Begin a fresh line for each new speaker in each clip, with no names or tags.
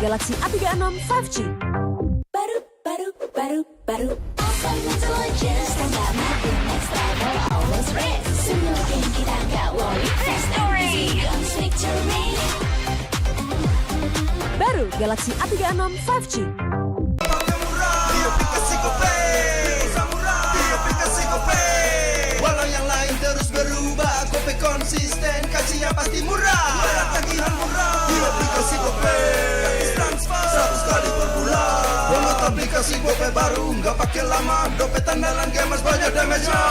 Galaxy A36 5G.
Baru Apa Intelligence tambah makin next level, always race. Semua game kita gak worry, fast story comes victory.
Baru Galaxy A36 5G.
Walau yang lain terus berubah, GoPay konsisten, kasih yang pasti murah. Bayar tagihan murah di aplikasi GoPay, gratis transfer 100 kali per bulan. Download aplikasi GoPay baru, nggak pakai lama. Dompet andalan gamers banyak damage-nya.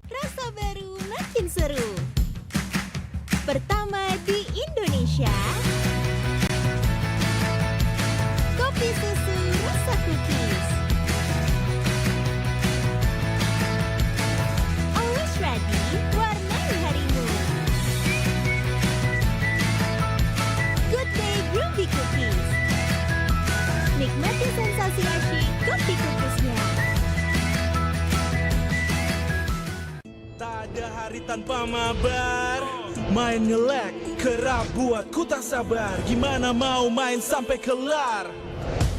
Rasa baru makin seru. Pertama di Indonesia, kopi susu rasa cookies. Always ready, warnai harimu. Good Day Groovy Cookies. Nikmati sensasi asyik kopi cookiesnya.
Tak ada hari tanpa mabar. Main ngelek, kerap buat ku tak sabar. Gimana mau main sampai kelar?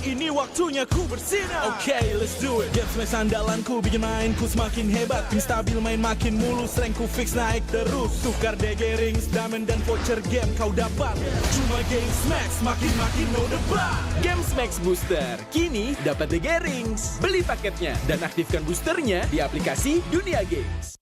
Ini waktunya ku bersinar. Okay, let's do it. Game smash andalanku bikin mainku semakin hebat. Pin stabil main makin mulus, rankku fix naik terus. Tukar DG rings, diamond dan voucher game kau dapat. Cuma game smash, makin no debat.
Game Max Booster, kini dapat DG Rings. Beli paketnya dan aktifkan boosternya di aplikasi Dunia Games.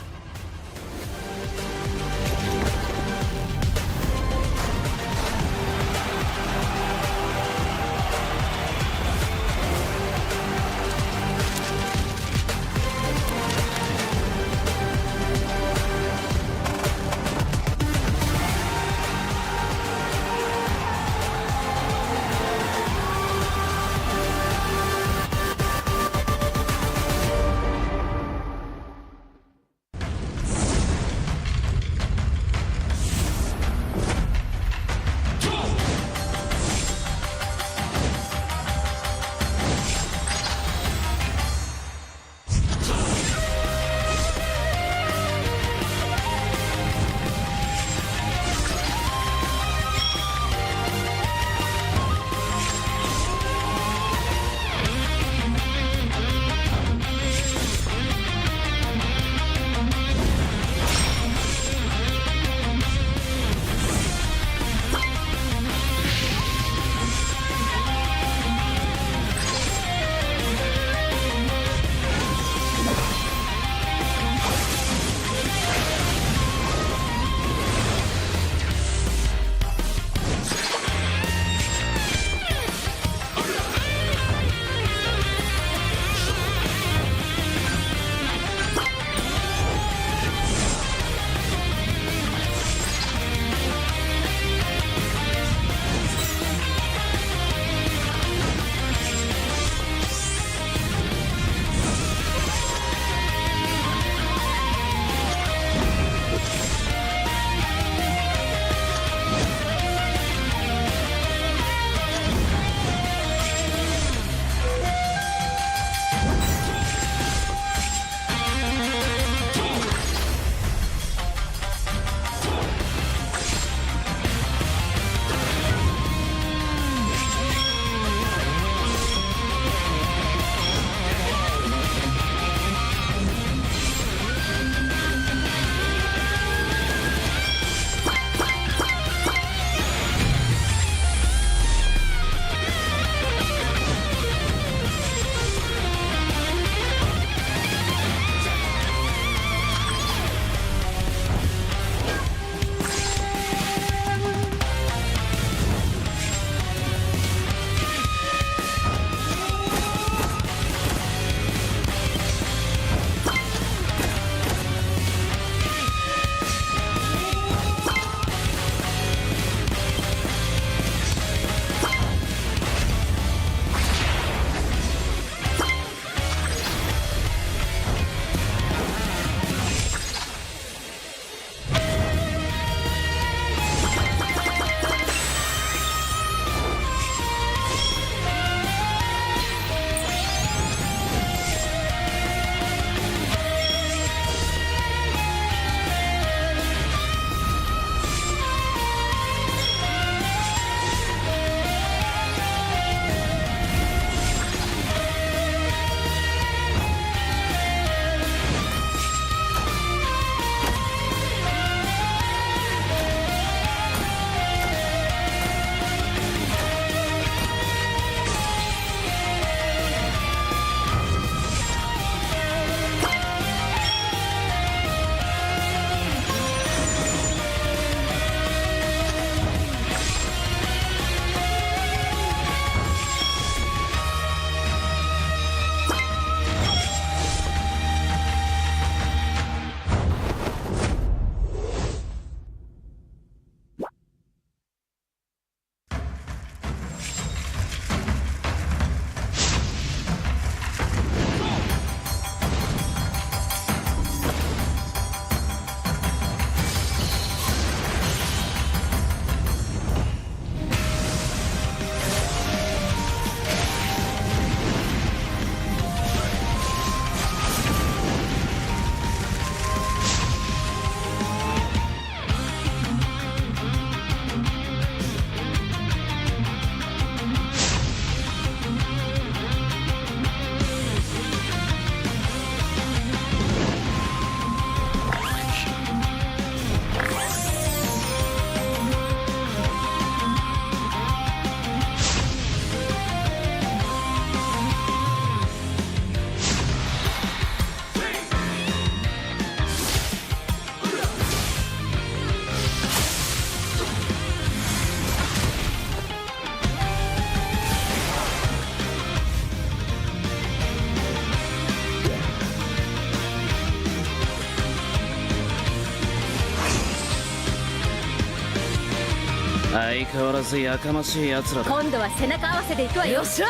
相変わらずやかましい奴らだ。
今度は背中合わせでいくわよ。よっしゃ、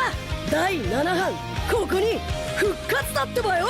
第7班ここに復活だってばよ。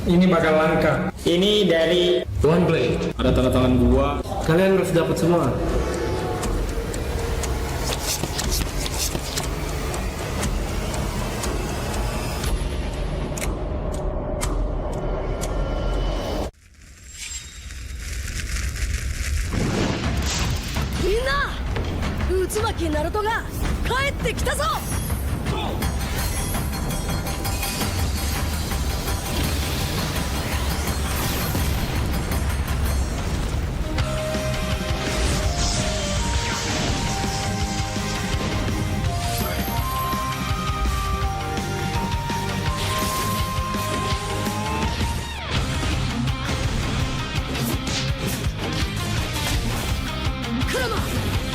Ini bakal langka. Ini dari One Blade. Ada tanda tangan gua. Kalian harus dapat semua.
Minna, Utsumaki Naruto ga kaette kita zo. Kurama,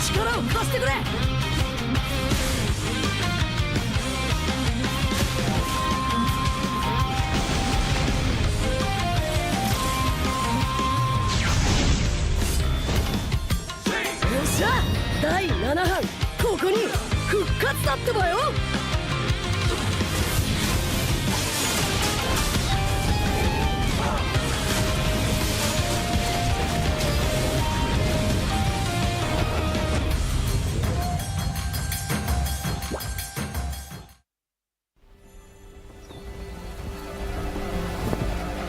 力を貸してくれ。よっしゃ、第7班ここに復活だってばよ。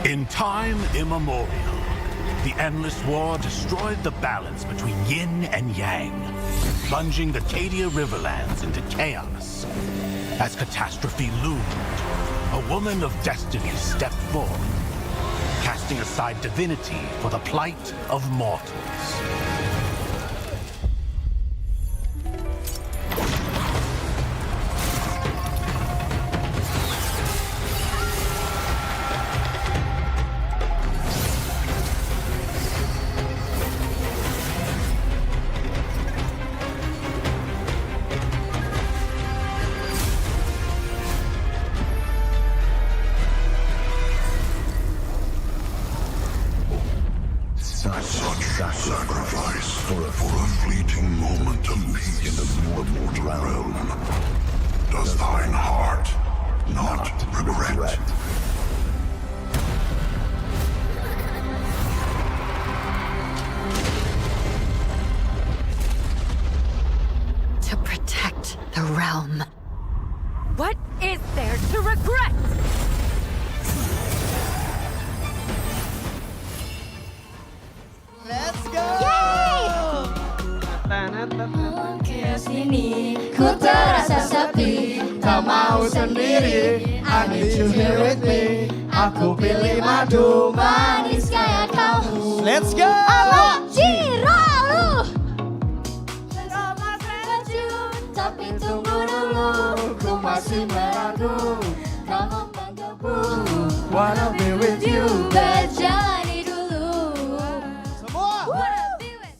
In time immemorial, the endless war destroyed the balance between yin and yang, plunging the Cadia Riverlands into chaos. As catastrophe loomed, a woman of destiny stepped forth, casting aside divinity for the plight of mortals.
Sacrifice for a fleeting moment of peace in the mortal realm. Does thine heart not regret?
To protect the realm. What is there to regret?
Let's go! Yay! sini ku terasa sepi, tak mau sendiri. I need you here with me. Aku pilih madu manis kayak kau.
Let's go.
Abang Ciralu. Sama terkejut, tapi tunggu dulu. Ku masih meragu, namun menggebu. Wanna be with you, berjalani dulu.
Semua.
Wanna be with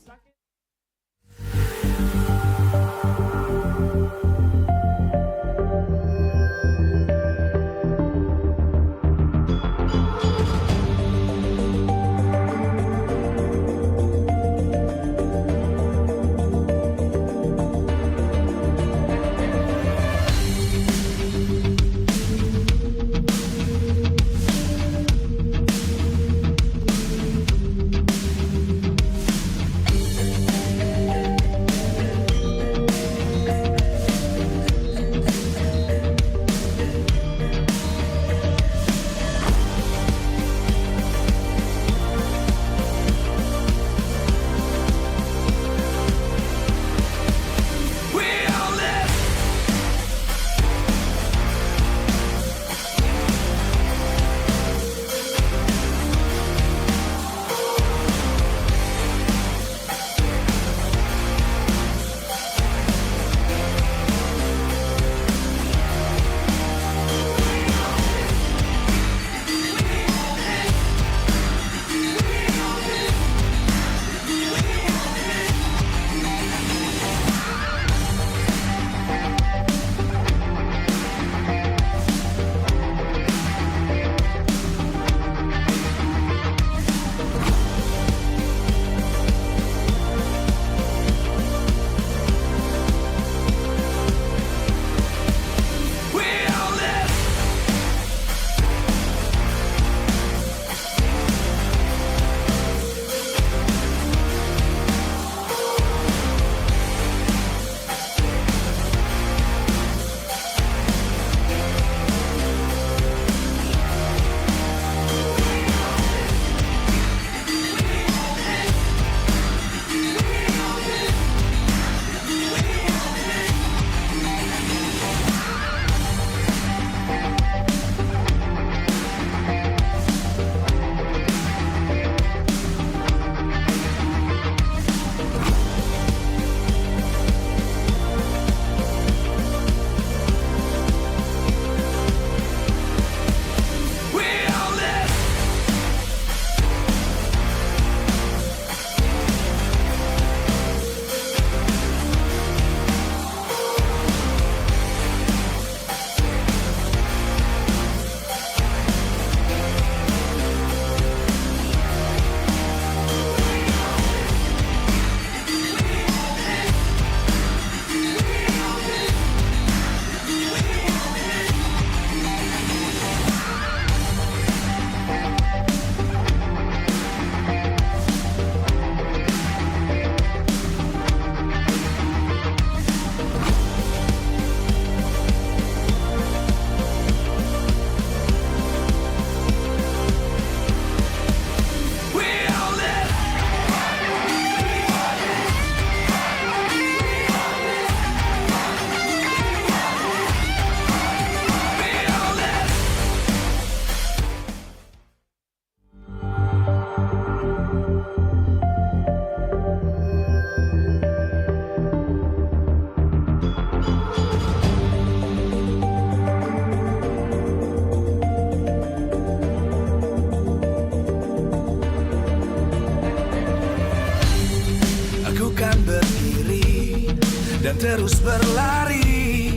dan terus berlari,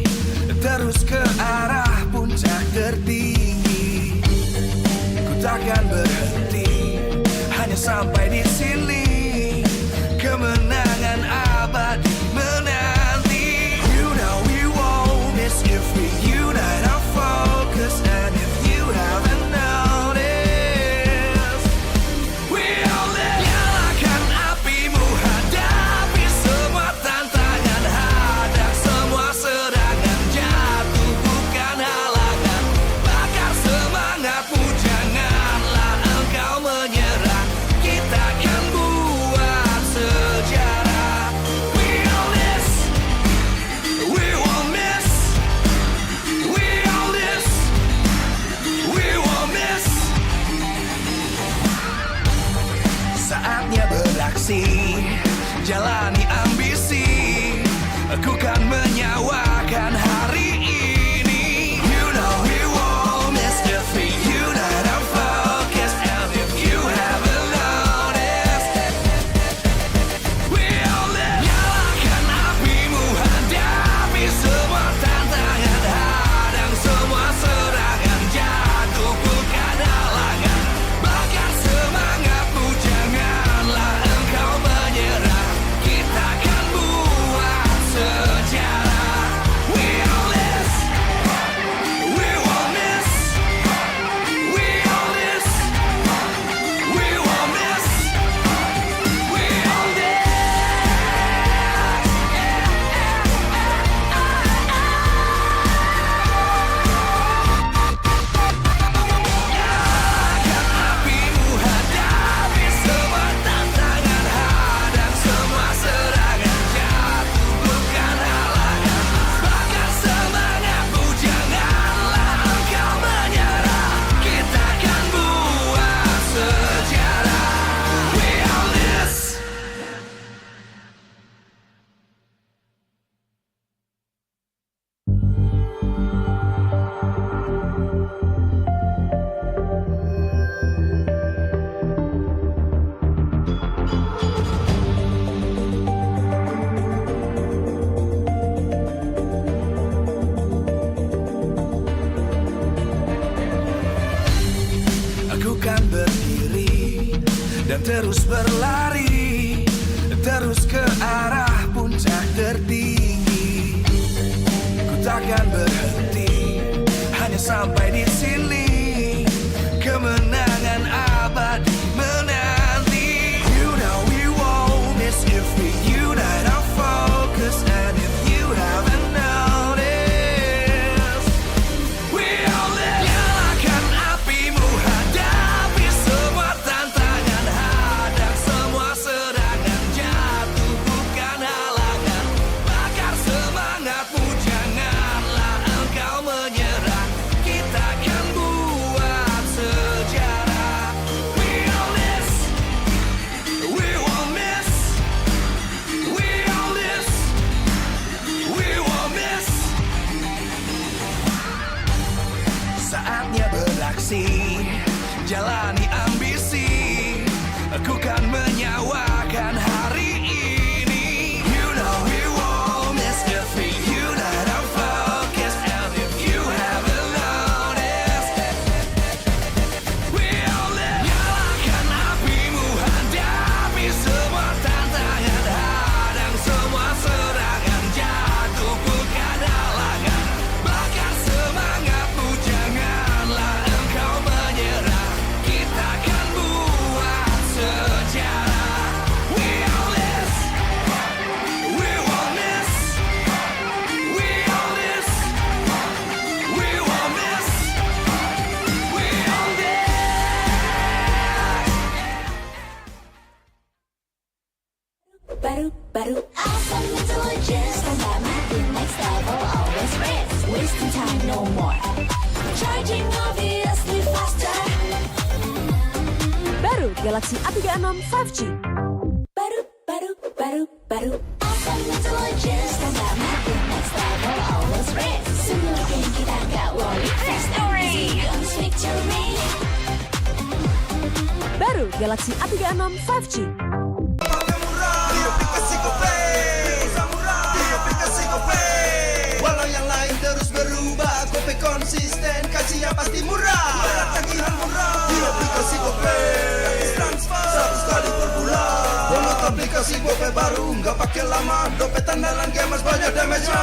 terus ke arah puncak tertinggi. Ku takkan berhenti, hanya sampai di sini. Kemenangan abadi menanti. You know we won't miss if we unite our focus. And if you haven't noticed, we'll nyalakan apimu, hadapi semua tantangan, hadang semua serangan, jatuh bukan halangan, bakar semangatmu, janganlah engkau menyerah. Kita kan beraksi, jalani ambisi, aku kan menyawakan hari ini. You know we won't miss if we unite our focus. And if you haven't noticed, we all live. Nyalakan apimu, hadapi semua tantangan, hadang semua serangan, jatuhkan halangan, bakar semangatmu, janganlah engkau menyerah. Kita akan buat sejarah. We all this, we won't miss. We all this, we won't miss. We all this. Nyalakan apimu, hadapi semua tantangan, hadang semua serangan, jatuhkan halangan, bakar semangatmu, janganlah engkau menyerah. Kita akan buat sejarah. We all this. Aku kan berdiri dan terus berlari, terus ke arah puncak tertinggi. Ku takkan berhenti, hanya sampai di sini. Kemenangan abadi menanti. You know we won't miss if we unite our focus. And if you haven't noticed, we all live. Nyalakan apimu, hadapi semua tantangan, hadang semua serangan, jatuhkan halangan, bakar semangatmu, janganlah engkau menyerah. Kita akan buat sejarah. We all this, we won't miss. We all this, we won't miss. Saatnya beraksi, jalani ambisi, aku kan menyawakan hari ini. You know we won't miss if we unite our focus. And if you haven't noticed, we all live. Nyalakan apimu, hadapi semua tantangan, hadang semua serangan, jatuhkan halangan, bakar semangatmu, janganlah engkau menyerah. Kita akan buat sejarah. We all this, we won't miss. We all this, we won't miss. We all this.
Baru awesome intelligence, stand mati next level, always race, wasting time no more, charging obviously faster.
Baru Galaxy A36 5G.
Baru awesome intelligence, stand mati next level, always race, semua game kita gak worry, fast and easy guns victory.
Baru Galaxy A36 5G.
Di aplikasi GoPay, di aplikasi GoPay. Walau yang lain terus berubah, GoPay konsisten, kasihnya pasti murah. Bayar tagihan murah. Di aplikasi GoPay, gratis transfer 100 kali per bulan. Download aplikasi GoPay baru, nggak pakai lama. Dompet andalan gamers banyak damage-nya.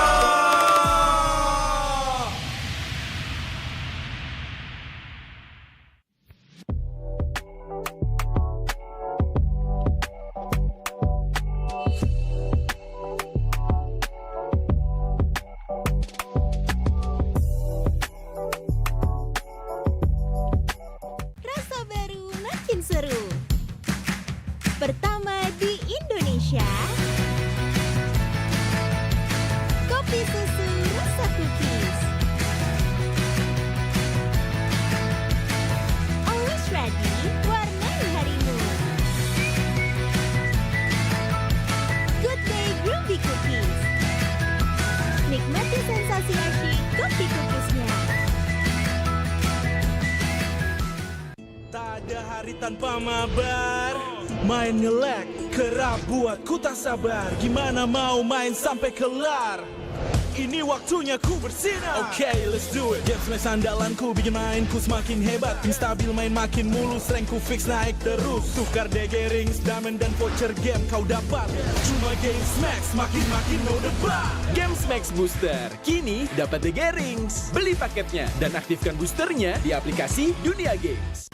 Rasa baru makin seru. Pertama di Indonesia, kopi susu rasa cookies. Always ready, warnai harimu.
tanpa mabar. Main nge-lag, kerap buat ku tak sabar. Gimana mau main sampai kelar? Ini waktunya ku bersinar. Okay, let's do it. Game smash andalanku bikin mainku semakin hebat. Tim stabil main makin mulus, rankku fix naik terus. Tukar DG rings, diamond dan voucher game kau dapat. Cuma game smash, makin no debat.
Game Max Booster, kini dapat DG Rings. Beli paketnya dan aktifkan boosternya di aplikasi Dunia Games.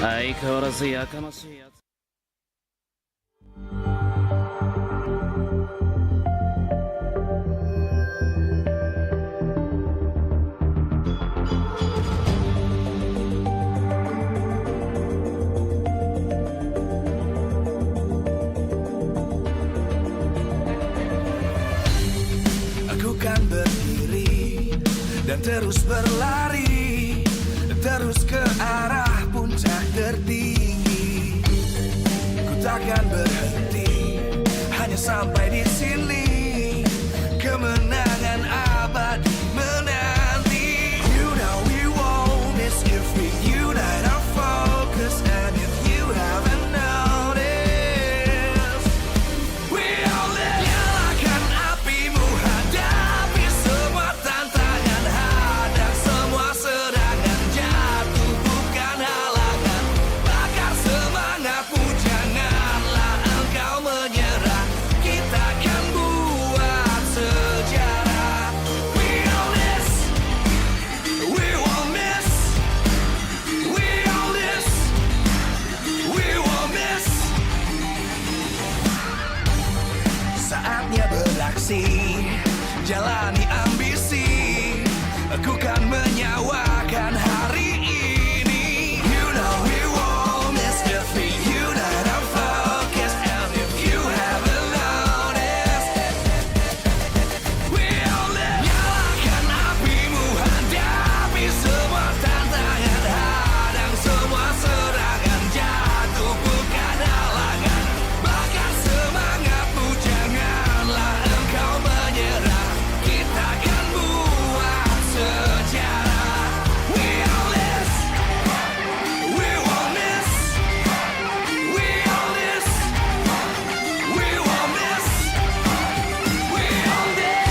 相変わらずやかましいやつ。
Aku kan berdiri dan terus berlari, terus ke arah puncak tertinggi. Ku takkan berhenti, hanya sampai di sini. Kemenangan abadi menanti. You know we won't miss if we unite our focus. And if you haven't noticed, we all live. Nyalakan apimu, hadapi semua tantangan, hadang semua serangan, jatuh bukan halangan. Bakar semangatmu, janganlah engkau menyerah. Kita akan buat sejarah. We all this, we won't miss. We all this, we won't miss. Saatnya beraksi, jalani ambisi. Aku kan menyawakan hari ini. You know we won't miss if we unite our focus. And if you haven't noticed, we all live. Nyalakan apimu, hadapi semua tantangan, hadang semua serangan, jatuh bukan halangan. Bakar semangatmu, janganlah engkau menyerah. Kita akan buat sejarah. We all this, we won't miss. We all this, we won't miss. We all this.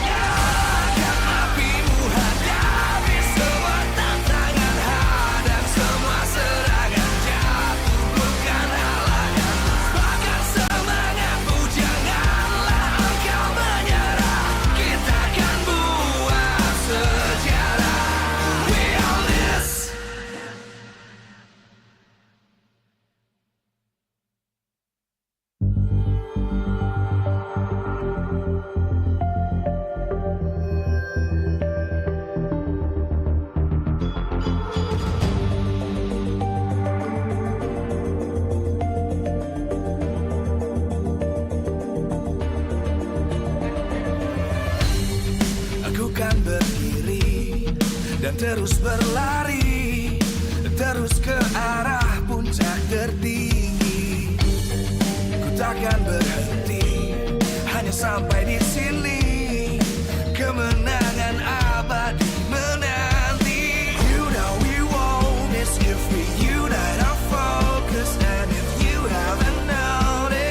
Nyalakan apimu, hadapi semua tantangan, hadang semua serangan, jatuh bukan halangan. Bakar semangatmu, janganlah engkau menyerah. Kita akan buat sejarah. We all this. Aku kan berdiri dan terus berlari, terus ke arah puncak tertinggi. Ku takkan berhenti, hanya sampai di sini. Kemenangan abadi menanti. You know we won't miss if we unite our focus. And if you haven't noticed,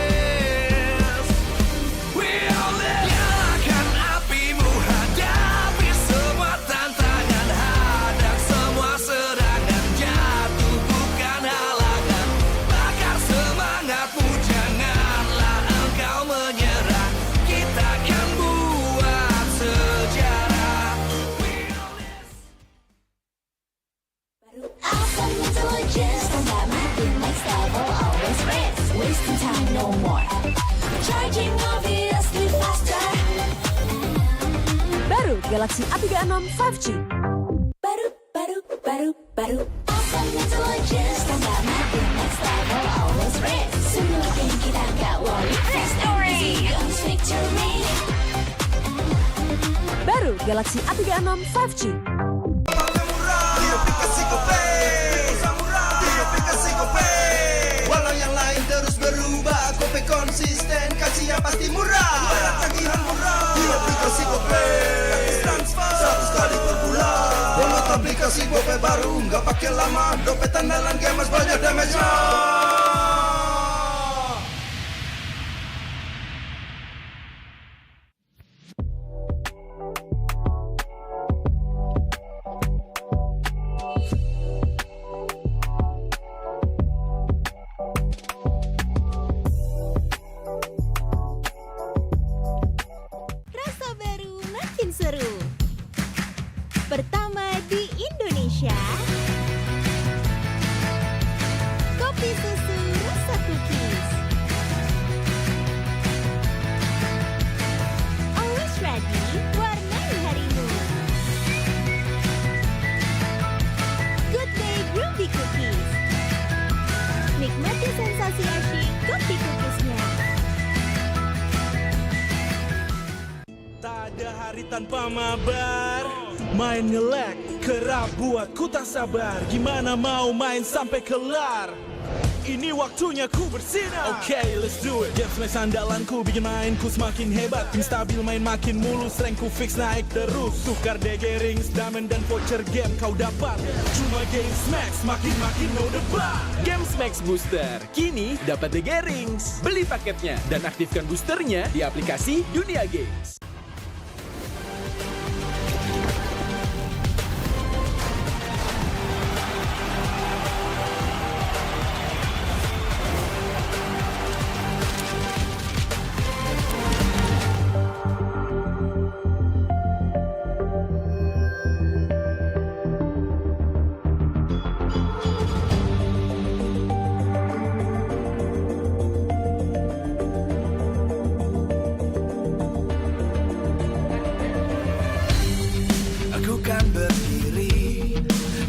we all live. Nyalakan apimu, hadapi semua tantangan, hadang semua serangan, jatuh bukan halangan. Bakar semangatmu, janganlah engkau menyerah. Kita akan buat sejarah. We all this.
Awesome intelligence, combat mapping next level, always race. Wasting time, no more. Charging obviously faster.
Baru Galaxy A36 5G.
Baru. Awesome intelligence, combat mapping next level, always race. Semua game kita gak worry. Fast and easy, guns victory.
Baru Galaxy A36 5G.
Dia aplikasi GoPay, dia aplikasi GoPay. Walau yang lain terus berubah, GoPay konsisten, kasih yang pasti murah. Bayar tagihan murah. Dia aplikasi GoPay, gratis transfer 100 kali per bulan. Download aplikasi GoPay baru, nggak pakai lama. Dompet andalan gamers banyak damage-nya.
ada hari tanpa mabar, main nge-lag kerap buat ku tak sabar. Gimana mau main sampai kelar? Ini waktunya ku bersinar. Okay, let's do it. Game smash andalanku bikin mainku semakin hebat. Tim stabil main makin mulus, rankku fix naik terus. Tukar DG rings, diamond dan voucher game kau dapat. Cuma game smash makin no debat.
Game Max Booster kini dapat DG rings. Beli paketnya dan aktifkan boosternya di aplikasi Dunia Games.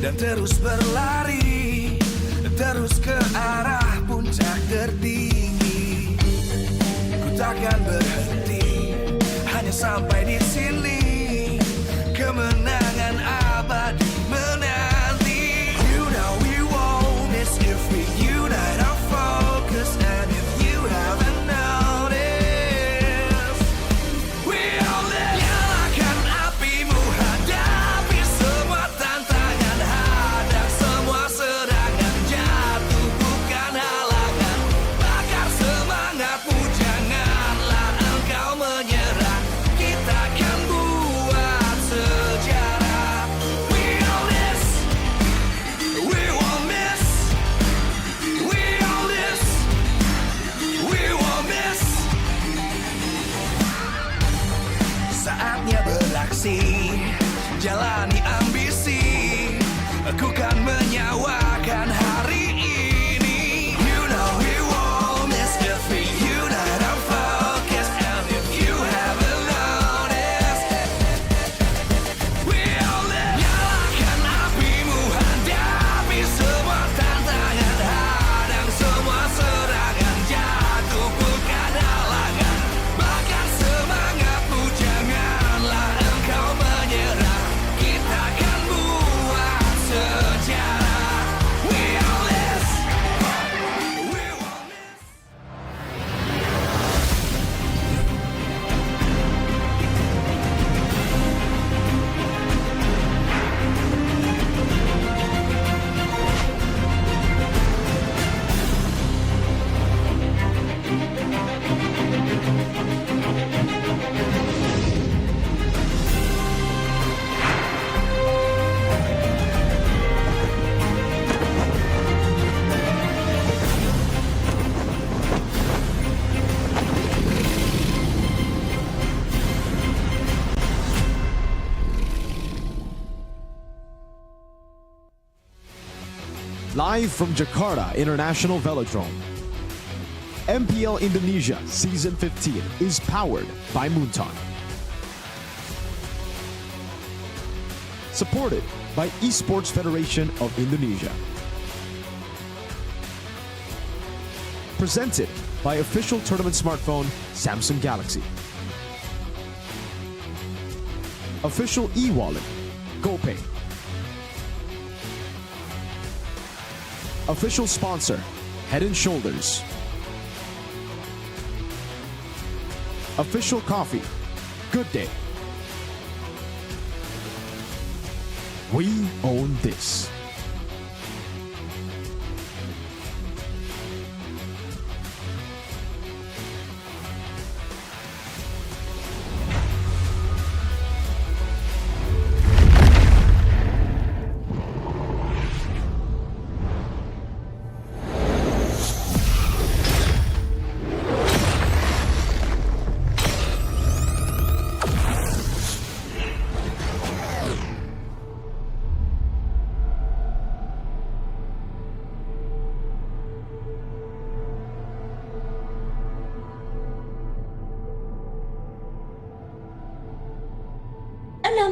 Dan terus berlari, terus ke arah puncak tertinggi. Ku takkan berhenti, hanya sampai di sini. Kemenangan abadi menanti. You know we won't miss if we unite our focus. And if you haven't noticed, we all live. Nyalakan apimu, hadapi semua tantangan, hadang semua serangan, jatuh bukan halangan. Bakar semangatmu, janganlah engkau menyerah. Kita akan buat sejarah. We all this, we won't miss. We all this, we won't miss. Saatnya beraksi, jalani ambisi. Aku kan menyawakan hari ini. You know we won't miss if we unite our focus. And if you haven't noticed, we all live. Nyalakan apimu, hadapi semua tantangan, hadang semua serangan, jatuh bukan halangan. Bakar semangatmu, janganlah engkau menyerah. Kita akan buat sejarah. We all this, we won't miss.
Live from Jakarta International Velodrome, MPL Indonesia Season 15 is powered by Moonton. Supported by Esports Federation of Indonesia. Presented by official tournament smartphone Samsung Galaxy. Official e-wallet GoPay. Official sponsor, Head & Shoulders. Official coffee, Good Day. We own this.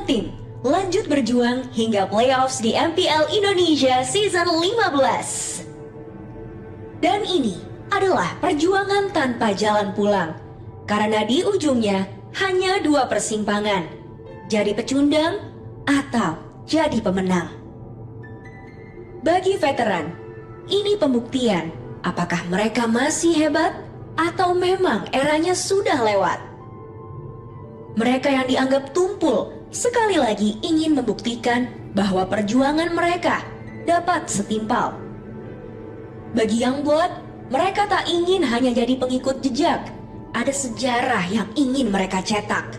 Tim lanjut berjuang hingga playoffs di MPL Indonesia Season 15. Dan ini adalah perjuangan tanpa jalan pulang, karena di ujungnya Hanya 2 persimpangan, jadi pecundang atau jadi pemenang. Bagi veteran, ini pembuktian apakah mereka masih hebat atau memang eranya sudah lewat. Mereka yang dianggap tumpul sekali lagi ingin membuktikan bahwa perjuangan mereka dapat setimpal. Bagi yang buat, mereka tak ingin hanya jadi pengikut jejak, ada sejarah yang ingin mereka cetak.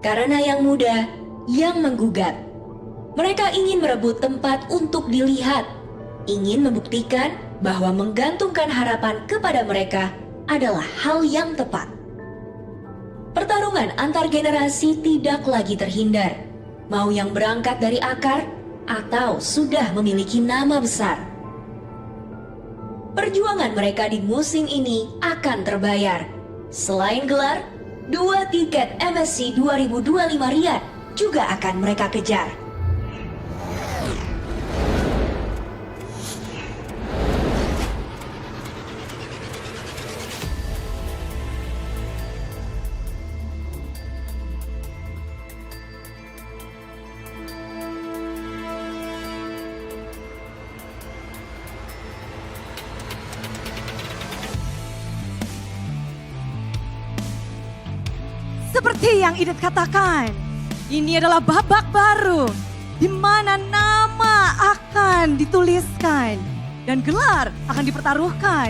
Karena yang muda, yang menggugat, mereka ingin merebut tempat untuk dilihat, ingin membuktikan bahwa menggantungkan harapan kepada mereka adalah hal yang tepat. Pertarungan antar generasi tidak lagi terhindar, mau yang berangkat dari akar atau sudah memiliki nama besar. Perjuangan mereka di musim ini akan terbayar. Selain gelar, 2 tiket MSC 2025 Riyadh juga akan mereka kejar.
Seperti yang Idet katakan, ini adalah babak baru di mana nama akan dituliskan dan gelar akan dipertaruhkan.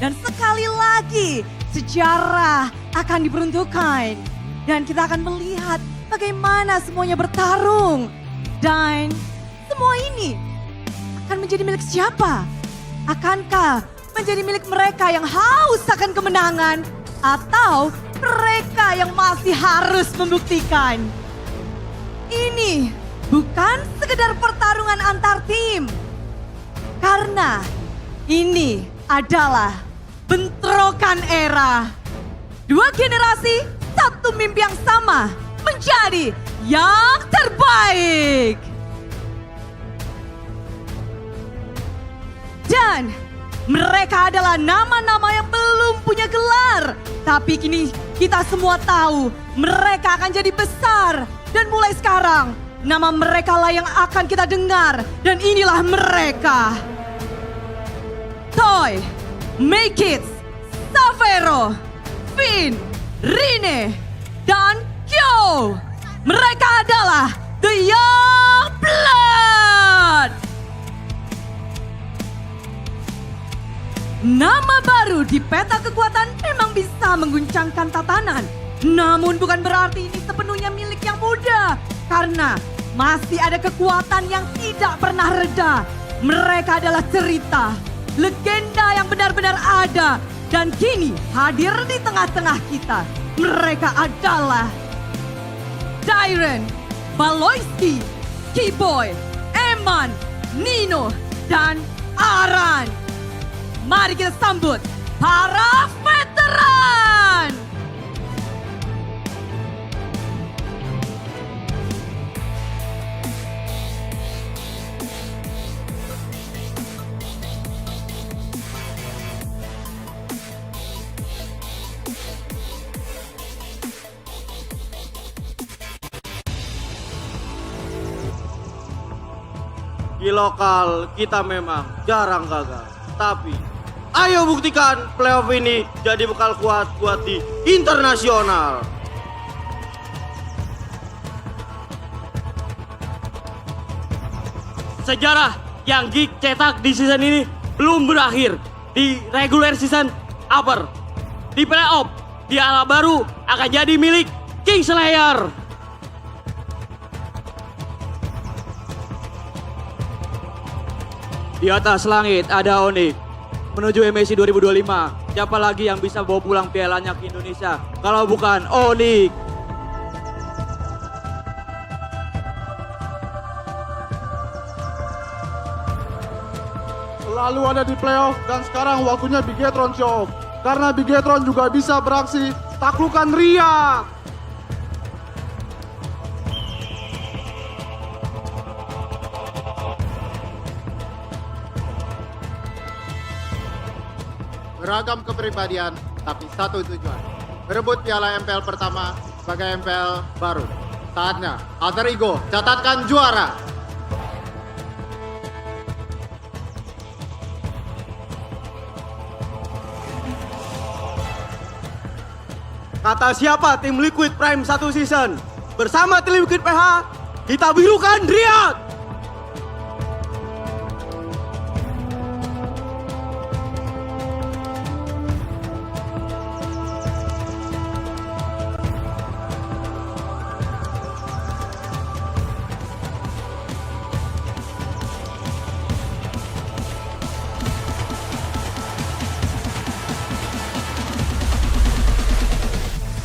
Dan sekali lagi sejarah akan diperuntukkan. Dan kita akan melihat bagaimana semuanya bertarung. Dan semua ini akan menjadi milik siapa? Akankah menjadi milik mereka yang haus akan kemenangan? Atau mereka yang masih harus membuktikan? Ini bukan sekedar pertarungan antar tim. Karena ini adalah bentrokan era. 2 generasi, 1 mimpi yang sama, menjadi yang terbaik. Dan mereka adalah nama-nama yang belum punya gelar. Tapi kini kita semua tahu mereka akan jadi besar. Dan mulai sekarang nama mereka lah yang akan kita dengar. Dan inilah mereka. Toy, Make-It, Savero, Finn, Rine, dan Kyo. Mereka adalah The Young Blood. Nama baru di peta kekuatan memang bisa mengguncangkan tatanan. Namun bukan berarti ini sepenuhnya milik yang muda. Karena masih ada kekuatan yang tidak pernah reda. Mereka adalah cerita, legenda yang benar-benar ada. Dan kini hadir di tengah-tengah kita. Mereka adalah Dairen, Baloyski, Keyboy, Eman, Nino, dan Aran. Mari kita sambut para veteran.
Di lokal kita memang jarang gagal, tapi ayo buktikan playoff ini jadi bekal kuat buat di internasional. Sejarah yang Geek cetak di season ini belum berakhir. Di regular season upper, di playoff, di ala baru akan jadi milik King Slayer. Di atas langit ada Onyx menuju MSC 2025. Siapa lagi yang bisa bawa pulang pialanya ke Indonesia kalau bukan Onyx?
Selalu ada di playoff dan sekarang waktunya Bigetron show. Karena Bigetron juga bisa beraksi taklukan Riyadh.
Beragam kepribadian, tapi satu tujuan.
merebut piala MPL pertama sebagai MPL baru. Saatnya alter ego catatkan juara. Kata siapa tim Liquid Prime 1 season? Bersama tim Liquid PH, kita birukan Riyadh!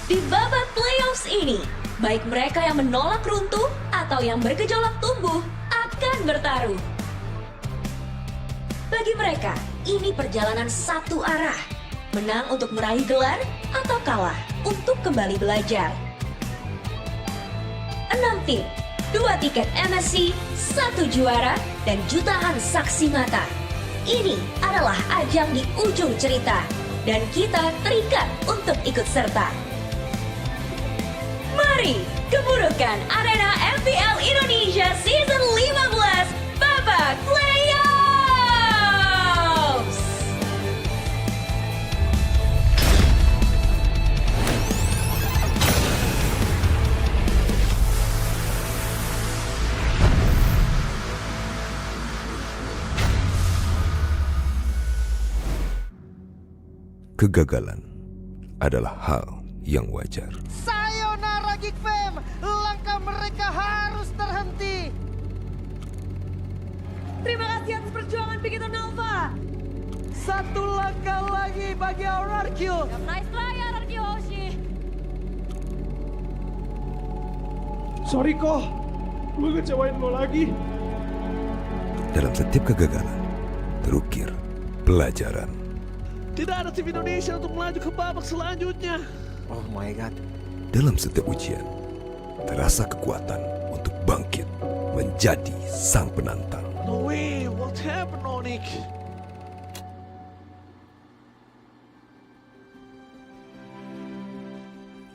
Di babak playoffs ini, baik mereka yang menolak runtuh atau yang bergejolak tumbuh akan bertaruh. Bagi mereka, ini perjalanan satu arah. Menang untuk meraih gelar atau kalah untuk kembali belajar. 6 tim, 2 tiket MSC, 1 juara, dan jutaan saksi mata. Ini adalah ajang di ujung cerita, dan kita terikat untuk ikut serta. Mari gemuruhkan arena MPL Indonesia Season 15 babak Playoffs.
Kegagalan adalah hal yang wajar.
Sayonara Geek Fam, langkah mereka harus terhenti.
Terima kasih atas perjuangan Bigiton Alpha. Satu langkah lagi bagi RRQ.
Nice play RRQ Hoshi.
Sorry kok, gue ngecewain lo lagi.
Dalam setiap kegagalan, terukir pelajaran.
Tidak ada tim Indonesia untuk melaju ke babak selanjutnya.
Oh my god. Dalam setiap ujian, terasa kekuatan untuk bangkit menjadi sang penantang.
No way, what happened, Onik?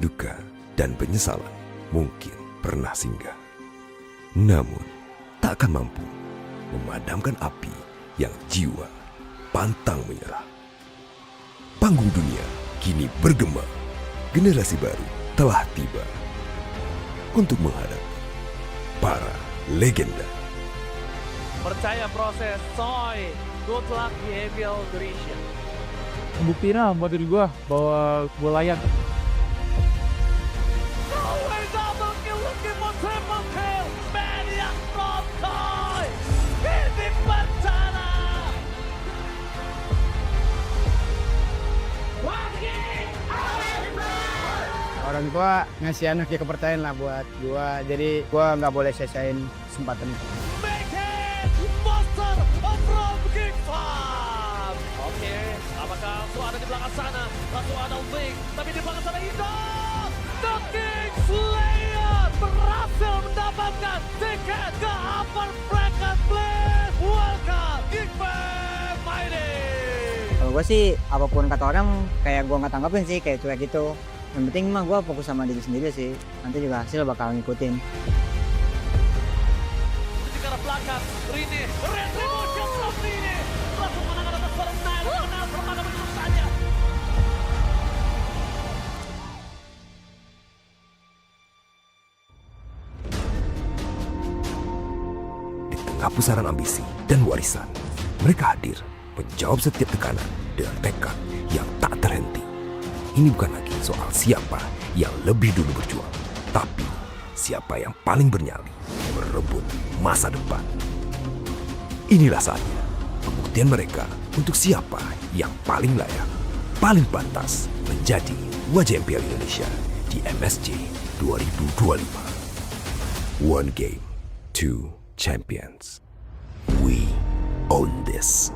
Duka dan penyesalan mungkin pernah singgah. Namun, tak akan mampu memadamkan api yang jiwa pantang menyerah. Panggung dunia kini bergema. Generasi baru telah tiba untuk menghadapi para legenda.
Percaya proses, soy. Good luck di MPL Indonesia.
Buktiin lah buat diri gue bahwa gue layak.
Orang tua ngasih anaknya kepercayaan lah buat gua, jadi gua nggak boleh sia-siain kesempatan itu.
Oke, apakah langsung ada di belakang sana? Langsung ada Wing, tapi di belakang sana Indah! The King Slayer berhasil mendapatkan tiket ke upper bracket place. Welcome, Geek Fam Mighty!
Kalau gua sih apapun kata orang kayak gua nggak tanggapin sih, kayak cuek gitu. Yang penting mah gue fokus sama diri sendiri sih. Nanti juga hasil bakal ngikutin.
Di arah belakang, Rini, retribution from Rini. Langsung menangkan atas Fernand, menang permata begitu saja.
Di tengah pusaran ambisi dan warisan, mereka hadir menjawab setiap tekanan dengan tekad yang tak terhenti. Ini bukan lagi soal siapa yang lebih dulu berjuang, tapi siapa yang paling bernyali merebut masa depan. Inilah saatnya pembuktian mereka untuk siapa yang paling layak, paling pantas menjadi wajah MPL Indonesia di MSC 2025. One game, two champions. We own this.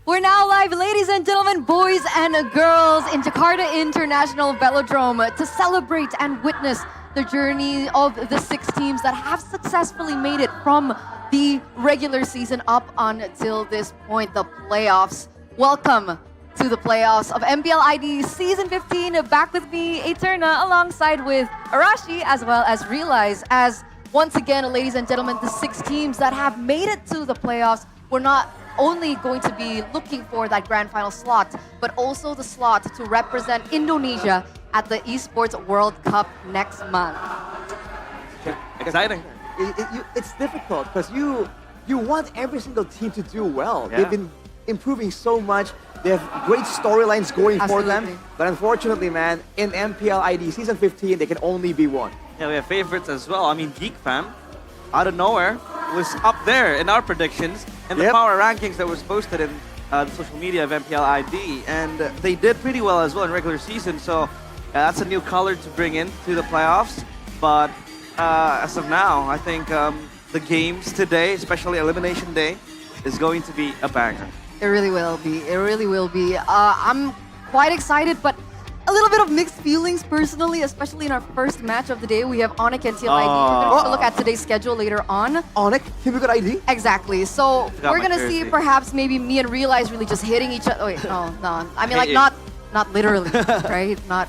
We're now live, ladies and gentlemen, boys and girls, in Jakarta International Velodrome to celebrate and witness the journey of the 6 teams that have successfully made it from the regular season up until this point, the playoffs. Welcome to the playoffs of MPL ID Season 15. Back with me, Eterna, alongside with Arashi, as well as Realize, as once again, ladies and gentlemen, the 6 teams that have made it to the playoffs were not only going to be looking for that grand final slot, but also the slot to represent Indonesia at the Esports World Cup next month.
Exciting.
It's difficult because you want every single team to do well.
Yeah.
They've been improving so much. They have great storylines going for them. But unfortunately, man, in MPL ID Season 15, they can only be one.
Yeah, we have favorites as well. I mean, Geek Fam, out of nowhere, was up there in our predictions and the power rankings that was posted in the social media of MPL ID. And they did pretty well as well in regular season. So that's a new color to bring into the playoffs. But as of now, I think the games today, especially Elimination Day, is going to be a banger.
It really will be. It really will be. I'm quite excited, but a little bit of mixed feelings personally, especially in our first match of the day. We have Onyx and TLID. We're going to look at today's schedule later on.
Onyx, Team Liquid ID?
Exactly. So we're going to
jersey.
see perhaps maybe me and Realize really just hitting each other. Oh, wait, no. I mean, like not literally, right? Not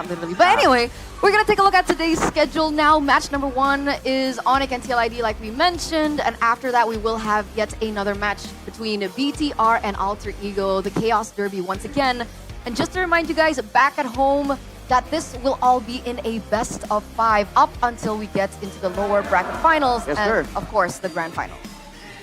literally. But anyway, we're going to take a look at today's schedule now. Match number 1 is Onyx and TLID, like we mentioned. And after that, we will have yet another match between BTR and Alter Ego, the Chaos Derby once again. And just to remind you guys back at home that this will all be in a best of 5 up until we get into the lower bracket finals
Yes,
and,
sir.
of course, the grand final.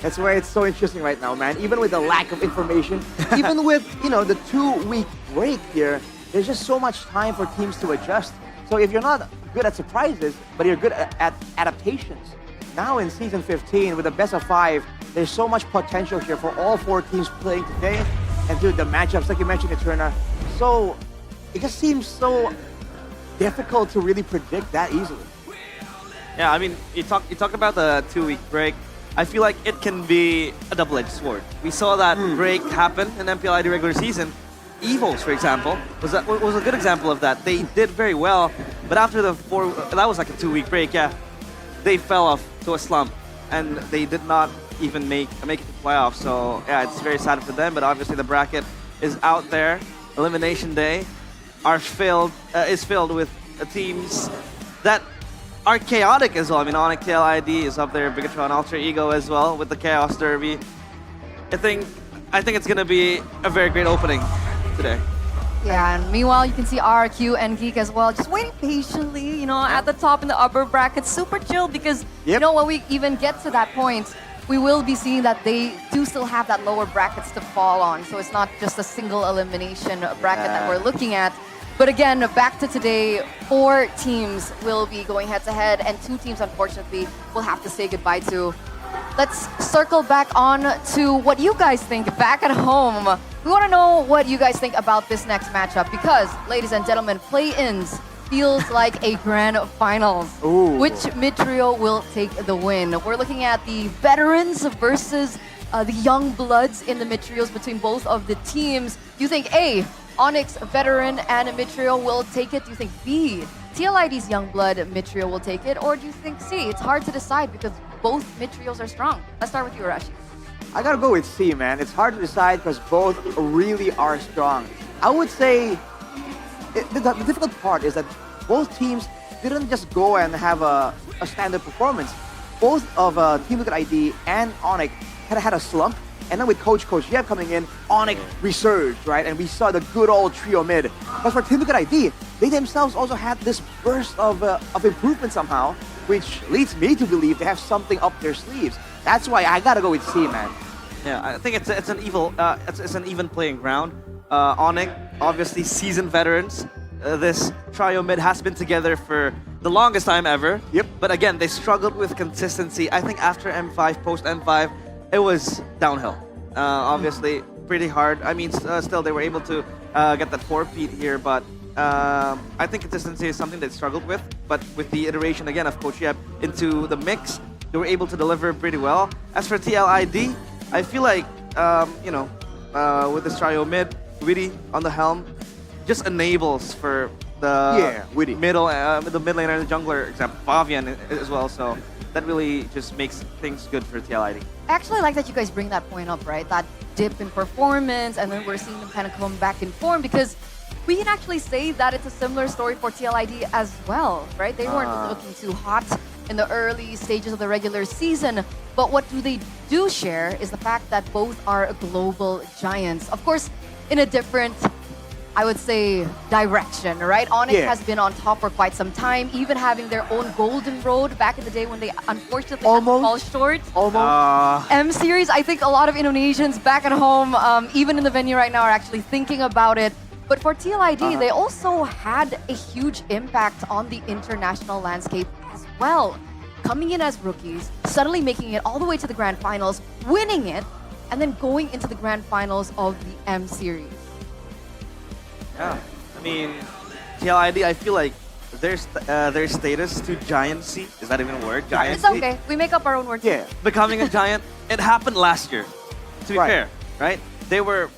That's why it's so interesting right now, man. Even with the lack of information, even with, the 2-week break here, there's just so much time for teams to adjust. So if you're not good at surprises, but you're good at adaptations, now in Season 15, with the best of 5, there's so much potential here for all 4 teams playing today. And dude, the matchups, like you mentioned, Eterna, so it just seems so difficult to really predict that easily.
Yeah, I mean, you talked about the 2-week break. I feel like it can be a double-edged sword. We saw that break happen in MPL ID regular season. Evils, for example, was a good example of that. They did very well, but after that was like a 2-week break, yeah, they fell off to a slump, and they did not even make it to playoffs. So yeah, it's very sad for them, but obviously the bracket is out there. Elimination Day is filled with teams that are chaotic as well. I mean, Onyx TLID is up there, Bigatron, Alter Ego as well with the Chaos Derby. I think it's gonna be a very great opening today.
Yeah, and meanwhile, you can see RQ and Geek as well, just waiting patiently, at the top in the upper bracket. Super chill because, when we even get to that point, we will be seeing that they do still have that lower brackets to fall on. So it's not just a single elimination bracket that we're looking at. But again, back to today, 4 teams will be going head-to-head, and 2 teams, unfortunately, will have to say goodbye to. Let's circle back on to what you guys think back at home. We want to know what you guys think about this next matchup because, ladies and gentlemen, play-ins feels like a grand finals.
Ooh.
Which mid-trio will take the win? We're looking at the veterans versus the young bloods in the mid-trios between both of the teams. Do you think A, Onyx veteran and mid-trio will take it? Do you think B, TLID's young blood mid-trio will take it? Or do you think C? It's hard to decide because both mid-trios are strong. Let's start with you, Arashi.
I gotta go with C, man. It's hard to decide because both really are strong. I would say the difficult part is that both teams didn't just go and have a standard performance. Both of Team Liquid ID and Onyx had a slump. And then with Coach Yeb coming in, Onyx resurged, right? And we saw the good old trio mid. But for Team Liquid ID, they themselves also had this burst of improvement somehow, which leads me to believe they have something up their sleeves. That's why I gotta go with C, man.
Yeah, I think it's an even playing ground. Onyx, obviously seasoned veterans. This trio mid has been together for the longest time ever.
Yep.
But again, they struggled with consistency. I think after M5, post M5, it was downhill. Obviously, pretty hard. I mean, still they were able to get that 4-peat here, but I think consistency is something they struggled with. But with the iteration again of Coach Yeb into the mix, they were able to deliver pretty well. As for TLID, I feel like with this trio mid, Witty on the helm, just enables for the middle, the mid laner and the jungler, example, Favian as well. So that really just makes things good for TLID.
I actually like that you guys bring that point up, right? That dip in performance, and then we're seeing them kind of come back in form, because we can actually say that it's a similar story for TLID as well, right? They weren't looking too hot in the early stages of the regular season, but what they do share is the fact that both are global giants. Of course, in a different, I would say, direction, right? Onyx has been on top for quite some time, even having their own golden road back in the day when they unfortunately had to fall short. M Series, I think a lot of Indonesians back at home, even in the venue right now, are actually thinking about it. But for TLID, they also had a huge impact on the international landscape as well. Coming in as rookies, suddenly making it all the way to the grand finals, winning it, and then going into the grand finals of the M Series.
Yeah, I mean, TLID, I feel like their status to giancy, is that even a word? Giancy?
It's okay, we make up our own words.
Yeah, becoming a giant, it happened last year, to be fair, right? They were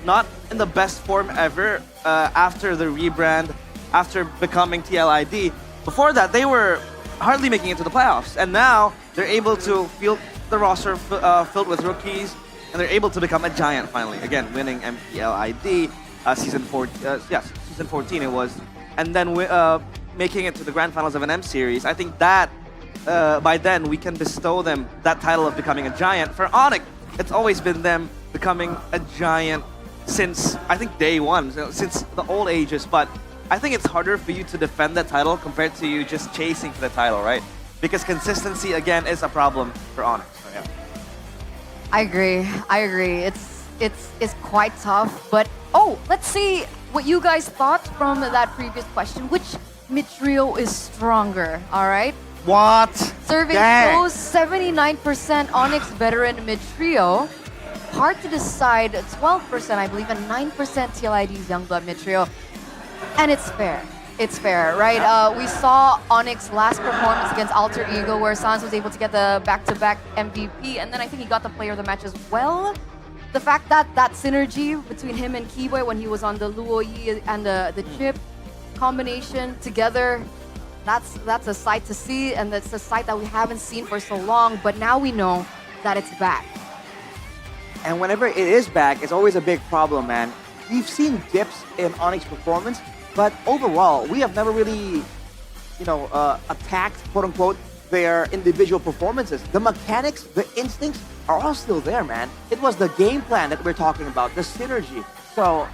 not in the best form ever after the rebrand, after becoming TLID. Before that, they were hardly making it to the playoffs, and now they're able to field the roster filled with rookies, and they're able to become a giant finally. Again, winning MPL ID season 14 it was, and then making it to the grand finals of an M Series. I think that by then we can bestow them that title of becoming a giant. For Onyx, it's always been them becoming a giant since, I think, day one, since the old ages, but I think it's harder for you to defend that title compared to you just chasing for the title, right? Because consistency, again, is a problem for Onyx. So, yeah.
I agree. It's quite tough, but let's see what you guys thought from that previous question. Which mid-trio is stronger, all right?
What?
Survey shows 79% Onyx veteran mid-trio. Hard to decide, 12% I believe, and 9% TLID's Youngblood mid-trio. And it's fair, right? We saw Onyx last performance against Alter Ego, where Sans was able to get the back-to-back MVP, and then I think he got the player of the match as well. The fact that that synergy between him and Keyboy when he was on the Luoyi and the chip combination together, that's a sight to see, and that's a sight that we haven't seen for so long, but now we know that it's back.
And whenever it is back, it's always a big problem, man. We've seen dips in Onyx performance, but overall, we have never really, attacked, quote-unquote, their individual performances. The mechanics, the instincts are all still there, man. It was the game plan that we're talking about, the synergy. So,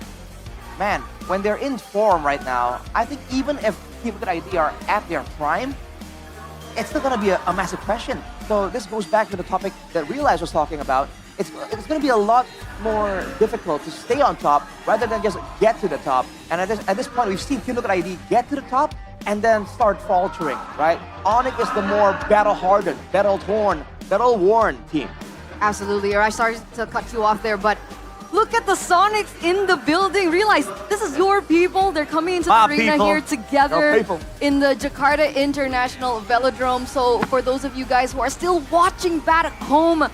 man, when they're in form right now, I think even if people with ID are at their prime, it's still gonna be a massive question. So this goes back to the topic that Realize was talking about. It's going to be a lot more difficult to stay on top rather than just get to the top. And at this point, we've seen Team Liquid ID get to the top and then start faltering, right? Onyx is the more battle-hardened, battle-worn team.
Absolutely. I started to cut you off there, but look at the Sonics in the building. Realize this is your people. They're coming into the arena here together in the Jakarta International Velodrome. So for those of you guys who are still watching back at home,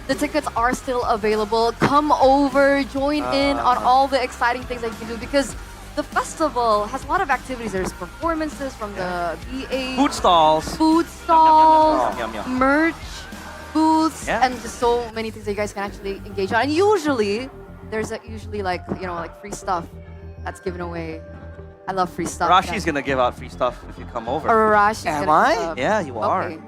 the tickets are still available. Come over, join in on all the exciting things that you can do, because the festival has a lot of activities. There's performances from the BA.
Food stalls,
merch, booths, and just so many things that you guys can actually engage on. And usually, there's like free stuff that's given away. I love free stuff.
Rashi's gonna give out free stuff if you come over.
Am I?
Yeah, you are.
Okay.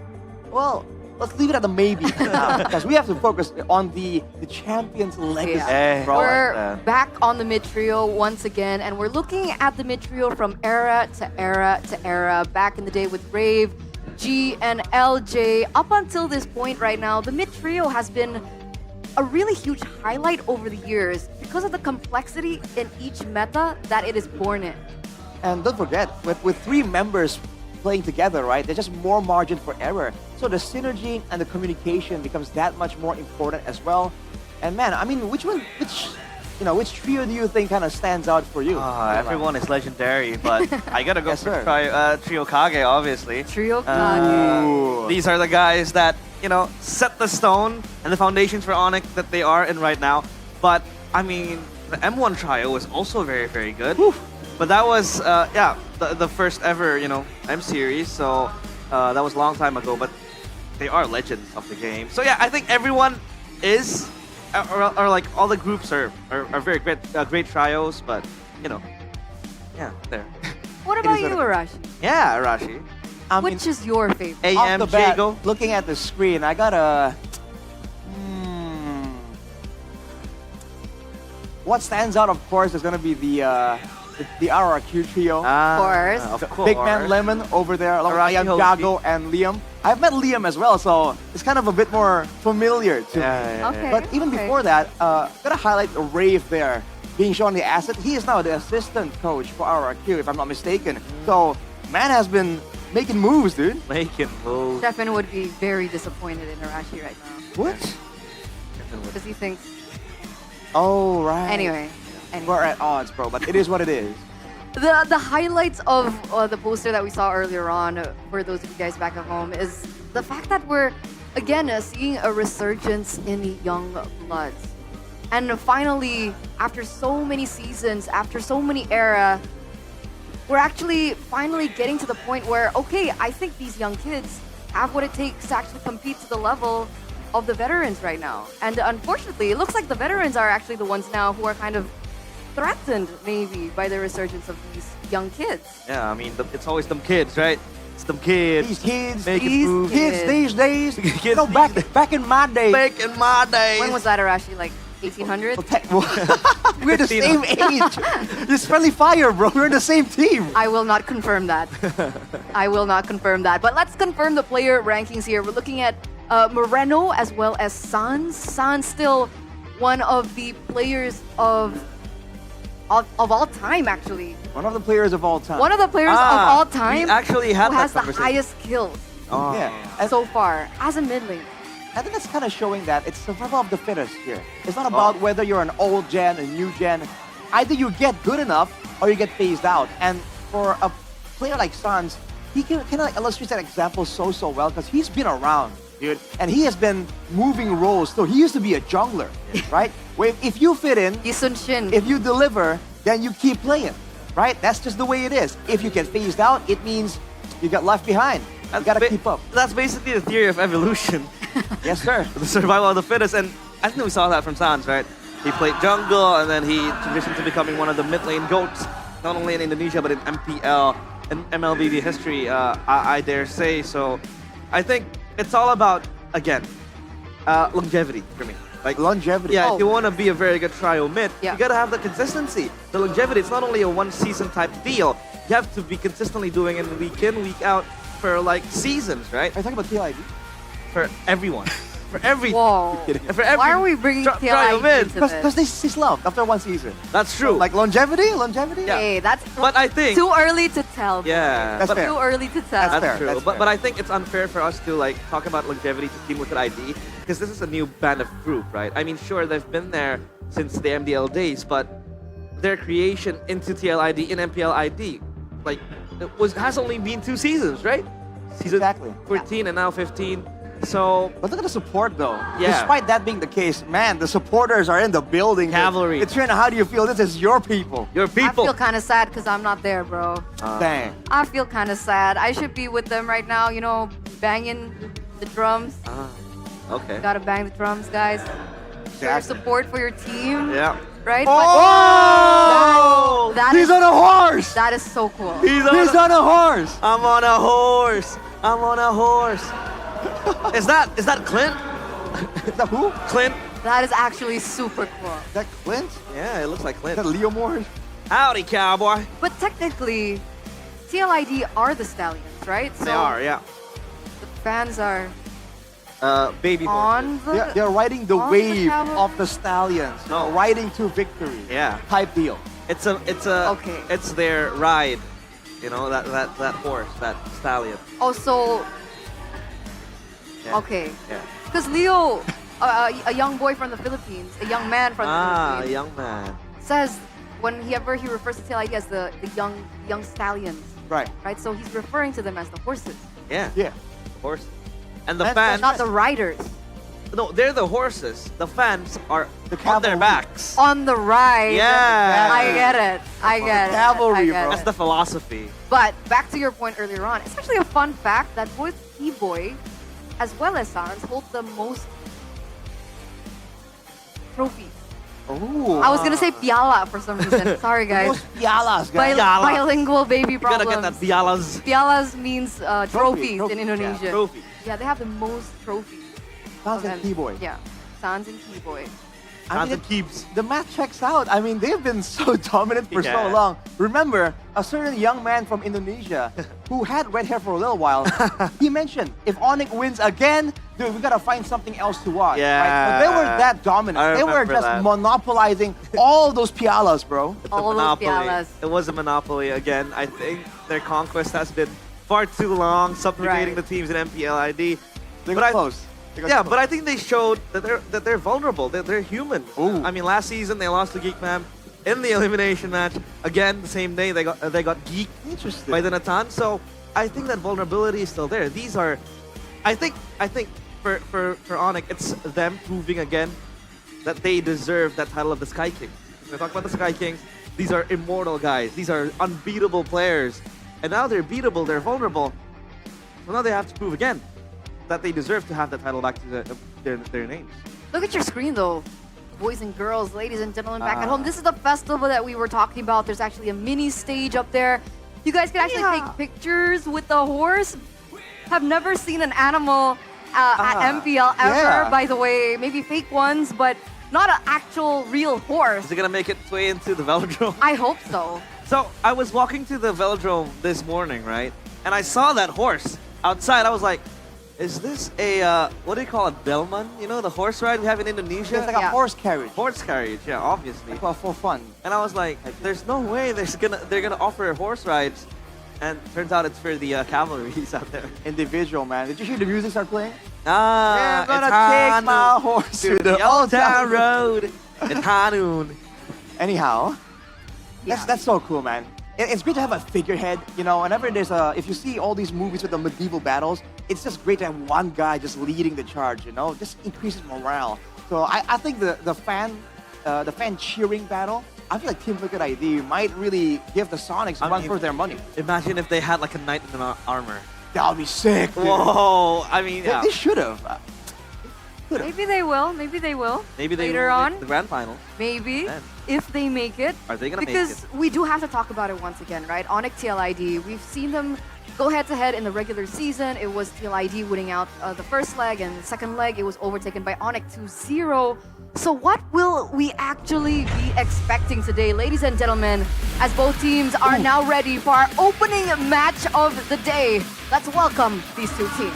Well, let's leave it at the maybe for now, because we have to focus on the champion's legacy.
We're back on the mid-trio once again, and we're looking at the mid-trio from era to era to era. Back in the day with Rave, G, and LJ. Up until this point right now, the mid-trio has been a really huge highlight over the years because of the complexity in each meta that it is born in.
And don't forget, with three members playing together, right, there's just more margin for error. So the synergy and the communication becomes that much more important as well. And man, I mean, which trio do you think kind of stands out for you?
Everyone is legendary, but I gotta go for Trio Kage, obviously.
Trio Kage.
These are the guys that, set the stone and the foundations for Onyx that they are in right now. But, I mean, the M1 trio was also very, very good. But that was, the first ever, M Series, so that was a long time ago, but they are legends of the game. So yeah, I think everyone is or like all the groups are very great trios, but you know, yeah, there.
What about you, Arashi?
Yeah, Arashi.
Which is your favorite?
Off the bat,
Jago?
looking at the screen, I got a. What stands out, of course, is going to be the RRQ trio.
Of
The Big Man Lemon over there, along with Ian Jago and Liam. I've met Liam as well, so it's kind of a bit more familiar to me.
Okay,
But even before that, gotta highlight Rave there, being shown the asset. He is now the assistant coach for RRQ, if I'm not mistaken. So, man has been making moves, dude.
Making moves.
Stefan would be very disappointed in Arashi right now.
What?
Because he thinks.
Oh, right.
Anyway.
We're at odds, bro, but it is what it is.
The highlights of the poster that we saw earlier on, for those of you guys back at home, is the fact that we're, again, seeing a resurgence in young bloods. And finally, after so many seasons, after so many era, we're actually finally getting to the point where, okay, I think these young kids have what it takes to actually compete to the level of the veterans right now. And unfortunately, it looks like the veterans are actually the ones now who are kind of threatened, maybe, by the resurgence of these young kids.
Yeah, I mean, it's always them kids, right? It's them kids.
These kids,
making moves.
kids these days.
Kids
No, back in my day.
Back in my days.
When was that, Arashi? Like 1800?
We're the same age. It's friendly fire, bro. We're in the same team.
I will not confirm that. I will not confirm that. But let's confirm the player rankings here. We're looking at Moreno as well as Sans. Sans still one of the players of all time, actually.
One of the players of all time.
One of the players of all time
we actually had
who
that
has the
conversation.
highest kills so far as a mid lane.
I think that's kind of showing that it's survival of the fittest here. It's not about whether you're an old gen, a new gen. Either you get good enough or you get phased out. And for a player like Sans, he can like illustrate that example so well because he's been around, dude. And he has been moving roles. So he used to be a jungler, right? Where if you fit in, if you deliver, then you keep playing, right? That's just the way it is. If you get phased out, it means you got left behind. You gotta keep up.
That's basically the theory of evolution.
Yes, sir.
The survival of the fittest, and I think we saw that from Sans, right? He played jungle, and then he transitioned to becoming one of the mid lane goats, not only in Indonesia, but in MPL and MLBB history, I dare say. So I think it's all about, again, longevity for me.
Like longevity.
Yeah, if you want to be a very good trio mid, you gotta have the consistency. The longevity, it's not only a one season type deal. You have to be consistently doing it week in, week out for like seasons, right?
Are you talking about TLID?
For everyone. For every...
Whoa.
For every
Why are we bringing
trio mid?
into this?
Because he's loved after one season.
That's true.
Like longevity?
Yeah.
Hey, that's
but I think
too early to tell.
Yeah.
That's fair.
Too early to tell.
That's true. But I think it's unfair for us to like talk about longevity to Team Liquid ID because this is a new band of group, right? I mean, sure, they've been there since the MDL days, but their creation into TLID in MPL ID, like, has only been 2 seasons, right? Season 14 and now 15. So,
but look at the support though.
Yeah.
Despite that being the case, man, the supporters are in the building.
Cavalry.
It's how do you feel? This is your people.
Your
I feel kind of sad because I'm not there, bro.
Dang.
I feel kind of sad. I should be with them right now, you know, banging the drums.
Okay.
Gotta bang the drums, guys. Show your support for your team.
Yeah.
Right?
Oh!
That
He's
is-
on a horse!
That is so cool.
He's on a horse!
I'm on a horse. I'm on a horse. Is that Clint?
Is that who?
Clint?
That is actually super cool.
Is that Clint?
Yeah, it looks like Clint.
Is that Leo Moore?
Howdy, cowboy.
But technically, TLID are the Stallions, right?
They are, yeah.
The fans are
Baby
on the...
They're riding the
on the
wave
cavalry?
of the Stallions.
No.
Riding to victory.
Yeah.
Type deal.
It's their ride. You know, that horse, that stallion.
Oh, so...
Yeah.
Okay.
Yeah.
Because Leo, a young boy from the Philippines, a young man from the
A
Philippines,
young man.
says whenever he refers to TLID as the young stallions,
Right.
right? So he's referring to them as the horses,
Yeah.
Yeah.
Horse. And the
That's
fans.
not the riders.
No, they're the horses. The fans are
The
on their
cavalry.
backs.
On the ride.
Yeah.
I get it. I get it.
cavalry,
I get
bro.
That's
it.
the philosophy.
But back to your point earlier on, it's actually a fun fact that both T-Boy as well as Sans hold the most trophies.
Oh.
I was gonna say piala for some reason. Sorry, guys.
Most pialas, guys.
Bilingual baby
You
problems.
gotta get that pialas.
Pialas means trophies in Indonesia.
Yeah, trophy.
Yeah, they have the most trophies.
Sans and T-Boy.
Yeah, Sans and T-Boy.
I mean, the math checks out. I mean, they've been so dominant for so
Yeah.
long. Remember, a certain young man from Indonesia who had red hair for a little while, he mentioned, if Onyx wins again, dude, we gotta find something else to watch.
Yeah.
Right? But they were that dominant.
I
They were
remember
just
that.
monopolizing all those pialas, bro.
It's
All
a
those
monopoly.
pialas.
It was a monopoly again. I think their conquest has been far too long, subjugating
Right.
the teams in MPL ID.
They
But
got
I-
close. They got
Yeah,
close.
but I think they showed that they're vulnerable. That they're human. I mean, last season they lost to Geekman in the elimination match. Again, the same day they got geeked
Interesting.
by the Natan. So I think that vulnerability is still there. These are, I think for Onyx, it's them proving again that they deserve that title of the Sky Kings. When we talk about the Sky Kings, these are immortal guys. These are unbeatable players, and now they're beatable. They're vulnerable. So now they have to prove again that they deserve to have that title back to their names.
Look at your screen though. Boys and girls, ladies and gentlemen back at home. This is the festival that we were talking about. There's actually a mini stage up there. You guys can actually take pictures with the horse. Have never seen an animal at MPL ever,
yeah.
by the way. Maybe fake ones, but not an actual real horse.
Is it gonna make its way into the velodrome?
I hope so.
So I was walking to the velodrome this morning, right? And I saw that horse outside. I was like, is this a, what do you call it, Delman? You know, the horse ride we have in Indonesia?
It's like a horse carriage.
Horse carriage, yeah, obviously.
Well, for fun.
And I was like, there's no way they're gonna offer horse rides. And turns out it's for the cavalries out there.
Individual, man. Did you hear the music start playing?
Ah,
We're gonna
it's
take my horse
to the
old
old town road. It's Hanun.
Anyhow, that's so cool, man. It's great to have a figurehead, you know, whenever there's if you see all these movies with the medieval battles, it's just great to have one guy just leading the charge, you know, just increases morale. So I think the fan cheering battle, I feel like Team Liquid ID might really give the Sonics run for their money.
Imagine if they had like a knight in armor.
That would be sick, dude.
Whoa, I mean, yeah.
They should have.
Maybe they will. Maybe they will.
Maybe they
later
will
on.
make the grand final.
Maybe.
Then.
If they make it.
Are they gonna make
Because
it?
we do have to talk about it once again, right? Onyx TLID, we've seen them go head-to-head in the regular season. It was TLID winning out the first leg, and the second leg, it was overtaken by Onyx 2-0. So what will we actually be expecting today, ladies and gentlemen, as both teams are now ready for our opening match of the day? Let's welcome these two teams.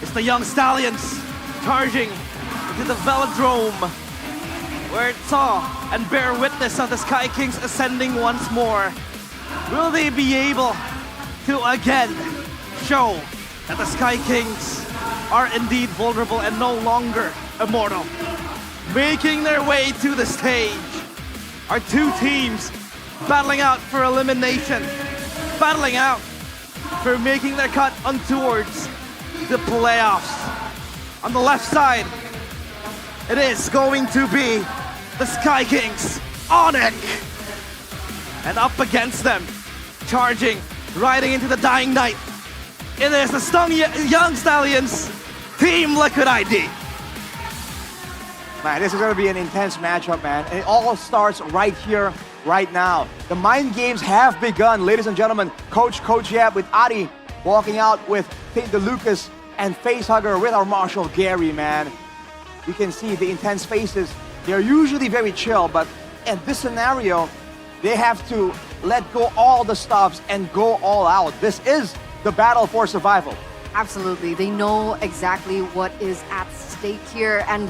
It's the young stallions charging into the velodrome, where it saw and bear witness of the Sky Kings ascending once more. Will they be able to again show that the Sky Kings are indeed vulnerable and no longer immortal? Making their way to the stage are two teams battling out for elimination, battling out for making their cut on towards the playoffs. On the left side, it is going to be the Sky Kings, Onyx. And up against them, charging, riding into the dying night, it is the Young Stallions, Team Liquid ID.
Man, this is going to be an intense matchup, man. And it all starts right here, right now. The mind games have begun, ladies and gentlemen. Coach Yap with Ari walking out with St. DeLucas and Facehugger with our Marshal Gary, man. You can see the intense faces. They're usually very chill, but in this scenario, they have to let go all the stops and go all out. This is the battle for survival.
Absolutely. They know exactly what is at stake here. And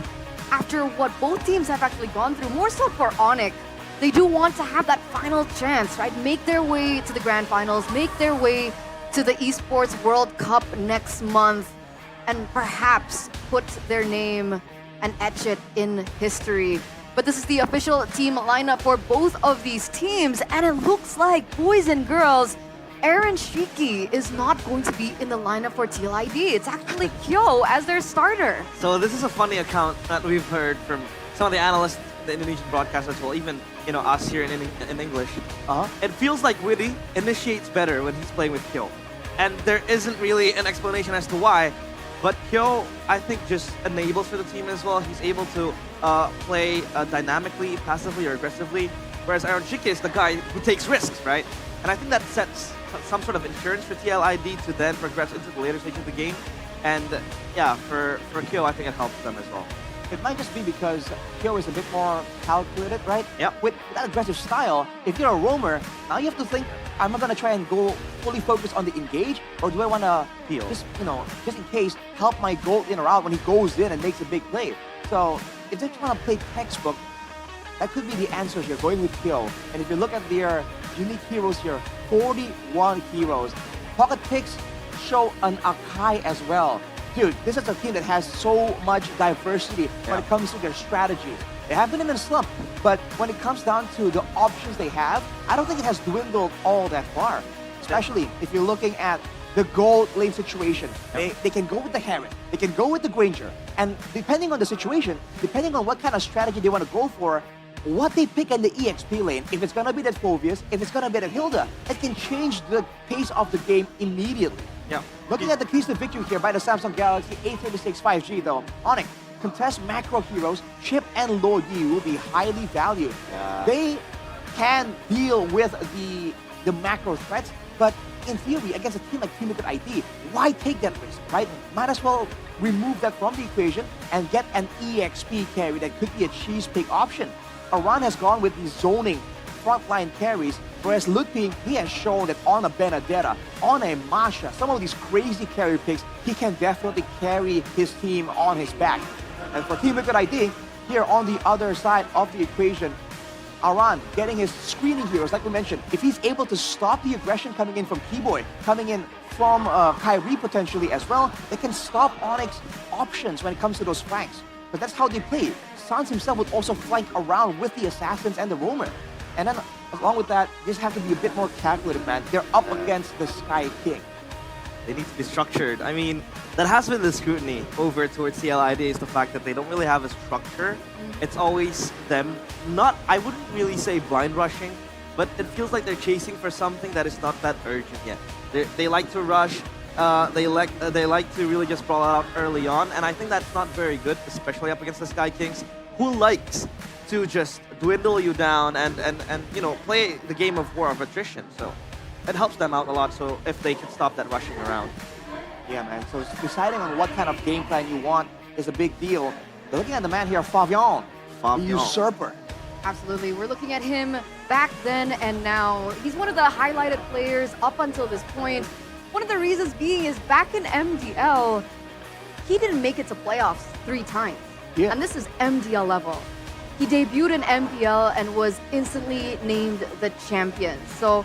after what both teams have actually gone through, more so for Onyx, they do want to have that final chance, right? Make their way to the grand finals, make their way to the Esports World Cup next month, and perhaps put their name and etch it in history. But this is the official team lineup for both of these teams, and it looks like, boys and girls, Aaron Shiki is not going to be in the lineup for TLID. It's actually Kyo as their starter.
So this is a funny account that we've heard from some of the analysts, the Indonesian broadcasters, well, even us here in English. It feels like Witty initiates better when he's playing with Kyo. And there isn't really an explanation as to why. But Kyo, I think, just enables for the team as well. He's able to play dynamically, passively, or aggressively. Whereas Iron Shiki is the guy who takes risks, right? And I think that sets some sort of insurance for TLID to then progress into the later stage of the game. And yeah, for Kyo, I think it helps them as well.
It might just be because Kyo is a bit more calculated, right?
Yeah.
With that aggressive style, if you're a roamer, now you have to think, am I gonna try and go fully focus on the engage, or do I wanna just, just in case, help my gold in or out when he goes in and makes a big play? So if they're trying to play textbook, that could be the answer here, going with Kyo. And if you look at their unique heroes here, 41 heroes. Pocket picks show an Akai as well. Dude, this is a team that has so much diversity when it comes to their strategy. They have been in a slump, but when it comes down to the options they have, I don't think it has dwindled all that far. Especially if you're looking at the gold lane situation. They can go with the Heron, they can go with the Granger, and depending on the situation, depending on what kind of strategy they want to go for, what they pick in the EXP lane, if it's gonna be that Phoveus, if it's gonna be that Hilda, it can change the pace of the game immediately.
Yeah.
Looking at the keys to victory here by the Samsung Galaxy A36 5G though, Onyx, contest macro heroes, Chip and Lo Yi will be highly valued. They can deal with the macro threats, but in theory, against a team like Team Liquid ID, why take that risk, right? Might as well remove that from the equation and get an EXP carry that could be a cheese pick option. Aran has gone with the zoning frontline carries, whereas Lutping, he has shown that on a Benedetta, on a Masha, some of these crazy carry picks, he can definitely carry his team on his back. And for Team Liquid ID, here on the other side of the equation, Aran getting his screening heroes, like we mentioned. If he's able to stop the aggression coming in from Keyboy, coming in from Kyrie potentially as well, they can stop Onyx options when it comes to those flanks. But that's how they play. Sans himself would also flank around with the Assassins and the Roamer. And then along with that, just have to be a bit more calculated, man. They're up against the Sky King.
They need to be structured. I mean, that has been the scrutiny over towards CLID, is the fact that they don't really have a structure. It's always them, I wouldn't really say blind rushing, but it feels like they're chasing for something that is not that urgent yet. They like to rush, they like to really just brawl out early on, and I think that's not very good, especially up against the Sky Kings, who likes to just dwindle you down and play the game of war of attrition. So it helps them out a lot. So if they can stop that rushing around.
Yeah, man. So deciding on what kind of game plan you want is a big deal. They're looking at the man here, Favion, the usurper.
Absolutely. We're looking at him back then and now. He's one of the highlighted players up until this point. One of the reasons being is back in MDL, he didn't make it to playoffs 3 times.
Yeah.
And this is MDL level. He debuted in MPL and was instantly named the champion. So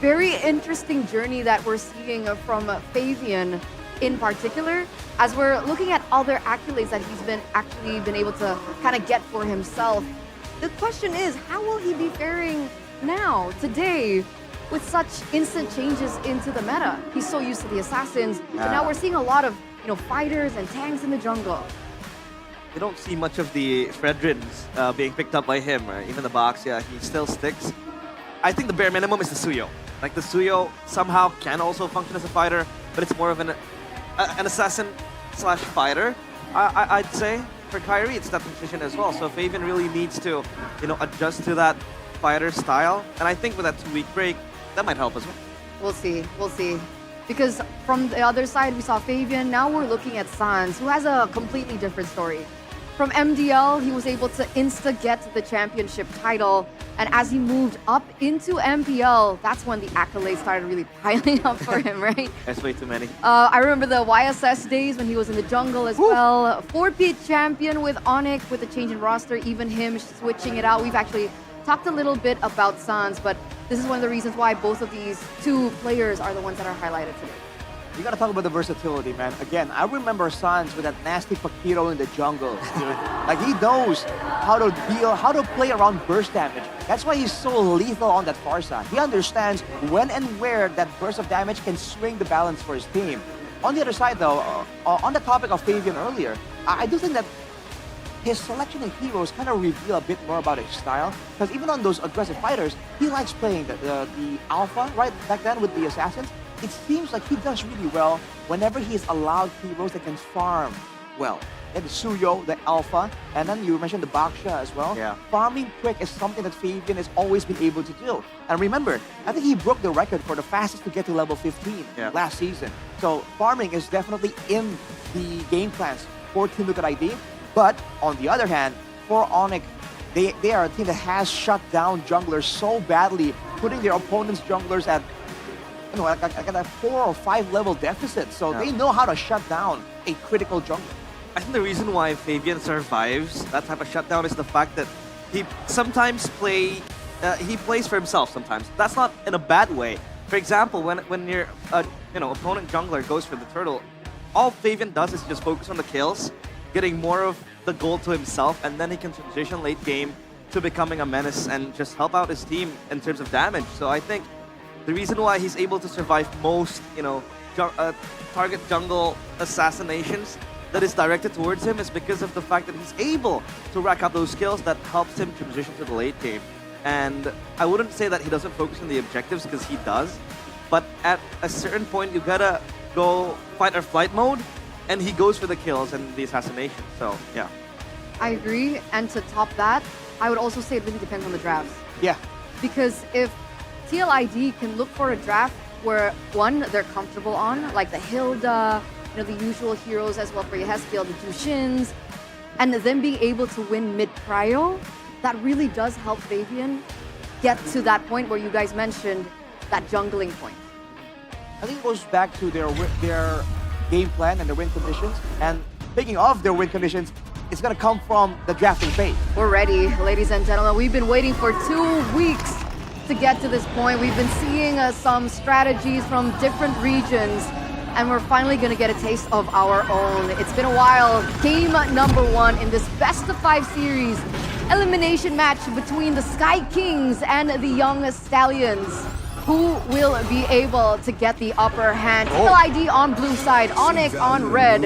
very interesting journey that we're seeing from Favian in particular, as we're looking at other accolades that he's been able to kind of get for himself. The question is, how will he be faring now, today, with such instant changes into the meta? He's so used to the Assassins, but now we're seeing a lot of fighters and tanks in the jungle.
You don't see much of the Fredrins being picked up by him, right? Even the box, yeah, he still sticks. I think the bare minimum is the Suyo. Like, the Suyo somehow can also function as a fighter, but it's more of an assassin/fighter, I'd say. For Kyrie, it's that position as well. So Favian really needs to, adjust to that fighter style. And I think with that 2-week break, that might help as well.
We'll see. Because from the other side, we saw Favian. Now we're looking at Sans, who has a completely different story. From MDL, he was able to insta-get the championship title. And as he moved up into MPL, that's when the accolades started really piling up for him, right?
That's way too many.
I remember the YSS days when he was in the jungle as well. 4-peat champion with Onyx, with the change in roster, even him switching it out. We've actually talked a little bit about Sans, but this is one of the reasons why both of these 2 players are the ones that are highlighted today.
You gotta talk about the versatility, man. Again, I remember Sans with that nasty Pakiro in the jungle, dude. Like, he knows how to play around burst damage. That's why he's so lethal on that far side. He understands when and where that burst of damage can swing the balance for his team. On the other side, though, on the topic of Favian earlier, I do think that his selection of heroes kind of reveal a bit more about his style. Because even on those aggressive fighters, he likes playing the Alpha, right, back then with the Assassins. it seems like he does really well whenever he is allowed heroes that can farm well. And the Suyo, the Alpha, and then you mentioned the Baksha as well.
Yeah.
Farming quick is something that Fabian has always been able to do. And remember, I think he broke the record for the fastest to get to level 15 last season. So farming is definitely in the game plans for Team Liquid ID. But on the other hand, for Onyx, they are a team that has shut down junglers so badly, putting their opponents' junglers at like a 4 or 5 level deficit. So they know how to shut down a critical jungler.
I think the reason why Fabian survives that type of shutdown is the fact that he sometimes he plays for himself sometimes. That's not in a bad way. For example, when your opponent jungler goes for the turtle, all Fabian does is just focus on the kills, getting more of the gold to himself, and then he can transition late game to becoming a menace and just help out his team in terms of damage. So I think the reason why he's able to survive most, target jungle assassinations that is directed towards him is because of the fact that he's able to rack up those skills that helps him transition to the late game. And I wouldn't say that he doesn't focus on the objectives, because he does, but at a certain point you gotta go fight or flight mode, and he goes for the kills and the assassination. So yeah,
I agree. And to top that, I would also say it really depends on the drafts.
Yeah,
because if TLID can look for a draft where one, they're comfortable on, like the Hilda, the usual heroes as well for Yehezkiel, the Jushins, and then being able to win mid-prio, that really does help Fabian get to that point where you guys mentioned, that jungling point.
I think it goes back to their game plan and their win conditions. And speaking of their win conditions, it's going to come from the drafting phase.
We're ready, ladies and gentlemen. We've been waiting for 2 weeks to get to this point. We've been seeing some strategies from different regions, and we're finally going to get a taste of our own. It's been a while. Game number 1 in this best-of-5 series. Elimination match between the Sky Kings and the Young Stallions. Who will be able to get the upper hand? TLID on blue side, Onyx on red.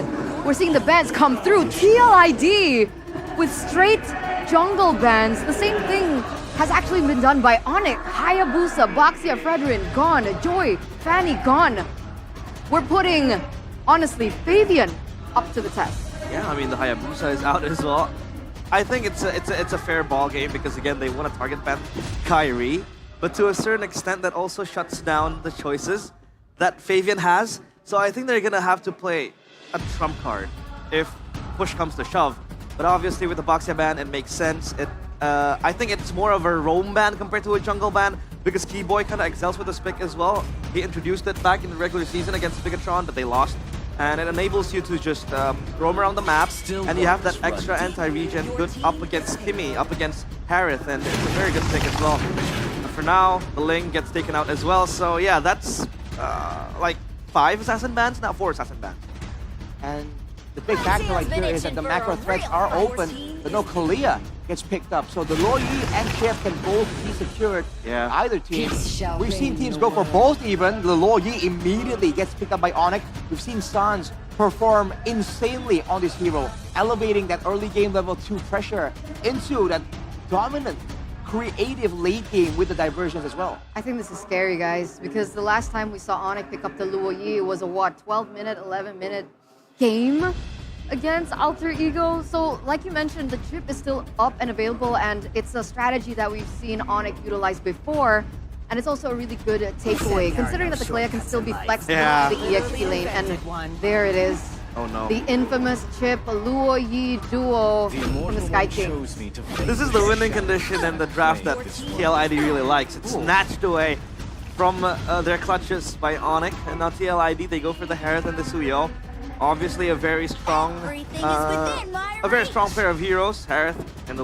We're seeing the bans come through. TLID with straight jungle bans. The same thing has actually been done by Onyx. Hayabusa, Baxia, Fredrin, gone. Joy, Fanny, gone. We're putting, honestly, Fabian up to the test.
Yeah, I mean, the Hayabusa is out as well. I think it's a fair ball game because, again, they want to target ban Kyrie, but to a certain extent that also shuts down the choices that Fabian has. So I think they're going to have to play a trump card if push comes to shove. But obviously with the Baxia ban, it makes sense. I think it's more of a roam ban compared to a jungle ban, because Keyboy kind of excels with the Spic as well. He introduced it back in the regular season against Spigatron, but they lost. And it enables you to just roam around the map, and you have that extra anti-regen good up against Kimmy, up against Harith, and it's a very good pick as well. But for now, the Ling gets taken out as well, so yeah, that's like 5 assassin bans, now 4 assassin bans.
And the big factor right here is that the macro threats are open, but no Kalia gets picked up. So the Luoyi and Chip can both be secured.
Yeah.
Either team. We've seen teams go for both even. The Luoyi immediately gets picked up by Onyx. We've seen Sans perform insanely on this hero, elevating that early game level 2 pressure into that dominant, creative late game with the diversions as well.
I think this is scary, guys, because the last time we saw Onyx pick up the Luoyi was a 12-minute, 11-minute game against Alter Ego. So like you mentioned, the chip is still up and available, and it's a strategy that we've seen Onyx utilize before, and it's also a really good takeaway considering that the Kalea can still be flexed in the EXP lane. And there it is.
Oh no.
The infamous chip Luoyi duo from the Sky Kings.
This is the winning condition and the draft that TLID really likes. It's snatched away from their clutches by Onyx, and now TLID, they go for the Harith and the Suyo. Obviously a very strong pair of heroes. Harith in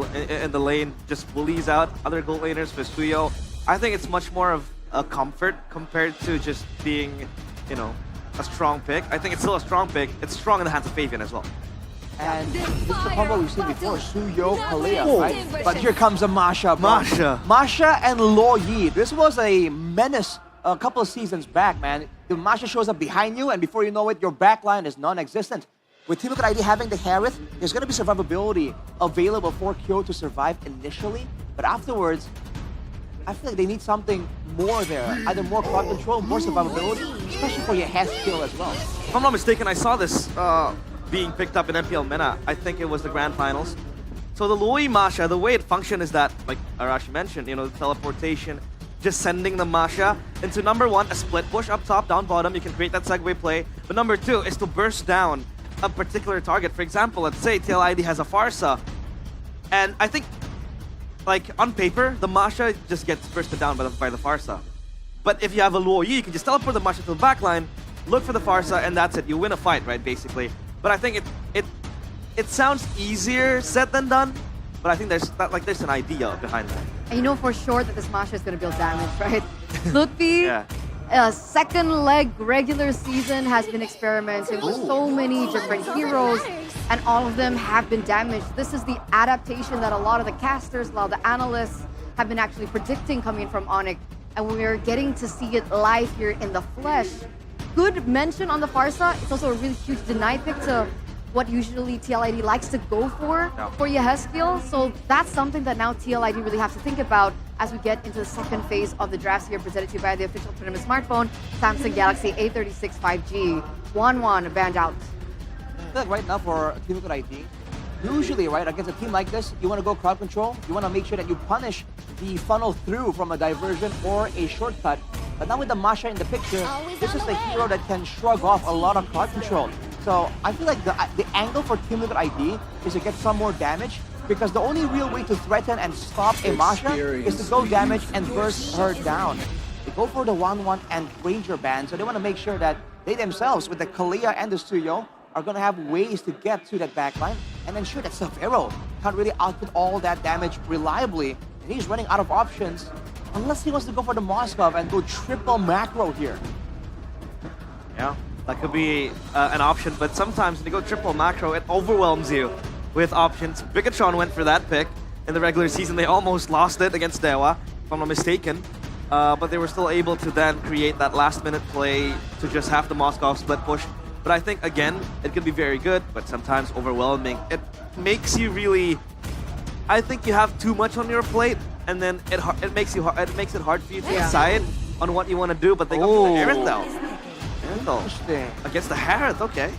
the lane just bullies out other gold laners with Suyo. I think it's much more of a comfort compared to just being, a strong pick. I think it's still a strong pick. It's strong in the hands of Fabian as well.
And this is the combo we've seen before, Suyo, Kalea, right? But here comes a Masha. Masha and Luoyi. This was a menace a couple of seasons back, man. The Masha shows up behind you, and before you know it, your backline is non-existent. With Team Liquid ID having the Harith, there's going to be survivability available for Kyo to survive initially, but afterwards, I feel like they need something more there. Either more crowd control, more survivability, especially for your head skill as well.
If I'm not mistaken, I saw this being picked up in MPL MENA. I think it was the grand finals. So the Luoyi Masha, the way it functions is that, like Arashi mentioned, you know, the teleportation, just sending the Masha into number one, a split push up top, down bottom. You can create that segue play. But number two is to burst down a particular target. For example, let's say TL ID has a Farsa. And I think, like, on paper, the Masha just gets bursted down by the Farsa. But if you have a Luoyi, you can just teleport the Masha to the backline, look for the Farsa, and that's it. You win a fight, right, basically. But I think it sounds easier said than done, but I think there's an idea behind that.
And you know for sure that this Masha is going to deal damage, right? Lutfi,
Yeah.
second leg regular season has been experimenting with so many different heroes, and all of them have been damaged. This is the adaptation that a lot of the casters, a lot of the analysts have been actually predicting coming from Onyx, and we're getting to see it live here in the flesh. Good mention on the Farsa. It's also a really huge deny pick to what usually TLID likes to go for Yehezkiel. So that's something that now TLID really have to think about as we get into the second phase of the drafts here, presented to you by the official tournament smartphone, Samsung Galaxy A36 5G. 1-1 banned out.
I feel like right now for Team Liquid ID, usually, right, against a team like this, you want to go crowd control. You want to make sure that you punish the funnel through from a diversion or a shortcut. But now with the Masha in the picture, this is a hero that can shrug off a lot of crowd control. So I feel like the angle for Team Liquid ID is to get some more damage, because the only real way to threaten and stop a Masha is to go damage and burst her down. They go for the 1-1 and Ranger ban, so they want to make sure that they themselves, with the Kalia and the Stuyo, are going to have ways to get to that backline and ensure that Severo can't really output all that damage reliably. And he's running out of options, unless he wants to go for the Moskov and go triple macro here.
Yeah, that could be an option, but sometimes when you go triple macro, it overwhelms you with options. Bigatron went for that pick in the regular season. They almost lost it against Dewa, if I'm not mistaken. But they were still able to then create that last-minute play to just have the Moskov split push. But I think, again, it can be very good, but sometimes overwhelming. It makes you really... I think you have too much on your plate, and then it makes it hard for you to decide on what you want to do. But they go for the Arenthal. Against the Harith, okay.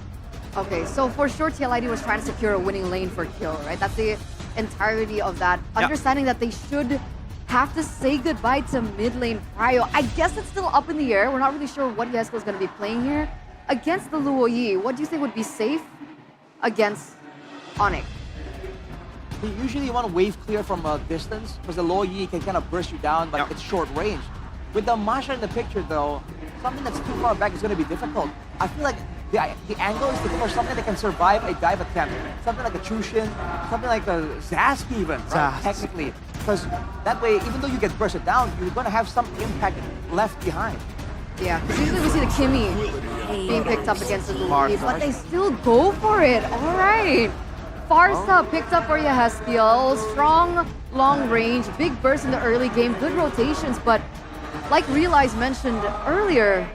Okay, so for sure TLID was trying to secure a winning lane for kill, right? That's the entirety of that. Understanding that they should have to say goodbye to mid lane Prio. I guess it's still up in the air. We're not really sure what Yesco is going to be playing here. Against the Luoyi, what do you think would be safe against Onyx?
You usually want to wave clear from a distance, because the Luoyi can kind of burst you down, but it's short range. With the Masha in the picture though, something that's too far back is going to be difficult. I feel like the angle is to go for something that can survive a dive attempt. Something like a Chushin, something like a Zask even, right? Technically. Because that way, even though you get bursted down, you're going to have some impact left behind.
Yeah, because usually we see the Kimmy being picked up against the Luoyi, but they still go for it. All right. Farsa picked up for Yehezkiel. Strong, long range, big burst in the early game, good rotations, but like Realize mentioned earlier,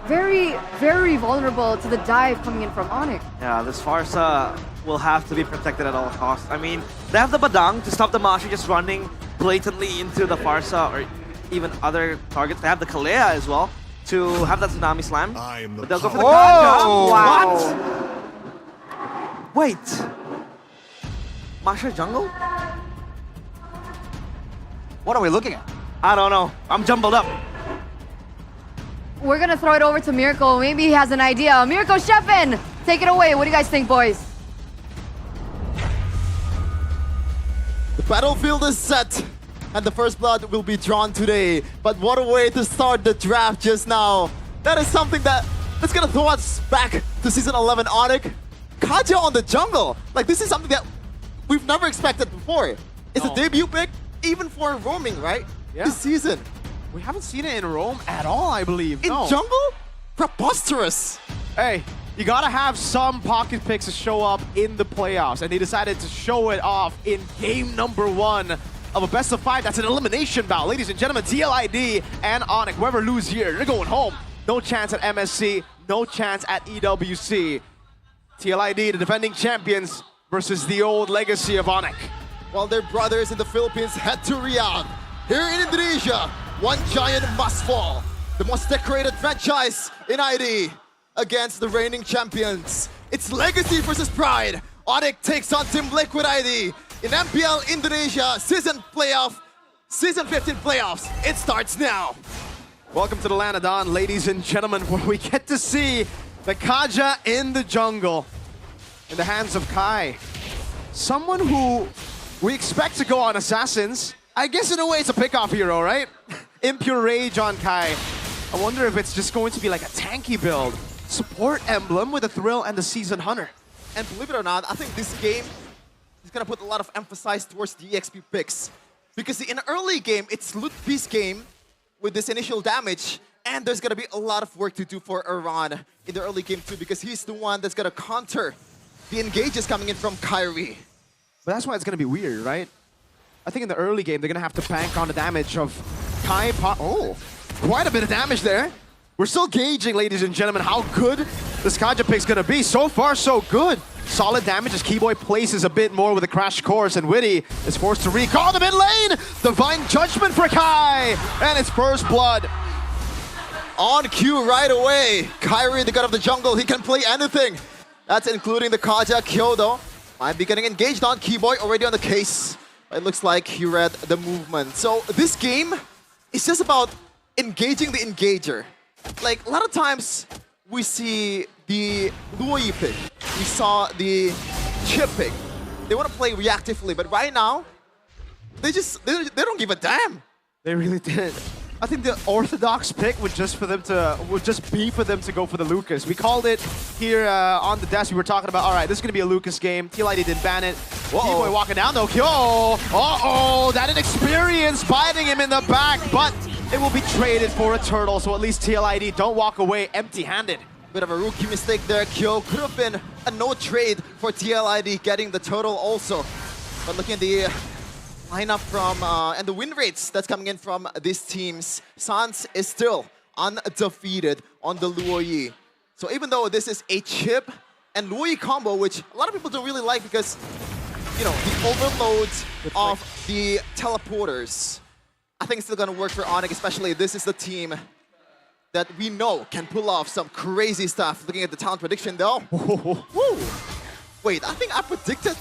very, very vulnerable to the dive coming in from Onyx.
Yeah, this Farsa will have to be protected at all costs. I mean, they have the Badang to stop the Masha just running blatantly into the Farsa or even other targets. They have the Kalea as well to have that Tsunami Slam. But they'll go for the Kanja. What? Wait. Masha jungle?
What are we looking at?
I don't know. I'm jumbled up.
We're gonna throw it over to Miracle. Maybe he has an idea. Miracle Sheffin, take it away. What do you guys think, boys?
The battlefield is set, and the first blood will be drawn today. But what a way to start the draft just now. That is something that's gonna throw us back to Season 11 Onyx. Kaja on the jungle. Like, this is something that we've never expected before. It's a debut pick, even for roaming, right? This season.
We haven't seen it in Rome at all, I believe.
In jungle? Preposterous.
Hey, you gotta have some pocket picks to show up in the playoffs, and they decided to show it off in game number 1 of a best of 5. That's an elimination bout. Ladies and gentlemen, TLID and Onyx, whoever lose here, they're going home. No chance at MSC, no chance at EWC. TLID, the defending champions, versus the old legacy of Onyx.
While their brothers in the Philippines head to Riyadh, Here in Indonesia, one giant must fall. The most decorated franchise in ID against the reigning champions. It's legacy versus pride. Onyx takes on Team Liquid ID in MPL Indonesia Season 15 Playoffs. It starts now.
Welcome to the land of Dawn, ladies and gentlemen, where we get to see the Kaja in the jungle in the hands of Kai. Someone who we expect to go on Assassins. I guess in a way it's a pickoff hero, right? Impure Rage on Kai. I wonder if it's just going to be like a tanky build. Support emblem with a Thrill and the Season Hunter.
And believe it or not, I think this game is going to put a lot of emphasis towards the EXP picks. Because in the early game, it's Lutpi's game with this initial damage. And there's going to be a lot of work to do for Iran in the early game too, because he's the one that's going to counter the engages coming in from Kyrie.
But that's why it's going to be weird, right? I think in the early game, they're going to have to bank on the damage of Kai. Oh, quite a bit of damage there. We're still gauging, ladies and gentlemen, how good this Kaja pick's going to be. So far, so good. Solid damage as Keyboy places a bit more with a Crash Course, and Witty is forced to recall the mid lane. Divine Judgment for Kai, and it's first blood.
On cue right away. Kyrie, the god of the jungle, he can play anything. That's including the Kaja Kyoto. Might be getting engaged on Keyboy, already on the case. It looks like he read the movement. So this game is just about engaging the engager. Like, a lot of times we see the Luoyi pick. We saw the Chip pick. They want to play reactively, but right now, they don't give a damn.
They really didn't. I think the orthodox pick would just be for them to go for the Lucas. We called it here on the desk. We were talking about, all right, this is going to be a Lucas game. TLID didn't ban it. Keyboy walking down though. Kyo! Uh-oh! That inexperience biting him in the back, but it will be traded for a turtle, so at least TLID don't walk away empty-handed.
Bit of a rookie mistake there. Kyo could have been a no trade for TLID getting the turtle also. But looking at the lineup from and the win rates that's coming in from these teams, Sans is still undefeated on the Luoyi. So even though this is a Chip and Luoyi combo, which a lot of people don't really like because, you know, the overloads of the teleporters, I think it's still gonna work for Onyx, especially this is the team that we know can pull off some crazy stuff. Looking at the talent prediction though. Woo. Wait, I think I predicted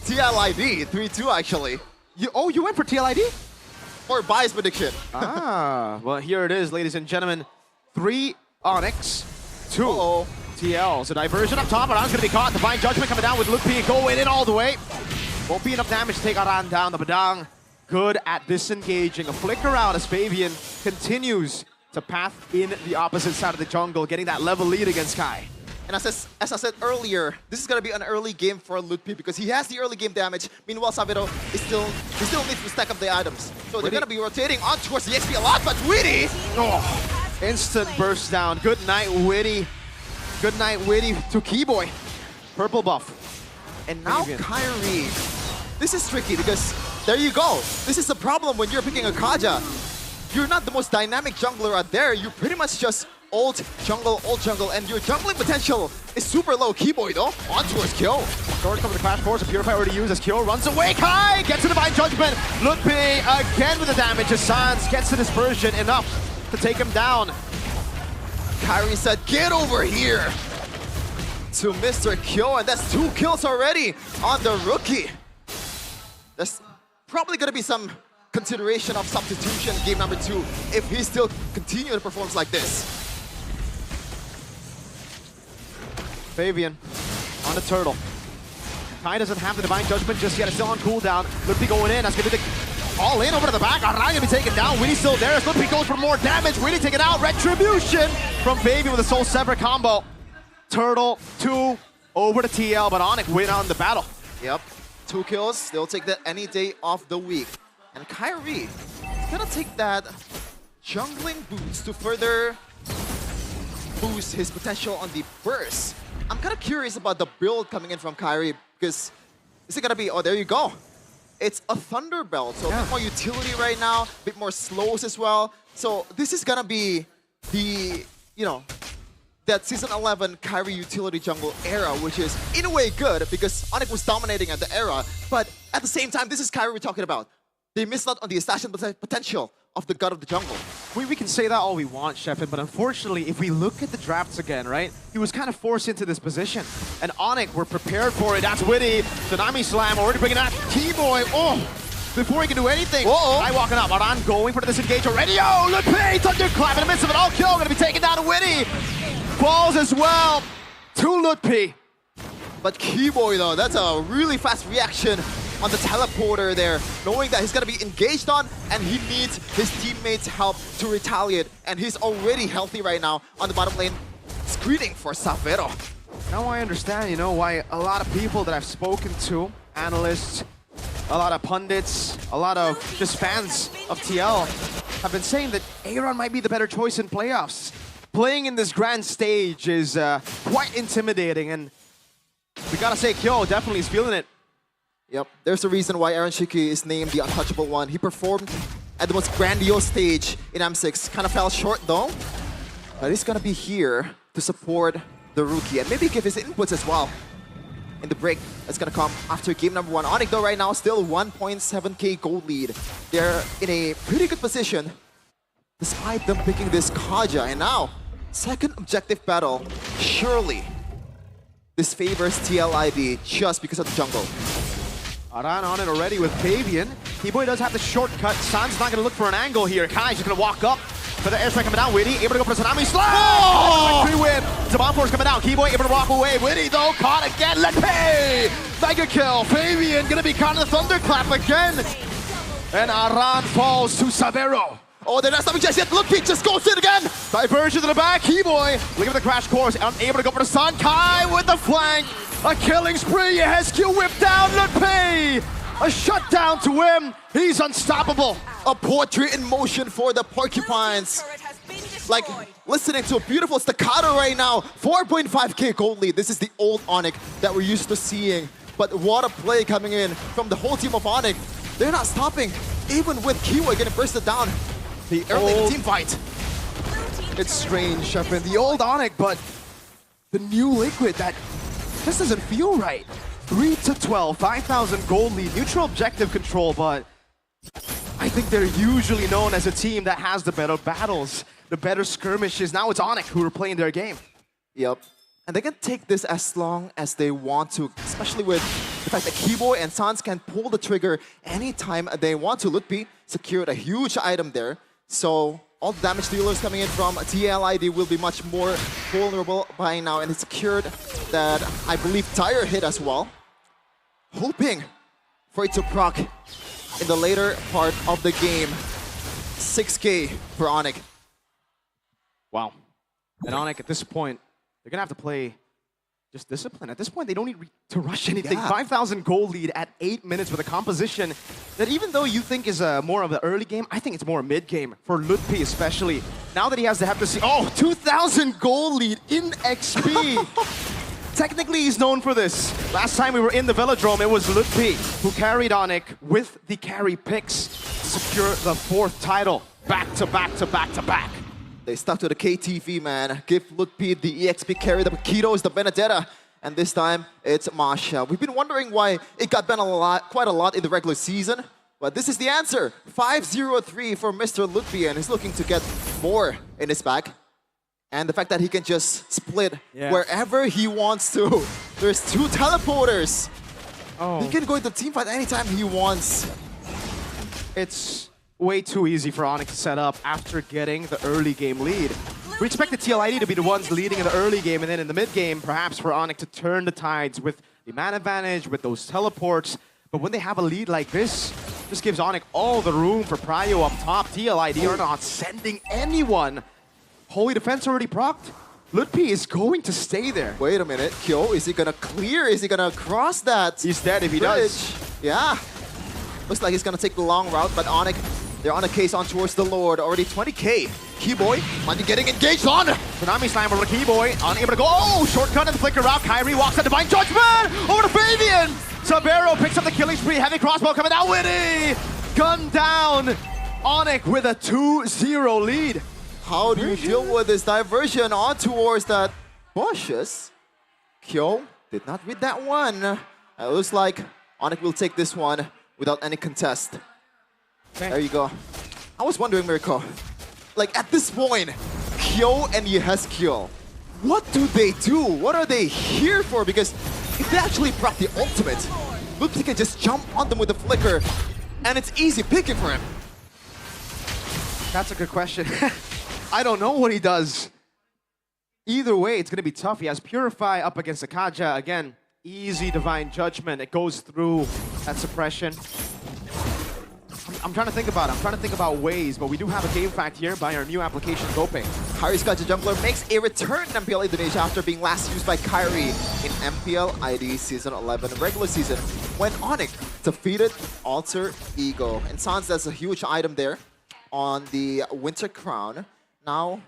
TLID 3-2 actually.
You went for TLID?
Or bias prediction.
Well, here it is, ladies and gentlemen. 3 Onyx, 2 TL. So diversion up top, but Onyx going to be caught. Divine Judgment coming down with Lutpi going in all the way. Won't be enough damage to take Aran down. The Badang good at disengaging. A flicker out as Fabian continues to path in the opposite side of the jungle, getting that level lead against Kai.
And as I said earlier, this is going to be an early game for Lutpi because he has the early game damage. Meanwhile, Sabero is still needs to stack up the items. So they're going to be rotating on towards the XP a lot, but Witty!
Oh, instant burst down. Good night, Witty. Good night, Witty to Keyboy. Purple buff.
And now Kyrie. This is tricky because there you go. This is the problem when you're picking a Kaja. You're not the most dynamic jungler out there. You're pretty much just old jungle, and your jungling potential is super low. Keyboy though, on towards Kyo.
Short comes the Crash Course, a Purify already used as Kyo runs away. Kai gets to Divine Judgment. Lutpi again with the damage as Sans gets the dispersion enough to take him down.
Kyrie said, get over here to Mr. Kyo, and that's 2 kills already on the rookie. There's probably gonna be some consideration of substitution game number 2 if he still continues to perform like this.
Fabian on the turtle. Kai doesn't have the Divine Judgment just yet. It's still on cooldown. Lutpi going in. That's going to be the all in over to the back. Aran going to be taken down. Witty still there. As Lutpi goes for more damage. Witty taken out. Retribution from Fabian with a Soul Sever combo. Turtle 2 over to TL, but Onyx win on the battle.
Yep, 2 kills. They'll take that any day of the week. And Kyrie is going to take that jungling boost to further boost his potential on the burst. I'm kind of curious about the build coming in from Kyrie because is it going to be, oh, there you go. It's a Thunder Belt, so a bit more utility right now, a bit more slows as well. So this is going to be the, you know, that Season 11 Kyrie utility jungle era, which is in a way good because Onyx was dominating at the era, but at the same time, this is Kyrie we're talking about. they missed out on the assassin potential of the God of the Jungle.
We can say that all we want, Sheffin, but unfortunately, if we look at the drafts again, right, he was kind of forced into this position. And Onyx were prepared for it. That's Witty. Tsunami Slam already bringing out T-Boy. Oh, before he can do anything. Guy walking up. Aran going for the disengage already. Oh, Lupe! Thunderclap in the midst of it. All kill. Going to be taken down to Witty. Falls as well to Lutpi.
But Keyboy though, that's a really fast reaction on the teleporter there, knowing that he's gonna be engaged on and he needs his teammates' help to retaliate. And he's already healthy right now on the bottom lane, screening for Savero.
Now I understand, you know, why a lot of people that I've spoken to, analysts, a lot of pundits, a lot of just fans of TL, have been saying that Aaron might be the better choice in playoffs. Playing in this grand stage is quite intimidating, and we gotta say, Kyo definitely is feeling it.
Yep, there's a reason why Aaron Shiki is named the untouchable one. He performed at the most grandiose stage in M6. Kind of fell short though, but he's gonna be here to support the rookie and maybe give his inputs as well in the break that's gonna come after game number 1. Onyx though right now still 1.7k gold lead. They're in a pretty good position despite them picking this Kaja, and now second objective battle. Surely this favors TLID just because of the jungle.
Aran on it already with Fabian. T-Boy does have the shortcut. San's not going to look for an angle here. Kai's just going to walk up for the airstrike coming down. Witty able to go for the Tsunami Slam! Oh! 3-win. Zaman Force coming down. Keyboy able to walk away. Witty though caught again. Let's pay! Mega kill. Fabian going to be caught in the Thunderclap again. And Aran falls to Savero.
Oh, they're not stopping just yet. Look, he just goes in again.
Diversion to the back. Keyboy looking for the crash course. Unable to go for the Sun. Kai with the flank. A killing spree. Hesq whipped down. Lutpe. A shutdown to him. He's unstoppable.
A portrait in motion for the Porcupines. Like listening to a beautiful staccato right now. 4.5k gold lead. This is the old Onyx that we're used to seeing. But what a play coming in from the whole team of Onyx. They're not stopping. Even with Kiwi getting bursted down. The early team fight.
It's strange, Sheffin. The old Onyx, but the new Liquid that just doesn't feel right. 3-12, 5,000 gold lead, neutral objective control, but I think they're usually known as a team that has the better battles, the better skirmishes. Now it's Onyx who are playing their game.
Yep. And they can take this as long as they want to, especially with the fact that Keyboy and Sans can pull the trigger anytime they want to. Lutpi secured a huge item there. So all the damage dealers coming in from TLID will be much more vulnerable by now. And it secured that, I believe, tire hit as well. Hoping for it to proc in the later part of the game. 6k for Onyx.
Wow. And Onyx at this point, they're going to have to play just discipline. At this point, they don't need to rush anything.
Yeah.
5,000 gold lead at 8 minutes with a composition that even though you think is more of the early game, I think it's more a mid-game for Lutpi especially. Now that he has to have to see, 2,000 gold lead in XP. Technically, he's known for this. Last time we were in the Velodrome, it was Lutpi who carried Onyx with the carry picks to secure the 4th title. Back to back to back to back.
They stuck to the KTV, man. Give Lutpi the EXP carry, the Keto is the Benedetta. And this time, it's Masha. We've been wondering why it got banned quite a lot in the regular season. But this is the answer. 5-0-3 for Mr. Lutpi, and he's looking to get more in his back. And the fact that he can just split wherever he wants to. There's 2 teleporters. He can go into teamfight anytime he wants.
It's way too easy for Onyx to set up after getting the early game lead. We expected TLID to be the ones leading in the early game, and then in the mid game, perhaps for Onyx to turn the tides with the man advantage, with those teleports. But when they have a lead like this gives Onyx all the room for Prio up top. TLID are not sending anyone. Holy Defense already procced. Lutpi is going to stay there.
Wait a minute, Kyo, is he gonna clear? Is he gonna cross that?
He's dead if he does.
Yeah. Looks like he's gonna take the long route, but Onyx, they're on a case on towards the Lord. Already 20k. Keyboy might be getting engaged on.
Tsunami Slam over to Keyboy. Unable to go. Oh, shortcut and flicker route. Kyrie walks at Divine Judgment. Over to Fabian. Sabero picks up the killing spree. Heavy crossbow coming down. Witty. Gun down. Onyx with a 2-0 lead.
How do you deal with this diversion on towards that bushes? Kyo did not read that one. It looks like Onyx will take this one without any contest. There you go. I was wondering, Mirko, like at this point, Kyo and Yehezkiel, what do they do? What are they here for? Because if they actually proc the ultimate, Ludwig can just jump on them with the flicker, and it's easy picking for him.
That's a good question. I don't know what he does. Either way, it's going to be tough. He has Purify up against Akaja. Again, easy Divine Judgment. It goes through that suppression. I'm trying to think about it. I'm trying to think about ways, but we do have a game fact here by our new application, Goping.
Kyrie's Kaja Jungler makes a return in MPL Indonesia after being last used by Kyrie in MPL ID Season 11 regular season when Onyx defeated Alter Ego. And Sans, that's a huge item there on the Winter Crown. Now,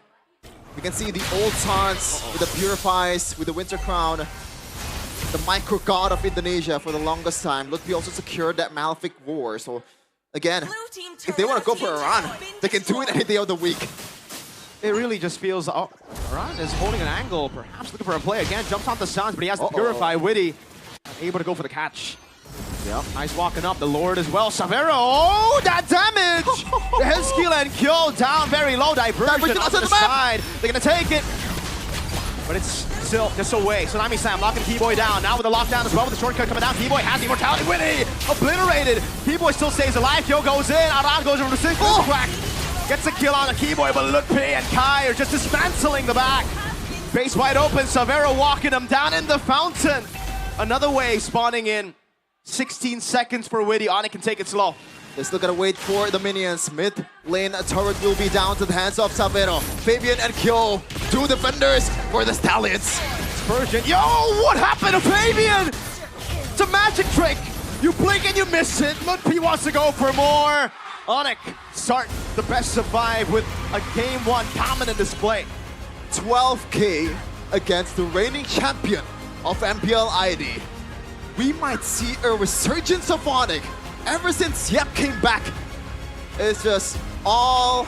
you can see the old Sans with the Purifies, with the Winter Crown, the Micro God of Indonesia for the longest time. Ludwig also secured that Malefic War, so again, if they want to go for Iran, they can do it any day of the week.
It really just feels... Oh, Iran is holding an angle, perhaps looking for a play again. Jumps on the Suns, but he has to Purify. Witty able to go for the catch. Yep, nice walking up. The Lord as well. Savero, oh, that damage! Yehezkiel and Kyo down very low. Diversion onto the side. They're going to take it. But it's still just away. Tsunami Sam locking Keyboy down. Now with the lockdown as well, with the shortcut coming down. Keyboy has the immortality. Witty obliterated. Keyboy still stays alive. Kyo goes in. Aran goes over to the crack. Gets a kill on the Keyboy, but Ludwig and Kai are just dismantling the back. Base wide open. Savero walking him down in the fountain. Another wave spawning in. 16 seconds for Witty. Onyx can take it slow.
They're still gonna wait for the minions. Mid lane turret will be down to the hands of Savero. Fabian and Kyo, two defenders for the Stallions.
Persian, yo, what happened to Fabian? It's a magic trick. You blink and you miss it. Ludwig wants to go for more. Onyx start the best of 5 with a game 1 dominant display.
12K against the reigning champion of MPL ID. We might see a resurgence of Onyx ever since Yep came back. It's just all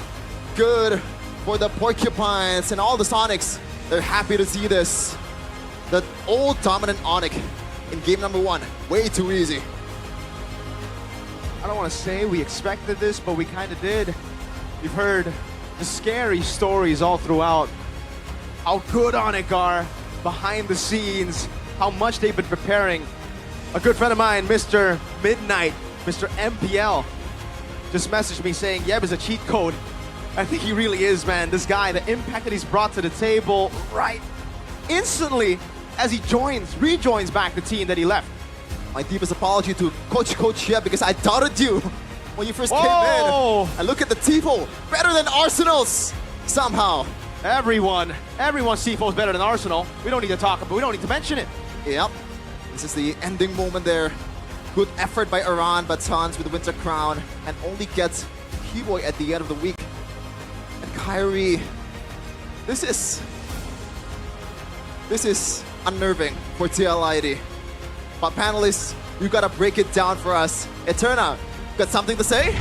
good for the Porcupines and all the Sonics. They're happy to see this. The old dominant Onyx in game number 1. Way too easy.
I don't want to say we expected this, but we kind of did. We've heard the scary stories all throughout. How good Onyx are behind the scenes. How much they've been preparing. A good friend of mine, Mr. Midnight, Mr. MPL, just messaged me saying Yeb is a cheat code. I think he really is, man. This guy, the impact that he's brought to the table right instantly as he rejoins back the team that he left.
My deepest apology to Coach Yeb because I doubted you when you first came in. And look at the Tifo, better than Arsenal's somehow.
Everyone's Tifo is better than Arsenal. We don't need to talk about, we don't need to mention it.
Yep. This is the ending moment there. Good effort by Iran, but Sans with the Winter Crown and only gets Keyboy at the end of the week. And Kyrie, this is unnerving for TLID. But panelists, you gotta break it down for us. Eterna, got something to say?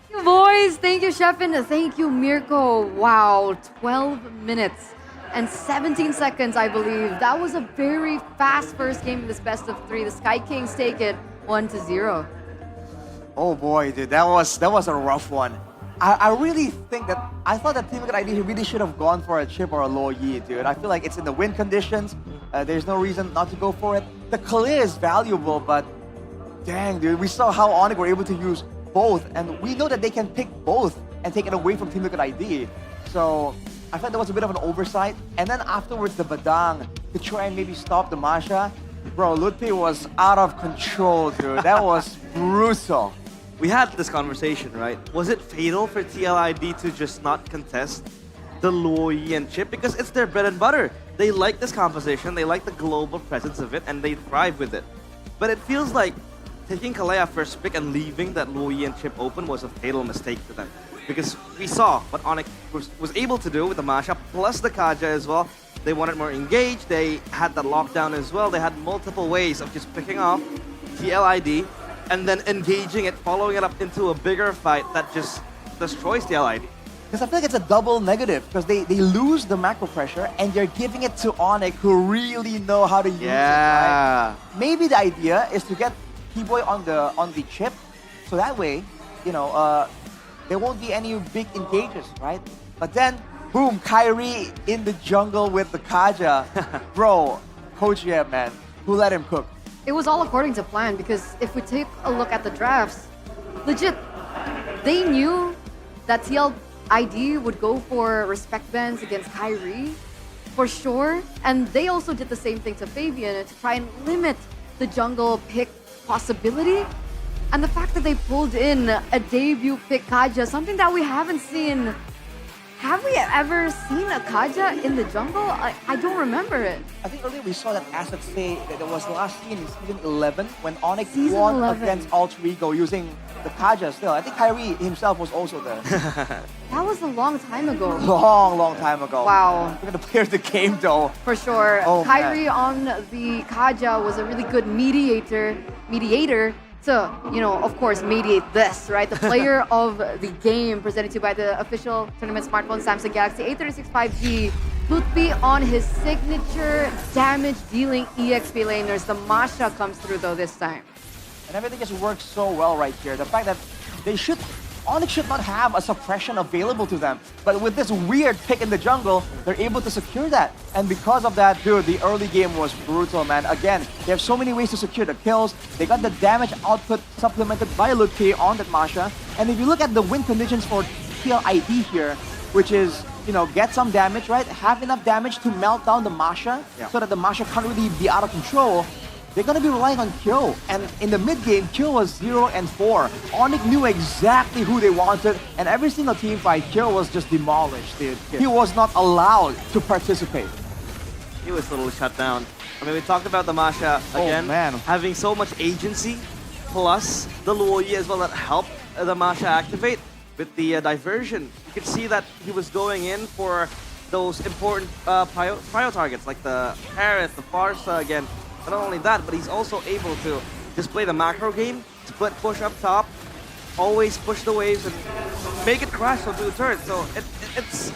Thank you, boys. Thank you, Sheffin. Thank you, Mirko. Wow, 12 minutes. And 17 seconds, I believe. That was a very fast first game in this best of 3. The Sky Kings take it 1-0.
Oh boy, dude, that was a rough one. I really think that, I thought that Team Liquid ID really should have gone for a chip or a low yi, dude. I feel like it's in the win conditions. There's no reason not to go for it. The clear is valuable, but dang, dude, we saw how Onyx were able to use both, and we know that they can pick both and take it away from Team Liquid ID. So I felt there was a bit of an oversight. And then afterwards, the Badang to try and maybe stop the Masha. Bro, Ludwig was out of control, dude. That was brutal.
We had this conversation, right? Was it fatal for TLID to just not contest the Luoyi and Chip? Because it's their bread and butter. They like this composition, they like the global presence of it, and they thrive with it. But it feels like taking Kalea first pick and leaving that Luoyi and Chip open was a fatal mistake to them. Because we saw what Onyx was able to do with the Masha, plus the Kaja as well. They wanted more engaged, they had that lockdown as well. They had multiple ways of just picking off TLID and then engaging it, following it up into a bigger fight that just destroys TLID.
Because I feel like it's a double negative, because they lose the macro pressure and they're giving it to Onyx, who really know how to use it. Right? Maybe the idea is to get P-Boy on the chip, so that way, you know, there won't be any big engages, right? But then, boom, Kyrie in the jungle with the Kaja. Bro, Coach Yeb, man, who let him cook?
It was all according to plan because if we take a look at the drafts, legit, they knew that TLID would go for respect bans against Kyrie for sure. And they also did the same thing to Fabian to try and limit the jungle pick possibility. And the fact that they pulled in a debut pick Kaja, something that we haven't seen. Have we ever seen a Kaja in the jungle? I don't remember it.
I think earlier we saw that asset say that it was last seen in season 11 when Onyx
Season
won
11.
against Alter Ego using the Kaja still. I think Kyrie himself was also there.
That was a long time ago.
Long time ago.
Wow.
Look at the player of the game though.
For sure.
Oh,
Kyrie on the Kaja was a really good mediator to, you know, of course, mediate this, right? The player of the game presented to you by the official tournament smartphone Samsung Galaxy A36 5G. Lutfi on his signature damage-dealing EXP laners. The Masha comes through though this time.
And everything just works so well right here. The fact that Onyx should not have a suppression available to them. But with this weird pick in the jungle, they're able to secure that. And because of that, dude, the early game was brutal, man. Again, they have so many ways to secure the kills. They got the damage output supplemented by Lutfi on that Masha. And if you look at the win conditions for TLID here, which is, you know, get some damage, right? Have enough damage to melt down the Masha so that the Masha can't really be out of control. They're going to be relying on Kyo. And in the mid-game, Kyo was 0 and 4. Onyx knew exactly who they wanted, and every single team fight, Kyo was just demolished, dude. He was not allowed to participate.
He was totally shut down. I mean, we talked about the Masha again, having so much agency, plus the Luoyi as well that helped the Masha activate with the diversion. You could see that he was going in for those important prio targets, like the Paris, the Farsa again. But not only that, but he's also able to display the macro game, split push up top, always push the waves and make it crash onto the turret. So it's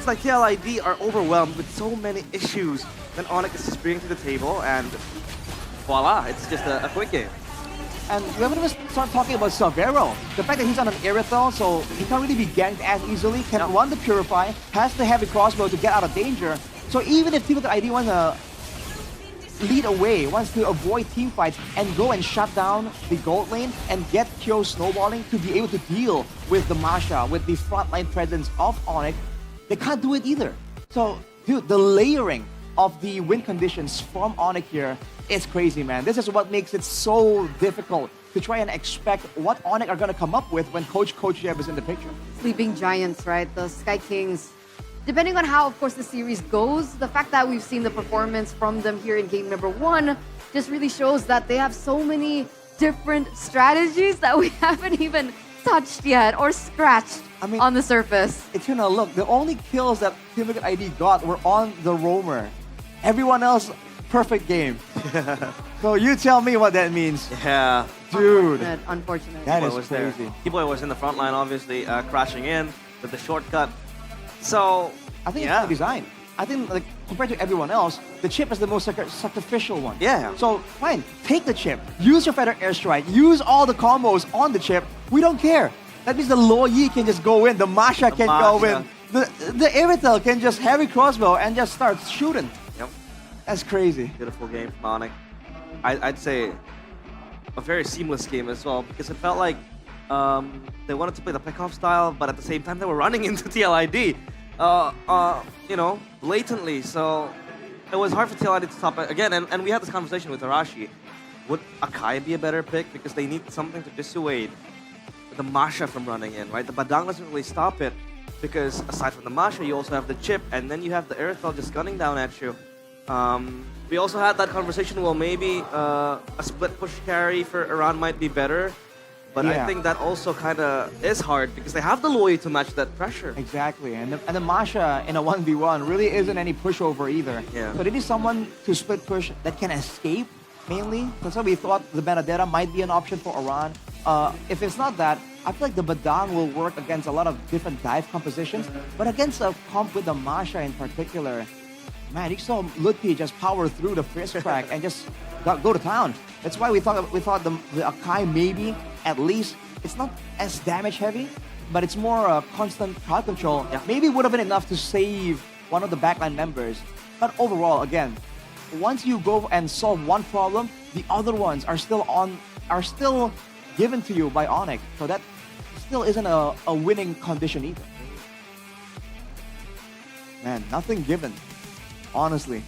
like TLID are overwhelmed with so many issues that Onyx is just bringing to the table, and voila, it's just a quick game.
And we're going to start talking about Savero. The fact that he's on an Irithel, so he can't really be ganked as easily, can run the Purify, has the heavy crossbow to get out of danger. So even if TLID want to lead away, wants to avoid team fights and go and shut down the gold lane and get Kyo snowballing to be able to deal with the Masha, with the frontline presence of Onyx, they can't do it either. So, dude, the layering of the win conditions from Onyx here is crazy, man. This is what makes it so difficult to try and expect what Onyx are going to come up with when Coach Yeb is in the picture.
Sleeping Giants, right? The Sky Kings. Depending on how, of course, the series goes, the fact that we've seen the performance from them here in game number 1 just really shows that they have so many different strategies that we haven't even touched yet or scratched on the surface.
Eternal, look, the only kills that Team Liquid ID got were on the roamer. Everyone else, perfect game. So you tell me what that means.
Yeah.
Dude.
Unfortunate.
That
T-Boy
is crazy.
T-Boy was in the front line, obviously, crashing in with the shortcut. So,
I think it's the design. I think, like, compared to everyone else, the chip is the most sacrificial one.
Yeah.
So, fine, take the chip. Use your Feather Airstrike. Use all the combos on the chip. We don't care. That means the Luoyi can just go in. The Masha can go in. The Irithel can just heavy crossbow and just start shooting.
Yep.
That's crazy.
Beautiful game from Onyx. I'd say a very seamless game as well, because it felt like they wanted to play the pickoff style, but at the same time they were running into TLID. You know, blatantly. So it was hard for TLID to stop it again. And we had this conversation with Arashi. Would Akai be a better pick? Because they need something to dissuade the Masha from running in, right? The Badang doesn't really stop it, because aside from the Masha, you also have the chip, and then you have the Irithel just gunning down at you. We also had that conversation, well, maybe a split push carry for Iran might be better. But I think that also kind of is hard because they have the Luoyi to match that pressure.
Exactly, and the Masha in a 1v1 really isn't any pushover either.
Yeah.
So they need someone to split push that can escape, mainly. That's why we thought the Benedetta might be an option for Iran. If it's not that, I feel like the Badang will work against a lot of different dive compositions, but against a comp with the Masha in particular, man, you saw Lutfi just power through the first crack and just go to town. That's why we thought the Akai maybe at least it's not as damage heavy, but it's more constant crowd control.
Yeah.
Maybe would have been enough to save one of the backline members. But overall, again, once you go and solve one problem, the other ones are still given to you by Onyx. So that still isn't a winning condition either. Man, nothing given, honestly.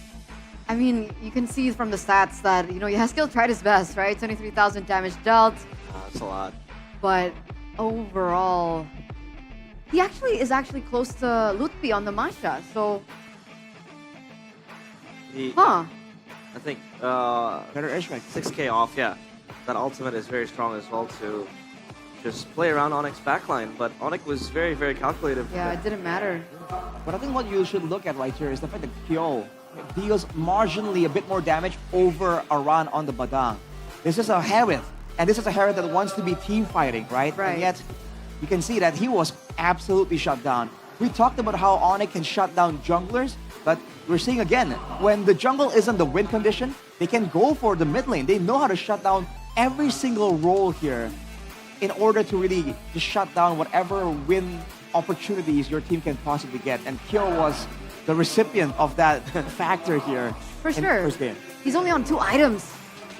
I mean, you can see from the stats that, you know, Yaskill tried his best, right? 23,000 damage dealt.
That's a lot.
But overall, he is actually close to Lutfi on the Masha, so...
I think better edgeback, 6k off, yeah. That ultimate is very strong as well to just play around Onyx backline, but Onyx was very, very calculative.
Yeah, it didn't matter.
But I think what you should look at right here is the fact that Kyo deals marginally a bit more damage over Aran on the Badang. This is a Harith, and this is a Harith that wants to be team fighting, right? And yet, you can see that he was absolutely shut down. We talked about how Onyx can shut down junglers, but we're seeing again, when the jungle isn't the win condition, they can go for the mid lane. They know how to shut down every single role here in order to really just shut down whatever win opportunities your team can possibly get. And Kyo was the recipient of that factor here.
For
in the
sure.
first game.
He's only on 2 items.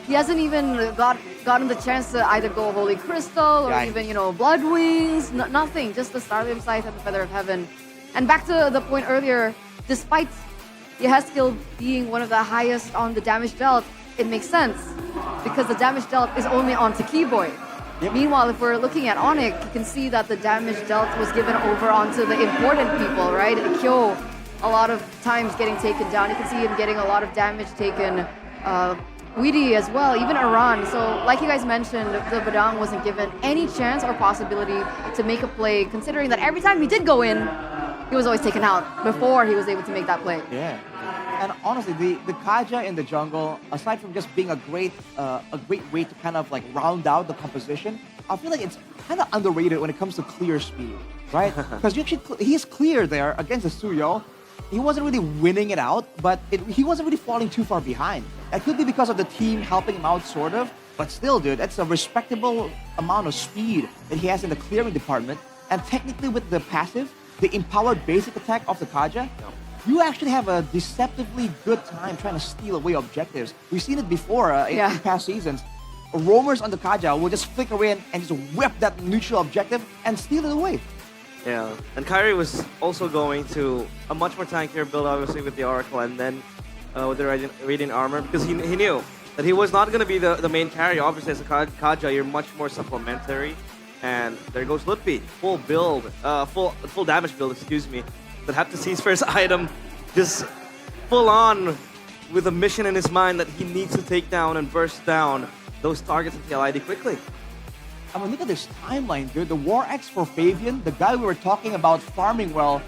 He hasn't even gotten the chance to either go Holy Crystal or even, you know, Blood Wings. Nothing. Just the Starlight Scythe and the Feather of Heaven. And back to the point earlier, despite Yaskill being one of the highest on the damage dealt, it makes sense because the damage dealt is only on Keyboy. Meanwhile, if we're looking at Onyx, you can see that the damage dealt was given over onto the important people, right? Kyo, a lot of times getting taken down. You can see him getting a lot of damage taken. Weedy as well, even Aran. So, like you guys mentioned, the Badang wasn't given any chance or possibility to make a play, considering that every time he did go in, he was always taken out before he was able to make that play.
Yeah. And honestly, the Kaja in the jungle, aside from just being a great way to kind of like round out the composition, I feel like it's kind of underrated when it comes to clear speed, right? Because he's clear there against the Suyo. He wasn't really winning it out, but he wasn't really falling too far behind. That could be because of the team helping him out, sort of. But still, dude, that's a respectable amount of speed that he has in the clearing department. And technically with the passive, the empowered basic attack of the Kaja, you actually have a deceptively good time trying to steal away objectives. We've seen it before in past seasons. Roamers on the Kaja will just flicker in and just whip that neutral objective and steal it away.
Yeah, and Kyrie was also going to a much more tankier build, obviously, with the Oracle and then with the Radiant Armor, because he knew that he was not going to be the main carry. Obviously, as a Kaja, you're much more supplementary. And there goes Lutfi, full build, full damage build, excuse me, that had to seize first item, just full on with a mission in his mind that he needs to take down and burst down those targets in TL ID quickly.
I mean, look at this timeline, dude. The War Axe for Fabian, the guy we were talking about farming well,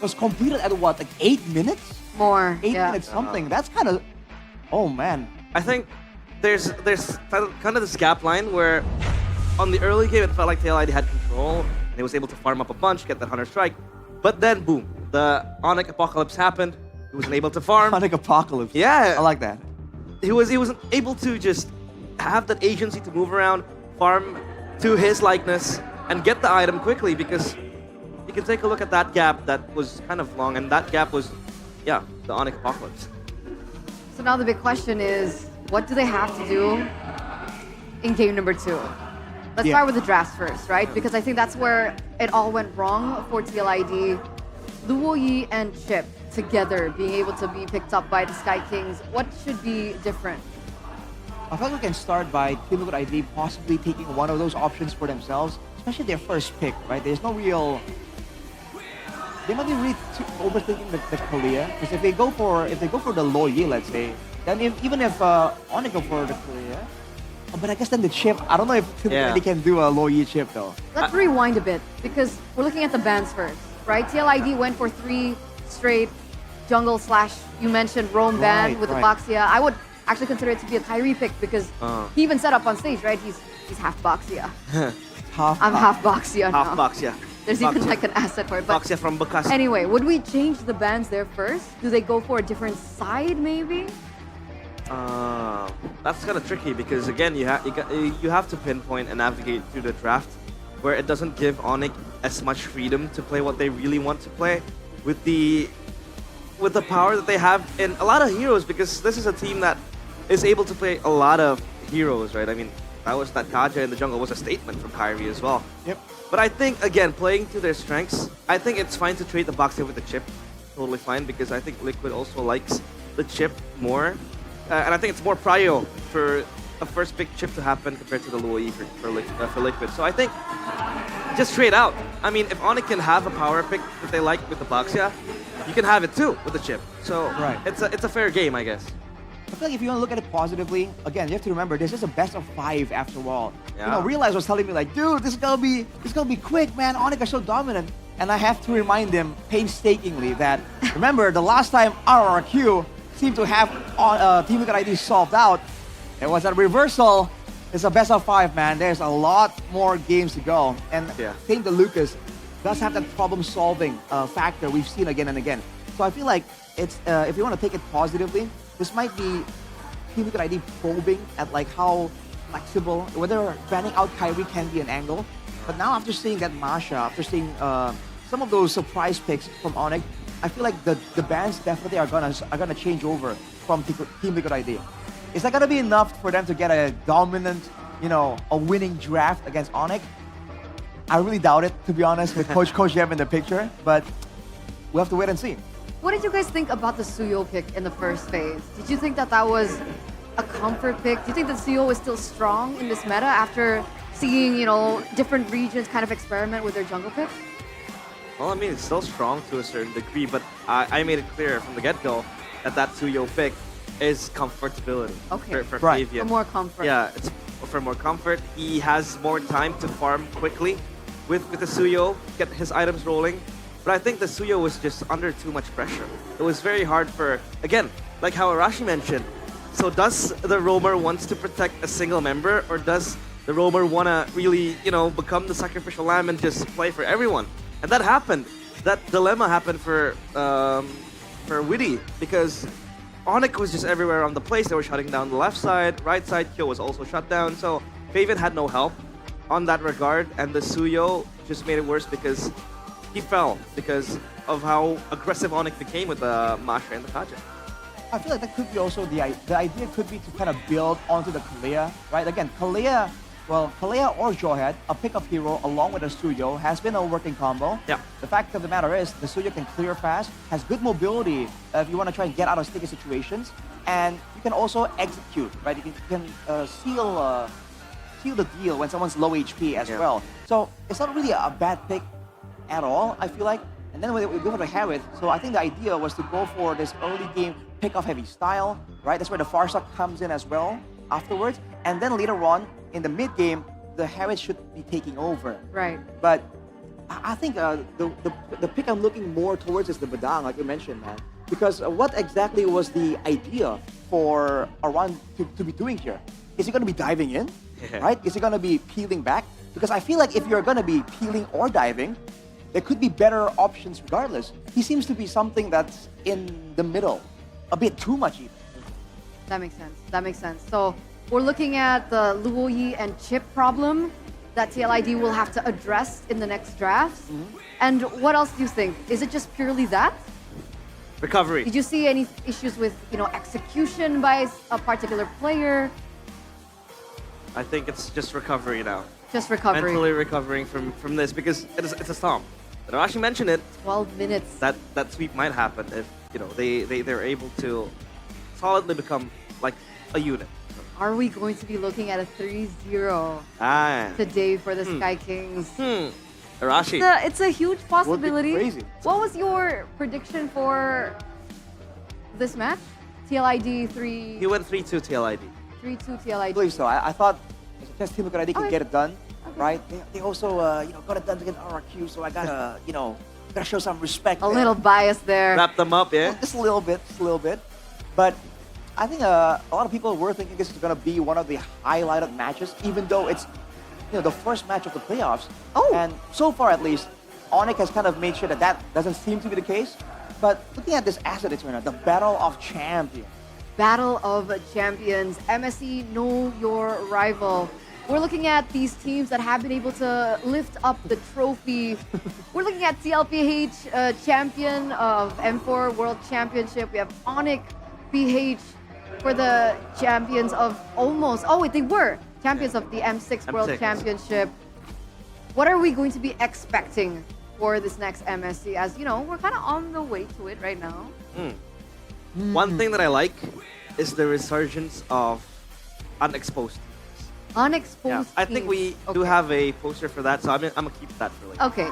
was completed at what, like 8 minutes?
More,
8 minutes something. That's kind of, oh man.
I think there's kind of this gap line where on the early game, it felt like TL ID had control, and he was able to farm up a bunch, get that Hunter Strike. But then, boom, the Onyx Apocalypse happened. He wasn't able to farm.
Onyx Apocalypse.
Yeah.
I like that.
He wasn't able to just have that agency to move around, farm to his likeness, and get the item quickly, because you can take a look at that gap that was kind of long, and that gap was, yeah, the Onyx Apocalypse.
So now the big question is, what do they have to do in game number 2? Let's start with the drafts first, right? Because I think that's where it all went wrong for TLID. Luo Yi and Chip together being able to be picked up by the Sky Kings. What should be different?
I feel like we can start by Team Liquid ID possibly taking one of those options for themselves, especially their first pick, right? There's no real... They might be really overthinking the Korea, because if they go for the Lo Yi, let's say, then even if Onyx go for the Korea, but I guess then the chip, I don't know if they can do a Lo Yi chip though.
Let's rewind a bit, because we're looking at the bans first, right? TLID went for 3 straight jungle / you mentioned roam ban with the Boxia. I would actually consider it to be a Kyrie pick, because he even set up on stage, right? He's half Boxia. I'm half Boxia now.
Half Boxia.
There's even like an asset for it. But
Boxia from Bekas.
Anyway, would we change the bans there first? Do they go for a different side maybe?
That's kind of tricky because again, you have to pinpoint and navigate through the draft, where it doesn't give Onyx as much freedom to play what they really want to play, with the power that they have in a lot of heroes, because this is a team that is able to play a lot of heroes, right? I mean, that Kaja in the jungle was a statement from Kyrie as well.
Yep.
But I think, again, playing to their strengths, I think it's fine to trade the box here with the chip. Totally fine, because I think Liquid also likes the chip more. And I think it's more prio for a first pick chip to happen compared to the Luo for Liquid. So I think just trade out. I mean, if Onyx can have a power pick that they like with the Boxia, you can have it too with the chip. So it's a fair game, I guess.
I feel like if you want to look at it positively, again, you have to remember this is a best of 5 after all.
Yeah.
You know, Realize was telling me like, dude, this is gonna be quick, man. Onyx are so dominant. And I have to remind them painstakingly that remember the last time RRQ seemed to have Team Liquid ID solved out, it was a reversal. It's a best of 5, man. There's a lot more games to go. And same to Lucas, does have that problem-solving factor we've seen again and again. So I feel like it's if you want to take it positively, this might be Team Liquid ID probing at like how flexible, whether banning out Kyrie can be an angle. But now after seeing that Masha, after seeing some of those surprise picks from Onyx, I feel like the bans definitely are gonna change over from Team Liquid ID. Is that gonna be enough for them to get a dominant, a winning draft against Onyx? I really doubt it, to be honest, with Coach Jev in the picture. But we'll have to wait and see.
What did you guys think about the Suyo pick in the first phase? Did you think that was a comfort pick? Do you think that Suyo is still strong in this meta after seeing, different regions kind of experiment with their jungle picks?
Well, I mean, it's still strong to a certain degree, but I made it clear from the get-go that Suyo pick is comfortability for Fabian.
For more comfort.
Yeah, it's for more comfort. He has more time to farm quickly with the Suyo, get his items rolling. But I think the Suyo was just under too much pressure. It was very hard for, again, like how Arashi mentioned. So does the roamer wants to protect a single member, or does the roamer want to really, become the sacrificial lamb and just play for everyone? And that happened. That dilemma happened for Witty, because Onyx was just everywhere on the place. They were shutting down the left side, right side. Kyo was also shut down. So Faven had no help on that regard, and the Suyo just made it worse because he fell because of how aggressive Onyx became with the Masha and the Kaja.
I feel like that could be also the idea could be to kind of build onto the Kalea, right? Again, Kalea or Jawhead, a pickup hero along with a Suyo, has been a working combo.
Yeah.
The fact of the matter is, the Suyo can clear fast, has good mobility if you want to try and get out of sticky situations, and you can also execute, right? You can seal the deal when someone's low HP as well. So it's not really a bad pick at all, I feel like. And then we go for the Harith. So I think the idea was to go for this early game pick-off heavy style, right? That's where the Farsak comes in as well afterwards. And then later on, in the mid-game, the Harith should be taking over.
Right.
But I think the pick I'm looking more towards is the Badang, like you mentioned, man. Because what exactly was the idea for Aran to be doing here? Is he going to be diving in, right? Is he going to be peeling back? Because I feel like if you're going to be peeling or diving, there could be better options regardless. He seems to be something that's in the middle, a bit too much even.
That makes sense. That makes sense. So we're looking at the Luoyi and chip problem that TLID will have to address in the next drafts. And what else do you think? Is it just purely that?
Recovery.
Did you see any issues with, execution by a particular player?
I think it's just recovery now.
Just recovery.
Mentally recovering from this, because it's a stomp. But Arashi mentioned it.
12 minutes.
That sweep might happen if they're able to solidly become like a unit.
Are we going to be looking at a 3-0 today for the Sky Kings?
Arashi.
It's a huge possibility.
Would be crazy.
What was your prediction for this match? TLID 3.
He went 3-2 TLID.
3-2 TLID.
I believe so. I thought just Team Liquid ID can get it done, right? They also got it done against RRQ, so I gotta gotta show some respect.
A little bias there.
Wrap them up, yeah.
Just a little bit. But I think a lot of people were thinking this is gonna be one of the highlighted matches, even though it's the first match of the playoffs. And so far, at least, Onyx has kind of made sure that doesn't seem to be the case. But looking at this asset eternal, the Battle of Champions,
Battle of Champions, MSC Know Your Rival. We're looking at these teams that have been able to lift up the trophy. We're looking at TLPH champion of M4 World Championship. We have Onyx PH for the champions of they were champions of the M6 World Championship. What are we going to be expecting for this next MSC? As you know, we're kind of on the way to it right now.
One thing that I like is the resurgence of unexposed teams.
Unexposed
I think we do have a poster for that, so I'm gonna keep that for later.
Okay.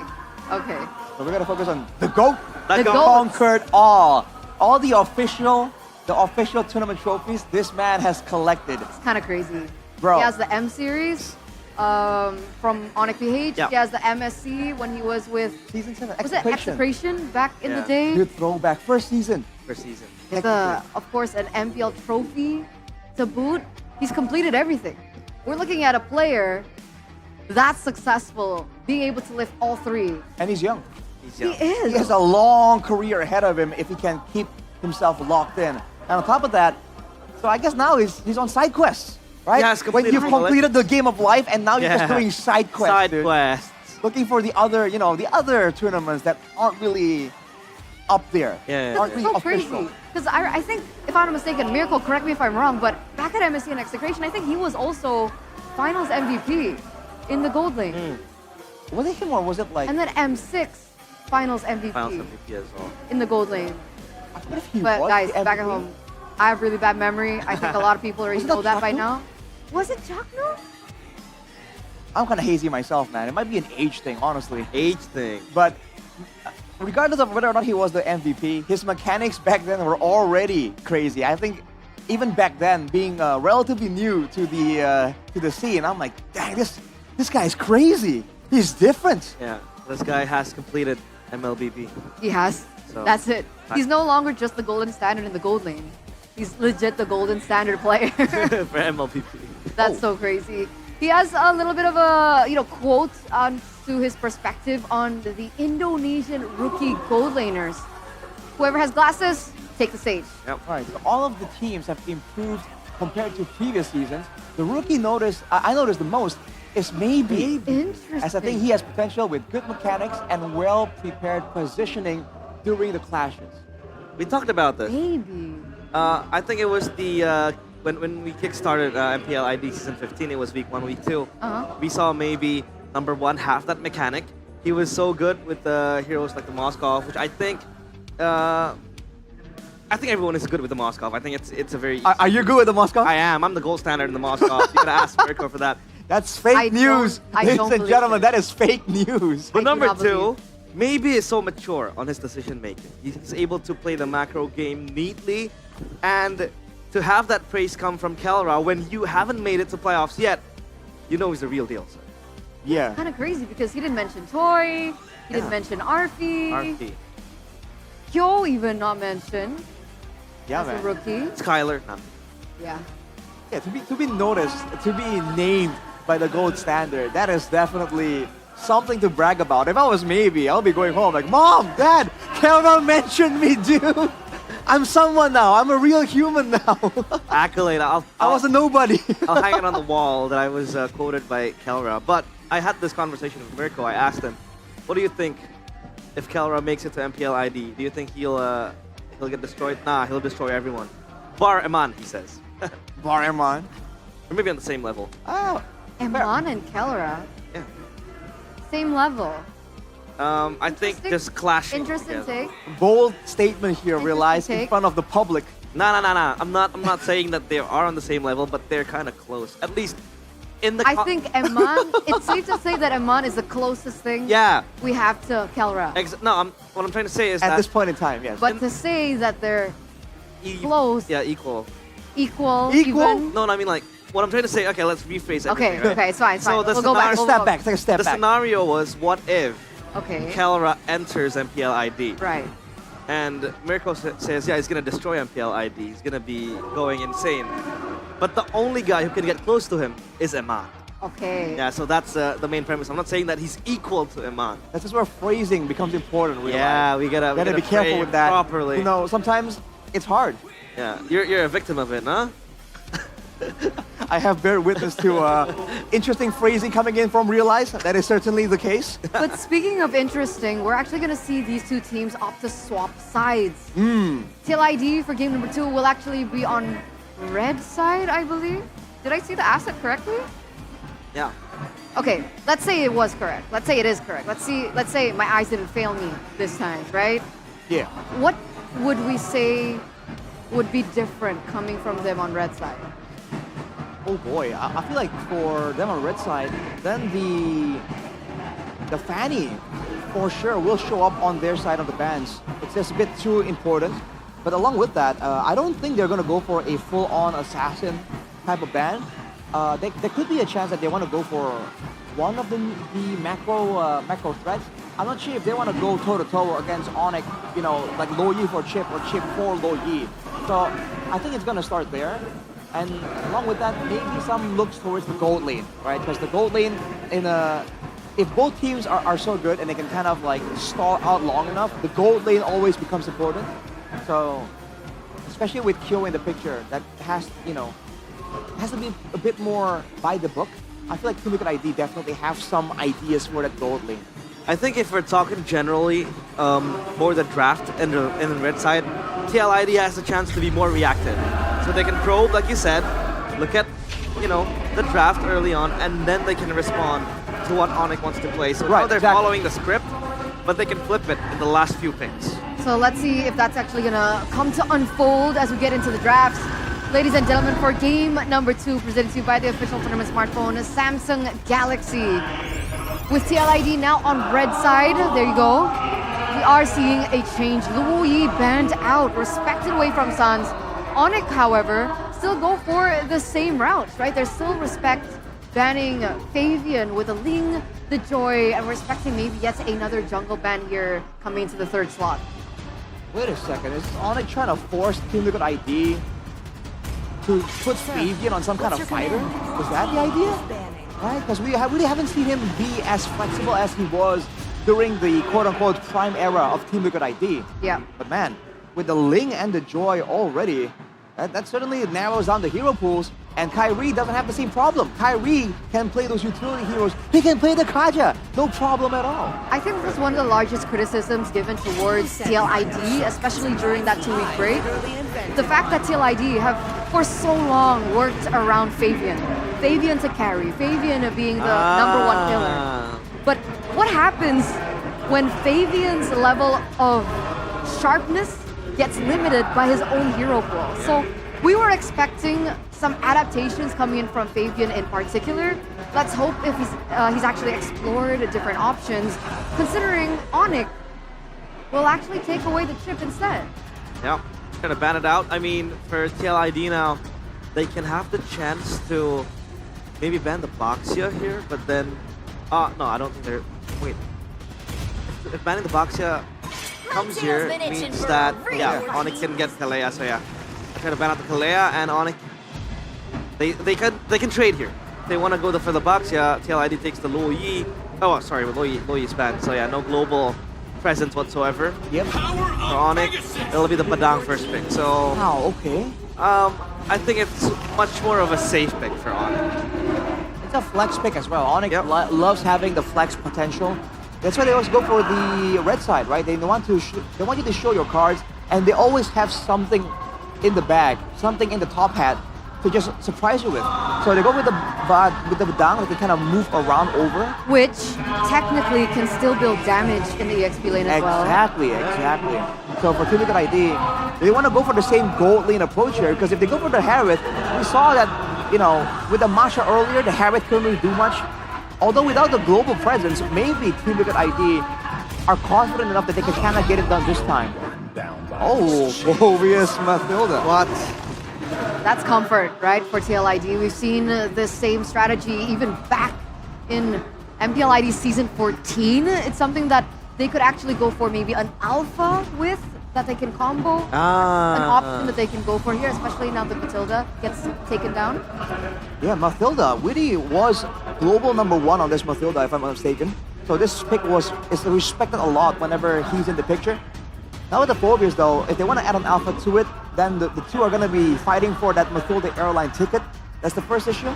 So we're gonna focus on the GOAT.
The GOAT
conquered all the official tournament trophies this man has collected.
It's kind of crazy.
Bro.
He has the M series from Onyx PH.
Yeah.
He has the MSC when he was with
Season 7.
Was it Execration back in the day?
Good throwback. First season.
Of course, an MPL trophy to boot. He's completed everything. We're looking at a player that's successful, being able to lift all three.
And he's young.
He is.
He has a long career ahead of him if he can keep himself locked in. And on top of that, so I guess now he's on side quests, right?
Yes,
when you've completed the game of life and now you're just doing side quests.
Side quests.
Looking for the other, the other tournaments that aren't really up there. Aren't
It's
really
so crazy. Because I think, if I'm not mistaken, Miracle, correct me if I'm wrong, but back at MSC and Execration, I think he was also Finals MVP in the gold lane.
Was it him or was it like...
And then M6 Finals MVP.
Finals MVP as well.
In the gold lane.
he
But
was
guys,
the
back at
MVP?
home, I have really bad memory. I think a lot of people already know that by
Chakno?
now. Was it Chakno?
I'm kind of hazy myself, man. It might be an age thing, honestly.
Age thing.
But regardless of whether or not he was the MVP, his mechanics back then were already crazy. I think even back then, being relatively new to the scene, I'm like, dang, this guy is crazy. He's different.
Yeah, this guy has completed MLBB.
He has.
So,
That's it. He's no longer just the golden standard in the gold lane. He's legit the golden standard player.
for MLBB.
That's so crazy. He has a little bit of a quote to his perspective on the Indonesian rookie gold laners. Whoever has glasses, take the stage.
All right, so all of the teams have improved compared to previous seasons. The rookie I noticed the most is maybe.
Interesting.
As I think he has potential with good mechanics and well-prepared positioning during the clashes.
We talked about this.
Maybe.
I think it was the when we kickstarted MPL ID Season 15, it was week 1, week 2. We saw maybe number 1 have that mechanic. He was so good with the heroes like the Moskov, which I think everyone is good with the Moskov. I think it's a very...
Are you good with the Moskov?
I am. I'm the gold standard in the Moskov. You gotta ask Mirko for that.
That's fake news. Ladies and gentlemen, that is fake news.
But number 2, maybe is so mature on his decision making. He's able to play the macro game neatly, and to have that praise come from Kelra when you haven't made it to playoffs yet, you know he's the real deal, sir.
Yeah.
Kind of crazy because he didn't mention Toy, he didn't mention Arfi. Kyo even not mentioned.
Yeah,
as
man.
a rookie.
Skylar, nothing.
Yeah.
Yeah, to be noticed, to be named by the gold standard, that is definitely something to brag about. If I was maybe, I'll be going home like, Mom, Dad, Kelra mentioned me, dude. I'm someone now. I'm a real human now.
Accolade. I
was a nobody.
I'll hang it on the wall that I was quoted by Kelra. But I had this conversation with Mirko. I asked him, what do you think if Kelra makes it to MPL ID? Do you think he'll get destroyed? Nah, he'll destroy everyone. Bar Eman, he says.
Bar Eman?
Or maybe on the same level.
Oh.
Eman and Kelra.
Yeah.
Same level.
I think just clashing.
Interesting take.
Bold statement here, realized in
take.
front of the public.
Nah. I'm not saying that they are on the same level, but they're kind of close. At least in the.
I think Eman. It's safe to say that Eman is the closest thing.
Yeah.
We have to Kelra.
What I'm trying to say is
at
that
this point in time, yes.
But to say that they're close.
Yeah, equal.
Equal. Even.
No, I mean like. What I'm trying to say, okay, let's rephrase it.
Okay, okay, it's fine, it's
So
fine.
the
We'll go back.
Take a step
the
back.
scenario was, what if
Kelra
enters MPL ID?
Right.
And Mirko says, yeah, he's going to destroy MPL ID. He's going to be going insane. But the only guy who can get close to him is Eman.
Okay.
Yeah, so that's the main premise. I'm not saying that he's equal to Eman.
That's just where phrasing becomes important.
Yeah, we gotta
be careful with that.
properly.
You know, sometimes it's hard.
Yeah, you're a victim of it, huh?
I have bear witness to interesting phrasing coming in from Realize. That is certainly the case.
But speaking of interesting, we're actually going to see these two teams opt to swap sides. TL ID for game number 2 will actually be on red side, I believe. Did I see the asset correctly?
Yeah.
Okay, let's say it was correct. Let's say it is correct. Let's say my eyes didn't fail me this time, right?
Yeah.
What would we say would be different coming from them on red side?
Oh boy, I feel like for them on red side, then the Fanny for sure will show up on their side of the bans. It's just a bit too important. But along with that, I don't think they're going to go for a full-on assassin type of ban. There could be a chance that they want to go for one of the macro threats. I'm not sure if they want to go toe-to-toe against Onyx, you know, like low Yi for Chip or Chip for low Yi. So I think it's going to start there. And along with that, maybe some looks towards the gold lane, right? Because the gold lane, if both teams are so good and they can kind of like stall out long enough, the gold lane always becomes important. So, especially with Kyo in the picture, that has to be a bit more by the book. I feel like Team Liquid ID definitely have some ideas for that gold lane.
I think if we're talking generally more the draft and the red side, TL ID has a chance to be more reactive. So they can probe, like you said, look at, the draft early on, and then they can respond to what Onyx wants to play. So now they're following the script, but they can flip it in the last few picks.
So let's see if that's actually gonna come to unfold as we get into the drafts. Ladies and gentlemen, for game number 2, presented to you by the official tournament smartphone, Samsung Galaxy. With TL ID now on red side, there you go. We are seeing a change. Luo Yi banned out, respected away from Suns. Onyx, however, still go for the same route, right? There's still respect banning Fabian with a Ling, the Joy, and respecting maybe yet another jungle ban here coming into the 3rd slot.
Wait a second, is Onyx trying to force Team Liquid ID to put Fabian on some kind of fighter? Was that the idea? Right, because we really haven't seen him be as flexible as he was during the quote-unquote prime era of Team Liquid ID.
Yeah.
But man, with the Ling and the Joy already, that certainly narrows down the hero pools, and Kyrie doesn't have the same problem. Kyrie can play those utility heroes. He can play the Kaja, no problem at all.
I think this is one of the largest criticisms given towards TL ID, especially during that 2-week break. The fact that TL ID have for so long worked around Fabian. Fabian to carry, Fabian being the number 1 pillar. But what happens when Fabian's level of sharpness gets limited by his own hero pool? So we were expecting some adaptations coming in from Fabian in particular. Let's hope if he's actually explored different options, considering Onyx will actually take away the chip instead.
Yeah, gonna ban it out. I mean, for TL ID now, they can have the chance to maybe ban the Boxia here, but then... no, I don't think they're... Wait. If banning the Boxia comes here, it means that, Onyx can get Kalea, so yeah. They're trying to ban out the Kalea, and Onyx... They can trade here. If they want to go for the Boxia, TL ID takes the Luo Yi. Oh, sorry, Luo Yi's banned, so yeah, no global presence whatsoever.
Yep.
For Onyx, it'll be the Padang first pick, so...
Oh, okay.
I think it's much more of a safe pick for Onyx.
It's a flex pick as well. Onyx loves having the flex potential. That's why they always go for the red side, right? They want you to show your cards, and they always have something in the bag, something in the top hat to just surprise you with. So they go with the Badang, they can kind of move around over.
Which technically can still build damage in the EXP lane as well.
Exactly. So for Team Liquid ID, they want to go for the same gold lane approach here, because if they go for the Harith, we saw that, with the Masha earlier, the Harith couldn't really do much. Although without the global presence, maybe Team Liquid ID are confident enough that they can kind of get it done this time. Oh, Bovius Mathilda.
What?
That's comfort, right, for TL ID. We've seen this same strategy even back in MPL ID Season 14. It's something that they could actually go for maybe an alpha with, that they can combo. An option that they can go for here, especially now that Matilda gets taken down.
Yeah, Mathilda really was global number 1 on this Mathilda, if I'm not mistaken. So this pick is respected a lot whenever he's in the picture. Now with the Phobias though, if they want to add an alpha to it, then the two are gonna be fighting for that Mathilde airline ticket. That's the first issue.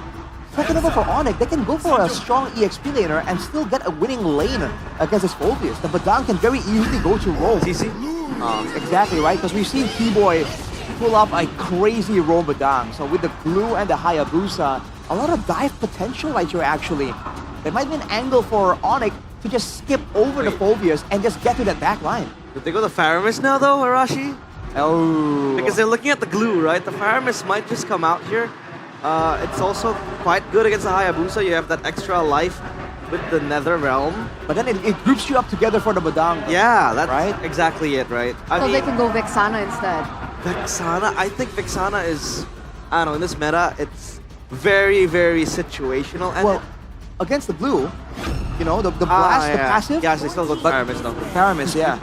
Second of all, for Onyx, they can go for a strong EXP laner and still get a winning lane against his Phobius. The Badang can very easily go to Roam.
CC?
Exactly, right? Because we've seen T-Boy pull up a crazy Roam Badang. So with the Glue and the Hayabusa, a lot of dive potential right here actually. There might be an angle for Onyx to just skip over the Phobius and just get to that back line.
Did they go the Faramis now though, Arashi?
Oh.
Because they're looking at the Glue, right? The Faramis might just come out here. It's also quite good against the Hayabusa. You have that extra life with the Nether Realm.
But then it groups you up together for the Badang.
Yeah, that's right? Exactly it, right?
So they can go Vexana instead.
Vexana? I think Vexana is, I don't know, in this meta, it's very, very situational. And
well, against the Blue, you know, the blast, the passive.
Yeah, they still go Faramis though.
Faramis, yeah.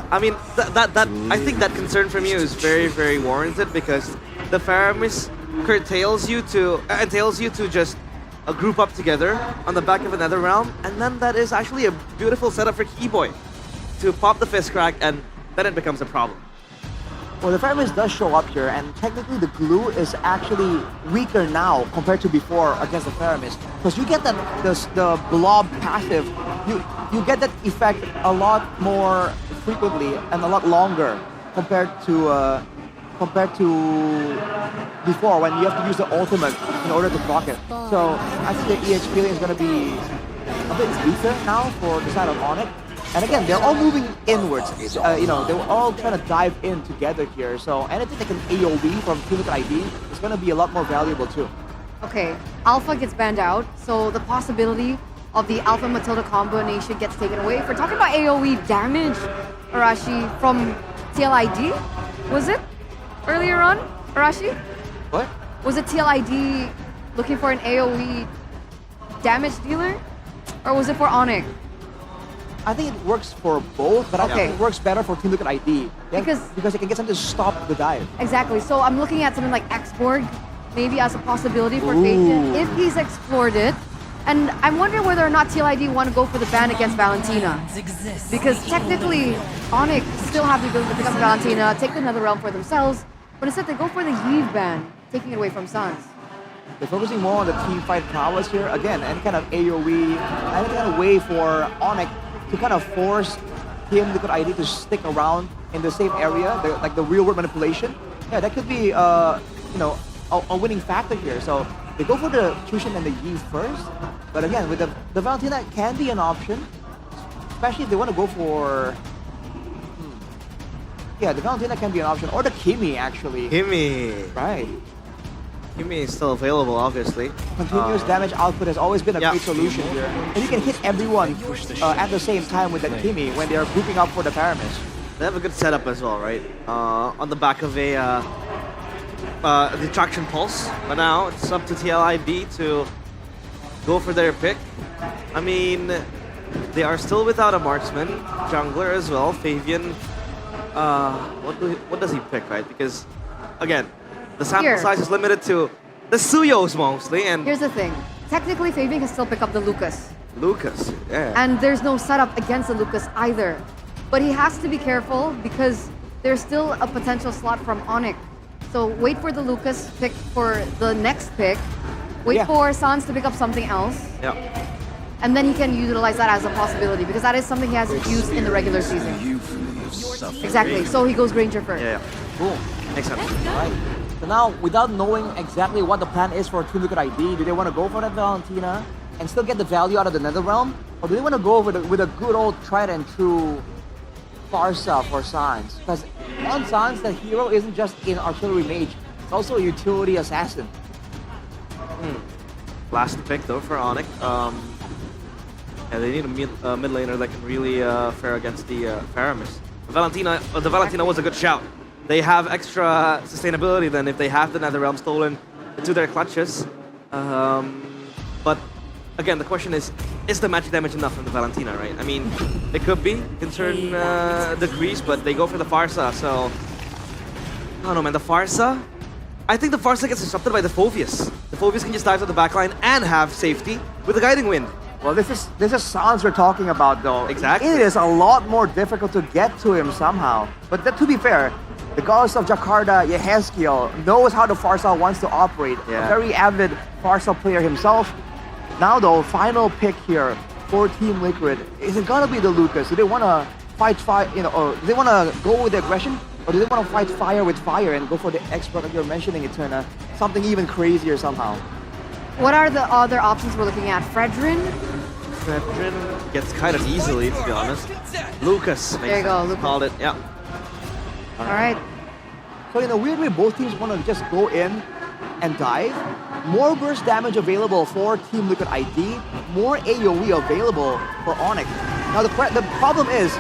I mean, I think that concern from you is very, very warranted because the Faramis entails you to just group up together on the back of another realm, and then that is actually a beautiful setup for Keyboy to pop the fist crack, and then it becomes a problem.
Well, the Faramis does show up here, and technically the Glue is actually weaker now compared to before against the Faramis, because you get that the blob passive, you get that effect a lot more frequently and a lot longer compared to before when you have to use the ultimate in order to proc it. So I think the EXP is going to be a bit weaker now for the side of Onyx. And again, they're all moving inwards. You know, they were all trying to dive in together here. So anything that can AoE from Team Liquid ID is going to be a lot more valuable too.
Okay, Alpha gets banned out, so the possibility of the Alpha Matilda combination gets taken away. If we're talking about AoE damage, Arashi, from TLID, was it? Earlier on, Arashi?
What?
Was it TLID looking for an AoE damage dealer? Or was it for Onyx?
I think it works for both, but I think it works better for Team Liquid ID. Because it can get something to stop the dive.
Exactly, so I'm looking at something like Xborg, maybe as a possibility for Fabian, if he's explored it. And I'm wondering whether or not TLID want to go for the ban against Valentina. Because technically, Onyx still have the ability to pick up Valentina, take the Nether Realm for themselves, but instead they go for the Yves ban, taking it away from Sans.
They're focusing more on the team fight prowess here. Again, any kind of AoE, any kind of way for Onyx to kind of force Team Liquid ID to stick around in the same area, like the real-world manipulation. Yeah, that could be, you know, a winning factor here. So they go for the Tushin and the Yves first, but again, with the Valentina can be an option, especially if they want to go for... Yeah, the Valentina can be an option, or the Kimi actually.
Kimi!
Right.
Kimi is still available, obviously.
Continuous damage output has always been a great solution here. And you can hit everyone at the same time with that Kimi when they are grouping up for the Paramis.
They have a good setup as well, right? On the back of a Detraction Pulse. But now it's up to TLID to go for their pick. I mean, they are still without a marksman. Jungler as well. Fabian, what does he pick, right? Because, again, the sample size is limited to the Suyos mostly, and...
Here's the thing. Technically, Fabian can still pick up the Lucas.
Lucas, yeah.
And there's no setup against the Lucas either. But he has to be careful because there's still a potential slot from Onyx. So wait for the Lucas pick for the next pick. Wait for Sans to pick up something else.
Yeah.
And then he can utilize that as a possibility because that is something he hasn't used in the regular season. Exactly. So he goes Granger first.
Yeah.
Cool.
Makes sense.
All right. So now, without knowing exactly what the plan is for Team Liquid ID, do they want to go for that Valentina and still get the value out of the Nether Realm? Or do they want to go with a good old tried and true Farsa for Sans? Because on Sans, the hero isn't just an artillery mage, it's also a utility assassin.
Last pick though for Onyx. Yeah, they need a mid laner that can really fare against the Faramis. The Valentina was a good shout. They have extra sustainability then if they have the Nether Realm stolen into their clutches. But again, the question is the magic damage enough from the Valentina, right? I mean, it could be in certain degrees, but they go for the Farsa, so... I don't know, man, the Farsa? I think the Farsa gets disrupted by the Phobius. The Phobius can just dive to the backline and have safety with the Guiding Wind.
Well, this is Sans we're talking about, though.
Exactly.
It is a lot more difficult to get to him somehow. But to be fair, The goddess of Jakarta, Yehezkiel, knows how the Farsal wants to operate.
Yeah.
A very avid Farsal player himself. Now though, final pick here for Team Liquid. Is it gonna be the Lucas? Do they want to fight fire, or do they want to go with the aggression? Or do they want to fight fire with fire and go for the expert that you're mentioning, Eterna? Something even crazier somehow.
What are the other options we're looking at? Fredrin?
Fredrin gets kind of easily, to be honest. Lucas.
There you go, Lucas.
Called it, yeah.
All right.
So in a weird way, both teams want to just go in and dive. More burst damage available for Team Liquid ID. More AoE available for Onyx. Now the problem is,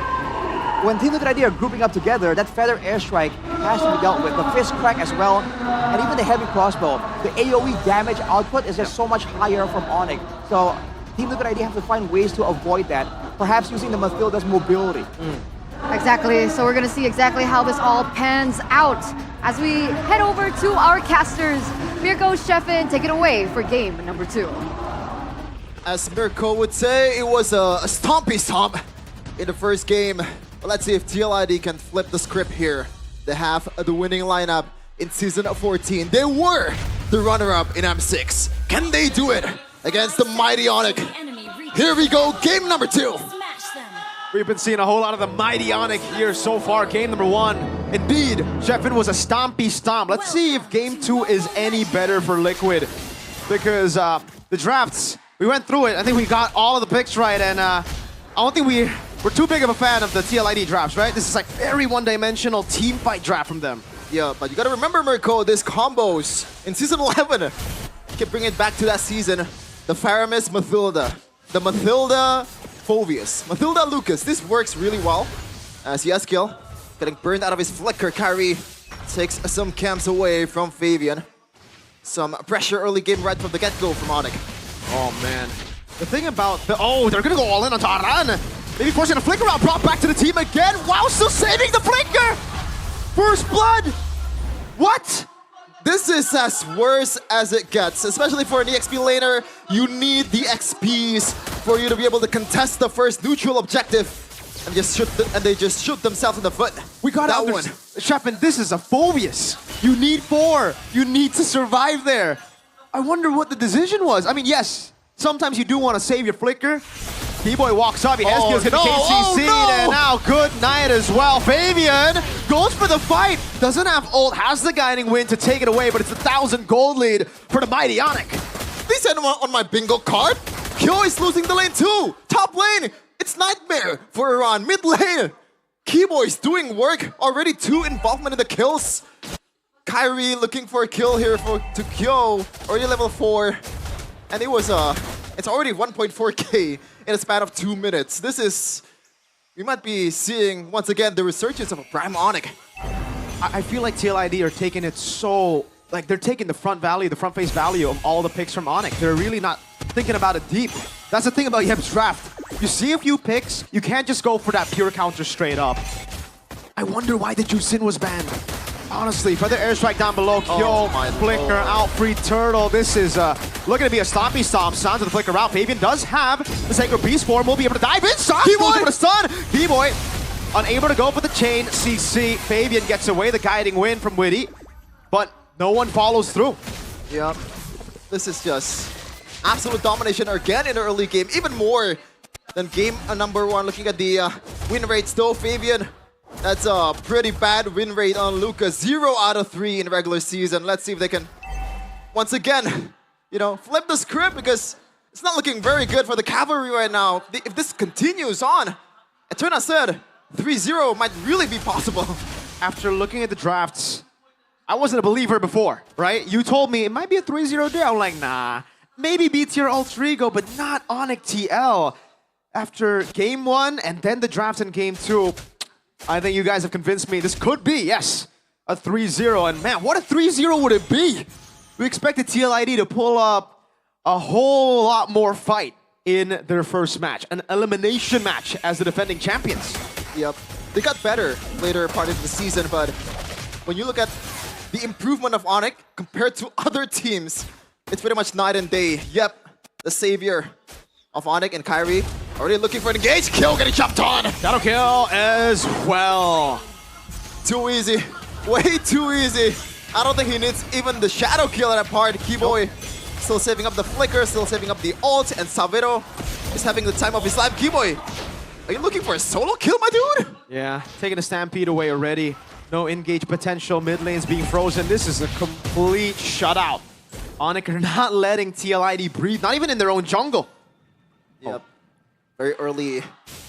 when Team Liquid ID are grouping up together, that Feather Airstrike has to be dealt with. The Fist Crack as well, and even the Heavy Crossbow. The AoE damage output is just so much higher from Onyx. So Team Liquid ID have to find ways to avoid that, perhaps using the Mathilda's mobility.
Exactly. So we're going to see exactly how this all pans out as we head over to our casters. Mirko, Sheffin, take it away for game number 2.
As Mirko would say, it was a stompy stomp in the first game. But let's see if TLID can flip the script here. They have the winning lineup in Season 14. They were the runner-up in M6. Can they do it against the mighty Onyx? Here we go, game number 2.
We've been seeing a whole lot of the mighty Onyx here so far. Game number 1. Indeed, Sheffin was a stompy stomp. Let's see if game 2 is any better for Liquid. Because the drafts, we went through it. I think we got all of the picks right. And I don't think we're too big of a fan of the TLID drafts, right? This is like very one-dimensional team fight draft from them.
Yeah, but you gotta remember, Mirko, these combos in Season 11. You can bring it back to that season. The Faramis Mathilda. The Mathilda Phovius. Mathilda Lucas. This works really well. As Yehezkiel getting burned out of his flicker. Kyrie takes some camps away from Fabian. Some pressure early game right from the get-go from Onyx.
Oh, man. The thing about the... Oh, they're gonna go all in on Taran. Maybe forcing a flicker out. Brought back to the team again. Wow, still saving the flicker. First blood. What?
This is as worse as it gets, especially for an EXP laner. You need the XPs for you to be able to contest the first neutral objective, and they just shoot themselves in the foot.
We got
that
one. Sheffin, this is a Phobius. You need 4. You need to survive there. I wonder what the decision was. I mean, yes, sometimes you do want to save your flicker. T-Boy walks up, Yehezkiel's gonna KCC, and now good night as well. Fabian goes for the fight, doesn't have ult, has the guiding wind to take it away, but it's a 1,000 gold lead for the mighty Onyx.
They said on my bingo card, Kyo is losing the lane too. Top lane, it's nightmare for Iran. Mid lane, Keyboy is doing work, already 2 involvement in the kills. Kyrie looking for a kill here to Kyo, already level 4, and it was it's already 1.4k in a span of 2 minutes. We might be seeing, once again, the resurgence of a Prime Onyx.
I feel like TLID are taking it so, like they're taking the front face value of all the picks from Onyx. They're really not thinking about it deep. That's the thing about Yeb's draft. You see a few picks, you can't just go for that pure counter straight up. I wonder why the Jusin was banned. Honestly, Feather Airstrike down below, Kyo, flicker out, free turtle. This is looking to be a stompy stomp. Sounds of the flicker out. Fabian does have the Sacred Beast form. Will be able to dive in. Keyboy for the stun. Keyboy unable to go for the chain. CC. Fabian gets away the guiding win from Witty, but no one follows through.
Yep. This is just absolute domination again in the early game. Even more than game number 1. Looking at the win rates though, Fabian. That's a pretty bad win rate on Lucas. 0 out of 3 in regular season. Let's see if they can, once again, flip the script, because it's not looking very good for the Cavalry right now. If this continues on, Eterna said 3-0 might really be possible.
After looking at the drafts, I wasn't a believer before, right? You told me it might be a 3-0 there. I'm like, nah. Maybe B-tier Alter Ego, but not Onyx TL. After game 1 and then the draft in game 2, I think you guys have convinced me this could be, yes, a 3-0. And man, what a 3-0 would it be? We expected TLID to pull up a whole lot more fight in their first match. An elimination match as the defending champions.
Yep. They got better later part of the season, but when you look at the improvement of Onyx compared to other teams, it's pretty much night and day. Yep, the savior of Onyx and Kyrie already looking for an engage. Kill getting chopped on.
Shadow kill as well.
Too easy. way too easy. I don't think he needs even the shadow kill at that part. Keyboy still saving up the flicker, still saving up the ult, and Savero is having the time of his life. Keyboy, are you looking for a solo kill, my dude?
Yeah, taking a Stampede away already. No engage potential, mid lane's being frozen. This is a complete shutout. Onyx are not letting TLID breathe, not even in their own jungle.
Yep. Very early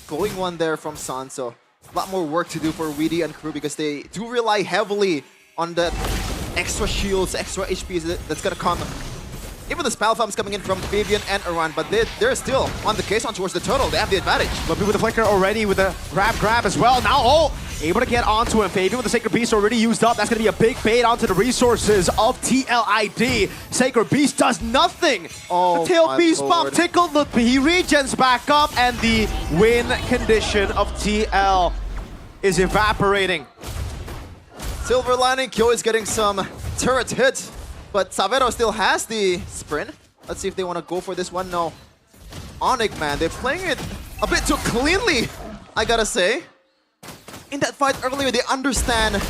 going one there from San, so a lot more work to do for Weedy and crew because they do rely heavily on the extra shields, extra HP that's gonna come. Even the spell farms coming in from Fabian and Aran, but they're still on the case on towards the turtle. They have the advantage.
But with the flicker already with the grab as well. Now, able to get onto him. Fabian with the Sacred Beast already used up. That's going to be a big bait onto the resources of TLID. Sacred Beast does nothing.
Oh,
the tail beast
Lord.
pop tickled. Look, he regens back up, and the win condition of TL is evaporating.
Silver lining, Kyo is getting some turret hit, but Savero still has the sprint. Let's see if they want to go for this one. No. Onyx, man, they're playing it a bit too cleanly, I gotta say. In that fight earlier, they understand,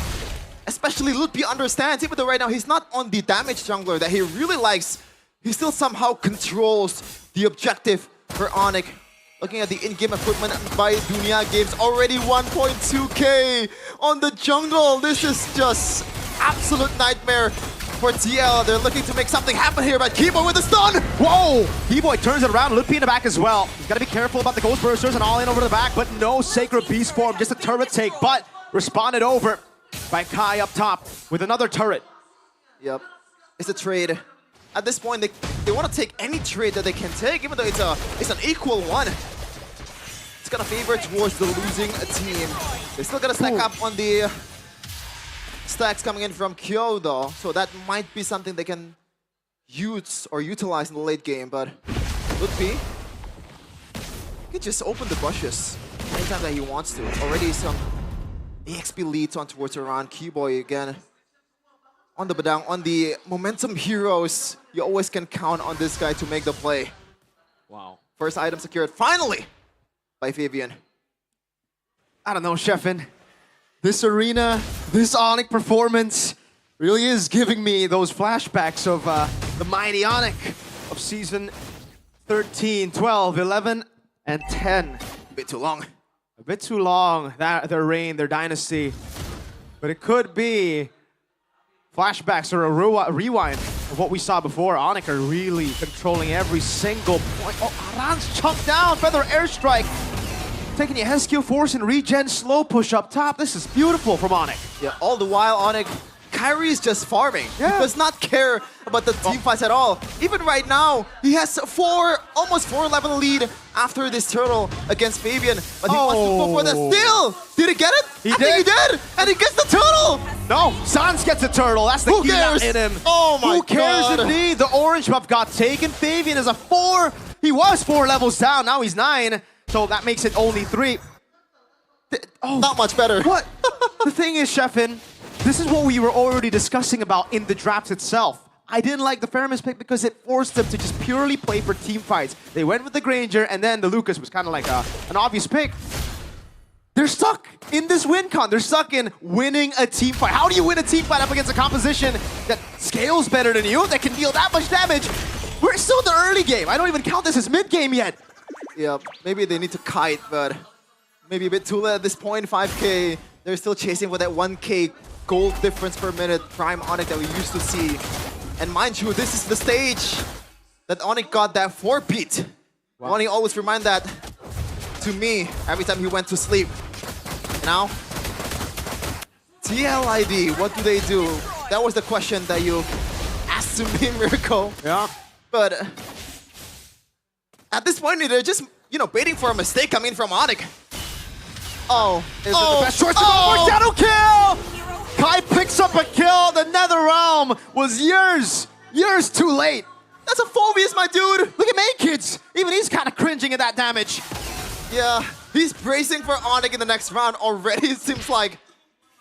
especially Lutpi understands, even though right now he's not on the damage jungler that he really likes, he still somehow controls the objective for Onyx. Looking at the in-game equipment by Dunia Games, already 1.2k on the jungle. This is just absolute nightmare for TL. They're looking to make something happen here, but Keyboy with the stun!
Whoa! Keyboy turns it around, Lutpi in the back as well. He's got to be careful about the Ghost Bursters and all in over the back, but no Sacred Beast form, just a turret take, but responded over by Kai up top with another turret.
Yep, it's a trade. At this point, they want to take any trade that they can take, even though it's an equal one. It's gonna favor towards the losing team. They still gotta stack up on the stacks coming in from Kyo though, so that might be something they can use or utilize in the late game, but Lutpi can just open the bushes anytime that he wants to. Already some EXP leads on towards around Keyboy again. On the Badang, on the momentum heroes, you always can count on this guy to make the play.
Wow.
First item secured, finally, by Fabian.
I don't know, Sheffin. This arena, this Onyx performance really is giving me those flashbacks of the mighty Onyx of season 13, 12, 11, and 10.
A bit too long.
A bit too long, their reign, their dynasty. But it could be flashbacks or a rewind of what we saw before. Onyx are really controlling every single point. Oh, Aran's chunked down, Feather Airstrike. Taking the SQ Force and regen slow push up top. This is beautiful from Onyx.
Yeah, all the while Onyx, Kyrie's just farming. Yeah. He does not care about the team fights at all. Even right now, he has almost 4-level lead after this turtle against Fabian. But he wants to go for the steal. Did he get it? I think he did. And he gets the turtle.
No, Sans gets the turtle. That's the
Who
key
cares?
in him.
Oh my
Who cares
God.
indeed? The orange buff got taken. Fabian is a 4. He was 4 levels down. Now he's 9. So that makes it only 3.
Not much better.
What? The thing is, Sheffin, this is what we were already discussing about in the draft itself. I didn't like the Feramis pick because it forced them to just purely play for team fights. They went with the Granger, and then the Lucas was kind of like an obvious pick. They're stuck in this win con. They're stuck in winning a team fight. How do you win a team fight up against a composition that scales better than you, that can deal that much damage? We're still in the early game. I don't even count this as mid-game yet.
Yeah, maybe they need to kite, but maybe a bit too late at this point. 5k, they're still chasing for that 1k gold difference per minute Prime Onyx that we used to see. And mind you, this is the stage that Onyx got that 4-beat. Wow. Onyx always remind that to me every time he went to sleep. Now, TLID, what do they do? That was the question that you asked to me, Miracle.
Yeah.
But at this point, they're just, waiting for a mistake coming from Onyx. Oh,
Is it the best choice to go for Shadow Kill? Kai picks up a kill. The Nether Realm was years too late.
That's a Phobius, my dude.
Look at Main Kids. Even he's kind of cringing at that damage.
Yeah, he's bracing for Onyx in the next round already, it seems like.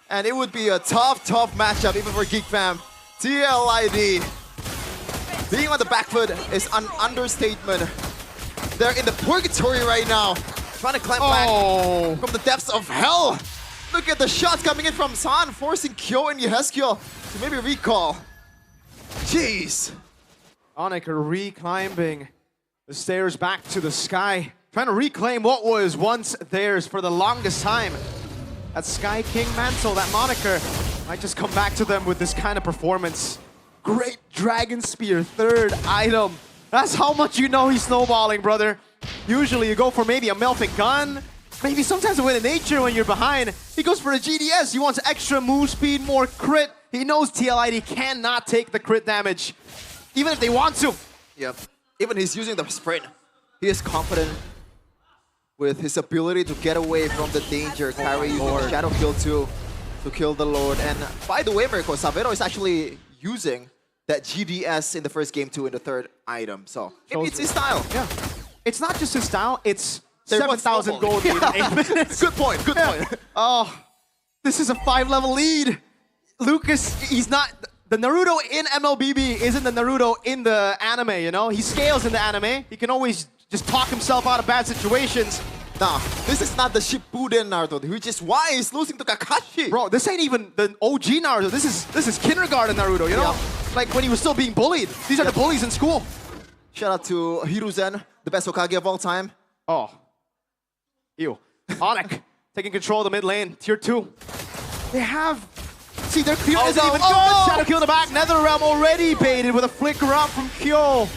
And it would be a tough matchup even for Geek Fam. TLID. Being on the back foot is an understatement. They're in the purgatory right now, trying to climb back from the depths of hell. Look at the shots coming in from San, forcing Kyo and Yeheskiel to maybe recall. Jeez.
Onyx re-climbing the stairs back to the sky, trying to reclaim what was once theirs for the longest time. That Sky King mantle, that moniker, might just come back to them with this kind of performance. Great Dragon Spear, third item. That's how much you know he's snowballing, brother. Usually you go for maybe a melting gun, maybe sometimes a win in nature when you're behind. He goes for a GDS. He wants extra move speed, more crit. He knows TLID cannot take the crit damage, even if they want to.
Yep. Even he's using the sprint. He is confident with his ability to get away from the danger. Kyrie using the Shadow Kill too to kill the Lord. And by the way, Mirko, Savero is actually using that GDS in the first game too in the third item. So maybe it's his style.
Yeah. It's not just his style, it's 7,000 gold in 8 minutes.
Good point, good point.
Oh, this is a 5-level lead. Lucas, he's not... The Naruto in MLBB isn't the Naruto in the anime, you know? He scales in the anime. He can always just talk himself out of bad situations.
Nah, this is not the Shippuden Naruto, which is why he's losing to Kakashi.
Bro, this ain't even the OG Naruto. This is kindergarten Naruto, you know? Like when he was still being bullied. These are the bullies in school.
Shout out to Hiruzen, the best Hokage of all time.
Oh. Ew. Onyx taking control of the mid lane. Tier 2. They have... See, their Kyo isn't even good. Shadow Kill in the back. NetherRealm already baited with a flicker up from Kyo.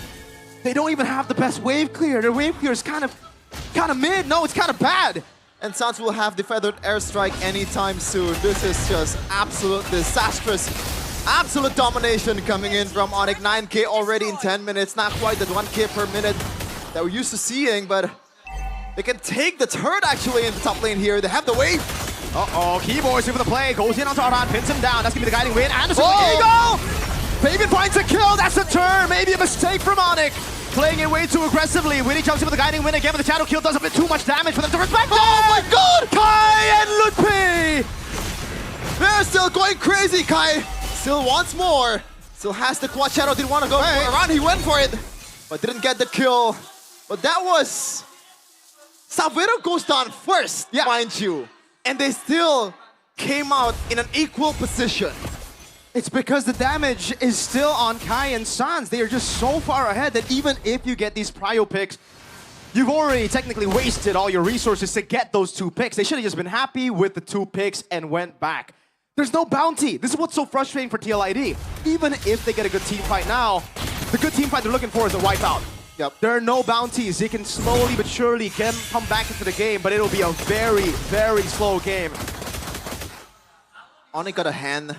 They don't even have the best wave clear. Their wave clear is kind of mid. No, it's kind of bad.
And Sans will have the feathered airstrike anytime soon. This is just absolute disastrous. Absolute domination coming in from Onyx. 9k already in 10 minutes. Not quite the 1k per minute that we're used to seeing, but they can take the turret actually in the top lane here. They have the wave.
Uh-oh, Keyboard's here for the play. Goes in onto Aran, pins him down. That's going to be the guiding win. Anderson with the eagle! Fabian finds a kill. That's a turn. Maybe a mistake from Onyx. Playing it way too aggressively. Winnie jumps in with the guiding win again, but the shadow kill does a bit too much damage for them to respect.
Oh my god!
Kai and Lutpi!
They're still going crazy, Kai. Still wants more. Still has the quad shadow. Didn't want to go for Aran. He went for it, but didn't get the kill. But that was... Savero goes down first, mind you. And they still came out in an equal position.
It's because the damage is still on Kai and Sans. They are just so far ahead that even if you get these prio picks, you've already technically wasted all your resources to get those 2 picks. They should have just been happy with the 2 picks and went back. There's no bounty. This is what's so frustrating for TLID. Even if they get a good team fight now, the good team fight they're looking for is a wipeout.
Yep.
There are no bounties. They can slowly but surely come back into the game, but it'll be a very, very slow game.
Onyx got a hand.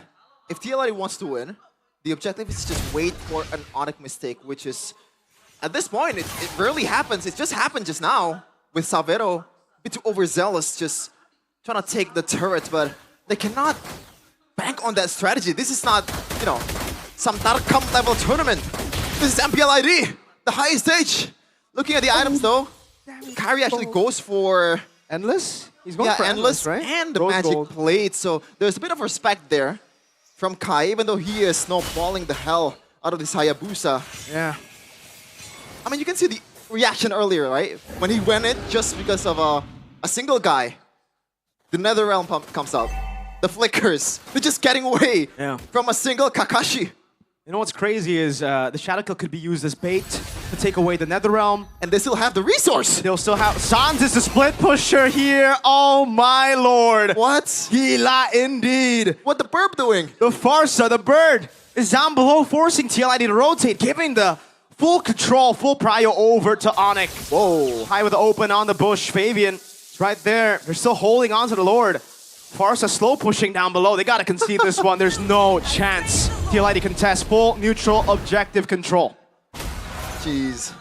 If TLID wants to win, the objective is just wait for an Onyx mistake, which is, at this point, it rarely happens. It just happened just now with Savero. A bit too overzealous, just trying to take the turret, but they cannot bank on that strategy. This is not, you know, some Tarkam level tournament. This is MPL ID. The highest stage. Looking at the items though, Kyrie actually goes for
Endless? He's going for Endless, right?
And the
Rose
Magic
Gold.
Plate. So there's a bit of respect there from Kai, even though he is snowballing the hell out of this Hayabusa.
Yeah.
I mean, you can see the reaction earlier, right? When he went in just because of a single guy. The NetherRealm pump comes out. The flickers. They're just getting away from a single Kakashi.
You know what's crazy is the Shadow Kill could be used as bait to take away the Netherrealm.
And they still have the resource.
They'll still have... Sans is the split pusher here. Oh my lord.
What?
Gila indeed.
What the burp doing?
The Farsa, the bird, is down below, forcing TLID to rotate, giving the full control, full prio over to Onyx.
Whoa.
High with the open on the bush. Fabian is right there. They're still holding on to the Lord. Farsa slow pushing down below. They gotta concede this one. There's no chance. TLID contest full neutral objective control.
Jeez.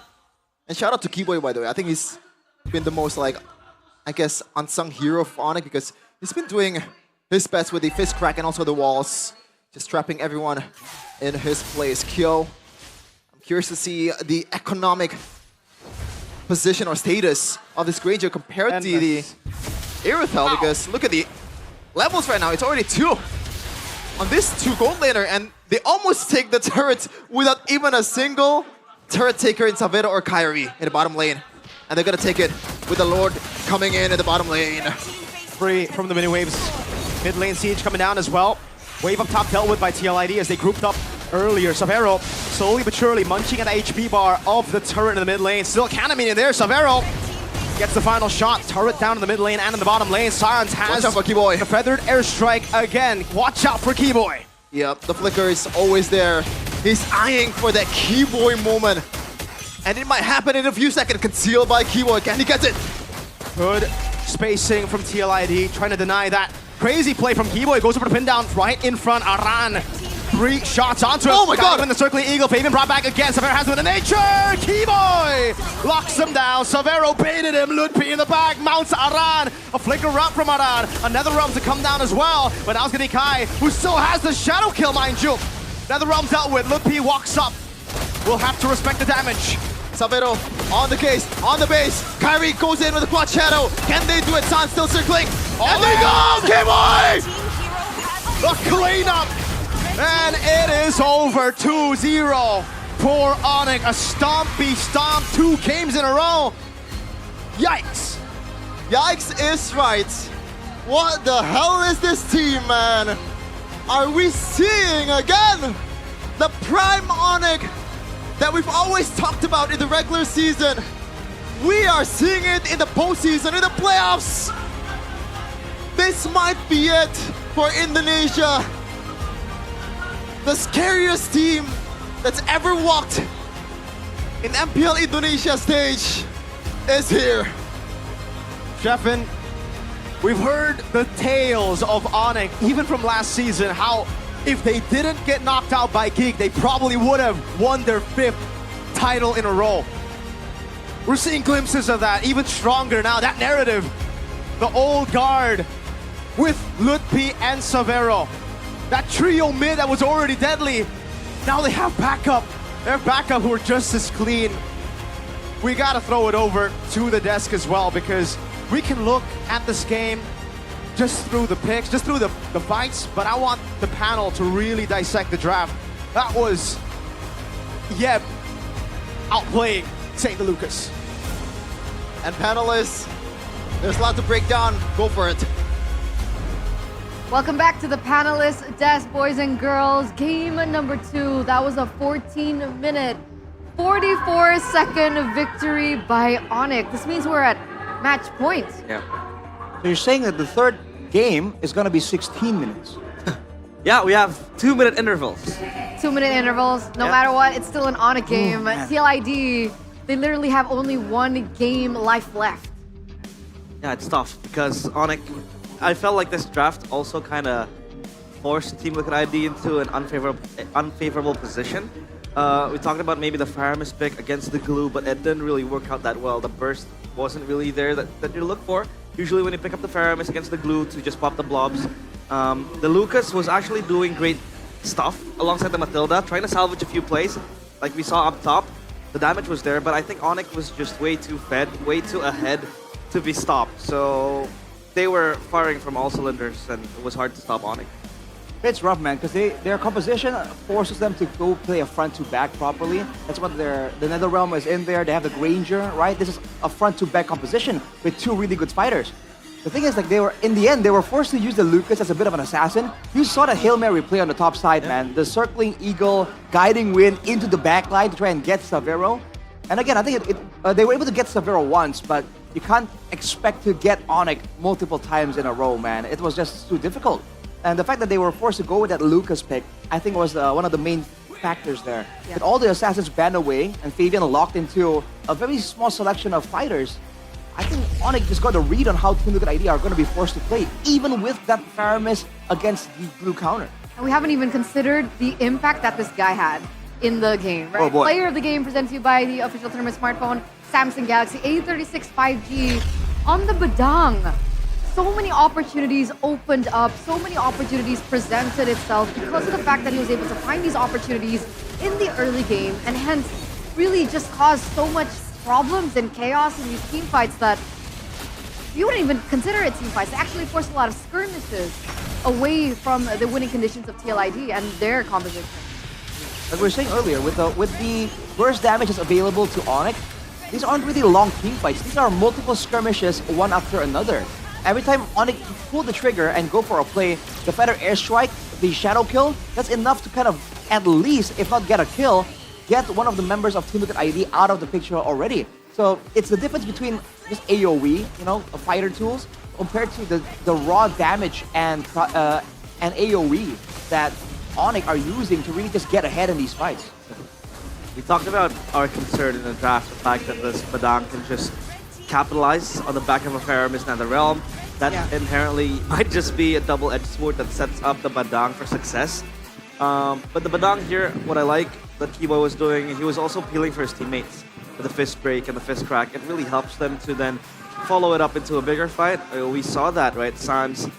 And shout out to Keyboy, by the way. I think he's been the most, like, I guess, unsung hero for Onyx because he's been doing his best with the fist crack and also the walls. Just trapping everyone in his place. Kyo, I'm curious to see the economic position or status of this Granger compared to the Irithel because look at the levels right now. It's already 2 on this 2 gold laner, and they almost take the turret without even a single turret taker in Savero or Kyrie in the bottom lane. And they're gonna take it with the Lord coming in at the bottom lane.
Free from the mini waves. Mid lane siege coming down as well. Wave up top dealt with by TLID as they grouped up earlier. Savero slowly but surely munching at the HP bar of the turret in the mid lane. Still Canamine in there. Savero gets the final shot. Turret down in the mid lane and in the bottom lane. Sirens has
Watch out for Keyboy.
the feathered airstrike again. Watch out for Keyboy.
Yep, the flicker is always there. He's eyeing for that Keyboy moment. And it might happen in a few seconds. Concealed by Keyboy. Can he get it?
Good spacing from TLID, trying to deny that. Crazy play from Keyboy, goes over the pin down right in front. Aran, 3 shots onto him.
Oh my god!
When the circling eagle, Fabian brought back again. Savero has with the nature. Keyboy locks him down. Savero baited him. Ludpi in the back, mounts Aran. A flicker up from Aran. Another realm to come down as well. But now it's gonna be Kai, who still has the shadow kill, mind you. Another realm dealt with. Ludpi walks up. We'll have to respect the damage.
Savero on the case, on the base. Kyrie goes in with a quad shadow. Can they do it? San still circling. And they go! Keyboy!
The cleanup! And it is over 2-0 for Onyx. A stompy stomp, 2 games in a row. Yikes.
Yikes is right. What the hell is this team, man? Are we seeing again the prime Onyx that we've always talked about in the regular season? We are seeing it in the postseason, in the playoffs. This might be it for Indonesia. The scariest team that's ever walked in MPL Indonesia stage is here.
Sheffin, we've heard the tales of Onyx, even from last season, how if they didn't get knocked out by Geek, they probably would have won their 5th title in a row. We're seeing glimpses of that, even stronger now. That narrative, the old guard with Ludpi and Savero. That trio mid that was already deadly. Now they have backup. They have backup who are just as clean. We gotta throw it over to the desk as well, because we can look at this game just through the picks, just through the fights, but I want the panel to really dissect the draft. That was Yeb outplaying St. Lucas.
And panelists, there's a lot to break down. Go for it.
Welcome back to the panelists desk, boys and girls. Game number 2. That was a 14-minute, 44-second victory by Onyx. This means we're at match point.
Yeah. So you're saying that the third game is going to be 16 minutes?
Yeah, we have 2-minute intervals.
2-minute intervals. No matter what, it's still an Onyx game. TLID, they literally have only 1 game life left.
Yeah, it's tough because Onyx, I felt like this draft also kind of forced Team Liquid ID into an unfavorable position. We talked about maybe the Faramis pick against the glue, but it didn't really work out that well. The burst wasn't really there that you look for. Usually when you pick up the Faramis against the glue to just pop the blobs. The Lucas was actually doing great stuff alongside the Matilda, trying to salvage a few plays. Like we saw up top, the damage was there, but I think Onyx was just way too fed, way too ahead to be stopped. So they were firing from all cylinders and it was hard to stop Onyx.
It's rough, man, because their composition forces them to go play a front-to-back properly. That's what the NetherRealm is in there. They have the Granger, right? This is a front-to-back composition with 2 really good fighters. The thing is, like, in the end, they were forced to use the Lucas as a bit of an assassin. You saw the Hail Mary play on the top side, man. The circling eagle, guiding wind into the back line to try and get Savero. And again, I think they were able to get Savero once, but you can't expect to get Onyx multiple times in a row, man. It was just too difficult. And the fact that they were forced to go with that Lucas pick, I think was one of the main factors there. With all the assassins banned away and Fabian locked into a very small selection of fighters, I think Onyx just got a read on how Team Liquid ID are going to be forced to play, even with that Faramis against the blue counter.
And we haven't even considered the impact that this guy had in the game, right?
Oh boy.
Player of the game presented to you by the official tournament smartphone, Samsung Galaxy A36 5G on the Badang. So many opportunities opened up, so many opportunities presented itself because of the fact that he was able to find these opportunities in the early game and hence really just caused so much problems and chaos in these team fights that you wouldn't even consider it team fights. They actually forced a lot of skirmishes away from the winning conditions of TLID and their composition.
Like we were saying earlier, with the burst damages available to Onyx, these aren't really long team fights. These are multiple skirmishes one after another. every time Onyx pull the trigger and go for a play, the Feather Airstrike, the Shadow Kill, that's enough to kind of at least, if not get a kill, get one of the members of Team Liquid ID out of the picture already. So it's the difference between just AoE, fighter tools, compared to the raw damage and AoE that Onyx are using to really just get ahead in these fights.
We talked about our concern in the draft, the fact that this Badang can just capitalize on the back of a Faramis Netherrealm. That inherently might just be a double-edged sword that sets up the Badang for success. But the Badang here, what I like that Keyboy was doing, he was also peeling for his teammates with the fist break and the fist crack. It really helps them to then follow it up into a bigger fight. We saw that, right? Sans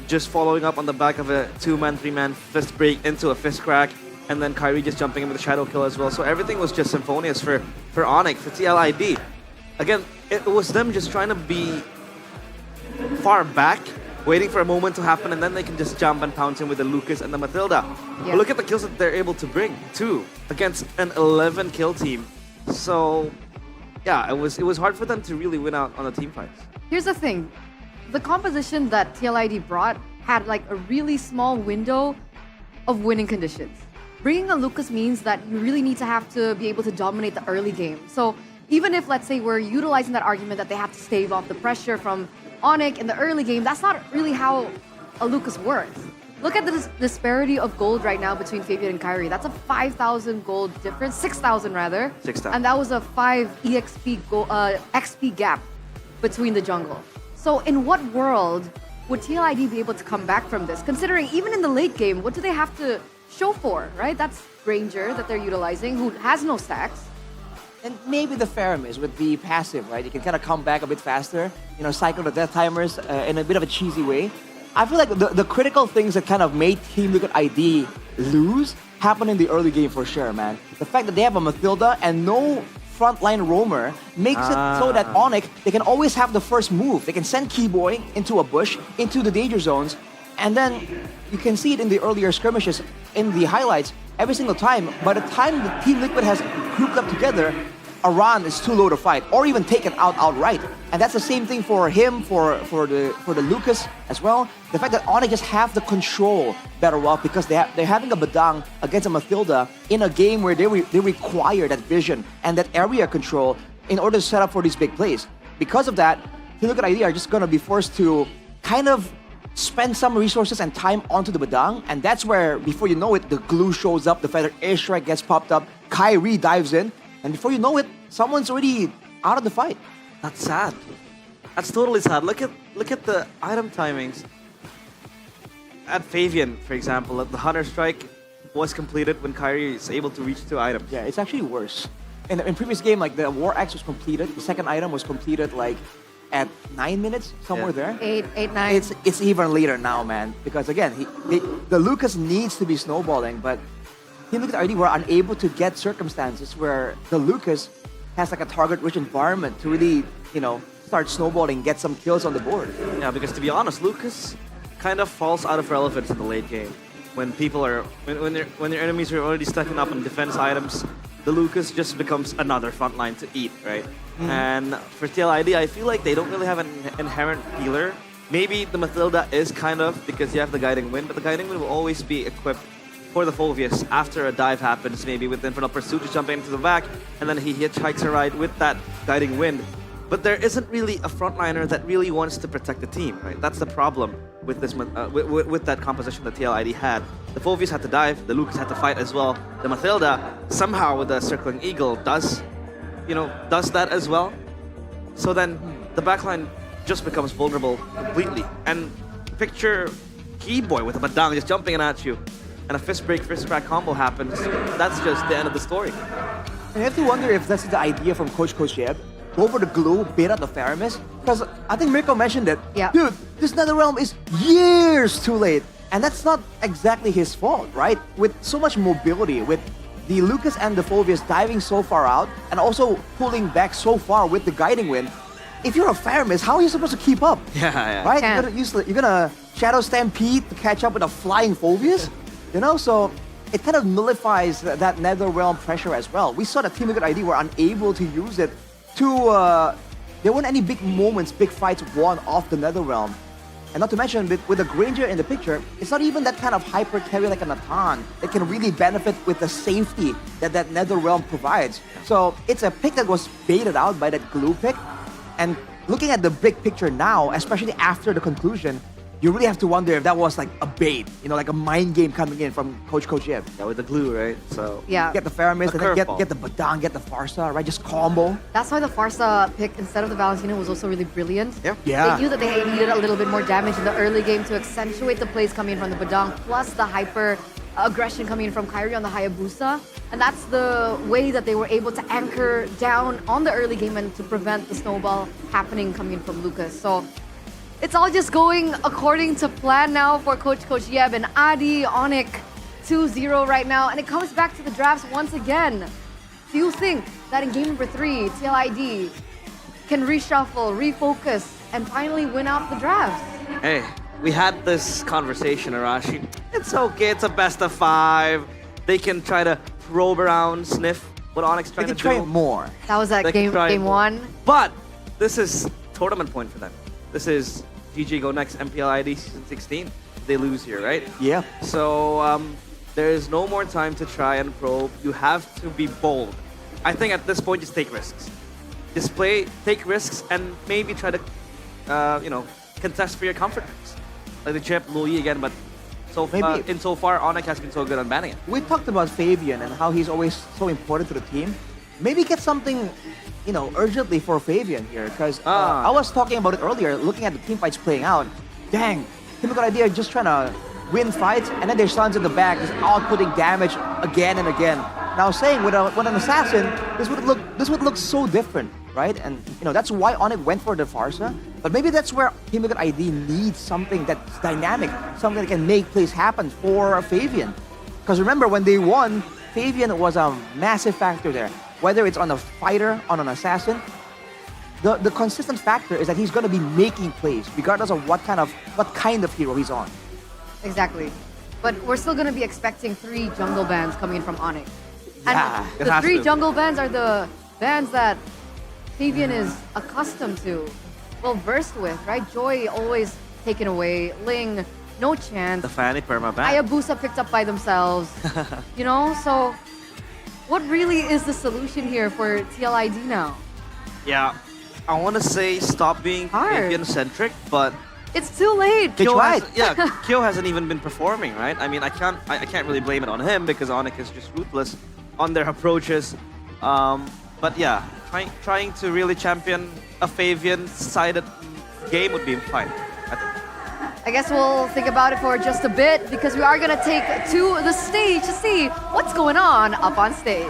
just following up on the back of a 2-man, 3-man fist break into a fist crack, and then Kyrie just jumping in with a shadow kill as well. So everything was just symphonious for Onyx, for TLID. Again, it was them just trying to be far back, waiting for a moment to happen, and then they can just jump and pounce in with the Lucas and the Matilda. But look at the kills that they're able to bring, 2 against an 11 kill team. So yeah, it was hard for them to really win out on the team fights.
Here's the thing. The composition that TLID brought had like a really small window of winning conditions. Bringing a Lucas means that you really need to have to be able to dominate the early game. So even if, let's say, we're utilizing that argument that they have to stave off the pressure from Onyx in the early game, that's not really how a Lucas works. Look at the disparity of gold right now between Fabian and Kyrie. That's a 5,000 gold difference, 6,000 rather.
6,000.
And that was a 5 XP gap between the jungle. So in what world would TLID be able to come back from this? Considering even in the late game, what do they have to show for, right? That's Ranger that they're utilizing, who has no stacks.
And maybe the Faramis with the passive, right? You can kind of come back a bit faster, cycle the death timers in a bit of a cheesy way. I feel like the critical things that kind of made Team Liquid ID lose happened in the early game for sure, man. The fact that they have a Matilda and no frontline roamer makes it so that Onyx, they can always have the first move. They can send Keyboy into a bush, into the danger zones, and then you can see it in the earlier skirmishes, in the highlights, every single time. By the time the Team Liquid has grouped up together, Aran is too low to fight, or even taken out outright. And that's the same thing for him, for the Lucas as well. The fact that Onyx just have the control better well because they're having a Badang against a Matilda in a game where they require that vision and that area control in order to set up for these big plays. Because of that, Team Liquid ID are just going to be forced to kind of spend some resources and time onto the Badang, and that's where, before you know it, the glue shows up, the Feather Airstrike gets popped up, Kyrie dives in, and before you know it, someone's already out of the fight.
That's sad. That's totally sad. Look at the item timings. At Fabian, for example, the Hunter Strike was completed when Kyrie is able to reach 2 items.
Yeah, it's actually worse. In previous game, like the War Axe was completed, the second item was completed like at 9 minutes, somewhere there.
8, 9.
It's even later now, man. Because again, the Lucas needs to be snowballing, but Team Liquid ID were unable to get circumstances where the Lucas has like a target-rich environment to really, start snowballing, get some kills on the board.
Yeah, because to be honest, Lucas kind of falls out of relevance in the late game. When people are, when their enemies are already stacking up on defense items, the Lucas just becomes another frontline to eat, right? And for TLID, I feel like they don't really have an inherent healer. Maybe the Matilda is kind of, because you have the Guiding Wind, but the Guiding Wind will always be equipped for the Fulvius after a dive happens, maybe with Infernal Pursuit just jumping into the back, and then he hitchhikes a ride with that Guiding Wind. But there isn't really a frontliner that really wants to protect the team, right? That's the problem with this with that composition that TLID had. The Fulvius had to dive, the Lucas had to fight as well. The Matilda, somehow with the Circling Eagle, does that as well. So then the backline just becomes vulnerable completely. And picture Keyboy with a Badang just jumping in at you, and a fist break, fist crack combo happens. That's just the end of the story.
And you have to wonder if that's the idea from Coach Yeb. Go for the glue, bait out the Faramis. Because I think Mirko mentioned it.
Yeah.
Dude, this Netherrealm is years too late. And that's not exactly his fault, right? With so much mobility, with the Lucas and the Fulvius diving so far out, and also pulling back so far with the Guiding Wind, if you're a Faramis, how are you supposed to keep up?
Yeah.
Right? You're gonna Shadow Stampede to catch up with a flying Fulvius? So it kind of nullifies that Netherrealm pressure as well. We saw that Team Liquid ID were unable to use it to there weren't any big moments, big fights won off the Netherrealm. And not to mention, with the Granger in the picture, it's not even that kind of hyper carry like a Natan that can really benefit with the safety that Netherrealm provides. So it's a pick that was baited out by that glue pick. And looking at the big picture now, especially after the conclusion, you really have to wonder if that was like a bait, like a mind game coming in from Coach Yeb.
Yeah, with the glue, right? So
get the Faramis, and then get the Badang, get the Farsa, right? Just combo.
That's why the Farsa pick instead of the Valentina was also really brilliant.
Yeah.
They knew that they needed a little bit more damage in the early game to accentuate the plays coming in from the Badang, plus the hyper aggression coming in from Kyrie on the Hayabusa. And that's the way that they were able to anchor down on the early game and to prevent the snowball happening coming in from Lucas. So it's all just going according to plan now for Coach Yeb and Adi, Onyx 2-0 right now. And it comes back to the drafts once again. Do you think that in game number 3, TLID can reshuffle, refocus, and finally win out the drafts?
Hey, we had this conversation, Arashi. It's okay, it's a best of 5. They can try to probe around, sniff what Onyx trying to do.
They can try more.
That was at game 1.
But this is tournament point for them. This is GG Go Next MPL ID Season 16. They lose here, right?
Yeah.
So there is no more time to try and probe. You have to be bold. I think at this point, just take risks. Just take risks, and maybe try to, contest for your comfort drinks. Like the chip, Louis again, but insofar, Onyx has been so good on banning it.
We talked about Fabian and how he's always so important to the team. Maybe get something, urgently for Fabian here, because I was talking about it earlier, looking at the team fights playing out. Dang, Team Liquid ID are just trying to win fights, and then their sons in the back just outputting damage again and again. Now, I was saying with an assassin, this would look so different, right? And that's why Onyx went for the Farsa. But maybe that's where Team Liquid ID needs something that's dynamic, something that can make plays happen for Fabian. Because remember, when they won, Fabian was a massive factor there. Whether it's on a fighter, on an assassin, the consistent factor is that he's going to be making plays, regardless of what kind of hero he's on.
Exactly. But we're still going to be expecting 3 jungle bans coming in from Onyx.
Yeah,
and the 3 jungle bans are the bans that Fabian is accustomed to, versed with, right? Joy always taken away, Ling, no chance.
The Fanny perma ban.
Hayabusa picked up by themselves, so what really is the solution here for TLID now?
Yeah, I want to say stop being Fabian-centric, but
it's too late.
Kyo hasn't even been performing, right? I mean, I can't really blame it on him because Onyx is just ruthless on their approaches. But yeah, trying to really champion a Fabian-sided game would be fine, I think.
I guess we'll think about it for just a bit because we are going to take to the stage to see what's going on up on stage.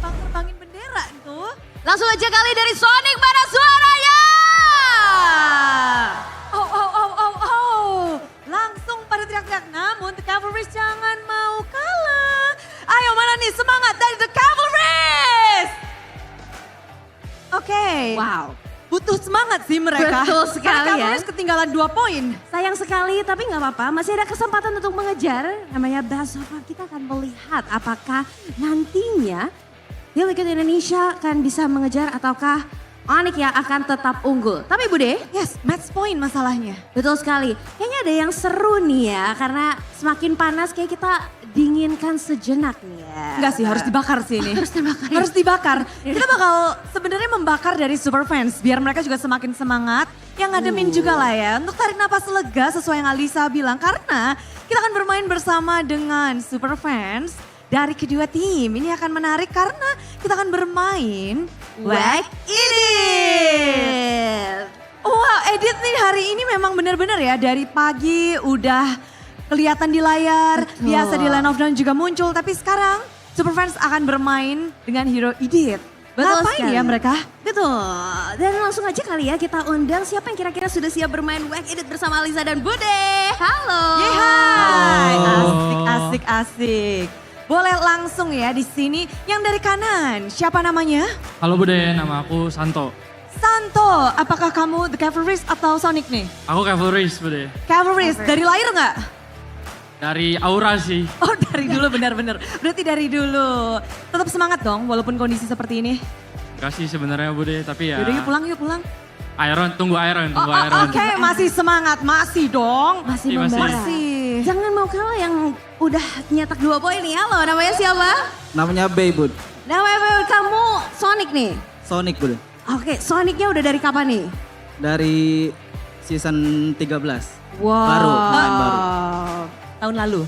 Terbangin bendera itu.
Langsung aja kali dari Sonic, mana suaranya?
Oh. Langsung pada teriak-teriak. Namun The Cavalrys jangan mau kalah. Ayo mana nih semangat dari The Cavalrys. Oke.
Wow.
Butuh semangat sih mereka.
Betul sekali ya.
Ketinggalan 2 poin.
Sayang sekali, tapi nggak apa-apa. Masih ada kesempatan untuk mengejar. Namanya best of 5. Kita akan melihat apakah nantinya Team Liquid Indonesia akan bisa mengejar ataukah Onyx yang akan tetap unggul. Tapi Bude,
yes, match point masalahnya.
Betul sekali. Kayaknya ada yang seru nih ya, karena semakin panas kayak kita dinginkan sejenak nih ya.
Enggak sih, harus dibakar sih ini.
Harus dibakar.
Harus dibakar. Kita bakal sebenarnya membakar dari super fans biar mereka juga semakin semangat. Yang ngademin juga lah ya, untuk tarik napas lega sesuai yang Alisa bilang. Karena kita akan bermain bersama dengan super fans dari kedua tim. Ini akan menarik karena kita akan bermain Whack Edit. Wah, edit nih hari ini memang benar-benar ya, dari pagi udah kelihatan di layar, biasa di Land of Dawn juga muncul, tapi sekarang Superfans akan bermain dengan hero Edit.
Betul
Ngapain
sekali.
ya mereka?
Betul. Dan langsung aja kali ya kita undang siapa yang kira-kira sudah siap bermain Whack Edit bersama Alisa dan Bude. Halo.
Yeay, asik. Boleh langsung ya di sini. Yang dari kanan, siapa namanya?
Halo Bude, nama aku Santo.
Santo, apakah kamu The Cavalrys atau Sonic nih?
Aku Cavalrys Bude.
Cavalrys, dari lahir nggak?
Dari aura sih.
Oh dari dulu benar-benar. Berarti dari dulu. Tetap semangat dong walaupun kondisi seperti ini.
Gak sih sebenarnya Bude, tapi ya.
Yaudah yuk pulang.
Iron, tunggu Iron.
Oke, masih semangat, masih dong.
Masih
Masih.
membara. Jangan mau kalah yang udah nyetak 2 poin nih. Halo, namanya siapa?
Namanya Bay, Bud.
Namanya kamu Sonic nih?
Sonic, Bud.
Oke, Sonicnya udah dari kapan nih?
Dari season 13.
Wow.
Pemain baru.
Tahun lalu.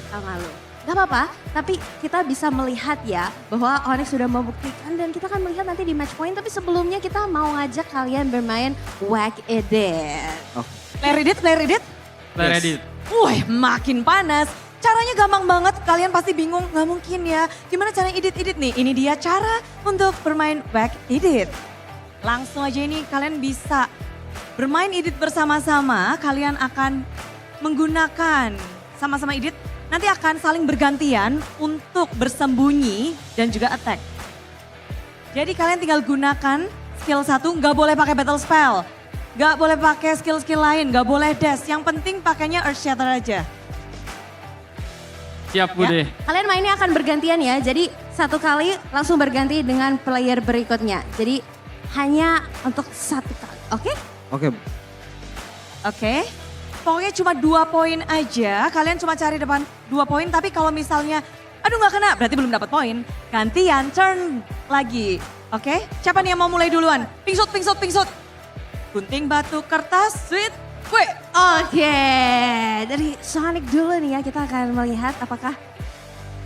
Gak apa-apa, tapi kita bisa melihat ya bahwa Onyx sudah membuktikan dan kita akan melihat nanti di match point. Tapi sebelumnya kita mau ngajak kalian bermain Whack Edit.
Play Reddit? Wih, makin panas. Caranya gampang banget, kalian pasti bingung, nggak mungkin ya. Gimana cara edit nih? Ini dia cara untuk bermain Whack Edit. Langsung aja ini kalian bisa bermain edit bersama-sama. Kalian akan menggunakan sama-sama edit. Nanti akan saling bergantian untuk bersembunyi dan juga attack. Jadi kalian tinggal gunakan skill 1, nggak boleh pakai battle spell. Nggak boleh pakai skill-skill lain, nggak boleh dash. Yang penting pakainya Earth Shatter aja.
Siap Bude.
Kalian mainnya akan bergantian ya, jadi satu kali langsung berganti dengan player berikutnya. Jadi hanya untuk 1 kali, oke?
Oke. Pokoknya cuma 2 poin aja, kalian cuma cari depan 2 poin, tapi kalau misalnya, aduh nggak kena, berarti belum dapat poin. Gantian, turn lagi, oke? Siapa nih yang mau mulai duluan? Pingsut. Gunting, batu, kertas, sweet, kue.
Oke, dari Sonic dulu nih ya, kita akan melihat apakah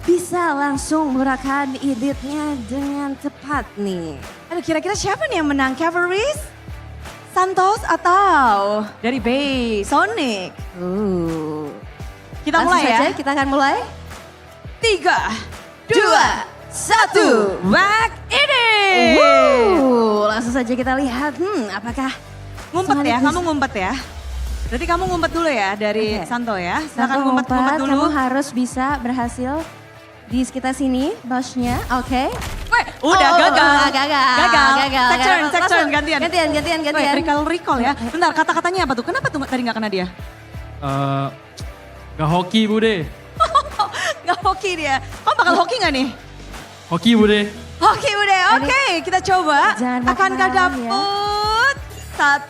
bisa langsung menggunakan editnya dengan tepat nih.
Aduh kira-kira siapa nih yang menang? Cavalries? Santos atau dari Bay, Sonic? Kita mulai ya?
Kita akan mulai.
3, 2, 1, Whack Edit!
Langsung saja kita lihat, apakah
ngumpet ya, kamu ngumpet ya. Berarti kamu ngumpet dulu ya dari Santo ya. Silakan ngumpet dulu.
Kamu harus bisa berhasil di sekitar sini, bosnya, oke?
Udah gagal. Take turn, gantian.
Gantian.
Recall ya. Bentar, kata-katanya apa tuh? Kenapa tuh tadi gak kena dia?
Gak hoki Bude.
Gak hoki dia. Kamu bakal hoki gak nih?
Hoki Bude.
Hoki Bude, oke. Kita coba. Akankah dapet? 1,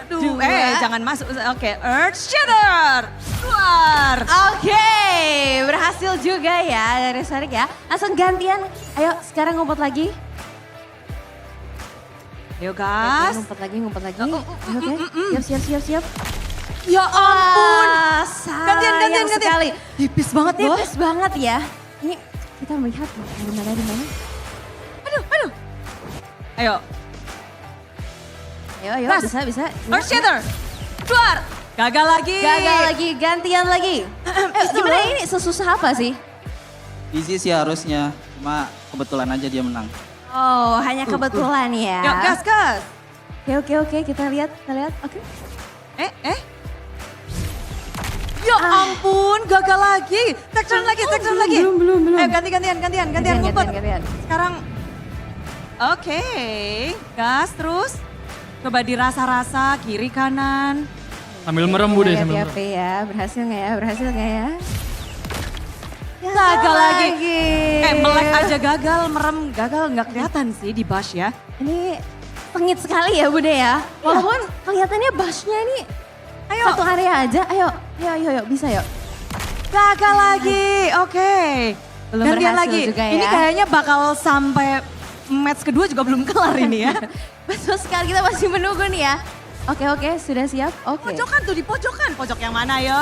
2, jangan masuk. Oke, Earth Shatter. Keluar.
Oke, berhasil juga ya dari Sonic ya. Langsung gantian, ayo sekarang ngumpet lagi.
Ayo guys.
Ngumpet lagi. Oke, siap.
Ya ampun.
Gantian sekali.
Tipis banget loh.
Tipis banget ya. Ini kita melihat di mana.
Aduh. Ayo,
bisa.
Earth Shatter. Keluar. Gagal lagi,
gantian lagi. Gimana ini sesusah apa sih?
Easy sih harusnya, cuma kebetulan aja dia menang.
Oh, hanya kebetulan ya.
Yuk, gas.
Oke, kita lihat. Oke.
Ya ampun, gagal lagi. Take turn lagi.
Belum.
Gantian ngumpet. Sekarang, oke. Gas terus. Coba dirasa-rasa kiri kanan.
Sambil merem Bude, sambil merem.
Ya, berhasil nggak ya?
Gagal lagi. Melek aja gagal, merem gagal, nggak kelihatan sih di bash ya.
Ini sengit sekali ya Bude ya. Walaupun kelihatannya bashnya ini satu area aja. Ayo, bisa yuk.
Gagal lagi, oke.
Belum
gantian
berhasil
lagi.
juga ya.
Ini kayaknya bakal sampai match kedua juga belum kelar ini ya.
Betul sekali, kita masih menunggu nih ya. Oke, sudah siap? Oke.
Pojokan tuh, di pojokan. Pojok yang mana ya?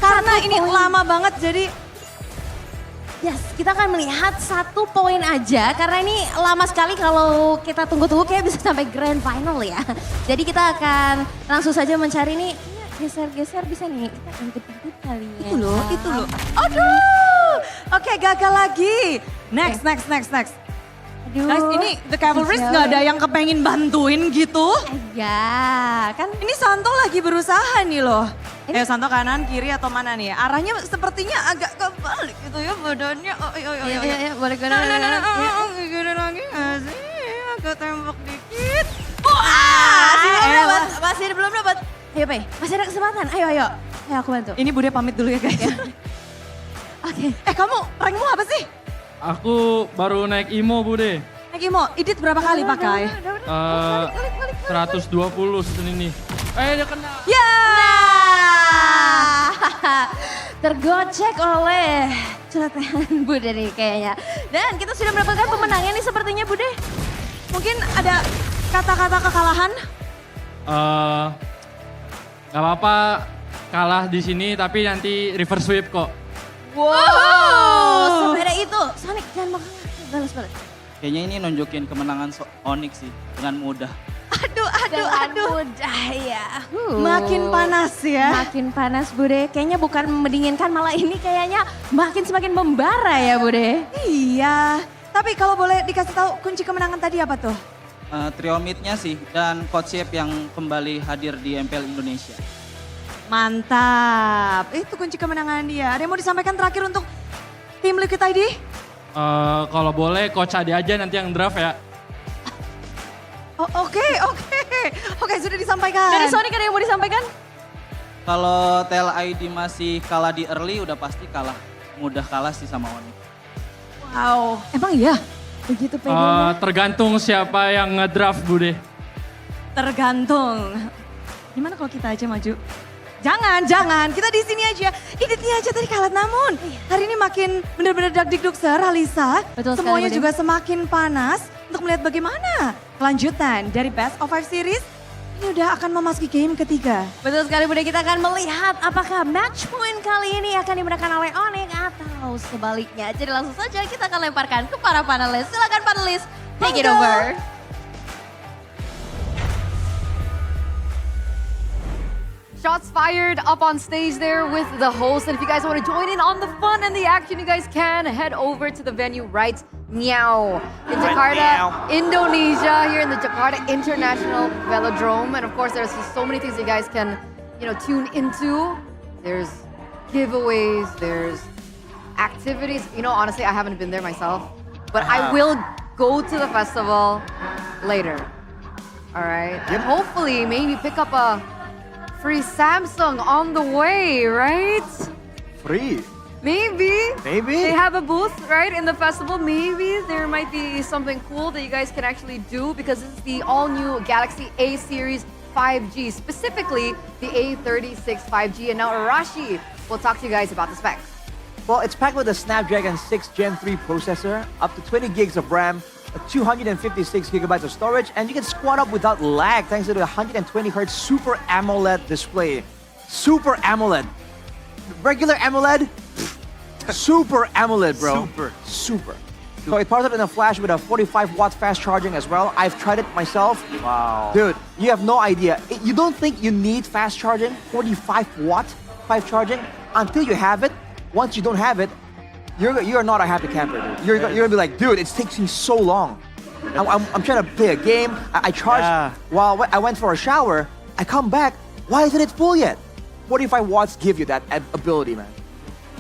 Karena ini lama banget jadi...
Yes, kita akan melihat 1 poin aja. Karena ini lama sekali kalau kita tunggu-tunggu kayak bisa sampai grand final ya. Jadi kita akan langsung saja mencari nih. Geser-geser bisa nih. Kita intip-intip kali ya.
Itu loh. Aduh! Oke, gagal lagi. Next.
Aduh.
Guys, ini The Cavalries nggak ada yang kepengen bantuin gitu?
Ya, kan
ini Santo lagi berusaha nih loh. Santo kanan, kiri atau mana nih? Arahnya sepertinya agak kebalik gitu ya badannya.
Iya, boleh kanan.
Gini lagi nggak sih? Agak tembak dikit.
Masih belum dapat. Ayo, Pe. Masih ada kesempatan. Ayo. Ya aku bantu.
Ini Bude pamit dulu ya guys.
Oke.
Kamu rankmu apa sih?
Aku baru naik IMO Bude.
Naik Imo, Idit berapa kali pakai?
120 season ini. Dia kena.
Ya!
Tergocek oleh celotehan Bude nih kayaknya. Dan kita sudah mendapatkan pemenangnya nih sepertinya Bude.
Mungkin ada kata-kata kekalahan?
Gak apa-apa kalah di sini tapi nanti reverse sweep kok.
Wow, sepeda itu. Sonic jangan makan. Balas.
Kayaknya ini nunjukin kemenangan Onyx sih dengan mudah.
Aduh. Mudah ya.
Makin panas ya.
Makin panas Bude. Kayaknya bukan mendinginkan malah ini kayaknya semakin membara ya Bude.
Iya. Tapi kalau boleh dikasih tahu kunci kemenangan tadi apa tuh?
Trio mid-nya sih dan coach Chef yang kembali hadir di MPL Indonesia.
Mantap. Itu kunci kemenangan dia. Ada yang mau disampaikan terakhir untuk tim Liquid ID?
Kalau boleh coach Ade aja nanti yang draft ya.
Oke, sudah disampaikan.
Dari Sonic ada yang mau disampaikan?
Kalau TL ID masih kalah di early udah pasti kalah. Mudah kalah sih sama Onyx.
Wow.
Emang iya? Begitu pedenya.
Tergantung siapa yang ngedraft Bude.
Tergantung. Gimana kalau kita aja maju? Jangan. Kita di sini aja. Iditnya aja tadi kalah namun hari ini makin benar-benar dagdikduk Alisa.
Betul sekali,
Semuanya
Bude.
juga semakin panas untuk melihat bagaimana kelanjutan dari Best of 5 Series. Ini udah akan memasuki game ketiga.
Betul sekali Bude, kita akan melihat apakah match point kali ini akan dimenangkan oleh Onyx atau sebaliknya. Jadi langsung saja kita akan lemparkan ke para panelis. Silakan panelis, take it over.
Shots fired up on stage there with the host. And if you guys want to join in on the fun and the action, you guys can head over to the venue right now in Jakarta, Indonesia, here in the Jakarta International Velodrome. And of course, there's so many things you guys can, tune into. There's giveaways, there's activities. Honestly, I haven't been there myself, but I will go to the festival later. All right, and hopefully maybe pick up a free Samsung on the way, right?
Free?
Maybe.
Maybe.
They have a booth, right, in the festival. Maybe there might be something cool that you guys can actually do because this is the all-new Galaxy A series 5G, specifically the A36 5G. And now Arashi will talk to you guys about the specs.
Well, it's packed with a Snapdragon 6 Gen 3 processor, up to 20 gigs of RAM, 256 gigabytes of storage, and you can squat up without lag thanks to the 120 Hz Super AMOLED display. Super AMOLED. Regular AMOLED? Super AMOLED, bro. Super. So it powers up in a flash with a 45-watt fast charging as well. I've tried it myself.
Wow.
Dude, you have no idea. You don't think you need fast charging, 45-watt fast charging, until you have it. Once you don't have it, you're not a happy camper, dude. You're gonna be like, dude, it's taking so long. I'm trying to play a game. I charged while I went for a shower. I come back. Why isn't it full yet? 45 watts give you that ability, man.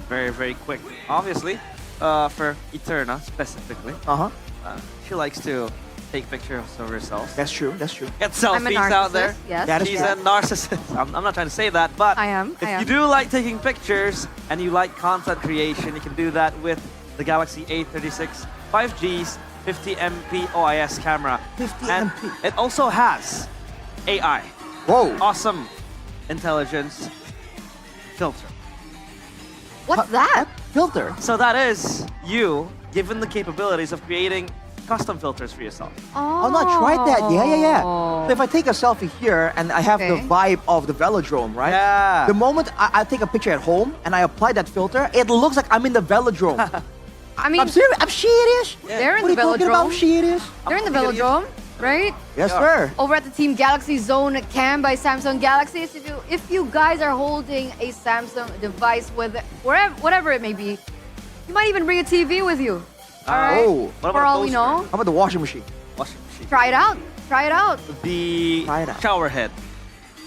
Very, very quick. Obviously, for Eterna specifically. She likes to take pictures of herself.
That's true.
Get selfies out there.
Yes.
She's a narcissist. I'm not trying to say that, but
I am.
If you do like taking pictures and you like content creation, you can do that with the Galaxy A36 5G's 50 MP OIS camera.
50
and
MP.
It also has AI.
Whoa.
Awesome intelligence filter.
What's that?
Filter?
So that is you given the capabilities of creating custom filters for yourself.
Oh, no, I tried that. Yeah. So if I take a selfie here and I have the vibe of the velodrome, right?
Yeah.
The moment I take a picture at home and I apply that filter, it looks like I'm in the velodrome.
I mean,
I'm serious. I'm serious.
They're in
What
the
are you talking
velodrome.
about? I'm serious.
They're in the velodrome, right?
Yes, sir.
Over at the Team Galaxy Zone Cam by Samsung Galaxy. If you guys are holding a Samsung device with whatever it may be, you might even bring a TV with you. All right.
Oh.
For all we know.
How about the washing machine?
Try it out.
The shower head.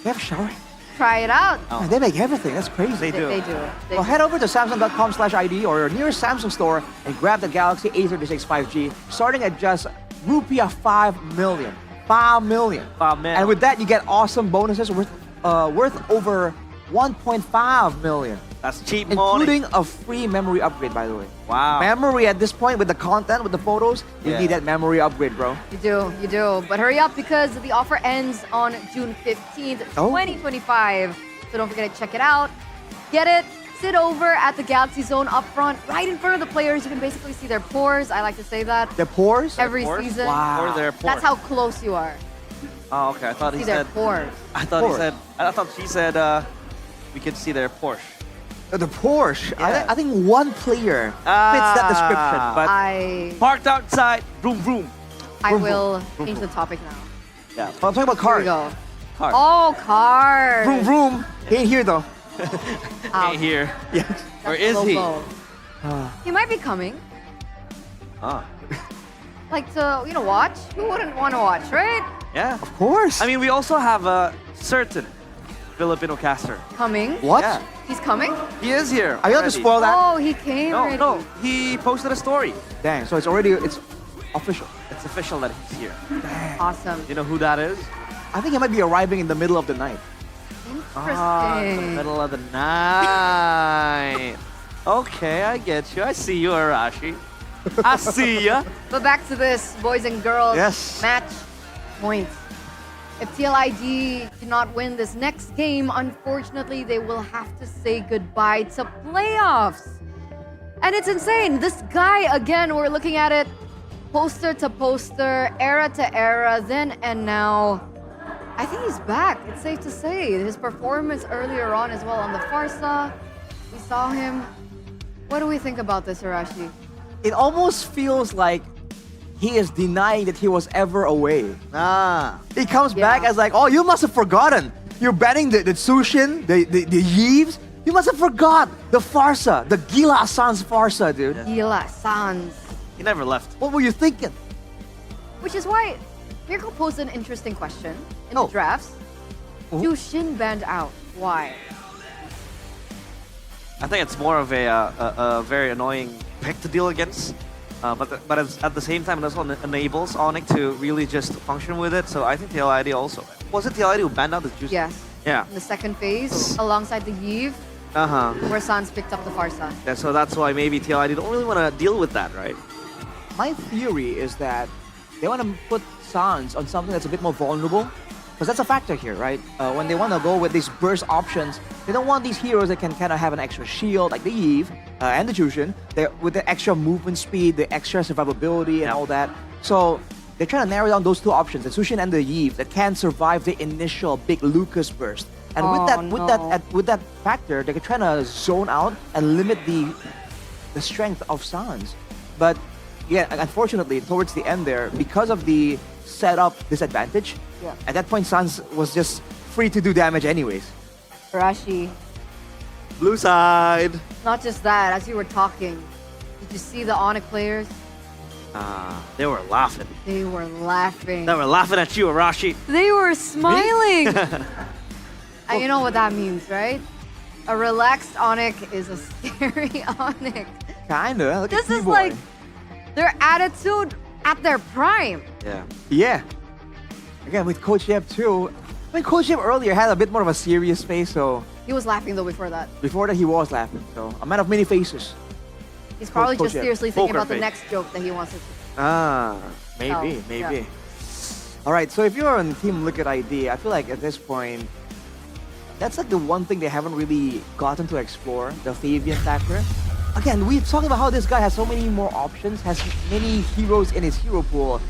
They have a shower?
Try it out.
Man, they make everything. That's crazy.
They do.
They do.
Well, head over to Samsung.com/ID or your nearest Samsung store and grab the Galaxy A36 5G, starting at just Rupiah 5 million. 5 million.
Wow, man.
And with that, you get awesome bonuses worth over 1.5 million.
That's cheap
Including a free memory upgrade, by the way.
Wow.
Memory at this point with the content, with the photos, you
Yeah.
need that memory upgrade, bro.
You do. But hurry up because the offer ends on June 15th,
Oh.
2025. So don't forget to check it out. Get it, sit over at the Galaxy Zone up front, right in front of the players. You can basically see their pores. I like to say that.
Their pores?
Every
Pores?
season.
Wow.
Or their
That's
pores.
how close you are.
Oh, okay. I thought he
See their
said.
pores.
I thought he said. I thought she said. We could see their Porsche.
The Porsche.
Yeah.
I think one player fits that description, but
Parked outside, vroom vroom.
I will change the topic now.
Yeah.
I'm talking about
Here we
cars.
go.
Cars.
Oh, cars.
Vroom vroom. He ain't here though.
Ain't here.
Yeah.
Or is he?
Lobo. He might be coming.
Ah.
Like to, watch. Who wouldn't want to watch, right?
Yeah.
Of course.
I mean, we also have a certain Filipino caster.
Coming.
What?
Yeah.
He's coming?
He is here.
Are you going to
already.
spoil that?
Oh, he came
No,
already.
no. He posted a story.
Dang, so it's official.
It's official that he's here.
Awesome.
You know who that is?
I think he might be arriving in the middle of the night.
Interesting.
Middle of the night. Okay, I get you. I see you, Arashi. I see ya.
But back to this, boys and girls.
Yes.
Match points. If TLID do not win this next game, unfortunately, they will have to say goodbye to playoffs. And it's insane. This guy, again, we're looking at it poster to poster, era to era, then and now. I think he's back. It's safe to say. His performance earlier on as well on the Farsa. We saw him. What do we think about this, Arashi?
It almost feels like he is denying that he was ever away. He comes back as like, oh, you must have forgotten. You're banning the Tsushin, the Yves. You must have forgot the Farsa, the Gila Sans Farsa, dude.
Gila Sans.
He never left.
What were you thinking?
Which is why Mirko posed an interesting question in the drafts. Tsushin banned out. Why?
I think it's more of a very annoying pick to deal against. But at the same time, it also enables Onyx to really just function with it. So I think TLID also. Was it TLID who banned out the juice?
Yes.
Yeah.
In the second phase, alongside the Yves, where Sans picked up the Farsa.
Yeah, so that's why maybe TLID don't really want to deal with that, right?
My theory is that they want to put Sans on something that's a bit more vulnerable. Because that's a factor here, right? When they want to go with these burst options, they don't want these heroes that can kind of have an extra shield, like the Eve and the Jushin, with the extra movement speed, the extra survivability, and all that. So they're trying to narrow down those two options, the Sushin and the Eve, that can survive the initial big Lucas burst. And with that factor, they're trying to zone out and limit the strength of Sans. But yeah, unfortunately, towards the end there, because of the setup disadvantage, at that point, Sans was just free to do damage anyways.
Arashi,
Blue side.
not just that, as you were talking, did you see the Onyx players?
They were laughing.
They were laughing.
They were laughing at you, Arashi.
They were smiling. And you know what that means, right? A relaxed Onyx is a scary Onyx.
Kinda. Look
This
at
is
T-Boy.
like their attitude at their prime.
Yeah.
Yeah. Again, with Coach Yep too. I mean, Coach Yep earlier had a bit more of a serious face, so
He was laughing though before that.
before that he was laughing. So a man of many faces.
He's probably
Coach
just
Yep.
seriously thinking
Poker
about the
face.
next joke that he wants to do.
Maybe,
So,
maybe.
yeah.
All right, so if you're on Team Liquid ID, I feel like at this point, that's like the one thing they haven't really gotten to explore, the Fabian factor. Again, we're talking about how this guy has so many more options, has many heroes in his hero pool.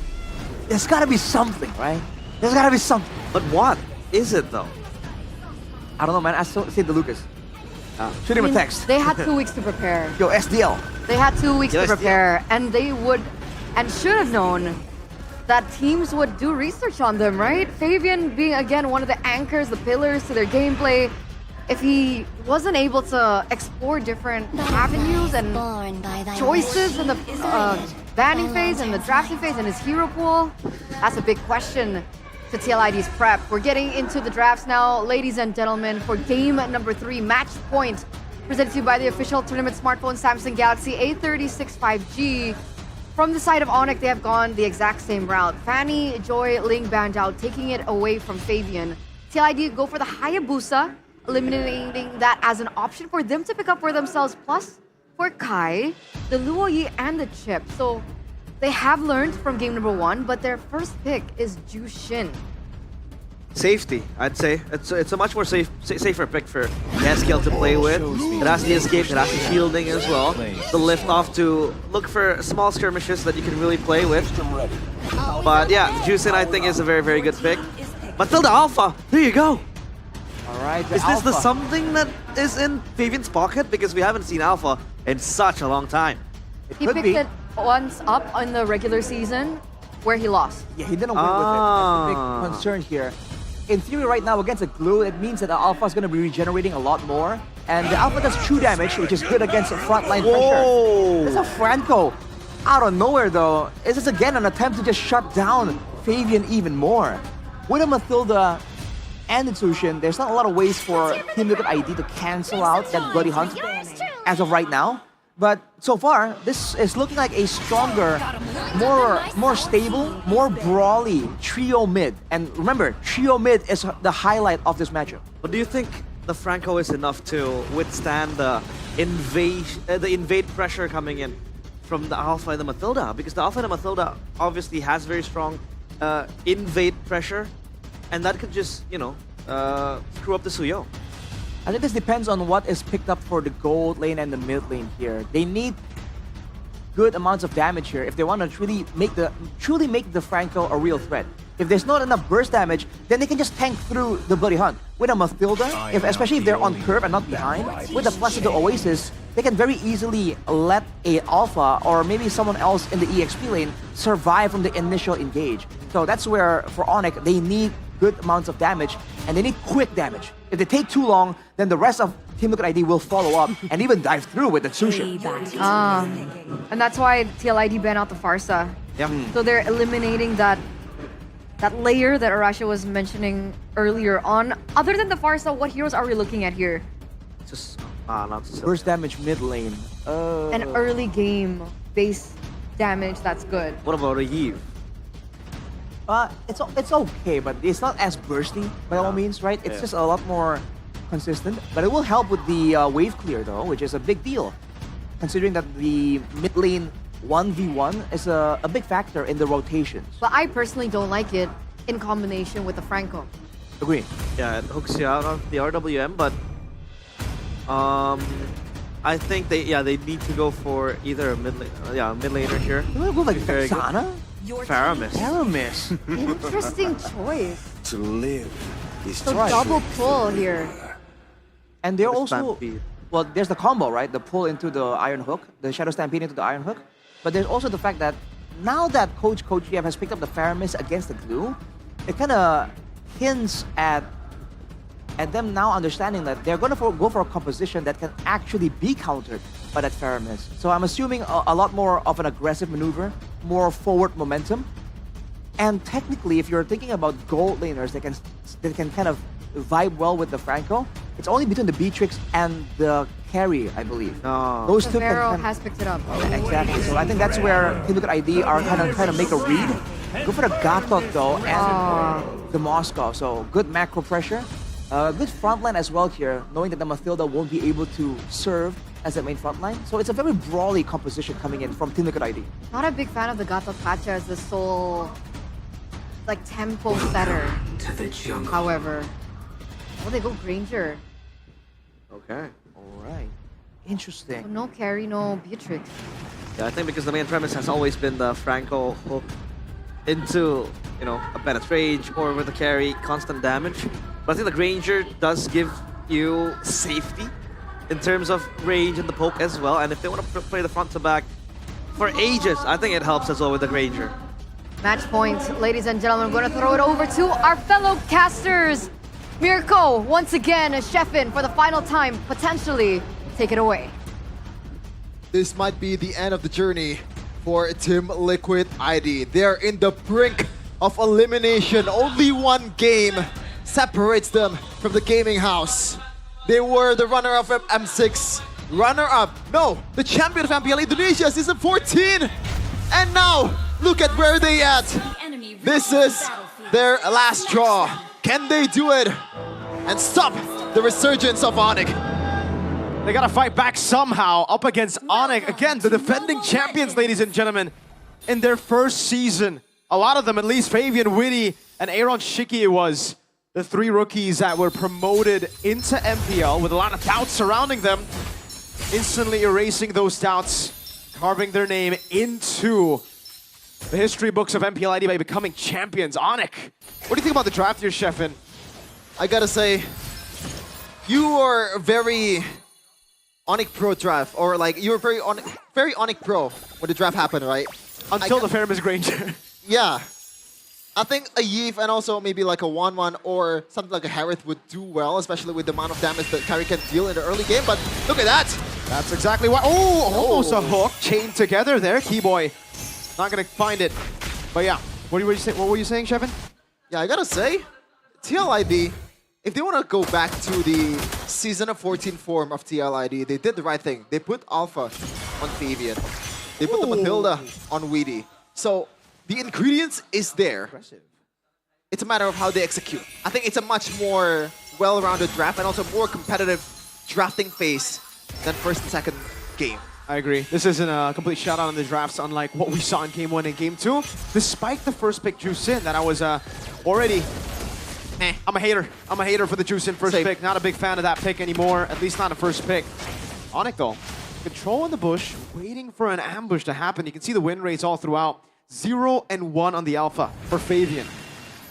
There's gotta be something, right? There's gotta be something.
But what is it though?
I don't know, man. Ask Sid Lucas. Shoot him
I
a
mean,
text.
They had 2 weeks to prepare.
Yo, SDL.
They had 2 weeks
Yo,
to
SDL.
prepare, and they would and should have known that teams would do research on them, right? Fabian being, again, one of the anchors, the pillars to their gameplay. If he wasn't able to explore different avenues and choices in the banning phase and the drafting phase and his hero pool, that's a big question to TLID's prep. We're getting into the drafts now, ladies and gentlemen, for game number 3, match point, presented to you by the official tournament smartphone Samsung Galaxy A36 5G. From the side of Onyx, they have gone the exact same route. Fanny, Joy, Ling banned out, taking it away from Fabian. TLID go for the Hayabusa eliminating that as an option for them to pick up for themselves. Plus, for Kai, the Luoyi and the Chip. So they have learned from game number 1, but their first pick is Jushin.
Safety, I'd say. It's a much more safer pick for Yaskiel to play with. It has the escape, it has the shielding as well. The lift off to look for small skirmishes that you can really play with. But yeah, Jushin I think is a very, very good pick. Matilda Alpha, here you go.
Alright,
Is this the something that is in Fabian's pocket? Because we haven't seen Alpha in such a long time.
He picked it once up in the regular season where he lost.
Yeah, he didn't win with it. That's the big concern here. In theory right now against a glue, it means that the Alpha is going to be regenerating a lot more. And the Alpha does true damage, which is good against frontline pressure. It's a Franco. Out of nowhere though, is this again an attempt to just shut down Fabian even more? With a Matilda and the Tushin, there's not a lot of ways for Team Liquid ID to cancel out that Bloody Hunt as of right now. But so far, this is looking like a stronger, more stable, more brawly trio mid. And remember, trio mid is the highlight of this matchup.
But do you think the Franco is enough to withstand the invade pressure coming in from the Alpha and the Matilda? Because the Alpha and the Matilda obviously has very strong invade pressure, and that could just, you know, screw up the Suyo.
I think this depends on what is picked up for the gold lane and the mid lane here. They need good amounts of damage here if they want to truly make the Franco a real threat. If there's not enough burst damage, then they can just tank through the Bloody Hunt. With a Matilda, especially if they're on curve and not behind, with the plus of the Oasis, they can very easily let a Alpha or maybe someone else in the EXP lane survive from the initial engage. So that's where, for Onyx, they need good amounts of damage, and they need quick damage. If they take too long, then the rest of Team Liquid ID will follow up and even dive through with the Tsushin.
And that's why TLID banned out the Farsa.
Yep.
So they're eliminating that layer that Arasha was mentioning earlier on. Other than the Farsa, what heroes are we looking at here?
Just not so
burst damage mid lane.
An early game base damage that's good.
What about a Eve?
It's okay, but it's not as bursty by all means, right? It's just a lot more consistent. But it will help with the wave clear though, which is a big deal, considering that the mid lane 1v1 is a big factor in the rotations.
But I personally don't like it in combination with the Franco.
Agree.
Yeah, it hooks you out of the RWM, but I think they need to go for either a mid laner here.
You want to go like Vexana?
Faramis.
Interesting choice.
To live is
So double pull here.
And they're also, well, there's the combo, right? The pull into the Iron Hook, the Shadow Stampede into the Iron Hook. But there's also the fact that now that Coach GF has picked up the Faramis against the glue, it kind of hints at them now understanding that they're going to go for a composition that can actually be countered by that Faramis. So I'm assuming a lot more of an aggressive maneuver, more forward momentum. And technically, if you're thinking about gold laners that can kind of vibe well with the Franco, it's only between the Beatrix and the carry, I believe. Those two
has picked it up.
Exactly. So I think that's where Team Liquid ID are kind of trying to make a read. Go for the Gatot though, and the Moscow. So good macro pressure. Good frontline as well here, knowing that the Matilda won't be able to serve as the main frontline. So it's a very brawly composition coming in from Team Liquid ID.
Not a big fan of the Gatot Pacha as the sole, like, tempo setter.
To the jungle.
However, oh, they go Granger.
Okay.
Alright. Interesting.
So no carry, no Beatrix.
Yeah, I think because the main premise has always been the Franco hook into, you know, a Bennett's Rage or with the carry, constant damage. But I think the Granger does give you safety in terms of range and the poke as well. And if they want to play the front to back for ages, I think it helps as well with the Granger.
Match point, ladies and gentlemen. We're going to throw it over to our fellow casters. Mirko, once again, Sheffin for the final time, potentially take it away.
This might be the end of the journey for Team Liquid ID. They're in the brink of elimination. Only one game separates them from the gaming house. They were the runner-up of M6, the champion of MPL Indonesia Season 14. And now, look at where they at. This is their last draw. Can they do it and stop the resurgence of Onyx.
They gotta fight back somehow up against Onyx. Again, the defending champions, ladies and gentlemen, in their first season. A lot of them, at least Fabian, Witty, and Aaron Shiki, it was the 3 rookies that were promoted into MPL with a lot of doubts surrounding them, instantly erasing those doubts, carving their name into the history books of MPL ID by becoming champions. Onyx, what do you think about the draft here, Sheffin?
I gotta say, you are very Onyx Pro draft, or like you were very Onyx Pro when the draft happened, right?
Until the Famous Granger.
Yeah. I think a Yves and also maybe like a 1-1 or something like a Harith would do well, especially with the amount of damage that Kyrie can deal in the early game. But look at that!
That's exactly what. Oh, almost a hook chained together there. Keyboy not gonna find it. But yeah, what were you saying, Shevin?
Yeah, I gotta say, TLID, if they want to go back to the Season of 14 form of TLID, they did the right thing. They put Alpha on Fabian. They put the Matilda on Weedy. So the ingredients is there. It's a matter of how they execute. I think it's a much more well-rounded draft and also more competitive drafting phase than first and second game.
I agree. This isn't a complete shout-out on the drafts, unlike what we saw in Game 1 and Game 2. Despite the first pick, Juicin, that I was already... I'm a hater. I'm a hater for the Juicin first pick. Not a big fan of that pick anymore, at least not a first pick. Onyx, though, control in the bush, waiting for an ambush to happen. You can see the win rates all throughout. 0 and 1 on the Alpha for Fabian,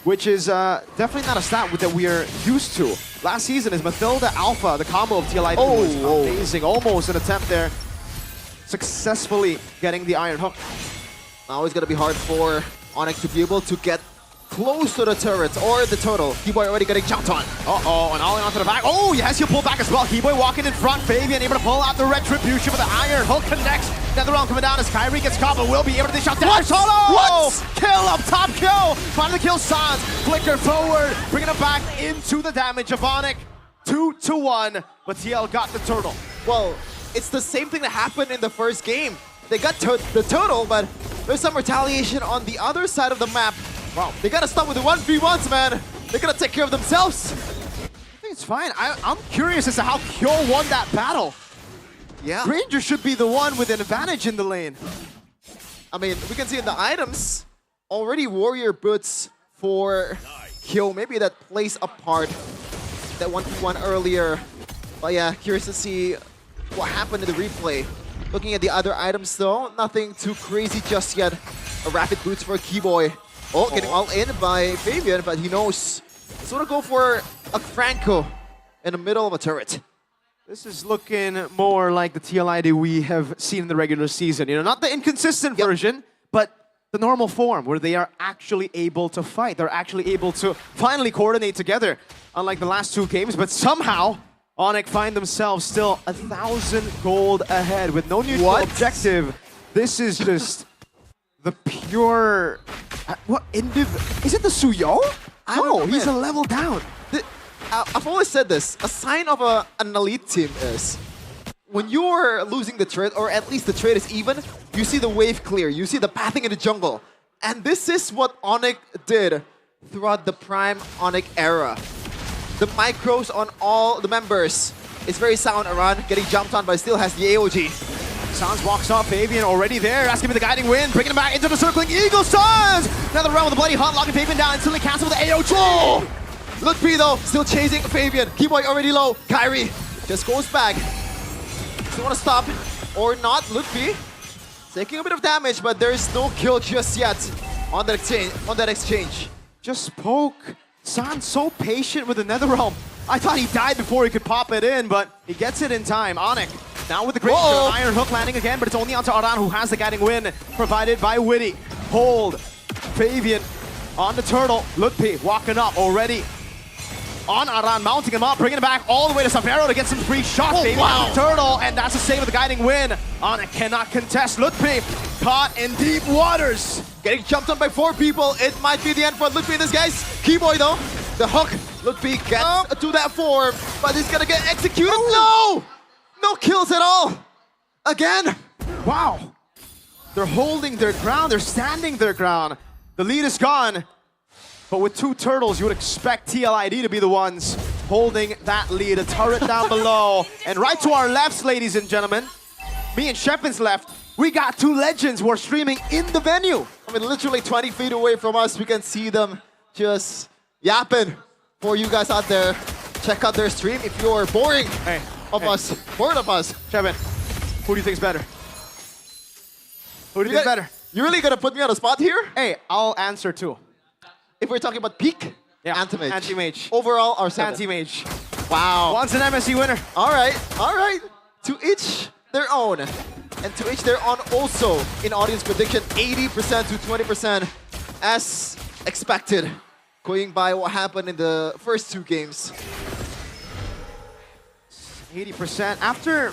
which is definitely not a stat that we are used to. Last season is Matilda Alpha, the combo of TLID was amazing. Almost an attempt there. Successfully getting the Iron Hook.
Now it's going to be hard for Onyx to be able to get close to the turret or the turtle. Keyboy already getting jumped on.
Uh-oh, and ollie onto the back. Oh, yes, he'll pull back as well. Keyboy walking in front. Fabian able to pull out the Retribution with the Iron Hook connects. Netherrealm coming down as Kyrie gets caught, but will be able to dish out there. Solo!
What?
Kill up top kill. Finally kill Sans. Flicker forward, bringing him back into the damage of Onyx. 2-1, but TL got the turtle.
Well, it's the same thing that happened in the first game. They got the turtle, but there's some retaliation on the other side of the map. Wow, they gotta stop with the 1v1s, man. They gotta take care of themselves.
I think it's fine. I'm curious as to how Kyo won that battle.
Yeah.
Granger should be the one with an advantage in the lane.
I mean, we can see in the items, already Warrior Boots for Kyo. Maybe that plays a part, that 1v1 earlier. But yeah, curious to see what happened in the replay. Looking at the other items though, nothing too crazy just yet. A Rapid Boots for Keyboy. Oh, getting all in by Fabian, but he knows. He's gonna go for a Franco in the middle of a turret.
This is looking more like the TLID we have seen in the regular season. You know, not the inconsistent version, but the normal form where they are actually able to fight. They're actually able to finally coordinate together, unlike the last 2 games. But somehow, Onyx find themselves still 1,000 gold ahead with no neutral objective. This is just the pure... What is it the Suyo? No, he's a level down.
I've always said this. A sign of an elite team is when you're losing the trade, or at least the trade is even, you see the wave clear. You see the pathing in the jungle. And this is what Onyx did throughout the prime Onyx era. The micros on all the members. It's very sound around, getting jumped on, but still has the AOG.
Sans walks off, Fabian already there, asking for the guiding wind, bringing him back into the circling Eagle Sans! Another round with the bloody hunt, locking Fabian down, instantly cancel with the AOG!
Oh! Look P though, still chasing Fabian. Keyboy already low. Kyrie just goes back. Still want to stop it or not. Look P taking a bit of damage, but there is no kill just yet on that exchange.
Just poke. Sans so patient with the Netherrealm. I thought he died before he could pop it in, but he gets it in time. Onyx now with the great Iron Hook landing again, but it's only onto Aran who has the guiding win provided by Witty. Hold. Fabian on the turtle. Lutpi walking up already. On Aran, mounting him up, bringing it back all the way to Savero to get some free shots. Fabian on the turtle, and that's a save with the guiding win. Onyx cannot contest. Lutpi caught in deep waters.
Getting jumped on by 4 people. It might be the end for Lutpi in this case. Keyboy though, the hook. Lutpi gets to that form, but he's gonna get executed. No! No kills at all. Again.
Wow. They're holding their ground. They're standing their ground. The lead is gone. But with 2 turtles, you would expect TLID to be the ones holding that lead. A turret down below. And right to our lefts, ladies and gentlemen, me and Shepin's left, we got two legends who are streaming in the venue.
I mean, literally 20 feet away from us, we can see them just yapping for you guys out there. Check out their stream if you're bored of us.
Shepin, who do you think's better? Who do you think's better?
You're really gonna put me on the spot here?
Hey, I'll answer too.
If we're talking about peak,
yeah,
Anti-Mage.
Anti-Mage.
Overall, our 7.
Anti-Mage.
Wow.
Once an MSC winner.
All right. To each their own. And to each their own also in audience prediction, 80% to 20% as expected. Going by what happened in the first 2 games.
80%. After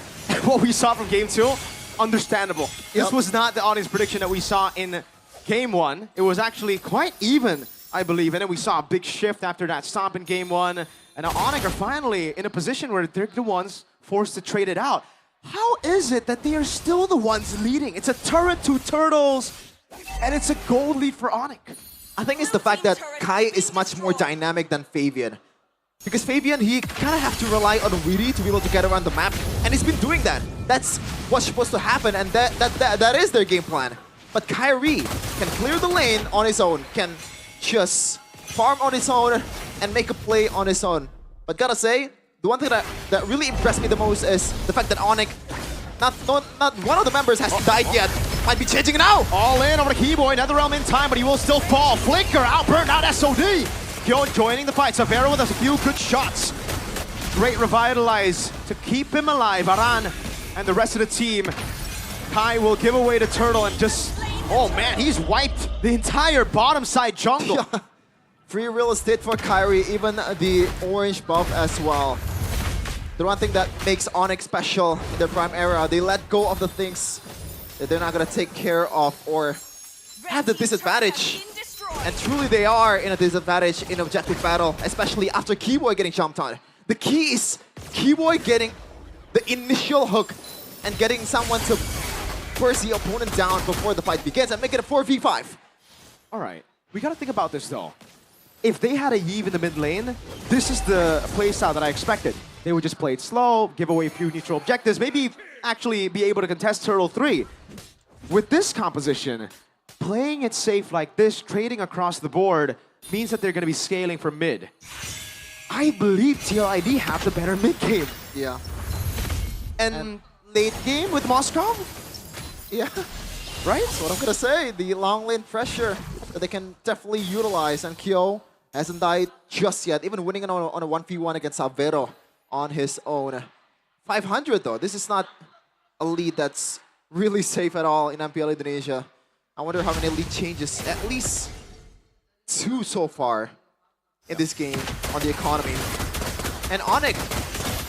what we saw from game 2, understandable. This was not the audience prediction that we saw in game 1. It was actually quite even, I believe. And then we saw a big shift after that stomp in game 1. And now Onyx are finally in a position where they're the ones forced to trade it out. How is it that they are still the ones leading? It's a turret, 2 turtles, and it's a gold lead for Onyx.
I think it's the fact that Kai is much more dynamic than Fabian. Because Fabian, he kind of have to rely on Weedy to be able to get around the map, and he's been doing that. That's what's supposed to happen, and that is their game plan. But Kyrie can clear the lane on his own, can just farm on his own, and make a play on his own. But gotta say, the one thing that really impressed me the most is the fact that Onyx, not one of the members has died yet. Might be changing it now.
All in over to Keyboy, NetherRealm in time, but he will still fall. Flicker, outburn, out SOD. Kyo joining the fight. Savero with a few good shots. Great revitalize to keep him alive. Aran and the rest of the team. Kai will give away the turtle and just, oh man, he's wiped the entire bottom side jungle.
Free real estate for Kyrie, even the orange buff as well. The one thing that makes Onyx special in their prime era, they let go of the things that they're not gonna take care of or have the disadvantage. And truly they are in a disadvantage in objective battle, especially after Keyboy getting jumped on. The key is Keyboy getting the initial hook and getting someone to burst the opponent down before the fight begins and make it a 4v5.
All right, we gotta think about this though. If they had a Yve in the mid lane, this is the playstyle that I expected. They would just play it slow, give away a few neutral objectives, maybe actually be able to contest Turtle 3. With this composition, playing it safe like this, trading across the board, means that they're going to be scaling from mid. I believe TLID have the better mid game.
Yeah.
And late game with Moscow?
Yeah. Right? That's what I'm going to say. The long lane pressure that they can definitely utilize. And Kyo hasn't died just yet, even winning on a 1v1 against Salvero on his own. 500 though. This is not a lead that's really safe at all in MPL Indonesia. I wonder how many lead changes. At least 2 so far in this game on the economy. And Onyx,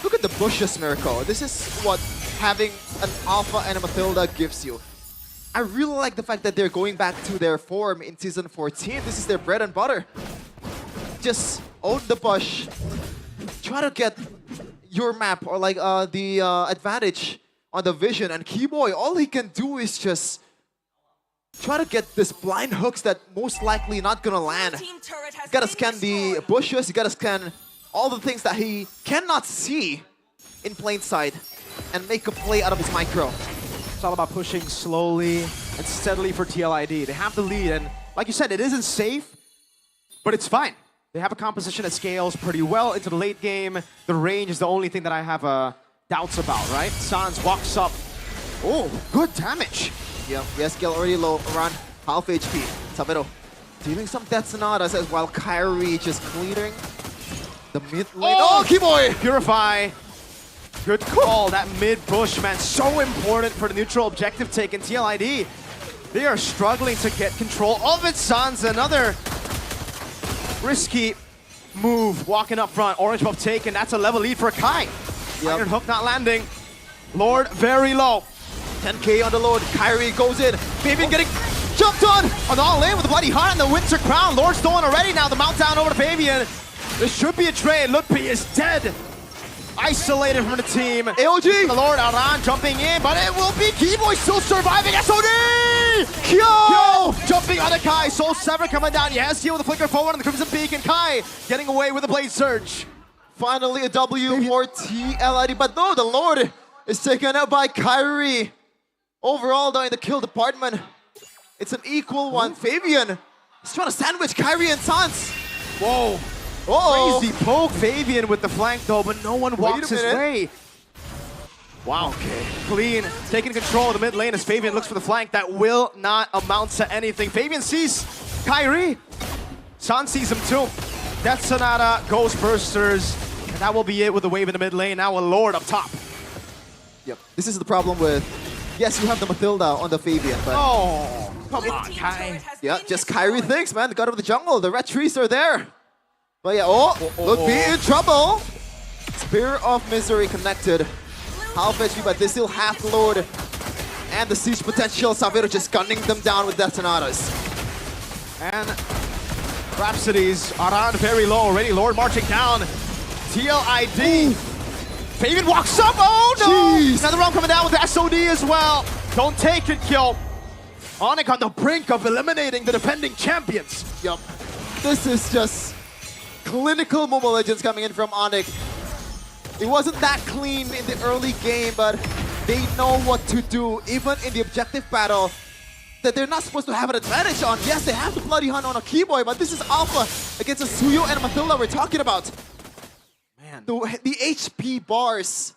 look at the bushes miracle. This is what having an Alpha and a Matilda gives you. I really like the fact that they're going back to their form in Season 14. This is their bread and butter. Just own the bush. Try to get your map or like the advantage on the vision. And Keyboy, all he can do is just try to get this blind hooks that most likely not gonna land. You gotta scan the bushes, you gotta scan all the things that he cannot see in plain sight and make a play out of his micro.
It's all about pushing slowly and steadily for TLID. They have the lead, and like you said, it isn't safe, but it's fine. They have a composition that scales pretty well into the late game. The range is the only thing that I have doubts about, right? Sans walks up. Oh, good damage.
Yeah, scale already low, around half HP. Savero dealing some death sonatas as well. Kyrie just clearing the mid lane.
Oh, Keyboy! Purify. Good call. That mid push, man, so important for the neutral objective take in TLID. They are struggling to get control of it. Sans, another risky move, walking up front. Orange buff taken. That's a level lead for Kai. Iron hook not landing. Lord very low.
10k on the load. Kyrie goes in. Fabian getting jumped on
the all in with the Bloody Heart and the Winter Crown. Lord stolen already. Now the mount down over to Fabian. This should be a trade. Lutpi is dead. Isolated from the team.
AOG.
The Lord Aran jumping in, but it will be Keyboy still surviving. SOD! Kyo! Jumping on the Kai. Soul Sever coming down. Yes, heal with the flicker forward on the Crimson Peak, and Kai getting away with the Blade Surge.
Finally a W for TLID, but no, the Lord is taken out by Kyrie. Overall though in the kill department, it's an equal one. Fabian is trying to sandwich Kyrie and Sans.
Whoa.
Uh-oh.
Crazy poke. Fabian with the flank though, but no one walks his
minute.
way. Wow, okay. Clean, taking control of the mid lane as Fabian looks for the flank. That will not amount to anything. Fabian sees Kyrie. San sees him too. Death Sonata, Ghost Bursters, and that will be it with the wave in the mid lane. Now a Lord up top.
Yep. This is the problem with, yes, you have the Mathilda on the Fabian, but...
Oh, come on, Kai.
Yeah, just Kyrie thinks, man. The god of the jungle, the red trees are there. But yeah, look, be in trouble. Spear of Misery connected. Half HP, but they still have the Lord and the siege potential. Savero just gunning them down with Death Sonatas.
And Rhapsodies are on very low already. Lord marching down. TLID. Fabian walks up. Oh no!
Jeez.
Another round coming down with the SOD as well. Don't take it, Kyo. Onyx on the brink of eliminating the defending champions.
Yup. This is just clinical Mobile Legends coming in from Onyx. It wasn't that clean in the early game, but they know what to do, even in the objective battle that they're not supposed to have an advantage on. Yes, they have the Bloody Hunt on a Keyboy, but this is Alpha against a Suyo and Mathilda we're talking about. Man. The HP bars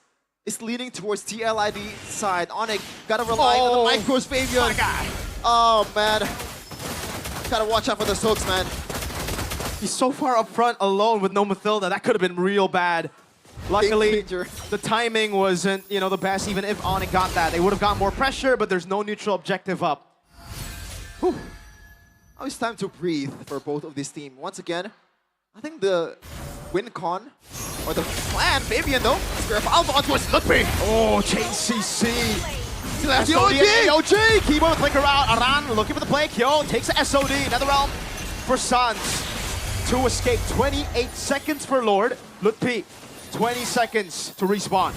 is leaning towards TLID side. Onyx gotta rely on the micros, Fabian.
My guy.
Oh, man. Gotta watch out for the hooks, man.
He's so far up front alone with no Mathilda. That could have been real bad. Luckily, the timing wasn't, the best. Even if Onyx got that, they would have got more pressure, but there's no neutral objective up.
Whew. Now it's time to breathe for both of these teams. Once again, I think the win con, or the plan, Fabian though, Spear of Alpha onto Slippery.
Oh, JCC.
That's the
OG! Keyboard with flicker out. Aran looking for the play. Kyo takes the SOD. Another round for Sans. To escape. 28 seconds for Lord. Lutpi, 20 seconds to respawn.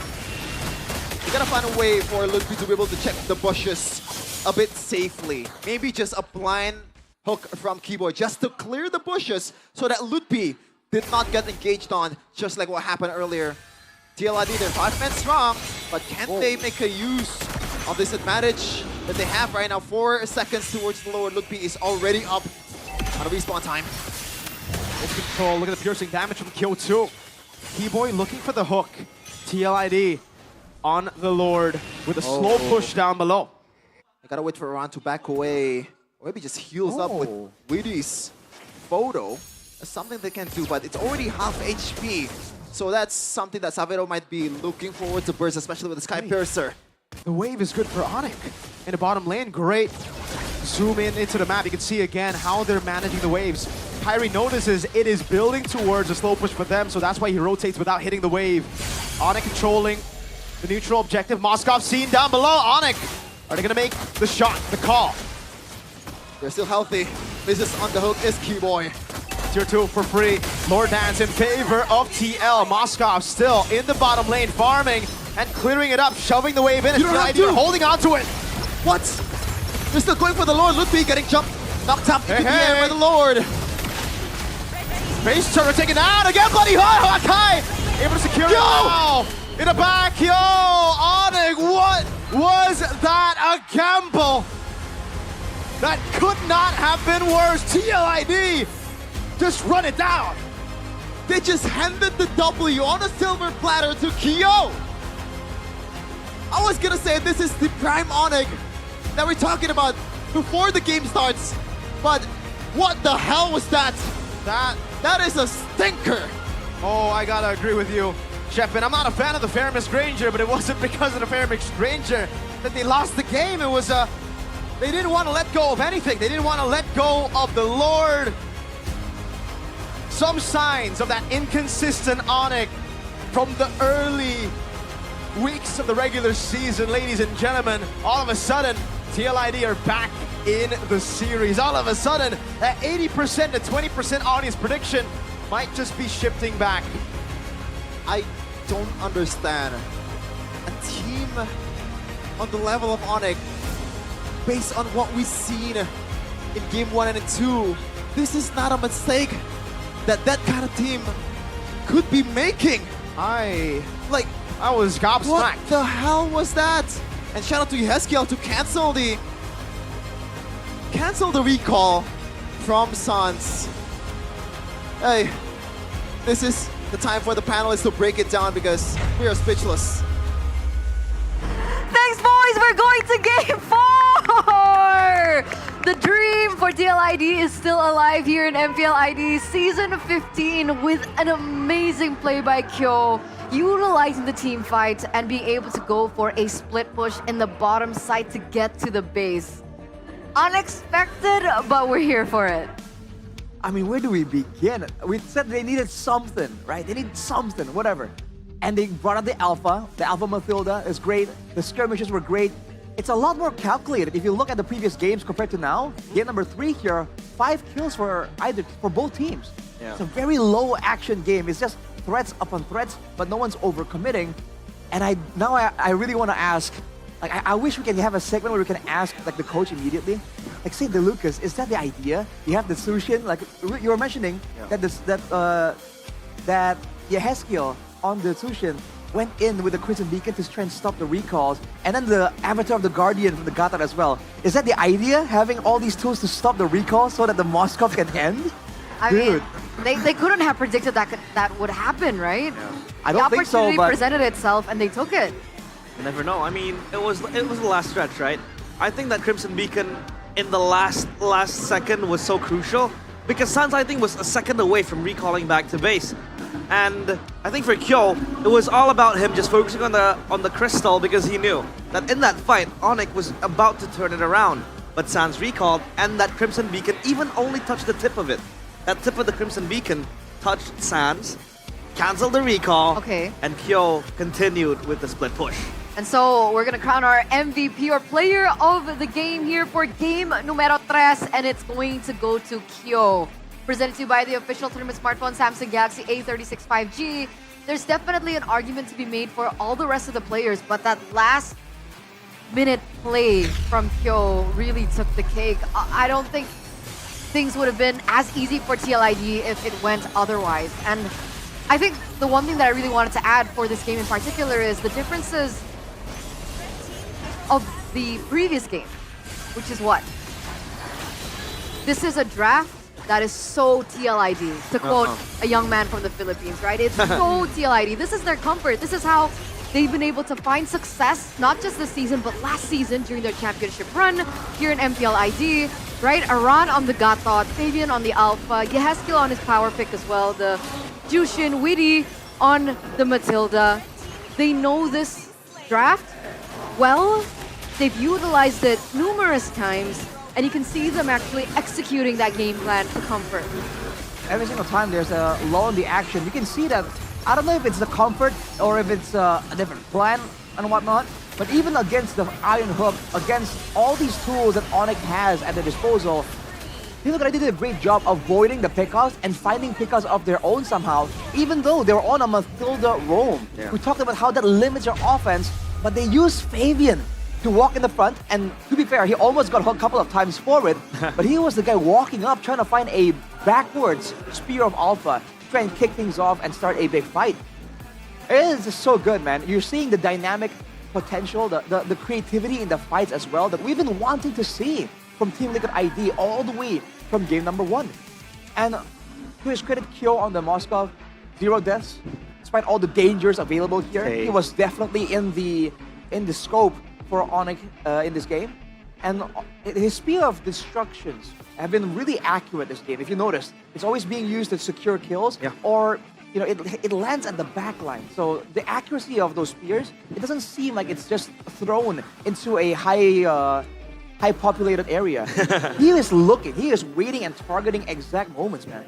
You gotta find a way for Lutpi to be able to check the bushes a bit safely. Maybe just a blind hook from Keyboard just to clear the bushes so that Lutpi did not get engaged on, just like what happened earlier. TLID, they're 5 men strong, but can they make a use of this advantage that they have right now? 4 seconds towards the Lord. Lutpi is already up on a respawn time.
Good control. Look at the piercing damage from Kyo 2. Keyboy looking for the hook. TLID on the Lord with a slow push down below.
I gotta wait for Ron to back away. Or maybe just heals up with Widdy's photo. That's something they can do, but it's already half HP. So that's something that Savero might be looking forward to burst, especially with the Sky Piercer.
The wave is good for Onyx. In the bottom lane, great. Zoom in into the map. You can see again how they're managing the waves. Kyrie notices it is building towards a slow push for them, so that's why he rotates without hitting the wave. Onyx controlling the neutral objective. Moskov seen down below. Onyx, are they gonna make the shot, the call?
They're still healthy. This is on the hook is Keyboy.
Tier 2 for free. Lord Dance in favor of TL. Moskov still in the bottom lane, farming and clearing it up, shoving the wave in. They're holding on to it.
What? They're still going for the Lord. Lutpi getting jumped, knocked up into the air by the Lord.
Base turret taken out again. Bloody Hunt. Hakai able to secure it now. In the back, yo. Onyx, what was that? A gamble. That could not have been worse. TLID. Just run it down.
They just handed the W on a silver platter to Kyo. I was gonna say this is the prime Onyx that we're talking about before the game starts, but what the hell was that? That is a stinker.
Oh, I gotta agree with you, Shep. And I'm not a fan of the Faramis Granger, but it wasn't because of the Faramis Granger that they lost the game. It was they didn't want to let go of anything. They didn't want to let go of the Lord. Some signs of that inconsistent Onyx from the early weeks of the regular season, ladies and gentlemen. All of a sudden, TLID are back in the series. All of a sudden, that 80% to 20% audience prediction might just be shifting back.
I don't understand. A team on the level of Onyx, based on what we've seen in Game 1 and 2, this is not a mistake that kind of team could be making.
I was gobsmacked.
What the hell was that? And shout out to Yeskiel to cancel the recall from Sans. Hey, this is the time for the panelists to break it down because we are speechless.
Thanks, boys. We're going to game 4. The dream for TLID is still alive here in MPL ID Season 15 with an amazing play by Kyo, utilizing the team fight and being able to go for a split push in the bottom side to get to the base. Unexpected, but we're here for it.
I mean, where do we begin? We said they needed something, right? They need something, whatever. And they brought out the Alpha. The Alpha Mathilda is great. The skirmishes were great. It's a lot more calculated. If you look at the previous games compared to now, game number 3 here, 5 kills for both teams.
Yeah.
It's a very low action game. It's just threats upon threats, but no one's overcommitting. And I really want to ask, like, I wish we can have a segment where we can ask like the coach immediately. Like, say, DeLucas, is that the idea? You have the Sushin, like you were mentioning that Yeheskiel on the Sushin went in with the Crimson Beacon to try and stop the recalls, and then the Avatar of the Guardian from the Gatar as well. Is that the idea, having all these tools to stop the recalls so that the Moskov can end?
I mean, they couldn't have predicted that would happen, right?
I don't think so,
The opportunity
but
presented itself and they took it.
you never know. I mean, it was the last stretch, right? I think that Crimson Beacon in the last second was so crucial because Sans, I think, was a second away from recalling back to base. And I think for Kyo, it was all about him just focusing on the crystal because he knew that in that fight, Onyx was about to turn it around. But Sans recalled, and that Crimson Beacon even only touched the tip of it. That tip of the Crimson Beacon touched Sans, canceled the recall, and Kyo continued with the split push.
And so we're gonna crown our MVP or player of the game here for game numero 3, and it's going to go to Kyo. Presented to you by the official tournament smartphone Samsung Galaxy A36 5G. There's definitely an argument to be made for all the rest of the players, but that last minute play from Kyo really took the cake. I don't think things would have been as easy for TLID if it went otherwise. And I think the one thing that I really wanted to add for this game in particular is the differences of the previous game, which is what? This is a draft that is so TLID, to quote a young man from the Philippines, right? It's so TLID. This is their comfort. This is how they've been able to find success, not just this season, but last season during their championship run here in MPL ID, right? Aran on the Gatot, Fabian on the Alpha, Yeheskiel on his power pick as well, the Jushin, Witty on the Matilda. They know this draft well. They've utilized it numerous times, and you can see them actually executing that game plan to comfort.
Every single time there's a lull in the action, you can see that, I don't know if it's the comfort or if it's a different plan and whatnot, but even against the Iron Hook, against all these tools that Onyx has at their disposal, TLID did a great job avoiding the pickoffs and finding pickoffs of their own somehow, even though they were on a Mathilda roam. We talked about how that limits your offense, but they used Fabian to walk in the front, and to be fair, he almost got hooked a couple of times forward, but he was the guy walking up, trying to find a backwards spear of Alpha, try and kick things off and start a big fight. It is just so good, man. You're seeing the dynamic potential, the creativity in the fights as well that we've been wanting to see from Team Liquid ID all the way from game number 1. And to his credit, Kyo on the Moskov, 0 deaths, despite all the dangers available here. He was definitely in the scope for Onyx in this game. And his spear of destructions have been really accurate this game. If you notice, it's always being used to secure kills, or it lands at the back line. So the accuracy of those spears, it doesn't seem like it's just thrown into a high populated area. He is looking, he is waiting and targeting exact moments, man.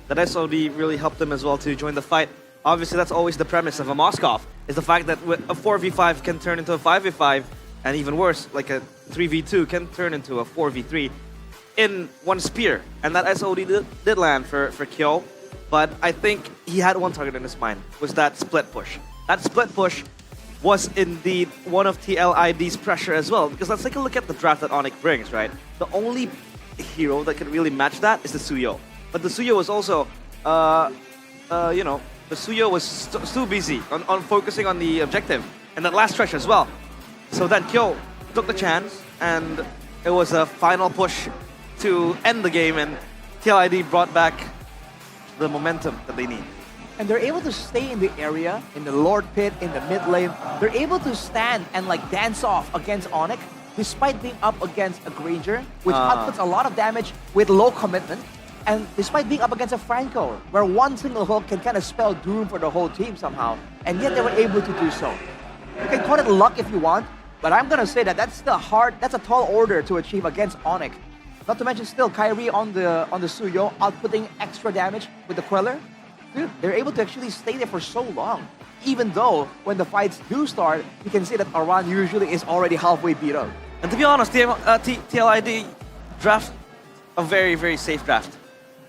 That SOD really helped them as well to join the fight. Obviously, that's always the premise of a Moskov, is the fact that a 4v5 can turn into a 5v5, and even worse, like a 3v2 can turn into a 4v3 in one spear. And that SOD did land for Kyo, but I think he had one target in his mind, was that split push. That split push was indeed one of TLID's pressure as well, because let's take a look at the draft that Onyx brings, right? The only hero that can really match that is the Suyo. But the Suyo was also, the Suyo was too busy on focusing on the objective and that last stretch as well. So then Kyo took the chance, and it was a final push to end the game, and TLID brought back the momentum that they need.
And they're able to stay in the area, in the Lord Pit, in the mid lane. They're able to stand and like dance off against Onyx, despite being up against a Granger, which outputs a lot of damage with low commitment. And despite being up against a Franco, where one single hook can kind of spell doom for the whole team somehow, and yet they were able to do so. You can call it luck if you want, but I'm gonna say that that's a tall order to achieve against Onyx. Not to mention still Kyrie on the Suyo, outputting extra damage with the Queller. Dude, they're able to actually stay there for so long. Even though when the fights do start, you can see that Aran usually is already halfway beat up.
And to be honest, TLID draft a very, very safe draft.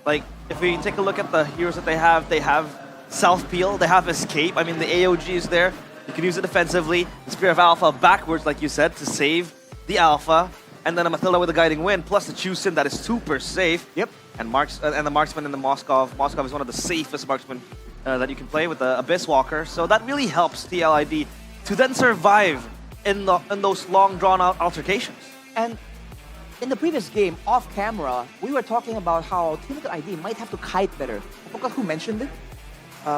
Like, if we take a look at the heroes that they have self-peel, they have escape. I mean, the AOG is there. You can use it defensively. The Spear of Alpha backwards, like you said, to save the Alpha. And then a Matilda with a Guiding Wind, plus the Chusin that is super safe.
Yep.
And the Marksman in the Moskov. Moskov is one of the safest marksmen that you can play with the Abyss Walker. So that really helps TLID to then survive in those long, drawn-out altercations.
And in the previous game, off camera, we were talking about how Team Liquid ID might have to kite better. I forgot who mentioned it.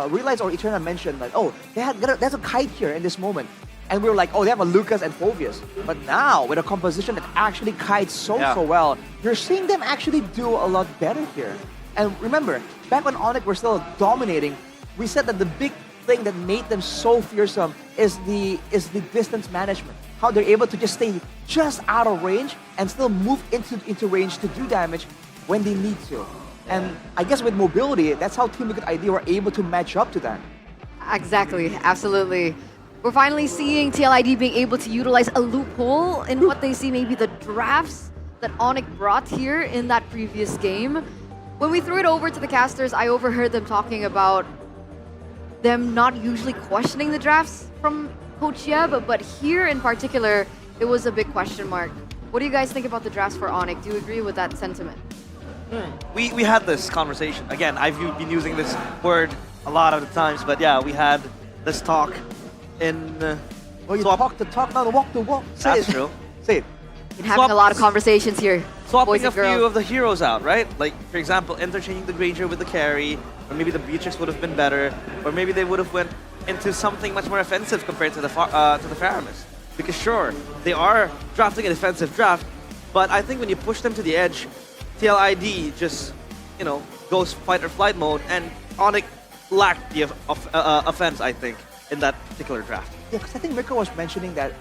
Realize or Eterna mentioned like, oh, there's a kite here in this moment. And we were like, oh, they have a Lucas and Phobius. But now, with a composition that actually kites so well, you're seeing them actually do a lot better here. And remember, back when Onyx were still dominating, we said that the big thing that made them so fearsome is the distance management. How they're able to just stay just out of range and still move into range to do damage when they need to. And I guess with mobility, that's how Team Liquid ID were able to match up to that.
Exactly, absolutely. We're finally seeing TLID being able to utilize a loophole in what they see maybe the drafts that Onyx brought here in that previous game. When we threw it over to the casters, I overheard them talking about them not usually questioning the drafts from Coach Yeb, but here in particular, it was a big question mark. What do you guys think about the drafts for Onyx? Do you agree with that sentiment?
We had this conversation. Again, I've been using this word a lot of the times, but yeah, we had this talk in...
well, you talk the talk, now walk the walk.
That's true.
Say it.
Been having a lot of conversations here.
Swapping a few of the heroes out, right? Like, for example, interchanging the Granger with the carry, or maybe the Beatrix would have been better, or maybe they would have went into something much more offensive compared to the Faramis. Because sure, they are drafting a defensive draft, but I think when you push them to the edge, TLID just, goes fight or flight mode, and Onyx lacked the offense, I think, in that particular draft.
Yeah, because I think Rico was mentioning that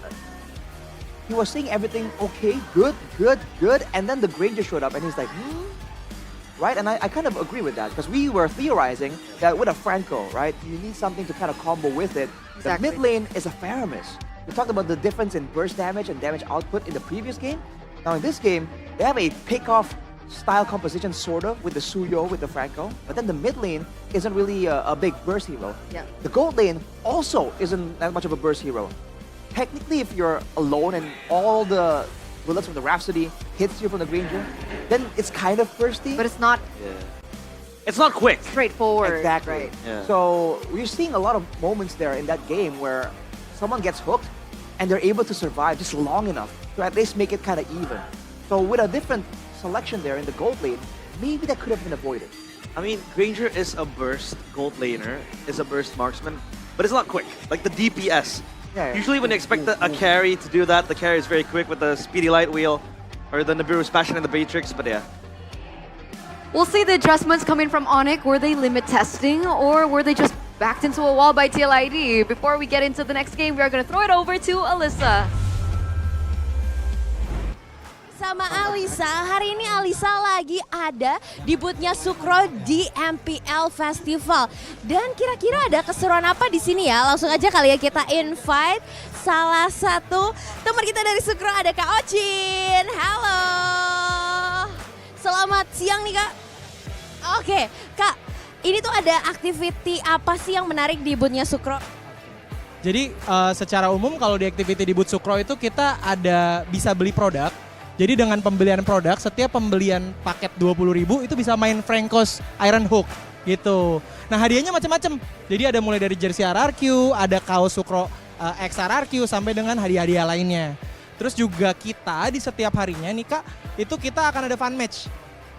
he was seeing everything okay, good, and then the Granger showed up, and he's like, right? And I kind of agree with that, because we were theorizing that with a Franco, right, you need something to kind of combo with it.
Exactly.
The mid lane is a Faramis. We talked about the difference in burst damage and damage output in the previous game. Now in this game, they have a pick-off style composition, sort of, with the Suyo, with the Franco, but then the mid lane isn't really a big burst hero.
Yeah.
The gold lane also isn't that much of a burst hero. Technically, if you're alone and all the bullets from the Rhapsody hits you from the Granger, then it's kind of bursty.
But it's not...
Yeah. It's not quick.
Straightforward.
Exactly.
Right.
Yeah.
So we're seeing a lot of moments there in that game where someone gets hooked and they're able to survive just long enough to at least make it kind of even. So with a different selection there in the gold lane, maybe that could have been avoided.
I mean, Granger is a burst gold laner, is a burst marksman, but it's not quick. Like the DPS.
Yeah.
Usually when you expect a carry to do that, the carry is very quick with the speedy light wheel, or the Nibiru's passion and the Beatrix, but yeah.
We'll see the adjustments coming from Onyx. Were they limit testing, or were they just backed into a wall by TLID? Before we get into the next game, we are going to throw it over to Alyssa.
Sama Alisa, hari ini Alisa lagi ada di boothnya Sukro di MPL Festival. Dan kira-kira ada keseruan apa di sini ya? Langsung aja kali ya kita invite salah satu teman kita dari Sukro, ada Kak Ocin. Halo. Selamat siang nih Kak. Oke, Kak, ini tuh ada activity apa sih yang menarik di boothnya Sukro?
Jadi secara umum kalau di activity di booth Sukro itu kita ada bisa beli produk. Jadi dengan pembelian produk, setiap pembelian paket 20.000 itu bisa main Franco's Iron Hook. gitu. Nah hadiahnya macam-macam. Jadi ada mulai dari jersey RRQ, ada kaos Sukro X RRQ sampai dengan hadiah-hadiah lainnya. Terus juga kita di setiap harinya nih Kak, itu kita akan ada fun match.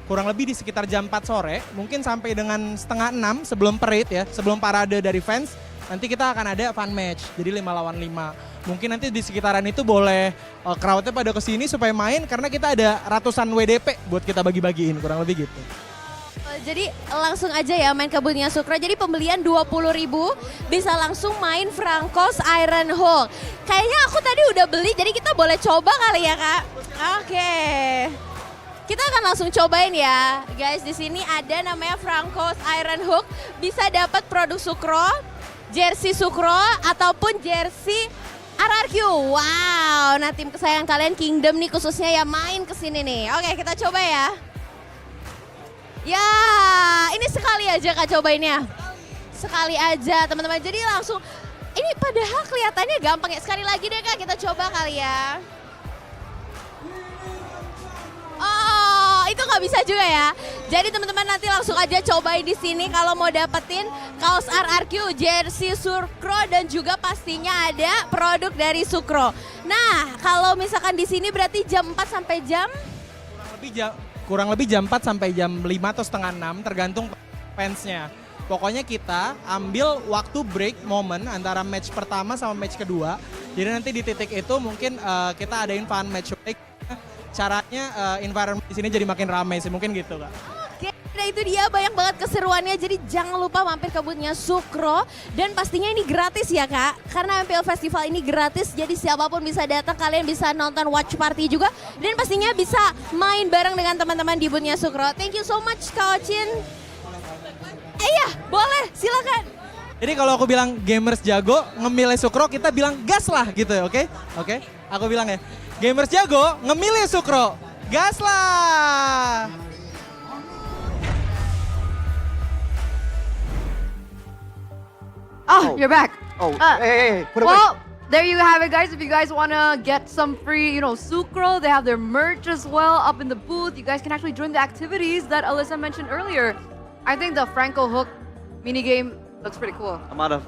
Kurang lebih di sekitar jam 4 sore, mungkin sampai dengan setengah 6 sebelum parade ya, sebelum parade dari fans, nanti kita akan ada fun match. Jadi 5 lawan 5. Mungkin nanti di sekitaran itu boleh crowd-nya pada kesini supaya main karena kita ada ratusan WDP buat kita bagi-bagiin, kurang lebih gitu.
Jadi langsung aja ya main ke boothnya Sukro. Jadi pembelian 20.000 bisa langsung main Frankos Iron Hulk. Kayaknya aku tadi udah beli jadi kita boleh coba kali ya Kak. Oke. Kita akan langsung cobain ya. Guys di sini ada namanya Frankos Iron Hulk. Bisa dapat produk Sukro, jersey Sukro ataupun jersey RRQ. Wow, nah tim kesayangan kalian Kingdom nih khususnya ya main ke sini nih. Oke, kita coba ya. Ya, ini sekali aja Kak cobainnya. Sekali aja teman-teman. Jadi langsung, ini padahal kelihatannya gampang ya. Sekali lagi deh Kak, kita coba kali ya. Oh, itu nggak bisa juga ya. Jadi teman-teman nanti langsung aja cobain di sini kalau mau dapetin kaos RRQ, jersey Sukro dan juga pastinya ada produk dari Sukro. Nah, kalau misalkan di sini berarti jam 4 sampai jam?
Kurang lebih jam 4 sampai jam 5 atau setengah 6 tergantung fansnya. Pokoknya kita ambil waktu break moment antara match pertama sama match kedua. Jadi nanti di titik itu mungkin kita adain fun match break. Caranya environment di sini jadi makin ramai sih, mungkin gitu Kak.
Oke, nah itu dia banyak banget keseruannya. Jadi jangan lupa mampir ke boothnya Sukro. Dan pastinya ini gratis ya Kak. Karena MPL Festival ini gratis. Jadi siapapun bisa datang, kalian bisa nonton watch party juga. Dan pastinya bisa main bareng dengan teman-teman di boothnya Sukro. Thank you so much Kak Ocin. Iya, boleh silakan.
Jadi kalau aku bilang gamers jago, ngemilih Sukro, kita bilang gas lah gitu ya, oke? Oke, aku bilang ya, gamers jago, ngemilih Sukro, gas lah!
Oh, you're back.
Oh, hey, put away.
Well, there you have it, guys. If you guys want to get some free, Sukro, they have their merch as well up in the booth. You guys can actually join the activities that Alyssa mentioned earlier. I think the Franco Hook minigame looks pretty cool.
I'm out of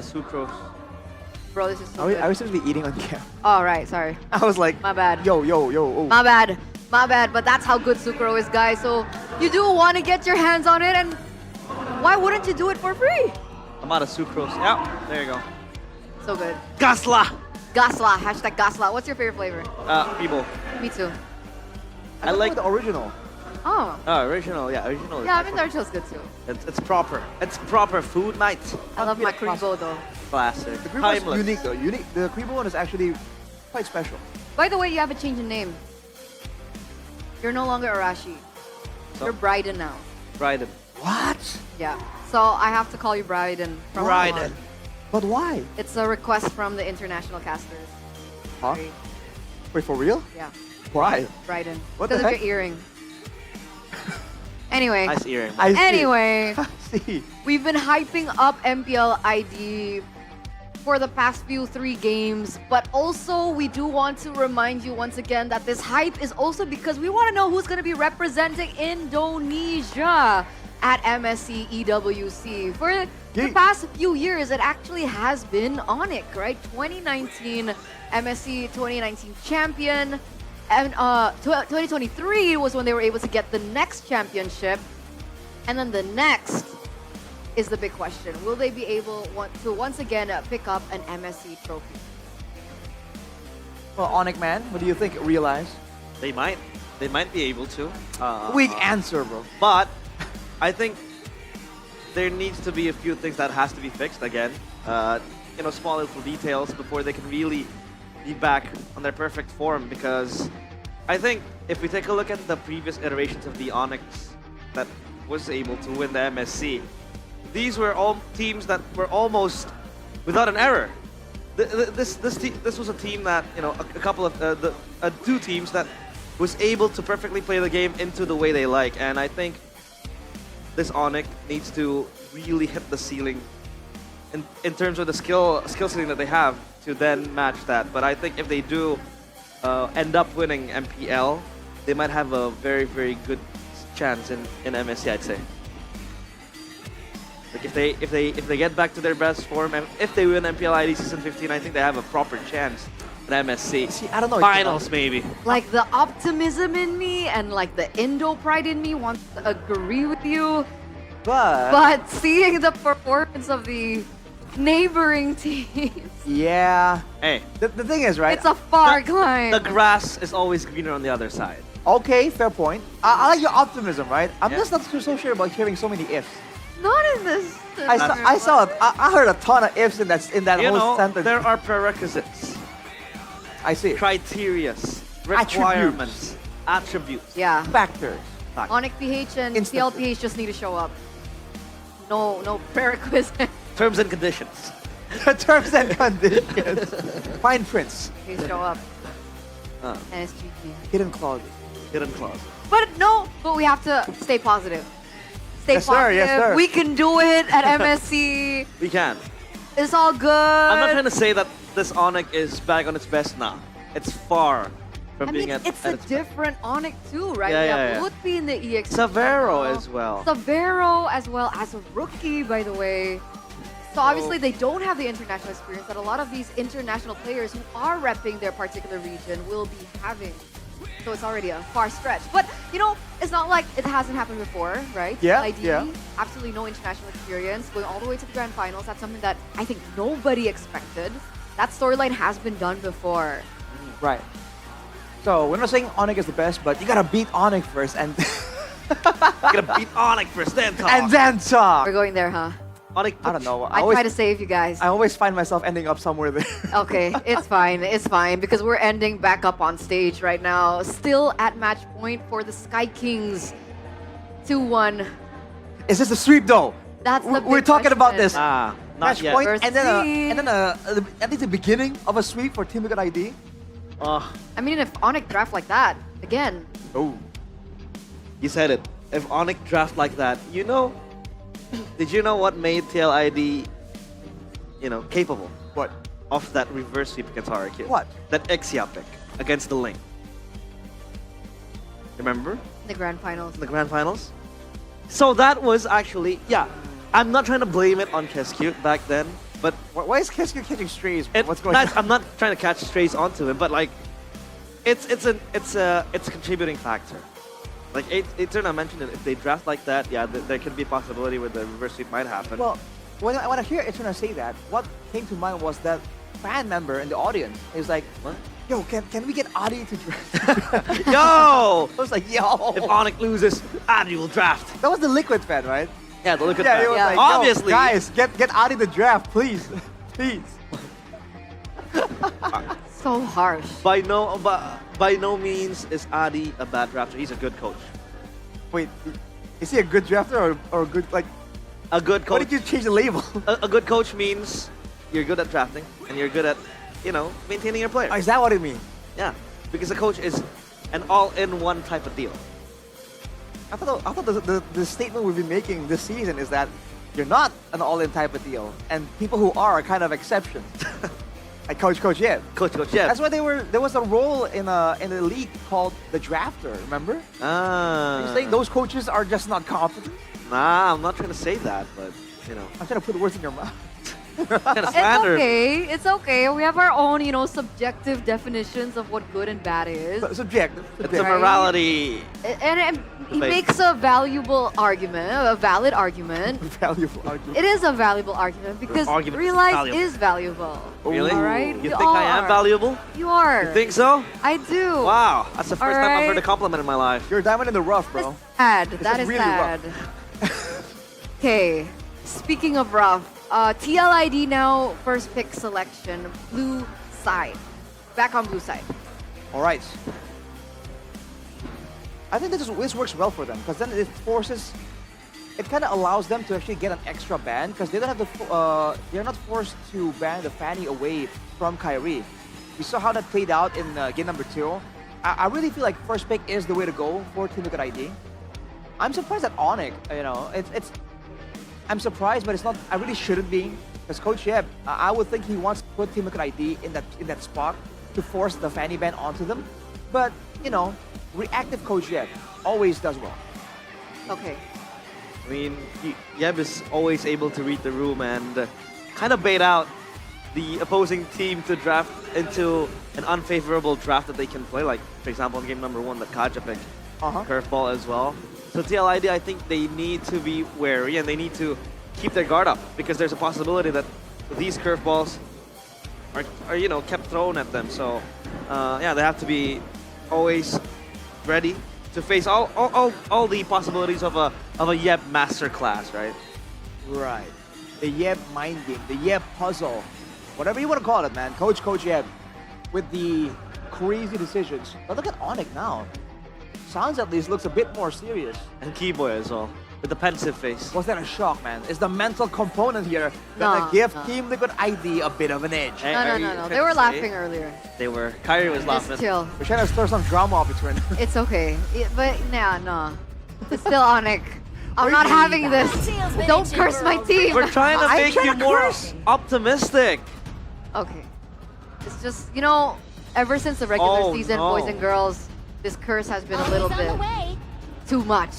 sucrose.
Bro, this is so
Are
good.
we supposed to be eating on camera?
Oh, right, sorry.
I was like,
my bad.
Yo. Oh.
My bad, but that's how good Sukro is, guys. So you do want to get your hands on it, and why wouldn't you do it for free?
I'm out of sucrose. Yeah, there you go.
So good.
Gasla!
Gasla, hashtag Gasla. What's your favorite flavor?
People.
Me too.
I like the original.
Oh.
Original, yeah, original.
Yeah, I mean the original's good too.
It's proper. It's proper food, mate.
I love my Kribo though.
Classic.
The cream one is
Timeless.
unique though. The cream one is actually quite special.
By the way, you have a change in name. You're no longer Arashi.
So?
You're Bryden now.
Bryden.
What?
Yeah. So I have to call you Bryden from now on.
Bryden.
But why?
It's a request from the international casters.
Huh? Wait, for real?
Yeah.
Why?
Bryden.
What
because
the
of
heck?
your earring. Anyway.
Nice earring.
I see.
Anyway.
See.
We've been hyping up MPL ID for the past few 3 games, but also we do want to remind you once again that this hype is also because we want to know who's going to be representing Indonesia at MSC EWC. For the past few years, it actually has been Onyx, right? 2019 MSC 2019 champion. And 2023 was when they were able to get the next championship. And then the next is the big question. Will they be able to once again pick up an MSC trophy?
Well, Onyx man, what do you think? Realize?
They might be able to.
Weak answer, bro.
But I think there needs to be a few things that has to be fixed again. Small little details before they can really be back on their perfect form, because I think if we take a look at the previous iterations of the Onyx that was able to win the MSC, these were all teams that were almost without an error. This was a team that, a couple of two teams that was able to perfectly play the game into the way they like, and I think this Onyx needs to really hit the ceiling in terms of the skill ceiling that they have to then match that. But I think if they do end up winning MPL, they might have a very, very good chance in MSC, I'd say. Like if they get back to their best form, and if they win MPL ID Season 15, I think they have a proper chance at MSC.
See, I don't know.
Finals maybe.
Like the optimism in me and like the Indo pride in me wants to agree with you. But seeing the performance of the neighboring teams,
Yeah.
Hey,
The thing is, right?
it's a far climb.
the grass is always greener on the other side.
Okay, fair point. I like your optimism, right? I'm just not so sure about hearing so many ifs.
Not in this.
I heard a ton of ifs in that
You
whole
know,
sentence.
there are prerequisites,
I see.
criterias, requirements, attributes.
Yeah.
Factors.
Onyx PH and CLPH just need to show up. No prerequisite.
Terms and conditions.
Terms and conditions. Fine prints.
Please show up.
Uh,
Ah.
NSGP.
Hidden clauses.
hidden clause.
But we have to stay positive. Stay
Yes, sir,
positive.
yes, sir.
We can do it at MSC.
We can.
It's all good.
I'm not trying to say that this Onyx is back on its best now. It's far from
I
being
mean,
at
it's a
its
different Onyx too, right?
Yeah,
we
yeah,
have
yeah.
Lutfi in the EX.
Savero as well.
Savero as well as a rookie, by the way. So obviously they don't have the international experience that a lot of these international players who are repping their particular region will be having. So it's already a far stretch. But, it's not like it hasn't happened before, right?
Yeah,
ID,
yeah.
absolutely no international experience, going all the way to the grand finals. That's something that I think nobody expected. That storyline has been done before.
Right. So we're not saying Onyx is the best, but you gotta beat Onyx first and
You gotta beat Onyx first, then talk.
and then talk.
We're going there, huh?
Onyx,
I don't know.
I try to save you guys.
I always find myself ending up somewhere there.
Okay, it's fine because we're ending back up on stage right now. Still at match point for the Sky Kings. 2-1.
Is this a sweep though?
That's the
We're
big
talking about
question.
this.
not
Match
yet.
point
First
and then
seed.
at least the beginning of a sweep for Team Liquid ID.
I mean, if Onyx draft like that, again,
Oh.
You said it. If Onyx draft like that, did you know what made TLID, capable?
What?
Of that reverse sweep against RRQ?
What?
That Exia pick against the Link. Remember?
the grand finals.
In the grand finals? So that was actually, I'm not trying to blame it on Kescute back then, but
Why is Kescute catching strays? What's going
I'm not trying to catch strays onto him, but like, it's a contributing factor. Like Eternal mentioned it, if they draft like that, there could be a possibility where the reverse sweep might happen.
Well, when I hear Eternal say that, what came to mind was that fan member in the audience. He was like,
what?
Yo, can we get Adi to draft?
Yo!
I was like, yo!
If Onyx loses, Adi will draft.
That was the Liquid fan, right?
Yeah, the Liquid
Yeah,
fan.
he was like, yo,
Obviously.
guys, get Adi to draft, please. Please.
So harsh.
By no means is Adi a bad drafter. He's a good coach.
Wait, is he a good drafter or a good, like...
A good coach.
Why did you change the label?
A good coach means you're good at drafting and you're good at, maintaining your players.
Is that what it means?
Yeah, because a coach is an all-in-one type of deal.
I thought the statement we've been making this season is that you're not an all-in type of deal, and people who are kind of exceptions. Like Coach Yeb.
Coach Yeb.
That's why there was a role in a league called the drafter. Remember?
Ah.
You're saying those coaches are just not competent?
Nah, I'm not trying to say that, but
I'm trying to put words in your mouth.
It's okay. We have our own, subjective definitions of what good and bad is.
Subjective.
It's a morality.
And he makes a valuable argument, a valid argument.
Valuable argument.
It is a valuable argument because
argument
real
is
life
valuable.
is valuable.
Really?
All right?
You
We
think I am
are.
valuable?
You are.
You think so?
I do.
Wow, that's the first time I've heard a
Alright.
compliment in my life.
You're a diamond in the rough, bro.
Sad.
This
That
is
is
really
sad. Okay. Speaking of rough, TLID now first pick selection, blue side. Back on blue side.
All right. I think this works well for them because then it kind of allows them to actually get an extra ban because they don't have they're not forced to ban the Fanny away from Kyrie. We saw how that played out in game number 2. I really feel like first pick is the way to go for Team Liquid ID. I'm surprised at Onyx. I'm surprised, but it's not. I really shouldn't be because Coach Yeb, I would think he wants to put Team Liquid ID in that spot to force the Fanny ban onto them. But reactive Coach Yeb always does well.
Okay.
I mean, Yeb is always able to read the room and kind of bait out the opposing team to draft into an unfavorable draft that they can play. Like, for example, in game number 1, the Kaja picked curveball as well. So TLID, I think they need to be wary and they need to keep their guard up because there's a possibility that these curveballs are you know, kept thrown at them. So, yeah, they have to be always ready to face all the possibilities of a Yeb masterclass, right?
Right. The Yeb mind game, the Yeb puzzle, whatever you want to call it, man. Coach Yeb with the crazy decisions. But look at Onyx now. Sounds at least looks a bit more serious.
And Keyboy as well, with the pensive face.
Was that a shock, man? Is the mental component here
No,
gonna give
no.
Team Liquid ID a bit of an edge?
No. They were laughing earlier.
They were. Kyrie was laughing.
Just chill.
We're trying to stir some drama off between.
It's okay. But no. It's still Onyx. I'm not having this. Don't curse my team.
We're trying to
I'm
make
trying
you
to
more
curse.
optimistic.
Okay. It's just, you know, ever since the regular
Oh,
season,
no.
boys and girls, this curse has been a little bit too much.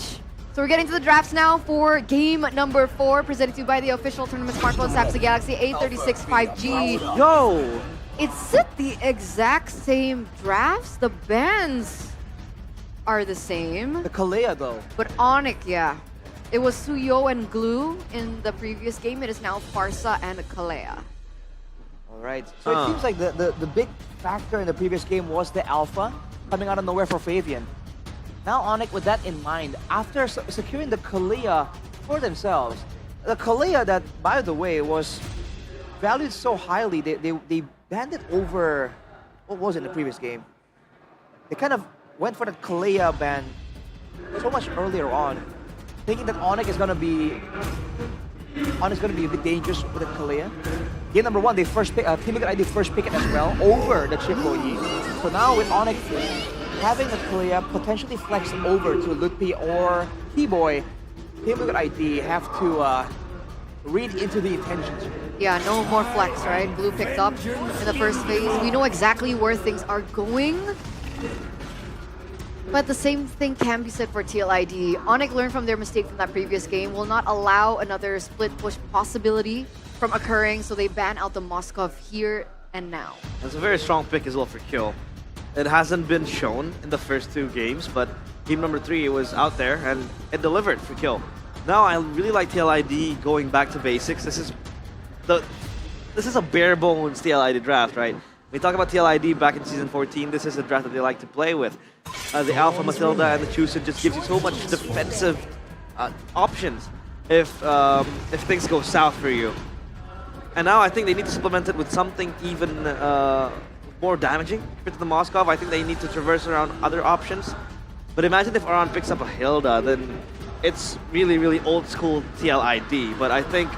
So we're getting to the drafts now for game number 4, presented to you by the official tournament smartphone Samsung Galaxy A36 5G.
Yo!
It's the exact same drafts. The bands are the same.
The Kalea though.
But Onyx, yeah. It was Suyo and Glue in the previous game. It is now Farsa and Kalea.
All right. So it seems like the big factor in the previous game was the Alpha coming out of nowhere for Fabian. Now Onyx, with that in mind, after securing the Kalea for themselves, the Kalea that, by the way, was valued so highly, they banned it over, what was it in the previous game? They kind of went for the Kalea ban so much earlier on, thinking that Onyx is gonna be a bit dangerous with the Kalea. Game number 1, they first pick, Team Liquid ID first pick it as well over the Chipo Yi. So now with Onyx having the Kalea potentially flexed over to Lutpi or T-Boy, Team Liquid ID have to read into the intentions.
Yeah, no more flex, right? Blue picked up in the first phase. We know exactly where things are going. But the same thing can be said for TLID. Onyx learned from their mistake from that previous game, will not allow another split push possibility from occurring, so they ban out the Moskov here and now.
That's a very strong pick as well for Kill. It hasn't been shown in the first 2 games, but game number 3 it was out there and it delivered for Kill. Now I really like TLID going back to basics. This is a bare bones TLID draft, right? We talk about TLID back in season 14. This is a draft that they like to play with. The Alpha Matilda and the Chusen just gives you so much defensive options if things go south for you. And now I think they need to supplement it with something even more damaging compared to the Moskov. I think they need to traverse around other options. But imagine if Aran picks up a Hilda, then it's really, really old school TLID. But I think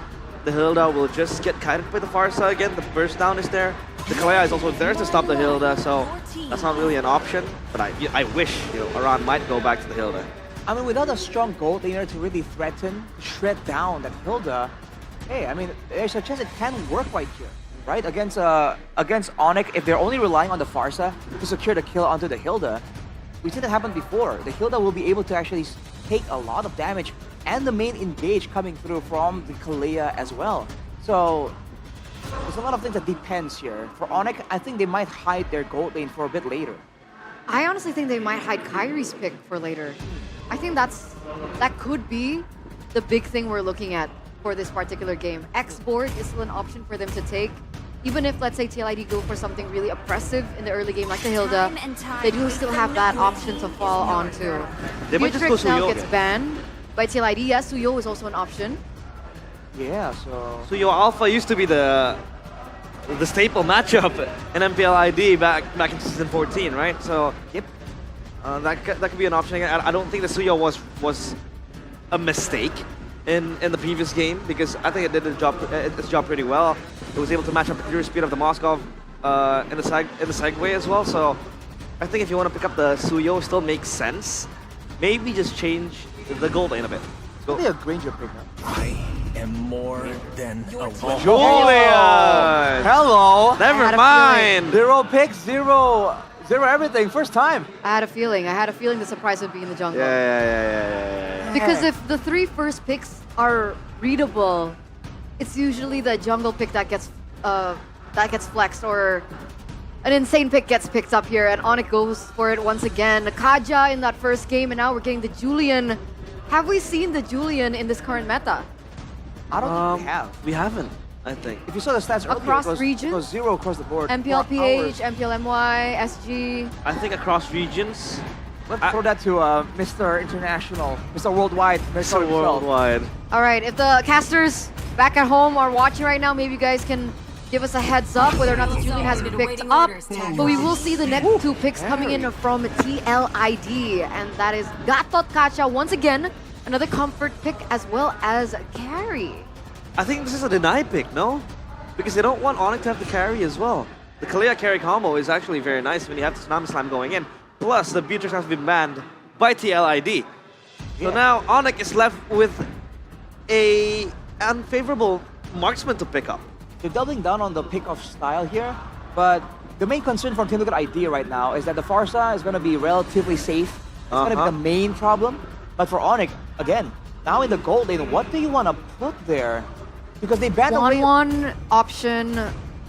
the Hilda will just get kited by the Farsa again. The burst down is there. The Kalea is also there to stop the Hilda, so that's not really an option. But I wish, you know, Aran might go back to the Hilda.
I mean, without a strong gold laner to really threaten, shred down that Hilda, hey, I mean, there's a chance it can work right here, right? Against Onyx, if they're only relying on the Farsa to secure the kill onto the Hilda, we've seen that happen before. The Hilda will be able to actually take a lot of damage and the main engage coming through from the Kalea as well. So there's a lot of things that depends here. For Onyx, I think they might hide their gold lane for a bit later.
I honestly think they might hide Kyrie's pick for later. I think that could be the big thing we're looking at for this particular game. X board is still an option for them to take. Even if, let's say, TLID go for something really oppressive in the early game like the Hilda, they do still have that option to fall onto.
They might just go
Futrix now
Suyo
gets
again.
banned by TLID. Yes, Suyo is also an option.
Yeah, so...
So your Alpha used to be the staple matchup in MPL ID back in season 14, right? So
yep,
that could be an option again. I don't think the Suyo was a mistake in the previous game because I think it did its job pretty well. It was able to match up the pure speed of the Moskov in the segue as well. So I think if you want to pick up the Suyo, it still makes sense. Maybe just change the gold lane a bit. Go.
Maybe a Granger pick now.
I am more than a
Julian!
Hello!
Never mind!
0 picks, 0 They were everything, first time.
I had a feeling. The surprise would be in the jungle.
Yeah.
Because if the 3 first picks are readable, it's usually the jungle pick that gets flexed, or an insane pick gets picked up here, and Onyx goes for it once again. Kaja in that first game, and now we're getting the Julian. Have we seen the Julian in this current meta?
I don't think we have.
We haven't, I think.
If you saw the stats earlier,
Across
it
regions?
was 0 across the board.
MPL
For hours.
PH, MPL MY, SG.
I think across regions.
Let's throw that to Mr. International, Mr. Worldwide, Mr.
Worldwide.
All right, if the casters back at home are watching right now, maybe you guys can give us a heads up whether or not the Julian has been picked up. But we will see the next 2 picks coming in from TLID, and that is Gatot Kacha once again, another comfort pick as well as carry.
I think this is a deny pick, no? Because they don't want Onyx to have the carry as well. The Kalia carry combo is actually very nice when you have the Tsunami Slam going in. Plus, the Beatrix has been banned by TLID. So now Onyx is left with a unfavorable marksman to pick up.
They're doubling down on the pick-off style here, but the main concern for Team Liquid ID right now is that the Farsa is going to be relatively safe. It's going to be the main problem. But for Onyx, again, now in the gold lane, what do you want to put there? Because they banned away...
1-1 option,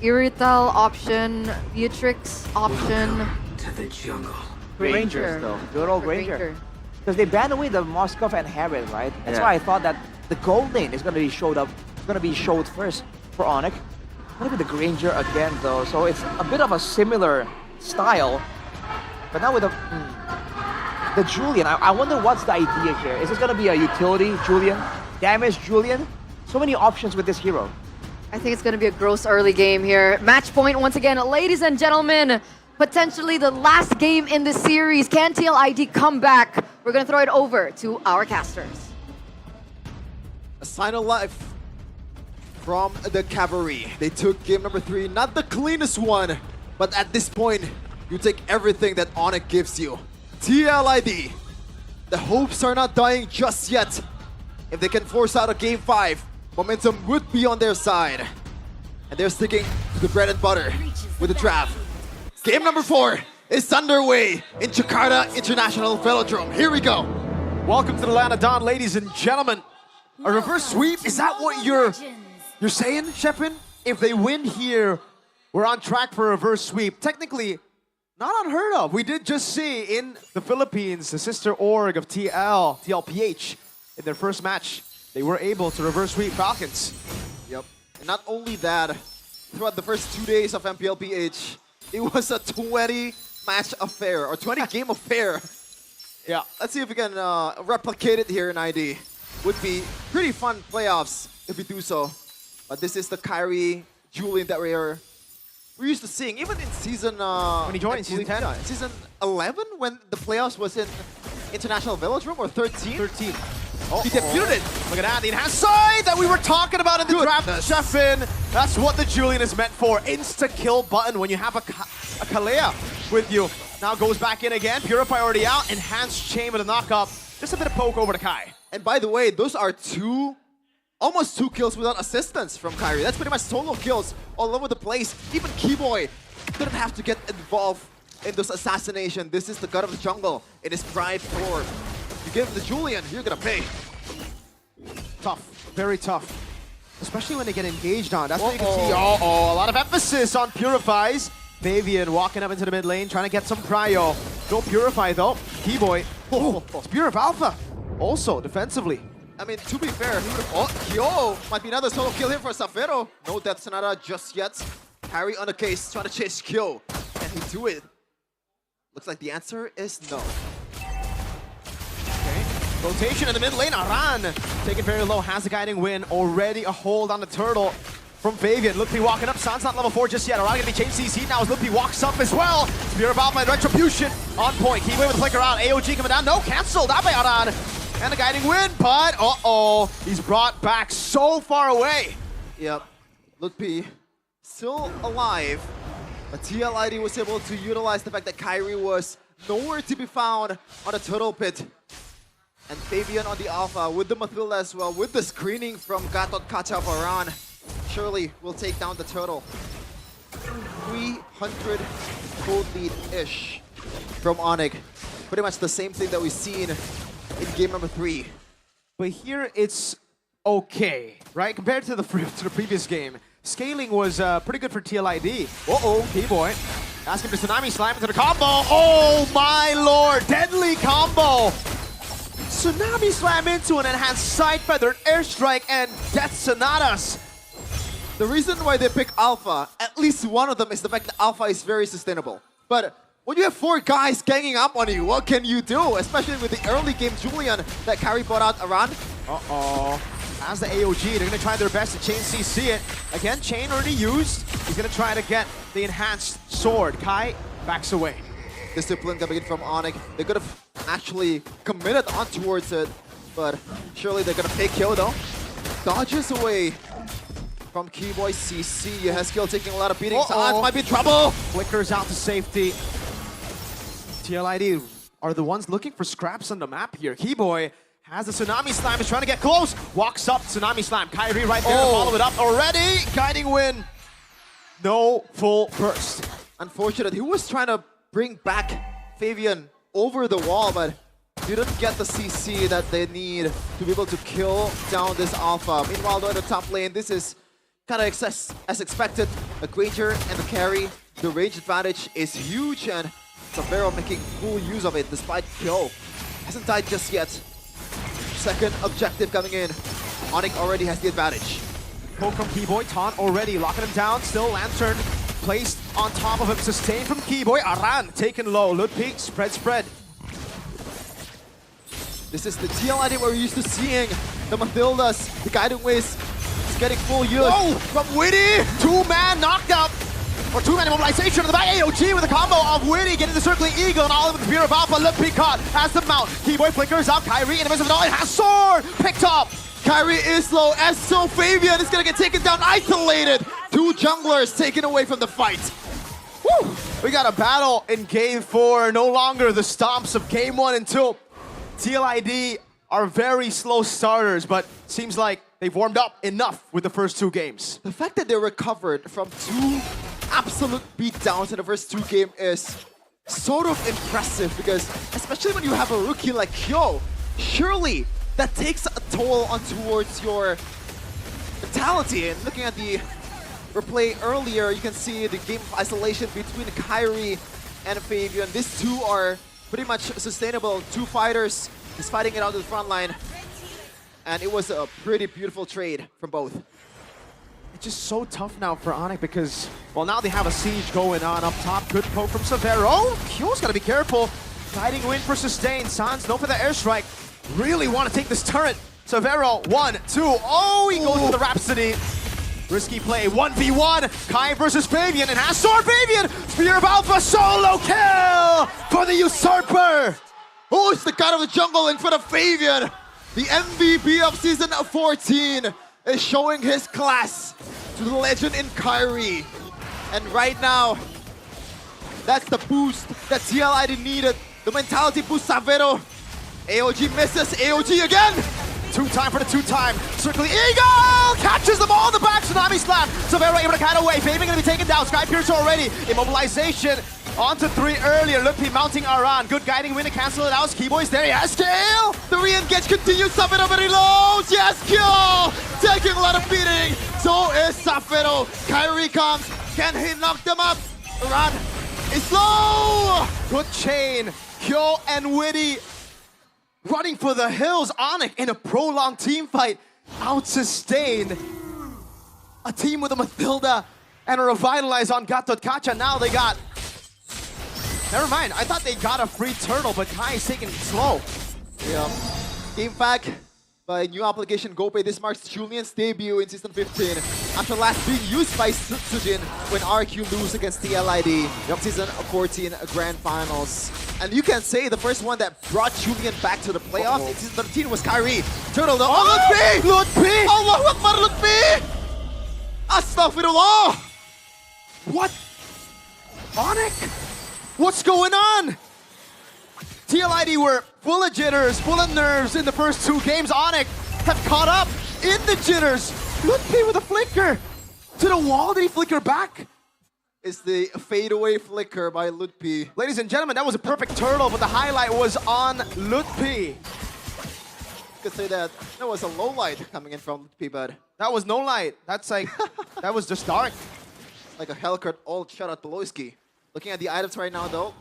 Irital option, Beatrix option.
To the jungle.
Ranger.
Rangers, though. Good old Ranger. Because they banned away the Moskov and Herod, right? That's why I thought that the gold lane is going to be showed first for Onyx. Maybe the Granger again, though. So it's a bit of a similar style. But now with the Julian, I wonder what's the idea here. Is this going to be a utility Julian? Damage Julian? So many options with this hero.
I think it's going to be a gross early game here. Match point once again, ladies and gentlemen. Potentially the last game in the series. Can TLID come back? We're going to throw it over to our casters.
A sign of life from the Cavalry. They took game number 3, not the cleanest one, but at this point, you take everything that Onyx gives you. TLID, the hopes are not dying just yet. If they can force out a game 5, momentum would be on their side. And they're sticking to the bread and butter with the draft. Game number 4 is underway in Jakarta International Velodrome. Here we go.
Welcome to the land of Dawn, ladies and gentlemen. A reverse sweep, is that what you're saying, Shepin? If they win here, we're on track for a reverse sweep. Technically, not unheard of. We did just see in the Philippines, the sister org of TLPH, in their first match, they were able to reverse sweep Falcons.
Yep. And not only that, throughout the first 2 days of MPLPH, it was a 20-match affair, or 20-game affair. Yeah, let's see if we can replicate it here in ID. Would be pretty fun playoffs if we do so. But this is the Kyrie Julian that we're used to seeing, even in season...
when he joined, season 10?
Yeah, season 11, when the playoffs was in International Velodrome, or 13?
13.
He debuted it.
Look at that, the enhanced side that we were talking about in the draft. Sheffin, that's what the Julian is meant for. Insta-kill button when you have a Kalea with you. Now goes back in again. Purify already out. Enhanced chain with a knock-up. Just a bit of poke over to Kai.
And by the way, those are almost two kills without assistance from Kyrie. That's pretty much solo kills all over the place. Even Keyboy didn't have to get involved in this assassination. This is the god of the jungle in his pride form. You give him the Julian, you're gonna pay.
Tough, very tough. Especially when they get engaged on. That's what you can see. A lot of emphasis on Purifies. Fabian walking up into the mid lane, trying to get some prio. No Purify though. Keyboy. It's Purif Alpha. Also, defensively.
I mean, to be fair, he would have... Yo! Might be another solo kill here for Safero. No Death Sonata just yet. Harry on the case, trying to chase kill. Can he do it? Looks like the answer is no.
Okay. Rotation in the mid lane. Aran taking very low, has a guiding win. Already a hold on the turtle from Fabian. Luppi walking up. San's not level 4 just yet. Aran gonna be changed CC now as Luppi walks up as well. Spirit of Alpha and Retribution on point. Keyway with the flicker out. AOG coming down. No, cancelled out by Aran. And a guiding win, but he's brought back so far away.
Yep, Lutpi still alive, but TLID was able to utilize the fact that Kyrie was nowhere to be found on the turtle pit. And Fabian on the Alpha with the Mathilda as well, with the screening from Gatot Kacha Varan. Surely will take down the turtle. 300 gold lead-ish from Onyx. Pretty much the same thing that we've seen in game number 3.
But here it's okay, right? Compared to the previous game, scaling was pretty good for TLID. Uh-oh, P-Boy. Asking for Tsunami Slam into the combo. Oh my lord, deadly combo. Tsunami Slam into an enhanced Side Feather, Airstrike, and Death Sonatas.
The reason why they pick Alpha, at least one of them, is the fact that Alpha is very sustainable. But when you have 4 guys ganging up on you, what can you do? Especially with the early game Julian that Carry brought out around.
Uh-oh. As the AOG, they're gonna try their best to chain CC it. Again, chain already used. He's gonna try to get the enhanced sword. Kai backs away.
Discipline coming in from Onyx. They could have actually committed on towards it, but surely they're gonna pick kill though. Dodges away from Keyboy CC. Haskill taking a lot of beatings.
Uh-oh.
Might be in trouble.
Flickers out to safety. TLID are the ones looking for scraps on the map here. Keyboy has the Tsunami Slam, is trying to get close. Walks up, Tsunami Slam. Kyrie right there to follow it up already. Guiding win. No full burst.
Unfortunate. He was trying to bring back Fabian over the wall, but didn't get the CC that they need to be able to kill down this Alpha. Meanwhile, though, in the top lane, this is kind of as expected. A Granger and the carry. The range advantage is huge, and Savero making full use of it despite Kyo hasn't died just yet. Second objective coming in. Onyx already has the advantage.
Poke from Keyboy, taunt already, locking him down. Still Lantern placed on top of him, sustained from Keyboy. Aran taken low. Ludwig, spread.
This is the TLID we're used to seeing. The Mathildas, the Guiding Ways is getting full use.
Oh, from Witty, 2-man knocked out. Or 2-man immobilization on the back. AOG with a combo of Witty getting the Circling Eagle and all of the Fear of Alpha. Ludwig caught has the mount. Keyboy flickers out. Kyrie in the midst of it all. It has sword picked up.
Kyrie is low, as so Fabian is gonna get taken down, isolated. 2 junglers taken away from the fight.
Woo! We got a battle in game 4. No longer the stomps of game 1 and 2. TLID are very slow starters, but seems like they've warmed up enough with the first 2 games.
The fact that they recovered from 2 absolute beatdowns in the first 2 games is sort of impressive, because especially when you have a rookie like Kyo, surely that takes a toll on towards your mentality. And looking at the replay earlier, you can see the game of isolation between Kyrie and Fabian. These 2 are pretty much sustainable. 2 fighters just fighting it out to the front line. And it was a pretty beautiful trade from both.
It's just so tough now for Onyx because, well, now they have a siege going on up top. Good poke from Severo. Kyo's gotta be careful. Guiding win for sustain. Sans, no for the airstrike. Really want to take this turret. Severo, 1, 2. Oh, he goes for the Rhapsody. Risky play, 1v1. Kai versus Fabian, and has sword Fabian. Spear of Alpha, solo kill for the Usurper.
Oh, it's the god of the jungle in front of Fabian. The MVP of season 14 is showing his class to the legend in Kyrie. And right now, that's the boost that TLID needed. The mentality boost, Savero. AOG misses, AOG again!
2-time for the 2-time. Circling Eagle! Catches them all in the back. Tsunami Slam. Savero able to cut away. Fabian gonna be taken down. Sky Piercer already. Immobilization. Onto 3 earlier. Lupi mounting Aran. Good guiding win to cancel it out. Keyboy's there. Yes, kill!
The re-engage continues. Savero reloads. Yes, kill! Taking a lot of beating. So is Savero. Kyrie comes. Can he knock them up? Aran is low!
Good chain. Kyo and Witty running for the hills. Onyx in a prolonged team fight. Out-sustained. A team with a Mathilda and a Revitalize on Gatot-Kacha. Now they got... Never mind. I thought they got a free turtle, but Kai is taking it slow.
Yeah. Game back by new application GoPay. This marks Julian's debut in Season 15 after last being used by Sujin when RQ lose against TLID. Season 14 Grand Finals. And you can say the first one that brought Julian back to the playoffs in Season 13 was Kyrie. Turtle though. Oh, Lutfi!
Lutfi!
Allahu Akbar, Lutfi! Astaghfirullah!
What? Onyx? What's going on? TLID were full of jitters, full of nerves in the first 2 games. Onyx have caught up in the jitters. Lutfi with a flicker. To the wall, did he flicker back?
is the fadeaway flicker by Lutpi.
Ladies and gentlemen, that was a perfect turtle, but the highlight was on Lutpi.
Could say that was a low light coming in from Lutpi, but
that was no light. That's like, that was just dark.
Like a Hellcat ult shot at Beloyski. Looking at the items right now though,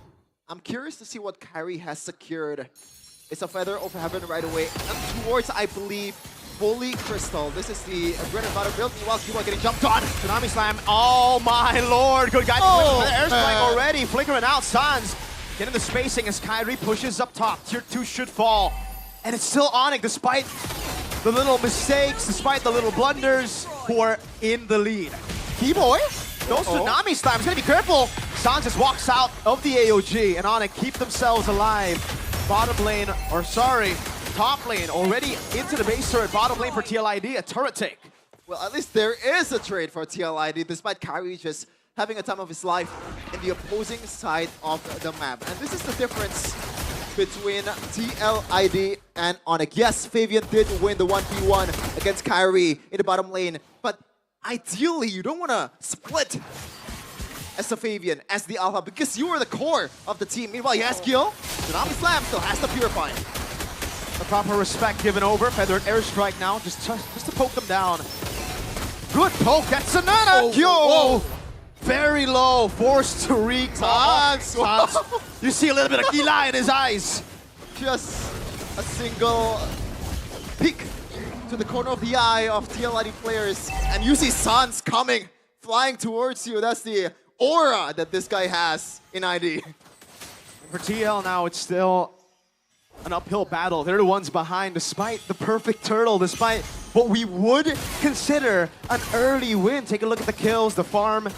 I'm curious to see what Kyrie has secured. It's a Feather of Heaven right away. And towards, I believe, Holy Crystal. This is the bread and butter build. Meanwhile, Cuba getting jumped on.
Tsunami Slam. Oh my lord. Good guy. Airstrike already. Flickering out. Sans getting the spacing as Kyrie pushes up top. Tier 2 should fall. And it's still Onyx despite the little mistakes, despite the little blunders, who are in the lead. T-Boy, those Tsunami Slams. Gotta be careful. Sans just walks out of the AOG and Onyx keep themselves alive. Bottom lane, or sorry, top lane already into the base turret. Bottom lane for TLID, a turret take.
Well, at least there is a trade for TLID, despite Kyrie just having a time of his life in the opposing side of the map. And this is the difference between TLID and Onyx. Yes, Fabian did win the 1v1 against Kyrie in the bottom lane, but ideally you don't want to split as a Fabian, as the alpha, because you are the core of the team. Meanwhile, Yaskiel, Tsunami Slam still has the Purify.
The proper respect given over. Feathered airstrike now, just to poke them down. Good poke, that's another Kyo! Very low, forced to Sans. You see a little bit of Gila in his eyes.
Just a single peek to the corner of the eye of TLID players, and you see Sans coming, flying towards you. That's the aura that this guy has in ID.
For TL now, it's still an uphill battle. They're the ones behind, despite the perfect turtle, despite what we would consider an early win. Take a look at the kills, the farm.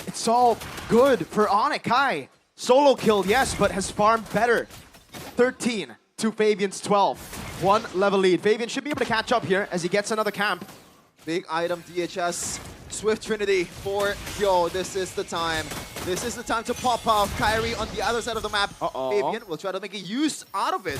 It's all good for Onyx. Kai, solo killed, yes, but has farmed better. 13 to Fabian's 12. 1 level lead. Fabian should be able to catch up here as he gets another camp.
Big item DHS. Swift Trinity for Yo. This is the time. This is the time to pop off. Kyrie on the other side of the map. Fabian will try to make a use out of it.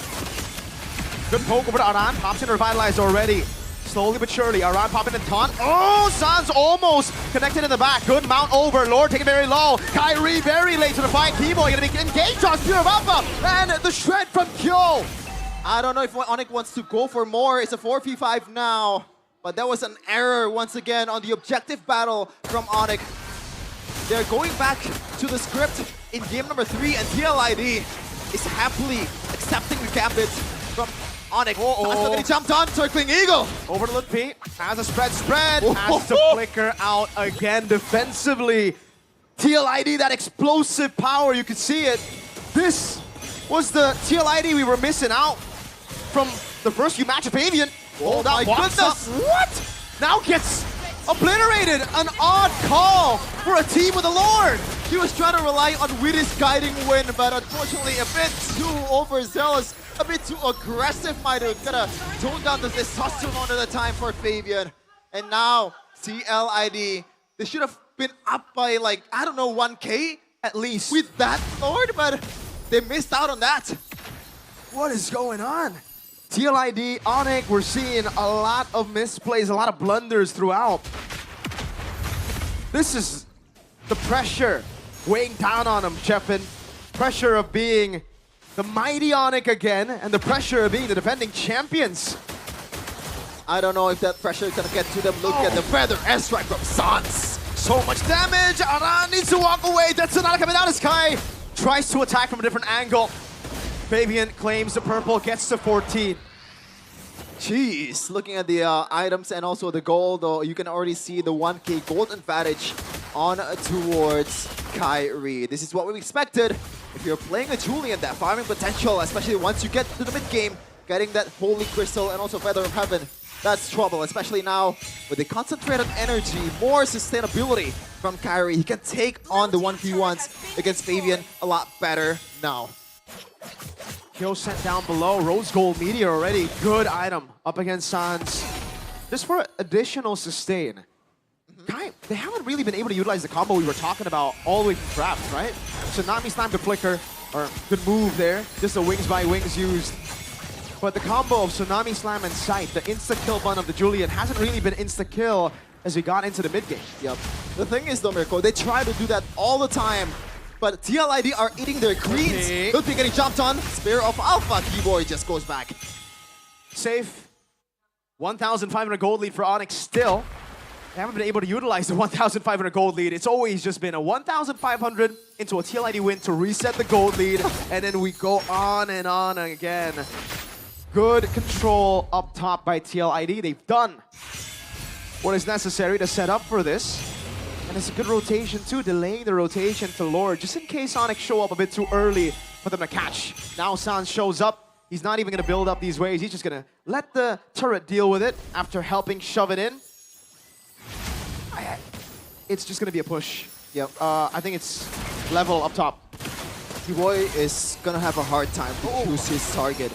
Good poke over to Aran. Pops in revitalized already. Slowly but surely, Aran popping in taunt. Oh, Sans almost connected in the back. Good mount over. Lord taking very low. Kyrie very late to the fight. T-Boy gonna be engaged on Spear of Alpha. And the shred from Kyo.
I don't know if Onyx wants to go for more. It's a 4v5 now. But that was an error once again on the objective battle from Onyx. They're going back to the script in game number 3, and TLID is happily accepting the gambit from Onyx. That's getting jumped on, circling Eagle.
Over to Lutpi, has a spread, has to flicker out again defensively. TLID, that explosive power, you can see it. This was the TLID we were missing out from the first few matches. Fabian.
Oh my goodness!
What? Now gets obliterated. An odd call for a team with a Lord.
He was trying to rely on Witty's guiding wind, but unfortunately a bit too overzealous, a bit too aggressive, my dude. Gotta tone down the testosterone at the time for Fabian. And now, TLID, they should have been up by like, I don't know, 1K
at least
with that Lord, but they missed out on that.
What is going on? TLID, Onyx, we're seeing a lot of misplays, a lot of blunders throughout. This is the pressure weighing down on them, Chefin. Pressure of being the mighty Onyx again, and the pressure of being the defending champions.
I don't know if that pressure is gonna get to them. Look at the feather airstrike from Sans.
So much damage. Aran needs to walk away. That's not coming out of Sky. Tries to attack from a different angle. Fabian claims the purple, gets to 14.
Jeez, looking at the items and also the gold, though, you can already see the 1K gold advantage on towards Kyrie. This is what we expected. If you're playing a Julian, that farming potential, especially once you get to the mid game, getting that Holy Crystal and also Feather of Heaven, that's trouble, especially now with the concentrated energy, more sustainability from Kyrie. He can take on the 1v1s against Fabian a lot better now.
Kill sent down below. Rose Gold Meteor already. Good item up against Sans. Just for additional sustain. Kai, they haven't really been able to utilize the combo we were talking about all the way to Trapped, right? Tsunami Slam to flicker, or good move there. Just a wings by wings used. But the combo of Tsunami Slam and Sight, the insta-kill button of the Julian, hasn't really been insta-kill as we got into the mid game.
Yep. The thing is though, Mirko, they try to do that all the time, but TLID are eating their greens.
Okay.
Could be getting jumped on. Spear of Alpha. Keyboy just goes back.
Safe. 1,500 gold lead for Onyx still. They haven't been able to utilize the 1,500 gold lead. It's always just been a 1,500 into a TLID win to reset the gold lead, and then we go on again. Good control up top by TLID. They've done what is necessary to set up for this. And it's a good rotation too, delaying the rotation to Lord, just in case Onyx show up a bit too early for them to catch. Now Sans shows up. He's not even going to build up these waves. He's just going to let the turret deal with it after helping shove it in. It's just going to be a push.
Yep.
I think it's level up top.
Keyboy is gonna have a hard time to choose his target.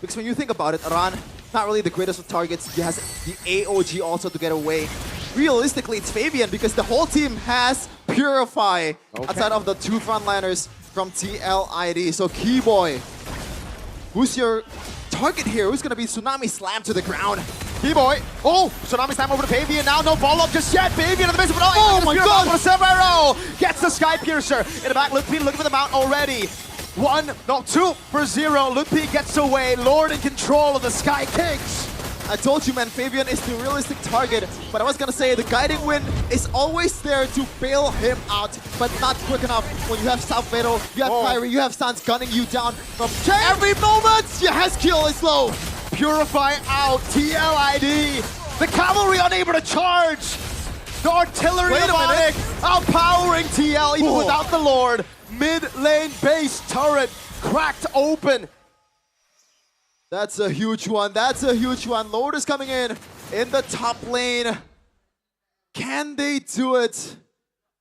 Because when you think about it, Aran, not really the greatest of targets. He has the AOG also to get away. Realistically, it's Fabian because the whole team has Purify outside of the two frontliners from TLID. So Keyboy, who's your target here? Who's gonna be Tsunami Slam to the ground?
Keyboy. Oh, Tsunami Slam over to Fabian. Now no follow-up just yet. Fabian in the base.
Oh my god!
For Severo. Gets the Sky Piercer. In the back, Lutpi looking for the mount already. 2 for 0. Lutpi gets away. Lord in control of the Sky Kings.
I told you, man, Fabian is the realistic target, but I was gonna say the guiding wind is always there to bail him out, but not quick enough when you have South Fatal, you have Kyrie, you have Sans gunning you down from every moment. Your Haskill is low.
Purify out. TLID. The cavalry unable to charge. The artillery of Onyx outpowering TL even without the Lord. Mid lane base turret cracked open.
That's a huge one. That's a huge one. Lord is coming in the top lane. Can they do it?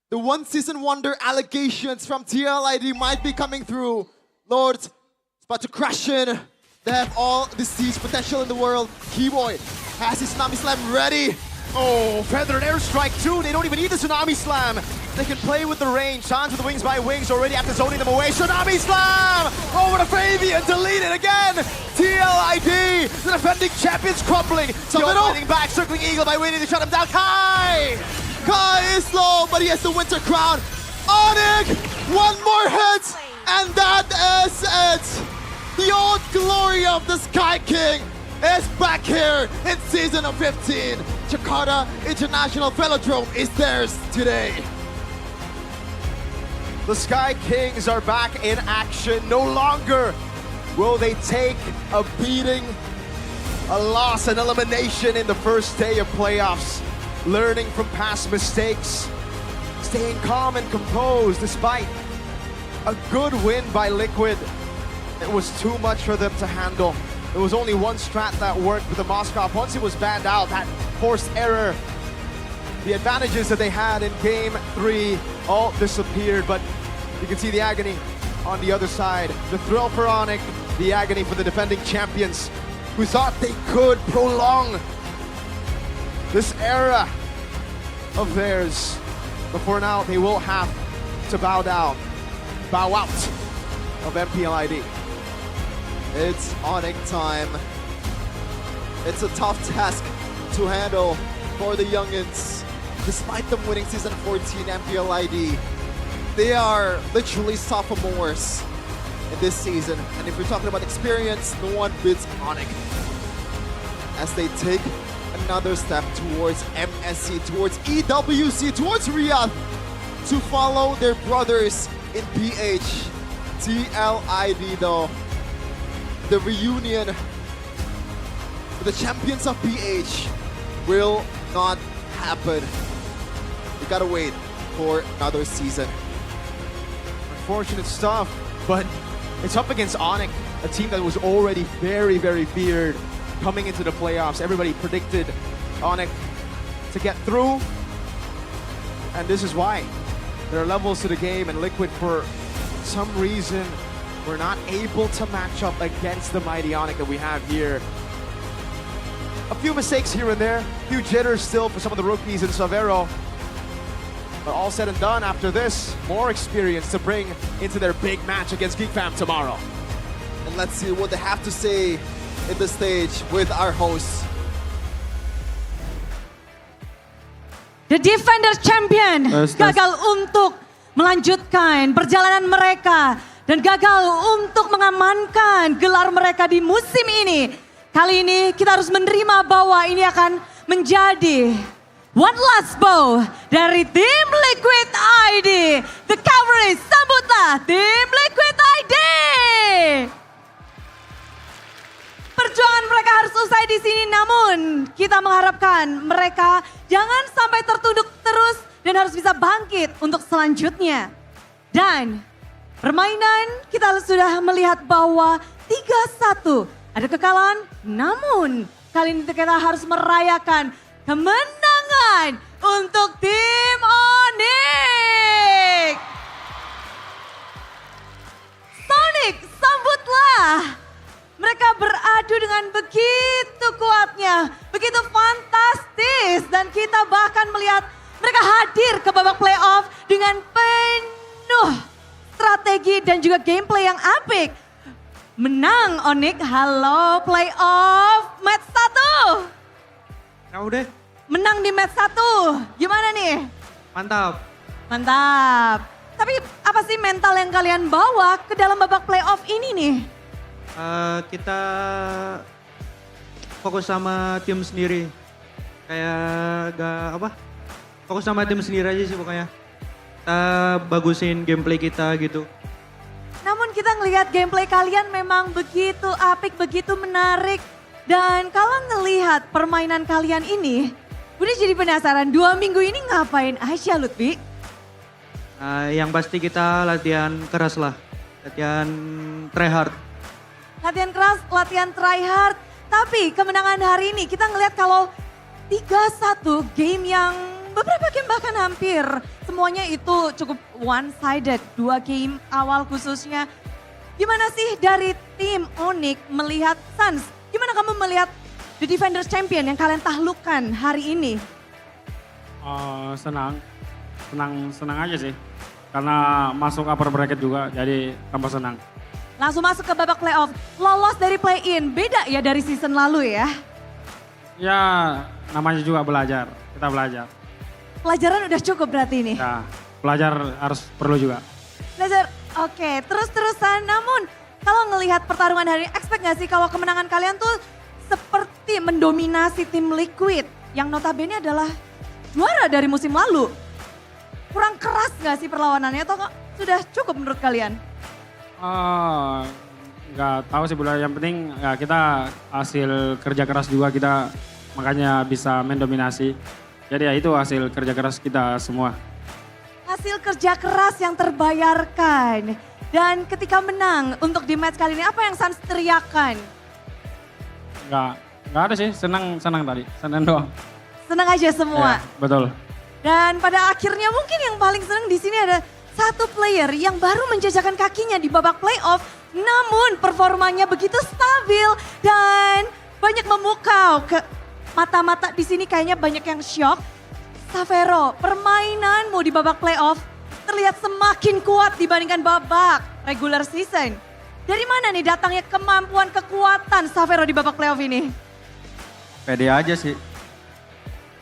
The one season wonder allegations from TLID might be coming through. Lord is about to crash in. They have all the siege potential in the world. Keyboy has his Tsunami Slam ready.
Oh, Feathered Airstrike too. They don't even need the Tsunami Slam. They can play with the range. Sans with the wings by wings already after zoning them away. Tsunami Slam! Over to Fabian, deleted again! TLID, the defending champions crumbling. Still fighting back, circling Eagle by waiting to shut him down. Kai!
Kai is low, but he has the Winter Crown. Onyx, one more hit, and that is it. The old glory of the Sky King is back here in season of 15. Jakarta International Velodrome is theirs today.
The Sky Kings are back in action. No longer will they take a beating, a loss, an elimination in the first day of playoffs. Learning from past mistakes, staying calm and composed despite a good win by Liquid. It was too much for them to handle. There was only one strat that worked with the Moskov. Once it was banned out, that forced error, the advantages that they had in game 3 all disappeared, but you can see the agony on the other side. The thrill for Onyx, the agony for the defending champions who thought they could prolong this era of theirs. But for now, they will have to bow out of MPL ID.
It's Onyx time. It's a tough task to handle for the youngins. Despite them winning season 14 MPL ID, they are literally sophomores in this season. And if we're talking about experience, no one beats Onyx as they take another step towards MSC, towards EWC, towards Riyadh to follow their brothers in PH. TLID though, the reunion with the champions of PH will not happen. We gotta wait for another season.
Unfortunate stuff, but it's up against Onyx, a team that was already very, very feared coming into the playoffs. Everybody predicted Onyx to get through, and this is why. There are levels to the game, and Liquid, for some reason, were not able to match up against the mighty Onyx that we have here. A few mistakes here and there, a few jitters still for some of the rookies in Savero. But all said and done, after this, more experience to bring into their big match against Geek Fam tomorrow.
And let's see what they have to say in the stage with our hosts.
The Defender Champion gagal untuk melanjutkan perjalanan mereka dan gagal untuk mengamankan gelar mereka di musim ini. Kali ini kita harus menerima bahwa ini akan menjadi one last bow dari tim Liquid ID. The Cavalry, sambutlah tim Liquid ID. Perjuangan mereka harus usai di sini, namun kita mengharapkan mereka jangan sampai tertunduk terus dan harus bisa bangkit untuk selanjutnya. Dan permainan kita sudah melihat bahwa 3-1 ada kekalahan, namun kali ini kita harus merayakan kemenangan untuk tim Onyx. Sonic, sambutlah. Mereka beradu dengan begitu kuatnya, begitu fantastis. Dan kita bahkan melihat mereka hadir ke babak playoff dengan penuh strategi dan juga gameplay yang apik. Menang Onyx, halo playoff match 1.
Ya udah.
Menang di match 1, gimana nih?
Mantap.
Mantap. Tapi apa sih mental yang kalian bawa ke dalam babak playoff ini nih?
Kita fokus sama tim sendiri. Kayak fokus sama tim sendiri aja sih pokoknya. Kita bagusin gameplay kita gitu.
Namun kita ngelihat gameplay kalian memang begitu apik, begitu menarik. Dan kalau ngelihat permainan kalian ini, udah jadi penasaran 2 minggu ini ngapain aja Lutfi?
Yang pasti kita latihan keras lah. Latihan try hard.
Latihan keras, latihan try hard. Tapi kemenangan hari ini kita ngelihat kalau 3-1 game yang beberapa game bahkan hampir semuanya itu cukup one sided. 2 game awal khususnya. Gimana sih dari tim Onyx melihat Suns? Gimana kamu melihat The Defenders Champion yang kalian taklukkan hari ini?
Senang aja sih. Karena masuk upper bracket juga, jadi tambah senang.
Langsung masuk ke babak playoff, lolos dari play-in, beda ya dari season lalu ya?
Ya namanya juga belajar, kita belajar.
Pelajaran udah cukup berarti ini?
Ya belajar harus perlu juga.
Belajar, oke, terus-terusan. Namun kalau ngelihat pertarungan hari ini, expect gak sih kalau kemenangan kalian tuh seperti mendominasi tim Liquid yang notabene adalah juara dari musim lalu? Kurang keras gak sih perlawanannya atau kok sudah cukup menurut kalian?
Nggak tahu sih, yang penting ya kita hasil kerja keras juga kita makanya bisa mendominasi. Jadi ya itu hasil kerja keras kita semua.
Hasil kerja keras yang terbayarkan. Dan ketika menang untuk di match kali ini apa yang Suns teriakan?
Nggak ada sih, senang tadi, senang doang.
Senang aja semua.
Ya, betul.
Dan pada akhirnya mungkin yang paling senang di sini ada satu player yang baru menjajakan kakinya di babak playoff, namun performanya begitu stabil dan banyak memukau ke mata-mata di sini kayaknya banyak yang shock. Savero, permainanmu di babak playoff terlihat semakin kuat dibandingkan babak regular season. Dari mana nih datangnya kemampuan kekuatan Savero di babak playoff ini?
Pede aja sih.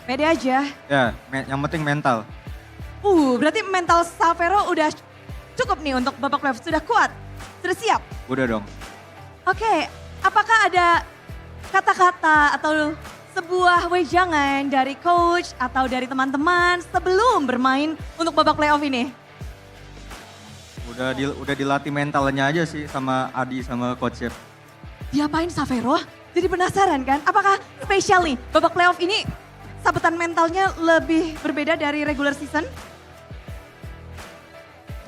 Pede aja?
Ya, yang penting mental.
Berarti mental Savero udah cukup nih untuk babak playoff, sudah kuat, sudah siap?
Udah dong.
Oke, apakah ada kata-kata atau sebuah wejangan dari coach atau dari teman-teman sebelum bermain untuk babak playoff ini?
Udah dilatih mentalnya aja sih sama Adi sama coach Chef.
Diapain Savero? Jadi penasaran kan? Apakah spesial nih babak playoff ini sabetan mentalnya lebih berbeda dari regular season?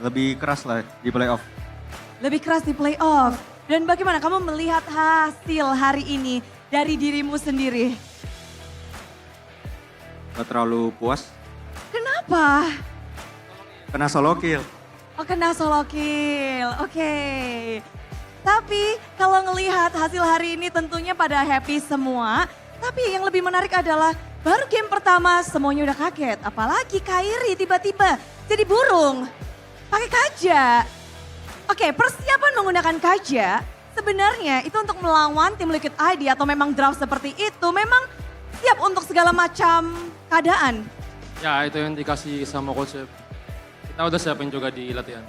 Lebih keras lah di playoff.
Lebih keras di playoff. Dan bagaimana kamu melihat hasil hari ini dari dirimu sendiri?
Gak terlalu puas.
Kenapa?
Kena solo kill.
Oh, kena solo kill, oke. Tapi kalau ngelihat hasil hari ini tentunya pada happy semua. Tapi yang lebih menarik adalah baru game pertama semuanya udah kaget. Apalagi Kairi tiba-tiba jadi burung. Pakai kaja. Oke, persiapan menggunakan kaja sebenarnya itu untuk melawan tim Liquid ID atau memang draft seperti itu memang siap untuk segala macam keadaan.
Ya itu yang dikasih sama coach. Kita udah siapin juga di latihan.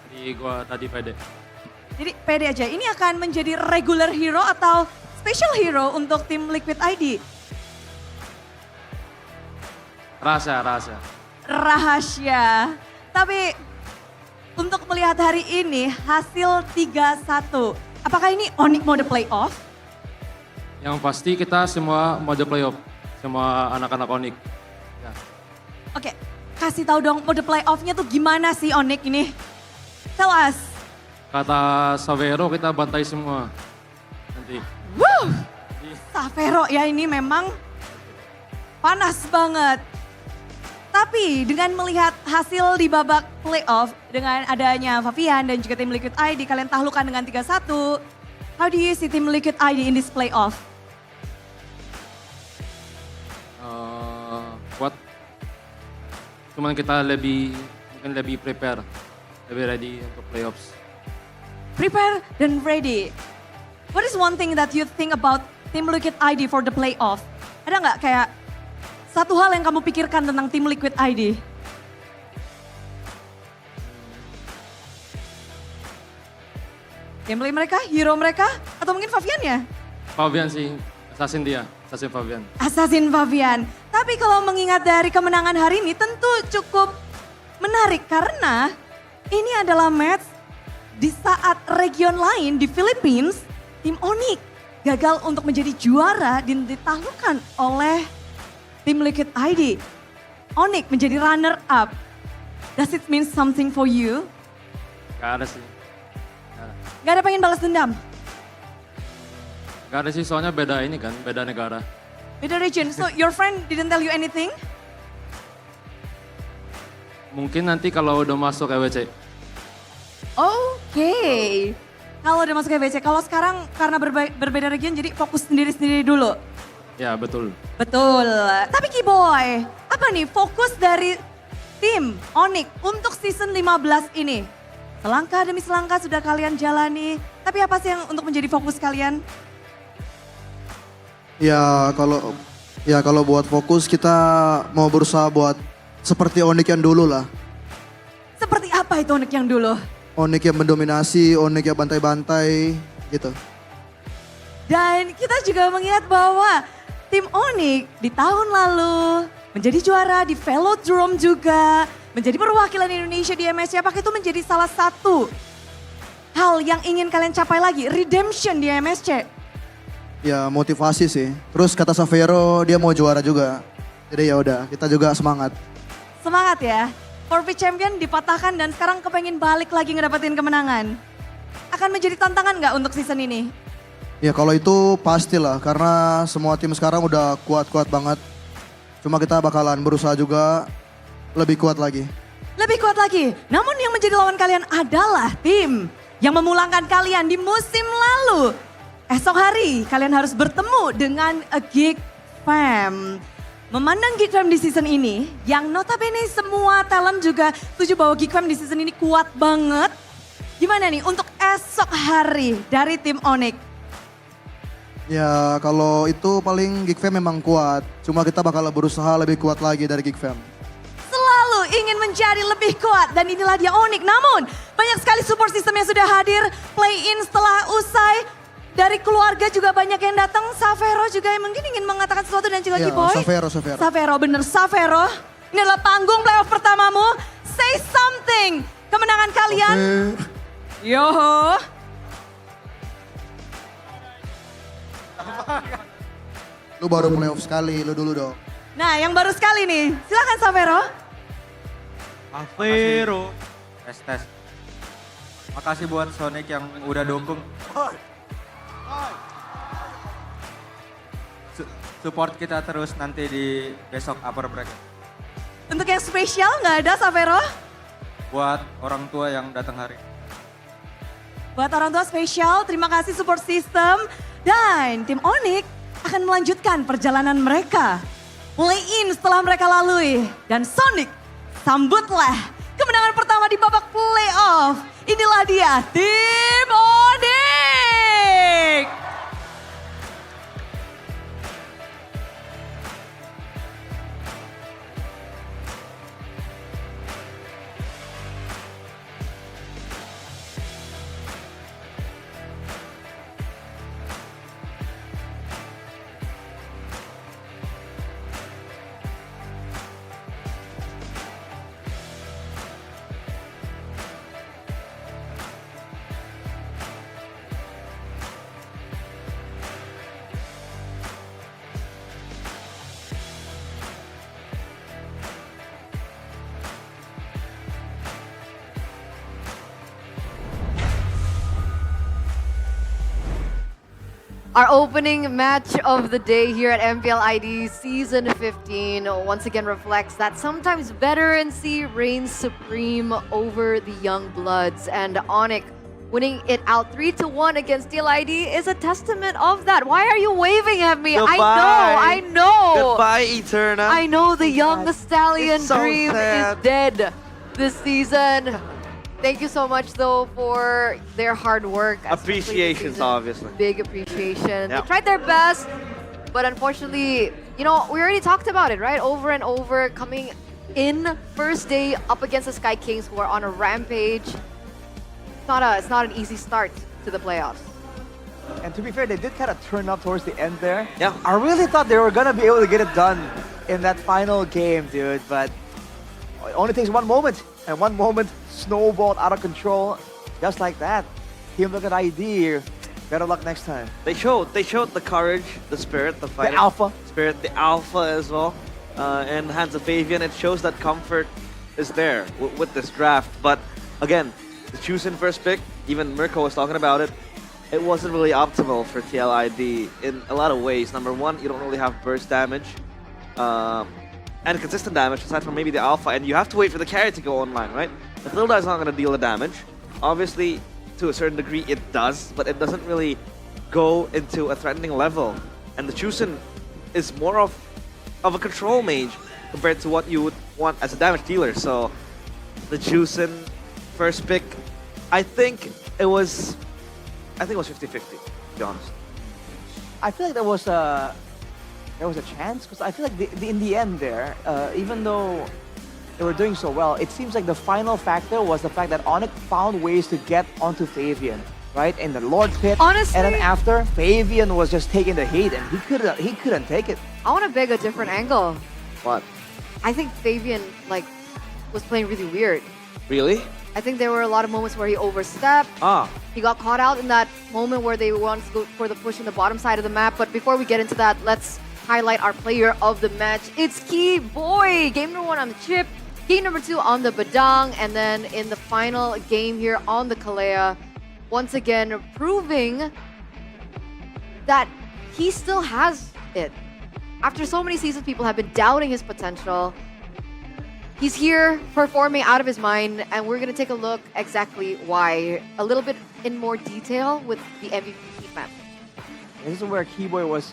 Jadi gua tadi pede.
Jadi pede aja, ini akan menjadi regular hero atau special hero untuk tim Liquid ID?
Rahasia.
Rahasia. Tapi untuk melihat hari ini hasil 3-1. Apakah ini Onyx mode playoff?
Yang pasti kita semua mode playoff. Semua anak-anak Onyx. Ya.
Oke, kasih tahu dong mode playoffnya tuh gimana sih Onyx ini? Tell us.
Kata Savero kita bantai semua. Nanti.
Wuh, Savero ya ini memang panas banget. Tapi dengan melihat hasil di babak playoff dengan adanya Favian dan juga tim Liquid ID kalian taklukkan dengan 3-1. How do you see tim Liquid ID in this playoff?
Kuat. Cuman kita mungkin lebih prepare. Lebih ready untuk playoffs.
Prepare dan ready. What is one thing that you think about tim Liquid ID for the playoff? Ada nggak kayak satu hal yang kamu pikirkan tentang tim Liquid ID? Gameplay mereka, hero mereka, atau mungkin Favian ya?
Favian sih, assassin Favian.
Assassin Favian. Tapi kalau mengingat dari kemenangan hari ini tentu cukup menarik karena ini adalah match di saat region lain di Philippines, tim Onyx gagal untuk menjadi juara dan ditaklukkan oleh tim Liquid ID. Onyx menjadi runner up. Does it mean something for you?
Gak ada sih.
Gak ada pengen balas dendam?
Gak ada sih, soalnya beda ini kan, beda negara.
Beda region, so your friend didn't tell you anything?
Mungkin nanti kalau udah masuk EWC.
Oke. Kalau udah masuk EWC, kalau sekarang karena berbeda region jadi fokus sendiri-sendiri dulu.
Ya betul.
Betul. Tapi Kiboy, apa nih fokus dari tim Onyx untuk season 15 ini? Selangkah demi selangkah sudah kalian jalani, tapi apa sih yang untuk menjadi fokus kalian?
Ya kalau buat fokus kita mau berusaha buat seperti Onyx yang dulu lah.
Seperti apa itu Onyx yang dulu?
Onyx yang mendominasi, Onyx yang bantai-bantai gitu.
Dan kita juga mengingat bahwa tim Onyx di tahun lalu menjadi juara di Velodrome juga, menjadi perwakilan Indonesia di MSC. Apakah itu menjadi salah satu hal yang ingin kalian capai lagi, redemption di MSC?
Ya motivasi sih. Terus kata Savero dia mau juara juga. Jadi ya udah, kita juga semangat.
Semangat ya. Forfeit champion dipatahkan dan sekarang kepengen balik lagi ngedapetin kemenangan. Akan menjadi tantangan nggak untuk season ini?
Ya kalau itu pastilah karena semua tim sekarang udah kuat-kuat banget. Cuma kita bakalan berusaha juga lebih kuat lagi.
Lebih kuat lagi. Namun yang menjadi lawan kalian adalah tim yang memulangkan kalian di musim lalu. Esok hari kalian harus bertemu dengan Geek Fam. Memandang Geek Fam di season ini, yang notabene semua talent juga setuju bahwa Geek Fam di season ini kuat banget. Gimana nih untuk esok hari dari tim Onyx?
Ya kalau itu paling Geek Fam memang kuat. Cuma kita bakal berusaha lebih kuat lagi dari Geek Fam.
Selalu ingin menjadi lebih kuat dan inilah dia Onyx. Namun banyak sekali support system yang sudah hadir. Play-in setelah usai. Dari keluarga juga banyak yang datang. Savero juga yang mungkin ingin mengatakan sesuatu dan juga Kiboy. Savero bener Savero. Ini adalah panggung playoff pertamamu. Say something. Kemenangan kalian. Yoho.
Lu baru playoff sekali, lu dulu dong.
Nah yang baru sekali nih. Silakan Savero.
Savero. Tes. Makasih buat Sonic yang udah dukung. Support kita terus nanti di besok upper bracket.
Untuk yang spesial nggak ada Savero?
Buat orang tua yang datang hari.
Buat orang tua spesial, terima kasih support system. Dan tim Onyx akan melanjutkan perjalanan mereka. Play-in setelah mereka lalui. Dan Sonic, sambutlah kemenangan pertama di babak playoff. Inilah dia, tim Onyx.
Our opening match of the day here at MPL ID Season 15 once again reflects that sometimes veterancy reigns supreme over the young bloods, and Onyx winning it out 3-1 against Teal ID is a testament of that. Why are you waving at me? I know.
Goodbye, Eterna.
I know the young stallion
It's so
dream
sad.
is dead this season. Thank you so much though for their hard work. especially this
Appreciations,
season.
obviously.
Big appreciation.
Yeah.
They tried their best, but unfortunately, you know, we already talked about it, right? Over and over, coming in first day up against the Sky Kings who are on a rampage. It's not an easy start to the playoffs.
And to be fair, they did kind of turn up towards the end there.
Yeah.
I really thought they were gonna be able to get it done in that final game, dude. But it only takes one moment, and one moment snowballed out of control, just like that. Team Liquid ID, better luck next time.
They showed the courage, the spirit, the fighting
alpha.
spirit, the alpha as well. In the hands of Fabian, it shows that comfort is there with this draft. But again, the choosing first pick, even Mirko was talking about it, it wasn't really optimal for TLID in a lot of ways. Number one, you don't really have burst damage and consistent damage aside from maybe the alpha, and you have to wait for the carry to go online, right? The Tilda is not going to deal the damage. Obviously, to a certain degree, it does, but it doesn't really go into a threatening level. And the Chusen is more of a control mage compared to what you would want as a damage dealer. So the Chusen first pick, I think it was 50-50, to be honest.
I feel like there was a chance, because I feel like in the end there, even though they were doing so well, it seems like the final factor was the fact that Onyx found ways to get onto Fabian, right? In the Lord Pit.
Honestly,
and then after, Fabian was just taking the heat, and he couldn't take it.
I want to beg a different angle.
What?
I think Fabian was playing really weird.
Really?
I think there were a lot of moments where he overstepped. He got caught out in that moment where they wanted to go for the push in the bottom side of the map. But before we get into that, let's highlight our player of the match. It's Key Boy. Game number 1 on the chip. Game number 2 on the Badang. And then in the final game here on the Kalea, once again proving that he still has it. After so many seasons, people have been doubting his potential. He's here performing out of his mind, and we're going to take a look exactly why, a little bit in more detail with the MVP heat map.
This is where Keyboy was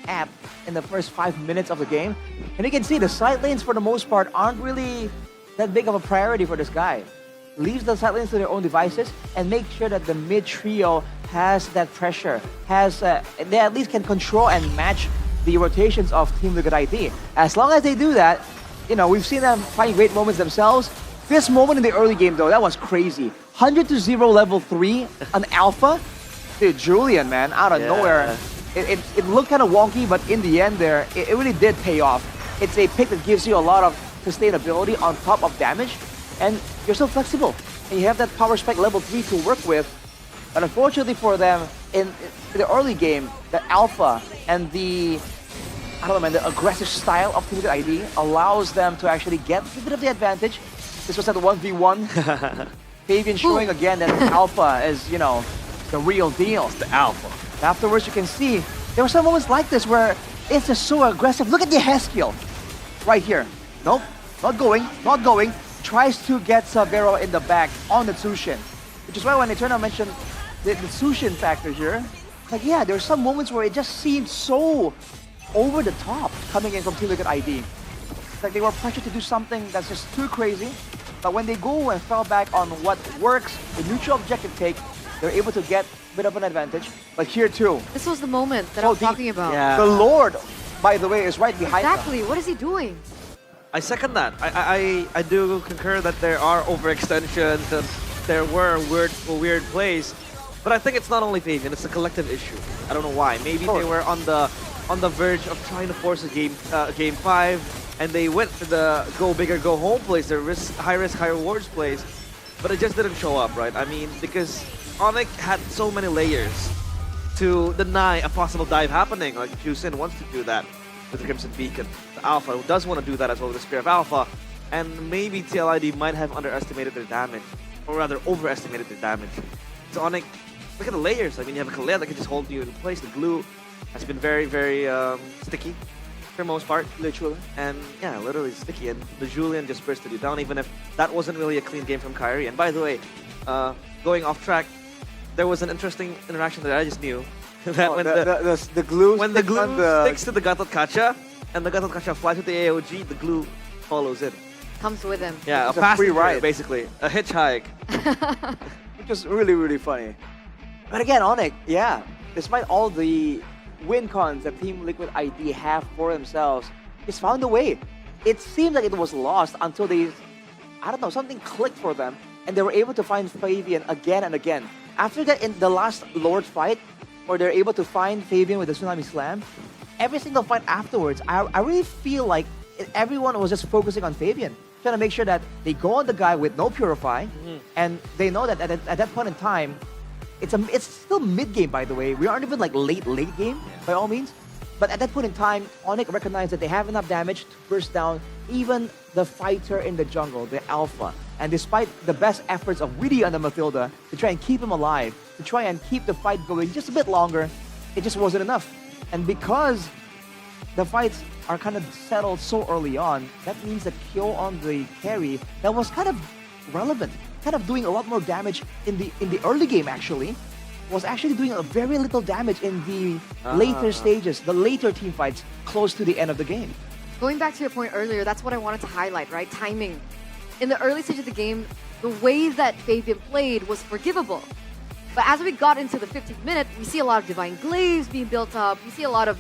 at in the first 5 minutes of the game. And you can see the side lanes for the most part aren't really that big of a priority for this guy. Leaves the side lanes to their own devices and make sure that the mid trio has that pressure, they at least can control and match the rotations of Team Liquid ID. As long as they do that, you know, we've seen them find great moments themselves. This moment in the early game, though, that was crazy. 100-0 level 3, an alpha. Dude, Julian, man, out of nowhere. It looked kind of wonky, but in the end there, it really did pay off. It's a pick that gives you a lot of sustainability on top of damage, and you're so flexible. And you have that power spike level 3 to work with. But unfortunately for them, in the early game, the alpha and the aggressive style of Team Liquid ID allows them to actually get a bit of the advantage. This was at the 1v1. Fabian showing again that alpha is, you know, the real deal. It's
the alpha.
Afterwards, you can see there were some moments like this where it's just so aggressive. Look at the Haskill right here. Nope, not going. Tries to get Sabero in the back on the Tsushin. Which is why when Eterna mentioned the Tsushin factor here, like, yeah, there are some moments where it just seemed so over the top coming in from Team Liquid ID. It's like they were pressured to do something that's just too crazy, but when they go and fall back on what works, the neutral objective take, they're able to get a bit of an advantage. Like here too.
This was the moment that I was talking about.
Yeah.
The Lord, by the way, is right behind them.
Exactly. What is he doing?
I second that. I do concur that there are overextensions and there were weird plays, but I think it's not only Fabian, it's a collective issue. I don't know why. Maybe they were on the verge of trying to force a game 5, and they went for the go big or go home plays, the high risk, high rewards plays, but it just didn't show up, right? I mean, because Onyx had so many layers to deny a possible dive happening. Like Jusin wants to do that with the Crimson Beacon. The Alpha does want to do that as well with the Spear of Alpha, and maybe TLID might have underestimated their damage, or rather overestimated their damage. So Onyx look at the layers. I mean, you have a Kalea that can just hold you in place. The glue has been very, very sticky for the most part.
Literally.
And yeah, literally sticky. And the Julian just bursted you down, even if that wasn't really a clean game from Kyrie. And by the way, going off track, there was an interesting interaction that I just knew. That when
the glue
sticks to the Gatot Kacha, and the Gatot Kacha flies with the AOG, the glue follows it.
Comes with him.
Yeah,
It's
a
a
passenger,
free ride.
basically. A hitchhike.
Which was really, really funny. But again, Onyx, yeah, despite all the win cons that Team Liquid ID have for themselves, just found a way. It seemed like it was lost until they, I don't know, something clicked for them, and they were able to find Fabian again and again. After that, in the last Lord fight, where they're able to find Fabian with the Tsunami Slam, every single fight afterwards, I really feel like everyone was just focusing on Fabian, trying to make sure that they go on the guy with no Purify, and they know that at that point in time, it's still mid-game, by the way. We aren't even like late game, by all means. But at that point in time, Onyx recognized that they have enough damage to burst down even the fighter in the jungle, the Alpha. And despite the best efforts of Witty and the Mathilda to try and keep him alive, to try and keep the fight going just a bit longer, it just wasn't enough. And because the fights are kind of settled so early on, that means that Kyo on the carry, that was kind of relevant, kind of doing a lot more damage in the early game actually, was actually doing a very little damage in the later stages, the later team fights close to the end of the game.
Going back to your point earlier, that's what I wanted to highlight, right? Timing. In the early stage of the game, the way that Fabian played was forgivable. But as we got into the 15th minute, we see a lot of Divine Glaives being built up. We see a lot of,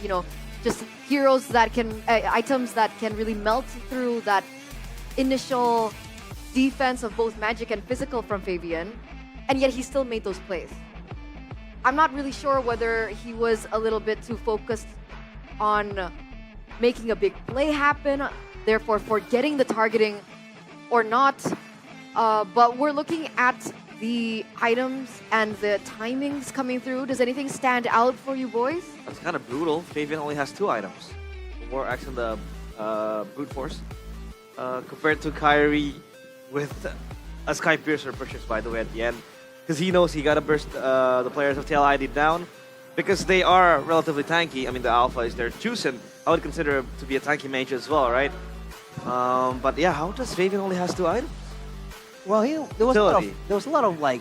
just heroes that can, items that can really melt through that initial defense of both magic and physical from Fabian. And yet he still made those plays. I'm not really sure whether he was a little bit too focused on making a big play happen, therefore forgetting the targeting or not. But we're looking at the items and the timings coming through. Does anything stand out for you boys?
That's kind of brutal. Fabian only has 2 items. The War Axe and the Brute Force. Compared to Kyrie with a Sky Piercer pushes, by the way, at the end. Because he knows he gotta burst the players of TL ID down. Because they are relatively tanky. I mean, the Alpha is their chosen. I would consider him to be a tanky mage as well, right? But yeah, how does Fabian only has 2 items?
Well, there was a lot of like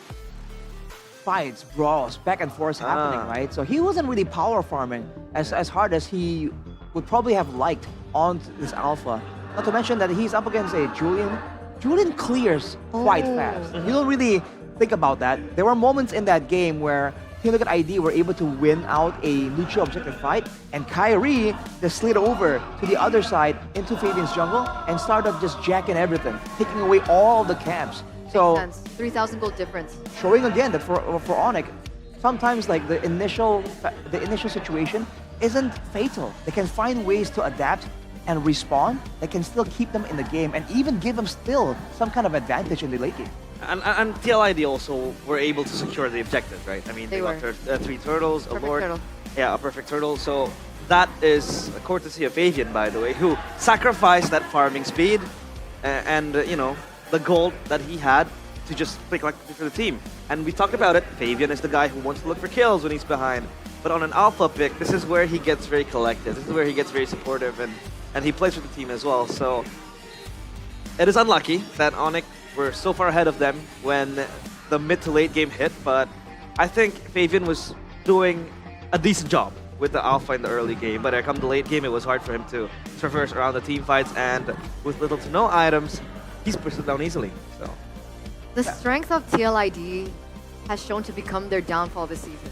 fights, brawls, back and forth happening, right? So he wasn't really power farming as hard as he would probably have liked on this Alpha. Not to mention that he's up against a Julian. Julian clears quite fast. You don't really think about that. There were moments in that game where Team Liquid ID were able to win out a neutral objective fight, and Kyrie just slid over to the other side into Fabian's jungle and started just jacking everything, taking away all the camps. So,
3,000 gold difference.
showing again that for Onyx, sometimes like the initial situation isn't fatal. They can find ways to adapt and respawn that can still keep them in the game and even give them still some kind of advantage in the late game.
And TLID also were able to secure the objective, right? I mean, they got 3 turtles, a lord.
Turtle.
Yeah, a perfect turtle. So that is a courtesy of Fabian, by the way, who sacrificed that farming speed and the gold that he had to just play collectively for the team. And we talked about it. Fabian is the guy who wants to look for kills when he's behind. But on an alpha pick, this is where he gets very collective. This is where he gets very supportive, and he plays with the team as well. So it is unlucky that Onyx were so far ahead of them when the mid to late game hit, but I think Fabian was doing a decent job with the alpha in the early game, but come the late game, it was hard for him to traverse around the team fights, and with little to no items, he's pushed it down easily. So
The strength of TLID has shown to become their downfall this season.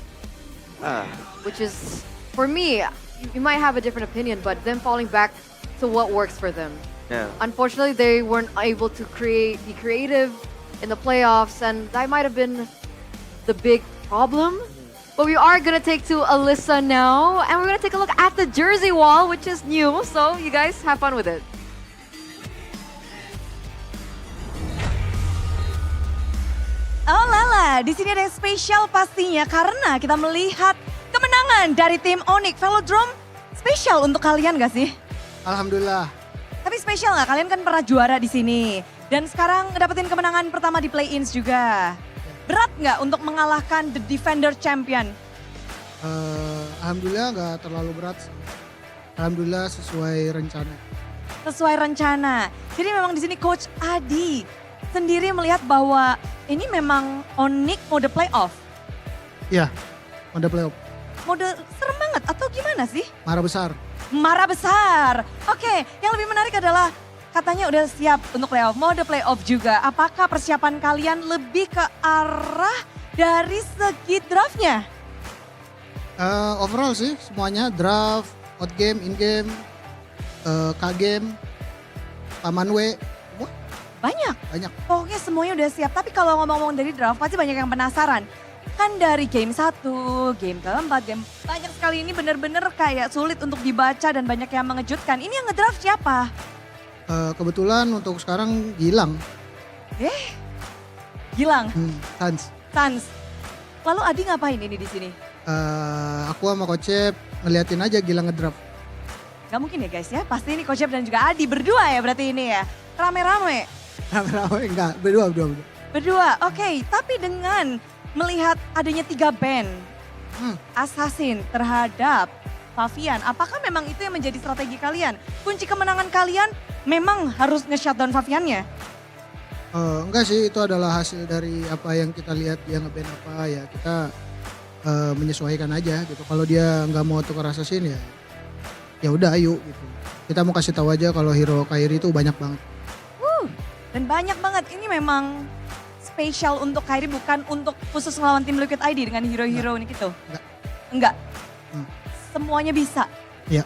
Which is, for me, you might have a different opinion, but them falling back to what works for them.
Yeah.
Unfortunately, they weren't able to be creative in the playoffs, and that might have been the big problem. But we are going to take to Alyssa now, and we're going to take a look at the jersey wall, which is new. So you guys have fun with it.
Oh lala, di sini ada yang spesial pastinya karena kita melihat kemenangan dari tim Onyx Velodrome. Spesial untuk kalian gak sih?
Alhamdulillah.
Tapi spesial nggak? Kalian kan pernah juara di sini. Dan sekarang dapetin kemenangan pertama di play-ins juga. Berat nggak untuk mengalahkan the defender champion?
Alhamdulillah nggak terlalu berat sih. Alhamdulillah sesuai rencana.
Sesuai rencana. Jadi memang di sini Coach Adi sendiri melihat bahwa ini memang Onyx mode playoff.
Iya, mode playoff.
Mode serem banget atau gimana sih?
Marah besar.
Marah besar. Oke, yang lebih menarik adalah katanya udah siap untuk playoff. Mode playoff juga. Apakah persiapan kalian lebih ke arah dari segi draftnya?
Overall sih semuanya draft, out game, in game, K-game, Paman W.
Banyak?
Banyak.
Pokoknya semuanya udah siap. Tapi kalau ngomong-ngomong dari draft pasti banyak yang penasaran. Kan dari game 1, game keempat, game banyak sekali ini bener-bener kayak sulit untuk dibaca dan banyak yang mengejutkan. Ini yang ngedraft siapa?
Kebetulan untuk sekarang Gilang.
Gilang?
Sans.
Sans. Lalu Adi ngapain ini di sini?
Aku sama Coach Cep ngeliatin aja Gilang ngedraft.
Gak mungkin ya guys ya, pasti ini Coach Cep dan juga Adi berdua ya berarti ini ya. Rame-rame.
Rame-rame enggak, berdua.
Berdua, oke. Tapi dengan melihat adanya 3 band Assassin terhadap Favian, apakah memang itu yang menjadi strategi kalian? Kunci kemenangan kalian memang harus nge-shutdown Faviannya?
Enggak sih, itu adalah hasil dari apa yang kita lihat dia ngeband apa ya. Kita menyesuaikan aja gitu. Kalau dia nggak mau tukar assassin ya udah ayo gitu. Kita mau kasih tahu aja kalau hero Kairi itu banyak banget.
Dan banyak banget, ini memang spesial untuk Kairi, bukan untuk khusus ngelawan tim Liquid ID dengan hero-hero ini gitu? Enggak. Semuanya bisa?
Iya.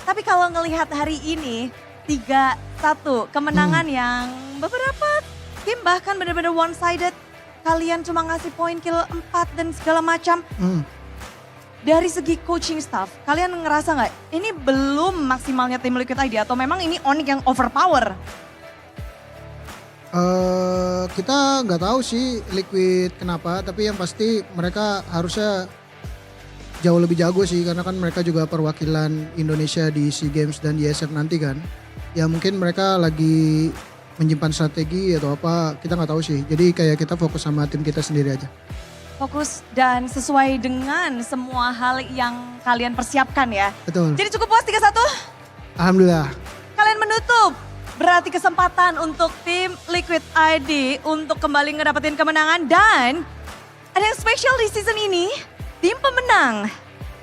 Tapi kalau ngelihat hari ini 3-1 kemenangan yang beberapa tim bahkan benar-benar one sided. Kalian cuma ngasih poin kill 4 dan segala macam. Dari segi coaching staff, kalian ngerasa nggak ini belum maksimalnya tim Liquid ID atau memang ini Onyx yang overpower?
Kita nggak tahu sih Liquid kenapa, tapi yang pasti mereka harusnya jauh lebih jago sih karena kan mereka juga perwakilan Indonesia di SEA Games dan di SF nanti kan. Ya mungkin mereka lagi menyimpan strategi atau apa, kita nggak tahu sih. Jadi kayak kita fokus sama tim kita sendiri aja.
Fokus dan sesuai dengan semua hal yang kalian persiapkan ya.
Betul.
Jadi cukup puas 3-1?
Alhamdulillah.
Kalian menutup berarti kesempatan untuk tim Liquid ID untuk kembali ngedapetin kemenangan dan ada yang spesial di season ini. Tim pemenang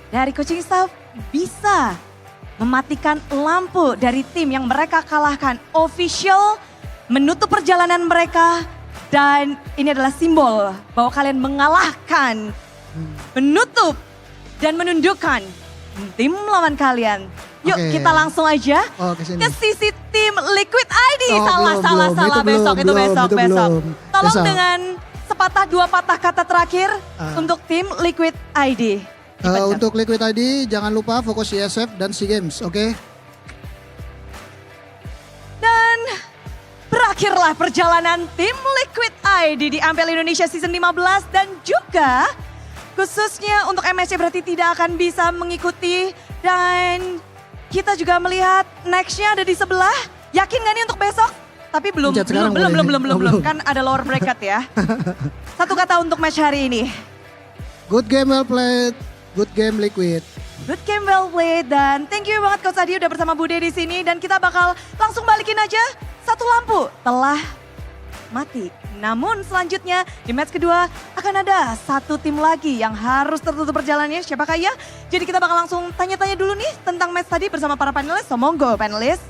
dari coaching staff bisa mematikan lampu dari tim yang mereka kalahkan. Official menutup perjalanan mereka dan ini adalah simbol bahwa kalian mengalahkan, menutup dan menundukkan tim lawan kalian. Yuk kita langsung aja ke sisi tim Liquid ID. Salah. Besok. Tolong dengan sepatah 2 patah kata terakhir untuk tim Liquid ID.
Untuk Liquid ID jangan lupa fokus ISF dan SEA Games, oke?
Dan berakhirlah perjalanan tim Liquid ID di MPL Indonesia Season 15 dan juga khususnya untuk MSC berarti tidak akan bisa mengikuti dan kita juga melihat nextnya ada di sebelah. Yakin gak nih untuk besok? Tapi belum kan ada lower bracket ya. Satu kata untuk match hari ini.
Good game well played, good game Liquid.
Good game well played dan thank you banget Coach Adi udah bersama Bude di sini dan kita bakal langsung balikin aja. Satu lampu telah mati. Namun selanjutnya di match kedua akan ada satu tim lagi yang harus tertutup perjalanannya. Siapakah ya? Jadi kita bakal langsung tanya-tanya dulu nih tentang match tadi bersama para panelis. So monggo panelis.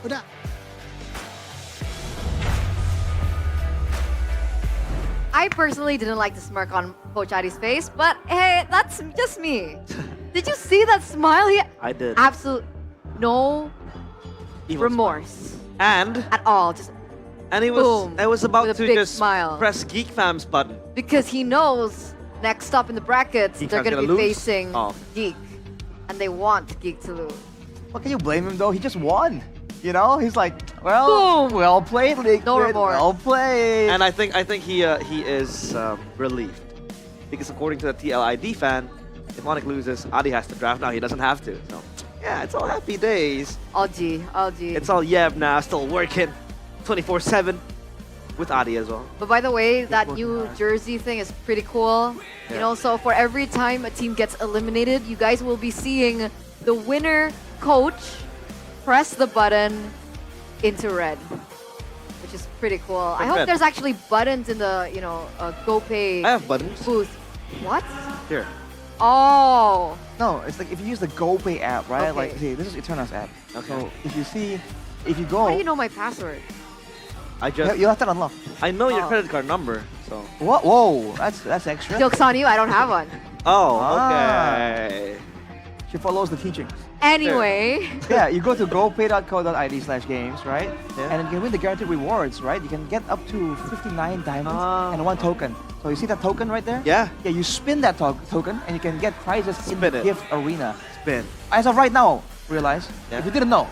Udah.
I personally didn't like the smirk on Coach Adi's face, but hey, that's just me. Did you see that smile?
I did.
Absolute no
Evil
remorse.
And
at all, just
and he
boom,
was about
with a
to
big
just
smile.
press Geek Fam's button.
Because he knows next up in the brackets,
Geek
they're
Fam's
going to
gonna
be
lose.
facing Geek. And they want Geek to lose.
What can you blame him though? He just won. You know, he's like, well, well played, Liquid.
No remorse.
Well played.
And I think he is relieved because according to the TLID fan, if Onyx loses, Adi has to draft now. He doesn't have to. So yeah, it's all happy days.
All G.
It's all Yev now, still working 24/7. With Adi as well.
But by the way, that new jersey thing is pretty cool. You
Yeah.
know, so for every time a team gets eliminated, you guys will be seeing the winner coach press the button into red, which is pretty cool. I hope
red.
there's actually buttons in the, GoPay
I have buttons.
booth. What?
Here.
Oh.
No, it's like if you use the GoPay app, right?
Okay.
Like, see, this is Eterna's app.
Okay.
So if you
How
go,
do you know my password?
I just.
you have to unlock.
I know your
Oh.
credit card number, so.
What? Whoa, that's extra.
Joke's on you, I don't have one.
Oh,
Ah.
okay.
She follows the teachings.
Anyway.
Yeah, you go to gopay.co.id/games, right?
Yeah.
And you can win the guaranteed rewards, right? You can get up to 59 diamonds and 1 token. So you see that token right there?
Yeah.
Yeah, you spin that token and you can get prizes in
Spin
the
it.
gift arena.
Spin.
As of right now, realize,
Yeah.
if you didn't know,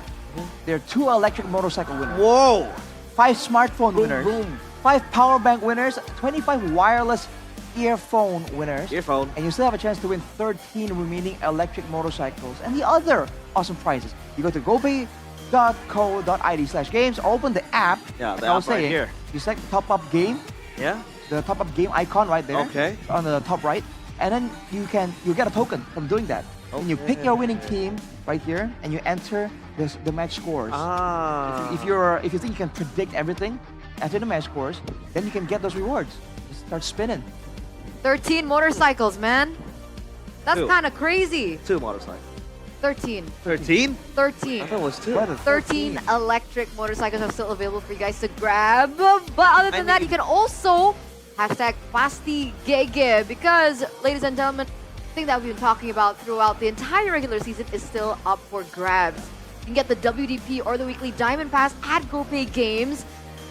there are 2 electric motorcycle winners.
Whoa!
5 smartphone winners.
Boom.
5 power bank winners. 25 wireless earphone winners.
Earphone.
And you still have a chance to win 13 remaining electric motorcycles and the other awesome prizes. You go to gopay.co.id/games, open the app.
Yeah,
like
the
I was
app right
saying,
here.
You select top up game,
Yeah?
the top up game icon right there.
Okay.
On the top right. And then you get a token from doing that. And you pick your winning team right here and you enter the match scores.
Ah.
If you think you can predict everything, enter the match scores, then you can get those rewards. Just start spinning.
13 motorcycles, man. That's
2.
kind of crazy.
2 motorcycles.
13.
13?
13.
I thought it was 2.
13 electric motorcycles are still available for you guys to grab. But other than that, you can also hashtag Pasti Gege because, ladies and gentlemen, the thing that we've been talking about throughout the entire regular season is still up for grabs. You can get the WDP or the weekly Diamond Pass at GoPay Games.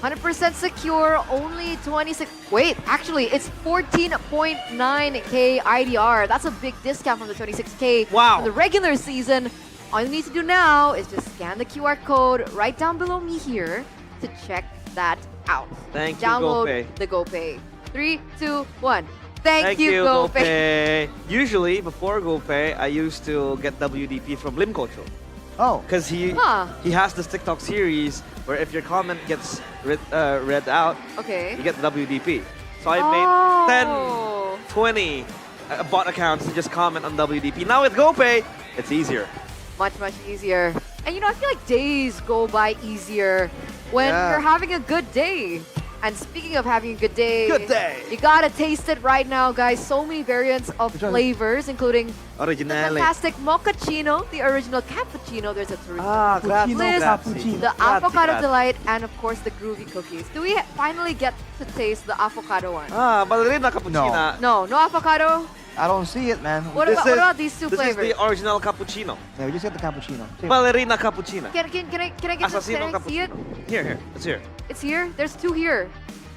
100% secure, only 26. Wait, actually, it's 14.9k IDR. That's a big discount from the 26k
Wow.
for the regular season. All you need to do now is just scan the QR code right down below me here to check that out.
Thank you,
Download
GoPay.
the GoPay. 3, 2, 1. Thank you,
GoPay. Usually, before GoPay, I used to get WDP from Limcocho.
Oh.
Because he has this TikTok series where if your comment gets read out,
Okay.
you get the WDP. So I made 10, 20 bot accounts to just comment on WDP. Now with GoPay, it's easier.
Much easier. And I feel like days go by easier when
Yeah.
you're having a good day. And speaking of having a good day,
you
gotta taste it right now, guys. So many variants of flavors, including the
Originale.
fantastic mochaccino, the original cappuccino. There's a
grazie,
bliss,
grazie.
the
Grazie,
avocado
grazie.
delight, and of course the groovy cookies. Do we finally get to taste the avocado one?
Ballerina cappuccino.
No avocado.
I don't see it, man.
What about these two
This
flavors?
is the original cappuccino.
Yeah, we just get the cappuccino.
Ballerina cappuccino.
Can I get this? Can I see it?
Here, it's here.
It's here. There's 2 here.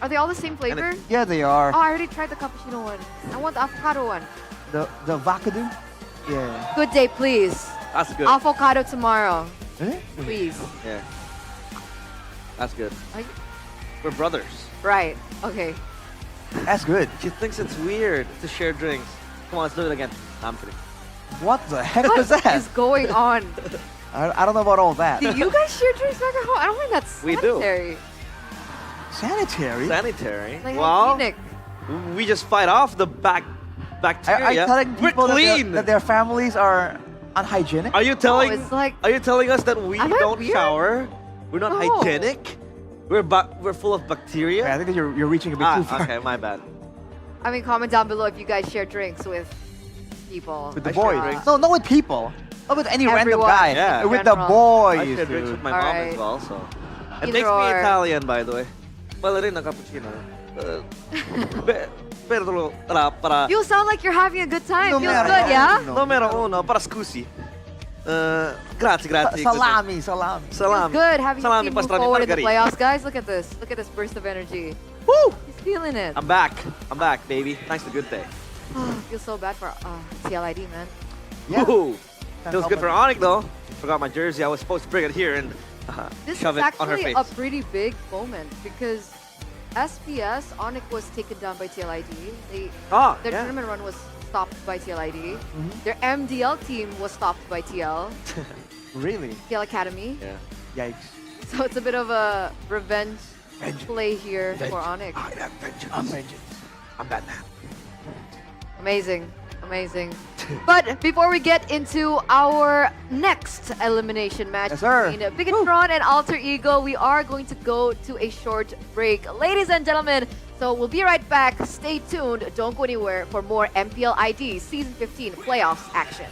Are they all the same flavor?
Yeah, they are.
Oh, I already tried the cappuccino one. I want the avocado one.
The Vakadu? Yeah.
Good day, please.
That's good.
Avocado tomorrow.
Eh?
Please.
Yeah. That's good.
Are you-
We're brothers.
Right. Okay.
That's good.
She thinks it's weird to share drinks. Come on, let's do it again. No, I'm kidding.
What the heck was
What
that?
is going on?
I don't know about all that.
Do you guys share drinks back at home? I don't think that's
We do.
sanitary.
Sanitary?
Sanitary?
Like
well,
hygienic.
we just fight off the bacteria.
Are you telling
We're
people
clean.
that their families are unhygienic?
Are you telling?
it's like-
Are you telling us that we
Am I
don't
weird?
shower? We're not
No.
hygienic. We're full of bacteria.
Yeah, I think that you're reaching a bit too far.
Okay, my bad.
I mean, comment down below if you guys share drinks with people.
With the
I share
boys.
drinks.
No, not with people. Not with any random
Everyone.
guy.
Yeah.
With the
General.
boys.
I share drinks with my mom
Alright.
as well, so. It
Either
makes me
or.
Italian, by the way. Ballerina cappuccino. Para
You sound like you're having a good time. Feels
Numero
good, yeah?
uno.
numero uno, para scusi. Grazie.
Salami.
Salami.
Good having
Salami,
you move
pastrami,
forward in the
margherita.
playoffs, guys. Look at this. Look at this burst of energy.
Woo!
He's feeling it.
I'm back, baby. Thanks to good day.
Feels so bad for TLID, man.
Yeah.
Woo!
Can't
Feels
help
good
it.
for Onyx though. Forgot my jersey. I was supposed to bring it here and
This
shove
is
it on her
actually
face.
a pretty big moment because SPS, Onyx was taken down by TLID. Their
yeah.
tournament run was stopped by TLID.
Mm-hmm.
Their MDL team was stopped by TL
Really?
Academy.
Yeah.
Yikes.
So it's a bit of a revenge play here for Onyx.
I am vengeance. I'm vengeance. I'm Batman.
Amazing, amazing. But before we get into our next elimination match
Yes, sir.
between Bigatron and Alter Ego, we are going to go to a short break. Ladies and gentlemen, so we'll be right back. Stay tuned. Don't go anywhere for more MPL ID Season 15 Playoffs action.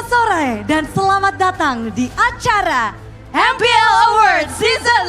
Selamat sore dan selamat datang di acara MPL Awards Season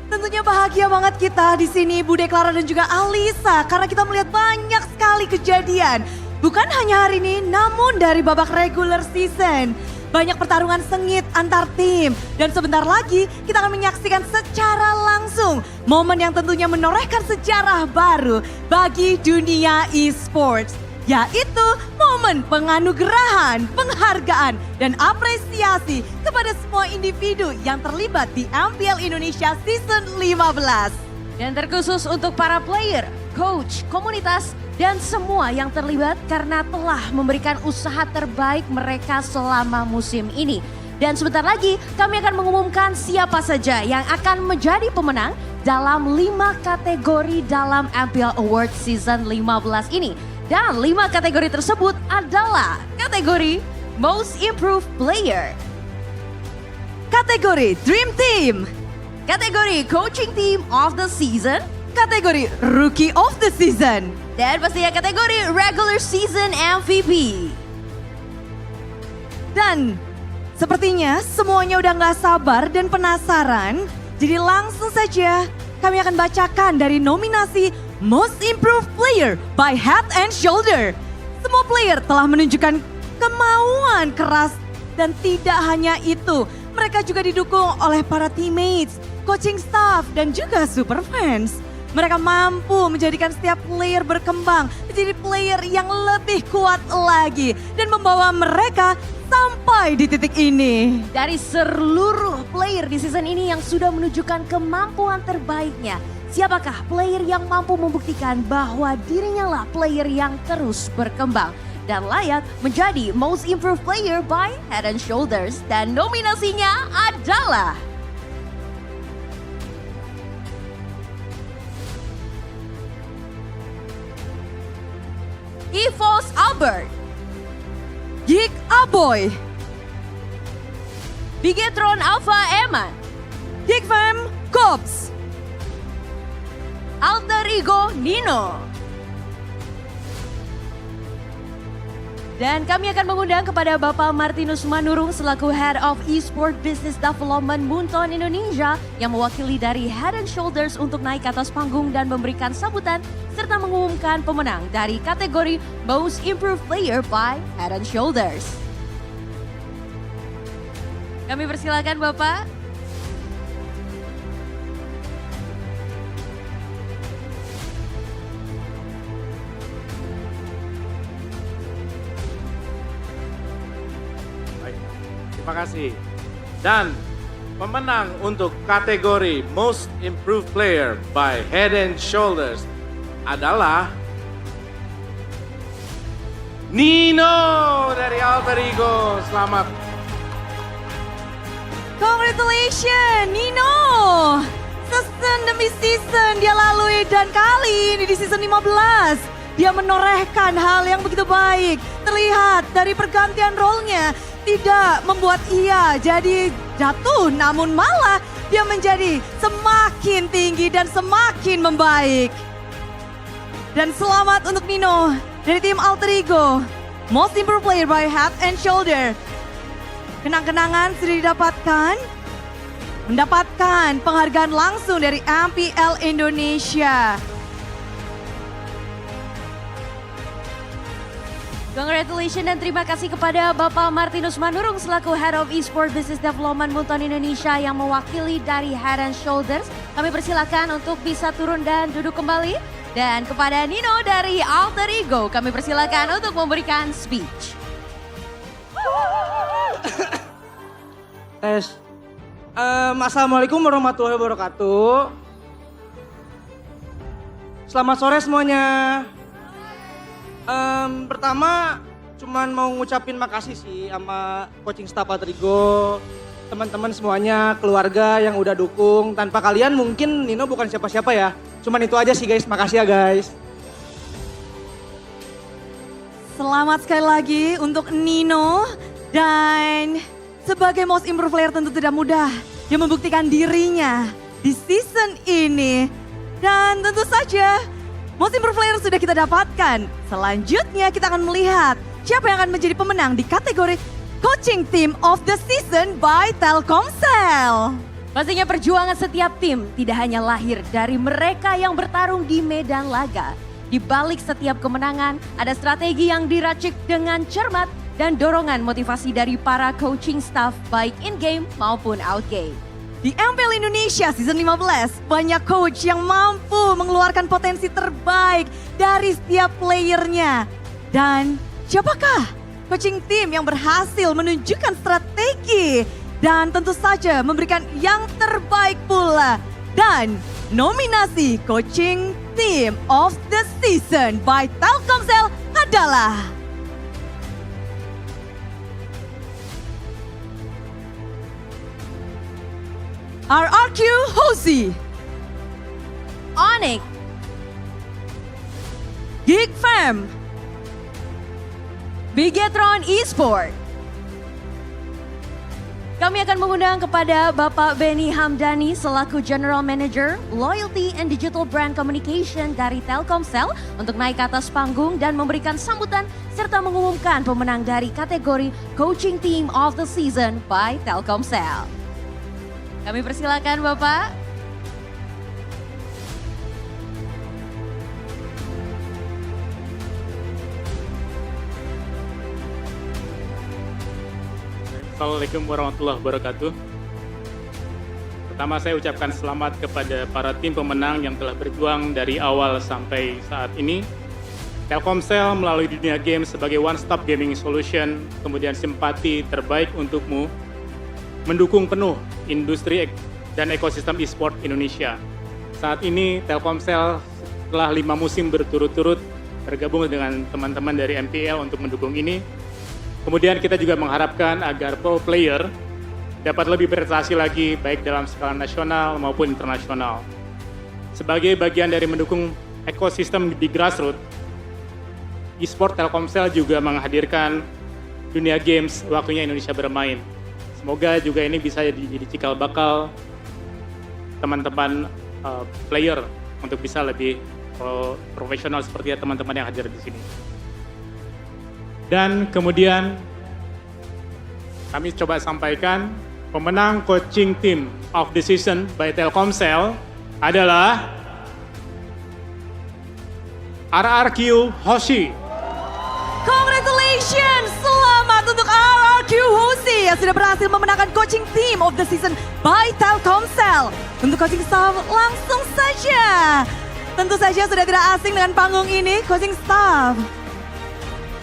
15. Tentunya bahagia banget kita di sini Bude Clara dan juga Alisa karena kita melihat banyak sekali kejadian. Bukan hanya hari ini namun dari babak regular season. Banyak pertarungan sengit antar tim. Dan sebentar lagi kita akan menyaksikan secara langsung momen yang tentunya menorehkan sejarah baru bagi dunia e-sports. Yaitu momen penganugerahan, penghargaan, dan apresiasi kepada semua individu yang terlibat di MPL Indonesia Season 15.
Dan terkhusus untuk para player, coach, komunitas, dan semua yang terlibat karena telah memberikan usaha terbaik mereka selama musim ini. Dan sebentar lagi kami akan mengumumkan siapa saja yang akan menjadi pemenang dalam 5 kategori dalam MPL Awards Season 15 ini. Dan 5 kategori tersebut adalah kategori Most Improved Player,
kategori Dream Team,
kategori Coaching Team of the Season,
kategori Rookie of the Season,
dan pastinya kategori Regular Season MVP.
Dan sepertinya semuanya udah gak sabar dan penasaran. Jadi langsung saja kami akan bacakan dari nominasi Most Improved Player by Head and Shoulder. Semua player telah menunjukkan kemauan keras dan tidak hanya itu. Mereka juga didukung oleh para teammates, coaching staff, dan juga super fans. Mereka mampu menjadikan setiap player berkembang menjadi player yang lebih kuat lagi dan membawa mereka sampai di titik ini.
Dari seluruh player di season ini yang sudah menunjukkan kemampuan terbaiknya, siapakah player yang mampu membuktikan bahwa dirinya lah player yang terus berkembang dan layak menjadi Most Improved Player by Head and Shoulders, dan nominasinya adalah EVOS Albert,
Geek Aboy,
Bigetron Alpha Eman,
Geek Fam Cops,
Alter Ego Nino. Dan kami akan mengundang kepada Bapak Martinus Manurung selaku Head of Esport Business Development Munton Indonesia yang mewakili dari Head and Shoulders untuk naik ke atas panggung dan memberikan sambutan serta mengumumkan pemenang dari kategori Most Improved Player by Head and Shoulders. Kami persilakan Bapak.
Terima kasih. Dan pemenang untuk kategori Most Improved Player by Head and Shoulders adalah Nino dari Alter Ego. Selamat.
Congratulations Nino. Season demi season dia lalui dan kali ini di season 15 dia menorehkan hal yang begitu baik. Terlihat dari pergantian role-nya tidak membuat ia jadi jatuh, namun malah dia menjadi semakin tinggi dan semakin membaik. Dan selamat untuk Nino dari tim Alter Ego, Most Improved Player by Head and Shoulder. Kenang-kenangan sudah didapatkan, mendapatkan penghargaan langsung dari MPL Indonesia.
Congratulations dan terima kasih kepada Bapak Martinus Manurung selaku Head of Esport Business Development Munton Indonesia yang mewakili dari Head and Shoulders. Kami persilakan untuk bisa turun dan duduk kembali. Dan kepada Nino dari Alter Ego kami persilakan untuk memberikan speech.
Tes. Assalamualaikum warahmatullahi wabarakatuh. Selamat sore semuanya. Pertama cuman mau ngucapin makasih sih sama coaching staff Alter Ego, teman-teman semuanya, keluarga yang udah dukung. Tanpa kalian mungkin Nino bukan siapa-siapa ya. Cuman itu aja sih guys, makasih ya guys.
Selamat sekali lagi untuk Nino. Dan sebagai Most Improved Player tentu tidak mudah. Dia membuktikan dirinya di season ini. Dan tentu saja Most Improved Player sudah kita dapatkan. Selanjutnya kita akan melihat siapa yang akan menjadi pemenang di kategori Coaching Team of the Season by Telkomsel.
Pastinya perjuangan setiap tim tidak hanya lahir dari mereka yang bertarung di medan laga. Di balik setiap kemenangan, ada strategi yang diracik dengan cermat dan dorongan motivasi dari para coaching staff baik in-game maupun out-game.
Di MPL Indonesia Season 15, banyak coach yang mampu mengeluarkan potensi terbaik dari setiap playernya. Dan siapakah coaching team yang berhasil menunjukkan strategi dan tentu saja memberikan yang terbaik pula. Dan nominasi Coaching Team of the Season by Telkomsel adalah RRQ Hosi,
Onyx,
Geek Fam,
Bigetron Esport. Kami akan mengundang kepada Bapak Benny Hamdani selaku General Manager Loyalty and Digital Brand Communication dari Telkomsel untuk naik ke atas panggung dan memberikan sambutan serta mengumumkan pemenang dari kategori Coaching Team of the Season by Telkomsel. Kami persilakan Bapak.
Assalamualaikum warahmatullahi wabarakatuh. Pertama saya ucapkan selamat kepada para tim pemenang yang telah berjuang dari awal sampai saat ini. Telkomsel melalui dunia game sebagai one-stop gaming solution, kemudian simpati terbaik untukmu, mendukung penuh industri dan ekosistem e-sport Indonesia. Saat ini Telkomsel setelah 5 musim berturut-turut bergabung dengan teman-teman dari MPL untuk mendukung ini. Kemudian kita juga mengharapkan agar pro player dapat lebih berprestasi lagi baik dalam skala nasional maupun internasional. Sebagai bagian dari mendukung ekosistem di grassroots, e-sport Telkomsel juga menghadirkan dunia games waktunya Indonesia bermain. Semoga juga ini bisa jadi cikal bakal teman-teman player untuk bisa lebih profesional seperti teman-teman yang hadir di sini. Dan kemudian kami coba sampaikan pemenang Coaching Team of the Season by Telkomsel adalah RRQ Hoshi.
Congratulations! Selamat untuk RRQ Hoshi yang sudah berhasil memenangkan Coaching Team of the Season by Telkomsel. Untuk coaching staff langsung saja. Tentu saja sudah tidak asing dengan panggung ini, coaching staff.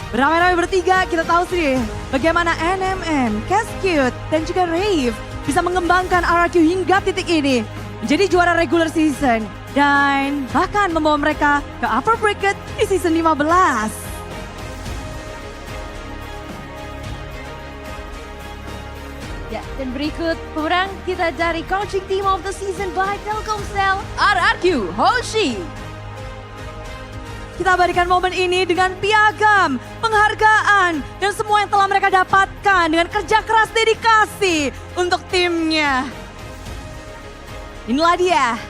Beramai-ramai bertiga, kita tahu sih bagaimana NMM, Cascute, dan juga Rave bisa mengembangkan RRQ hingga titik ini menjadi juara regular season dan bahkan membawa mereka ke upper bracket di season 15.
Ya, dan berikut pemenang kita dari Coaching Team of the Season by Telkomsel, RRQ Hoshi.
Kita abadikan momen ini dengan piagam, penghargaan, dan semua yang telah mereka dapatkan dengan kerja keras dedikasi untuk timnya. Inilah dia,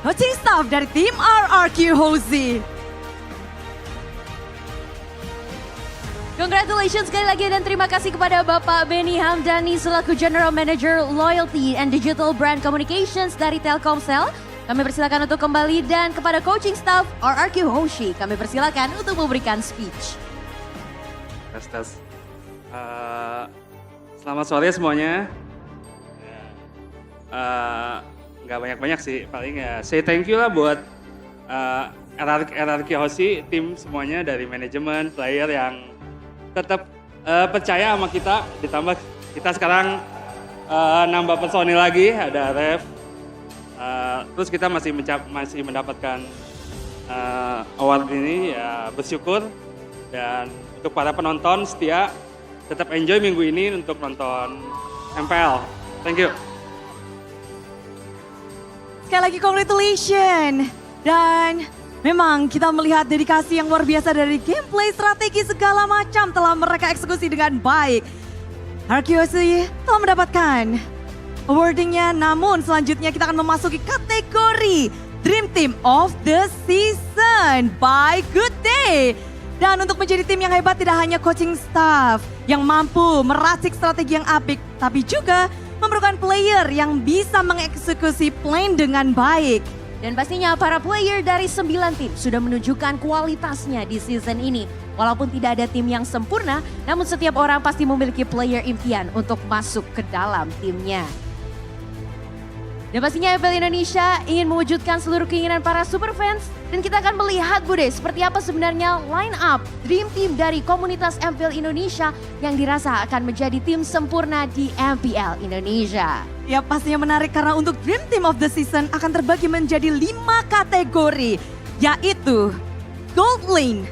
coaching staff dari tim RRQ Hoshi.
Congratulations sekali lagi dan terima kasih kepada Bapak Benny Hamdani selaku General Manager Loyalty and Digital Brand Communications dari Telkomsel. Kami persilakan untuk kembali dan kepada coaching staff RRQ Hoshi kami persilakan untuk memberikan speech.
Tes. Selamat sore semuanya. Nggak banyak-banyak sih, paling ya say thank you lah buat RRQ Hoshi, tim semuanya dari manajemen, player yang tetap percaya sama kita. Ditambah kita sekarang nambah personil lagi, ada Rev. Terus kita masih mendapatkan award ini, ya bersyukur. Dan untuk para penonton setia, tetap enjoy minggu ini untuk nonton MPL. Thank you.
Sekali lagi congratulations. Dan memang kita melihat dedikasi yang luar biasa dari gameplay, strategi segala macam telah mereka eksekusi dengan baik. RRQ telah mendapatkan awardingnya, namun selanjutnya kita akan memasuki kategori Dream Team of the Season by Good Day. Dan untuk menjadi tim yang hebat tidak hanya coaching staff yang mampu meracik strategi yang apik, tapi juga memerlukan player yang bisa mengeksekusi plan dengan baik.
Dan pastinya para player dari 9 tim sudah menunjukkan kualitasnya di season ini. Walaupun tidak ada tim yang sempurna, namun setiap orang pasti memiliki player impian untuk masuk ke dalam timnya. Dan pastinya MPL Indonesia ingin mewujudkan seluruh keinginan para superfans. Dan kita akan melihat Bude seperti apa sebenarnya line up Dream Team dari komunitas MPL Indonesia yang dirasa akan menjadi tim sempurna di MPL Indonesia.
Ya pastinya menarik karena untuk Dream Team of the Season akan terbagi menjadi 5 kategori. Yaitu Gold Lane,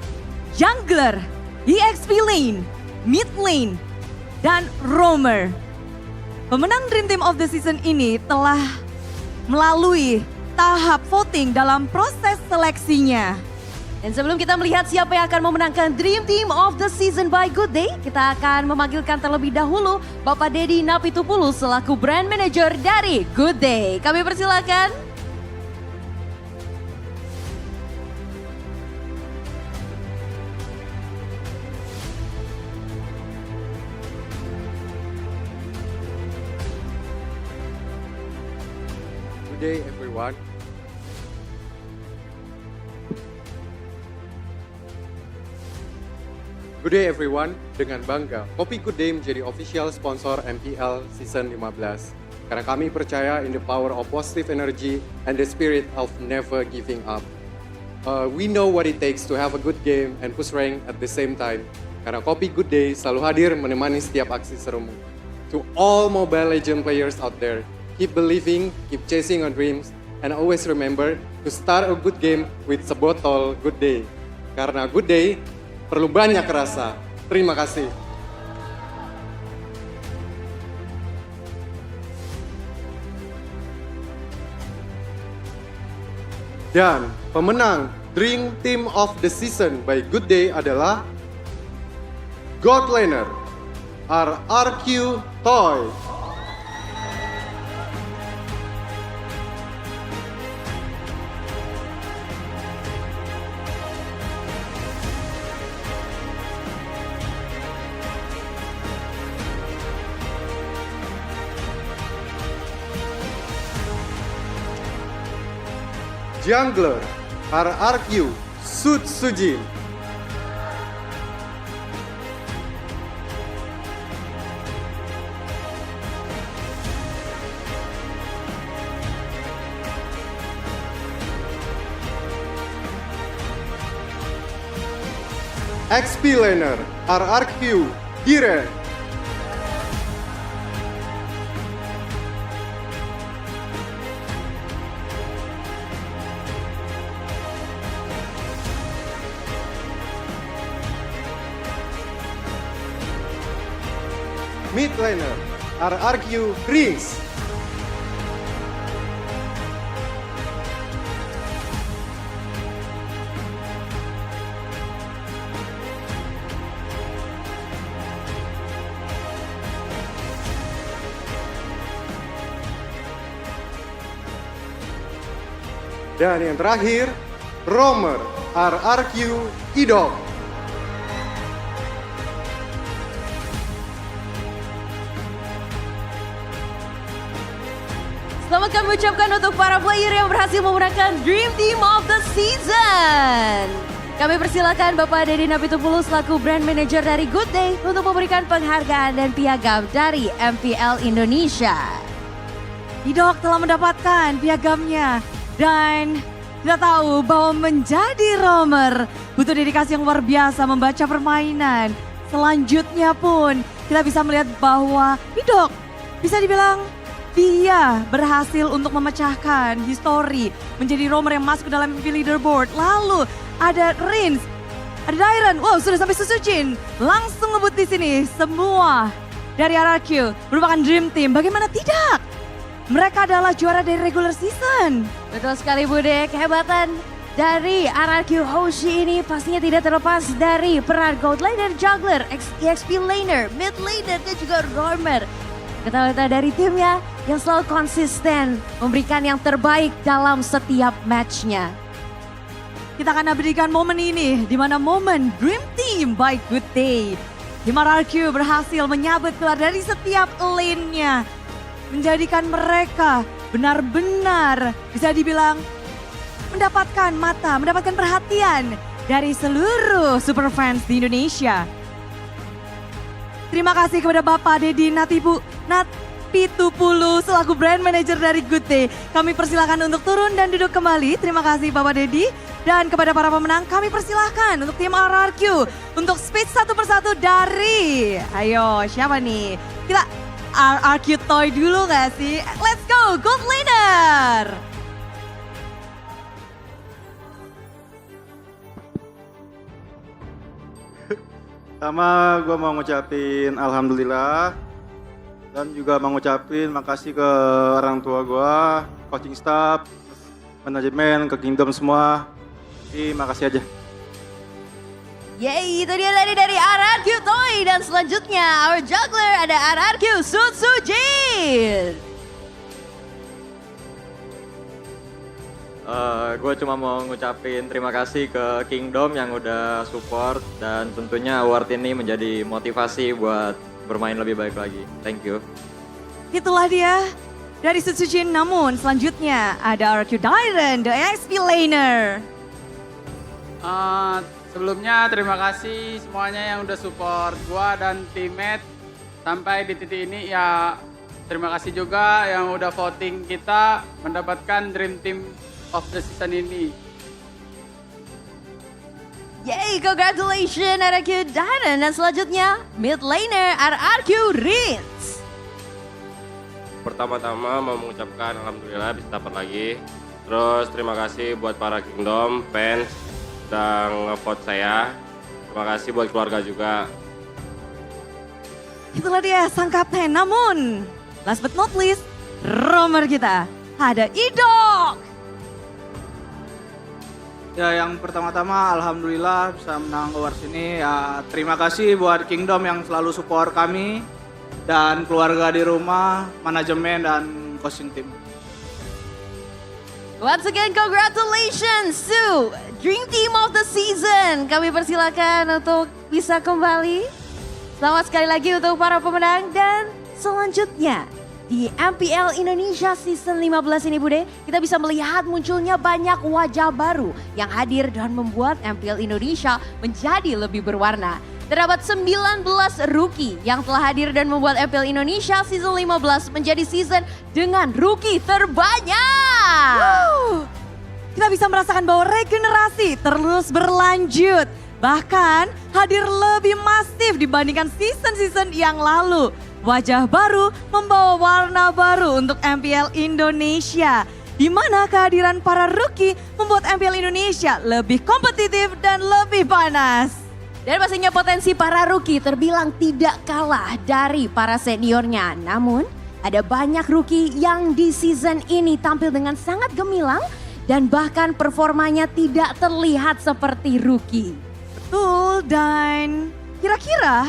Jungler, EXP Lane, Mid Lane, dan Roamer. Pemenang Dream Team of the Season ini telah melalui tahap voting dalam proses seleksinya.
Dan sebelum kita melihat siapa yang akan memenangkan Dream Team of the Season by Good Day, kita akan memanggilkan terlebih dahulu Bapak Dedi Napitupulu selaku Brand Manager dari Good Day. Kami persilakan.
Good day everyone. Good day everyone, dengan bangga Kopi Good Day menjadi official sponsor MPL Season 15. Karena kami percaya in the power of positive energy and the spirit of never giving up. We know what it takes to have a good game and push rank at the same time. Karena Kopi Good Day selalu hadir menemani setiap aksi serumu. To all Mobile Legends players out there, keep believing, keep chasing your dreams, and always remember to start a good game with sebotol Good Day. Karena Good Day perlu banyak rasa. Terima kasih. Dan pemenang Dream Team of the Season by Good Day adalah God Laner RRQ Toy. Jungler RRQ Sud Sujin. XP Laner RRQ Diren. Mid Laner RRQ Rings. Dan yang terakhir, Roamer RRQ Idol.
Selamat kami ucapkan untuk para player yang berhasil memenangkan Dream Team of the Season. Kami persilakan Bapak Dedi Napitupulu selaku Brand Manager dari Good Day untuk memberikan penghargaan dan piagam dari MPL Indonesia.
Idok telah mendapatkan piagamnya dan kita tahu bahwa menjadi roamer butuh dedikasi yang luar biasa membaca permainan. Selanjutnya pun kita bisa melihat bahwa Idok bisa dibilang dia berhasil untuk memecahkan histori menjadi roamer yang masuk ke dalam MPL leaderboard. Lalu ada Rins, ada Dairen, wow sudah sampai Susujin. Langsung ngebut di sini semua dari RRQ merupakan Dream Team. Bagaimana tidak? Mereka adalah juara dari regular season.
Betul sekali Bude, kehebatan dari RRQ Hoshi ini pastinya tidak terlepas dari peran Gold Laner, Jungler, EXP Laner, Mid Laner dan juga Roamer.
Kita dari timnya yang selalu konsisten memberikan yang terbaik dalam setiap matchnya.
Kita akan berikan momen ini, di mana momen Dream Team by Good Day. Tim RRQ berhasil menyabet keluar dari setiap lane-nya. Menjadikan mereka benar-benar bisa dibilang mendapatkan mendapatkan perhatian dari seluruh super fans di Indonesia. Terima kasih kepada Bapak Dedi Natpitupulu selaku brand manager dari Good Day. Kami persilakan untuk turun dan duduk kembali. Terima kasih Bapak Dedi. Dan kepada para pemenang kami persilahkan untuk tim RRQ untuk speech satu persatu dari, ayo siapa nih? Kita RRQ Toy dulu gak sih? Let's go, Gold Leader!
Pertama gue mau ngucapin alhamdulillah dan juga mau ngucapin makasih ke orang tua gue, coaching staff, manajemen, ke Kingdom semua. Jadi makasih aja.
Yeay, itu dia dari RRQ Toy. Dan selanjutnya our juggler ada RRQ Sutsujin.
Gue cuma mau ngucapin terima kasih ke Kingdom yang udah support dan tentunya award ini menjadi motivasi buat bermain lebih baik lagi. Thank you.
Itulah dia dari Sutsujin. Namun selanjutnya ada RRQ Dyron, the XP laner.
Sebelumnya terima kasih semuanya yang udah support gua dan teammate sampai di titik ini ya. Terima kasih juga yang udah voting kita mendapatkan Dream Team of the season ini.
Yeay, congratulations RRQ Dyron. Dan selanjutnya mid laner RRQ Ritz.
Pertama-tama mau mengucapkan alhamdulillah bisa dapat lagi. Terus terima kasih buat para Kingdom, fans, yang nge-vote saya. Terima kasih buat keluarga juga.
Itulah dia sang kapten. Namun last but not least, romer kita ada Idok.
Ya, yang pertama-tama alhamdulillah bisa menang awards ini. Ya, terima kasih buat Kingdom yang selalu support kami dan keluarga di rumah, manajemen dan coaching team.
Once again, congratulations to Dream Team of the Season. Kami persilakan untuk bisa kembali. Selamat sekali lagi untuk para pemenang. Dan selanjutnya di MPL Indonesia Season 15 ini Bude, kita bisa melihat munculnya banyak wajah baru yang hadir dan membuat MPL Indonesia menjadi lebih berwarna. Terdapat 19 rookie yang telah hadir dan membuat MPL Indonesia Season 15 menjadi season dengan rookie terbanyak.
Kita bisa merasakan bahwa regenerasi terus berlanjut. Bahkan hadir lebih masif dibandingkan season-season yang lalu. Wajah baru membawa warna baru untuk MPL Indonesia. Di mana kehadiran para rookie membuat MPL Indonesia lebih kompetitif dan lebih panas.
Dan pastinya potensi para rookie terbilang tidak kalah dari para seniornya. Namun ada banyak rookie yang di season ini tampil dengan sangat gemilang dan bahkan performanya tidak terlihat seperti rookie.
Betul, dan kira-kira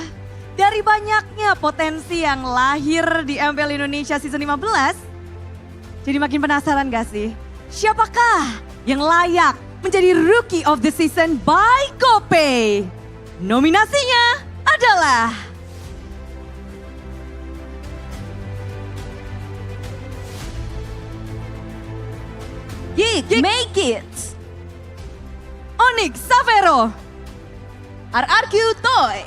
dari banyaknya potensi yang lahir di MPL Indonesia Season 15, jadi makin penasaran gak sih? Siapakah yang layak menjadi Rookie of the Season by GoPay? Nominasinya adalah
Geek Make It,
Onyx Savero,
RRQ Toy,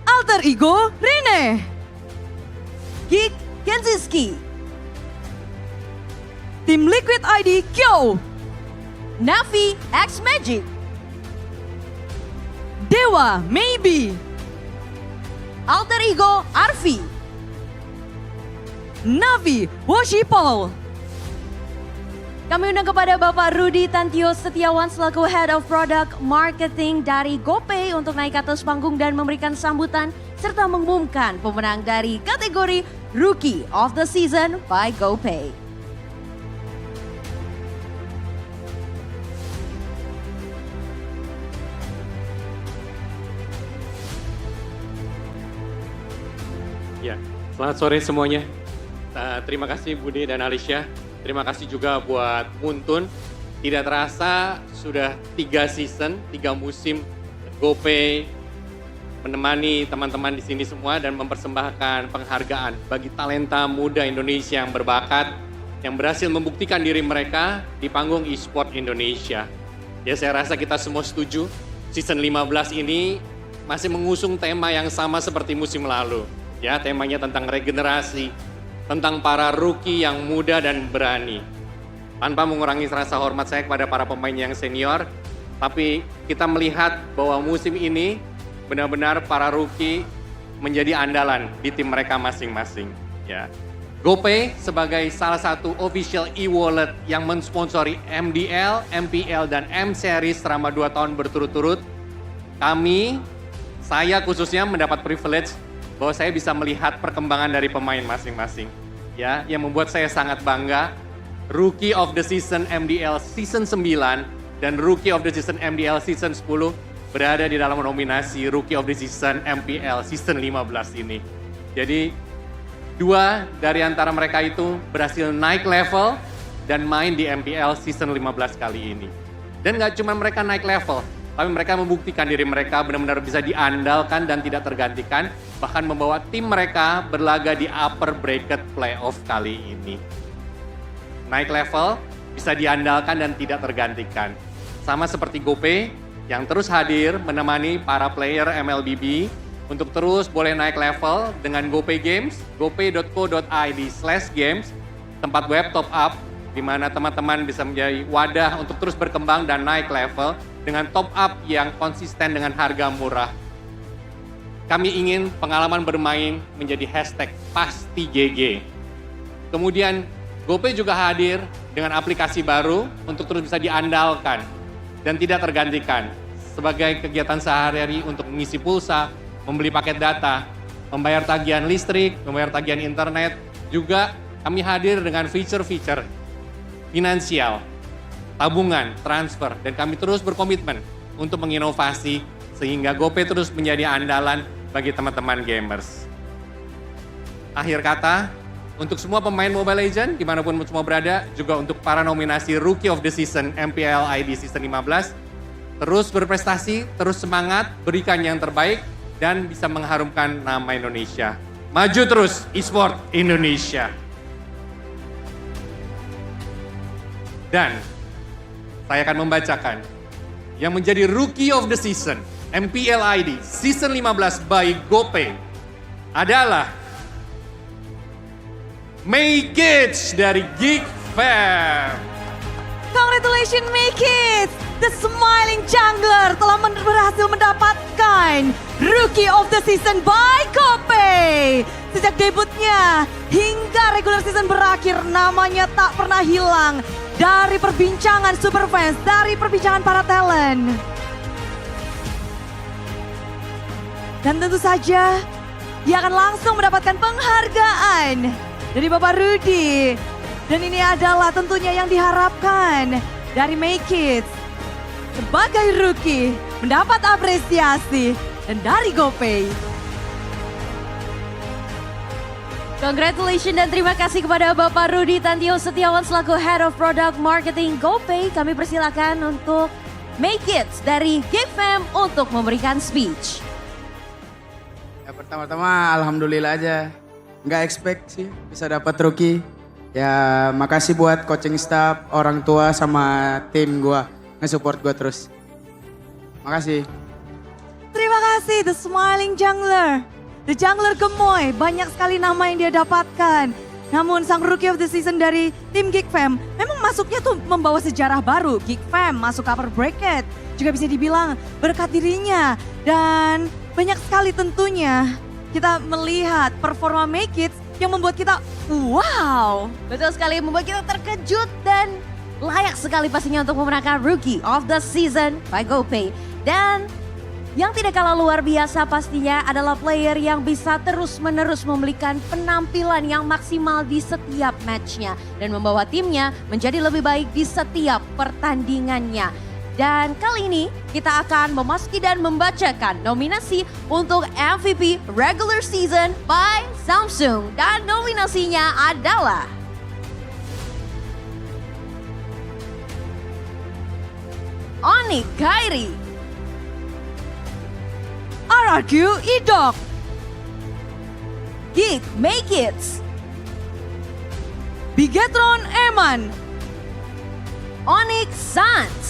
Alter Ego Rene,
Geek Kenziski,
Tim Liquid ID Kyo,
Navi X Magic,
Dewa Maybe,
Alter Ego Arfi,
Navi Woshipol.
Kami undang kepada Bapak Rudi Tantio Setiawan selaku Head of Product Marketing dari GoPay untuk naik ke atas panggung dan memberikan sambutan serta mengumumkan pemenang dari kategori Rookie of the Season by GoPay.
Ya, selamat sore semuanya. Terima kasih Budi dan Alicia. Terima kasih juga buat Muntun. Tidak terasa sudah 3 season, 3 musim GoPay menemani teman-teman di sini semua dan mempersembahkan penghargaan bagi talenta muda Indonesia yang berbakat, yang berhasil membuktikan diri mereka di panggung e-sport Indonesia. Ya, saya rasa kita semua setuju, season 15 ini masih mengusung tema yang sama seperti musim lalu. Ya, temanya tentang regenerasi, tentang para rookie yang muda dan berani. Tanpa mengurangi rasa hormat saya kepada para pemain yang senior, tapi kita melihat bahwa musim ini benar-benar para rookie menjadi andalan di tim mereka masing-masing. Ya, GoPay sebagai salah satu official e-wallet yang mensponsori MDL, MPL, dan M-Series selama 2 tahun berturut-turut, saya khususnya mendapat privilege bahwa saya bisa melihat perkembangan dari pemain masing-masing. Ya, yang membuat saya sangat bangga. Rookie of the Season MDL Season 9 dan Rookie of the Season MDL Season 10 berada di dalam nominasi Rookie of the Season MPL Season 15 ini. Jadi 2 dari antara mereka itu berhasil naik level dan main di MPL Season 15 kali ini. Dan gak cuma mereka naik level, tapi mereka membuktikan diri mereka benar-benar bisa diandalkan dan tidak tergantikan, bahkan membawa tim mereka berlaga di upper bracket playoff kali ini. Naik level, bisa diandalkan dan tidak tergantikan. Sama seperti GoPay yang terus hadir menemani para player MLBB untuk terus boleh naik level dengan GoPay Games, gopay.co.id/games, tempat web top up di mana teman-teman bisa menjadi wadah untuk terus berkembang dan naik level dengan top up yang konsisten dengan harga murah. Kami ingin pengalaman bermain menjadi hashtag pasti GG. Kemudian GoPay juga hadir dengan aplikasi baru untuk terus bisa diandalkan dan tidak tergantikan sebagai kegiatan sehari-hari untuk mengisi pulsa, membeli paket data, membayar tagihan listrik, membayar tagihan internet. Juga kami hadir dengan fitur-fitur finansial, tabungan, transfer, dan kami terus berkomitmen untuk menginovasi sehingga GoPay terus menjadi andalan bagi teman-teman gamers. Akhir kata, untuk semua pemain Mobile Legends, dimanapun semua berada, juga untuk para nominasi Rookie of the Season MPL ID Season 15, terus berprestasi, terus semangat, berikan yang terbaik, dan bisa mengharumkan nama Indonesia. Maju terus e-sport Indonesia. Dan saya akan membacakan yang menjadi Rookie of the Season MPL ID Season 15 by GoPay adalah Make-It dari Geek Fam.
Congratulations Make-It! The Smiling Jungler telah berhasil mendapatkan Rookie of the Season by GoPay. Sejak debutnya hingga regular season berakhir, namanya tak pernah hilang dari perbincangan super fans, dari perbincangan para talent. Dan tentu saja dia akan langsung mendapatkan penghargaan dari Bapak Rudy. Dan ini adalah tentunya yang diharapkan dari Make-It. Sebagai rookie mendapat apresiasi dan dari GoPay.
Congratulations dan terima kasih kepada Bapak Rudy Tantio Setiawan selaku Head of Product Marketing GoPay. Kami persilakan untuk Make-It dari GFM untuk memberikan speech.
Ya, pertama-tama alhamdulillah aja. Nggak expect sih bisa dapat rookie. Ya makasih buat coaching staff, orang tua sama tim gua nge-support gua terus. Makasih.
Terima kasih The Smiling Jungler. The Jungler gemoy, banyak sekali nama yang dia dapatkan. Namun sang Rookie of the Season dari tim Geek Fam memang masuknya tuh membawa sejarah baru. Geek Fam masuk upper bracket juga bisa dibilang berkat dirinya. Dan banyak sekali tentunya kita melihat performa Make-It yang membuat kita wow.
Betul sekali, membuat kita terkejut dan layak sekali pastinya untuk memenangkan Rookie of the Season by GoPay. Dan yang tidak kalah luar biasa pastinya adalah player yang bisa terus-menerus memberikan penampilan yang maksimal di setiap matchnya. Dan membawa timnya menjadi lebih baik di setiap pertandingannya.
Dan kali ini kita akan memasuki dan membacakan nominasi untuk MVP Regular Season by Samsung. Dan nominasinya adalah Onik Kairi,
RRQ Idok,
Geek Make It,
Bigetron Eman,
Onyx Sans.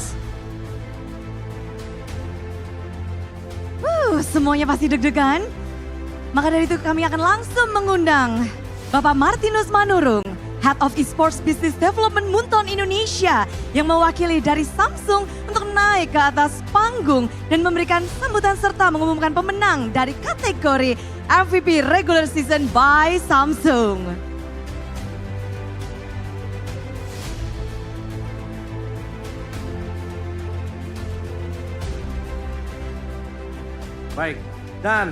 Semuanya pasti deg-degan. Maka dari itu kami akan langsung mengundang Bapak Martinus Manurung, Head of Esports Business Development Munton Indonesia yang mewakili dari Samsung untuk naik ke atas panggung dan memberikan sambutan serta mengumumkan pemenang dari kategori MVP Regular Season by Samsung.
Baik, dan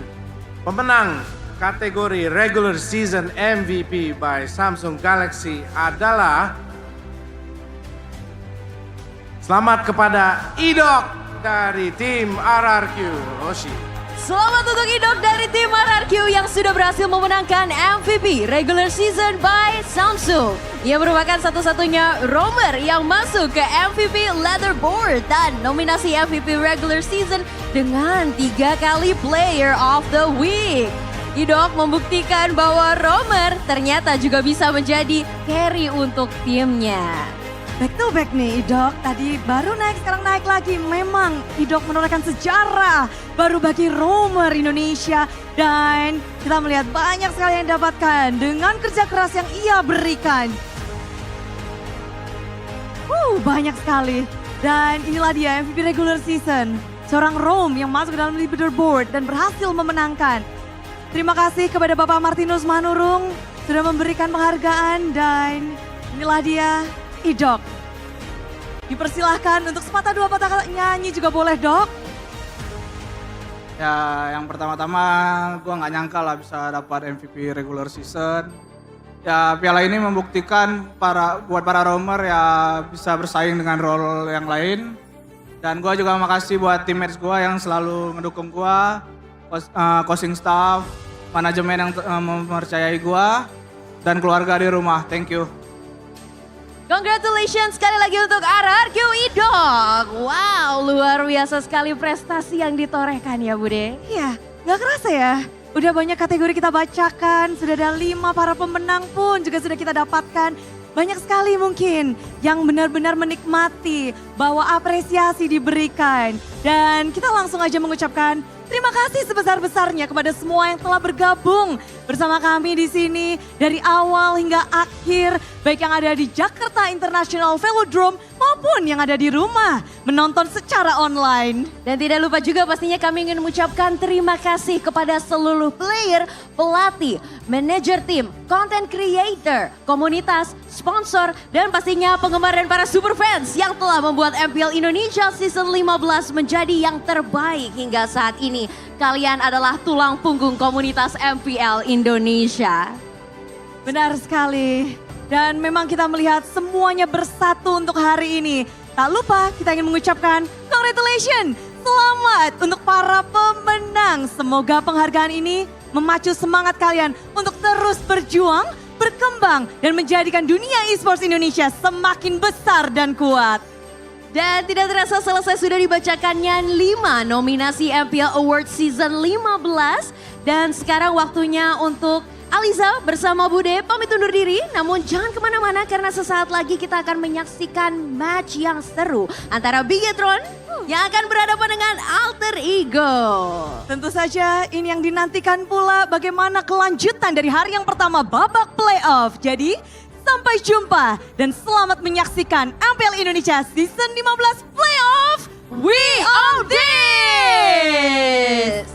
pemenang kategori Regular Season MVP by Samsung Galaxy adalah selamat kepada Idok dari tim RRQ. Roshi.
Selamat untuk Idok dari tim RRQ yang sudah berhasil memenangkan MVP Regular Season by Samsung. Ia merupakan satu-satunya roamer yang masuk ke MVP Leaderboard dan nominasi MVP Regular Season dengan 3 kali Player of the Week. Idok membuktikan bahwa roamer ternyata juga bisa menjadi carry untuk timnya.
Back to back nih Idok, tadi baru naik sekarang naik lagi. Memang Idok menorehkan sejarah baru bagi roamer Indonesia. Dan kita melihat banyak sekali yang didapatkan dengan kerja keras yang ia berikan. Banyak sekali. Dan inilah dia MVP regular season. Seorang roam yang masuk ke dalam leaderboard dan berhasil memenangkan. Terima kasih kepada Bapak Martinus Manurung sudah memberikan penghargaan dan inilah dia Idok. Dipersilahkan untuk sepatah dua patah nyanyi juga boleh Dok.
Ya, yang pertama-tama gue nggak nyangka lah bisa dapat MVP regular season. Ya, piala ini membuktikan buat para roamer ya bisa bersaing dengan role yang lain. Dan gue juga makasih buat teammates gue yang selalu ngedukung gue, coaching staff, manajemen yang mempercayai gue, dan keluarga di rumah. Thank you.
Congratulations sekali lagi untuk RRQ Idok. Wow, luar biasa sekali prestasi yang ditorehkan ya Bude.
Iya, gak kerasa ya. Udah banyak kategori kita bacakan, sudah ada 5 para pemenang pun juga sudah kita dapatkan. Banyak sekali mungkin yang benar-benar menikmati bahwa apresiasi diberikan. Dan kita langsung aja mengucapkan terima kasih sebesar-besarnya kepada semua yang telah bergabung bersama kami di sini dari awal hingga akhir, baik yang ada di Jakarta International Velodrome maupun yang ada di rumah menonton secara online.
Dan tidak lupa juga pastinya kami ingin mengucapkan terima kasih kepada seluruh player, pelatih, manajer tim, content creator, komunitas, sponsor, dan pastinya penggemar dan para super fans yang telah membuat MPL Indonesia Season 15 menjadi yang terbaik hingga saat ini. Kalian adalah tulang punggung komunitas MPL Indonesia.
Benar sekali. Dan memang kita melihat semuanya bersatu untuk hari ini. Tak lupa kita ingin mengucapkan congratulations. Selamat untuk para pemenang. Semoga penghargaan ini memacu semangat kalian untuk terus berjuang, berkembang, dan menjadikan dunia esports Indonesia semakin besar dan kuat.
Dan tidak terasa selesai sudah dibacakannya 5 nominasi MPL Awards Season 15. Dan sekarang waktunya untuk Aliza bersama Bude pamit undur diri. Namun jangan kemana-mana karena sesaat lagi kita akan menyaksikan match yang seru antara Bigetron yang akan berhadapan dengan Alter Ego.
Tentu saja ini yang dinantikan pula bagaimana kelanjutan dari hari yang pertama babak playoff. Jadi sampai jumpa dan selamat menyaksikan MPL Indonesia Season 15 Playoff. We are this!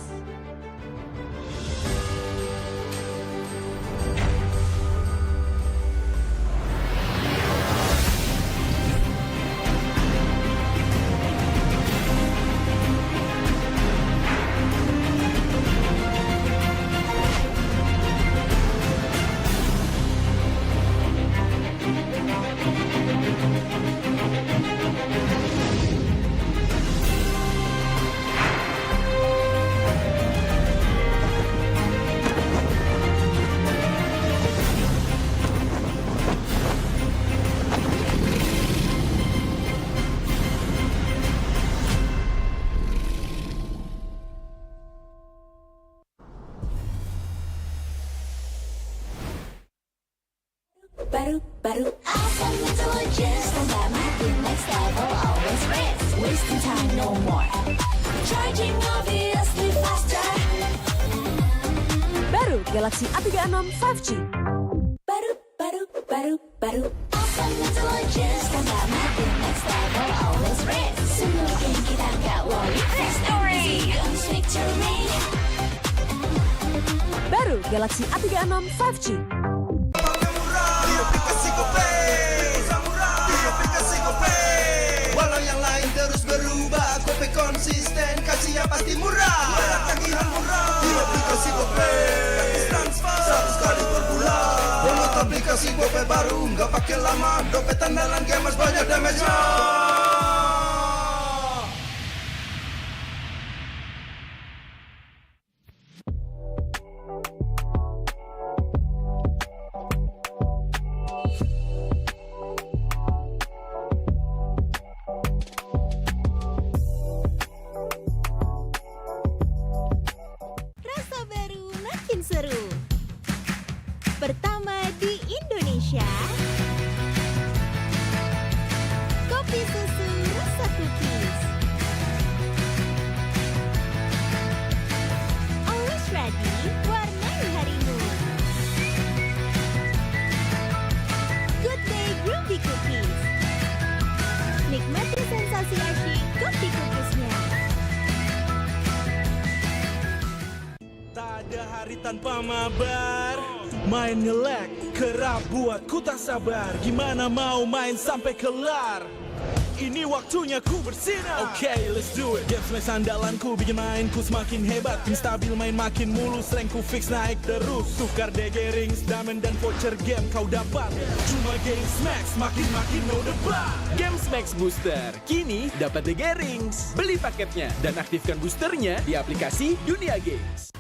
baru. Awesome intelligence, combat my next level, always race. Wasting time, no more. Charging obviously faster.
Baru Galaxy A36 5G.
Baru. Awesome intelligence, combat my next level, always race. Semua game kita gak worry. Victory comes victory.
Baru Galaxy A36 5G.
Walau yang lain terus berubah, Gope konsisten, kasih yang pasti murah. Bayar tagihan murah di aplikasi Gope. Transfer 100 kali per bulan. Download aplikasi Gope baru, nggak pakai lama. Dompet andalan gamers banyak damage-nya.
Rasa baru makin seru. Pertama di Indonesia. Kopi susu rasa cookies. Always ready, warnai harimu. Good day groovy cookies. Nikmati sensasi asyik kopi cookiesnya.
Tak ada hari tanpa mabar. Main ngelek, kerap buatku tak sabar. Gimana mau main sampai kelar? Ini waktunya ku bersinar. Okay, let's do it. Games main sandalanku bikin mainku semakin hebat. Tim stabil main makin mulus, rankku fix naik terus. Tukar DG rings, diamond dan voucher game kau dapat. Cuma Games Max, makin no debat.
Games Max Booster, kini dapat DG Rings. Beli paketnya dan aktifkan boosternya di aplikasi Dunia Games.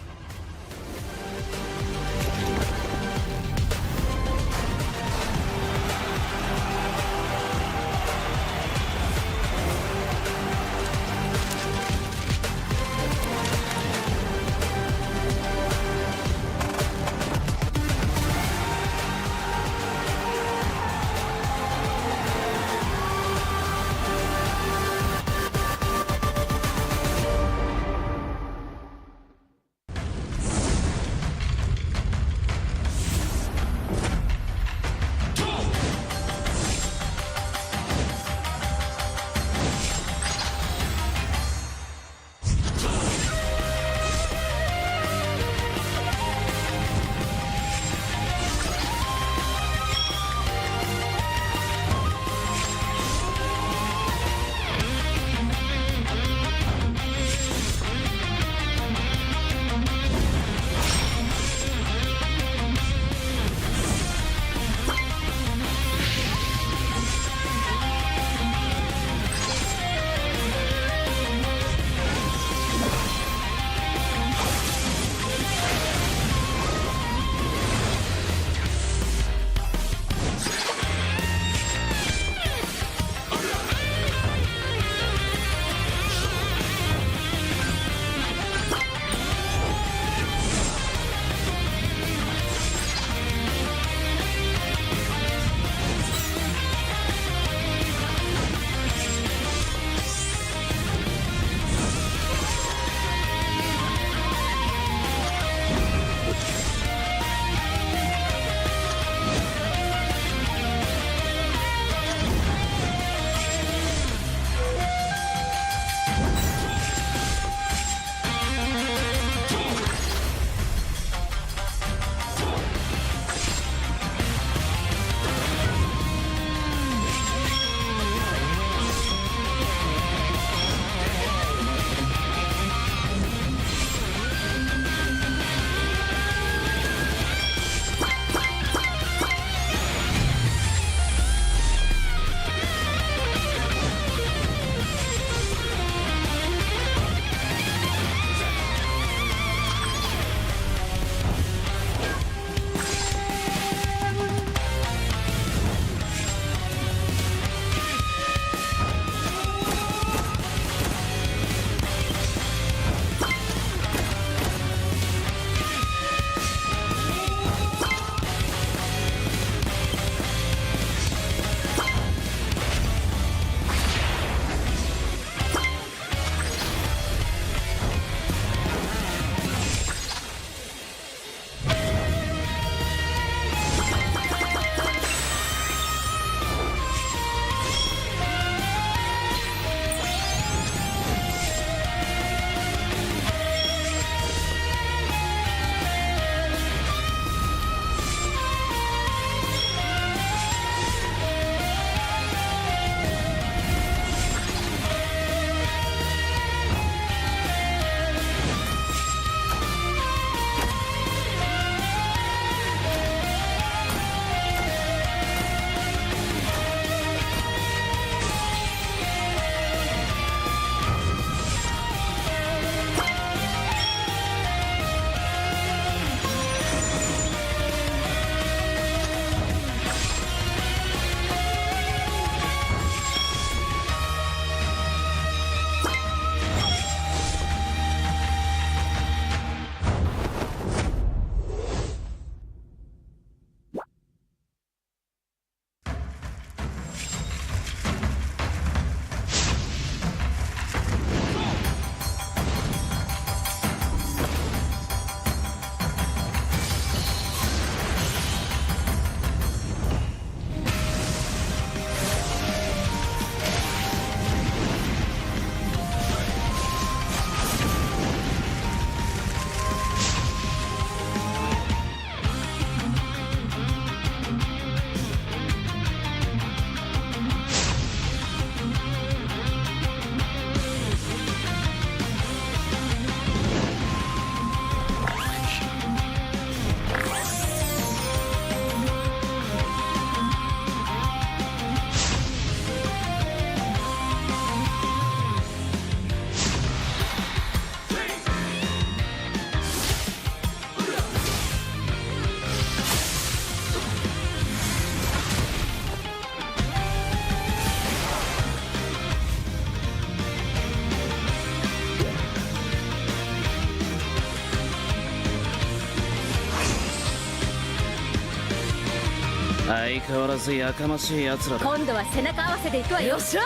相変わらずやかましい奴らだ。
今度は背中合わせでいくわよ。
よっしゃ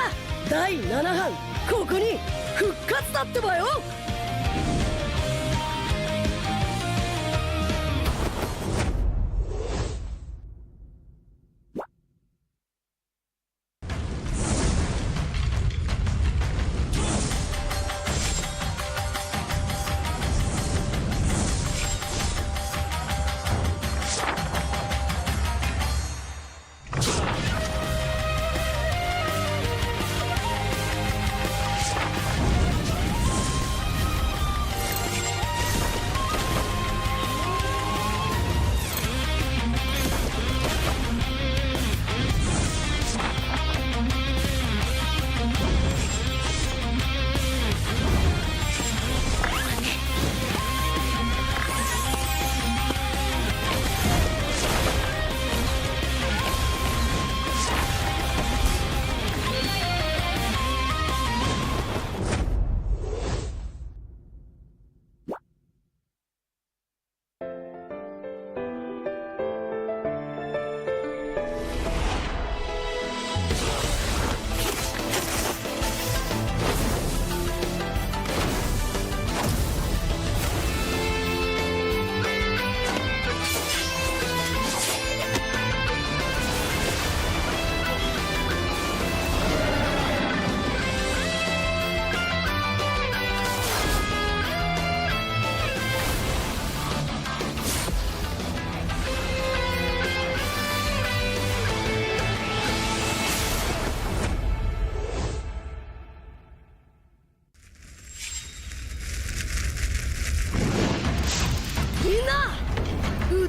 第7班ここに復活だってばよ。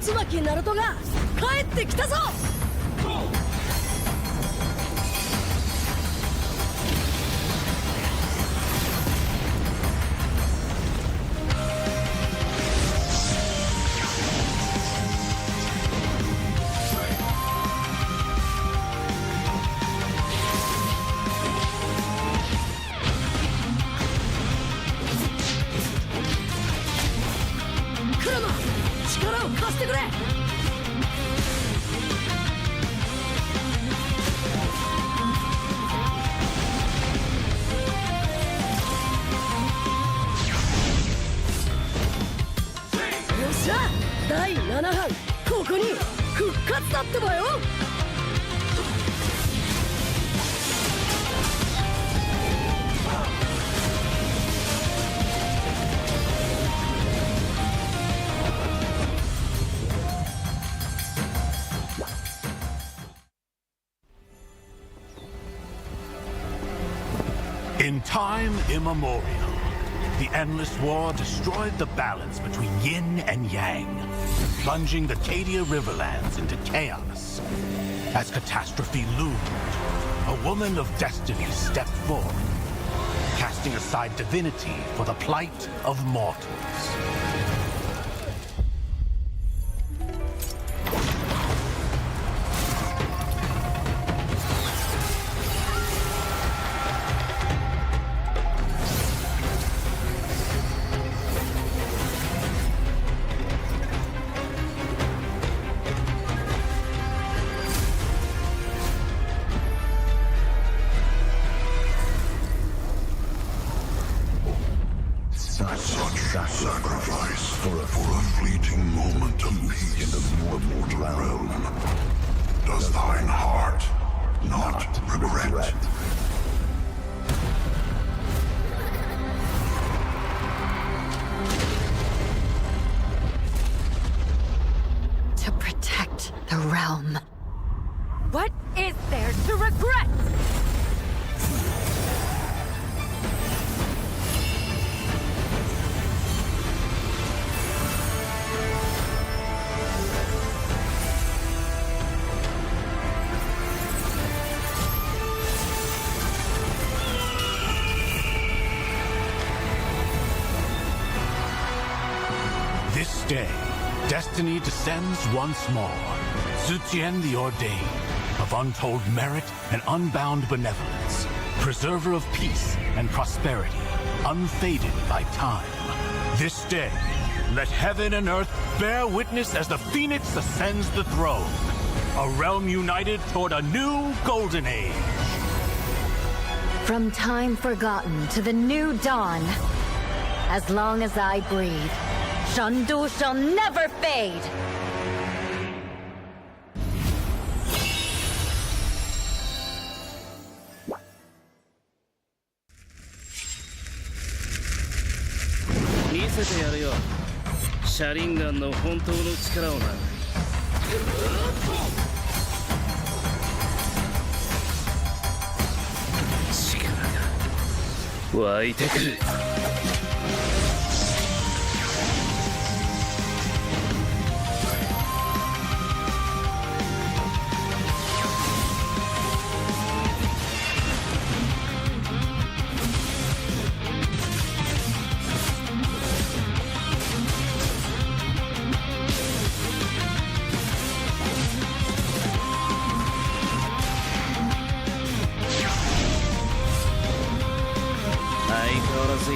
渦巻きナルトが帰ってきたぞ。クラマ力を貸してくれ。よっしゃ第7班ここに復活だってばよ。
In time immemorial, the endless war destroyed the balance between yin and yang, plunging the Cadia Riverlands into chaos. As catastrophe loomed, a woman of destiny stepped forth, casting aside divinity for the plight of mortals.
Sacrifice for a fleeting moment of peace in the mortal realm. Does thine heart not regret?
To protect the realm. What is there to regret?
This day, destiny descends once more. Zutian the Ordained, of untold merit and unbound benevolence, preserver of peace and prosperity, unfaded by time. This day, let heaven and earth bear witness as the Phoenix ascends the throne. A realm united toward a new golden age.
From time forgotten to the new dawn. As long as I breathe, Shandu shall never fade.
Miseてやるよ。シャリンガンの本当の力をな。力が湧いてくる。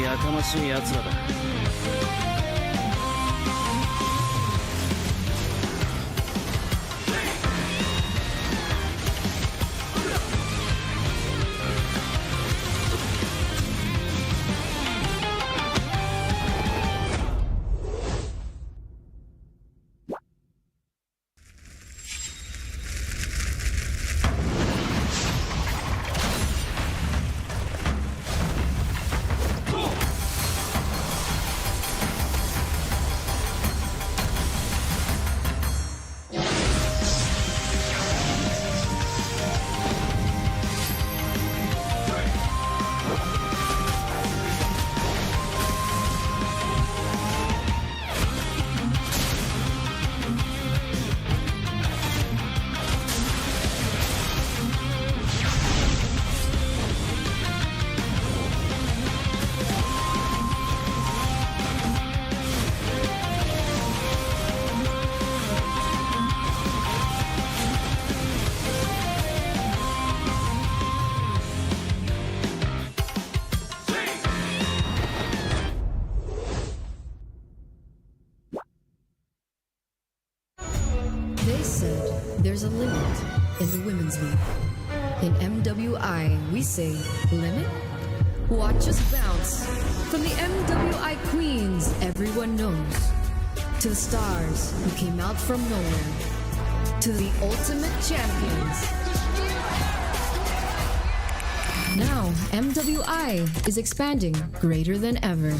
やかましい奴らだ。
They said there's a limit in the women's league. In MWI, we say, limit? Watch us bounce. From the MWI queens everyone knows, to the stars who came out from nowhere, to the ultimate champions. Now, MWI is expanding greater than ever.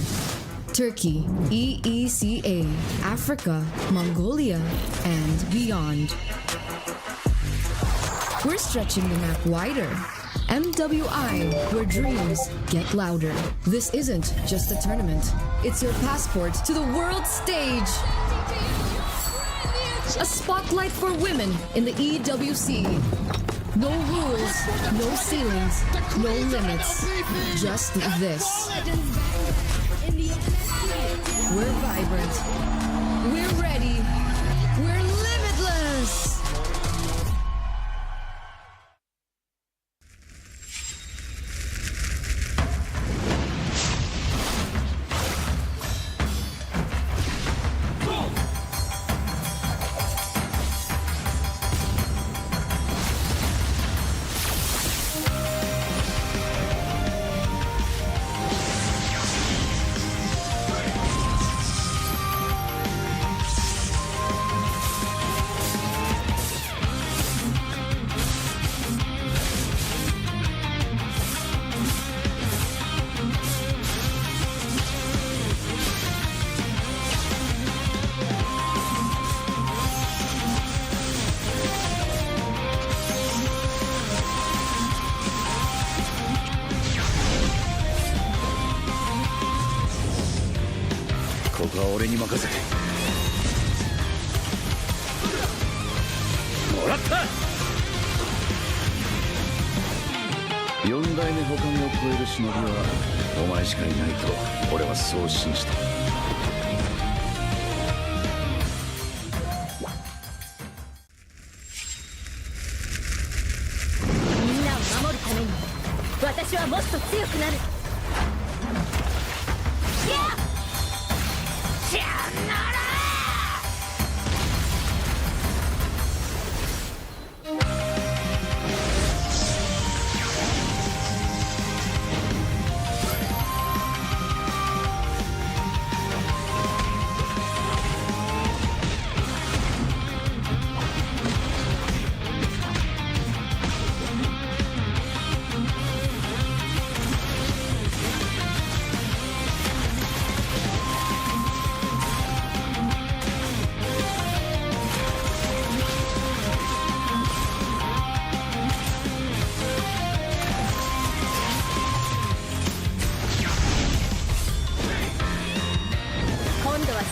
Turkey, EECA, Africa, Mongolia, and beyond. We're stretching the map wider. MWI, where dreams get louder. This isn't just a tournament. It's your passport to the world stage. A spotlight for women in the EWC. No rules, no ceilings, no limits. Just this. We're vibrant. We're ready. We're limitless.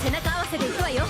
背中合わせで行くわよ。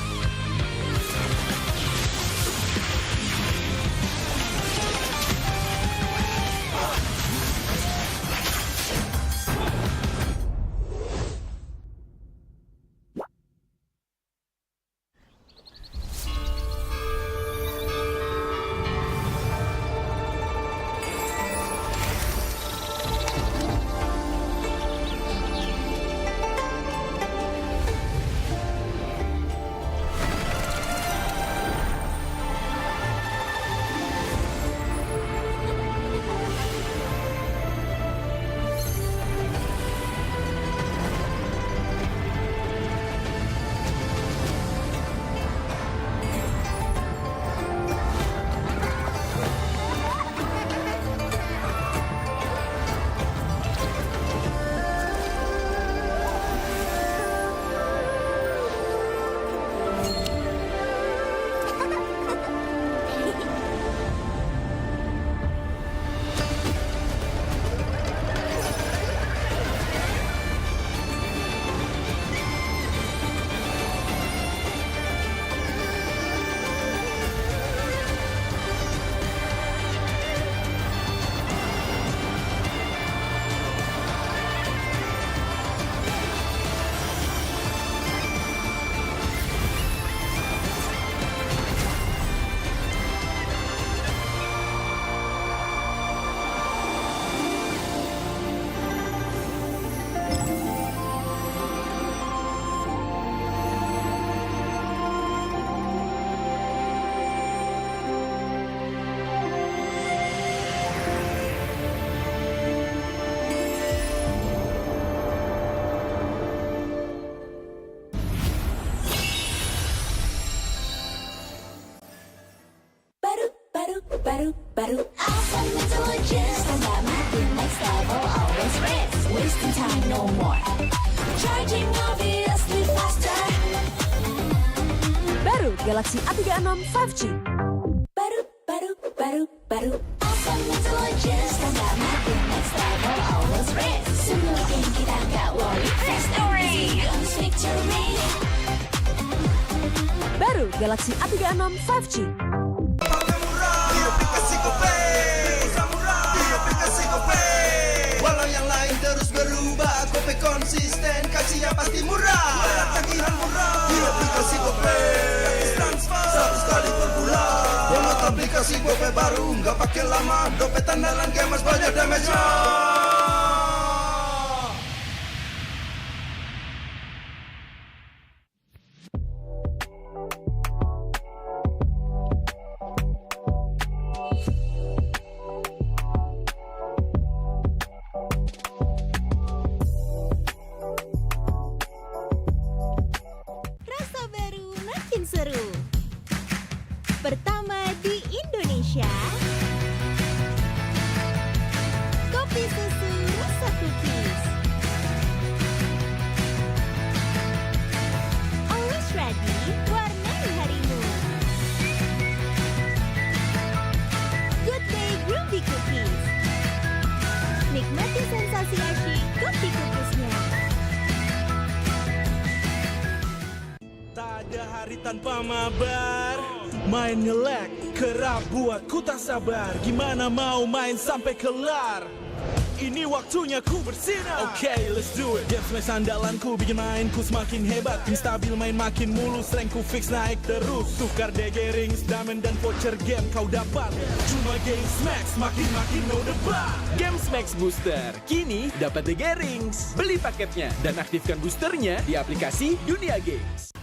baru. Awesome intelligence, tambah makin next level, always race. Wasting time, no more. Charging obviously faster.
Baru Galaxy A36 5G.
Baru. Awesome intelligence, tambah makin next level, always race. Semua game kita gak worry. Victory! Guns victory.
Baru Galaxy A36 5G.
Walau yang lain terus berubah, Gope konsisten, kasihnya pasti murah. Bayar tagihan murah di aplikasi Gope, gratis transfer 100 kali per bulan. Download aplikasi Gope baru, nggak pakai lama. Dompet andalan gamers banyak damage-nya.
Seru. Pertama di Indonesia, kopi susu rasa cookies. Always ready, warnai harimu. Good day groovy cookies. Nikmati sensasi asyik kopi cookiesnya.
Tak ada hari tanpa mabar. Main ngelek, kerap buat ku tak sabar. Gimana mau main sampai kelar? Ini waktunya ku bersinar. Okay, let's do it. Game smash andalanku bikin mainku semakin hebat. Tim stabil main makin mulus, rankku fix naik terus. Tukar DG rings, diamond dan voucher game kau dapat. Cuma Game Max makin no debat.
Game Max Booster kini dapat DG rings. Beli paketnya dan aktifkan boosternya di aplikasi Dunia Games.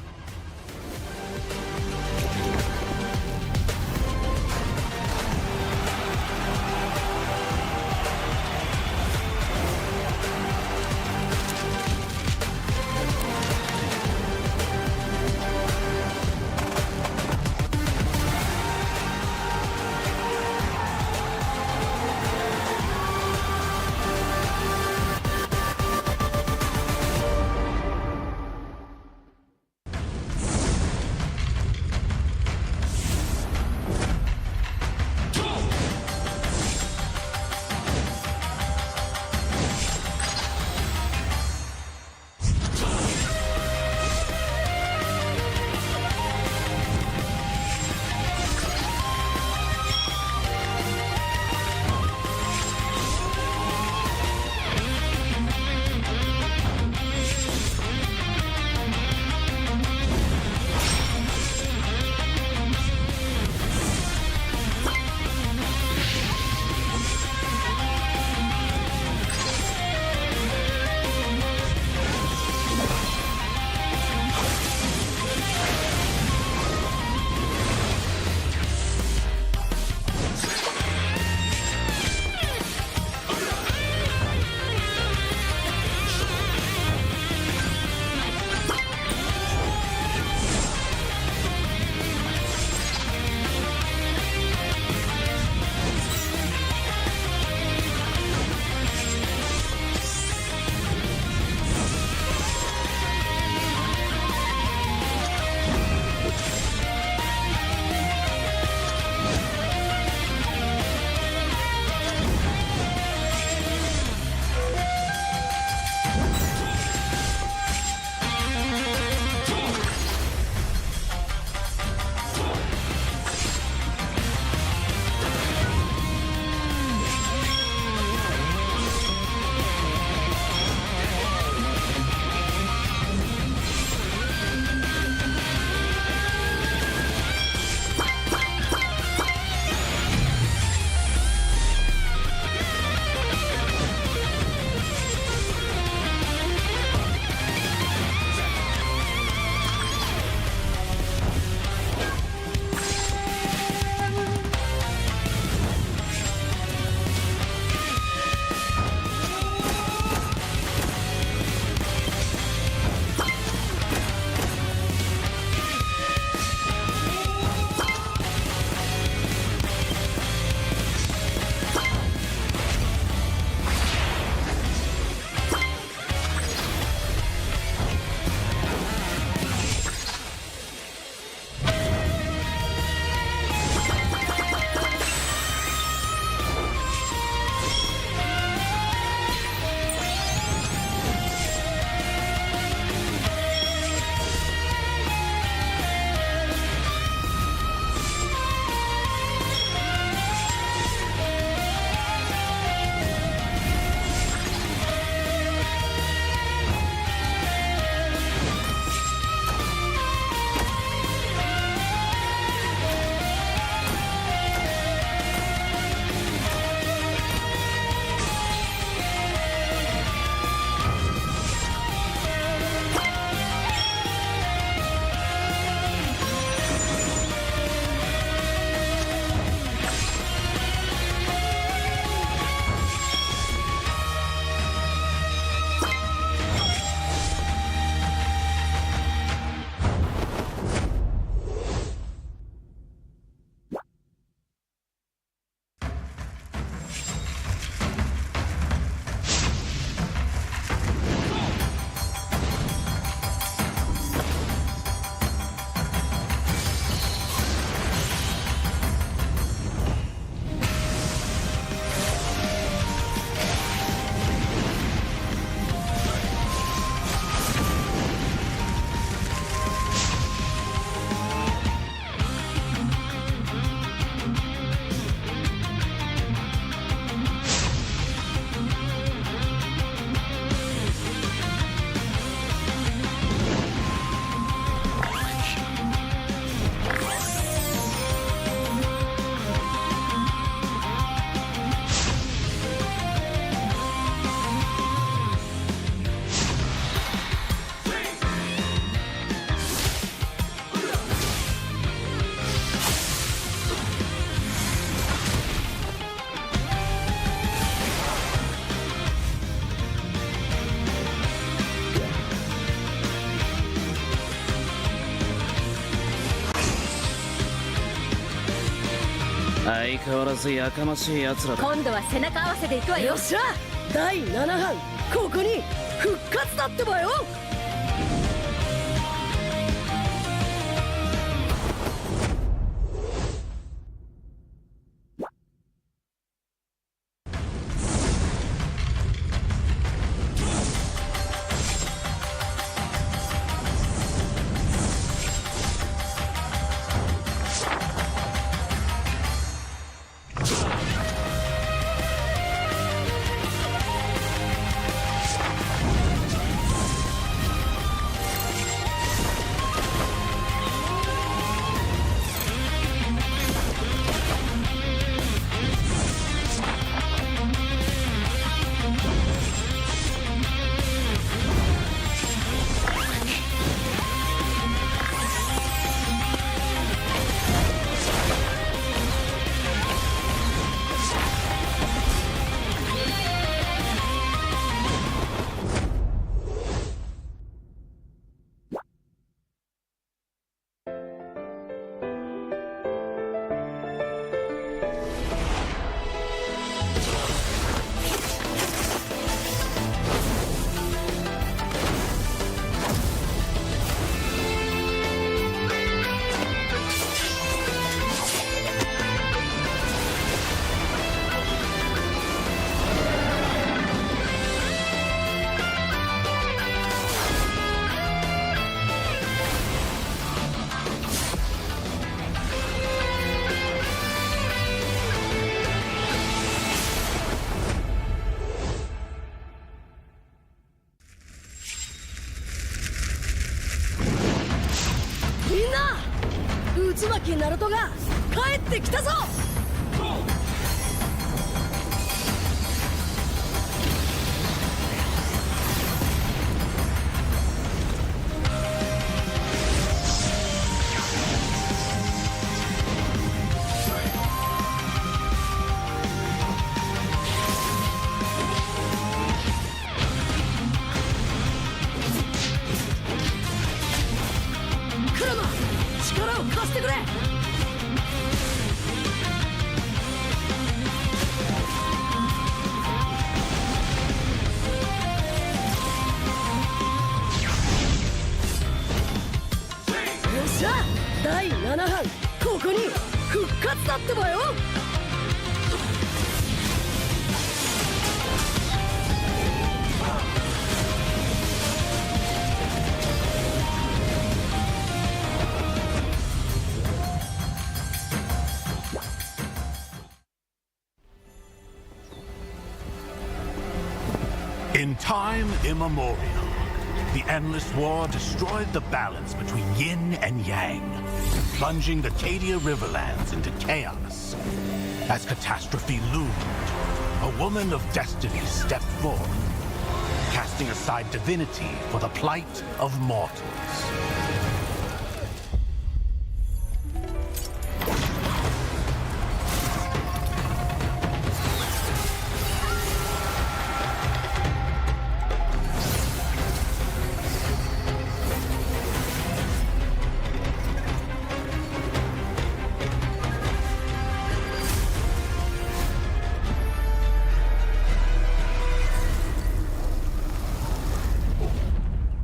相変わらずやかましい奴らだ。
今度は背中合わせで行くわよ。
よっしゃ第7班ここに復活だってばよ。みんな内巻ナルトが帰ってきたぞ。クラマ力を貸してくれ。よっしゃ第7班ここに復活だってばよ。
In time immemorial, the endless war destroyed the balance between yin and yang, plunging the Cadia Riverlands into chaos. As catastrophe loomed, a woman of destiny stepped forth, casting aside divinity for the plight of mortals.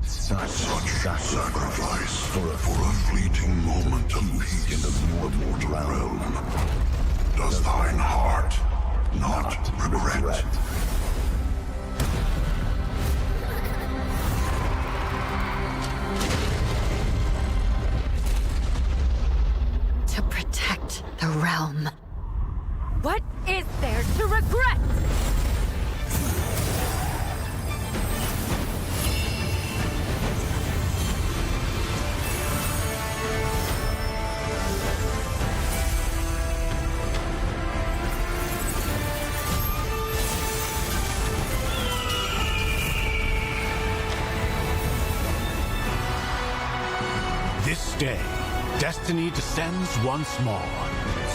Such sacrifice for a fleeting moment of peace in the mortal realm. Does thine heart not regret?
To protect the realm. What is there to regret?
This day, destiny descends once more.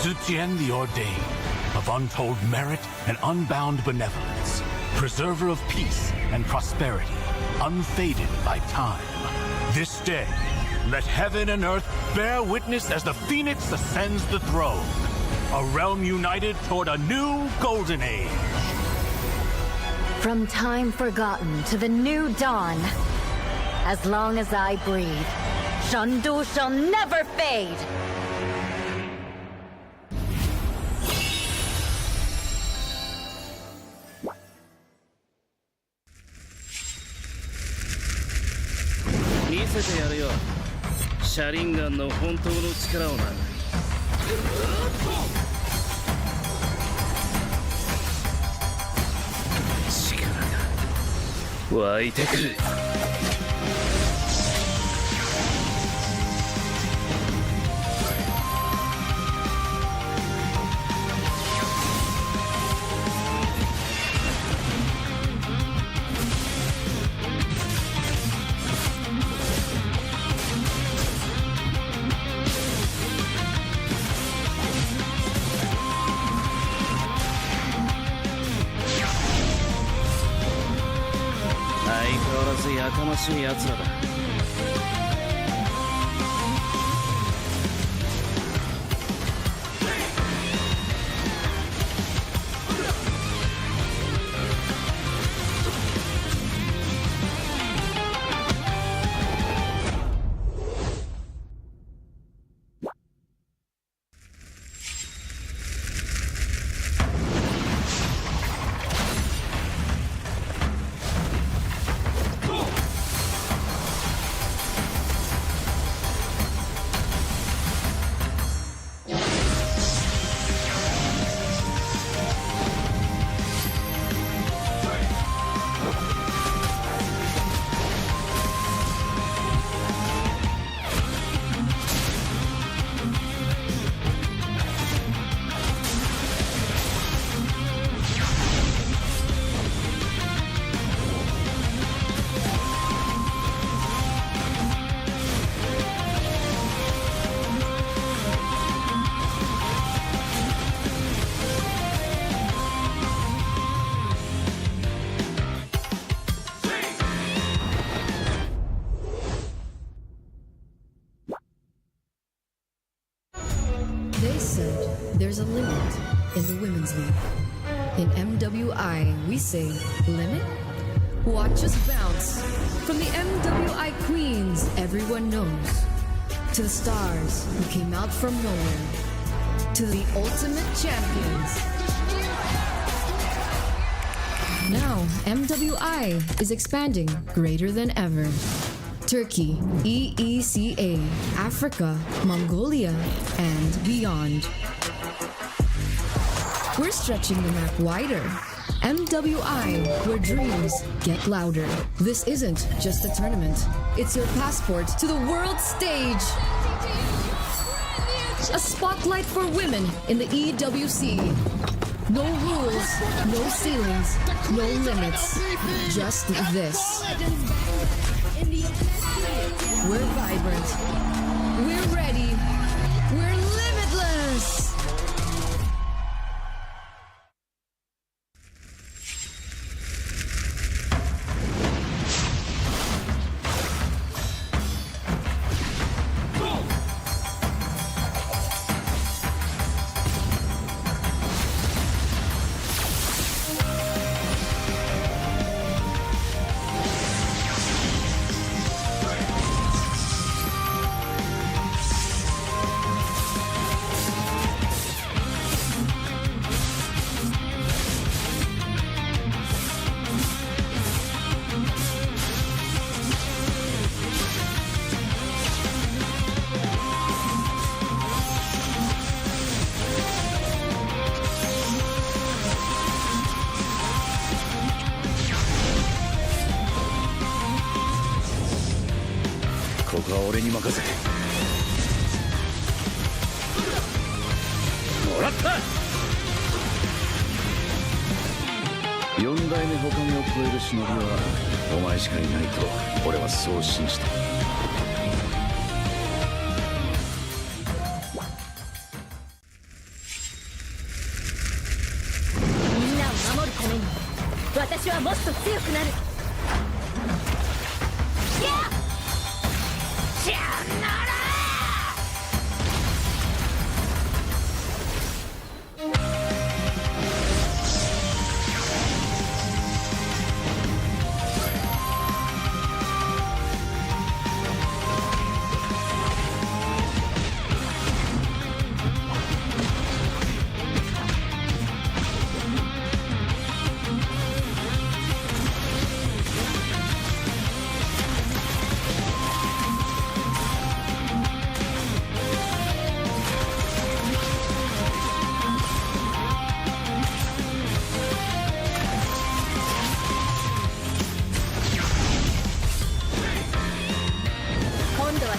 Zutian the Ordained, of untold merit and unbound benevolence, preserver of peace and prosperity, unfaded by time. This day, let heaven and earth bear witness as the phoenix ascends the throne. A realm united toward a new golden age.
From time forgotten to the new dawn. As long as I breathe, Shandu shall never fade.
見せてやるよ。シャリンガンの本当の力をな。力が湧いてくる。相変わらずやかましい奴らだ。
They said there's a limit in the women's league. In MWI, we say limit? Watch us bounce. From the MWI queens everyone knows, to the stars who came out from nowhere, to the ultimate champions. Now, MWI is expanding greater than ever. Turkey, EECA, Africa, Mongolia, and beyond. We're stretching the map wider. MWI, where dreams get louder. This isn't just a tournament. It's your passport to the world stage. A spotlight for women in the EWC. No rules, no ceilings, no limits. Just this. We're vibrant. We're ready. We're limitless.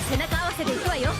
背中合わせでいくわよ。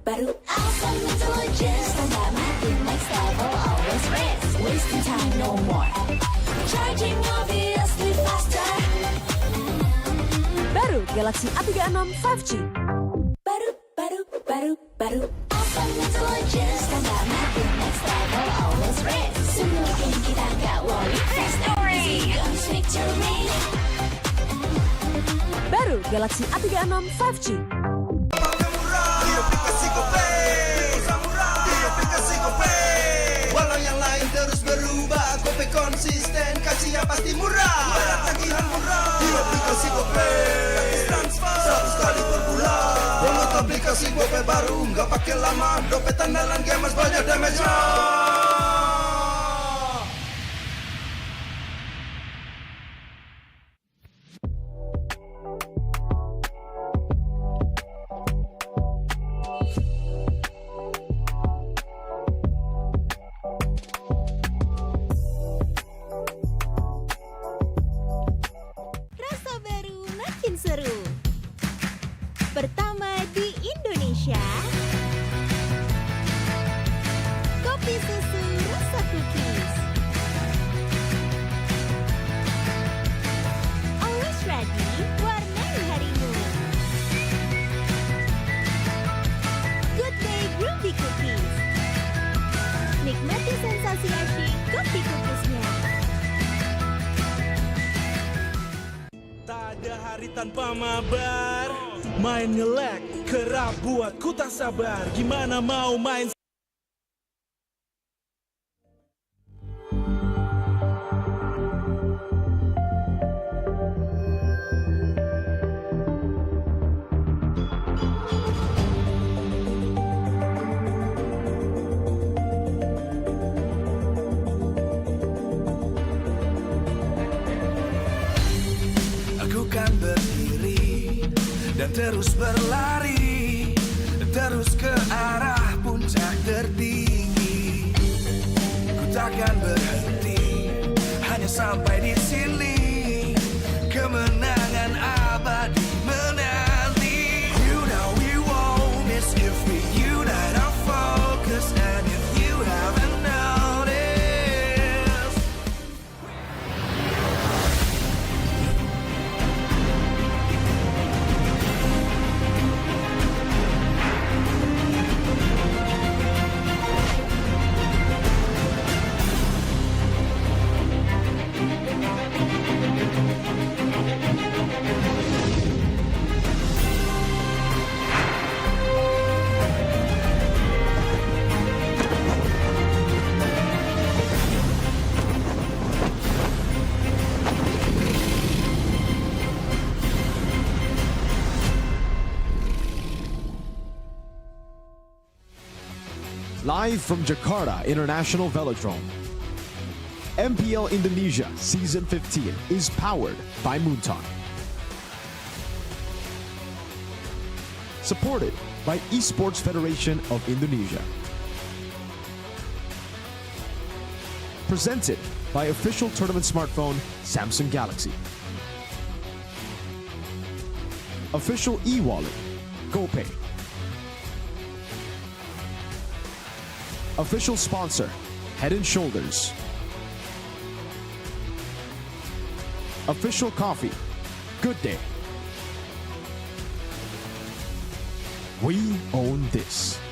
baru Awesome intelligence tambah makin next level always race wasting time no more charging obviously faster
Baru Galaxy A36 5G
baru Awesome intelligence tambah makin next level always race semua game kita gak worry first story comes victory
Baru Galaxy A36 5G
Walau yang lain terus berubah, GoPay konsisten, kasih yang pasti murah. Bayar tagihan murah di aplikasi GoPay, gratis transfer 100 kali per bulan. Download aplikasi GoPay baru, nggak pakai lama. Dompet andalan gamers banyak damage-nya.
Seru pertama di Indonesia, kopi susu rasa cookies, always ready, warnai harimu. Good day Groovy Cookies, nikmati sensasi asyik kopi cookiesnya.
Tak ada hari tanpa mabar, main nge-lag kerap buat ku tak sabar. Gimana mau main
dan terus berlari, terus ke arah puncak tertinggi. Ku takkan berhenti, hanya sampai di sini. Kemenangan abadi menanti. You know we won't miss if we unite our focus. And if you haven't noticed,
Live from Jakarta International Velodrome, MPL Indonesia Season 15 is powered by Moonton. Supported by Esports Federation of Indonesia. Presented by official tournament smartphone Samsung Galaxy. Official e-wallet GoPay. Official sponsor Head and Shoulders. Official coffee Good Day. We own this.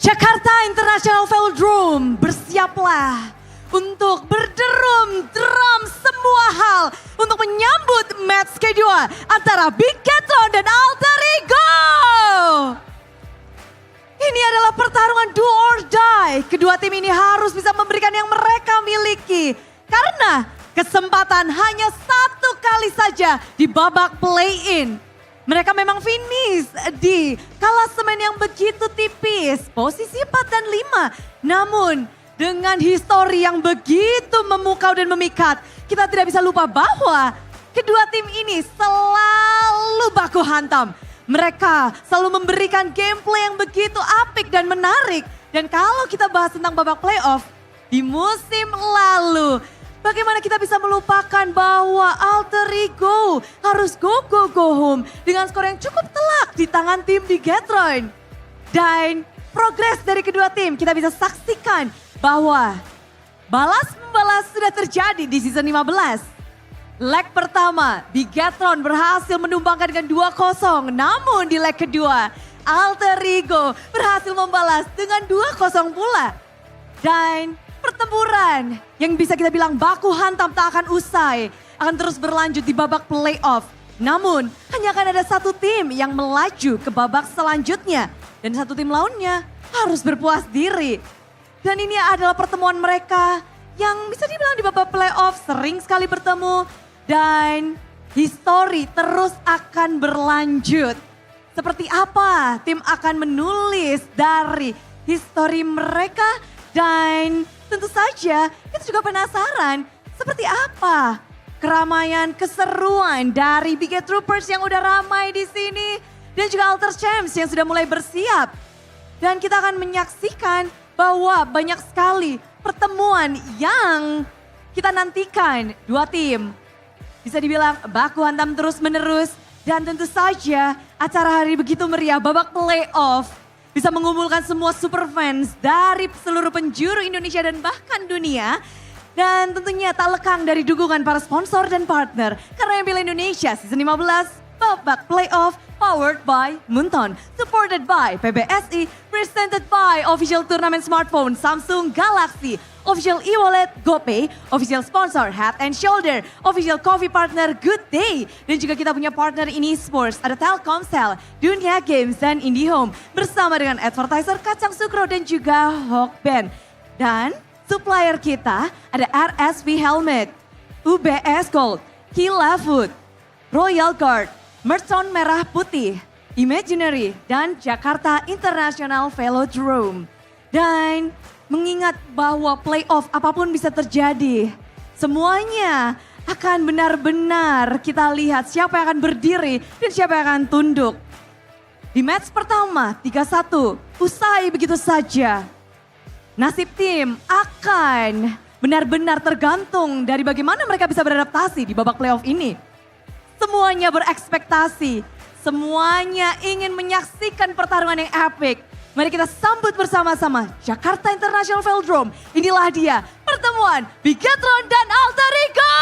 Jakarta International Velodrome, bersiaplah untuk berderum drum semua hal untuk menyambut match kedua antara Big Catron dan Alter Ego. Ini adalah pertarungan do or die. Kedua tim ini harus bisa memberikan yang mereka miliki. Karena kesempatan hanya satu kali saja di babak play-in. Mereka memang finish di klasemen yang begitu tipis, posisi 4 dan 5. Namun dengan histori yang begitu memukau dan memikat, kita tidak bisa lupa bahwa kedua tim ini selalu baku hantam. Mereka selalu memberikan gameplay yang begitu apik dan menarik. Dan kalau kita bahas tentang babak playoff di musim lalu, bagaimana kita bisa melupakan bahwa Alter Ego harus go home dengan skor yang cukup telak di tangan tim di Gatron. Dan progres dari kedua tim kita bisa saksikan bahwa balas-membalas sudah terjadi di season 15. Leg pertama, Bigatron berhasil menumbangkan dengan 2-0. Namun di leg kedua, Alter Ego berhasil membalas dengan 2-0 pula. Dan pertempuran yang bisa kita bilang baku hantam tak akan usai. Akan terus berlanjut di babak playoff. Namun hanya akan ada satu tim yang melaju ke babak selanjutnya. Dan satu tim lainnya harus berpuas diri. Dan ini adalah pertemuan mereka yang bisa dibilang di babak playoff sering sekali bertemu. Dan histori terus akan berlanjut. Seperti apa tim akan menulis dari histori mereka. Dan tentu saja kita juga penasaran seperti apa keramaian, keseruan dari Big Troopers yang udah ramai di sini. Dan juga Alter Champs yang sudah mulai bersiap. Dan kita akan menyaksikan bahwa banyak sekali pertemuan yang kita nantikan. Dua tim bisa dibilang baku hantam terus menerus. Dan tentu saja acara hari begitu meriah babak playoff bisa mengumpulkan semua super fans dari seluruh penjuru Indonesia dan bahkan dunia. Dan tentunya tak lekang dari dukungan para sponsor dan partner. Karena MPL Indonesia Season 15 babak playoff powered by Moonton. Supported by PBSI, presented by official turnamen smartphone Samsung Galaxy. Official e-wallet GoPay, official sponsor Head and Shoulder, official coffee partner Good Day. Dan juga kita punya partner in esports, ada Telkomsel, Dunia Games, dan IndiHome. Bersama dengan advertiser Kacang Sukro dan juga Hawkband. Dan supplier kita ada RSV Helmet, UBS Gold, Kila Food, Royal Guard, Mercon Merah Putih, Imaginary, dan Jakarta International Velodrome. Dan mengingat bahwa playoff apapun bisa terjadi, semuanya akan benar-benar kita lihat siapa yang akan berdiri dan siapa yang akan tunduk. Di match pertama 3-1, usai begitu saja. Nasib tim akan benar-benar tergantung dari bagaimana mereka bisa beradaptasi di babak playoff ini. Semuanya berekspektasi, semuanya ingin menyaksikan pertarungan yang epic. Mari kita sambut bersama-sama Jakarta International Velodrome. Inilah dia pertemuan Bigetron dan Alter Ego.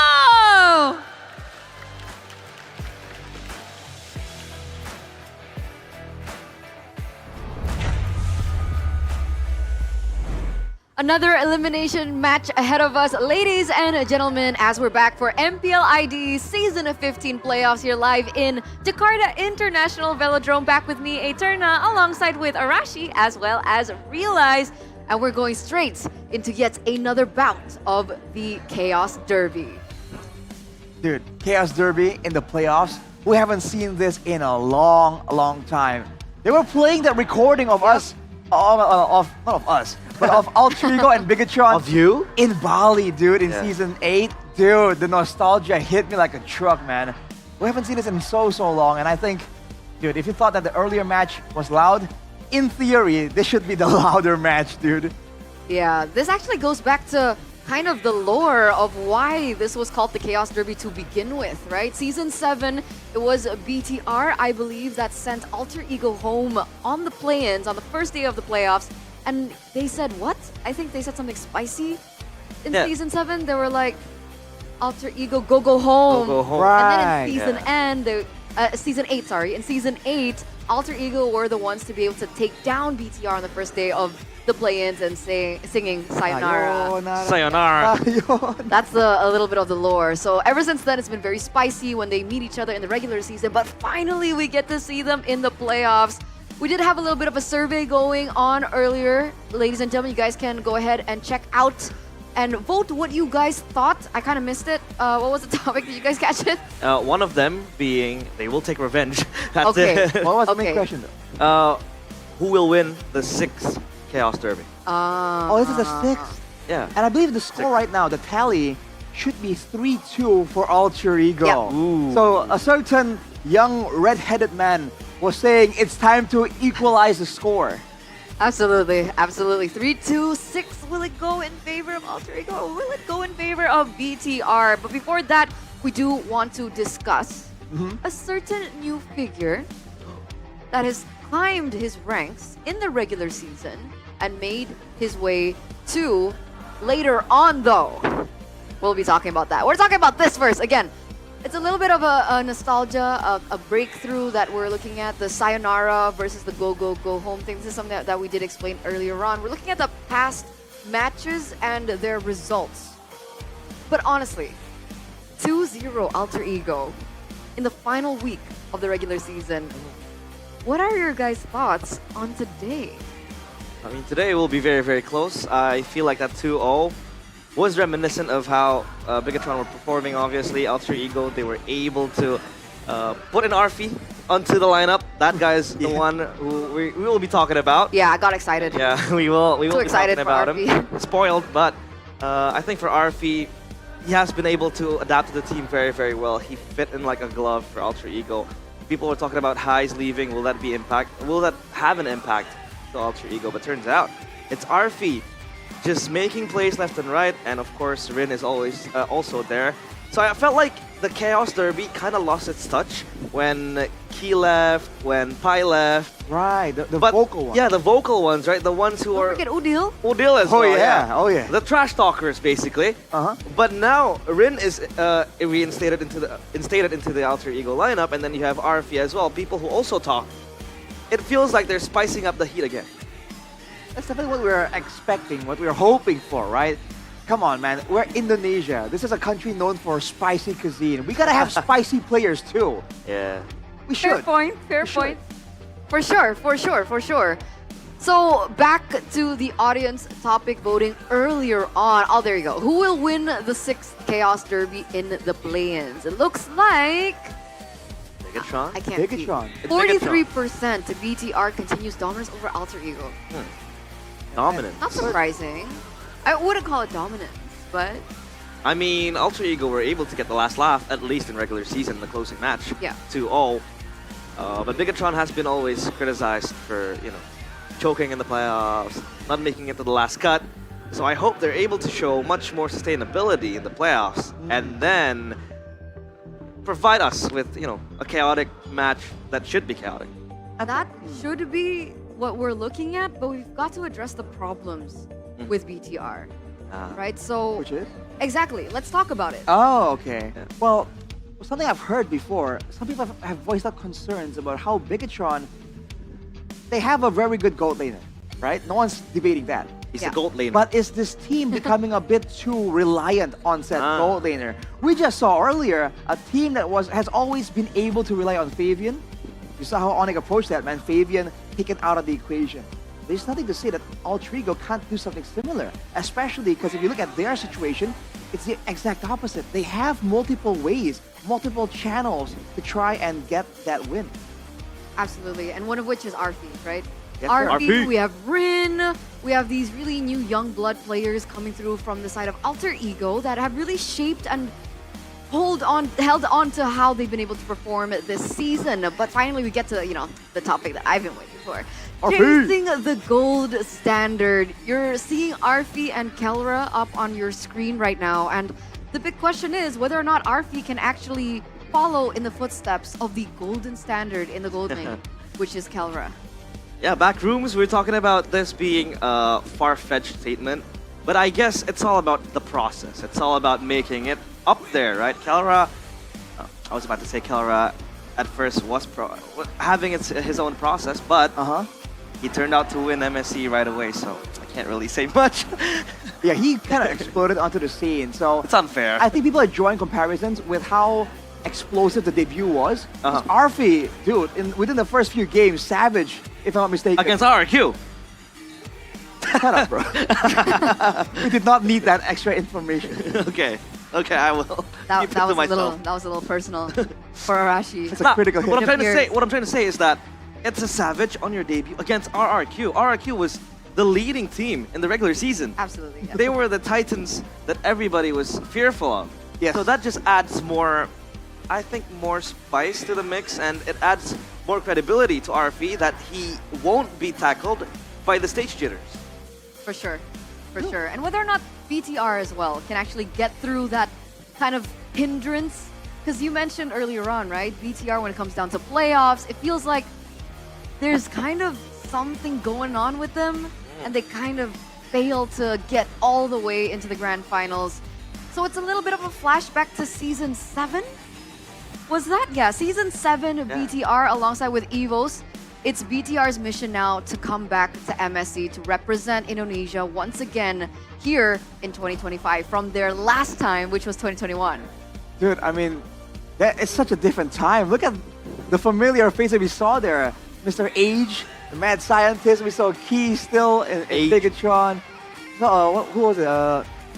Another elimination match ahead of us, ladies and gentlemen, as we're back for MPL ID Season 15 Playoffs here live in Jakarta International Velodrome. Back with me, Eterna, alongside with Arashi, as well as Realize. And we're going straight into yet another bout of the Chaos Derby.
Dude, Chaos Derby in the playoffs. We haven't seen this in a long time. They were playing that recording of us, not of us, but of Alter Ego and Bigetron.
Of you?
In Bali, dude, in Season 8. Dude, the nostalgia hit me like a truck, man. We haven't seen this in so long, and I think, dude, if you thought that the earlier match was loud, in theory, this should be the louder match, dude.
Yeah, this actually goes back to kind of the lore of why this was called the Chaos Derby to begin with, right? Season 7, it was BTR, I believe, that sent Alter Ego home on the play-ins on the first day of the playoffs. And they said, what? I think they said something spicy in Season 7. They were like, Alter Ego, go home.
Go home.
And then in Season 8, sorry. In Season 8, Alter Ego were the ones to be able to take down BTR on the first day of the play-ins and singing Sayonara.
Sayonara.
That's a little bit of the lore. So ever since then, it's been very spicy when they meet each other in the regular season. But finally, we get to see them in the playoffs. We did have a little bit of a survey going on earlier. Ladies and gentlemen, you guys can go ahead and check out and vote what you guys thought. I kind of missed it. What was the topic? Did you guys catch it?
One of them being they will take revenge. That's
Okay.
it.
What was the main question, though?
Who will win the 6th Chaos Derby?
Oh, this is the 6th?
Yeah.
And I believe the score right now, the tally, should be 3-2 for Alter Ego.
Yeah.
So a certain young red-headed man was saying it's time to equalize the score.
Absolutely. 3-2-6. Will it go in favor of Alter Ego or will it go in favor of BTR? But before that, we do want to discuss a certain new figure that has climbed his ranks in the regular season and made his way to later on, though. We'll be talking about that. We're talking about this first. Again, it's a little bit of a nostalgia, a breakthrough that we're looking at, the Sayonara versus the go home thing. This is something that we did explain earlier on. We're looking at the past matches and their results. But honestly, 2-0 Alter Ego in the final week of the regular season. What are your guys' thoughts on today?
I mean, today will be very close. I feel like that 2-0 was reminiscent of how Bigetron were performing. Obviously, Alter Ego, they were able to put an Arfi onto the lineup. That guy's the one who we will be talking about.
Yeah, I got excited.
Yeah, we will
Too
be
excited
talking
for
about
Arfi.
him. Spoiled, but I think for Arfi, he has been able to adapt to the team very well. He fit in like a glove for Alter Ego. People were talking about Highs leaving. Will that have an impact to Alter Ego? But turns out it's Arfi just making plays left and right, and of course Rin is always also there. So I felt like the Chaos Derby kind of lost its touch when Key left, when Pai left.
Right, the vocal ones.
Yeah, the vocal ones, right? The ones who are...
Look at Udil.
Udil as well,
Oh yeah.
The trash talkers, basically. But now Rin is reinstated into the Alter Ego lineup, and then you have Arfi as well, people who also talk. It feels like they're spicing up the heat again.
That's definitely what we were expecting, what we were hoping for, right? Come on, man. We're Indonesia. This is a country known for spicy cuisine. We gotta have spicy players too.
Yeah.
We should.
Fair point. For sure. So back to the audience topic voting earlier on. Oh, there you go. Who will win the 6th Chaos Derby in the play-ins? It looks like...
Bigetron?
I can't see. 43% BTR continues dominance over Alter Ego.
Dominant.
Not surprising. I wouldn't call it dominance, but...
I mean, Alter Ego were able to get the last laugh, at least in regular season, in the closing match.
Yeah.
2-0. But Bigetron has been always criticized for, choking in the playoffs, not making it to the last cut. So I hope they're able to show much more sustainability in the playoffs, and then provide us with, a chaotic match that should be chaotic.
That should be what we're looking at, but we've got to address the problems with BTR. right? So
Which is?
exactly. Let's talk about it.
Oh, okay. Well, something I've heard before, some people have voiced out concerns about how Bigatron, they have a very good gold laner, right? No one's debating that.
He's a gold laner.
But is this team becoming a bit too reliant on said gold laner? We just saw earlier a team that has always been able to rely on Fabian. You saw how Onyx approached that, man. Fabian taken out of the equation. There's nothing to say that Alter Ego can't do something similar, especially because if you look at their situation, it's the exact opposite. They have multiple ways, multiple channels to try and get that win.
Absolutely, and one of which is Arfi, right?
Yes, sir.
Arfi, we have Rin, we have these really new young blood players coming through from the side of Alter Ego that have really shaped and held on to how they've been able to perform this season. But finally we get to, the topic that I've been waiting for. Chasing the gold standard. You're seeing Arfi and Kelra up on your screen right now, and the big question is whether or not Arfi can actually follow in the footsteps of the golden standard in the gold lane, which is Kelra.
Yeah, back rooms, we're talking about this being a far-fetched statement, but I guess it's all about the process. It's all about making it up there, right? Kelra, I was about to say Kelra at first was having his own process, but he turned out to win MSC right away, so I can't really say much.
Yeah, he kind of exploded onto the scene, so
it's unfair.
I think people are drawing comparisons with how explosive the debut was. Arfi, dude, within the first few games, savage, if I'm not mistaken.
Against RRQ.
Shut up, bro. We did not need that extra information.
Okay, I will.
That was a little personal for Arashi.
It's a critical hit.
What I'm trying to say is that it's a savage on your debut against RRQ. RRQ was the leading team in the regular season.
Absolutely.
They were the Titans that everybody was fearful of.
Yes.
So that just adds more, I think, more spice to the mix, and it adds more credibility to RFE that he won't be tackled by the stage jitters.
For sure. And whether or not BTR as well can actually get through that kind of hindrance, because you mentioned earlier on, right? BTR, when it comes down to playoffs, it feels like there's kind of something going on with them, and they kind of fail to get all the way into the grand finals. So it's a little bit of a flashback to Season 7? Was that? Yeah, Season 7 BTR alongside with EVOS. It's BTR's mission now to come back to MSC to represent Indonesia once again here in 2025 from their last time, which was 2021.
Dude, I mean, it's such a different time. Look at the familiar face that we saw there. Mr. Age, the mad scientist. We saw Key still in Bigatron. No, who was it?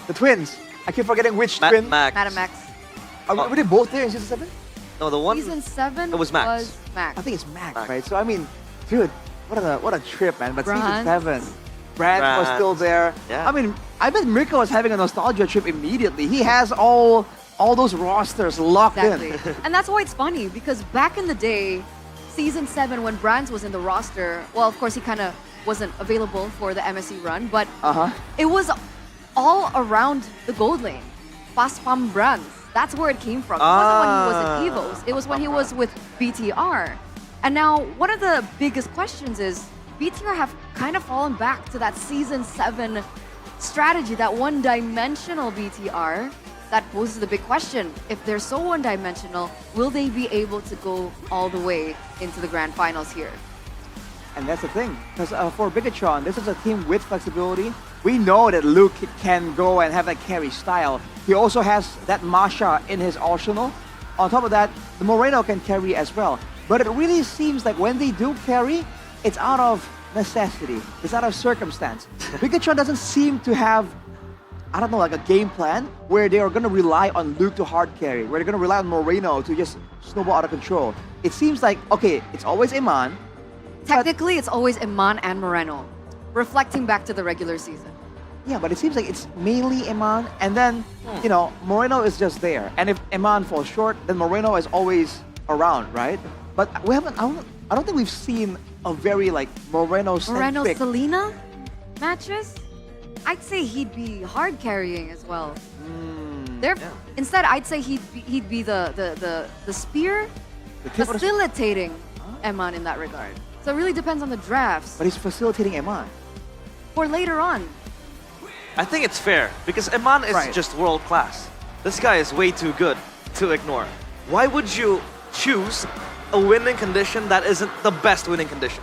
The twins. I keep forgetting which twin.
Max.
Madam Max.
Were they both there in Season 7?
No, the one.
Season 7
it was Max.
I think it's Max, right? So I mean, dude, what a trip, man. But Season 7, Brand was still there.
Yeah.
I mean, I bet Mirko was having a nostalgia trip immediately. He has all those rosters locked in.
And that's why it's funny, because back in the day, Season 7, when Brands was in the roster, well, of course, he kind of wasn't available for the MSC run, but it was all around the gold lane. Paspam Brands. That's where it came from. It wasn't when he was in EVOS. It was when he was with BTR. And now, one of the biggest questions is, BTR have kind of fallen back to that Season 7 strategy, that one-dimensional BTR. That poses the big question. If they're so one-dimensional, will they be able to go all the way into the grand finals here?
And that's the thing. Because for Bigatron, this is a team with flexibility. We know that Luke can go and have that carry style. He also has that Masha in his arsenal. On top of that, the Moreno can carry as well. But it really seems like when they do carry, it's out of necessity. It's out of circumstance. Bigatron doesn't seem to have, I don't know, like a game plan where they are going to rely on Luke to hard carry, where they're going to rely on Moreno to just snowball out of control. It seems like, okay, it's always Iman.
Technically, it's always Iman and Moreno, reflecting back to the regular season.
Yeah, but it seems like it's mainly Iman, and then, you know, Moreno is just there. And if Iman falls short, then Moreno is always around, right? But we haven't, I don't think we've seen a very, like, Moreno-centric...
Moreno-Selena matches? I'd say he'd be hard carrying as well. Instead, I'd say he'd be the spear, facilitating Iman in that regard. So it really depends on the drafts.
But he's facilitating Iman.
For later on.
I think it's fair because Eman is just world class. This guy is way too good to ignore. Why would you choose a winning condition that isn't the best winning condition?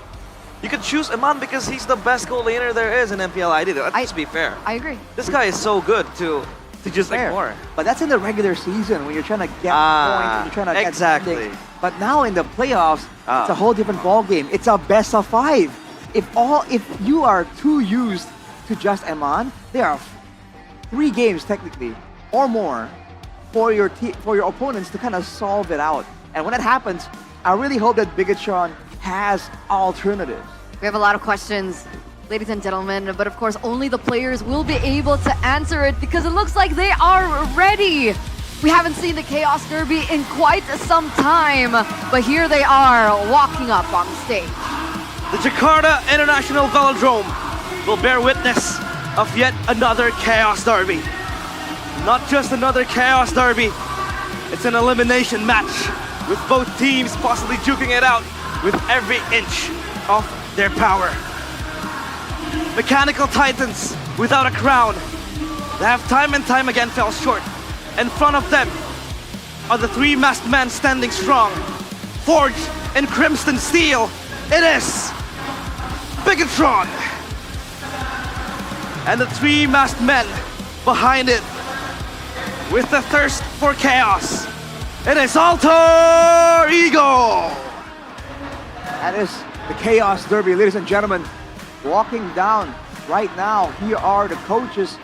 You could choose Eman because he's the best goal laner there is in MPL ID. Let's be fair.
I agree.
This guy is so good to just ignore.
But that's in the regular season when you're trying to get points and you're trying to get something. But now in the playoffs, it's a whole different ball game. It's a best of 5. If you are too used to just Eman, there are 3 games technically or more for your opponents to kind of solve it out. And when that happens, I really hope that Bigatron has alternatives.
We have a lot of questions, ladies and gentlemen, but of course only the players will be able to answer it because it looks like they are ready. We haven't seen the Chaos Derby in quite some time, but here they are walking up on stage.
The Jakarta International Velodrome will bear witness of yet another Chaos Derby. Not just another Chaos Derby, it's an elimination match with both teams possibly duking it out with every inch of their power. Mechanical titans without a crown. They have time and time again fell short. In front of them are the 3 masked men standing strong. Forged in crimson steel, it is Bigatron. And the 3 masked men behind it with the thirst for chaos. It is Alter Ego.
That is the Chaos Derby, ladies and gentlemen. Walking down right now, here are the coaches.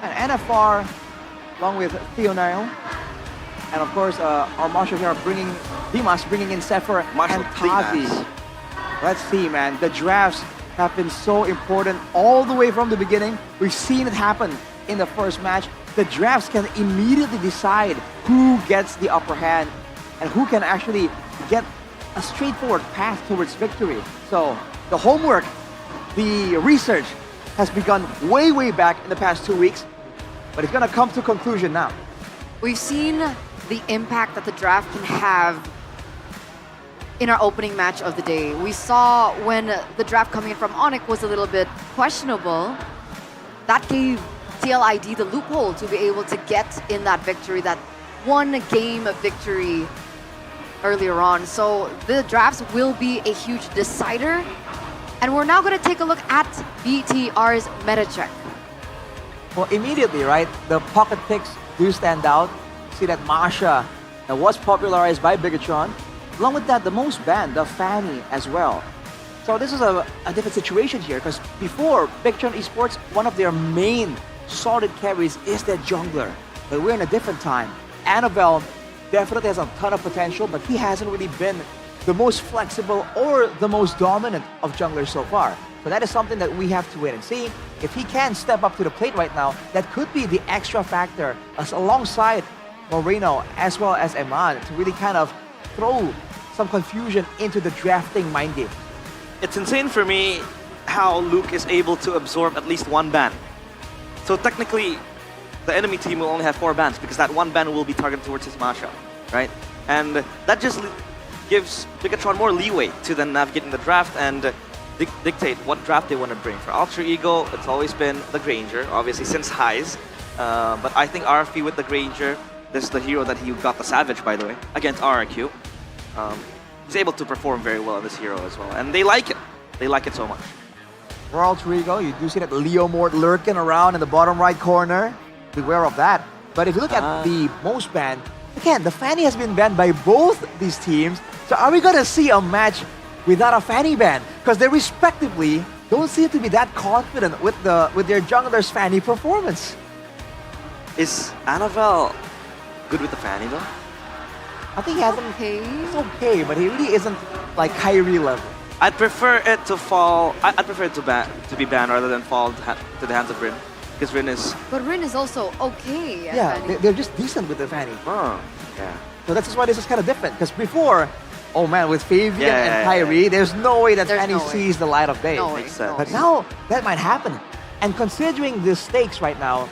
And NFR, along with Theonile. And of course, our marshals here are Dimas bringing in Sefer and Tazi. Let's see, man. The drafts have been so important all the way from the beginning. We've seen it happen in the first match. The drafts can immediately decide who gets the upper hand and who can actually get a straightforward path towards victory. So the homework, the research has begun way back in the past 2 weeks, but it's gonna come to conclusion now.
We've seen the impact that the draft can have in our opening match of the day. We saw when the draft coming in from Onyx was a little bit questionable, that gave TLID the loophole to be able to get in that victory, that one game of victory earlier on. So the drafts will be a huge decider. And we're now going to take a look at BTR's meta check.
Well, immediately, right, the pocket picks do stand out. See that Masha was popularized by Bigatron. Along with that, the most banned, the Fanny as well. So this is a different situation here because before Bigatron Esports, one of their main solid carries is their jungler. But we're in a different time. Annabelle definitely has a ton of potential, but he hasn't really been the most flexible or the most dominant of junglers so far. So that is something that we have to wait and see. If he can step up to the plate right now, that could be the extra factor alongside Moreno as well as Eman to really kind of throw some confusion into the drafting mind game.
It's insane for me how Luke is able to absorb at least 1 ban. So technically, the enemy team will only have 4 bans because that 1 ban will be targeted towards his Masha, right? And that just gives Bigatron more leeway to then navigate in the draft and dictate what draft they want to bring. For Alter Ego, it's always been the Granger, obviously since highs. But I think RFP with the Granger, this is the hero that he got the Savage, by the way, against RRQ. He's able to perform very well on this hero as well. And they like it. They like it so much.
For Alter Ego, you do see that Leo Mort lurking around in the bottom right corner. Beware of that. But if you look at the most banned, again, the Fanny has been banned by both these teams. So are we going to see a match without a Fanny ban? Because they respectively don't seem to be that confident with their jungler's Fanny performance.
Is Annabelle good with the Fanny though?
I think he hasn't. It's okay, but he really isn't like Kyrie level.
I'd prefer it to fall. I'd prefer it to be banned rather than fall to the hands of Rin, because Rin is.
But Rin is also okay.
Yeah, they're just decent with the Fanny.
Oh, yeah.
So that's why this is kind of different. Because before, oh man, with Fabian and Kyrie, there's no way that Fanny sees the light of day.
No way,
But now that might happen. And considering the stakes right now,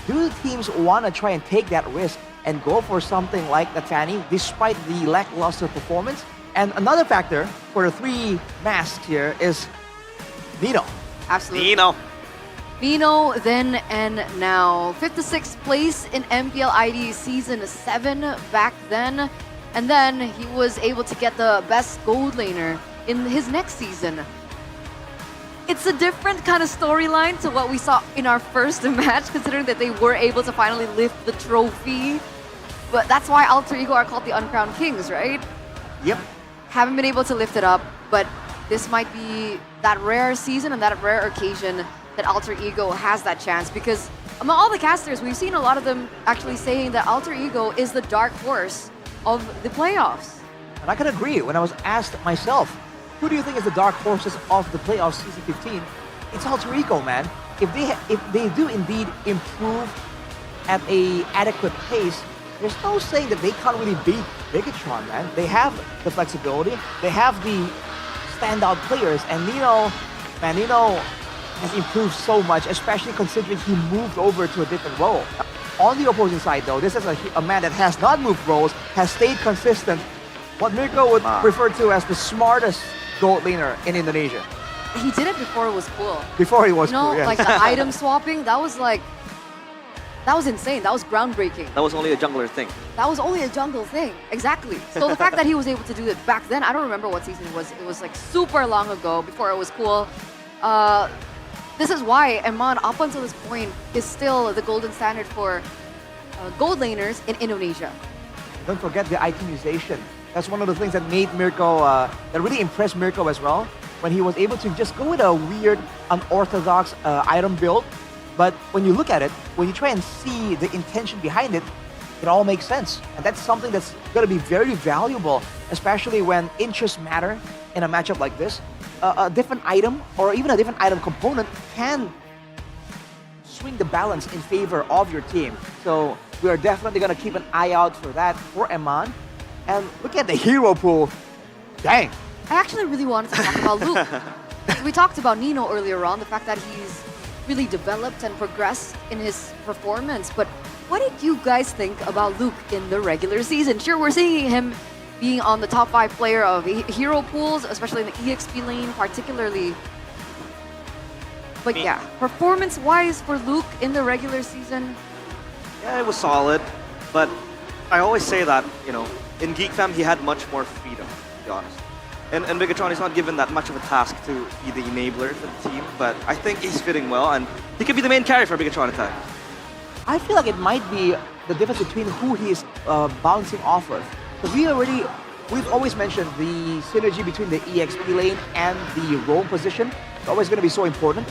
do teams want to try and take that risk and go for something like the Fanny despite the lackluster performance? And another factor for the 3 masks here is Nino.
Absolutely.
Nino.
Nino then and now. 5th to 6th place in MPL ID Season 7 back then. And then he was able to get the best gold laner in his next season. It's a different kind of storyline to what we saw in our first match, considering that they were able to finally lift the trophy. But that's why Alter Ego are called the Uncrowned Kings, right?
Yep.
Haven't been able to lift it up, but this might be that rare season and that rare occasion that Alter Ego has that chance, because among all the casters, we've seen a lot of them actually saying that Alter Ego is the dark horse of the playoffs.
And I can agree. When I was asked myself, who do you think is the dark horses of the playoffs season 15? It's Alter Ego, man. If they do indeed improve at a adequate pace, there's no saying that they can't really beat Bigatron, man. They have the flexibility, they have the standout players, and Nino has improved so much, especially considering he moved over to a different role. On the opposing side, though, this is a man that has not moved roles, has stayed consistent. What Mirko would refer to as the smartest gold laner in Indonesia.
He did it before it was cool.
Before he was cool, yes.
Like the item swapping, that was insane. That was groundbreaking.
That was only a jungler thing.
That was only a jungle thing. Exactly. So the fact that he was able to do it back then, I don't remember what season it was. It was like super long ago, before it was cool. This is why Eman, up until this point, is still the golden standard for gold laners in Indonesia.
Don't forget the itemization. That's one of the things that made Mirko, that really impressed Mirko as well, when he was able to just go with a weird, unorthodox item build. But when you look at it, when you try and see the intention behind it, it all makes sense. And that's something that's going to be very valuable, especially when interests matter in a matchup like this. A different item, or even a different item component, can swing the balance in favor of your team. So we are definitely going to keep an eye out for that for Eman. And look at the hero pool. Dang.
I actually really wanted to talk about Luke. We talked about Nino earlier on, the fact that he's really developed and progressed in his performance. But what did you guys think about Luke in the regular season? Sure, we're seeing him being on the top 5 player of hero pools, especially in the EXP lane particularly. But yeah, performance-wise for Luke in the regular season?
Yeah, it was solid, but I always say that, in Geek Fam, he had much more freedom, to be honest. And Bigatron is not given that much of a task to be the enabler for the team, but I think he's fitting well, and he could be the main carry for Bigatron at times.
I feel like it might be the difference between who he is bouncing off of. Because we've always mentioned the synergy between the EXP lane and the roam position is always going to be so important.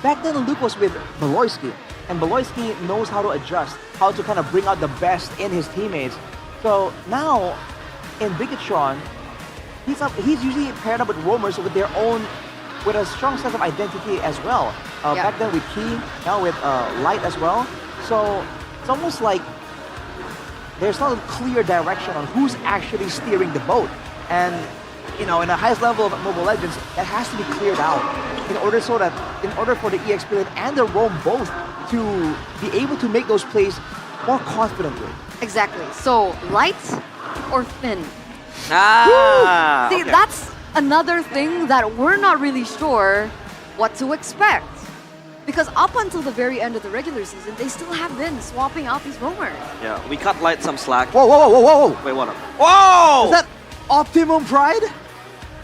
Back then, Luke was with Beloyski, and Beloyski knows how to adjust, how to kind of bring out the best in his teammates. So now, in Bigatron, he's usually paired up with roamers with a strong sense of identity as well. Back then with Key, now with Light as well. So it's almost like there's not a clear direction on who's actually steering the boat. And in the highest level of Mobile Legends, that has to be cleared out in order for the EXP lane and the roam both to be able to make those plays more confidently.
Exactly. So Light or Finn? See,
Okay.
that's another thing that we're not really sure what to expect. Because up until the very end of the regular season, they still have been swapping out these roamers.
Yeah, we cut Light some slack.
Whoa.
Wait, what up?
Whoa! Is that Optimum Pride?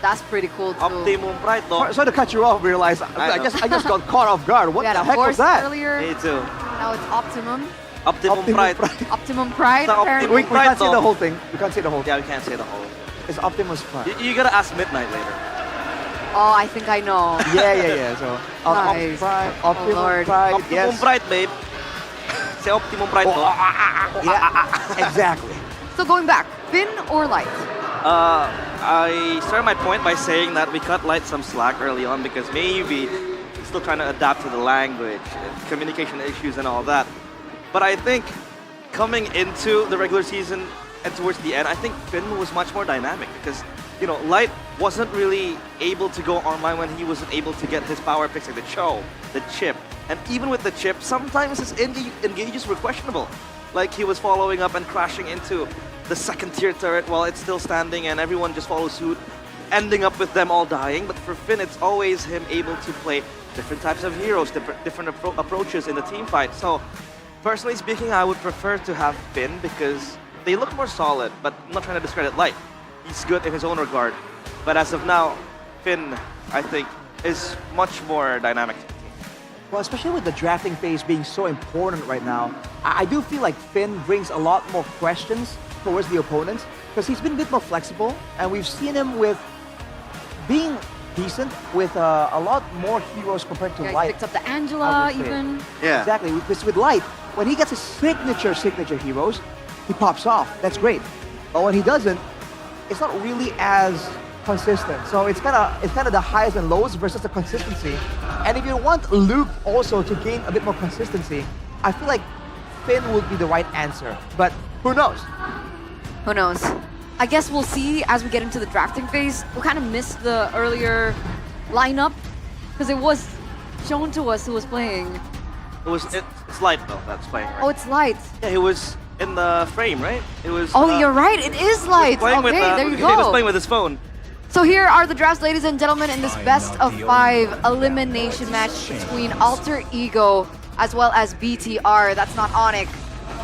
That's pretty cool too.
Optimum Pride, though.
Sorry to cut you off, realize I just got caught off guard. What
We had
the
a
heck was
horse
that?
earlier.
Me too.
Now it's Optimum.
Optimum Pride.
Optimum Pride.
It's not
apparently.
We can't say the whole thing. We can't say the whole thing.
Yeah, we can't say the whole.
It's Optimus Prime.
You gotta ask Midnight later.
Oh, I think I know.
Yeah. So,
Nice.
Optimum
Lord.
Pride,
Optimum
yes.
Pride, babe. Say Optimum Pride, though.
Yeah, exactly.
So going back, Finn or Light?
I started my point by saying that we cut Light some slack early on because maybe he's still trying to adapt to the language, and communication issues and all that. But I think coming into the regular season and towards the end, I think Finn was much more dynamic because, Light wasn't really able to go online when he wasn't able to get his power picks like the Cho, the chip. And even with the chip, sometimes his engages were questionable. Like he was following up and crashing into the second tier turret while it's still standing and everyone just follows suit, ending up with them all dying. But for Finn, it's always him able to play different types of heroes, different approaches in the team fight. So, personally speaking, I would prefer to have Finn because they look more solid, but I'm not trying to discredit Light. He's good in his own regard. But as of now, Finn, I think, is much more dynamic.
Well, especially with the drafting phase being so important right now, I do feel like Finn brings a lot more questions towards the opponents because he's been a bit more flexible, and we've seen him with being decent with a lot more heroes compared to
Yeah, he
Light.
picked up the
I
Angela
would say.
even.
Yeah.
Exactly. With Light, when he gets his signature heroes, he pops off. That's great. But when he doesn't, it's not really as consistent. So it's kind of the highs and lows versus the consistency. And if you want Luke also to gain a bit more consistency, I feel like Finn would be the right answer. But who knows?
Who knows? I guess we'll see as we get into the drafting phase. We kind of missed the earlier lineup because it was shown to us who was playing.
It's Light though that's playing. Right?
Oh, it's Light.
Yeah, he was in the frame, right? It was.
Oh, you're right. It is Light.
Playing
Okay,
with,
there you
He was
go.
playing with his phone.
So here are the drafts, ladies and gentlemen, in this best of 5 elimination match between Alter Ego as well as BTR. That's not Onyx.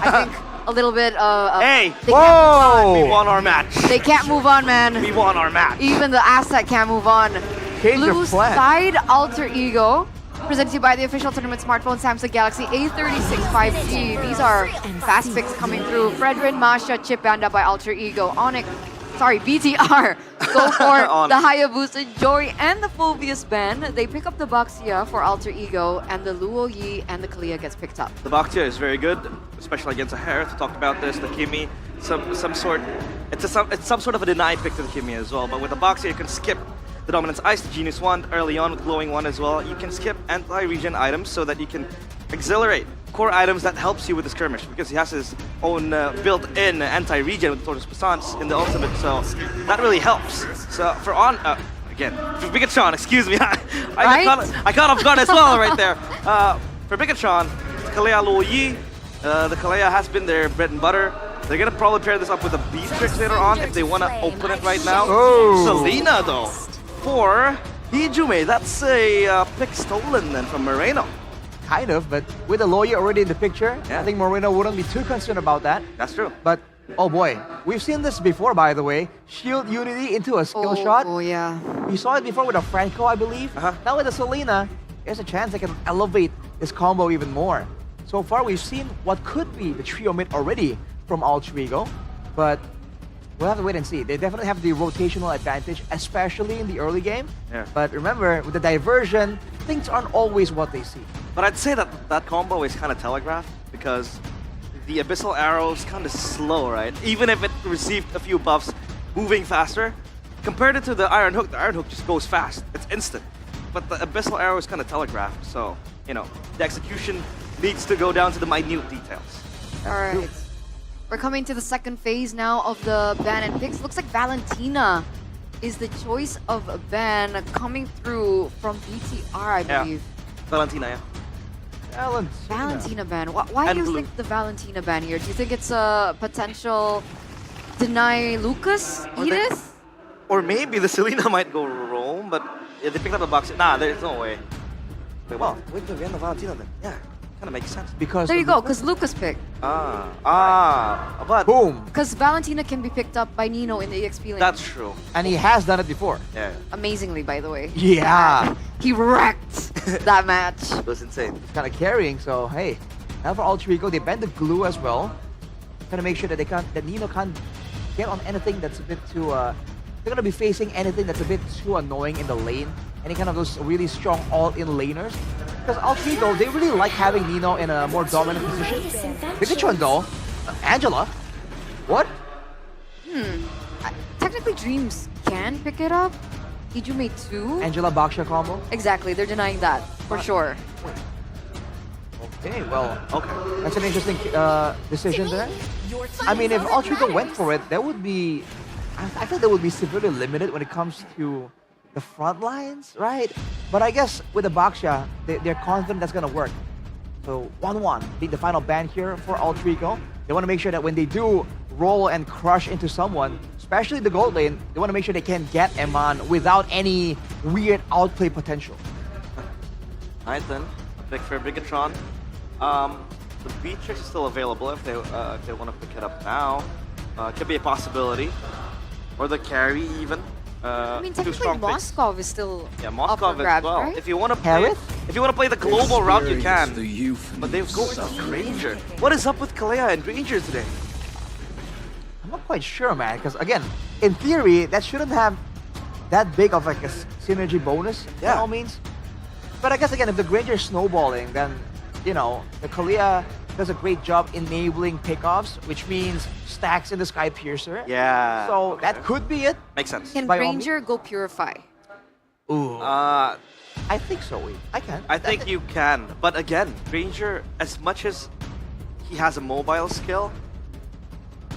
I think a little bit
Hey!
they can't move on.
We won our match.
They can't move on, man.
We won our match.
Even the asset can't move on.
Change your
Blue
plan.
side Alter Ego, presented to you by the official tournament smartphone Samsung Galaxy A36 5G. These are fast picks coming through. Fredrin, Masha, Chip Banda by Alter Ego. BTR go for the Hayabusa, Jory, and the Phobius band. They pick up the Baxia for Alter Ego, and the Luo Yi and the Kalia gets picked up.
The Baktia is very good, especially against a Hereth. We talked about this. The Kimi, some sort. It's some sort of a denied pick to the Kimi as well. But with the Baktia, you can skip the Dominance Ice, the Genius Wand early on with Glowing Wand as well. You can skip anti-regen items so that you can exhilarate core items that helps you with the skirmish because he has his own built-in anti-regen with Tortoise Passance in the ultimate, so that really helps. So for for Bigatron, excuse me, I got off guard as well right there. For Bigatron, Kalea Luo Yi, the Kalea has been their bread and butter. They're gonna probably pair this up with a Beatrix later on if they want to open it right now.
Oh.
Selena though, for Hijume, that's a pick stolen then from Moreno.
Kind of, but with the lawyer already in the picture, I think Moreno wouldn't be too concerned about that.
That's true.
But, oh boy, we've seen this before, by the way. Shield Unity into a skill shot.
Oh, yeah.
We saw it before with a Franco, I believe. Now with the Selena, there's a chance they can elevate this combo even more. So far, we've seen what could be the trio mid already from Alter Ego, but we'll have to wait and see. They definitely have the rotational advantage, especially in the early game.
Yeah.
But remember, with the diversion, things aren't always what they see.
But I'd say that combo is kind of telegraphed because the Abyssal Arrow is kind of slow, right? Even if it received a few buffs, moving faster. Compared it to the Iron Hook just goes fast. It's instant. But the Abyssal Arrow is kind of telegraphed, so, you know, the execution needs to go down to the minute details.
All right. We're coming to the second phase now of the ban and picks. Looks like Valentina is the choice of a ban coming through from BTR, I believe.
Valentina, yeah.
Valentina ban. Why
And
do you
blue.
think the Valentina ban here? Do you think it's a potential deny Lucas, Edith?
Or maybe the Selena might go roam, but if they picked up the box, nah, there's no way. Wait, well, wait till the end of Valentina then. Yeah, kind of makes sense.
Because
There you go, because Lucas picked.
But
boom.
Because Valentina can be picked up by Nino in the EXP lane.
That's true.
And he has done it before.
Yeah.
Amazingly, by the way.
Yeah.
He wrecked that match.
It was insane.
It's kind of carrying, so hey. Now for Alter Ego, they bend the glue as well. Trying to make sure that that Nino can't get on anything that's a bit too they're gonna be facing anything that's a bit too annoying in the lane. Any kind of those really strong all-in laners. Because Alter Ego, they really like having Nino in a more dominant position. Bigatron though, Angela, what?
Technically, Dreams can pick it up. Ijume too.
Angela Baksha combo?
Exactly, they're denying that for sure.
Okay, well, that's an interesting decision there. I mean, if Alter Ego went for it, that would be... I think that would be severely limited when it comes to the front lines, right? But I guess with the Baksha, they're confident that's going to work. So 1-1, the final ban here for Alter Ego. They want to make sure that when they do roll and crush into someone, especially the gold lane, they want to make sure they can get Eman without any weird outplay potential.
Alright then, pick for Bigatron. The Beatrix is still available if they want to pick it up now. Could be a possibility. Or the carry even.
I mean,
two
technically
strong picks.
Moskov is still
Yeah,
up
Moskov
for grabs,
as well.
right?
If you want to play the global route, you can. But they go with Granger. What is up with Kalea and Granger today?
I'm not quite sure, man, because again, in theory, that shouldn't have that big of like a synergy bonus, by all means. But I guess again, if the Granger is snowballing, then, you know, the Kalea does a great job enabling pickoffs, which means stacks in the Sky Piercer.
Yeah.
So that could be it.
Makes sense.
Can
By all means.
Granger go Purify?
Ooh.
I
think so, Wade. I can.
I think you can. But again, Granger, as much as he has a mobile skill,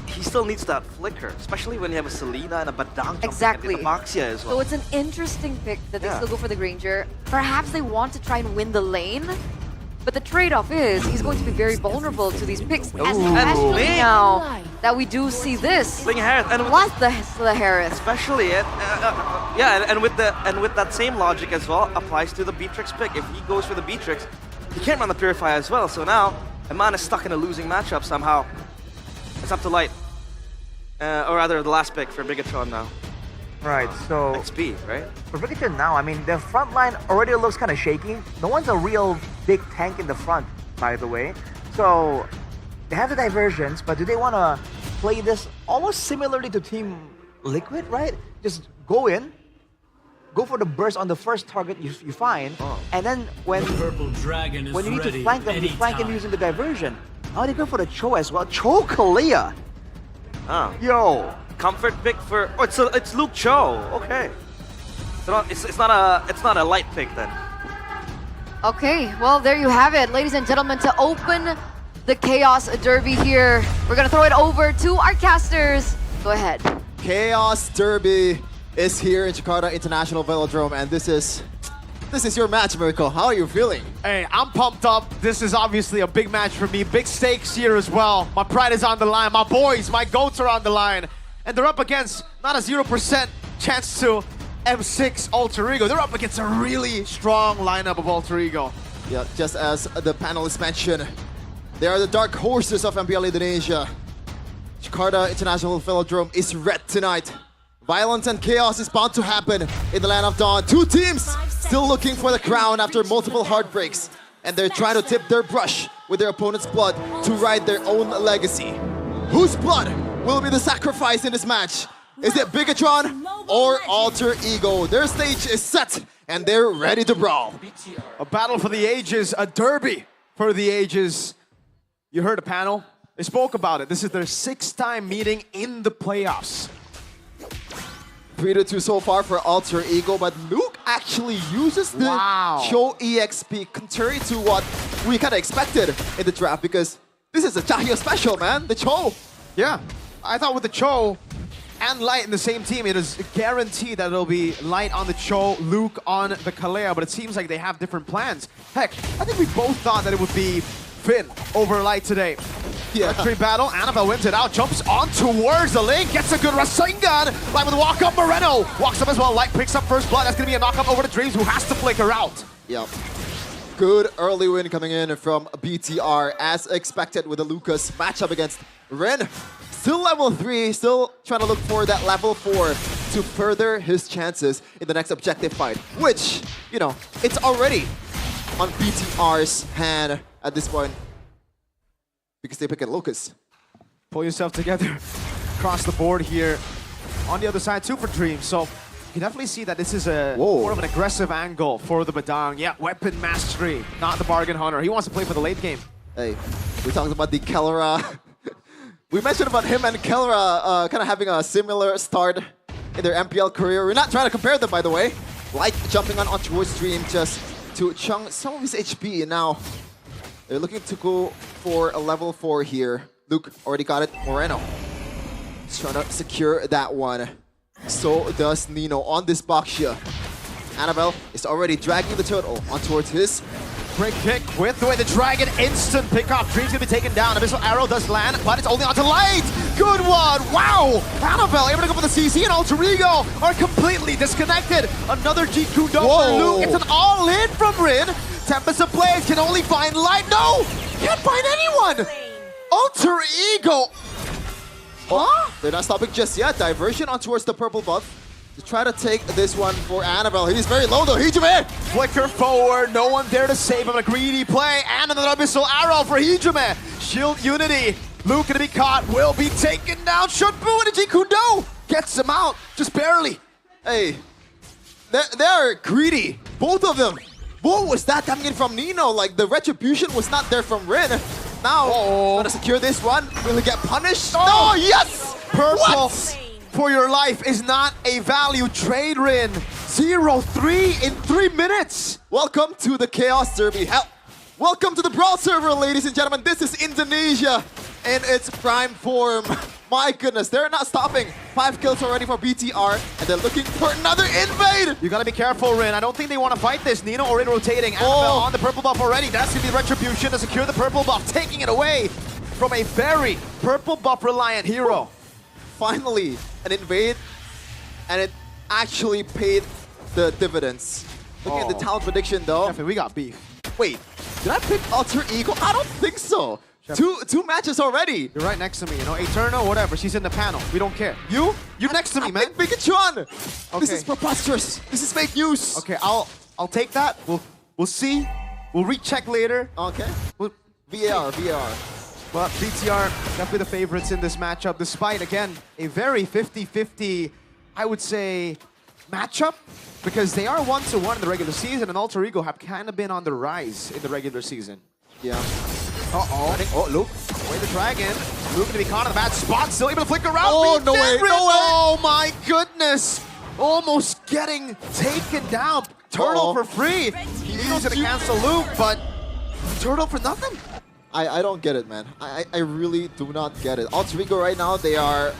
he still needs that flicker, especially when you have a Selena and a Badang
Exactly.
and a Maxia as well.
So it's an interesting pick that they
Yeah.
still go for the Granger. Perhaps they want to try and win the lane, but the trade-off is he's going to be very vulnerable to these picks, especially
Link.
now that we do see this.
Link Harris and
plus the Harris.
Especially it, and with that same logic as well applies to the Beatrix pick. If he goes for the Beatrix, he can't run the Purify as well. So now Eman is stuck in a losing matchup somehow. It's up to Light, or rather the last pick for Bigatron now.
Right, so...
XP, right?
For Bigatron now, I mean, the front line already looks kind of shaky. No one's a real big tank in the front, by the way. So, they have the diversions, but do they want to play this almost similarly to Team Liquid, right? Just go in, go for the burst on the first target you find, and then when you need to flank them, you flank them using the diversion. Now they go for the Cho as well. Cho Kalea! Yo!
Comfort pick for... Oh, it's Luke Cho. Okay. It's not a light pick then.
Okay, well, there you have it, ladies and gentlemen, to open the Chaos Derby here. We're going to throw it over to our casters. Go ahead.
Chaos Derby is here in Jakarta International Velodrome, and this is your match, Miracle. How are you feeling?
Hey, I'm pumped up. This is obviously a big match for me. Big stakes here as well. My pride is on the line. My boys, my goats are on the line. And they're up against not a 0% chance to M6 Alter Ego. They're up against a really strong lineup of Alter Ego.
Yeah, just as the panelists mentioned, they are the dark horses of MPL Indonesia. Jakarta International Velodrome is red tonight. Violence and chaos is bound to happen in the Land of Dawn. Two teams still looking for the crown after multiple heartbreaks. And they're trying to tip their brush with their opponent's blood to ride their own legacy. Whose blood will be the sacrifice in this match? Is it Bigatron or Alter Ego? Their stage is set and they're ready to brawl.
A battle for the ages, a derby for the ages. You heard the panel. They spoke about it. This is their 6th time meeting in the playoffs.
3-2 so far for Alter Ego, but Luke actually uses the Cho EXP, contrary to what we kind of expected in the draft, because this is a Chahyo special, man, the Cho.
Yeah, I thought with the Cho and Light in the same team, it is guaranteed that it'll be Light on the Cho, Luke on the Kalea, but it seems like they have different plans. Heck, I think we both thought that it would be Finn over Light today. Yeah. Tree battle, Annabelle wins it out, jumps on towards the lane, gets a good Rasengan. Light with a walk up, Moreno walks up as well. Light picks up first blood. That's gonna be a knock-up over to Dreams, who has to flicker out.
Yep. Good early win coming in from BTR, as expected with the Lucas matchup against Ren. Still level 3, still trying to look for that level 4 to further his chances in the next objective fight, which, you know, it's already on BTR's hand at this point, because they pick at Lucas.
Pull yourself together across the board here. On the other side too for Dream, so you can definitely see that this is a more of an aggressive angle for the Badang. Yeah, weapon mastery, not the bargain hunter. He wants to play for the late game.
Hey, we talked about the Kellera. We mentioned about him and Kellera kind of having a similar start in their MPL career. We're not trying to compare them, by the way. Light jumping on towards Dream just to chunk some of his HP, and now they're looking to go for a level 4 here. Luke already got it. Moreno is trying to secure that one. So does Nino on this Baxia. Annabelle is already dragging the turtle on towards his.
Great kick with the way the Dragon instant pick off. Dream's gonna be taken down. Abyssal Arrow does land, but it's only onto Light. Good one. Wow. Annabelle able to go for the CC, and Alter Ego are completely disconnected. Another GQ double for Luke. It's an all-in from Rin Tempest of Blaze can only find Light. No! Can't find anyone! Alter Ego!
Huh? They're not stopping just yet. Diversion on towards the purple buff to try to take this one for Annabelle. He's very low though. Hijime!
Flicker forward, no one there to save him. A greedy play, and another Abyssal Arrow for Hijime. Shield Unity. Luke gonna be caught, will be taken down. Shotbu and Kudo gets him out, just barely.
Hey, they're greedy, both of them. What was that coming in from Nino? Like, the retribution was not there from Rin. Now, gonna secure this one. Will he get punished?
Oh,
No, yes!
Purple
What?
for your life is not a value trade, Rin. 0-3 in 3 minutes.
Welcome to the Chaos Derby. Welcome to the Brawl server, ladies and gentlemen. This is Indonesia in its prime form. My goodness, they're not stopping. 5 kills already for BTR, and they're looking for another invade.
You gotta be careful, Rin. I don't think they want to fight this. Nino or Rin rotating. Annabelle on the purple buff already. That's gonna be retribution to secure the purple buff, taking it away from a very purple buff reliant hero.
Finally, an invade, and it actually paid the dividends. Looking at the talent prediction, though.
Definitely, we got beef.
Wait, did I pick Alter Ego? I don't think so. Two matches already.
You're right next to me, you know, Eterna, whatever. She's in the panel. We don't care. You're next to me, man.
Big Pikachu.
Okay.
This is preposterous. This is fake news.
Okay, I'll take that. We'll see. We'll recheck later.
Okay.
VAR. But BTR definitely the favorites in this matchup, despite again a very 50-50, I would say, matchup. Because they are 1-1 in the regular season, and Alter Ego have kind of been on the rise in the regular season.
Yeah.
Oh, Luke. Away the dragon. Luke gonna be caught in the bad spot. Still able to flick around.
Oh, no way, no way.
Oh my goodness. Almost getting taken down. Turtle for free. He's gonna cancel Luke, but Turtle for nothing.
I don't get it, man. I really do not get it. Alter Ego right now, they're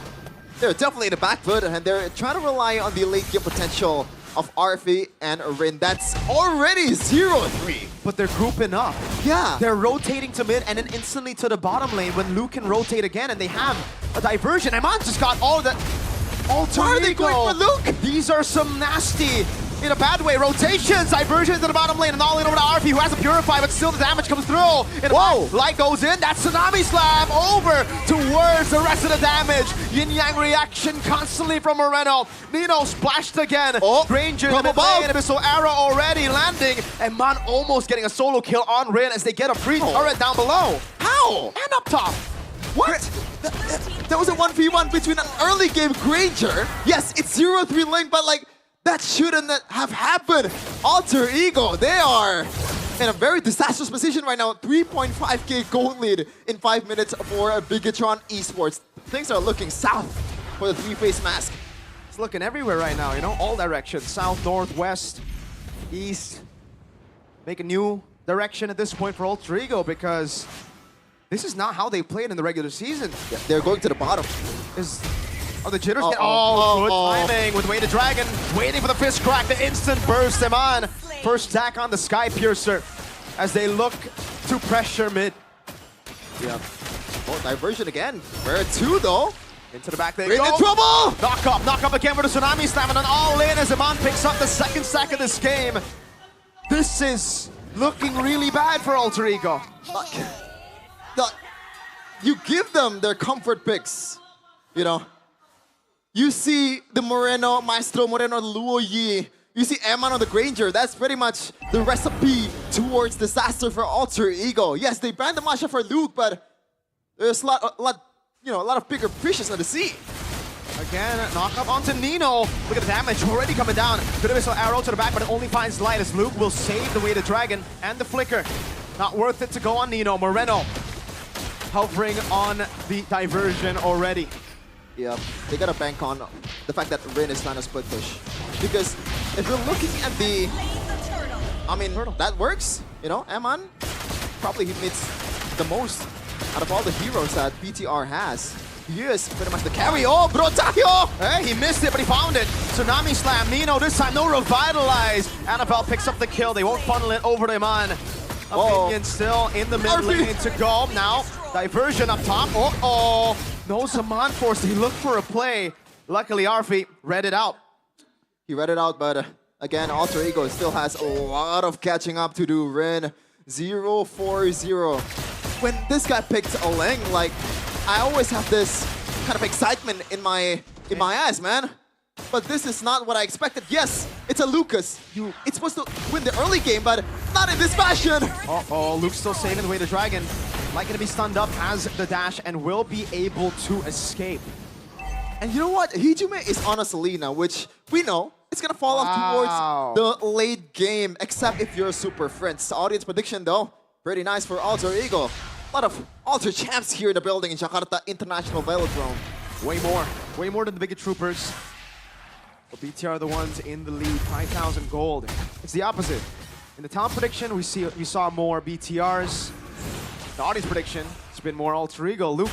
definitely in the back foot, and they're trying to rely on the late game potential of RFE and Rin. That's already 0-3.
But they're grouping up.
Yeah.
They're rotating to mid and then instantly to the bottom lane when Luke can rotate again, and they have a diversion. Amon just got all the...
Why are they going for Luke?
These are some nasty, in a bad way, rotations. Diversions to the bottom lane and all in over to RFE, who has a Purify, but still the damage comes through. Whoa! Light goes in. That Tsunami Slam over towards the rest of the damage. Yin-Yang reaction constantly from Moreno. Nino splashed again. Granger in the mid lane. Abyssal Arrow already landing. And Man almost getting a solo kill on Rin as they get a free turret down below.
How?
And up top.
What? That was a 1v1 between an early game Granger. Yes, it's 0-3 lane, but like, that shouldn't have happened. Alter Ego, they are in a very disastrous position right now. 3.5k gold lead in 5 minutes for Bigatron Esports. Things are looking south for the three-face mask.
It's looking everywhere right now, you know, all directions. South, north, west, east. Make a new direction at this point for Alter Ego because this is not how they played in the regular season.
Yeah, they're going to the bottom.
Are the jitters good timing with Way the Dragon, waiting for the fist crack, the instant burst them on. First attack on the Sky Piercer as they look to pressure mid.
Yeah. Oh, diversion again. Rare 2 though.
Into the back they
Rin
go.
in trouble!
Knock up again for the Tsunami Slam, and then all in as Amon picks up the second stack of this game. This is looking really bad for Alter Ego.
You give them their comfort picks, you know. You see the Moreno, Maestro Moreno, Luo Yi. You see Eman on the Granger. That's pretty much the recipe towards disaster for Alter Ego. Yes, they banned the Masha for Luke, but there's a lot of bigger fishes on the sea.
Again, knock up onto Nino. Look at the damage already coming down. Good Abyssal Arrow to the back, but it only finds Light as Luke will save the Way the Dragon and the Flicker. Not worth it to go on Nino. Moreno hovering on the diversion already.
Yeah, they gotta bank on the fact that Rin is trying to split push. Because if you're looking at the... I mean, that works. You know, Eman probably hits the most out of all the heroes that BTR has. He is pretty much the carry. Oh, Brotayo!
Hey, he missed it, but he found it. Tsunami Slam. Nino this time, no Revitalize. Annabelle picks up the kill. They won't funnel it over to Iman. Opinion still in the mid lane to go. Now, diversion up top. No Zaman force. He looked for a play. Luckily, Arfi read it out.
He read it out, but Again, Alter Ego still has a lot of catching up to do. Rin 0-4-0. When this guy picked a Leng, like, I always have this kind of excitement in my eyes, man. But this is not what I expected. Yes, it's a Lucas. It's supposed to win the early game, but not in this fashion.
Uh-oh, Luke's still saving the way to Dragon. Likely to be stunned up, has the dash, and will be able to escape.
And you know what? Hijume is on a Selena, which we know it's gonna fall off towards the late game, except if you're a super friends. Audience prediction though, pretty nice for Alter Ego. A lot of Alter champs here in the building in Jakarta International Velodrome.
Way more than the Bigger Troopers. But BTR are the ones in the lead, 5,000 gold. It's the opposite. In the talent prediction, we saw more BTRs. The audience prediction, it's been more Alter Ego. Luke,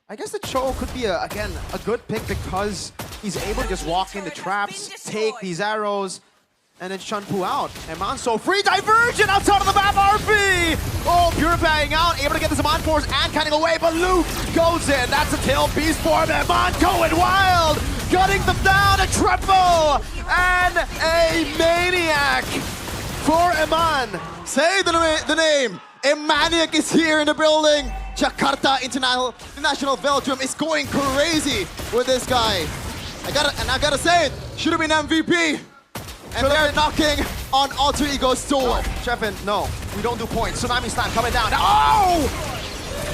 I guess the Cho could be, again, a good pick because he's able to just walk in the traps, take these arrows, and then Shunpu out. And Manso, free diversion outside of the map, RP! Oh, purifying out, able to get the Zaman Force and cutting away, but Luke goes in. That's a tail beast for them. Man going wild, gutting them down, a triple, and a maniac for Eman.
Say the name. A maniac is here in the building. Jakarta International Velodrome is going crazy with this guy. I gotta say it, should have been MVP. And they're knocking on Alter Ego's door.
Chefin, no, we don't do points. Tsunami Slam coming down. Oh!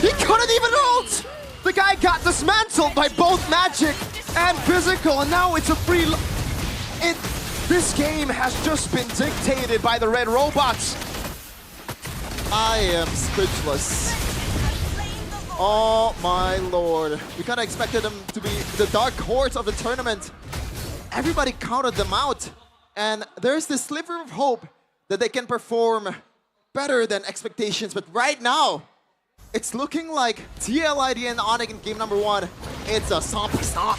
He couldn't even ult! The guy got dismantled by both magic and physical, and now it's a free... This game has just been dictated by the red robots.
I am speechless. Oh my lord. We kind of expected them to be the dark horse of the tournament. Everybody counted them out. And there's this sliver of hope that they can perform better than expectations. But right now, it's looking like TLID and Onyx in game number 1. It's a stompy stomp.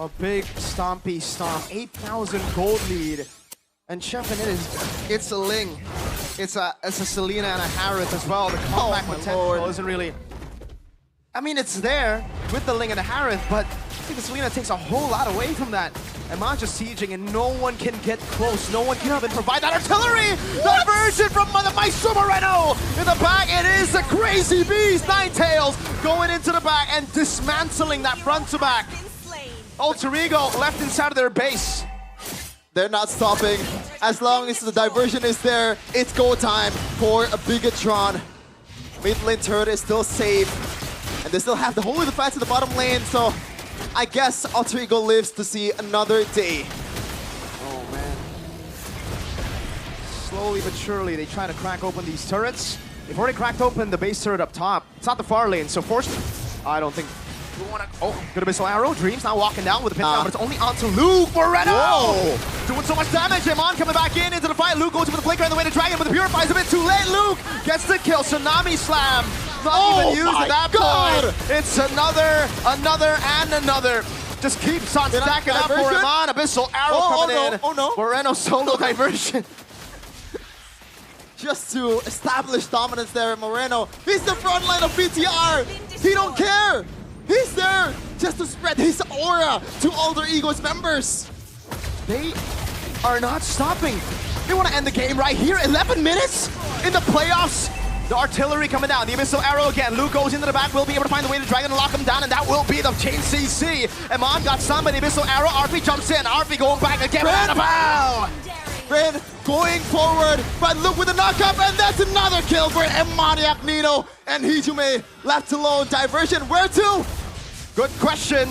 A big stompy stomp. 8,000 gold lead. And Chefin, it's a Ling. It's a Selena and a Harith as well. The comeback potential isn't really... I mean, it's there with the Ling and the Harith, but I think the Selena takes a whole lot away from that. Eman just sieging and no one can get close. No one can even provide that artillery! Diversion from the Maestro Moreno! In the back, it is the crazy beast! Ninetales going into the back and dismantling that front to back. Alter Ego left inside of their base.
They're not stopping. As long as the diversion is there, it's go time for a Bigatron. Mid lane turret is still safe. And they still have the Holy Defense in the bottom lane, so I guess Alter Ego lives to see another day.
Oh man. Slowly but surely, they try to crack open these turrets. They've already cracked open the base turret up top. It's not the far lane, so forced. I don't think... Oh, good missile arrow. Dreams now walking down with a pin down, but it's only onto Luke Moreno! Doing so much damage. Eman coming back into the fight. Luke goes for the flicker on the way to Dragon, but the Purify is a bit too late. Luke gets the kill. Tsunami Slam. Not even used at that point. It's another, and another. Just keeps on stacking up for Eman. Abyssal arrow coming in.
Oh no.
Moreno solo diversion.
Just to establish dominance there, Moreno. He's the front line of BTR. He don't care. He's there just to spread his aura to Alter Ego's members.
They are not stopping. They want to end the game right here. 11 minutes in the playoffs. The artillery coming down. The Abyssal Arrow again. Luke goes into the back. Will be able to find the way to Dragon and lock him down. And that will be the chain CC. Eman got some by the Abyssal Arrow. RP jumps in. RP going back again.
Rin going forward. But look with the knockup. And that's another kill for Emaniac Nino. And Hijume left alone. Diversion. Where to?
Good question.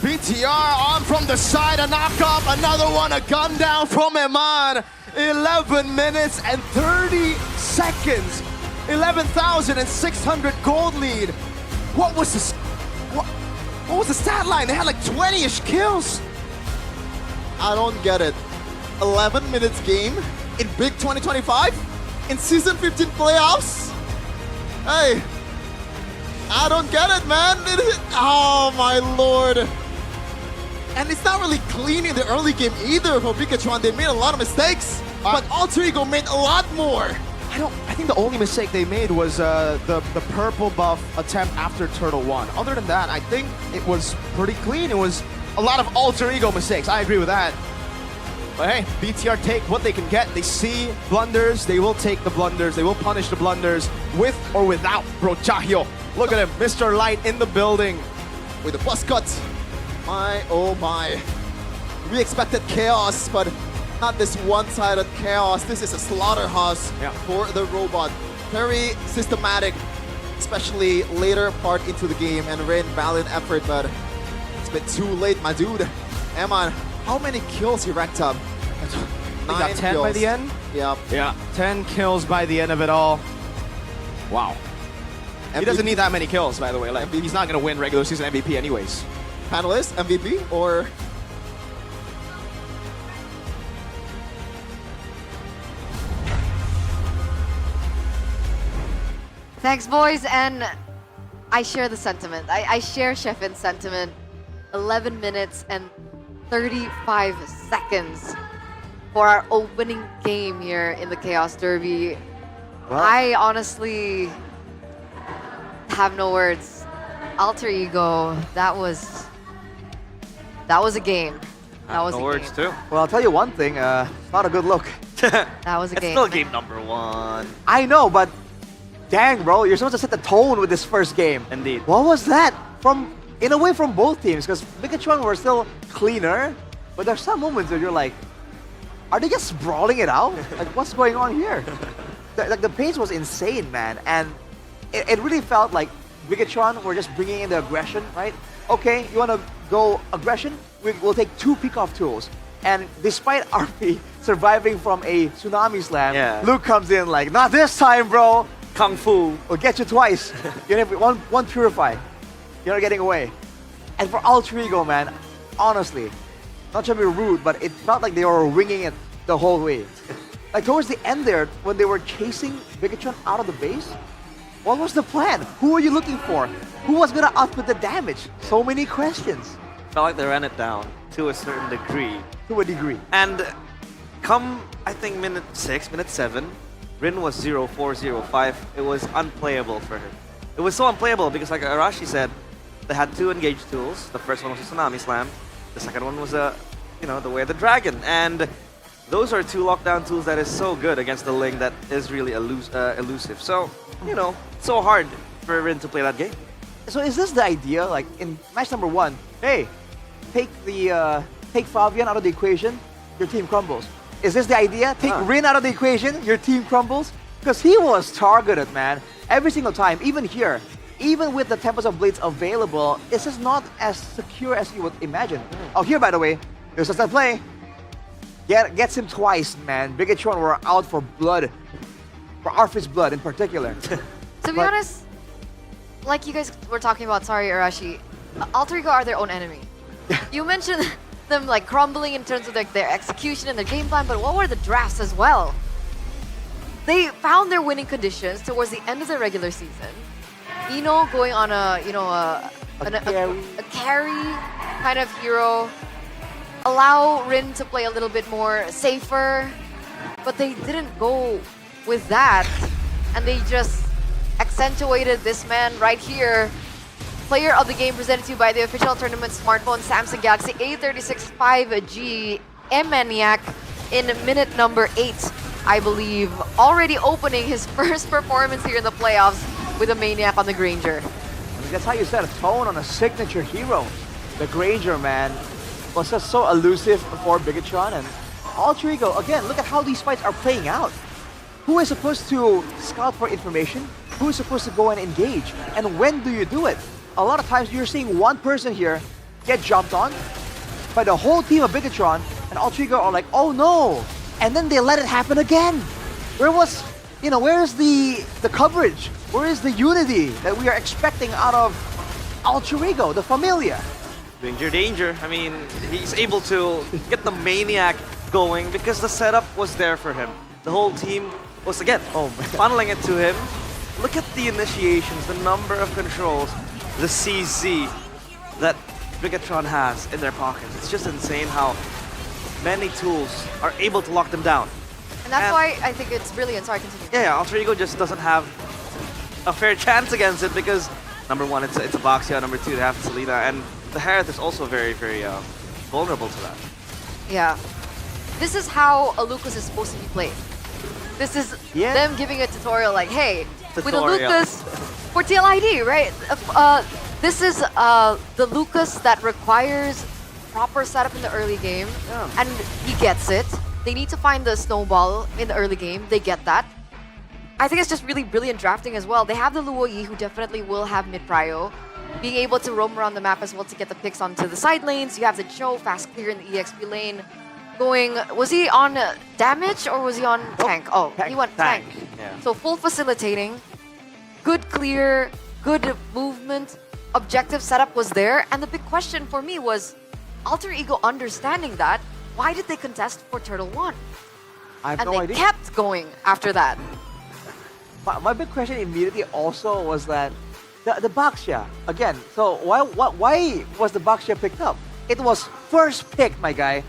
BTR on from the side. A knockup. Another one. A gun down from Eman. 11 minutes and 30 seconds. 11,600 gold lead. What was this? What was the stat line? They had like 20-ish kills.
I don't get it. 11 minutes game in Big 2025 in Season 15 Playoffs. Hey, I don't get it, man. Oh my lord. And it's not really clean in the early game either for Pikachu. They made a lot of mistakes, but Alter Ego made a lot more.
I think the only mistake they made was the purple buff attempt after Turtle 1. Other than that, I think it was pretty clean. It was a lot of Alter Ego mistakes. I agree with that. But hey, BTR take what they can get. They see blunders, they will take the blunders, they will punish the blunders with or without Bro Chahyo. Look at him, Mr. Light in the building.
With a bus cut. My, oh my. We expected chaos, but not this one-sided chaos. This is a slaughterhouse for the robot. Very systematic, especially later part into the game, and Rain valiant effort, but it's been too late, my dude. Eman, how many kills he racked up?
He got 10 by the end?
Yep.
Yeah, 10 kills by the end of it all. Wow. He doesn't need that many kills, by the way. Like, he's not going to win regular season MVP anyways.
Panelist, MVP, or?
Thanks, boys, and I share the sentiment. I share Shefin's sentiment. 11 minutes and 35 seconds for our opening game here in the Chaos Derby.
Well,
I honestly have no words. Alter Ego, that was a game. That was
no
a
words
game.
too.
Well, I'll tell you one thing. It's not a good look.
That was a
It's
game.
still game number 1.
I know, but dang, bro, you're supposed to set the tone with this first game.
Indeed.
What was that? In a way, from both teams, because Pikachu were still cleaner, but there's some moments where you're like, are they just brawling it out? Like, what's going on here? The pace was insane, man, and it really felt like Pikachu were just bringing in the aggression, right? Okay, you want to go aggression? We'll take 2 pick-off tools. And despite RP surviving from a tsunami slam, Luke comes in like, not this time, bro.
Kung Fu.
We'll get you twice. You have one purify. You're not getting away. And for Alter Ego, man, honestly, not trying to be rude, but it felt like they were winging it the whole way. Like towards the end there, when they were chasing Pikachu out of the base, what was the plan? Who were you looking for? Who was gonna output the damage? So many questions.
Felt like they ran it down to a certain degree.
To a degree.
And come, I think, minute 6, minute 7, Rin was 0-4-0-5. It was unplayable for him. It was so unplayable because, like Arashi said, they had 2 engaged tools. The first one was a Tsunami Slam. The second one was the Way of the Dragon. And those are 2 lockdown tools that is so good against the Ling that is really elusive. So, so hard for Rin to play that game.
So is this the idea? Like in match number 1, hey, take Fabian out of the equation, your team crumbles. Is this the idea? Take Rin out of the equation, your team crumbles? Because he was targeted, man, every single time. Even here, even with the Tempest of Blades available, it's just not as secure as you would imagine. Oh, here, by the way, there's just that play. Gets him twice, man. Pikachu were out for blood, for Arf's blood in particular.
To be honest, like you guys were talking about, sorry Arashi, Alter Ego are their own enemy. You mentioned them like crumbling in terms of their execution and their game plan, but what were the drafts as well? They found their winning conditions towards the end of the regular season. Ino going on a carry kind of hero. Allow Rin to play a little bit more safer, but they didn't go with that, and they just accentuated this man right here. Player of the game presented to you by the official tournament smartphone Samsung Galaxy A36 5G M-Maniac in minute number 8, I believe. Already opening his first performance here in the playoffs with a Maniac on the Granger.
I mean, that's how you set a tone on a signature hero. The Granger, man, was just so elusive for Bigatron, and Alter Ego, again, look at how these fights are playing out. Who is supposed to scout for information? Who is supposed to go and engage? And when do you do it? A lot of times you're seeing one person here get jumped on by the whole team of Bigatron, and Alter Ego are like, oh no! And then they let it happen again. Where is the coverage? Where is the unity that we are expecting out of Alter Ego, the Familia?
Danger. I mean, he's able to get the Maniac going because the setup was there for him. The whole team was, again, funneling it to him. Look at the initiations, the number of controls, the CZ that Bigatron has in their pockets. It's just insane how many tools are able to lock them down.
And that's why I think it's brilliant. Sorry, continue.
Yeah, Alter Ego just doesn't have a fair chance against it because, number 1, it's a Boxia, number 2, they have Selena, and the Harith is also very, very vulnerable to that.
Yeah. this is how a Lucas is supposed to be played. This is them giving a tutorial like, hey, with a Lucas for TLID, right? This is the Lucas that requires proper setup in the early game, and he gets it. They need to find the snowball in the early game. They get that. I think it's just really brilliant drafting as well. They have the Luo Yi, who definitely will have mid-prio, being able to roam around the map as well to get the picks onto the side lanes. You have the Cho, fast clear in the EXP lane. Was he on damage or was he on tank? Oh, he went tank.
Yeah.
So full facilitating, good clear, good movement, objective setup was there. And the big question for me was, Alter Ego understanding that, why did they contest for Turtle 1?
I have
and
no
they
idea.
kept going after that.
My big question immediately also was that the Baxia, again, so why was the Baxia picked up? It was first pick, my guy.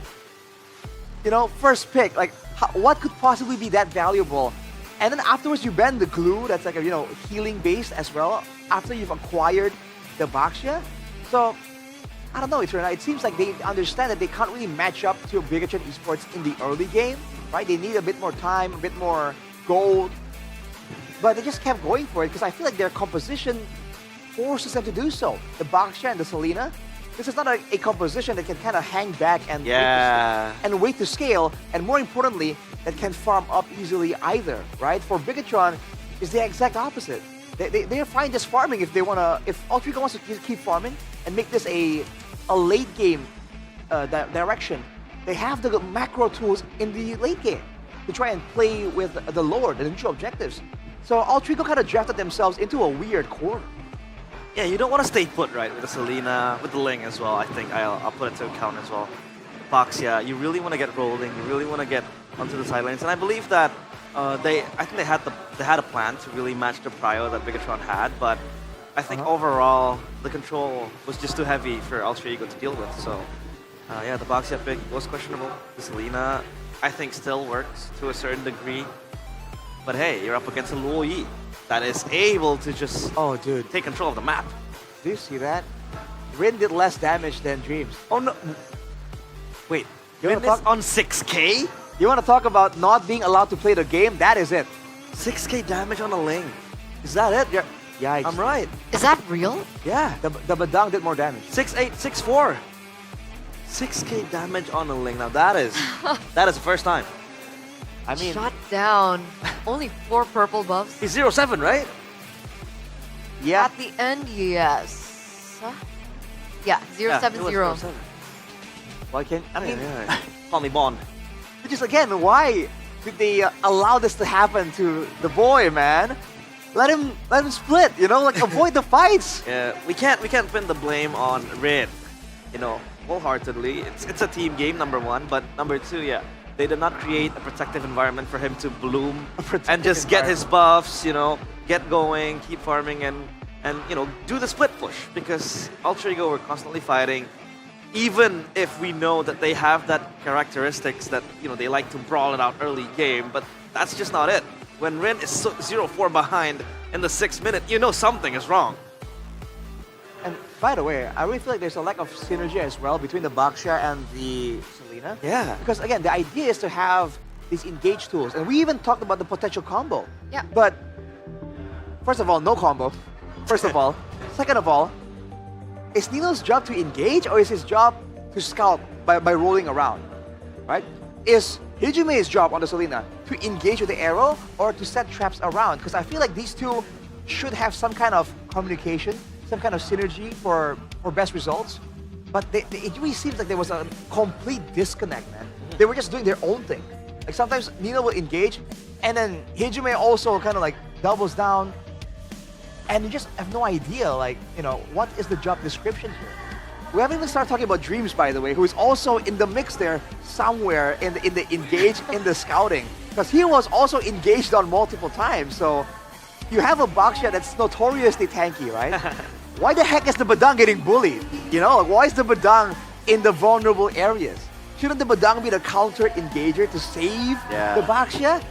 You know, first pick. Like, what could possibly be that valuable? And then afterwards, you ban the glue that's like, healing based as well after you've acquired the Baxia. So, I don't know, Eternal. It seems like they understand that they can't really match up to Bigatron Esports in the early game, right? They need a bit more time, a bit more gold. But they just kept going for it because I feel like their composition forces them to do so. The Baxia and the Selena, this is not a composition that can kind of hang back and wait to scale, and more importantly, that can farm up easily either, right? For Bigatron, it's the exact opposite. They're fine just farming if they want to. If Alter Ego wants to keep farming and make this a late game direction, they have the macro tools in the late game to try and play with the Lord, the neutral objectives. So Alter Ego kind of drafted themselves into a weird corner.
Yeah, you don't want to stay put, right, with the Selena, with the Ling as well. I think I'll put it to account as well. Baxia, you really want to get rolling. You really want to get onto the side lanes, and I believe that I think they had a plan to really match the prio that Bigatron had, but I think overall the control was just too heavy for Alter Ego to deal with. So yeah, the Baxia pick was questionable. The Selena, I think, still works to a certain degree, but hey, you're up against a Luo Yi that is able to just take control of the map.
Do you see that? Rin did less damage than Dreams.
Oh no! Wait, Rin is on 6k?
You want to talk about not being allowed to play the game? That is it.
6k damage on a Ling.
Is that it? Yikes.
I'm right.
Is that real?
Yeah, the Badang did more damage.
6'8", 6'4". 6k damage on a Ling. Now that is the first time.
I mean,
shut down. Only 4 purple buffs.
He's 0-7, right?
Yeah.
At the end, yes. Yeah, 0-7-0.
Why can't I mean?
Call me Bond.
Which is again, why did they allow this to happen to the boy, man? Let him split. You know, like avoid the fights.
Yeah, we can't pin the blame on Rin. You know, wholeheartedly. It's a team game, number one, but number two, yeah. They did not create a protective environment for him to bloom and just get his buffs, you know, get going, keep farming, and you know, do the split push, because Alter Ego were constantly fighting, even if we know that they have that characteristics that, you know, they like to brawl it out early game, but that's just not it. When Rin is 0-4 behind in the 6th minute, you know something is wrong.
And by the way, I really feel like there's a lack of synergy as well between the Baxia and the Selena.
Yeah.
Because again, the idea is to have these engage tools. And we even talked about the potential combo.
Yeah.
But first of all, no combo. First of all. Second of all, is Nino's job to engage, or is his job to scout by rolling around? Right? Is Hijume's job on the Selena to engage with the arrow or to set traps around? Because I feel like these two should have some kind of communication, some kind of synergy for best results. But it really seems like there was a complete disconnect, man. They were just doing their own thing. Like sometimes Nino will engage, and then Hijume also kind of like doubles down, and you just have no idea, like, you know, what is the job description here? We haven't even started talking about Dreams, by the way, who is also in the mix there somewhere in the engage, in the scouting. Because he was also engaged on multiple times, so you have a Baxia that's notoriously tanky, right? Why the heck is the Badang getting bullied? You know, like, why is the Badang in the vulnerable areas? Shouldn't the Badang be the counter engager to save the Baxia?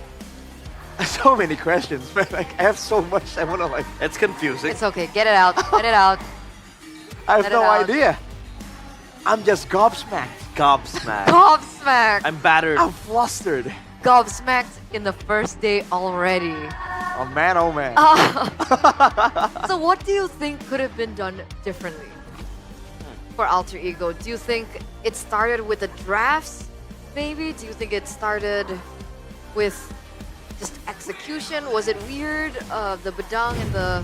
So many questions, man. Like, I have so much I want to like.
It's confusing.
It's okay. Get it out. Get it out.
I have no idea. I'm just gobsmacked.
gobsmacked.
Gobsmacked.
I'm battered.
I'm flustered.
Gobsmacked in the first day already.
Oh man, oh man.
So what do you think could have been done differently for Alter Ego? Do you think it started with the drafts, maybe? Do you think it started with just execution? Was it weird? The Badang and the...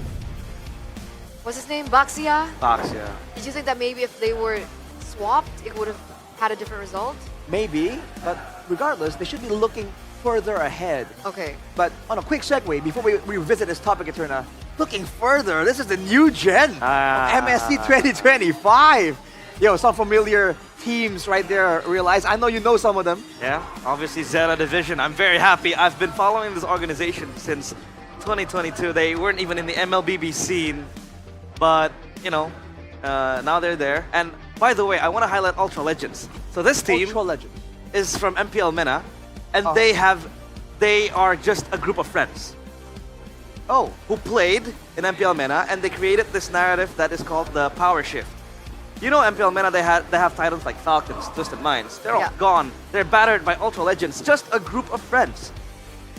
What's his name? Baxia?
Baxia.
Did you think that maybe if they were swapped, it would have had a different result?
Maybe, but regardless, they should be looking further ahead.
Okay.
But on a quick segue, before we revisit this topic, Eterna, looking further, this is the new gen of MSC 2025. Yo, some familiar teams right there, Realize. I know you know some of them.
Yeah, obviously Zeta Division. I'm very happy. I've been following this organization since 2022. They weren't even in the MLBB scene, but, you know, now they're there. And by the way, I want to highlight Ultra Legends. So this team is from MPL MENA, and they are just a group of friends.
Oh.
Who played in MPL MENA, and they created this narrative that is called the Power Shift. You know MPL MENA, they have titles like Falcons, Twisted Minds. They're all gone. They're battered by Ultra Legends. Just a group of friends.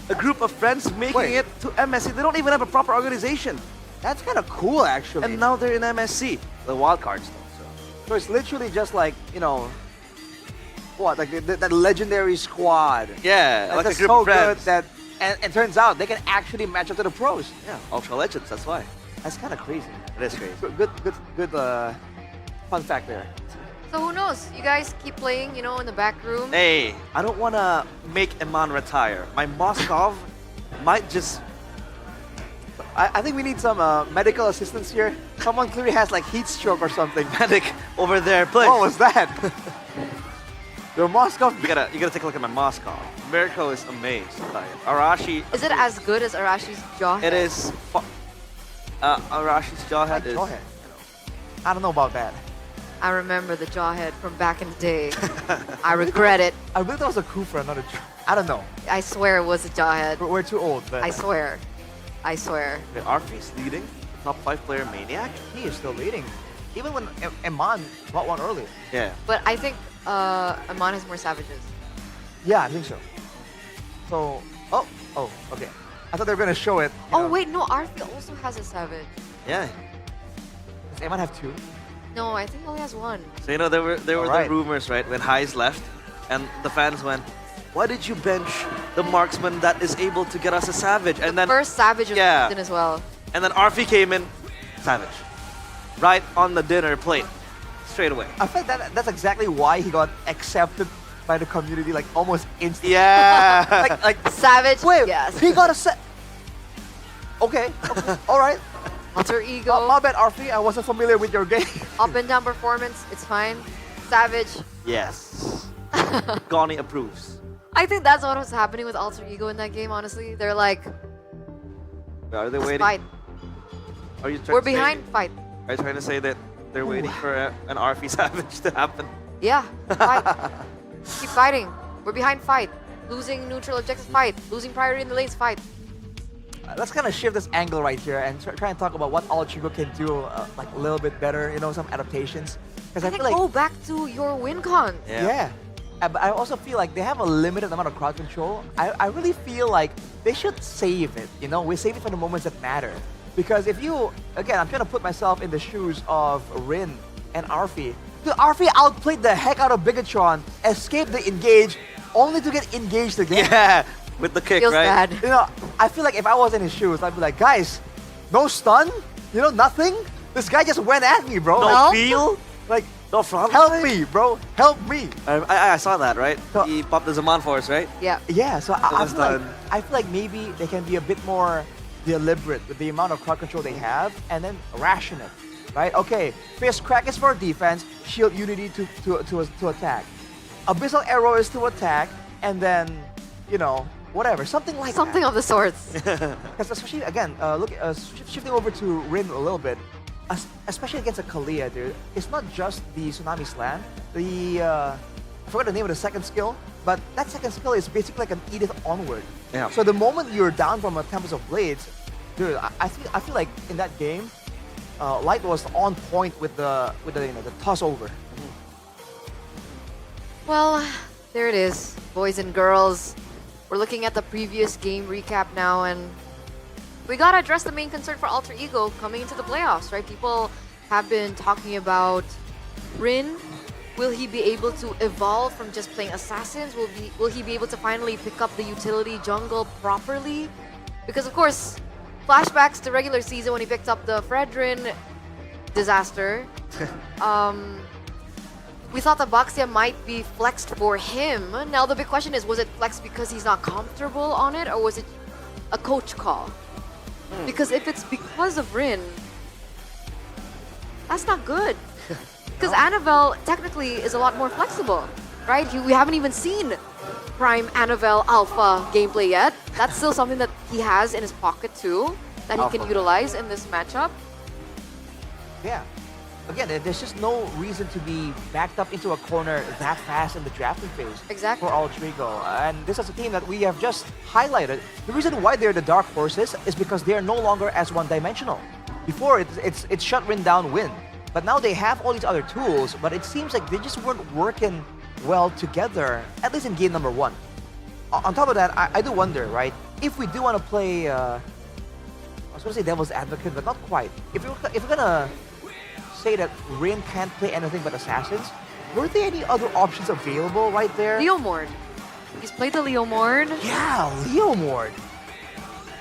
A group of friends making it to MSC. They don't even have a proper organization.
That's kind of cool, actually.
And now they're in MSC. The wildcards, though.
So it's literally just like, you know, what, like that legendary squad.
Yeah, like a
that's
group
so
of friends.
good that, and it turns out they can actually match up to the pros.
Yeah, Ultra Legends, that's why.
That's kind of crazy.
It is crazy.
Good fun fact there.
So who knows? You guys keep playing, you know, in the back room.
Hey, I don't want to make Iman retire. My Moskov might just...
I think we need some medical assistance here. Someone clearly has like heat stroke or something.
Medic over there, please.
What was that? Your Moskov.
You gotta take a look at my Moskov. Mirko is amazed by it. Arashi.
Is it as good as Arashi's Jawhead?
It is. Arashi's Jawhead is.
Jawhead. I don't know about that.
I remember the Jawhead from back in the day. I regret it.
I believe that was a coup for another. I don't know.
I swear it was a Jawhead.
We're too old. But
I swear. I swear.
The Arfi's leading. Top 5 player Maniac.
He is still leading. Even when Iman got one earlier.
Yeah.
But I think Iman has more savages.
Yeah, I think so. So, oh, okay. I thought they were gonna show it.
Oh wait, no, Arfi also has a savage.
Yeah.
Does Iman have 2?
No, I think he only has 1.
So you know there were the rumors, right, when Highs left, and the fans went, "Why did you bench the marksman that is able to get us a savage?" And then
First savage of the season as well.
And then Arfi came in, savage, right on the dinner plate, straight away.
I feel like that's exactly why he got accepted by the community, like almost instantly.
Yeah.
like
savage.
Wait,
yes.
He got a Okay, all right.
Alter Ego.
My bad, Arfi. I wasn't familiar with your game.
Up and down performance, it's fine. Savage.
Yes. Goni approves.
I think that's what was happening with Alter Ego in that game, honestly. They're like,
Are they
just
waiting?
fight.
Are you trying
We're
to say-
behind, fight.
Are you trying to say that they're waiting for an Arfi savage to happen?
Yeah, fight. Keep fighting. We're behind, fight. Losing neutral objectives, fight. Losing priority in the lanes, fight.
Let's kind of shift this angle right here and try and talk about what Alter Ego can do like a little bit better, you know, some adaptations. Because I feel like
go back to your win con.
Yeah. But I also feel like they have a limited amount of crowd control. I really feel like they should save it, you know? We save it for the moments that matter. Because if you, again, I'm trying to put myself in the shoes of Rin and Arfi. Dude, Arfi outplayed the heck out of Bigatron, escaped the engage, only to get engaged again.
Yeah, with the kick,
Feels
right?
bad.
You know, I feel like if I was in his shoes, I'd be like, guys, no stun? You know, nothing? This guy just went at me, bro.
No feel?
Like,
no front
help
line?
me, bro. Help me.
I saw that, right? He popped the Zaman for us, right?
Yeah.
Yeah, so I
was
feel like,
done.
I feel like maybe they can be a bit more deliberate with the amount of crowd control they have and then ration it, right? Okay, Fist Crack is for defense, Shield Unity to attack. Abyssal Arrow is to attack, and then, you know, whatever, something like
Something
that.
of the sorts.
Because especially, again, shifting over to Rin a little bit, especially against a Kalia, dude, it's not just the Tsunami Slam. I forgot the name of the second skill, but that second skill is basically like an Edith onward.
Yeah.
So the moment you're down from a Tempest of Blades, dude, I feel like in that game, Light was on point with the toss over.
Well, there it is, boys and girls. We're looking at the previous game recap now, and we gotta address the main concern for Alter Ego coming into the playoffs, right? People have been talking about Rin. Will he be able to evolve from just playing assassins? Will he be able to finally pick up the utility jungle properly? Because of course, flashbacks to regular season when he picked up the Fredrin disaster. We thought the Baxia might be flexed for him. Now the big question is, was it flexed because he's not comfortable on it, or was it a coach call? Because if it's because of Rin, that's not good. Because Annabelle technically is a lot more flexible, right? We haven't even seen Prime Annabelle Alpha gameplay yet. That's still something that he has in his pocket too, that he can utilize in this matchup.
Yeah. Again, there's just no reason to be backed up into a corner that fast in the drafting phase.
Exactly.
For Alter Ego. And this is a team that we have just highlighted. The reason why they're the dark horses is because they're no longer as one-dimensional. Before, it's shut Rin down, win. But now they have all these other tools, but it seems like they just weren't working well together, at least in game number 1. On top of that, I do wonder, right? If we do want to play, I was going to say devil's advocate, but not quite. If we're going to say that Rin can't play anything but assassins, were there any other options available right there?
Leo Mord. He's played the Leo Mord.
Yeah, Leo Mord.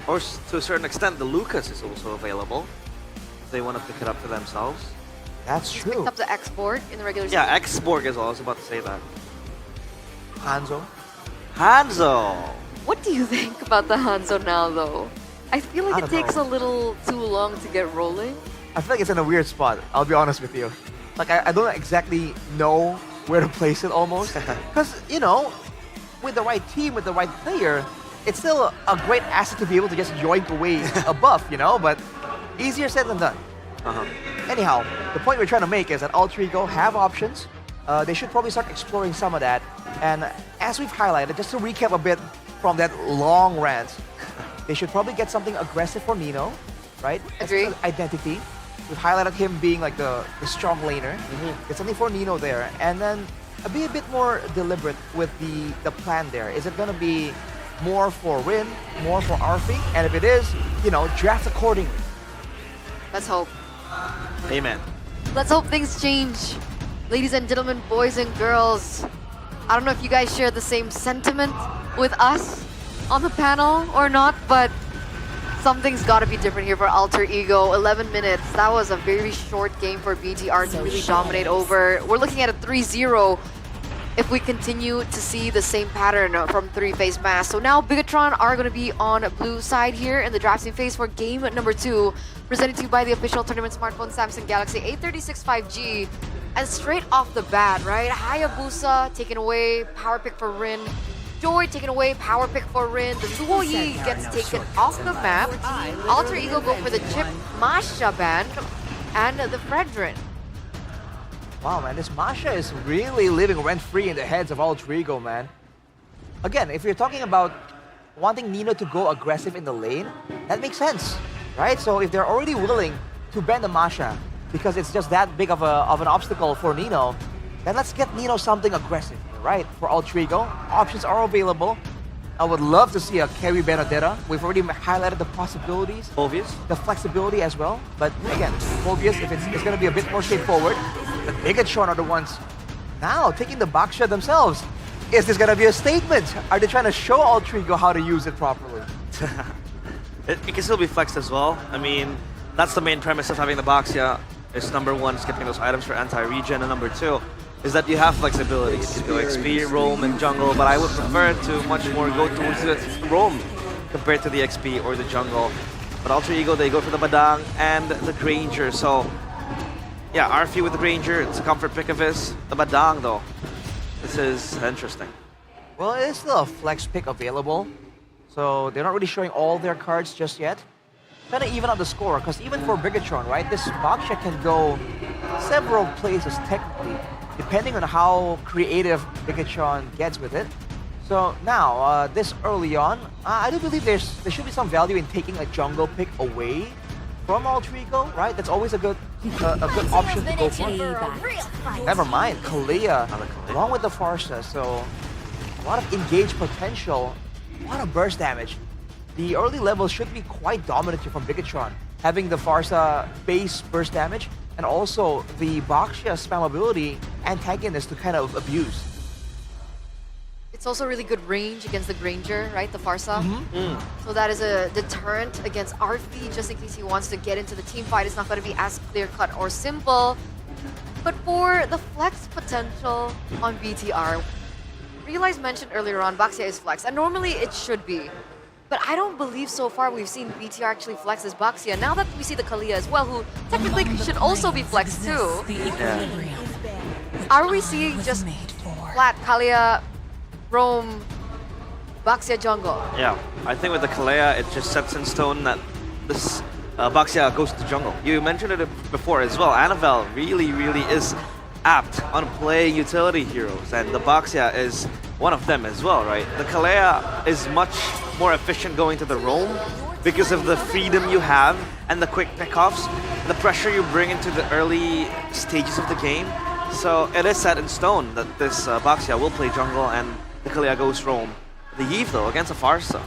Or to a certain extent, the Lucas is also available. If they want to pick it up for themselves.
That's true.
Picked up the X-Borg in the regular season.
Yeah, X-Borg as well. I was about to say that.
Hanzo.
Hanzo!
What do you think about the Hanzo now, though? I feel like it takes a little too long to get rolling.
I feel like it's in a weird spot, I'll be honest with you. Like, I don't exactly know where to place it almost. Because, you know, with the right team, with the right player, it's still a great asset to be able to just yoink away a buff, you know? But easier said than done. Anyhow, the point we're trying to make is that Alter Ego have options. They should probably start exploring some of that. And as we've highlighted, just to recap a bit from that long rant, they should probably get something aggressive for Nino, right?
Agree.
As identity. We've highlighted him being like the strong laner. Get something for Nino there. And then be a bit more deliberate with the plan there. Is it going to be more for Rin, more for Arfi? And if it is, you know, draft accordingly.
Let's hope.
Amen.
Let's hope things change. Ladies and gentlemen, boys and girls, I don't know if you guys share the same sentiment with us on the panel or not, but something's got to be different here for Alter Ego. 11 minutes. That was a very short game for BTR to really dominate over. We're looking at a 3-0 if we continue to see the same pattern from three-phase mass. So now Bigatron are going to be on blue side here in the drafting phase for game number 2, presented to you by the official tournament smartphone Samsung Galaxy A36 5G. And straight off the bat, right? Hayabusa taken away, power pick for Rin. Joy taken away, power pick for Rin. The Luo Yi gets taken off the map. Alter Ego go for the Chip Masha ban and the Fredrin.
Wow, man, this Masha is really living rent-free in the heads of Alter Ego, man. Again, if you're talking about wanting Nino to go aggressive in the lane, that makes sense, right? So if they're already willing to ban the Masha because it's just that big of an obstacle for Nino, then let's get Nino something aggressive, right? For Alter Ego, options are available. I would love to see a carry Benedetta. We've already highlighted the possibilities.
Obvious.
The flexibility as well. But again, obvious if it's going to be a bit more straightforward. The Bigatron are the ones now taking the Baksha themselves. Is this going to be a statement? Are they trying to show Alter Ego how to use it properly?
It can still be flexed as well. I mean, that's the main premise of having the Baxia. Is number 1, skipping those items for anti-regen, and number 2, is that you have flexibility. You can go XP, roam, and jungle, but I would prefer to much more go towards the roam compared to the XP or the jungle. But Alter Ego, they go for the Badang and the Granger, so yeah, Arfi with the Granger, it's a comfort pick of his. The Badang though, this is interesting.
Well, it is still a flex pick available, so they're not really showing all their cards just yet. Trying to even out the score, because even for Bigatron, right, this Baksha can go several places technically, depending on how creative Bigatron gets with it. So now, this early on, I do believe there should be some value in taking a jungle pick away from Alter Ego, right? That's always a good a good option to go for. Never mind, Kalia, along with the Farsa, so a lot of engaged potential, a lot of burst damage. The early levels should be quite dominant here from Bigatron, having the Farsa base burst damage and also the Baxia spam ability antagonist to kind of abuse.
It's also really good range against the Granger, right? The Farsa. So that is a deterrent against RV, just in case he wants to get into the team fight. It's not going to be as clear-cut or simple. But for the flex potential on BTR, Realize mentioned earlier on, Baxia is flex, and normally it should be. But I don't believe so far we've seen BTR actually flex as Baxia. Now that we see the Kalia as well, who technically should also be flexed too. Are we seeing just flat Kalia, roam, Baxia jungle?
Yeah, I think with the Kalea, it just sets in stone that this Baxia goes to jungle. You mentioned it before as well. Annabelle really is apt on playing utility heroes, and the Baxia is one of them as well, right? The Kalea is much more efficient going to the roam because of the freedom you have and the quick pickoffs, the pressure you bring into the early stages of the game. So it is set in stone that this Baxia will play jungle and the Kalea goes roam. The Eve though, against a Farsa.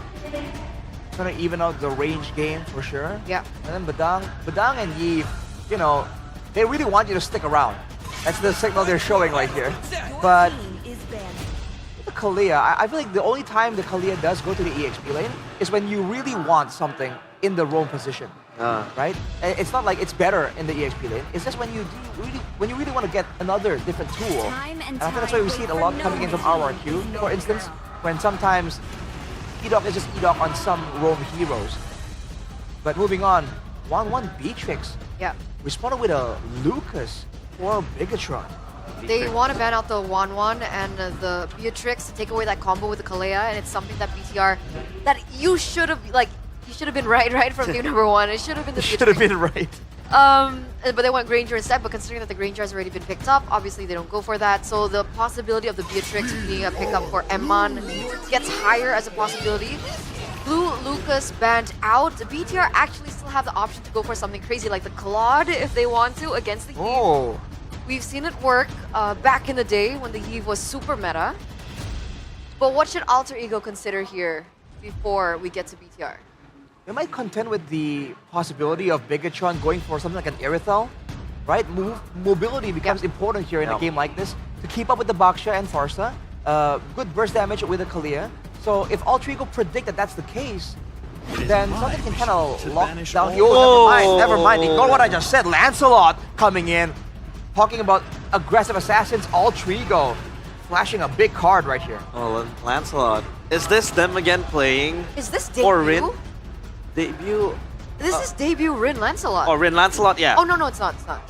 It's gonna even out the range game for sure.
Yeah.
And then Badang and Eve, you know, they really want you to stick around. That's the signal they're showing right here. But the Kalia, I feel like the only time the Kalia does go to the EXP lane is when you really want something in the roam position. Right? It's not like it's better in the EXP lane. It's just when you really want to get another different tool. And I think that's why we see it a lot coming in from RRQ. For instance, when sometimes Edok is just Edok on some roam heroes. But moving on, 1-1 Beatrix.
Yeah.
Responded with a Lucas or Bigatron.
They want to ban out the 1-1 and the Beatrix to take away that combo with the Kalea, and it's something that BTR, that you should have been right from game number 1. It should have been the Beatrix.
Should have been right.
But they went Granger instead, but considering that the Granger has already been picked up, obviously they don't go for that. So the possibility of the Beatrix being a pickup for Emman gets higher as a possibility. Blue Lucas banned out. The BTR actually still have the option to go for something crazy like the Claude if they want to against the Eve. We've seen it work back in the day when the Eve was super meta. But what should Alter Ego consider here before we get to BTR?
They might contend with the possibility of Bigatron going for something like an Irithel, right? Mobility becomes important here in a game like this to keep up with the Baxia and Farsa. Good burst damage with the Kalia. So if Alter Ego predict that that's the case, then something can kind of lock down. Never mind. Ignore what I just said. Lancelot coming in, talking about aggressive assassins. Alter Ego flashing a big card right here.
Oh, Lancelot. Is this them again playing?
Is this debut?
Or Rin? Debut?
This is debut Rin Lancelot.
Oh, Rin Lancelot, yeah.
Oh, no, it's not. It's not.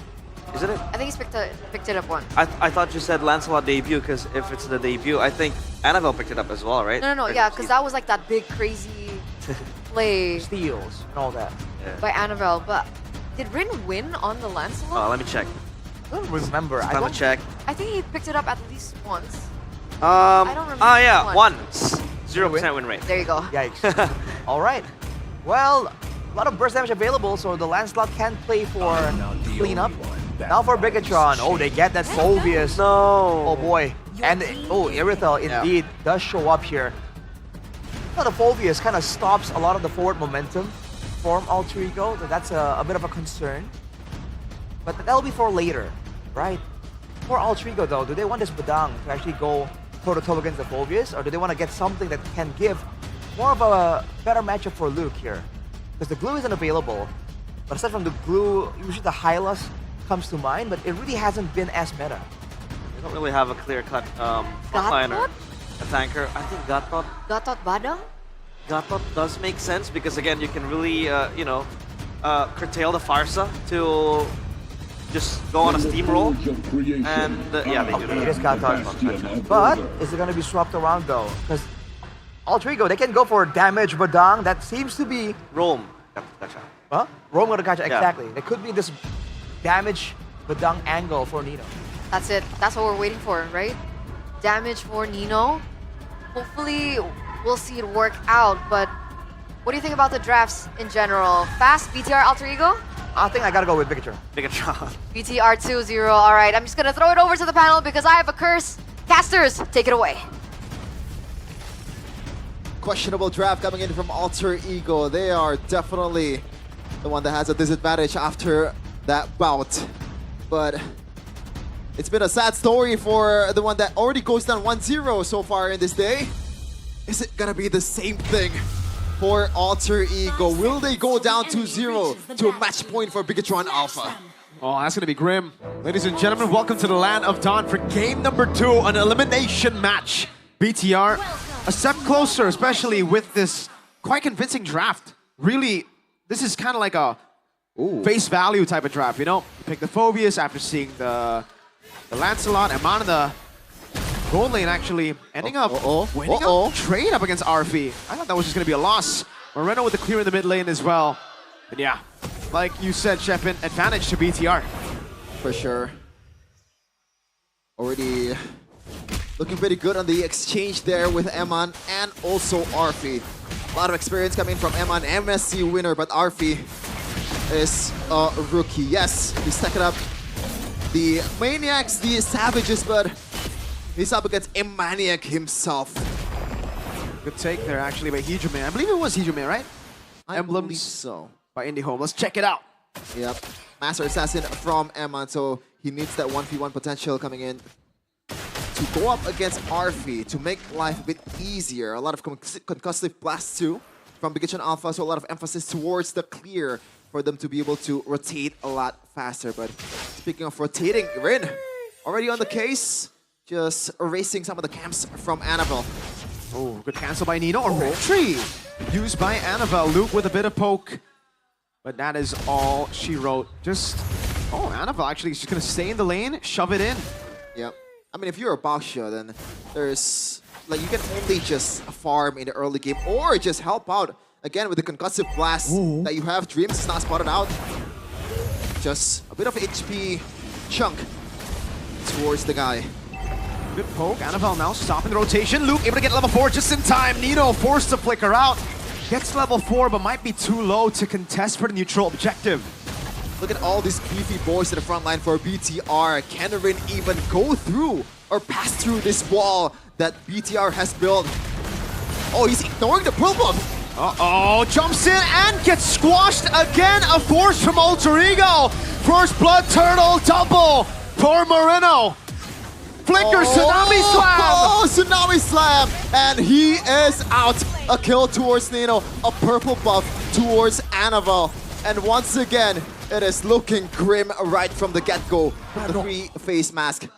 Isn't it?
I think he's picked it up one.
I thought you said Lancelot debut because if it's the debut, I think Annabelle picked it up as well, right?
No, yeah, because that was like that big crazy play.
Steals and all that.
By Annabelle. But did Rin win on the Lancelot?
Oh, let me check.
I don't remember.
I don't check.
I think he picked it up at least once.
I
don't remember.
Yeah, once. 0% win rate.
There you go.
Yikes. All right. Well, a lot of burst damage available, so the Lancelot can play for cleanup. Now for Bigatron. Oh, they get that Phobius.
No.
Oh boy. And Irithel indeed does show up here. Now the Phobius kind of stops a lot of the forward momentum from Alter Ego. So that's a bit of a concern. But that'll be for later, right? For Alter Ego though, do they want this Badang to actually go toe-to-toe against the Phobius? Or do they want to get something that can give more of a better matchup for Luke here? Because the glue isn't available. But aside from the glue, usually the Hylas comes to mind, but it really hasn't been as meta.
They don't really have a clear-cut frontliner. A tanker. I think Gatot.
Gatot Badang?
Gatot does make sense because again, you can really, curtail the Farsa to just go on a steamroll. And yeah, they do that.
It is Gatot. But is it going to be swapped around though? Because Alter Ego, they can go for damage Badang. That seems to be
Rome. Gotcha.
Huh? Rome got to catch exactly. There could be this damage Badang angle for Nino.
That's it. That's what we're waiting for, right? Damage for Nino. Hopefully, we'll see it work out. But what do you think about the drafts in general? Fast BTR Alter Ego?
I think I gotta go with Bigatron.
BTR 2-0. All right, I'm just gonna throw it over to the panel because I have a curse. Casters, take it away.
Questionable draft coming in from Alter Ego. They are definitely the one that has a disadvantage after that bout. But it's been a sad story for the one that already goes down 1-0 so far in this day. Is it gonna be the same thing for Alter Ego? Will they go down 2-0 to a match point for Bigatron Alpha?
Oh, that's gonna be grim. Ladies and gentlemen, welcome to the Land of Dawn for game number 2, an elimination match. BTR a step closer, especially with this quite convincing draft. Really, this is kind of like a face value type of draft, you know? You pick the Phobius after seeing the Lancelot, and on the gold lane actually ending up winning a trade up against RFE. I thought that was just gonna be a loss. Moreno with the clear in the mid lane as well. But yeah, like you said, Shepin, advantage to BTR.
For sure. Already looking pretty good on the exchange there with Eman and also Arfi. A lot of experience coming from Eman, MSC winner, but Arfi is a rookie. Yes, he's stacking up the Maniacs, the Savages, but he's up against M-Maniac himself.
Good take there actually by Hijime. I believe it was Hijime, right?
I believe so.
By IndieHome. Let's check it out.
Yep. Master Assassin from Eman, so he needs that 1v1 potential coming in to go up against Arfi to make life a bit easier. A lot of concussive blasts too from Bigatron Alpha, so a lot of emphasis towards the clear for them to be able to rotate a lot faster. But speaking of rotating, Rin already on the case, just erasing some of the camps from Annabelle.
Oh, good cancel by Nino. A retry used by Annabelle. Luke with a bit of poke. But that is all she wrote. Just, Annabelle actually is just gonna stay in the lane, shove it in.
Yep. I mean, if you're a Baksha, then there's, like, you can only just farm in the early game or just help out. Again, with the concussive blast that you have, Dreams is not spotted out. Just a bit of HP chunk towards the guy.
Good poke. Annabelle now stopping the rotation. Luke able to get level 4 just in time. Nino forced to flicker out. Gets level 4, but might be too low to contest for the neutral objective.
Look at all these beefy boys in the front line for BTR. Can Rin even go through or pass through this wall that BTR has built? Oh, he's ignoring the problem.
Uh-oh, jumps in and gets squashed again. A force from Alter Ego. First Blood Turtle double for Moreno. Flicker, Tsunami Slam!
Oh, Tsunami Slam! And he is out. A kill towards Nino. A purple buff towards Annabelle. And once again, it is looking grim right from the get-go. The three-face mask.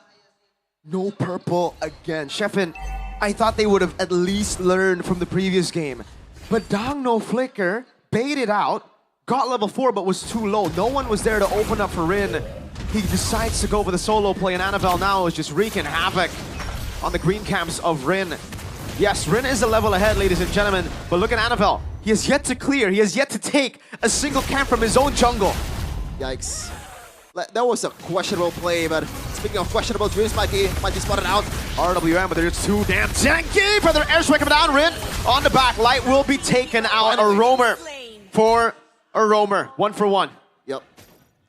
No purple again. Shepin, I thought they would have at least learned from the previous game. But Dong no flicker, baited out, got level 4 but was too low. No one was there to open up for Rin. He decides to go for the solo play, and Annabelle now is just wreaking havoc on the green camps of Rin. Yes, Rin is a level ahead, ladies and gentlemen, but look at Annabelle. He has yet to clear, he has yet to take a single camp from his own jungle.
Yikes. That was a questionable play, but speaking of questionable, Dreams might be spotted out.
RWM, but they're just too damn tanky. Brother airstrike coming down, Rin on the back. Light will be taken out. A roamer for a roamer. 1 for 1.
Yep.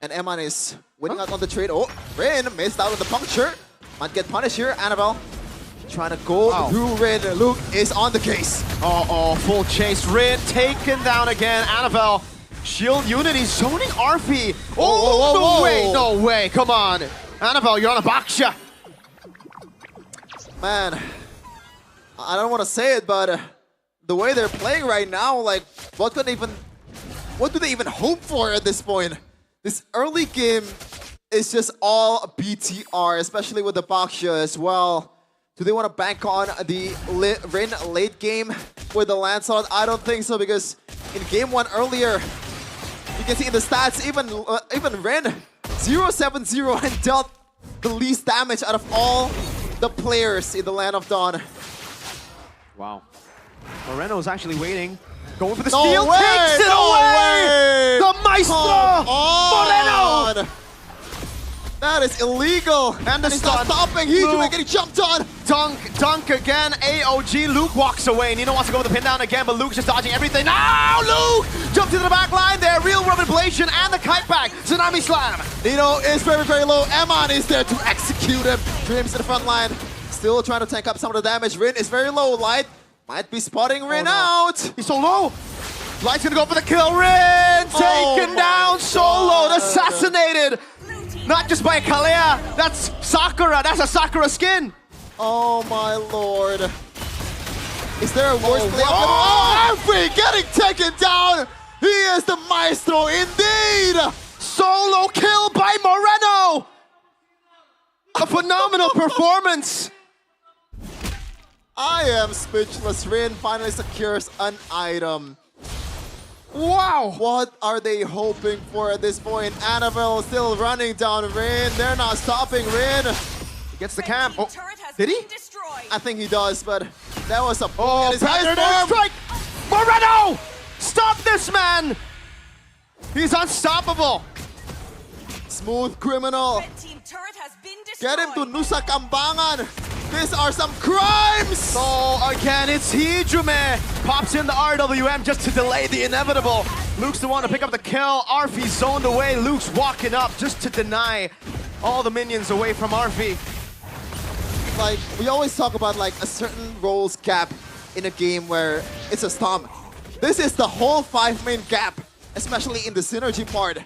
And Eman is winning out on the trade. Oh, Rin missed out on the puncture. Might get punished here. Annabelle trying to go through Rin. Luke is on the case.
Uh-oh, full chase. Rin taken down again. Annabelle. Shield Unity zoning RP. Oh, no way, no way. Come on. Annabelle, you're on a Baksha.
Man, I don't want to say it, but the way they're playing right now, like, what do they even hope for at this point? This early game is just all BTR, especially with the Baksha as well. Do they want to bank on the Rin late game with the Lancelot? I don't think so, because in game 1 earlier, you can see in the stats, even Rin 0-7-0 and dealt the least damage out of all the players in the Land of Dawn.
Wow. Moreno is actually waiting. Going for the
No
steal.
way!
Takes it
No
away!
way!
The Maestro! Moreno!
That is illegal.
And the
he's not
stun.
stopping. He's
Luke.
getting jumped on.
dunk again. AOG, Luke walks away. Nino wants to go with the pin down again, but Luke's just dodging everything. Now Luke jumps into the back line there. Real rubber ablation and the kite back. Tsunami slam.
Nino is very, very low. Eman is there to execute him. Dreams in the front line. Still trying to tank up some of the damage. Rin is very low. Light might be spotting Rin out.
He's so low. Light's gonna go for the kill. Rin taken down solo, assassinated. Not just by Kalea. That's Sakura. That's a Sakura skin.
Oh my lord. Is there a worse play? Oh, Arfi getting taken down. He is the maestro indeed.
Solo kill by Moreno. A phenomenal performance.
I am speechless. Rin finally secures an item.
Wow!
What are they hoping for at this point? Annabelle still running down Rin. They're not stopping Rin.
He gets the camp. Oh, did he?
I think he does, but that was a
pattern strike! Moreno! Stop this man! He's unstoppable.
Smooth criminal. Get him to Nusa Kambangan. These are some crimes!
So again, it's Hijume. Pops in the RWM just to delay the inevitable. Luke's the one to pick up the kill. Arfi zoned away. Luke's walking up just to deny all the minions away from Arfi.
Like, we always talk about like a certain roles gap in a game where it's a stomp. This is the whole 5-main gap, especially in the synergy part.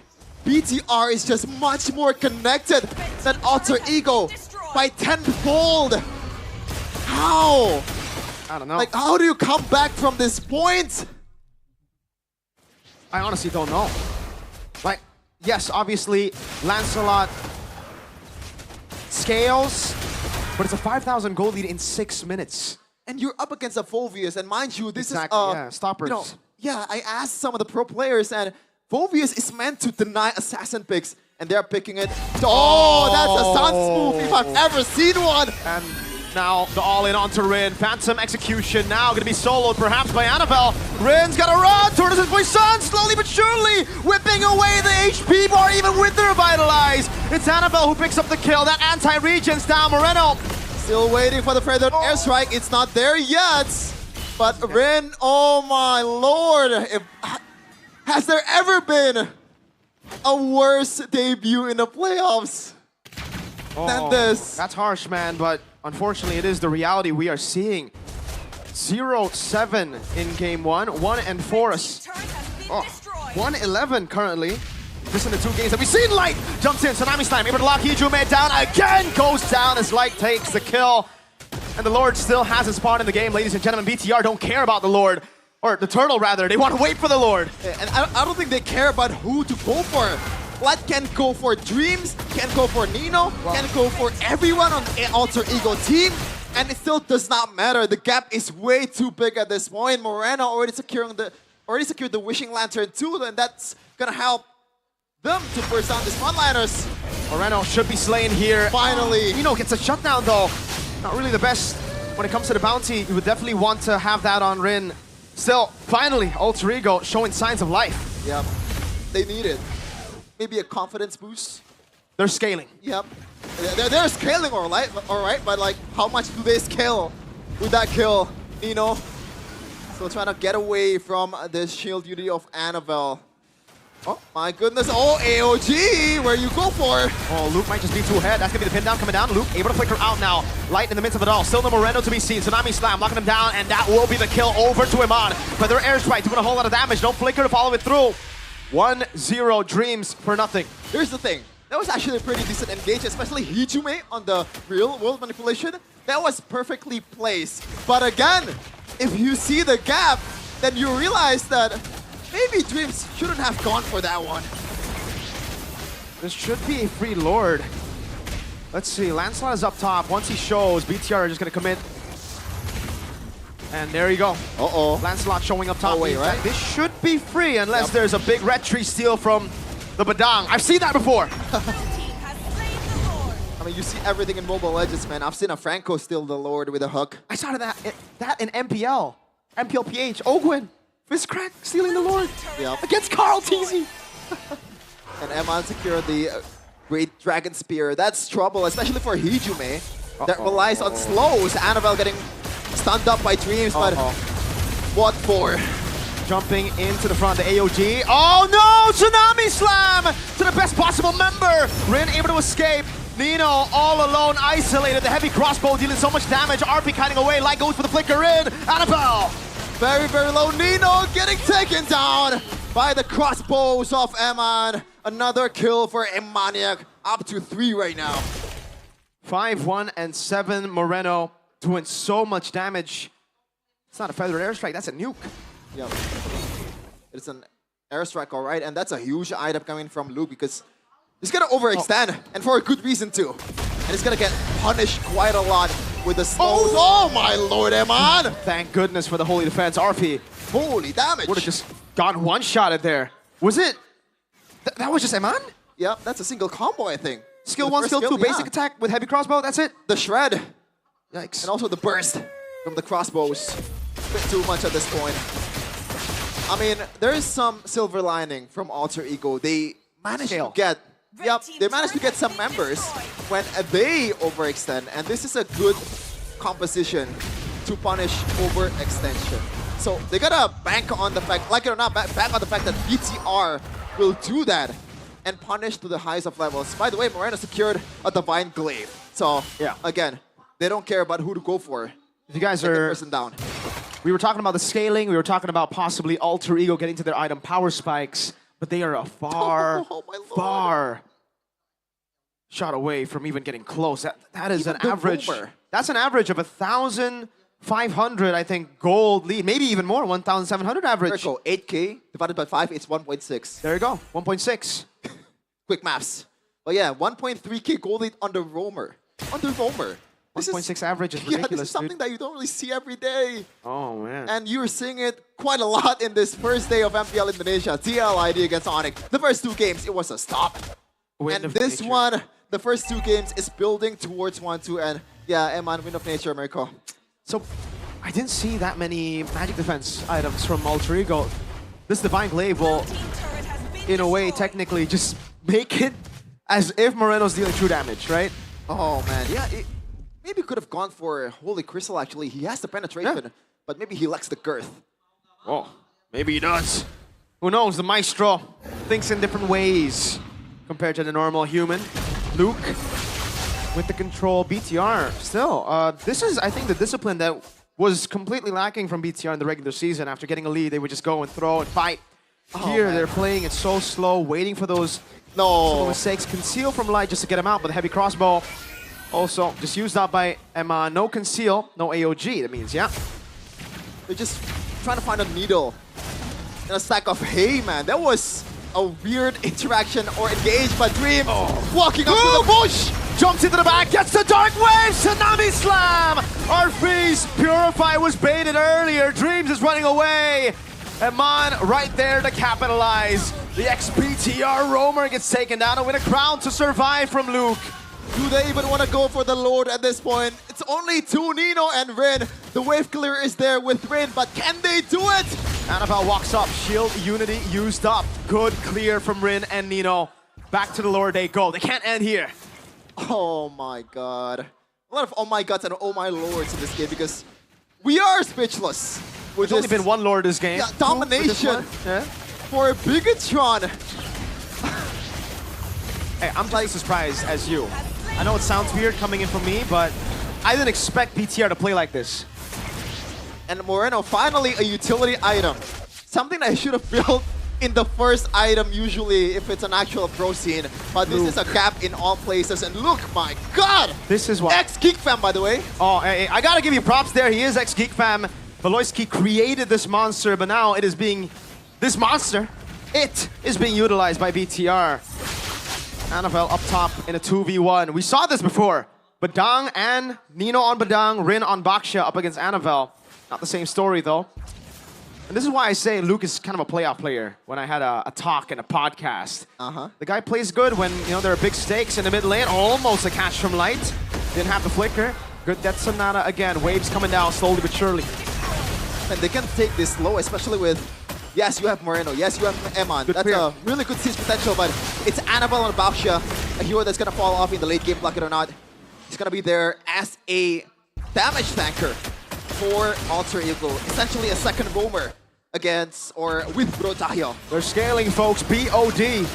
BTR is just much more connected than Alter Ego by 10-fold. How?
I don't know.
Like, how do you come back from this point?
I honestly don't know. Like, yes, obviously, Lancelot scales, but it's a 5,000 gold lead in 6 minutes.
And you're up against a Phoveus, and mind you, this
exactly,
is
yeah, stoppers.
You know, yeah, I asked some of the pro players, and Phoveus is meant to deny assassin picks, and they're picking it. Oh, that's a stun move if I've ever seen one.
And now the all-in onto Rin. Phantom execution now gonna be soloed perhaps by Annabelle. Rin's gotta run towards his Poison, slowly but surely whipping away the HP bar even with the Revitalize. It's Annabelle who picks up the kill. That anti-regen's down. Moreno
still waiting for the feathered airstrike. It's not there yet. But Rin, oh my lord. Has there ever been a worse debut in the playoffs than this?
That's harsh, man, but unfortunately it is the reality we are seeing. 0-7 in game 1, 1-4. 1-11 currently. Just in the 2 games that we've seen. Light jumps in, Tsunami Slam, able to lock Hijume down again, goes down as Light takes the kill. And the Lord still has his spot in the game, ladies and gentlemen. BTR don't care about the Lord. Or the turtle, rather. They want to wait for the Lord.
Yeah, and I don't think they care about who to go for. Light can go for Dreams, can go for Nino, can go for everyone on the Alter Ego team, and it still does not matter. The gap is way too big at this point. Moreno already secured the Wishing Lantern too, and that's gonna help them to burst down these frontliners.
Moreno should be slain here.
Finally.
Nino gets a shutdown though. Not really the best when it comes to the bounty. You would definitely want to have that on Rin. Still, finally, Alter Ego showing signs of life.
Yep, they need it. Maybe a confidence boost.
They're scaling.
Yep, they're scaling all right, but like, how much do they scale with that kill, Nino? So trying to get away from the shield duty of Annabelle. Oh my goodness, oh AOG, where you go for?
Oh, Luke might just be too ahead. That's gonna be the pin down coming down. Luke able to flicker out now. Light in the midst of it all. Still no Moreno to be seen. Tsunami Slam locking him down, and that will be the kill over to Iman. But their airstrike doing a whole lot of damage. No flicker to follow it through. 1-0 Dreams for nothing.
Here's the thing. That was actually a pretty decent engage, especially Hijume on the real world manipulation. That was perfectly placed. But again, if you see the gap, then you realize that maybe Dreams shouldn't have gone for that one.
This should be a free Lord. Let's see, Lancelot is up top. Once he shows, BTR are just gonna commit. And there you go.
Uh-oh.
Lancelot showing up top.
Oh, wait, right?
This should be free unless there's a big red tree steal from the Badang. I've seen that before.
I mean, you see everything in Mobile Legends, man. I've seen a Franco steal the Lord with a hook.
I saw that in MPL. MPL PH. Ogwin. Fistcrack stealing the Lord.
Yep.
Against Carl TZ.
And Eman secured the Great Dragon Spear. That's trouble, especially for Hijume. that relies on slows. Annabelle getting stunned up by Dreams, but what for?
Jumping into the front, the AOG. Oh no! Tsunami Slam to the best possible member. Rin able to escape. Nino all alone, isolated. The heavy crossbow dealing so much damage. RP kiting away. Light goes for the flicker in. Annabelle.
Very, very low. Nino getting taken down by the crossbows of Eman. Another kill for Emaniac. Up to 3 right now.
5-1 and 7. Moreno doing so much damage. It's not a feathered airstrike, that's a nuke.
Yep. It's an airstrike, all right. And that's a huge item coming from Luke because he's going to overextend. And for a good reason, too. And he's going to get punished quite a lot with the slows. Oh my lord, Eman!
Thank goodness for the holy defense. RP.
Holy damage.
Would have just gotten one-shotted there. Was it? That was just Eman?
Yep, that's a single combo, I think.
Skill 1, skill 2, basic attack with heavy crossbow, that's it?
The shred.
Yikes.
And also the burst from the crossbows. A bit too much at this point. I mean, there is some silver lining from Alter Ego. They managed to get, they managed to get some members when they overextend, and this is a good composition to punish overextension. So they gotta bank on the fact, like it or not, bank on the fact that BTR will do that and punish to the highest of levels. By the way, Moreno secured a Divine Glaive. So again, they don't care about who to go for.
If you guys are down. We were talking about the scaling, we were talking about possibly Alter Ego getting to their item power spikes, but they are a far shot away from even getting close. That is even an average. That's an average of 1,500, I think, gold lead. Maybe even more, 1,700 average.
There you go, 8K divided by 5, it's 1.6.
There you go, 1.6.
Quick maths. But yeah, 1.3K gold lead under Roamer. Under Roamer.
1.6 average is ridiculous,
this is something that you don't really see every day.
Oh, man.
And you're seeing it quite a lot in this first day of MPL Indonesia. TL ID against Onyx. The first 2 games, it was a stop. And this one, the first 2 games is building towards 1-2. And yeah, Eman, Wind of Nature, America.
So, I didn't see that many magic defense items from Alter Ego. This Divine Glaive will, in a way, technically just make it as if Moreno's dealing true damage, right?
Oh, man. Yeah, maybe could have gone for Holy Crystal, actually. He has the penetration, but maybe he lacks the girth.
Oh, maybe he does. Who knows? The Maestro thinks in different ways compared to the normal human. Luke with the control. BTR still. This is, I think, the discipline that was completely lacking from BTR in the regular season. After getting a lead, they would just go and throw and fight. Here, they're playing it so slow, waiting for those mistakes. Conceal from Light just to get him out, but the heavy crossbow also just used up by Emma. No conceal, no AOG, that means, yeah.
They're just trying to find a needle in a stack of hay, man. That was a weird interaction or engage by Dream. Walking up to the bush.
Jumps into the back, gets the Dark Wave, Tsunami Slam! Our freeze Purify was baited earlier. Dreams is running away. Eman right there to capitalize. The XPTR Roamer gets taken down and win a crown to survive from Luke.
Do they even want to go for the Lord at this point? It's only 2, Nino and Rin. The wave clear is there with Rin, but can they do it?
Annabelle walks up, shield unity used up. Good clear from Rin and Nino. Back to the Lord they go. They can't end here.
Oh my god. A lot of oh my gods and oh my lords in this game because we are speechless.
There's only been 1 Lord this game.
Yeah, domination for Bigatron.
Hey, I'm just as surprised as you. I know it sounds weird coming in from me, but I didn't expect BTR to play like this.
And Moreno, finally a utility item. Something I should have built in the first item usually if it's an actual pro scene. But this is a gap in all places. And look, my god!
This is what...
Ex-Geek-Fam, by the way.
Oh, hey, I gotta give you props there. He is Ex-Geek-Fam. Veloisky created this monster, but now it is being... This monster, it is being utilized by BTR. Annabelle up top in a 2v1. We saw this before. Badang and Nino on Badang, Rin on Baksha up against Annabelle. Not the same story though. And this is why I say Luke is kind of a playoff player when I had a talk and a podcast. The guy plays good when there are big stakes in the mid lane. Almost a catch from Light. Didn't have the flicker. Good Death Sonata again. Waves coming down slowly but surely.
And they can take this low, especially with yes, you have Moreno. Yes, you have Eman. That's a really good siege potential, but it's Annabelle and Baksha, a hero that's going to fall off in the late game, like it or not. He's gonna be there as a damage tanker for Alter Ego. Essentially a second roamer against or with Bro Tayo.
They're scaling, folks. BOD.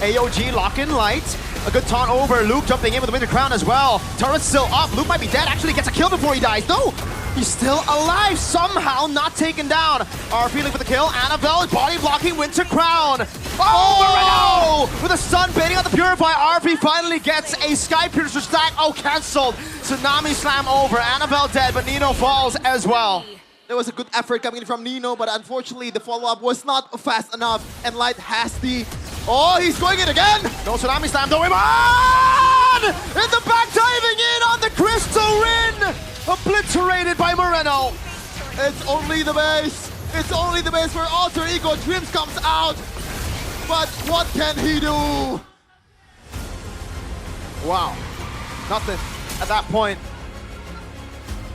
AOG lock in light. A good taunt over. Luke jumping in with the Winter Crown as well. Turret's still up. Luke might be dead. Actually gets a kill before he dies. No! He's still alive. Somehow not taken down. Our feeling for the kill. Annabelle body blocking Winter Crown. Oh! With a stun baiting out the Purify. RP finally gets a Sky Piercer stack. Oh, cancelled. Tsunami slam over. Annabelle dead, but Nino falls as well.
There was a good effort coming in from Nino, but unfortunately the follow-up was not fast enough. And Light has the... Oh, he's going in again!
No Tsunami slam, don't on! In the back, diving in on the Crystal Rin! Obliterated by Moreno.
It's only the base. It's only the base where Alter Ego Dreams comes out. But what can he do?
Wow. Nothing at that point.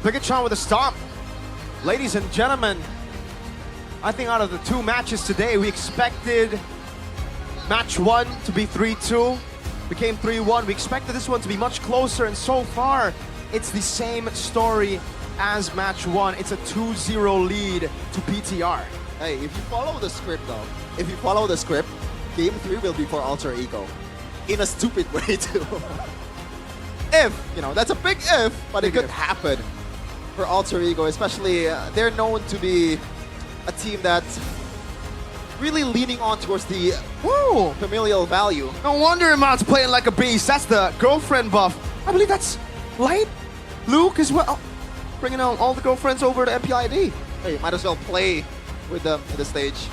Bigatron with a stomp. Ladies and gentlemen, I think out of the two matches today, we expected match 1 to be 3-2. Became 3-1. We expected this one to be much closer, and so far, it's the same story as match 1. It's a 2-0 lead to PTR.
Hey, if you follow the script though, if you follow the script, game 3 will be for Alter Ego. In a stupid way too. If, you know, that's a big if, but it could happen for Alter Ego, especially they're known to be a team that's really leaning on towards the familial value.
No wonder Iman's playing like a beast. That's the girlfriend buff. I believe that's Light, Luke as well. Bringing out all the girlfriends over to MPL ID.
Hey, might as well play with them in the stage.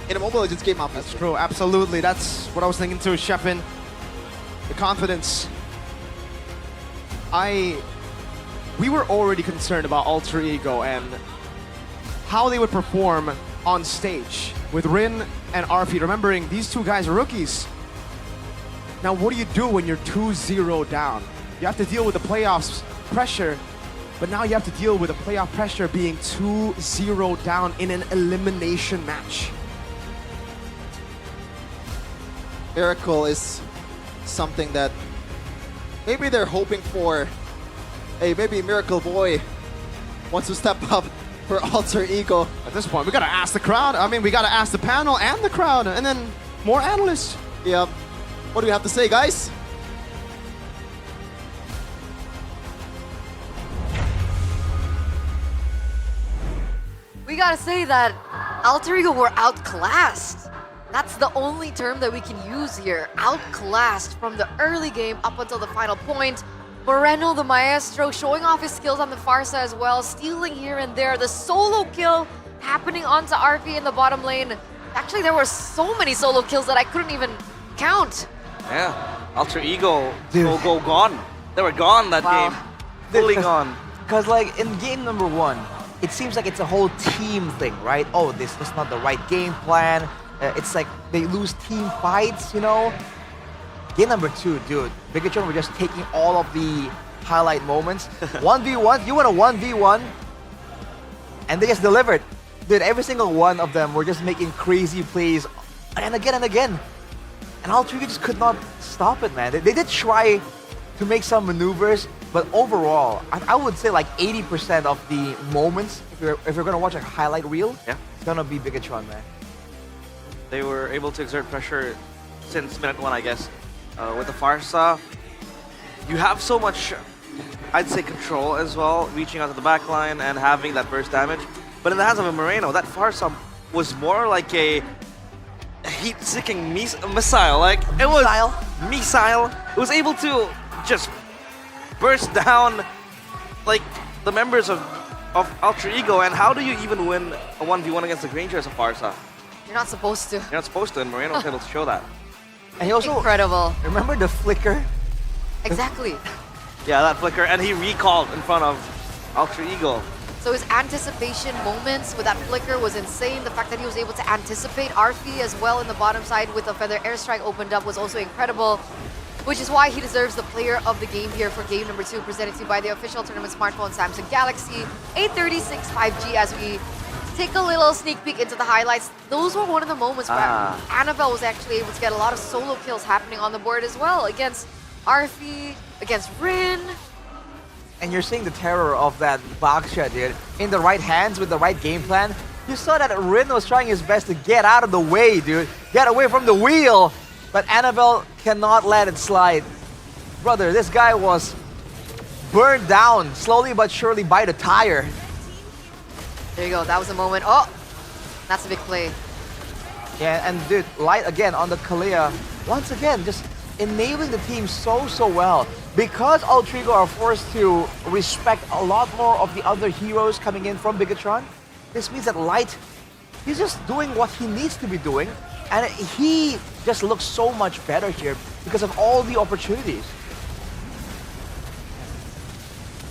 In a Mobile Legends game, obviously.
That's true, absolutely. That's what I was thinking too, Shepin. The confidence. We were already concerned about Alter Ego and how they would perform on stage with Rin and Arfi. Remembering these two guys are rookies. Now, what do you do when you're 2-0 down? You have to deal with the playoffs pressure, but now you have to deal with the playoff pressure being 2-0 down in an elimination match.
Miracle is something that maybe they're hoping for. Hey, maybe Miracle Boy wants to step up for Alter Ego.
At this point, we gotta ask the crowd. I mean, we gotta ask the panel and the crowd, and then more analysts.
Yeah. What do we have to say, guys?
We gotta say that Alter Ego were outclassed. That's the only term that we can use here. Outclassed from the early game up until the final point. Moreno, the maestro, showing off his skills on the Farsa as well, stealing here and there. The solo kill happening onto RP in the bottom lane. Actually, there were so many solo kills that I couldn't even count.
Yeah, Alter Ego go gone. They were gone that game. Fully gone.
Because like in game number 1, it seems like it's a whole team thing, right? Oh, this was not the right game plan. It's like they lose team fights, you know? Game number 2, dude, Bigatron were just taking all of the highlight moments. 1v1, you want a 1v1? And they just delivered. Dude, every single one of them were just making crazy plays and again and again. And Alter Ego just could not stop it, man. They did try to make some maneuvers, but overall, I would say like 80% of the moments, if you're gonna watch a highlight reel, it's gonna be Bigatron, man.
They were able to exert pressure since minute 1, I guess. With the Farsa, you have so much, I'd say, control as well, reaching out to the backline and having that burst damage. But in the hands of a Moreno, that Farsa was more like a heat-seeking missile. Like, it was missile. It was able to just burst down like the members of Alter Ego. And how do you even win a 1v1 against the Granger as a Farsa?
You're not supposed to.
You're not supposed to, and Moreno was able to show that.
And he also,
incredible.
Remember the flicker?
Exactly.
Yeah, that flicker, and he recalled in front of Alter Ego.
So his anticipation moments with that flicker was insane. The fact that he was able to anticipate Arfi as well in the bottom side with a Feather Airstrike opened up was also incredible, which is why he deserves the player of the game here for game number 2, presented to you by the official tournament smartphone Samsung Galaxy A36 5G. As we take a little sneak peek into the highlights, those were one of the moments where Annabelle was actually able to get a lot of solo kills happening on the board as well against Arfi against Rin.
And you're seeing the terror of that Baksha, dude. In the right hands with the right game plan. You saw that Rin was trying his best to get out of the way, dude. Get away from the wheel. But Annabelle cannot let it slide. Brother, this guy was burned down slowly but surely by the tire.
There you go. That was a moment. Oh, that's a big play.
Yeah, and dude, Light again on the Kalea. Once again, just enabling the team so well. Because Ultrigo are forced to respect a lot more of the other heroes coming in from Bigatron, this means that Light, he's just doing what he needs to be doing. And he just looks so much better here because of all the opportunities.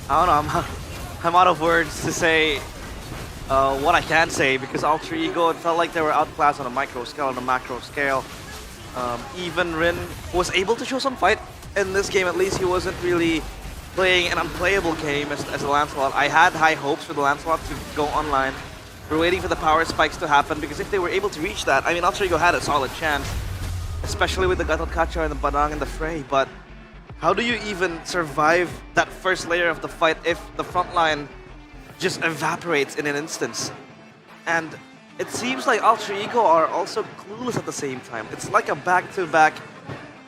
I don't know, I'm out of words to say what I can say because Alter Ego, it felt like they were outclassed on a micro scale, on a macro scale. Even Rin was able to show some fight in this game. At least he wasn't really playing an unplayable game as a Lancelot. I had high hopes for the Lancelot to go online. We're waiting for the power spikes to happen because if they were able to reach that, I mean, Alter Ego had a solid chance, especially with the Gatot Kacha and the Badang and the Fray, but how do you even survive that first layer of the fight if the front line just evaporates in an instance? And it seems like Alter Ego are also clueless at the same time. It's like a back-to-back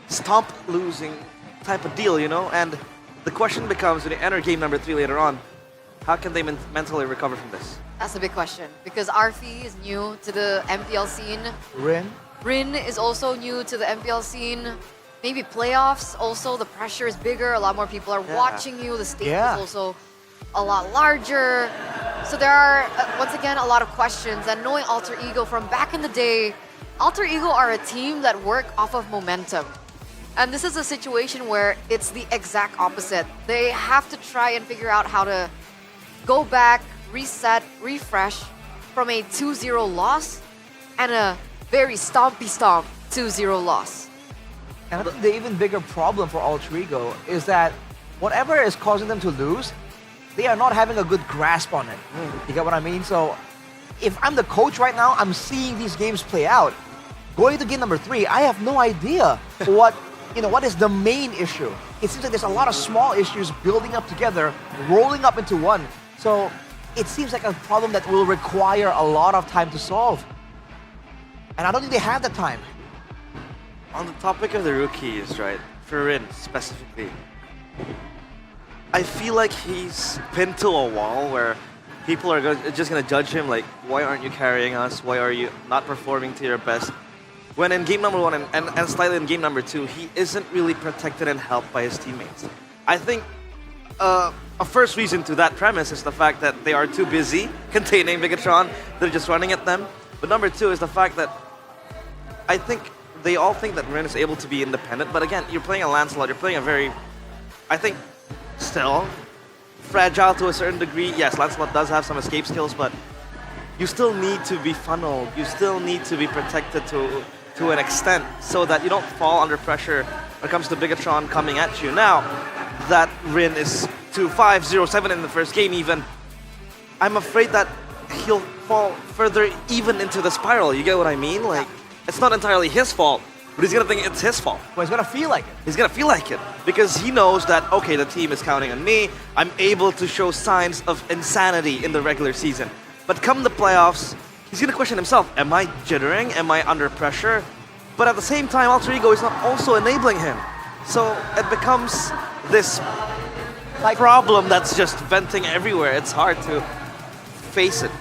stomp losing type of deal, you know? And the question becomes, when they enter game number 3 later on, how can they mentally recover from this?
That's a big question because Arfi is new to the MPL scene. Rin is also new to the MPL scene. Maybe playoffs also, the pressure is bigger, a lot more people are watching you, the stage is also a lot larger. So there are, once again, a lot of questions. And knowing Alter Ego from back in the day, Alter Ego are a team that work off of momentum. And this is a situation where it's the exact opposite. They have to try and figure out how to go back, reset, refresh from a 2-0 loss and a very stompy 2-0 loss.
And I think the even bigger problem for Alter Ego is that whatever is causing them to lose, they are not having a good grasp on it. You get what I mean? So if I'm the coach right now, I'm seeing these games play out. Going to game number 3, I have no idea what is the main issue. It seems like there's a lot of small issues building up together, rolling up into one. So it seems like a problem that will require a lot of time to solve. And I don't think they have the time.
On the topic of the rookies, right, for Rin specifically, I feel like he's pinned to a wall where people are just going to judge him like, why aren't you carrying us? Why are you not performing to your best? When in game number 1 and slightly in game number 2, he isn't really protected and helped by his teammates. I think a first reason to that premise is the fact that they are too busy containing Bigatron. They're just running at them. But number 2 is the fact that I think they all think that Rin is able to be independent, but again, you're playing a Lancelot, you're playing a very, I think, still fragile to a certain degree. Yes, Lancelot does have some escape skills, but you still need to be funneled, you still need to be protected to an extent so that you don't fall under pressure when it comes to Bigatron coming at you. Now, that Rin is 2-5, 0-7 in the first game even, I'm afraid that he'll fall further even into the spiral, you get what I mean? Like, it's not entirely his fault, but he's gonna think it's his fault.
Well, he's gonna feel like it.
He's gonna feel like it because he knows that, okay, the team is counting on me. I'm able to show signs of insanity in the regular season. But come the playoffs, he's gonna question himself. Am I jittering? Am I under pressure? But at the same time, Alter Ego is not also enabling him. So it becomes this problem that's just venting everywhere. It's hard to face it.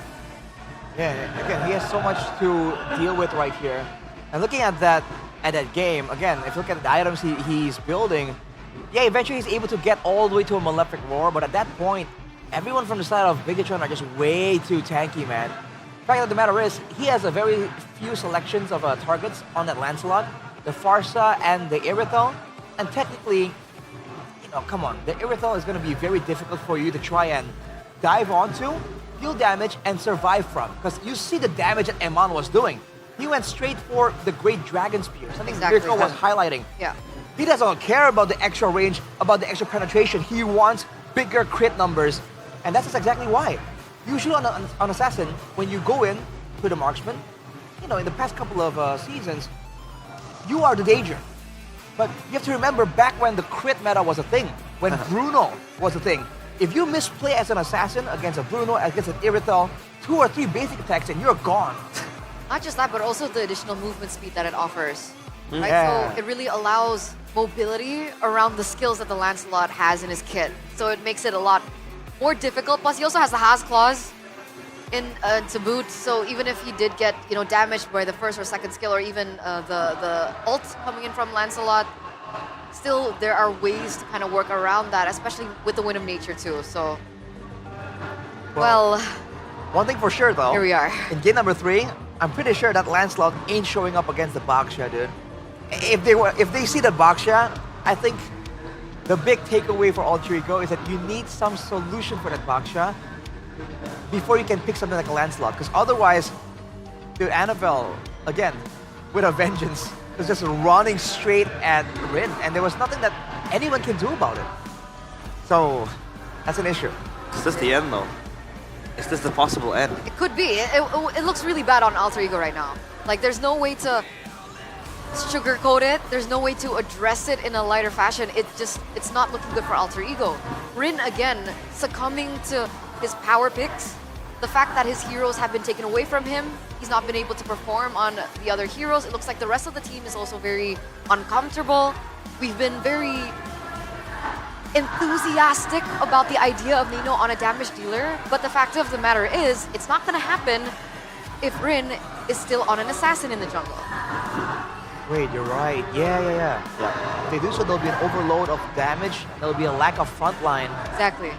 Yeah, again, he has so much to deal with right here. And looking at that game, again, if you look at the items he's building, yeah, eventually he's able to get all the way to a Malefic Roar, but at that point, everyone from the side of Bigatron are just way too tanky, man. The fact of the matter is, he has a very few selections of targets on that Lancelot, the Farsa and the Irithel, and technically, come on, the Irithel is going to be very difficult for you to try and dive onto, deal damage, and survive from. Because you see the damage that Eman was doing. He went straight for the Great Dragon Spear, something Mirko was highlighting.
Yeah.
He doesn't care about the extra range, about the extra penetration. He wants bigger crit numbers, and that's exactly why. Usually on Assassin, when you go in to the marksman, in the past couple of seasons, you are the danger. But you have to remember back when the crit meta was a thing, when Bruno was a thing. If you misplay as an assassin against a Bruno, against an Irithel, 2 or 3 basic attacks and you're gone.
Not just that, but also the additional movement speed that it offers. Right?
Yeah.
So it really allows mobility around the skills that the Lancelot has in his kit. So it makes it a lot more difficult. Plus, he also has the Has Claws to boot. So even if he did get damaged by the first or second skill, or even the ult coming in from Lancelot, still there are ways to kind of work around that, especially with the Wind of Nature too. So, well,
one thing for sure though.
Here we are.
In game number 3, I'm pretty sure that Lancelot ain't showing up against the Baksha, dude. If they see the Baksha, I think the big takeaway for Alter Ego is that you need some solution for that Baksha before you can pick something like a Lancelot. Because otherwise, dude, Annabelle, again, with a vengeance, was just running straight at Rin, and there was nothing that anyone can do about it. So, that's an issue.
Is this the end though? Is this the possible end?
it could be. It looks really bad on Alter Ego right now. Like, there's no way to sugarcoat it. There's no way to address it in a lighter fashion. It's not looking good for Alter Ego. Rin, again, succumbing to his power picks. The fact that his heroes have been taken away from him, he's not been able to perform on the other heroes. It looks like the rest of the team is also very uncomfortable. We've been very enthusiastic about the idea of Nino on a damage dealer, but the fact of the matter is, it's not going to happen if Rin is still on an assassin in the jungle.
Wait, you're right. Yeah. If they do so, there'll be an overload of damage. There'll be a lack of frontline.
Exactly.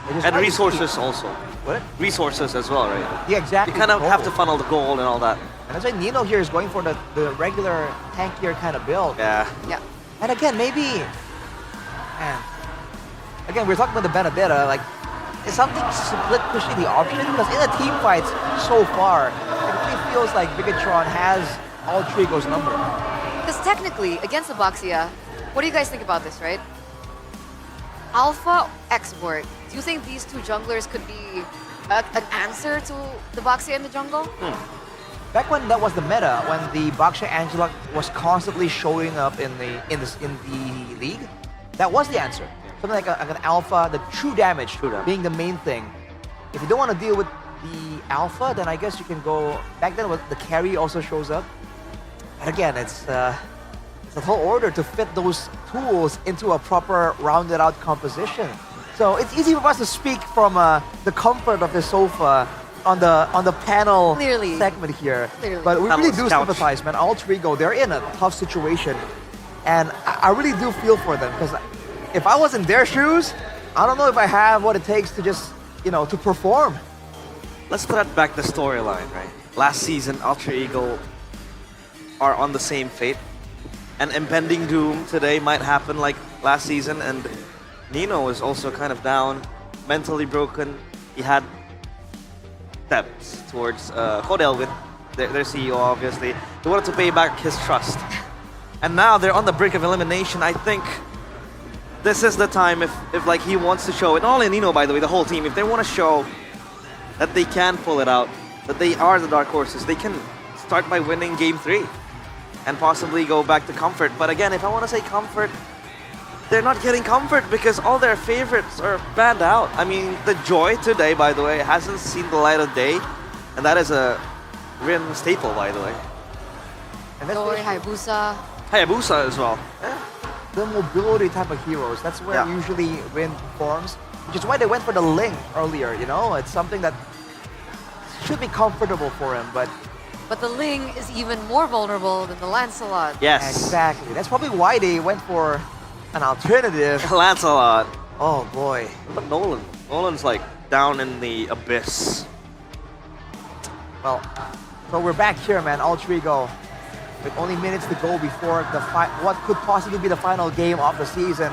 And resources also.
What?
Resources as well, right?
Yeah, exactly.
You kind of have to funnel the gold and all that.
And that's why Nino here is going for the regular tankier kind of build.
Yeah.
And again, maybe... Man. Again, we're talking about the Benedetta, like, is something split pushing the option? Because in the team fights so far, it really feels like Bigatron has Alter Ego's number.
Because technically, against the Baxia, what do you guys think about this, right? Alpha export. Do you think these two junglers could be an answer to the Baxia in the jungle?
Back when that was the meta, when the Baksha Angela was constantly showing up in the league, that was the answer. Something like an alpha, the true damage being the main thing. If you don't want to deal with the alpha, then I guess you can go... Back then, the carry also shows up. And again, it's a whole order to fit those tools into a proper rounded out composition. So it's easy for us to speak from the comfort of the sofa on the panel segment here.
Clearly.
But we really do
Couch.
sympathize, man. Alter Ego, they're in a tough situation. And I really do feel for them, because if I was in their shoes, I don't know if I have what it takes to just, to perform.
Let's thread back the storyline, right? Last season, Alter Ego are on the same fate. And impending doom today might happen like last season, and Nino is also kind of down, mentally broken. He had steps towards Hodelwin, their CEO, obviously. They wanted to pay back his trust. And now they're on the brink of elimination. I think this is the time if like he wants to show it, not only Nino, by the way, the whole team, if they want to show that they can pull it out, that they are the dark horses, they can start by winning game 3 and possibly go back to comfort. But again, if I want to say comfort, they're not getting comfort because all their favorites are banned out. I mean, the Joy today, by the way, hasn't seen the light of day, and that is a Rin staple, by the way.
And that's
Joy, Hayabusa.
Hayabusa as well.
The mobility type of heroes, that's where usually Rin performs, which is why they went for the Ling earlier, It's something that should be comfortable for him, but
But the Ling is even more vulnerable than the Lancelot.
Yes.
Exactly. That's probably why they went for an alternative.
Lancelot.
Oh boy.
But Nolan. Nolan's like down in the abyss.
Well, so we're back here, man. Alter Ego, with only minutes to go before what could possibly be the final game of the season.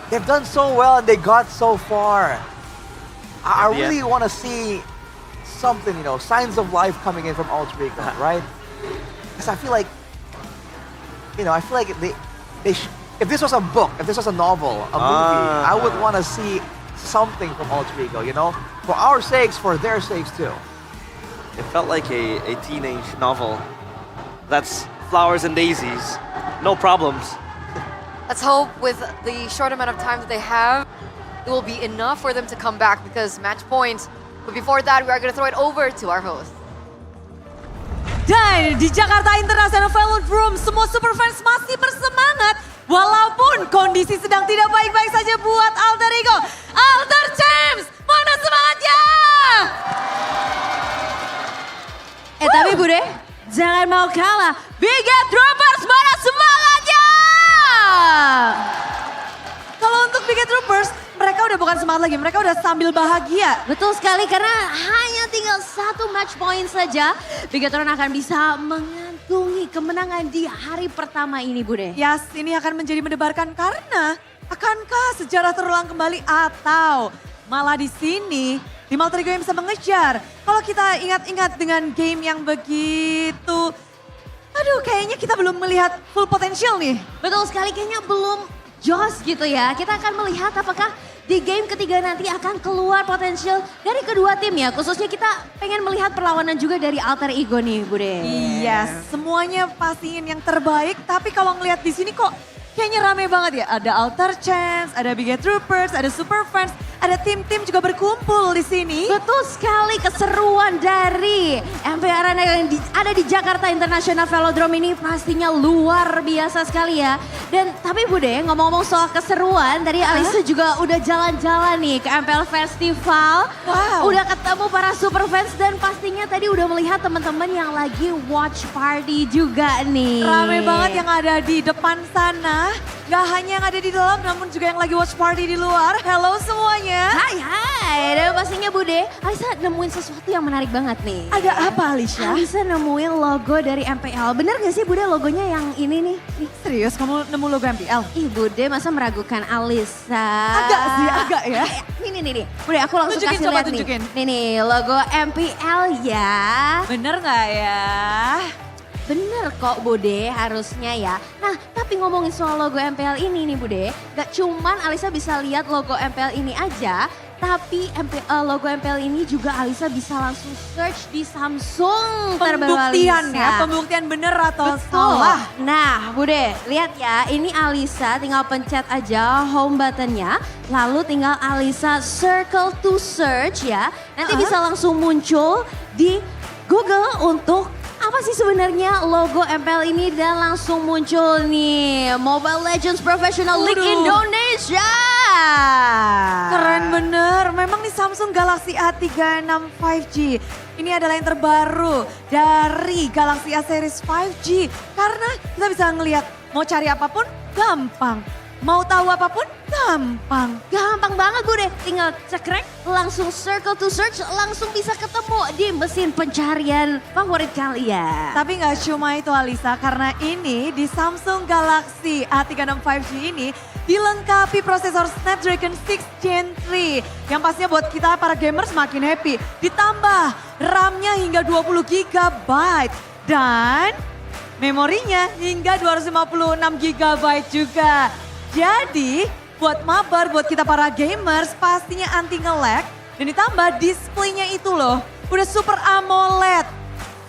They've done so well and they got so far. I really want to see something, signs of life coming in from Alter Ego, right? Because I feel like, if this was a book, if this was a novel, a movie, I would want to see something from Alter Ego, For our sakes, for their sakes too.
It felt like a teenage novel. That's flowers and daisies, no problems.
Let's hope with the short amount of time that they have, it will be enough for them to come back because match point. But before that, we are going to throw it over to our host.
Dan di Jakarta International Velodrome, semua superfans masih bersemangat walaupun kondisi sedang tidak baik-baik saja buat Alter Ego. Alter Champs, mana semangatnya?
Tapi Bude, jangan mau kalah. Big Get Troopers, mana semangatnya?
Kalau untuk Big Get Troopers, mereka udah bukan semangat lagi, mereka udah sambil bahagia.
Betul sekali karena hanya tinggal 1 match point saja. Bigatron akan bisa mengantungi kemenangan di hari pertama ini Bude.
Yes, ini akan menjadi mendebarkan karena akankah sejarah terulang kembali atau malah di sini tim Alter Ego yang bisa mengejar. Kalau kita ingat-ingat dengan game yang begitu, aduh kayaknya kita belum melihat full potential nih.
Betul sekali, kayaknya belum jos gitu ya. Kita akan melihat apakah di game ketiga nanti akan keluar potensial dari kedua tim ya. Khususnya kita pengen melihat perlawanan juga dari Alter Ego nih Bude.
Iya, semuanya pastiin yang terbaik. Tapi kalau ngelihat di sini kok kayaknya rame banget ya. Ada Alter Champs, ada Big Get Troopers, ada Super Fans, ada tim-tim juga berkumpul di sini.
Betul sekali, keseruan dari MPL yang ada di Jakarta International Velodrome ini pastinya luar biasa sekali ya. Dan tapi Bude, ngomong-ngomong soal keseruan, tadi Alisa juga udah jalan-jalan nih ke MPL Festival.
Wow.
Udah ketemu para super fans dan pastinya tadi udah melihat teman-teman yang lagi watch party juga nih.
Rame banget yang ada di depan sana. Gak hanya yang ada di dalam, namun juga yang lagi watch party di luar. Hello semuanya.
Hai. Dan pastinya Bude, Alisa nemuin sesuatu yang menarik banget nih.
Ada apa Alisa?
Alisa nemuin logo dari MPL. Bener gak sih Bude logonya yang ini nih?
Serius kamu nemu logo MPL?
Ih Bude, masa meragukan Alisa?
Agak sih, agak ya.
Nih. Bude aku langsung
Tunjukin,
kasih
coba
lihat
tunjukin.
nih. Nih logo MPL ya.
Bener gak ya?
Bener kok Bude, harusnya ya. Nah, tapi ngomongin soal logo MPL ini nih Bude, gak cuman Alisa bisa lihat logo MPL ini aja, tapi logo MPL ini juga Alisa bisa langsung search di Samsung terbaru
Pembuktian
Alisa.
ya, pembuktian bener atau
Betul.
salah.
Nah Bude, lihat ya, ini Alisa tinggal pencet aja home buttonnya, lalu tinggal Alisa circle to search ya. Nanti bisa langsung muncul di Google untuk apa sih sebenarnya logo MPL ini dan langsung muncul nih Mobile Legends Professional League Indonesia.
Keren bener, memang nih Samsung Galaxy A36 5G. Ini adalah yang terbaru dari Galaxy A series 5G. Karena kita bisa ngelihat mau cari apapun gampang. Mau tahu apapun gampang.
Gampang banget Bude, tinggal cekrek langsung circle to search langsung bisa ketemu di mesin pencarian favorit kalian.
Tapi nggak cuma itu Alisa, karena ini di Samsung Galaxy A36 5G ini dilengkapi prosesor Snapdragon 6 Gen 3 yang pastinya buat kita para gamers makin happy. Ditambah RAM-nya hingga 20 GB dan memorinya hingga 256 GB juga. Jadi buat mabar, buat kita para gamers pastinya anti nge-lag. Dan ditambah displaynya itu loh, udah Super AMOLED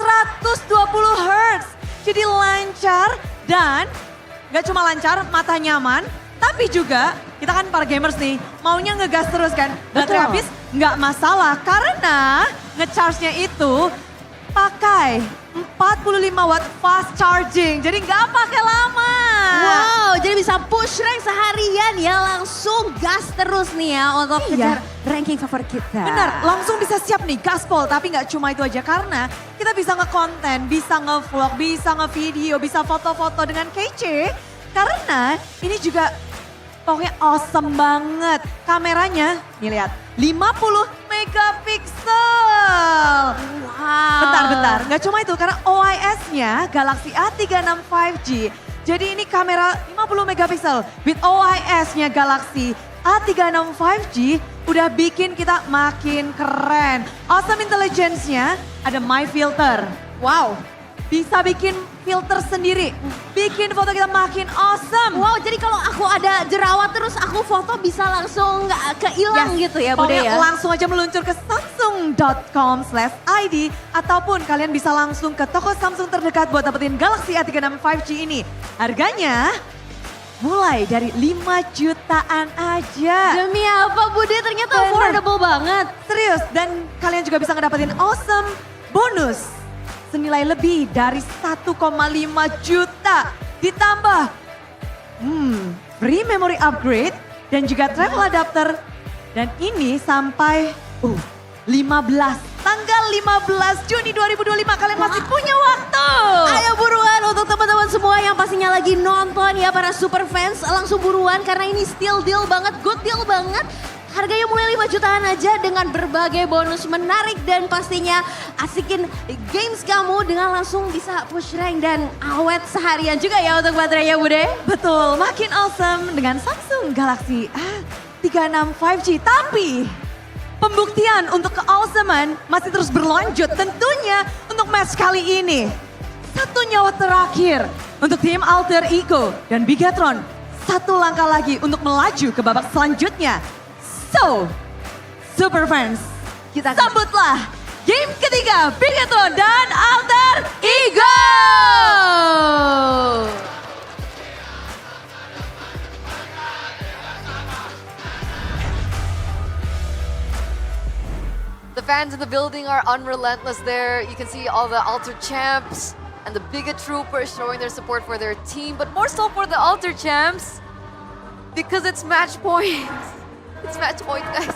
120 Hz. Jadi lancar dan gak cuma lancar, mata nyaman. Tapi juga kita kan para gamers nih maunya ngegas terus kan. Baterai habis nggak masalah karena ngecharge-nya itu pakai 45 watt fast charging. Jadi nggak pakai lama.
Wow, jadi bisa push rank seharian ya, langsung gas terus nih ya untuk kejar ranking favorit kita.
Benar, langsung bisa siap nih gaspol. Tapi nggak cuma itu aja karena kita bisa nge-content, bisa nge-vlog, bisa nge-video, bisa foto-foto dengan kece. Karena ini juga pokoknya awesome banget. Kameranya, nih lihat, 50 megapiksel.
Wow.
Bentar, nggak cuma itu karena OIS-nya Galaxy A36 5G. Jadi ini kamera 50 megapiksel with OIS-nya Galaxy A36 5G udah bikin kita makin keren. Awesome intelligence-nya ada My Filter. Wow, bisa bikin filter sendiri. Bikin foto kita makin awesome.
Wow, jadi kalau aku ada jerawat terus aku foto bisa langsung nggak keilang gitu ya Bude ya.
Langsung aja meluncur ke samsung.com/id ataupun kalian bisa langsung ke toko Samsung terdekat buat dapetin Galaxy A36 5G ini. Harganya mulai dari 5 jutaan aja.
Demi apa Bude? Ternyata
Bener.
affordable banget.
Serius, dan kalian juga bisa ngedapetin awesome bonus senilai lebih dari 1,5 juta. Ditambah free memory upgrade dan juga travel adapter. Dan ini sampai 15, tanggal 15 Juni 2025 kalian masih punya waktu.
Ayo buruan untuk teman-teman semua yang pastinya lagi nonton ya, para super fans, langsung buruan karena ini still deal banget, good deal banget. Harganya mulai 5 jutaan aja dengan berbagai bonus menarik dan pastinya asikin games kamu dengan langsung bisa push rank dan awet seharian juga ya untuk baterainya Bude.
Betul, makin awesome dengan Samsung Galaxy A36 5G. Tapi pembuktian untuk keawesoman masih terus berlanjut tentunya untuk match kali ini. Satu nyawa terakhir untuk tim Alter Ego dan Bigatron. Satu langkah lagi untuk melaju ke babak selanjutnya. So, super fans, kita sambutlah game ketiga Bigatron dan Alter Ego.
The fans in the building are unrelentless there. You can see all the Alter champs and the Bigot troopers showing their support for their team, but more so for the Alter champs because it's match point. It's match point, guys.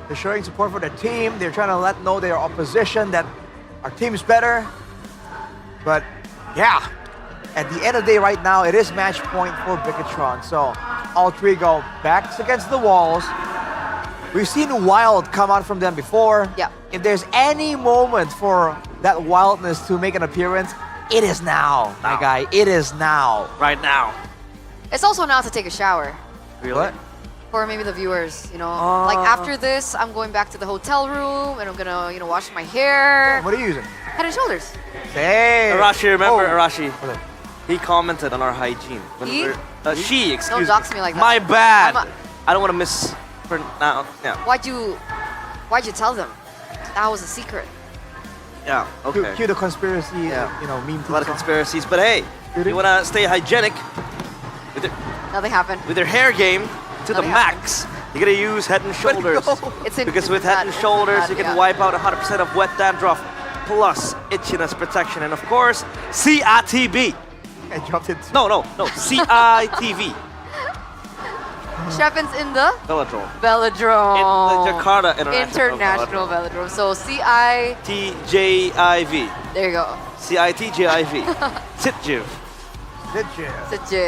They're showing support for their team. They're trying to let know their opposition that our team is better. But yeah, at the end of the day right now, it is match point for Bigatron. So Alter Ego backs against the walls. We've seen Wild come out from them before.
Yeah.
If there's any moment for that wildness to make an appearance, it is now, my guy. It is now.
Right now.
It's also now to take a shower.
Really?
For maybe the viewers, you know. Like after this, I'm going back to the hotel room and I'm gonna, you know, wash my hair.
What are you using?
Head and Shoulders.
Hey.
Arashi, remember
Oh.
Arashi? He commented on our hygiene.
He?
She, excuse me.
Don't dox me like that.
My bad.
I'm
I don't want to mispronounce. Yeah.
Why'd you tell them? That was a secret.
Yeah. Okay.
Cue the conspiracy, meme.
A lot of conspiracies, but hey, you want to stay hygienic with your,
Nothing happened.
with your hair game to the
Nothing
max. You gotta use Head and Shoulders.
It's in,
Because with
it's
Head
not-
and Shoulders,
not-
you can
yeah.
wipe out 100% of wet dandruff, plus itchiness protection, and of course, CITB.
I dropped it.
No, CITV.
Shepin's in the
Velodrome.
Velodrome.
In the Jakarta International
Velodrome. So CI.
TJIV.
There you go.
CITJIV. Sitjiv.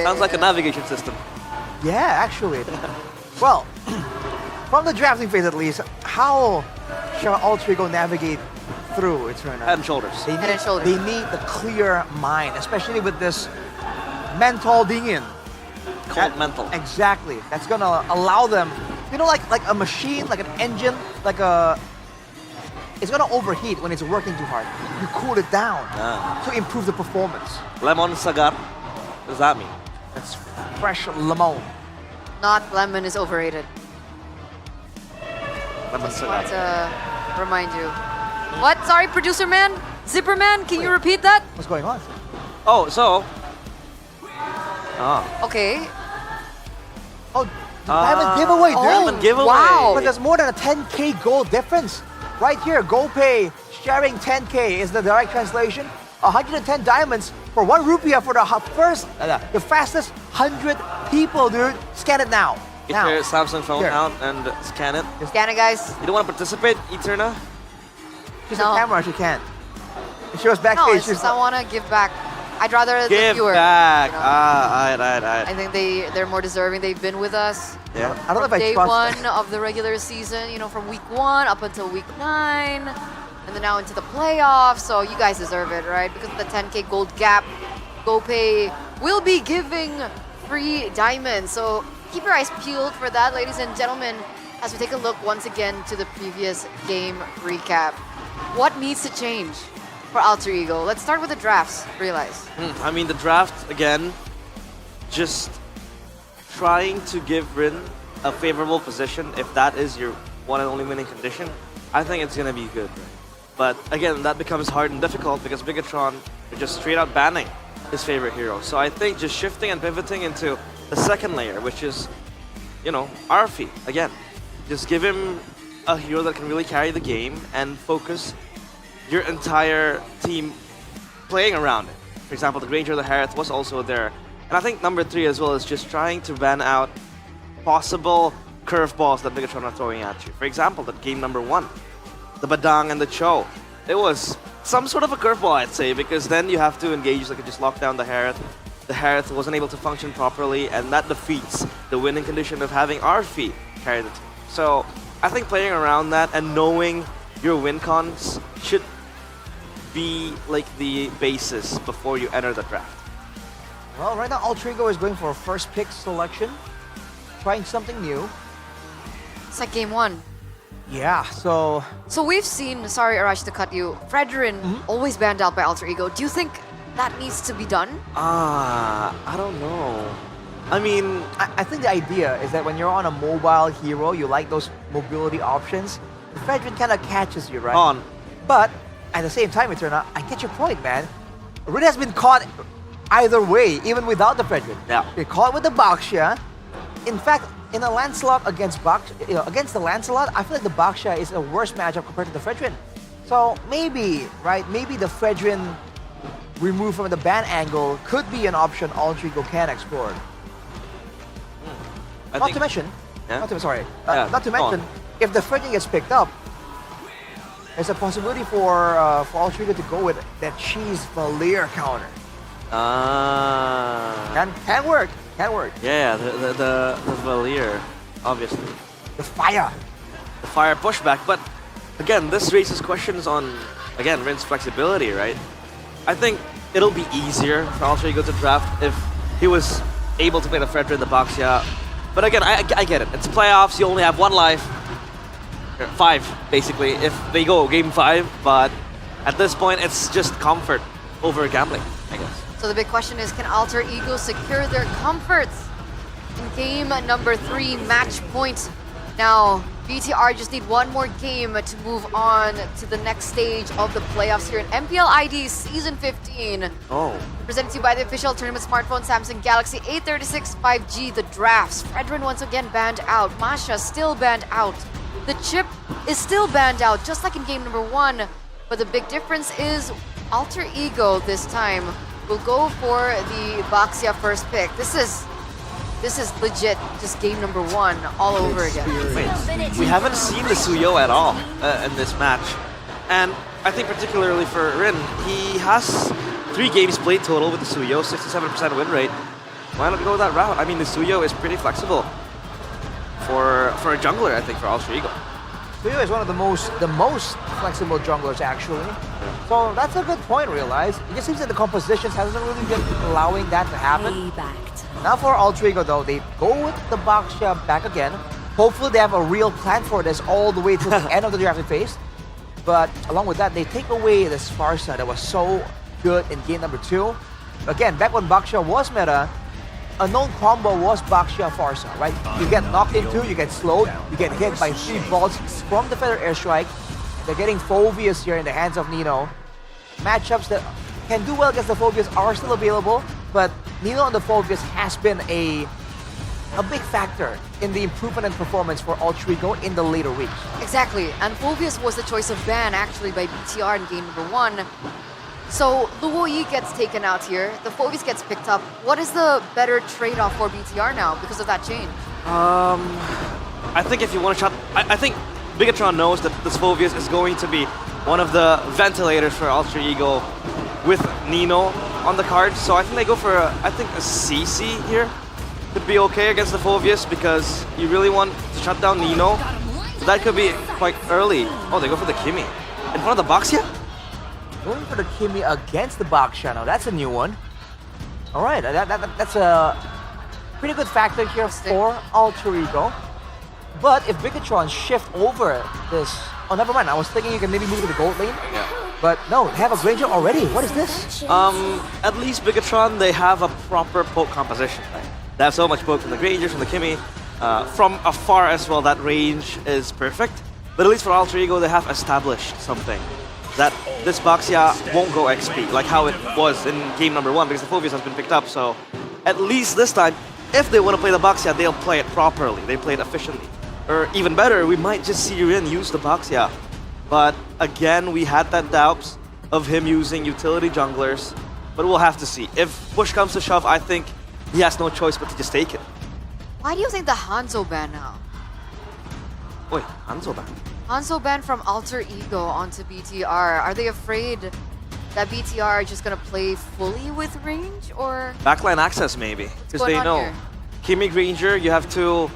Sounds like a navigation system.
Yeah, actually. Well, from the drafting phase at least, how shall Alter Ego navigate through Eterna?
Head and Shoulders.
Head and Shoulders.
They need the clear mind, especially with this mental dingin.
Cold mental.
Exactly. That's gonna allow them, like a machine, like an engine, it's gonna overheat when it's working too hard. You cool it down to improve the performance.
Lemon Sagar. What does that mean?
That's fresh lemon.
Not lemon is overrated.
Lemon
Just
Sagar.
want to remind you. What? Sorry, producer man? Zipper man? Can you repeat that?
What's going on?
Oh, so.
Okay.
Oh, diamond giveaway, dude.
Diamond giveaway.
Wow.
But there's more than a 10K gold difference. Right here, GoPay sharing 10K is the direct translation. 110 diamonds for 1 rupiah for the fastest 100 people, dude. Scan it now.
Get your Samsung phone
Here.
out and scan it.
Scan it, guys.
You don't want to participate, Eterna?
She's
No.
on camera, she can't. If she was
No,
backstage,
it's
she's
just I want to give back. I'd rather the
Give
viewer.
back.
you know.
Alright.
I think they're more deserving. They've been with us.
Yeah.
I don't know if
from
I
day
trust
one of the regular season, from week 1 up until week 9, and then now into the playoffs. So you guys deserve it, right? Because of the 10K gold gap, GoPay will be giving free diamonds. So keep your eyes peeled for that, ladies and gentlemen, as we take a look once again to the previous game recap. What needs to change for Alter Ego? Let's start with the drafts, realize.
I mean, the draft, again, just trying to give Rin a favorable position, if that is your one and only winning condition, I think it's going to be good. But again, that becomes hard and difficult because Bigatron are just straight out banning his favorite hero. So I think just shifting and pivoting into the second layer, which is, you know, Arfi again. Just give him a hero that can really carry the game and focus your entire team playing around it. For example, the Granger, the Harith was also there. And I think number 3 as well is just trying to ban out possible curveballs that Bigatron are throwing at you. For example, that game number 1, the Badang and the Cho. It was some sort of a curveball, I'd say, because then you have to engage, like just lock down the Harith. The Harith wasn't able to function properly, and that defeats the winning condition of having Arfi carry the team. So I think playing around that and knowing your win cons should be like the basis before you enter the draft.
Well, right now Alter Ego is going for a first pick selection, trying something new.
It's like game 1.
Yeah, so
we've seen, sorry Arash to cut you, Fredrin always banned out by Alter Ego. Do you think that needs to be done?
I don't know. I mean,
I think the idea is that when you're on a mobile hero, you like those mobility options. Fredrin kind of catches you, right? But at the same time, Eternal, I get your point, man. Rin has been caught either way, even without the Fredrin.
Yeah.
They caught with the Baxia. In fact, in a Lancelot against against the Lancelot, I feel like the Baxia is a worse matchup compared to the Fredrin. So maybe, right? Maybe the Fredrin removed from the ban angle could be an option Alter Ego can explore. Not to mention, not to mention, if the Fredrin gets picked up, there's a possibility for Alter Ego to go with that cheese Valier counter. Can work.
Yeah, the Valier, obviously.
The fire
pushback. But again, this raises questions on, again, Rin's flexibility, right? I think it'll be easier for Alter Ego to draft if he was able to play the Fredrin, the Baxia. But again, I get it. It's playoffs, you only have 1 life. 5, basically, if they go game 5. But at this point, it's just comfort over gambling, I guess.
So the big question is, can Alter Ego secure their comforts in game number 3, match point? Now, BTR just need 1 more game to move on to the next stage of the playoffs here in MPL ID Season 15. Presented to you by the official tournament smartphone Samsung Galaxy A36 5G. The drafts. Fredrin once again banned out. Masha still banned out. The chip is still banned out, just like in game number 1. But the big difference is Alter Ego this time will go for the Baxia first pick. This is legit just game number 1 all over again.
Wait, we haven't seen the Suyo at all in this match. And I think particularly for Rin, he has 3 games played total with the Suyo, 67% win rate. Why not go that route? I mean, the Suyo is pretty flexible for a jungler, I think, for Alter Ego.
Suyo is one of the most flexible junglers, actually. So that's a good point, realize. It just seems that the compositions hasn't really been allowing that to happen. Now for Alter Ego, though, they go with the Baxia back again. Hopefully they have a real plan for this all the way to the end of the drafting phase. But along with that, they take away this Farsa that was so good in game number 2. Again, back when Baxia was meta, a known combo was Baxia Farsa, right? You get knocked into, you get slowed, you get hit by 3 bolts from the Feather Airstrike. They're getting Phoveus here in the hands of Nino. Matchups that can do well against the Phoveus are still available, but Nino on the Phoveus has been a big factor in the improvement and performance for Alter Ego in the later weeks.
Exactly, and Phoveus was the choice of ban actually by BTR in game number 1. So Luo Yi gets taken out here, the Phoveus gets picked up. What is the better trade-off for BTR now because of that change?
I think if you want to shot, I think Bigatron knows that this Phoveus is going to be one of the ventilators for Alter Ego with Nino on the card. So I think they go for a CC here. Could be okay against the Phoveus because you really want to shut down Nino. So that could be quite early. Oh, they go for the Kimi. In front of the Baxia?
Going for the Kimi against the Baxia now. That's a new one. Alright, that's a pretty good factor here for Alter Ego. But if Bigatron shift over this... Oh, never mind. I was thinking you can maybe move to the gold lane.
Yeah.
But no, they have a Granger already. What is this?
At least Bigatron, they have a proper poke composition. Right? They have so much poke from the Grangers, from the Kimi. From afar as well, that range is perfect. But at least for Alter Ego, they have established something. That this Baxia won't go XP, like how it was in game number 1, because the Phoveus has been picked up. So at least this time, if they want to play the Baxia, they'll play it properly. They play it efficiently. Or even better, we might just see Rin use the Baxia. But again, we had that doubts of him using utility junglers. But we'll have to see. If push comes to shove, I think he has no choice but to just take it.
Why do you think the Hanzo ban now?
Wait, Hanzo ban?
Hanzo ban from Alter Ego onto BTR. Are they afraid that BTR are just gonna play fully with range, or?
Backline access maybe, because
going
they
on
know.
here?
Kimmy Granger, you have two,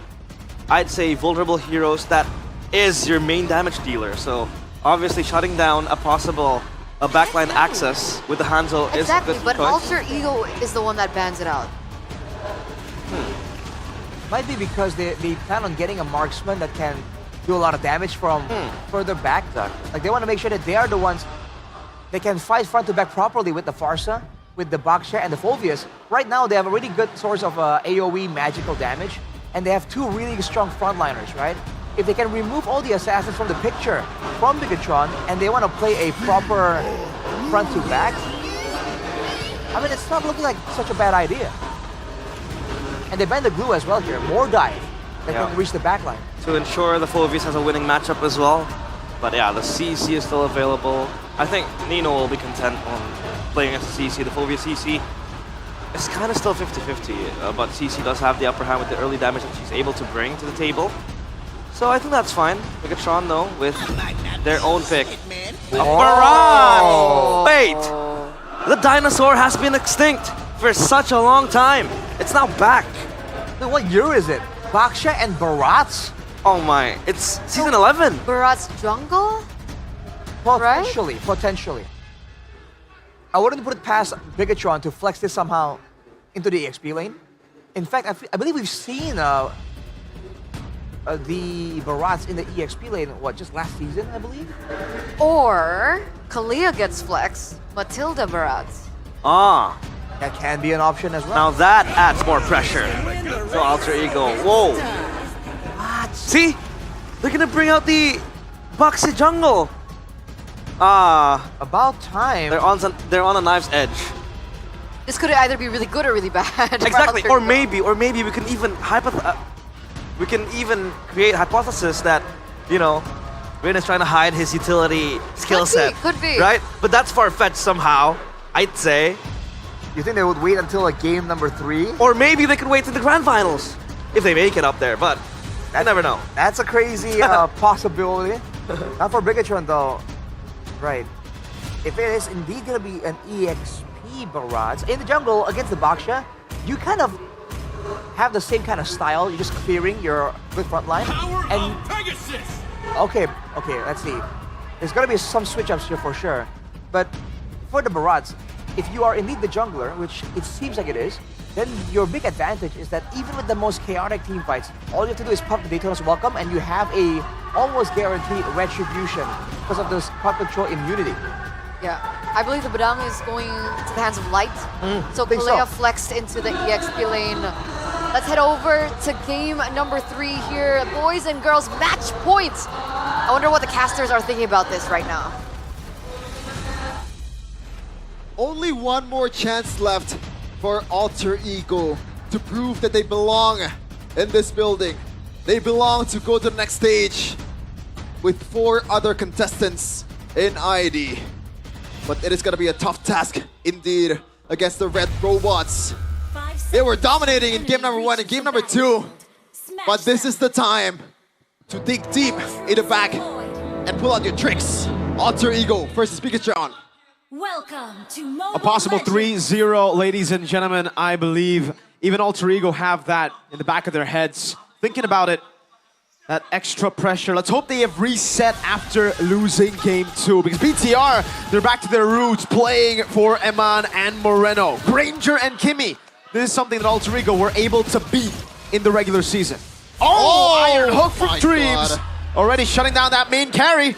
I'd say, vulnerable heroes that is your main damage dealer. So obviously shutting down a possible backline access with the Hanzo is a good
Exactly, but
choice.
Alter Ego is the one that bans it out.
Might be because they plan on getting a marksman that can do a lot of damage from further back. Like they want to make sure that they are the ones that can fight front to back properly with the Farsa, with the Baxia and the Fulvius. Right now they have a really good source of AoE magical damage, and they have two really strong frontliners, right? If they can remove all the assassins from the picture from Bigatron and they want to play a proper front to back, I mean, it's not looking like such a bad idea. And they banned the glue as well here. More dive that can reach the backline.
To ensure the Fulvius has a winning matchup as well. But yeah, the CC is still available. I think Nino will be content on playing as a CC. The Fulvius CC is kind of still 50-50, but CC does have the upper hand with the early damage that she's able to bring to the table. So I think that's fine. Bigatron though, with their own pick. A Barat! Wait! The dinosaur has been extinct for such a long time. It's now back.
Wait, what year is it? Baxia and Barats?
Oh my, it's season 11.
Barat's jungle?
Potentially, potentially. I wouldn't put it past Bigatron to flex this somehow into the EXP lane. In fact, I believe we've seen the Barats in the EXP lane, what, just last season, I believe?
Or Kalia gets flex, Matilda Barats.
Ah.
That can be an option as well.
Now that adds more pressure to Alter Ego. Whoa. What? See? They're gonna bring out the Baxi jungle.
About time.
They're on a knife's edge.
This could either be really good or really bad.
Exactly. Or maybe we can even create hypothesis that, you know, Rin is trying to hide his utility skill set.
Could be.
Right? But that's far-fetched somehow, I'd say.
You think they would wait until like game number 3?
Or maybe they could wait to the grand finals if they make it up there, but I never know.
That's a crazy possibility. Not for Bigatron though. Right. If it is indeed going to be an EXP Barats in the jungle against the Baxia, you kind of have the same kind of style. You're just clearing your good front line. Okay, let's see. There's going to be some switch-ups here for sure. But for the Barats, if you are indeed the jungler, which it seems like it is, then your big advantage is that even with the most chaotic team fights, all you have to do is pump the Daytona's welcome and you have a almost guaranteed retribution because of this crowd control immunity.
Yeah, I believe the Badang is going to the hands of Light. So Kalea flexed into the EXP lane. Let's head over to game number 3 here. Boys and girls match points. I wonder what the casters are thinking about this right now.
Only one more chance left for Alter Ego to prove that they belong in this building. They belong to go to the next stage with 4 other contestants in ID. But it is going to be a tough task indeed against the Red Robots. They were dominating in game number 1 and game number 2. But this is the time to dig deep in the back and pull out your tricks. Alter Ego versus Bigatron.
Welcome to
A possible 3-0, ladies and gentlemen. I believe even Alter Ego have that in the back of their heads. Thinking about it, that extra pressure. Let's hope they have reset after losing game 2. Because BTR, they're back to their roots, playing for Eman and Moreno. Granger and Kimmy. This is something that Alter Ego were able to beat in the regular season. Oh, Iron Hook from Dreams.
God.
Already shutting down that main carry.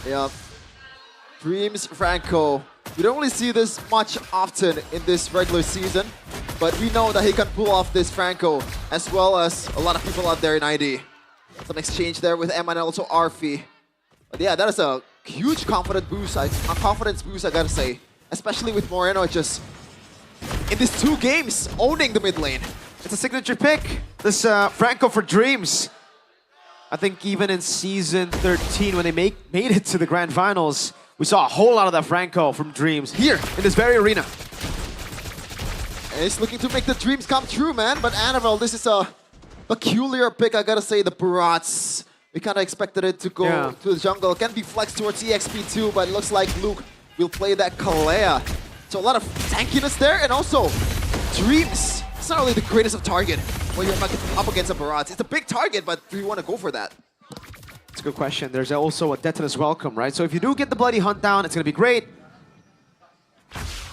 Yeah. Dreams Franco. We don't really see this much often in this regular season, but we know that he can pull off this Franco, as well as a lot of people out there in ID. Some exchange there with Emma and also Arfi. But yeah, that is a huge confidence boost, I gotta say. Especially with Moreno just in these 2 games owning the mid lane.
It's a signature pick. This Franco for Dreams. I think even in season 13, when they made it to the grand finals, we saw a whole lot of that Franco from Dreams here in this very arena.
He's looking to make the dreams come true, man. But Annabelle, this is a peculiar pick, I gotta say. The Barats, we kind of expected it to go to the jungle. Can be flexed towards EXP too, but it looks like Luke will play that Kalea. So a lot of tankiness there, and also Dreams. It's not really the greatest of target when you're up against a Barats. It's a big target, but do you want to go for that?
It's a good question. There's also a Detonus Welcome, right? So if you do get the Bloody Hunt down, it's gonna be great.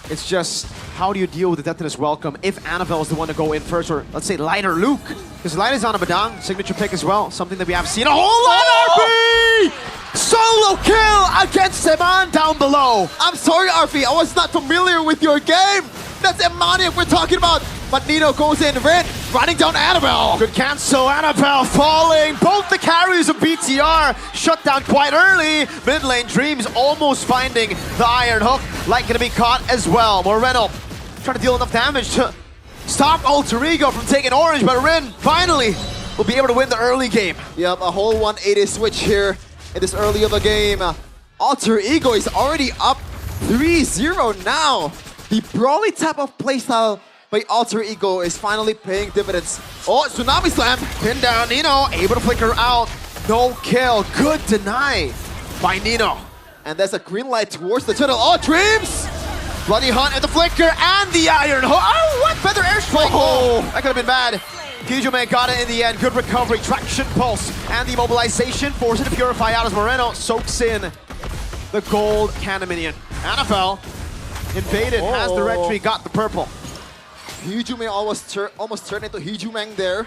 It's just, how do you deal with the Detonus Welcome if Annabelle is the one to go in first, or let's say Light or Luke? Because Light is on a Badang, signature pick as well, something that we have seen a whole lot. RP!
Solo kill against Eman down below. I'm sorry, RP, I was not familiar with your game. That's Emaniac we're talking about. But Nino goes in, Rin running down Annabelle.
Good cancel, Annabelle falling. Both the carries of BTR shut down quite early. Mid lane Dreams almost finding the Iron Hook. Light gonna be caught as well. Moreno trying to deal enough damage to stop Alter Ego from taking orange, but Rin finally will be able to win the early game.
Yep, a whole 180 switch here in this early of a game. Alter Ego is already up 3-0 now. The brawly type of playstyle by Alter Ego is finally paying dividends. Oh, Tsunami Slam!
Pin down, Nino able to flicker out. No kill, good deny by Nino.
And there's a green light towards the tunnel. Oh, Dreams!
Bloody Hunt and the flicker and the Iron Hook. Oh, what? Feather airstrike. Oh, that could have been bad. Kijume got it in the end. Good recovery, traction pulse, and the immobilization forcing to purify out as Moreno soaks in the gold cannon minion. Annabelle invaded, has the red tree, got the purple.
Hijume almost turned into Hijumeng there,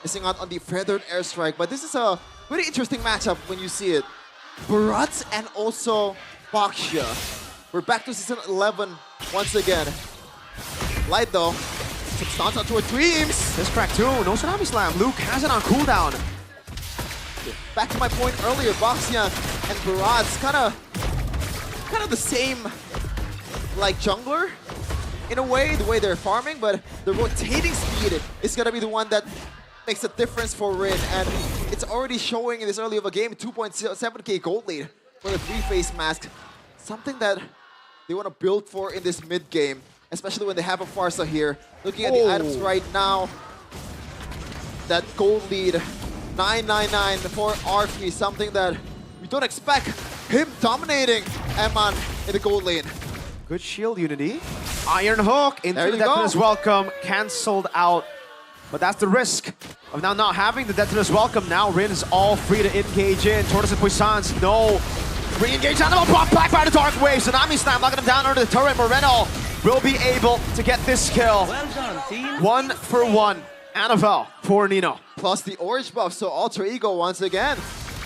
missing out on the feathered airstrike. But this is a very interesting matchup when you see it. Barats and also Baxia. We're back to season 11 once again. Light though, starts out toward Dreams.
This crack too, no Tsunami Slam. Luke has it on cooldown.
Back to my point earlier, Baxia and Barats kind of the same like jungler in a way, the way they're farming, but the rotating speed is gonna be the one that makes a difference for Rin, and it's already showing in this early of a game. 2.7k gold lead for the 3-face mask, something that they want to build for in this mid game, especially when they have a Farsa here. Looking at the items right now, that gold lead 999 for RP, something that we don't expect him dominating Eman in the gold lane.
Good shield unity. Iron Hook into the Detonus Welcome, cancelled out. But that's the risk of now not having the Detonus Welcome. Now Rin is all free to engage in. Tortoise and Puissance, no. Re-engage Animal, brought back by the Dark Wave. Tsunami Slam knocking him down under the turret. Moreno will be able to get this kill.
Well done, team.
1 for 1. Annabelle for Nino.
Plus the orange buff, so Alter Ego once again.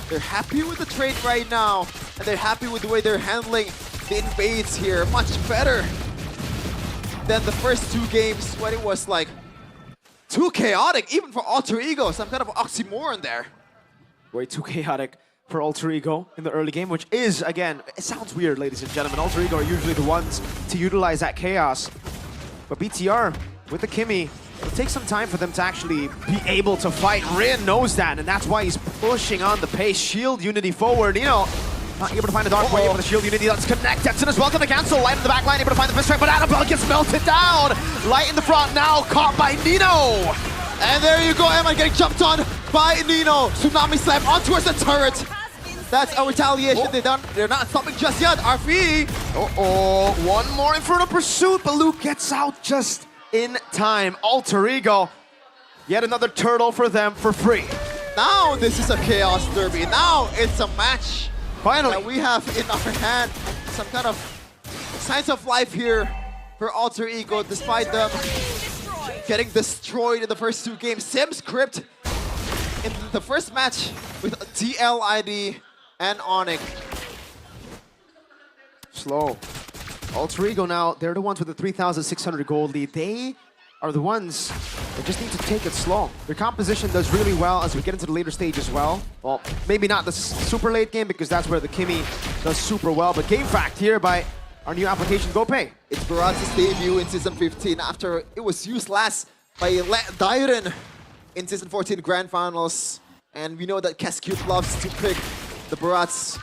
They're happy with the trade right now, and they're happy with the way they're handling the invades here. Much better than the first two games when it was like too chaotic, even for Alter Ego. Some kind of oxymoron there.
Way too chaotic for Alter Ego in the early game, which is, again, it sounds weird, ladies and gentlemen. Alter Ego are usually the ones to utilize that chaos. But BTR, with the Kimmy, it'll take some time for them to actually be able to fight. Rin knows that, and that's why he's pushing on the pace. Shield unity forward, you know. Not able to find a Dark Wave with the shield unity. Let's connect. Detonus welcome to cancel. Light in the back line, able to find the fist strike, but Annabelle gets melted down. Light in the front now, caught by Nino.
And there you go, Emma getting jumped on by Nino. Tsunami Slam on towards the turret. That's a retaliation. They're not stopping just yet. RP.
One more Inferno Pursuit, but Luke gets out just in time. Alter Ego, yet another turtle for them for free.
Now this is a Chaos Derby. Now it's a match.
Finally.
That we have in our hand some kind of signs of life here for Alter Ego, despite them getting destroyed in the first two games. Sim script in the first match with DLID and Onyx.
Slow. Alter Ego now, they're the ones with the 3,600 gold lead. They are the ones that just need to take it slow. Their composition does really well as we get into the later stage as well. Well, maybe not the super late game because that's where the Kimmy does super well, but Game Fact here by our new application, GoPay.
It's Barats' debut in Season 15 after it was used last by Dairen in Season 14 Grand Finals. And we know that Cascute loves to pick the Barats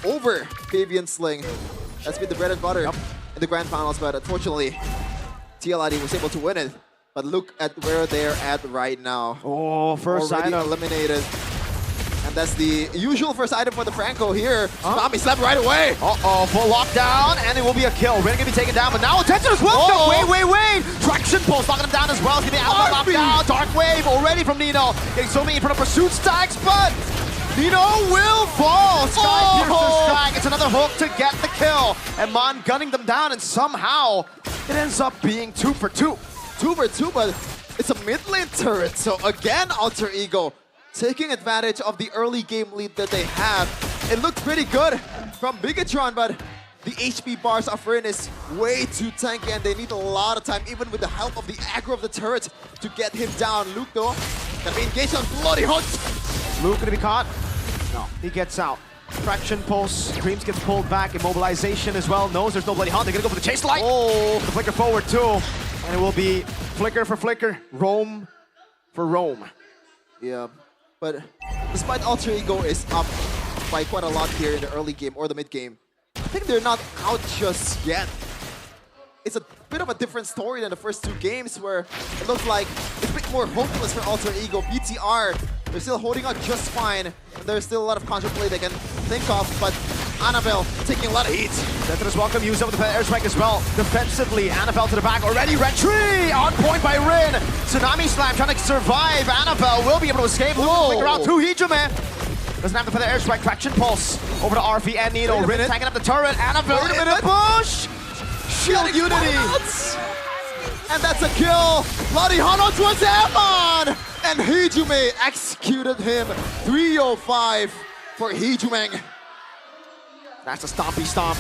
over Fabian Sling. That's been the bread and butter in the Grand Finals, but unfortunately, TLID was able to win it. But look at where they're at right now.
Oh, first
already
item
eliminated. And that's the usual first item for the Franco here. Tsunami slap right away.
Uh-oh, full lockdown, and it will be a kill. Ren gonna be taken down, but now attention as well. No, wait. Traction pulse knocking him down as well. He's gonna be out of the lockdown. Dark wave already from Nino. Getting so many in front of pursuit stacks, but Nino will fall. Sky Piercer strike. It's another hook to get the kill. And Mon gunning them down, and somehow it ends up being 2 for 2.
2 for 2, but it's a mid lane turret. So again, Alter Ego taking advantage of the early game lead that they have. It looked pretty good from Bigatron, but the HP bars of Rin is way too tanky and they need a lot of time, even with the help of the aggro of the turret, to get him down. Luke though, gonna be engaged on Bloody Hunt.
Luke gonna be caught? No, he gets out. Traction pulse, Dreams gets pulled back, immobilization as well. Knows there's no Bloody Hunt, they're gonna go for the chase light. Oh, the flicker forward too. And it will be flicker for flicker, roam for roam.
Yeah. But despite Alter Ego is up by quite a lot here in the early game or the mid game, I think they're not out just yet. It's a bit of a different story than the first 2 games where it looks like it's a bit more hopeless for Alter Ego. BTR, they're still holding out just fine. And there's still a lot of counterplay they can think of, but Annabelle taking a lot of heat.
Sentinel's welcome, used up with the airstrike as well. Defensively, Annabelle to the back already. Red Tree on point by Rin. Tsunami Slam trying to survive. Annabelle will be able to escape. Flicker out to Hijume. Doesn't have the feather airstrike. Traction pulse over to RP and Nino. Rin tagging up the turret. Annabelle in the push. Shield Unity.
And that's a kill. Bloody Hunt towards Amon. And Hijume executed him. 305 for Hijume.
That's a stompy stomp.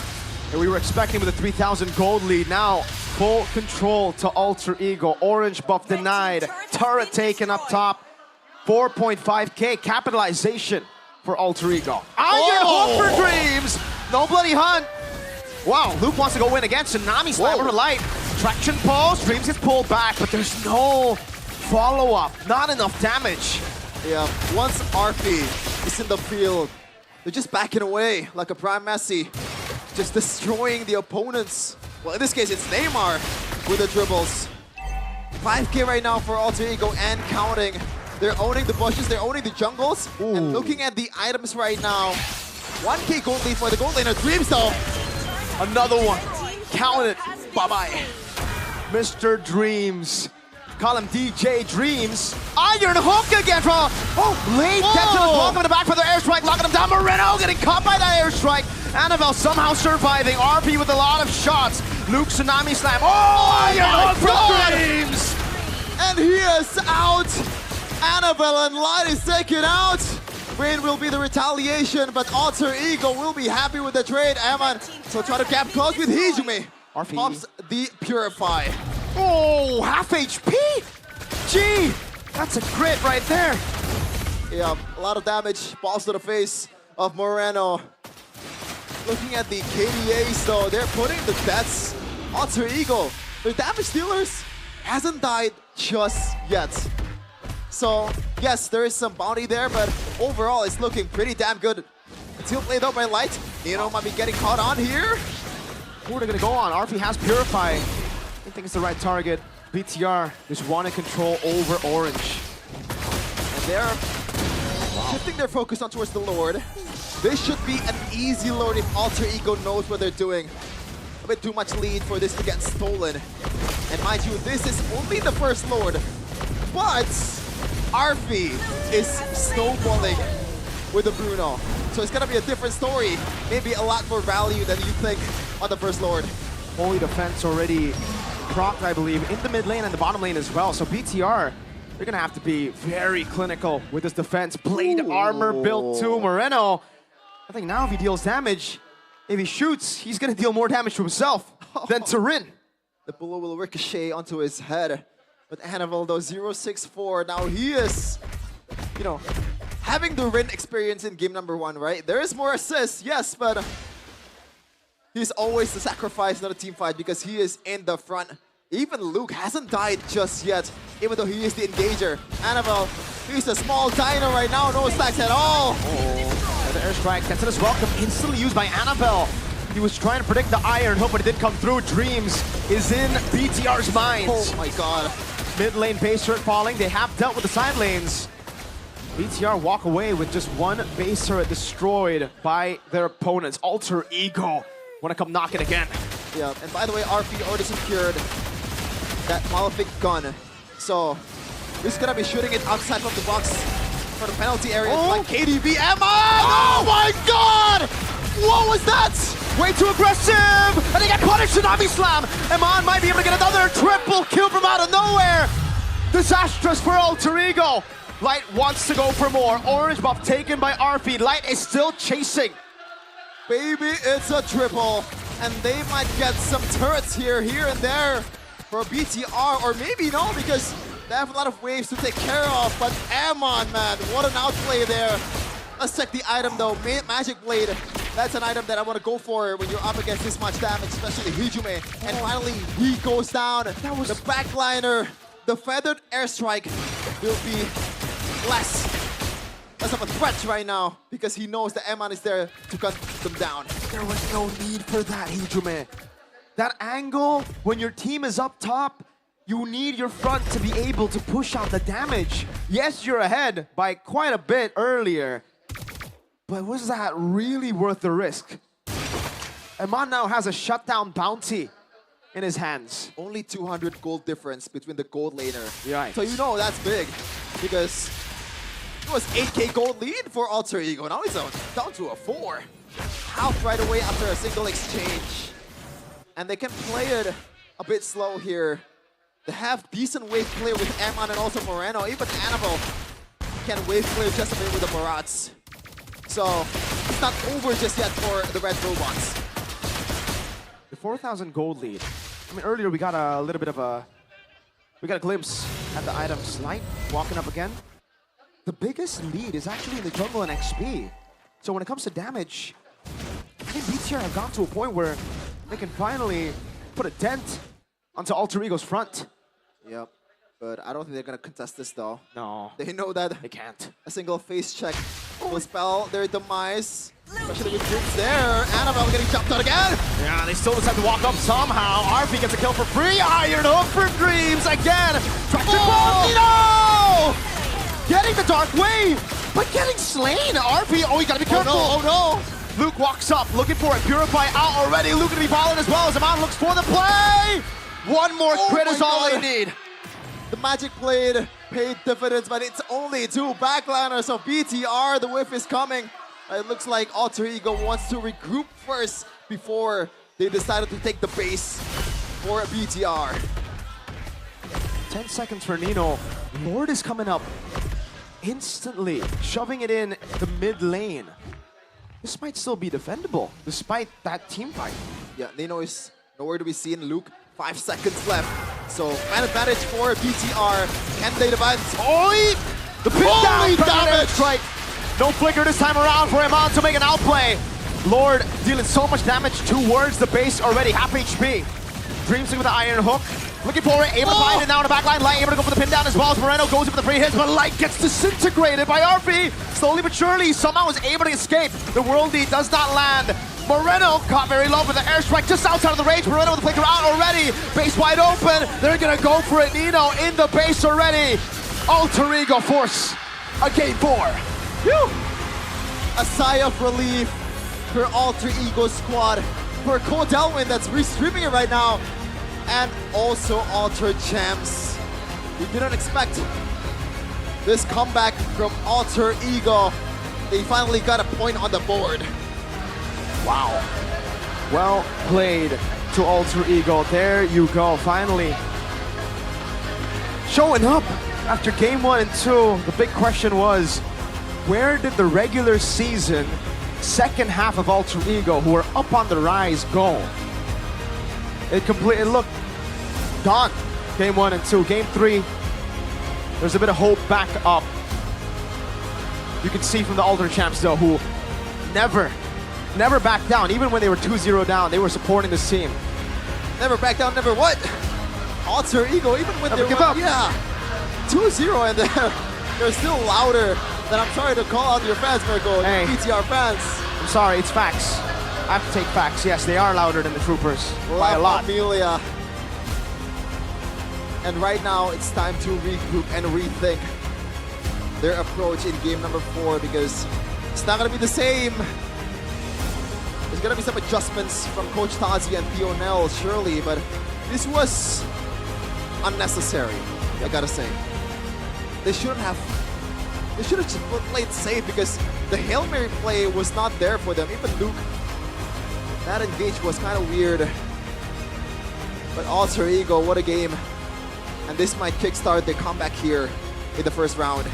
And we were expecting with a 3,000 gold lead. Now, full control to Alter Ego. Orange buff denied. Turret taken up top. 4.5k capitalization for Alter Ego. Iron Hook for Dreams. No Bloody Hunt. Wow, Luke wants to go in again. Tsunami Slam over the light. Traction pulse. Dreams gets pulled back, but there's no follow-up. Not enough damage.
Yeah, once RP is in the field, they're just backing away like a Prime Messi, just destroying the opponents. Well, in this case, it's Neymar with the dribbles. 5k right now for Alter Ego and counting. They're owning the bushes, they're owning the jungles.
Ooh.
And looking at the items right now, 1k gold lead for the gold laner. Dreams though.
Another one. Count it. Bye-bye. Mr. Dreams. Call him DJ Dreams. Iron Hook again from... Oh, late death to the welcome in the back for the airstrike. Locking him down. Moreno getting caught by that airstrike. Annabelle somehow surviving. RP with a lot of shots. Luke Tsunami Slam. Oh, Iron Hook from Dreams.
And he is out. Annabelle and Light is taken out. Rain will be the retaliation, but Alter Ego will be happy with the trade. Aman, so try to cap close with Hijume.
RP.
Pops the Purify.
Oh, half HP. Gee, that's a crit right there.
Yeah, a lot of damage. Balls to the face of Moreno. Looking at the KDAs though, they're putting the deaths. Alter Ego, their damage dealers hasn't died just yet. So, yes, there is some bounty there, but overall, it's looking pretty damn good. Until played out by Light. Nino might be getting caught on here.
Who are they going to go on? RP has Purify. I think it's the right target. BTR just want to control over Orange.
And they're shifting their focus on towards the Lord. This should be an easy Lord if Alter Ego knows what they're doing. A bit too much lead for this to get stolen. And mind you, this is only the first Lord. But Arfi is snowballing with the Bruno. So it's gonna be a different story. Maybe a lot more value than you think on the first Lord.
Holy defense already procced, I believe, in the mid lane and the bottom lane as well. So BTR, they're gonna have to be very clinical with this defense. Blade armor built to Moreno. I think now if he deals damage, if he shoots, he's gonna deal more damage to himself than to Rin.
The bullet will ricochet onto his head. But Annabelle though, 064, now he is, you know, having the Rin experience in game number 1, right? There is more assists, yes, but he's always the sacrifice, not a team fight, because he is in the front Even Luke hasn't died just yet, even though he is the engager. Annabelle, he's a small dino right now, no stacks at all.
Oh, the airstrike gets it as welcome, instantly used by Annabelle. He was trying to predict the Iron Hook, but it did come through. Dreams is in BTR's minds.
Oh my god.
Mid lane base turret falling. They have dealt with the side lanes. BTR walk away with just one base turret destroyed by their opponents. Alter Ego wanna come knocking again.
Yeah, and by the way, RP already secured that Malefic gun. So he's gonna be shooting it outside of the box for the penalty area.
Oh,
like KDB Emma! Oh my god! What was that?
Way too aggressive! And they get punished, Tsunami Slam! Eman might be able to get another triple kill from out of nowhere! Disastrous for Alter Ego! Light wants to go for more. Orange buff taken by RP. Light is still chasing.
Baby, it's a triple. And they might get some turrets here and there for BTR. Or maybe no, because they have a lot of waves to take care of. But Amon, man, what an outplay there. Let's check the item though. Magic Blade. That's an item that I want to go for when you're up against this much damage, especially Hijume. And finally, he goes down. That was the backliner. The feathered airstrike will be less of a threat right now because he knows that Eman is there to cut them down.
There was no need for that, Hijume. That angle, when your team is up top, you need your front to be able to push out the damage. Yes, you're ahead by quite a bit earlier, but was that really worth the risk? Eman now has a shutdown bounty in his hands.
Only 200 gold difference between the gold laner.
Right.
So you know that's big because it was 8k gold lead for Alter Ego. Now he's down to a 4. Half right away after a single exchange. And they can play it a bit slow here. They have decent wave clear with Amon and also Moreno. Even Annabelle can wave clear just a bit with the Barats. So it's not over just yet for the Red Robots.
The 4,000 gold lead. I mean, earlier we got a little bit of a... We got a glimpse at the items. Light walking up again. The biggest lead is actually in the jungle and XP. So when it comes to damage, I think BTR have gone to a point where they can finally put a dent onto Alter Ego's front.
Yep, but I don't think they're gonna contest this though.
No.
They know that
they can't.
A single face check will spell their demise. Especially with Dreams there. Annabelle getting jumped out again.
Yeah, they still decide to walk up somehow. RP gets a kill for free. Iron Hook for Dreams again. No! Getting the Dark Wave, but getting slain. RP, oh, you gotta be careful.
Oh no.
Luke walks up, looking for it. Purify out already. Luke gonna be followed as well as Amon looks for the play. One more crit is all they need.
The Magic Blade paid dividends, but it's only 2 backliners of BTR. The whiff is coming. It looks like Alter Ego wants to regroup first before they decided to take the base for BTR.
10 seconds for Nino. Lord is coming up instantly, shoving it in the mid lane. This might still be defendable, despite that team fight.
Yeah, Nino is nowhere to be seen. Luke, 5 seconds left. So, an advantage for BTR. Can they divide?
Oi! The pin down damage! Right. No flicker this time around for Amon to make an outplay. Lord dealing so much damage towards the base already, half HP. Dreams with the Iron Hook. Looking for it, able to find it now in the back line. Light able to go for the pin down as well as Moreno goes in for the free hits, but Light gets disintegrated by RP. Slowly but surely, somehow is able to escape. The Worldie does not land. Moreno caught very low with the airstrike just outside of the range. Moreno with the flicker out already. Base wide open. They're gonna go for it. Nino in the base already. Alter Ego force a game 4.
Whew. A sigh of relief for Alter Ego squad. For Codelwin that's restreaming it right now. And also Alter Champs. We didn't expect this comeback from Alter Ego. They finally got a point on the board.
Wow. Well played to Alter Ego. There you go, finally. Showing up after game 1 and 2. The big question was, where did the regular season second half of Alter Ego, who were up on the rise, go? It looked gone. Game 1 and 2. Game 3, there's a bit of hope back up. You can see from the Alter Champs though, who never backed down. Even when they were 2-0 down, they were supporting this team.
Never back down, never what? Alter Ego, even when
Never
they're
give up.
yeah, 2-0 and they're still louder. Then I'm sorry to call out your fans, Mirko,
Hey.
PTR fans.
I'm sorry, it's facts. I have to take facts. Yes, they are louder than the Troopers by a
La
lot.
Familia. And right now, it's time to regroup and rethink their approach in game number 4 because it's not going to be the same. There's going to be some adjustments from Coach Tazi and Pionel, surely, but this was unnecessary, I gotta say. They shouldn't have just played safe because the Hail Mary play was not there for them. Even Luke, that engage was kind of weird. But Alter Ego, what a game. And this might kickstart their comeback here in the first round.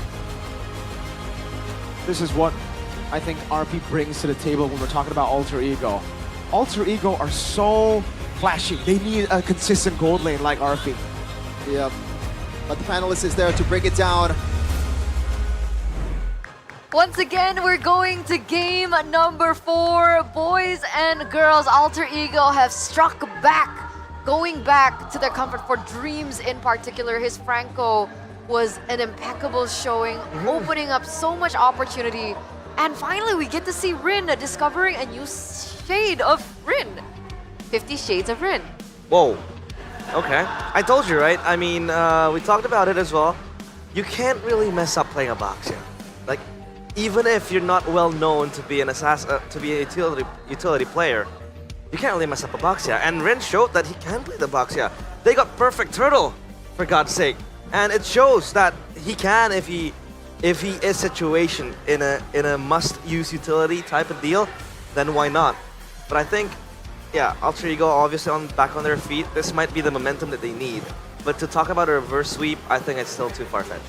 This is what I think RP brings to the table when we're talking about Alter Ego. Alter Ego are so flashy. They need a consistent gold lane like RP.
Yep. But the panelist is there to break it down.
Once again, we're going to game number 4. Boys and girls, Alter Ego have struck back, going back to their comfort for Dreams in particular. His Franco was an impeccable showing, opening up so much opportunity. And finally, we get to see Rin discovering a new shade of Rin. 50 Shades of Rin.
Whoa. Okay. I told you, right? I mean, we talked about it as well. You can't really mess up playing a Baxia. Like, even if you're not well known to be an to be a utility player, you can't really mess up a Baxia. And Rin showed that he can play the Baxia. They got perfect turtle, for God's sake. And it shows that he can if he is situation in a must-use utility type of deal, then why not? But I think, yeah, Alter Ego obviously back on their feet. This might be the momentum that they need. But to talk about a reverse sweep, I think it's still too far-fetched.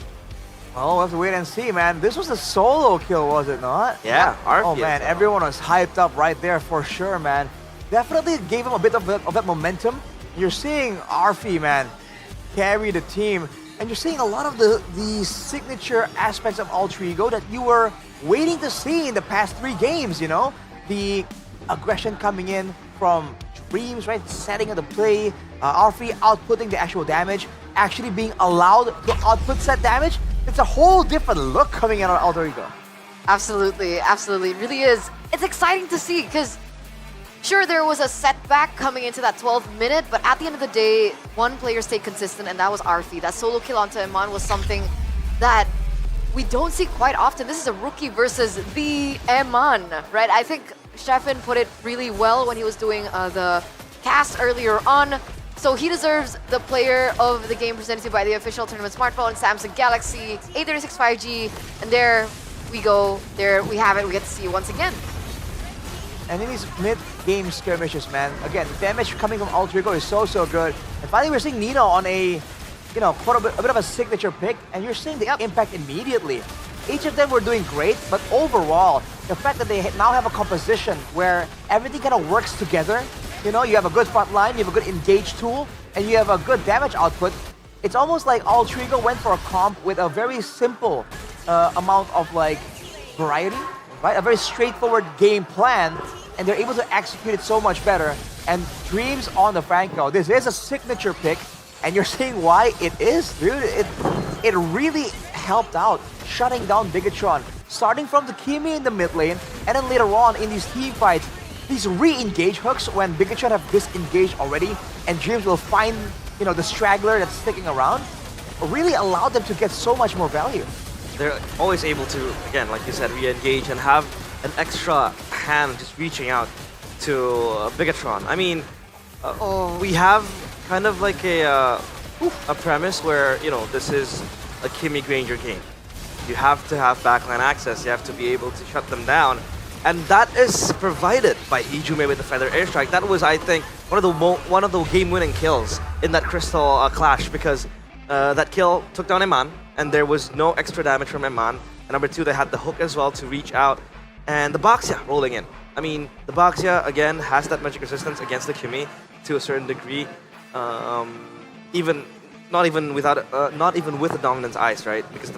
Oh, we'll have to wait and see, man. This was a solo kill, was it not?
Yeah,
Oh man, everyone was hyped up right there for sure, man. Definitely gave him a bit of that momentum. You're seeing Arfi, man, carry the team. And you're seeing a lot of the signature aspects of Alter Ego that you were waiting to see in the past 3 games, you know? The aggression coming in from Dreams, right? Setting of the play, Arfi outputting the actual damage, actually being allowed to output set damage. It's a whole different look coming out of Alter Ego.
Absolutely, absolutely. It really is. It's exciting to see because sure, there was a setback coming into that 12th minute, but at the end of the day, one player stayed consistent, and that was Arfi. That solo kill onto Iman was something that we don't see quite often. This is a rookie versus the Iman, right? I think Sheffin put it really well when he was doing the cast earlier on. So he deserves the player of the game presented by the official tournament smartphone, Samsung Galaxy A36 5G. And there we go. There we have it. We get to see it once again.
And in these mid-game skirmishes, man, again, the damage coming from Alter Ego is so good. And finally, we're seeing Nino on a, you know, quite a bit of a signature pick, and you're seeing the impact immediately. Each of them were doing great, but overall, the fact that they now have a composition where everything kind of works together, you know, you have a good front line, you have a good engage tool, and you have a good damage output. It's almost like Alter Ego went for a comp with a very simple amount of like variety, right? A very straightforward game plan, and they're able to execute it so much better. And Dreams on the Franco, this is a signature pick, and you're seeing why it is, dude. It really helped out, shutting down Bigatron, starting from the Kimi in the mid lane, and then later on in these team fights, these re-engage hooks when Bigatron have disengaged already, and Dreams will find, you know, the straggler that's sticking around, really allowed them to get so much more value.
They're always able to, again, like you said, re-engage and have an extra hand just reaching out to Bigatron. I mean, we have kind of like a premise where, you know, this is a Kimi Granger game. You have to have backline access. You have to be able to shut them down. And that is provided by Ijume with the Feather Airstrike. That was, I think, one of the game-winning kills in that Crystal clash, because that kill took down Iman, and there was no extra damage from Iman. And number 2, they had the hook as well to reach out. And the Baxia rolling in. I mean, the Baxia, again, has that magic resistance against the Kimi to a certain degree. Not even with the Dominance Ice, right? Because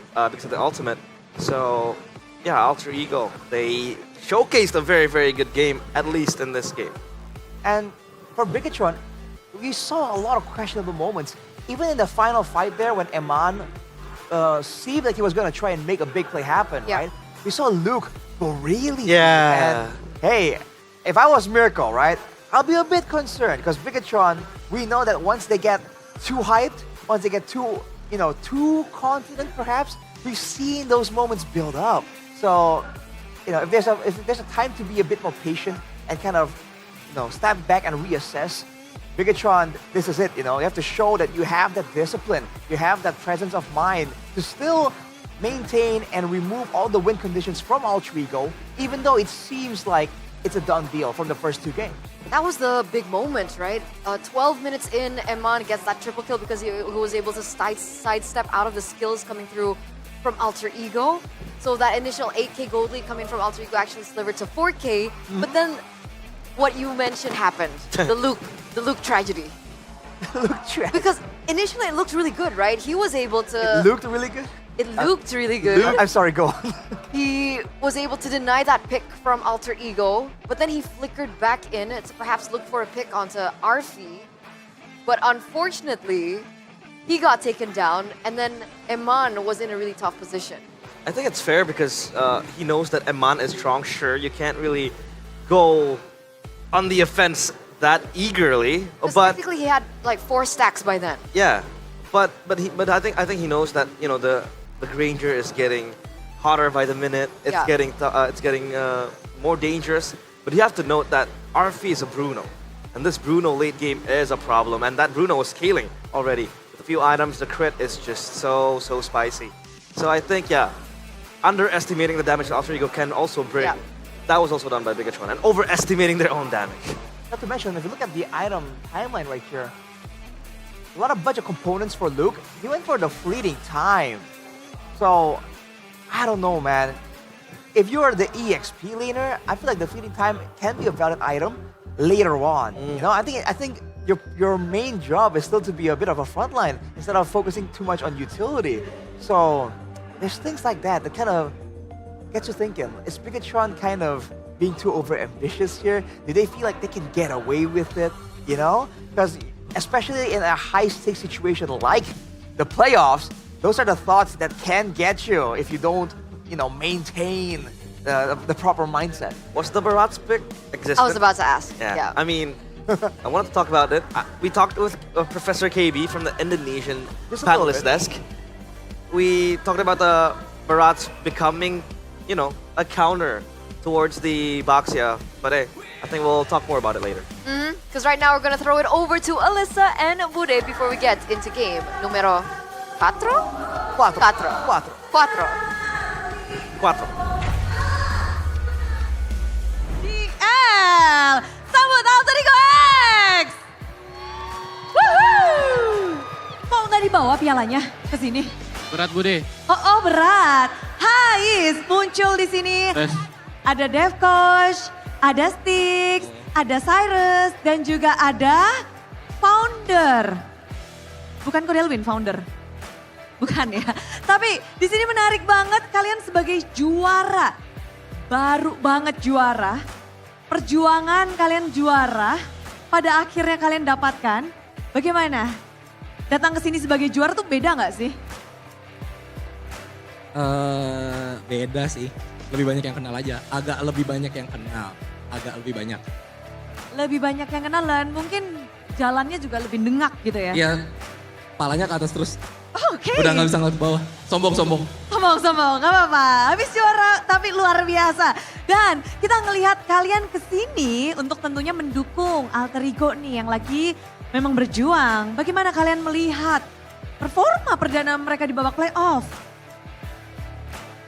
of the ultimate. So, yeah, Alter Ego, they showcased a very, very good game, at least in this game.
And for Bigatron, we saw a lot of questionable moments. Even in the final fight there when Eman seemed like he was going to try and make a big play happen, right? We saw Luke go really deep. And hey, if I was Miracle, right, I'll be a bit concerned because Bigatron, we know that once they get too hyped, once they get too confident perhaps, we've seen those moments build up. So, if there's a time to be a bit more patient and kind of, step back and reassess, Bigatron, this is it, you have to show that you have that discipline, you have that presence of mind to still maintain and remove all the win conditions from Alter Ego, even though it seems like it's a done deal from the first 2 games.
That was the big moment, right? 12 minutes in, Eman gets that triple kill because he was able to sidestep out of the skills coming through from Alter Ego. So that initial 8k gold lead coming from Alter Ego actually slivered to 4k. But then what you mentioned happened, the Luke tragedy. Because initially it looked really good, right? He was able to...
It looked really good?
It looked really good.
I'm sorry, go on.
He was able to deny that pick from Alter Ego, but then he flickered back in to perhaps look for a pick onto Arfi. But unfortunately, he got taken down, and then Eman was in a really tough position.
I think it's fair because he knows that Eman is strong. Sure, you can't really go on the offense that eagerly, but
Technically, he had like 4 stacks by then.
yeah, but I think he knows that the Granger is getting hotter by the minute. It's getting more dangerous. But you have to note that Arfi is a Bruno, and this Bruno late game is a problem. And that Bruno was scaling already with a few items. The crit is just so spicy. So I think underestimating the damage Alter Ego can also bring. Yeah. That was also done by Bigatron, and overestimating their own damage.
Not to mention, if you look at the item timeline right here, a lot of budget components for Luke. He went for the fleeting time. So, I don't know, man. If you're the EXP laner, I feel like the fleeting time can be a valid item later on. I think your main job is still to be a bit of a frontline instead of focusing too much on utility. So, there's things like that kind of gets you thinking. Is Bigatron kind of being too over-ambitious here? Do they feel like they can get away with it? Because especially in a high-stakes situation like the playoffs, those are the thoughts that can get you if you don't, maintain the proper mindset.
Was the Barat's pick existent?
I was about to ask.
Yeah. I mean, I wanted to talk about it. We talked with Professor KB from the Indonesian panelist desk. We talked about the Barats becoming, a counter towards the Baxia. But hey, I think we'll talk more about it later.
Because right now we're going to throw it over to Alyssa and Bude before we get into game numero 4? 4.
DL, sambut Alter Ego X! Woohoo! Mau nggak dibawa pialanya ke sini?
Berat Bude.
Oh berat. Hais muncul di sini. Ada Devkosh, ada Styx, ada Cyrus, dan juga ada Founder. Bukan Kodelwin, Founder. Bukan ya. Tapi di sini menarik banget kalian sebagai juara. Baru banget juara. Perjuangan kalian juara. Pada akhirnya kalian dapatkan. Bagaimana? Datang ke sini sebagai juara tuh beda nggak sih?
Beda sih. Lebih banyak yang kenal aja. Agak lebih banyak yang kenal. Agak lebih banyak.
Lebih banyak yang kenal dan mungkin jalannya juga lebih dengak gitu ya?
Iya. Palanya ke atas terus.
Oke.
Udah gak bisa ngeliat bawah. Sombong.
Sombong, gak apa-apa. Habis juara tapi luar biasa. Dan kita ngelihat kalian kesini untuk tentunya mendukung Alter Ego nih yang lagi memang berjuang. Bagaimana kalian melihat performa perdana mereka di babak playoff?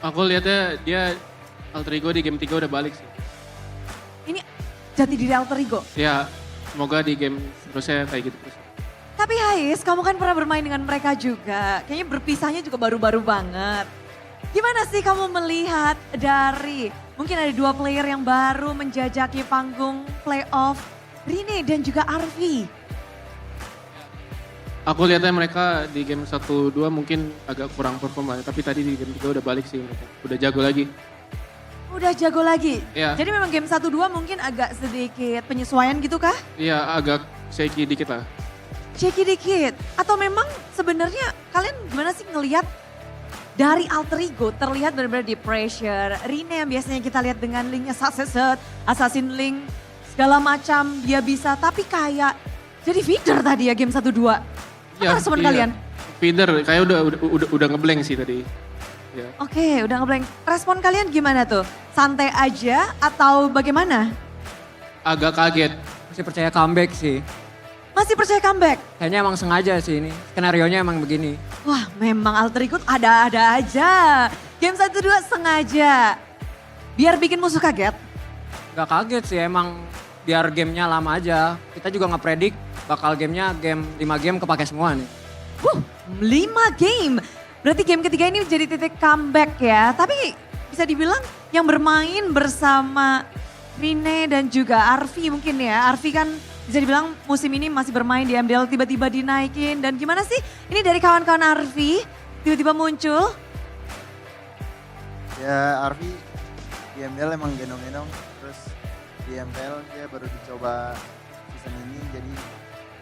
Aku lihatnya dia Alter Ego di game 3 udah balik sih.
Ini jati diri Alter Ego?
Ya, semoga di game terusnya kayak gitu terus.
Tapi Hais, kamu kan pernah bermain dengan mereka juga. Kayaknya berpisahnya juga baru-baru banget. Gimana sih kamu melihat dari mungkin ada 2 player yang baru menjajaki panggung playoff, Rine dan juga Arfi?
Aku lihatnya mereka di game 1-2 mungkin agak kurang perform lah. Tapi tadi di game 3 udah balik sih mereka. Udah jago lagi.
Udah jago lagi?
Iya.
Jadi memang game 1-2 mungkin agak sedikit penyesuaian gitu kah?
Iya agak shaky dikit lah.
Shaky dikit. Atau memang sebenarnya kalian gimana sih ngelihat dari alter ego terlihat benar-benar di pressure. Rine yang biasanya kita lihat dengan linknya Successor, Assassin Link, segala macam dia bisa. Tapi kayak jadi feeder tadi ya game 1-2. Apa respon kalian?
Feeder, kayak udah ngeblank sih tadi. Ya.
Oke, udah ngeblank. Respon kalian gimana tuh? Santai aja atau bagaimana?
Agak kaget.
Masih percaya comeback sih.
Masih percaya comeback?
Kayaknya emang sengaja sih ini. Skenarionya emang begini.
Wah, memang alter ego ada-ada aja. Game 1-2 sengaja. Biar bikin musuh kaget.
Gak kaget sih, emang biar gamenya lama aja. Kita juga ngepredik bakal gamenya 5 game kepake semua nih.
5 game. Berarti game ketiga ini jadi titik comeback ya. Tapi bisa dibilang yang bermain bersama Rine dan juga Arfi mungkin ya. Arfi kan bisa dibilang musim ini masih bermain di MDL tiba-tiba dinaikin. Dan gimana sih ini dari kawan-kawan Arfi tiba-tiba muncul?
Ya Arfi di MDL emang gendong-gendong. Terus di MPL dia baru dicoba season ini jadi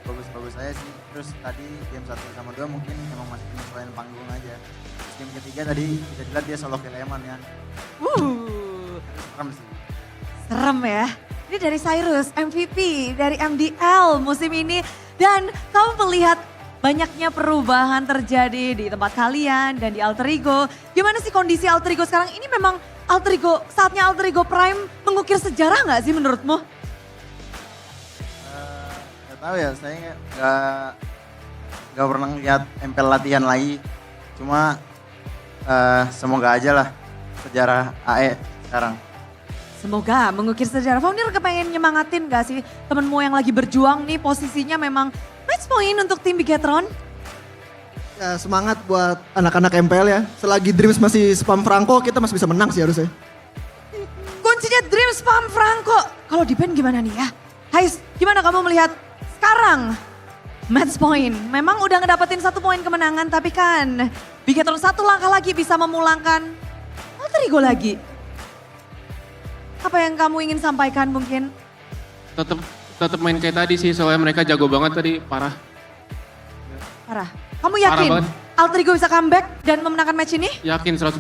bagus-bagus aja sih. Terus tadi game 1 sama 2 mungkin emang masih penyesuaian panggung aja. Terus game ketiga tadi bisa dilihat dia solo kill Eman ya. Serem sih.
Serem ya. Ini dari Cyrus, MVP dari MDL musim ini. Dan kamu melihat banyaknya perubahan terjadi di tempat kalian dan di alter ego. Gimana sih kondisi alter ego sekarang? Ini memang alter ego, saatnya alter ego prime mengukir sejarah nggak sih menurutmu?
Gak tahu ya, saya nggak pernah lihat MPL latihan lagi. Cuma semoga aja lah sejarah AE sekarang.
Semoga mengukir sejarah. Founder kepengen nyemangatin gak sih temenmu yang lagi berjuang nih posisinya memang match point untuk tim Bigetron?
Ya semangat buat anak-anak MPL ya. Selagi Dreams masih spam Franco kita masih bisa menang sih harusnya.
Kuncinya Dreams spam Franco. Kalau di pen gimana nih ya? Hais, gimana kamu melihat sekarang? Match point. Memang udah ngedapetin 1 poin kemenangan tapi kan Bigetron 1 langkah lagi bisa memulangkan alter ego lagi. Apa yang kamu ingin sampaikan mungkin?
Tetap main kayak tadi sih, soalnya mereka jago banget tadi, parah.
Parah. Kamu yakin alter ego bisa comeback dan memenangkan match ini?
Yakin 100%.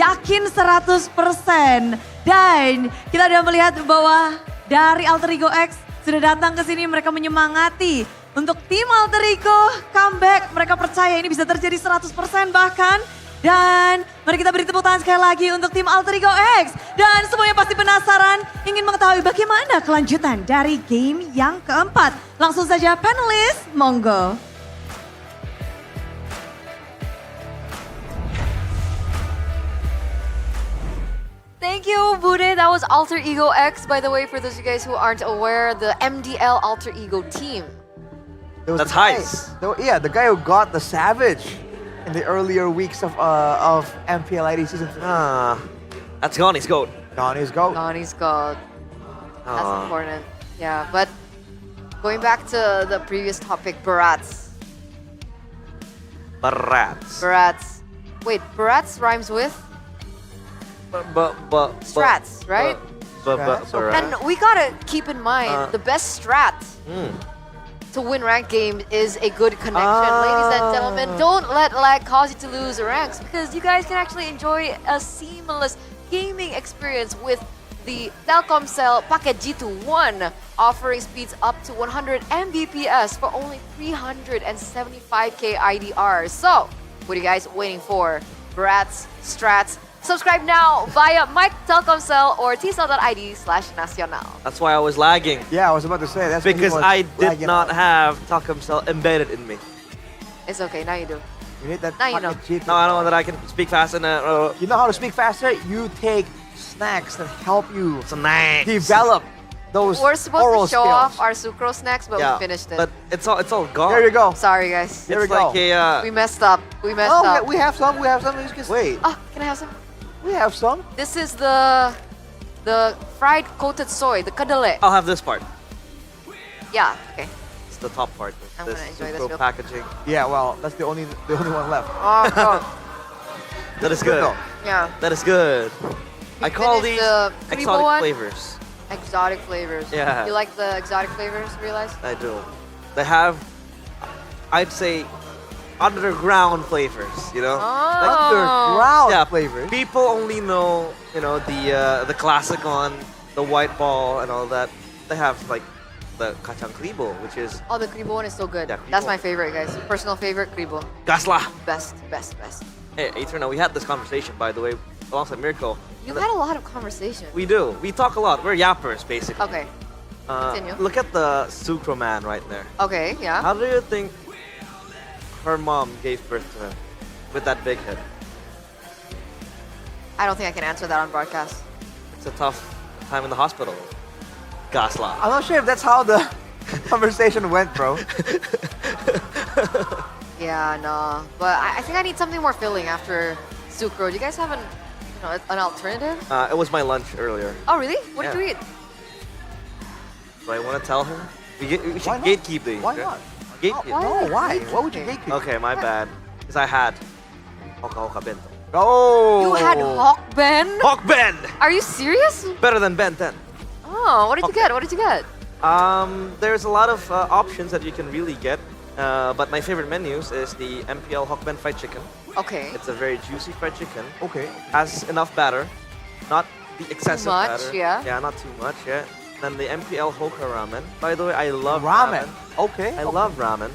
Yakin 100%. Dan kita udah melihat bahwa dari alter ego X sudah datang ke sini, mereka menyemangati untuk tim alter ego comeback. Mereka percaya ini bisa terjadi 100% bahkan. Dan mari kita beri tepuk tangan sekali lagi untuk tim Alter Ego X. Dan semuanya pasti penasaran ingin mengetahui bagaimana kelanjutan dari game yang keempat. Langsung saja panelis, monggo.
Thank you, Bude. That was Alter Ego X, by the way, for those of you guys who aren't aware, the MDL Alter Ego team.
That's Heist. Yeah, the guy who got the Savage in the earlier weeks of MPL ID Season 3.
That's Gonnie's goat.
Gonnie's goat.
Gonnie's goat. That's important. Yeah, but going back to the previous topic, Barats. Barats. Wait, Barats rhymes with? Strats, right? And we gotta keep in mind, the best strat to win ranked game is a good connection. Ladies and gentlemen, don't let lag cause you to lose ranks because you guys can actually enjoy a seamless gaming experience with the Telkomsel Paket G2 offering speeds up to 100 Mbps for only 375k IDR. So, what are you guys waiting for? Brats, strats, subscribe now via Mike Telkomsel or tsel.id/nacional.
That's why I was lagging.
Yeah, I was about to say that's
because I did not have Telkomsel embedded in me.
It's okay, now you do.
You need that.
Now you know.
Now I know that I can speak fast and
you know how to speak faster? You take snacks that help you
snacks
develop those
We're supposed
oral
to show
skills.
off our sucrose snacks, but we finished it.
But it's all gone.
There you go.
Sorry, guys.
There we go.
We messed up. We messed up.
We have some. Wait.
Oh, can I have some?
We have some.
This is the fried coated soy, the kadale.
I'll have this part.
Yeah, okay.
It's the top part.
I'm
This
gonna enjoy this
Sucro
real
packaging.
Yeah, well, that's the only one left.
Oh, God.
That is good.
Yeah.
That is good. I call
finished
these
the Kribo
exotic
one.
flavors.
Exotic flavors.
Yeah.
You like the exotic flavors, realize?
I do. They have, I'd say, underground flavors, you know?
Oh.
Flavors? People only know, you know, the classic one, the white ball and all that. They have like the kacang kribo, which is
Oh, the kribo one is so good.
Yeah,
That's
kribo.
my favorite, guys. Personal favorite, kribo.
gaslah.
Best.
Hey, Eterna, we had this conversation, by the way, alongside Mirko.
You've had a lot of conversation.
We do. We talk a lot. We're yappers, basically.
Okay. Continue.
Look at the Sucro man right there.
Okay, yeah.
How do you think her mom gave birth to him with that big head?
I don't think I can answer that on broadcast.
It's a tough time in the hospital. Gasla.
I'm not sure if that's how the conversation went, bro.
Yeah, no. But I think I need something more filling after sucro. Do you guys have an alternative?
It was my lunch earlier.
Oh, really? What did
Yeah.
you eat?
Do I want to tell her? We should
Why not?
gatekeep these.
Why
right?
not?
Gatekeep.
No, why? Why would you gatekeep?
Okay, my bad. Because I had Hoka Bento.
Oh!
You had Hawk Ben?
Hawk Ben!
Are you serious?
Better than Ben 10.
Oh, what did you get? What did you get?
There's a lot of options that you can really get. But my favorite menus is the MPL Hawk Ben fried chicken.
Okay.
It's a very juicy fried chicken.
Okay.
Has enough batter. Not the excessive
much,
batter.
yeah.
Yeah, not too much, yeah. Then the MPL Hoka ramen. By the way, I love
Ramen. Okay.
I love ramen.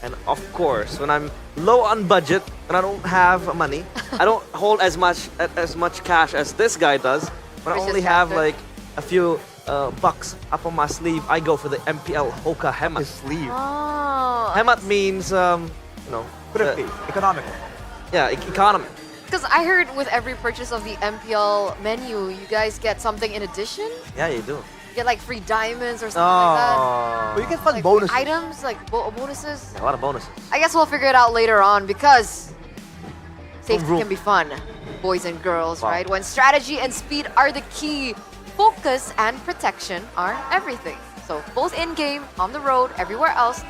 And of course, when I'm low on budget and I don't have money, I don't hold as much cash as this guy does. When I
Which is
only have
faster.
like a few bucks up on my sleeve, I go for the MPL Hoka Hemat.
Sleeve.
Oh.
Hemat means,
Thrifty. Economical.
Yeah, economy.
Because I heard with every purchase of the MPL menu, you guys get something in addition?
Yeah, you do.
You get like free diamonds or something like that?
Oh.
But you get fun
Like
bonuses.
items, like bonuses?
A lot of bonuses.
I guess we'll figure it out later on because safety
Vroom.
can be fun, boys and girls,
Wow.
right? When strategy and speed are the key, focus and protection are everything. So both in-game, on the road, everywhere else.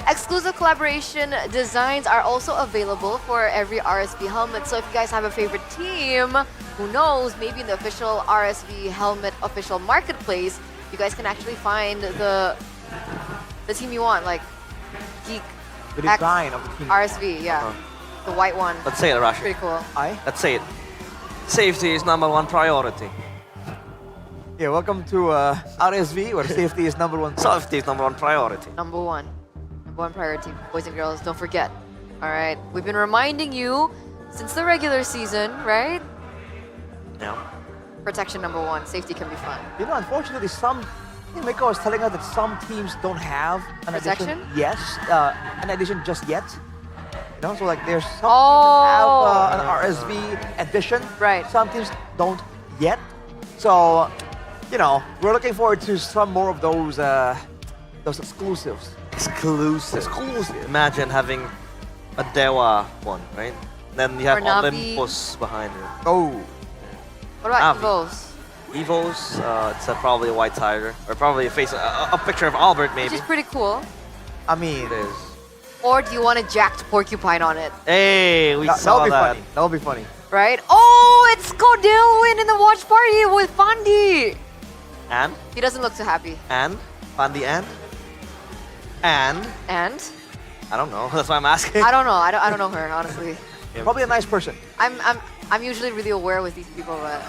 Exclusive collaboration designs are also available for every RSV helmet. So if you guys have a favorite team, who knows, maybe in the official RSV helmet official marketplace, you guys can actually find the team you want, like Geek
The
X
design of the team.
RSV, yeah. The white one.
Let's say it, Rashi.
Pretty cool.
Let's say it. Safety is #1 priority.
Yeah, welcome to RSV, where safety is number one.
Safety is #1 priority.
Number one priority, boys and girls, don't forget. All right, we've been reminding you since the regular season, right?
Yeah.
Protection #1, safety can be fun.
You know, unfortunately, I think Miko was telling us that some teams don't have an
Protection?
edition. Yes, an edition just yet. You know, so like there's some teams that have an RSV edition.
Right.
Some teams don't yet. So, you know, we're looking forward to some more of those exclusives.
Exclusive. Imagine having a Dewa one, right? Then you have
Or Navi.
Olympus behind it.
Oh.
What about
Navi.
Evos?
Evos, it's probably a white tiger. Or probably a picture of Albert,
Which
maybe.
is pretty cool.
I mean,
It is.
Or do you want a jacked porcupine on it?
Hey, we
that
saw
would be
that.
funny. That would be funny.
Right? Oh, it's Codilwin in the watch party with Fandi.
And?
He doesn't look too happy.
And? Fandi and? And?
And?
I don't know. That's why I'm asking.
I don't know. I don't know her, honestly.
Probably a nice person.
I'm usually really aware with these people, but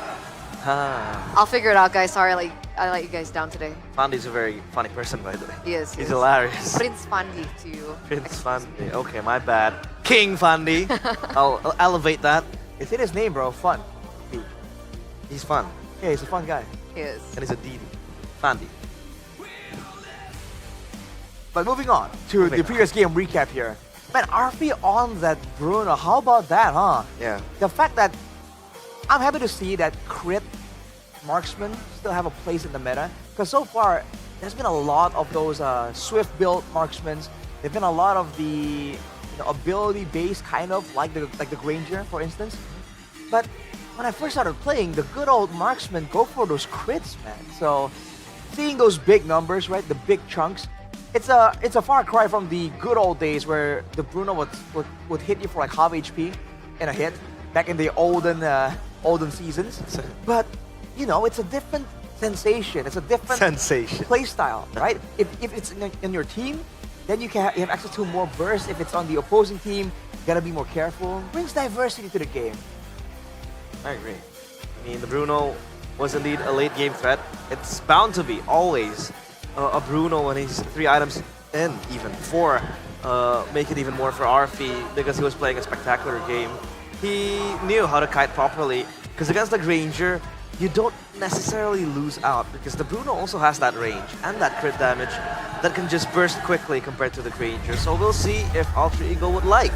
Ah.
I'll figure it out, guys. Sorry, I let you guys down today.
Fandi's a very funny person, by the way.
He is.
He's hilarious.
Prince Fandi to you.
Prince Fandi. Okay, my bad. King Fandi. I'll elevate that.
It's in his name, bro. Fun.
He's fun.
Yeah, he's a fun guy.
He is.
And he's a Didi. Fandi.
But moving on to the previous game recap here. Man, RP on that Bruno. How about that, huh?
Yeah.
The fact that I'm happy to see that crit marksmen still have a place in the meta. Because so far, there's been a lot of those swift build marksmen. There've been a lot of the ability-based kind of, like the Granger, for instance. But when I first started playing, the good old marksmen go for those crits, man. So seeing those big numbers, right, the big chunks, it's a far cry from the good old days where the Bruno would hit you for like half HP in a hit back in the olden seasons. But you know, it's a different sensation. It's a different
Sensation.
play style, right? If it's in your team, then you have access to more bursts. If it's on the opposing team, you gotta be more careful. Brings diversity to the game.
I agree. I mean, the Bruno was indeed a late game threat. It's bound to be always a Bruno when he's 3 items in, even 4. Make it even more for RFE because he was playing a spectacular game. He knew how to kite properly because against the Granger, you don't necessarily lose out because the Bruno also has that range and that crit damage that can just burst quickly compared to the Granger. So we'll see if Alter Ego would like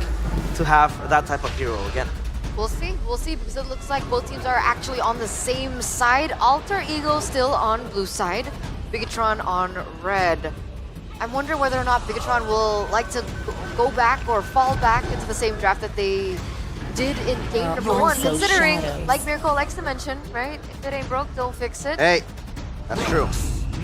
to have that type of hero again.
We'll see, because it looks like both teams are actually on the same side. Alter Ego still on blue side, Bigatron on red. I'm wondering whether or not Bigatron will like to go back or fall back into the same draft that they did in game number 1, considering, like Miracle likes to mention, right? If it ain't broke, don't fix it.
Hey, that's true.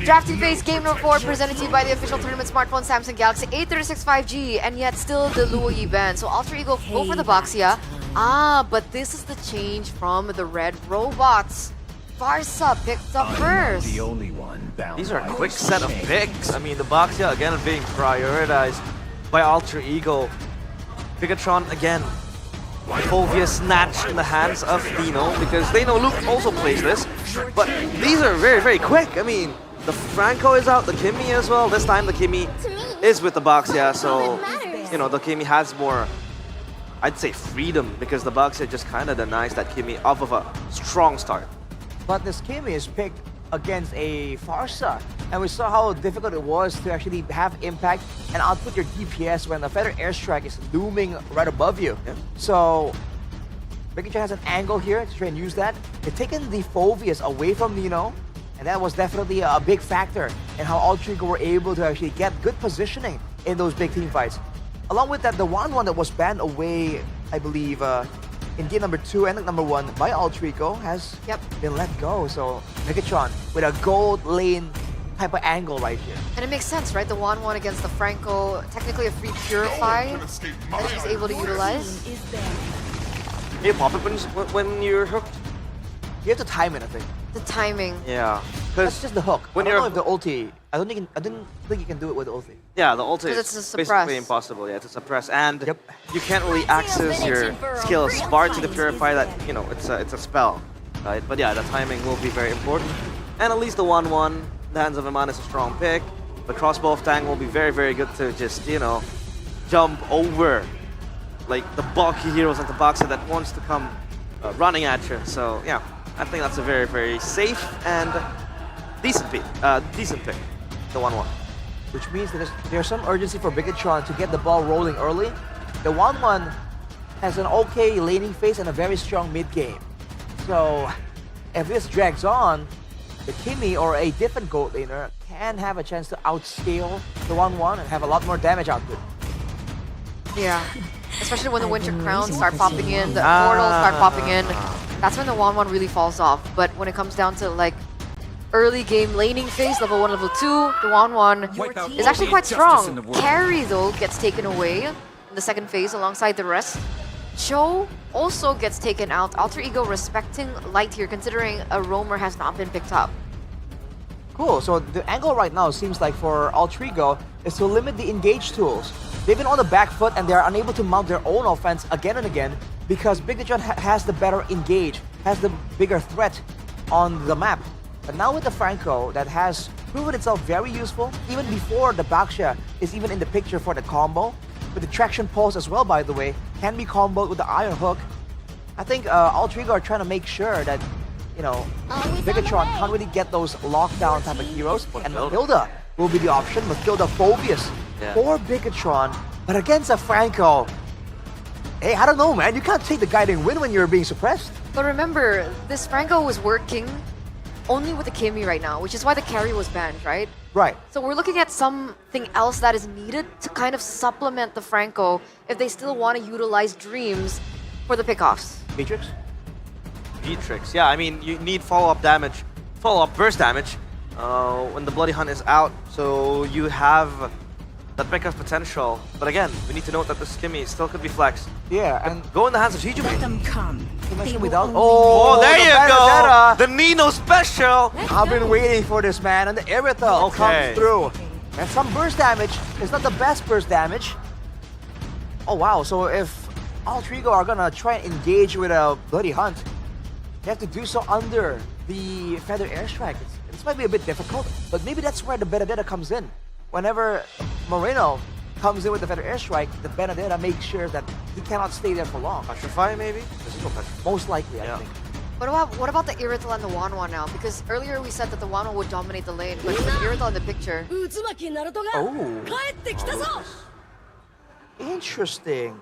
Drafting phase game number 4 presented to you by the official tournament smartphone Samsung Galaxy A36 5G, and yet still the Luoyi band. So Alter Ego go for the Baxia. But this is the change from the red robots. Barca picked up first.
The only one bound.
These are a quick set of picks. I mean, the Baxia again being prioritized by Alter Ego. Bigatron again. Fulvia snatch in the hands of Dino because they know Luke also plays this. But these are very, very quick. I mean, the Franco is out, the Kimmy as well. This time the Kimmy is with the Baxia, so you know the Kimmy has more, I'd say, freedom because the Baxia just kind of denies that Kimmy off of a strong start.
But this Kimmy is picked against a Farsa, and we saw how difficult it was to actually have impact and output your DPS when the Feather Airstrike is looming right above you.
Yeah.
So Bigatron has an angle here to try and use that. They've taken the Phobius away from Nino, and that was definitely a big factor in how Alter Ego were able to actually get good positioning in those big team fights. Along with that, the 1-1 that was banned away, I believe, in game number 2 and number 1 by Alter Ego has been let go. So Bigatron with a gold lane type of angle right here.
And it makes sense, right? The 1-1 against the Franco, technically a free Purify that he's able to utilize.
You pop it when you're hooked?
You have to time it, I think.
The timing.
Yeah.
That's just the hook.
When
I don't
you're
know if the ulti, I didn't think you can do it with the ulti.
Yeah, the ulti
it's
is
a
basically impossible, yeah, to suppress. And you can't really access your skills bar to the Purify that, you know, it's a spell, right? But yeah, the timing will be very important. And at least the 1-1, the Hands of Iman is a strong pick. The Crossbow of Tang will be very, very good to just, you know, jump over like the bulky heroes like the Boxer that wants to come running at you. So yeah, I think that's a very, very safe and decent pick, the 1-1.
Which means that there's some urgency for Bigatron to get the ball rolling early. The 1-1 has an okay laning phase and a very strong mid game. So if this drags on, the Kimmy or a different gold laner can have a chance to outscale the 1-1 and have a lot more damage output.
Yeah, especially when the Winter Crowns start popping in, the Immortals start popping in. That's when the 1-1 really falls off. But when it comes down to like early game laning phase, level 1, level 2, the 1-1 is actually quite strong. Carry though gets taken away in the second phase alongside the rest. Cho also gets taken out. Alter Ego respecting light here considering a roamer has not been picked up.
Cool, so the angle right now seems like for Alter Ego is to limit the engage tools. They've been on the back foot and they're unable to mount their own offense again and again because Bigatron has the better engage, has the bigger threat on the map. But now with the Franco that has proven itself very useful, even before the Baxia is even in the picture for the combo, with the traction pulse as well, by the way, can be comboed with the Iron Hook. I think Alter Ego are trying to make sure that, you know, Bigatron can't really get those lockdown type of heroes, and Matilda will be the option. Matilda Phobius for Bigatron, but against a Franco, hey, I don't know, man. You can't take the guiding win when you're being suppressed.
But remember, this Franco was working only with the Kimmy right now, which is why the carry was banned, right?
Right.
So we're looking at something else that is needed to kind of supplement the Franco if they still want to utilize Dreams for the pickoffs.
Matrix?
V-Tricks, yeah, I mean, you need follow-up damage, follow-up burst damage when the Bloody Hunt is out, so you have that Mecha's potential. But again, we need to note that the Skimmy still could be flexed.
Yeah, and
go in the hands of Hijube.
Let them come. Without
Oh, there
the
you
Benedetta.
go! The Nino special!
I've been waiting for this, man, and the Irithel comes through. And some burst damage. It's not the best burst damage. Oh wow, so if Alter Ego are gonna try and engage with a Bloody Hunt, they have to do so under the Feather Airstrike. This might be a bit difficult, but maybe that's where the Benedetta comes in. Whenever Moreno comes in with the Feather Airstrike, the Benedetta makes sure that he cannot stay there for long.
Petrify, maybe? There's no Petrify.
Most likely, I think.
What about the Irithel and the Wanwan now? Because earlier we said that the Wanwan would dominate the lane, but with Irithel in the picture.
Oh. Interesting.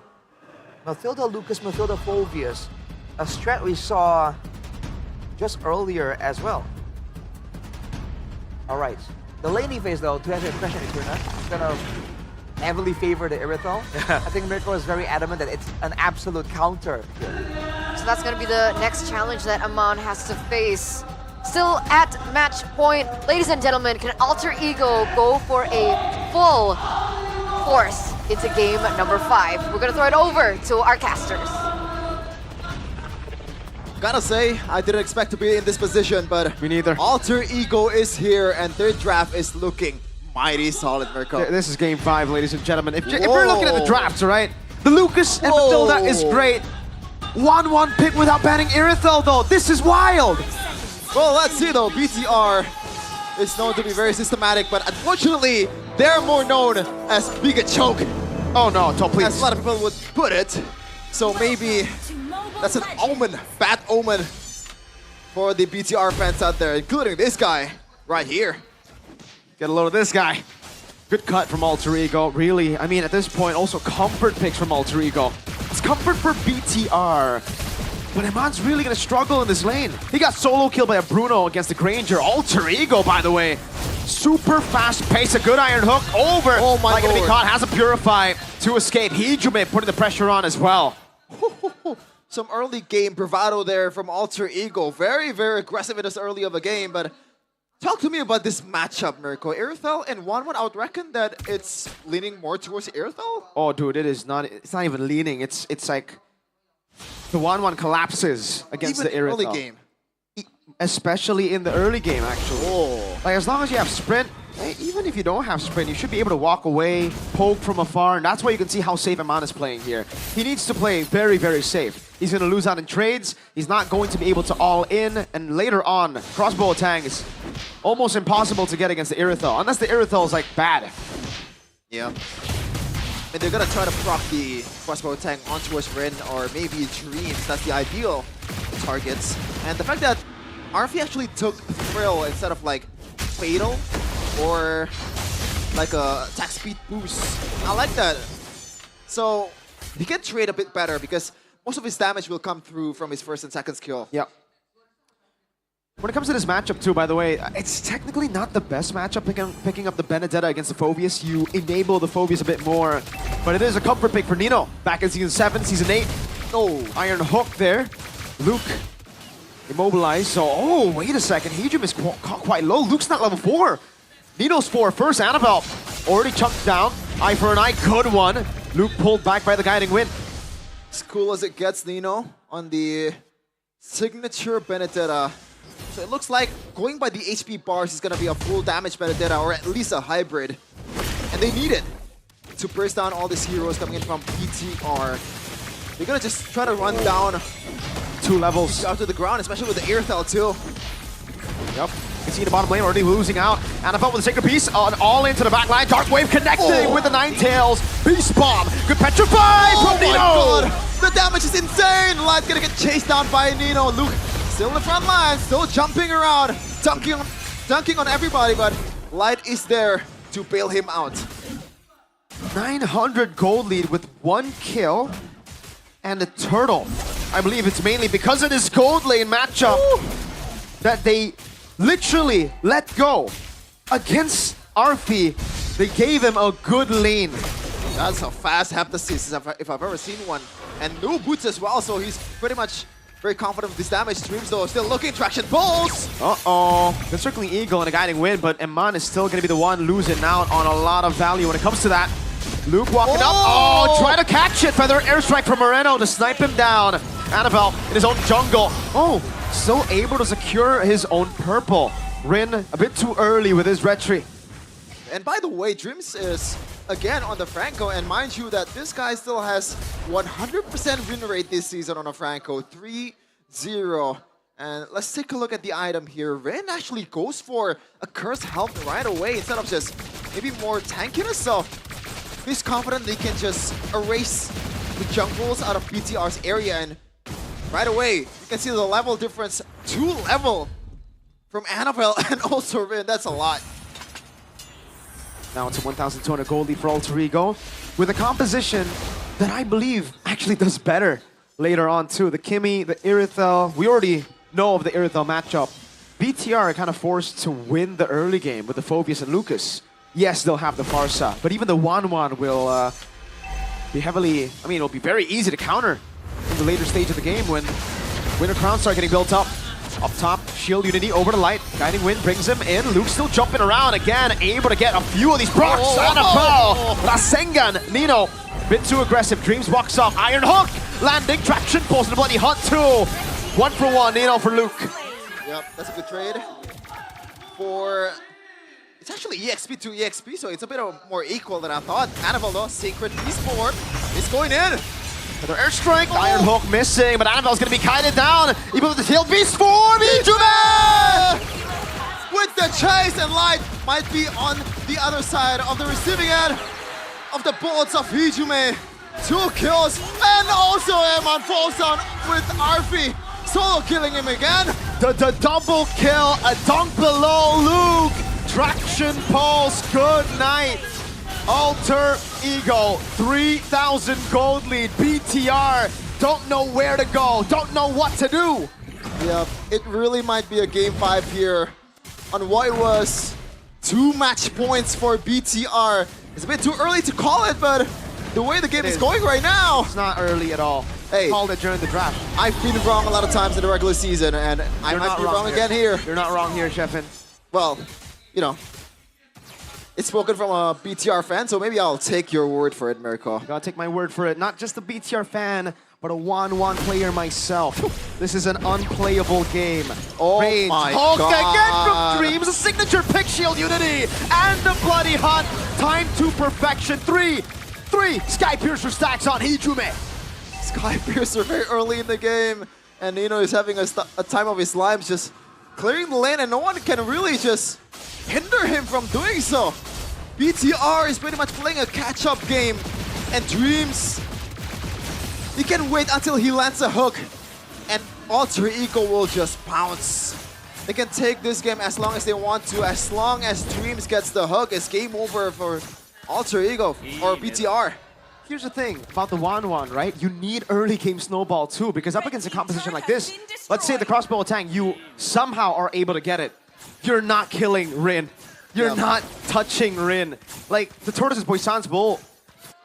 Mathilda Lucas, Mathilda Phovius. A strat we saw just earlier as well. Alright. The laning phase though, to answer your question, Eterna, is gonna heavily favor the Irithel. I think Mirko is very adamant that it's an absolute counter.
So that's going to be the next challenge that Aman has to face. Still at match point. Ladies and gentlemen, can Alter Ego go for a full force into game number 5? We're going to throw it over to our casters.
Gotta say, I didn't expect to be in this position, but
me neither.
Alter Ego is here, and their draft is looking mighty solid, Mirko.
This is game 5, ladies and gentlemen. If we're looking at the drafts, right? The Lucas and Matilda is great. 1-1 pick without banning Irithel, though. This is wild.
Well, let's see, though. BTR is known to be very systematic, but unfortunately, they're more known as Big Choke.
Oh no, don't please.
As a lot of people would put it. So maybe that's an omen, bad omen for the BTR fans out there, including this guy right here.
Get a load of this guy. Good cut from Alter Ego. Really, I mean, at this point, also comfort picks from Alter Ego. It's comfort for BTR. But Iman's really going to struggle in this lane. He got solo killed by a Bruno against the Granger. Alter Ego, by the way. Super fast pace, a good iron hook over.
Oh my
Not going to be
lord.
caught, has a Purify to escape. Hijube putting the pressure on as well.
Some early game bravado there from Alter Ego. Very, very aggressive in this early of a game, but talk to me about this matchup, Mirko. Irithel and 1-1, I would reckon that it's leaning more towards Irithel?
Oh, dude, it's not even leaning. It's like the 1-1 collapses against
Even
the Irithel.
early game.
Especially in the early game, actually.
Oh.
Like, as long as you have sprint, even if you don't have sprint, you should be able to walk away, poke from afar, and that's why you can see how safe Aman is playing here. He needs to play very, very safe. He's going to lose out in trades. He's not going to be able to all in, and later on, crossbow attack is almost impossible to get against the Irithel, unless the Irithel is like bad.
Yeah. And they're gonna try to proc the crossbow attack on towards Rin or maybe Dreams. That's the ideal targets. And the fact that RF actually took Thrill instead of like Fatal or like a attack speed boost. I like that. So he can trade a bit better because most of his damage will come through from his first and second skill.
Yep. When it comes to this matchup too, by the way, it's technically not the best matchup picking up the Benedetta against the Phobius. You enable the Phobius a bit more, but it is a comfort pick for Nino. Back in Season 7, Season 8. Oh, Iron Hook there. Luke immobilized, so, oh, wait a second. Hijum is caught quite low. Luke's not level 4. Nino's 4 first. Annabelle already chunked down. Eye for an eye, good one. Luke pulled back by the Guiding Wind.
As cool as it gets, Nino, on the signature Benedetta. So it looks like going by the HP bars is going to be a full damage Benedetta, or at least a hybrid. And they need it to burst down all these heroes coming in from BTR. They're going to just try to run down
2 levels
out to the ground, especially with the Irithel too.
Yep. You can see the bottom lane already losing out. Annabelle with a sacred piece all into the back line. Dark Wave connecting with the Ninetales. Beast Bomb. Good Petrify from Nino.
Oh my god! The damage is insane! Light's gonna get chased down by Nino. Luke still in the front line, still jumping around, dunking on everybody, but Light is there to bail him out.
900 gold lead with 1 kill and a turtle. I believe it's mainly because of this gold lane matchup that they literally let go against Arfi. They gave him a good lane.
That's a fast Heptasis if I've ever seen one. And no boots as well, so he's pretty much very confident with this damage. Dreams though still looking, traction pulls!
Uh-oh. The Circling Eagle and a Guiding Wind, but Eman is still going to be the one losing out on a lot of value when it comes to that. Luke walking up. Oh, try to catch it. Feather airstrike from Moreno to snipe him down. Annabelle in his own jungle. Oh, still able to secure his own purple. Rin a bit too early with his retry.
And by the way, Dreams is again on the Franco, and mind you that this guy still has 100% win rate this season on a Franco, 3-0. And let's take a look at the item here. Rin actually goes for a Curse Health right away instead of just maybe more tankiness. So he's confident they can just erase the jungles out of BTR's area, and right away you can see the level difference, 2 level from Annabelle and also Rin. That's a lot.
Now it's a 1,200 gold lead for Alter Ego with a composition that I believe actually does better later on too. The Kimmy, the Irithel, we already know of the Irithel matchup. BTR are kind of forced to win the early game with the Phobius and Lucas. Yes, they'll have the Farsa, but even the 1-1 will be heavily, I mean, it'll be very easy to counter in the later stage of the game when Winter Crowns start getting built up. Up top, Shield Unity over to Light. Guiding Wind brings him in. Luke still jumping around again, able to get a few of these procs. Annabelle! Rasengan, Nino, bit too aggressive. Dreams walks off. Iron Hook, landing, traction, pulls in the bloody hunt too. 1 for 1, Nino for Luke.
Yep, that's a good trade. For, it's actually EXP to EXP, so it's a bit more equal than I thought. Annabelle though, Sacred Beast forward, is going in.
Another airstrike, Iron Hook missing, but Annabelle's gonna be kited down. Even with the Shield Beast form, Ijume!
With the chase, and Light might be on the other side of the receiving end of the bullets of Ijume. 2 kills, and also Eman falls down with Arfi. Solo killing him again.
The double kill, a dunk below Luke. Traction pulse, good night. Alter Ego, 3,000 gold lead. BTR don't know where to go, don't know what to do.
Yeah, it really might be a game 5 here on what was 2 match points for BTR. It's a bit too early to call it, but the way the game is going right now.
It's not early at all.
Hey,
called it during the draft.
I've been wrong a lot of times in the regular season, and I might be wrong again here.
You're not wrong here, Sheffin.
Well, you know, it's spoken from a BTR fan, so maybe I'll take your word for it, Mirko.
Gotta take my word for it. Not just a BTR fan, but a 1-1 player myself. This is an unplayable game.
Oh
Range.
my
Hulk
God.
again from Dreams, a signature pick Shield Unity, and a bloody hunt. Time to perfection. 3. Sky Piercer stacks on Hijume.
Sky Piercer very early in the game, and Nino is having a time of his life, just clearing the lane, and no one can really just hinder him from doing so. BTR is pretty much playing a catch-up game, and Dreams, he can wait until he lands a hook, and Alter Ego will just pounce. They can take this game as long as they want to. As long as Dreams gets the hook, it's game over for Alter Ego or BTR.
Here's the thing about the 1-1, right? You need early game snowball too, because up against a composition like this, let's say the crossbow attack, you somehow are able to get it. You're not killing Rin. You're not touching Rin. Like, the Tortoise's Poissons will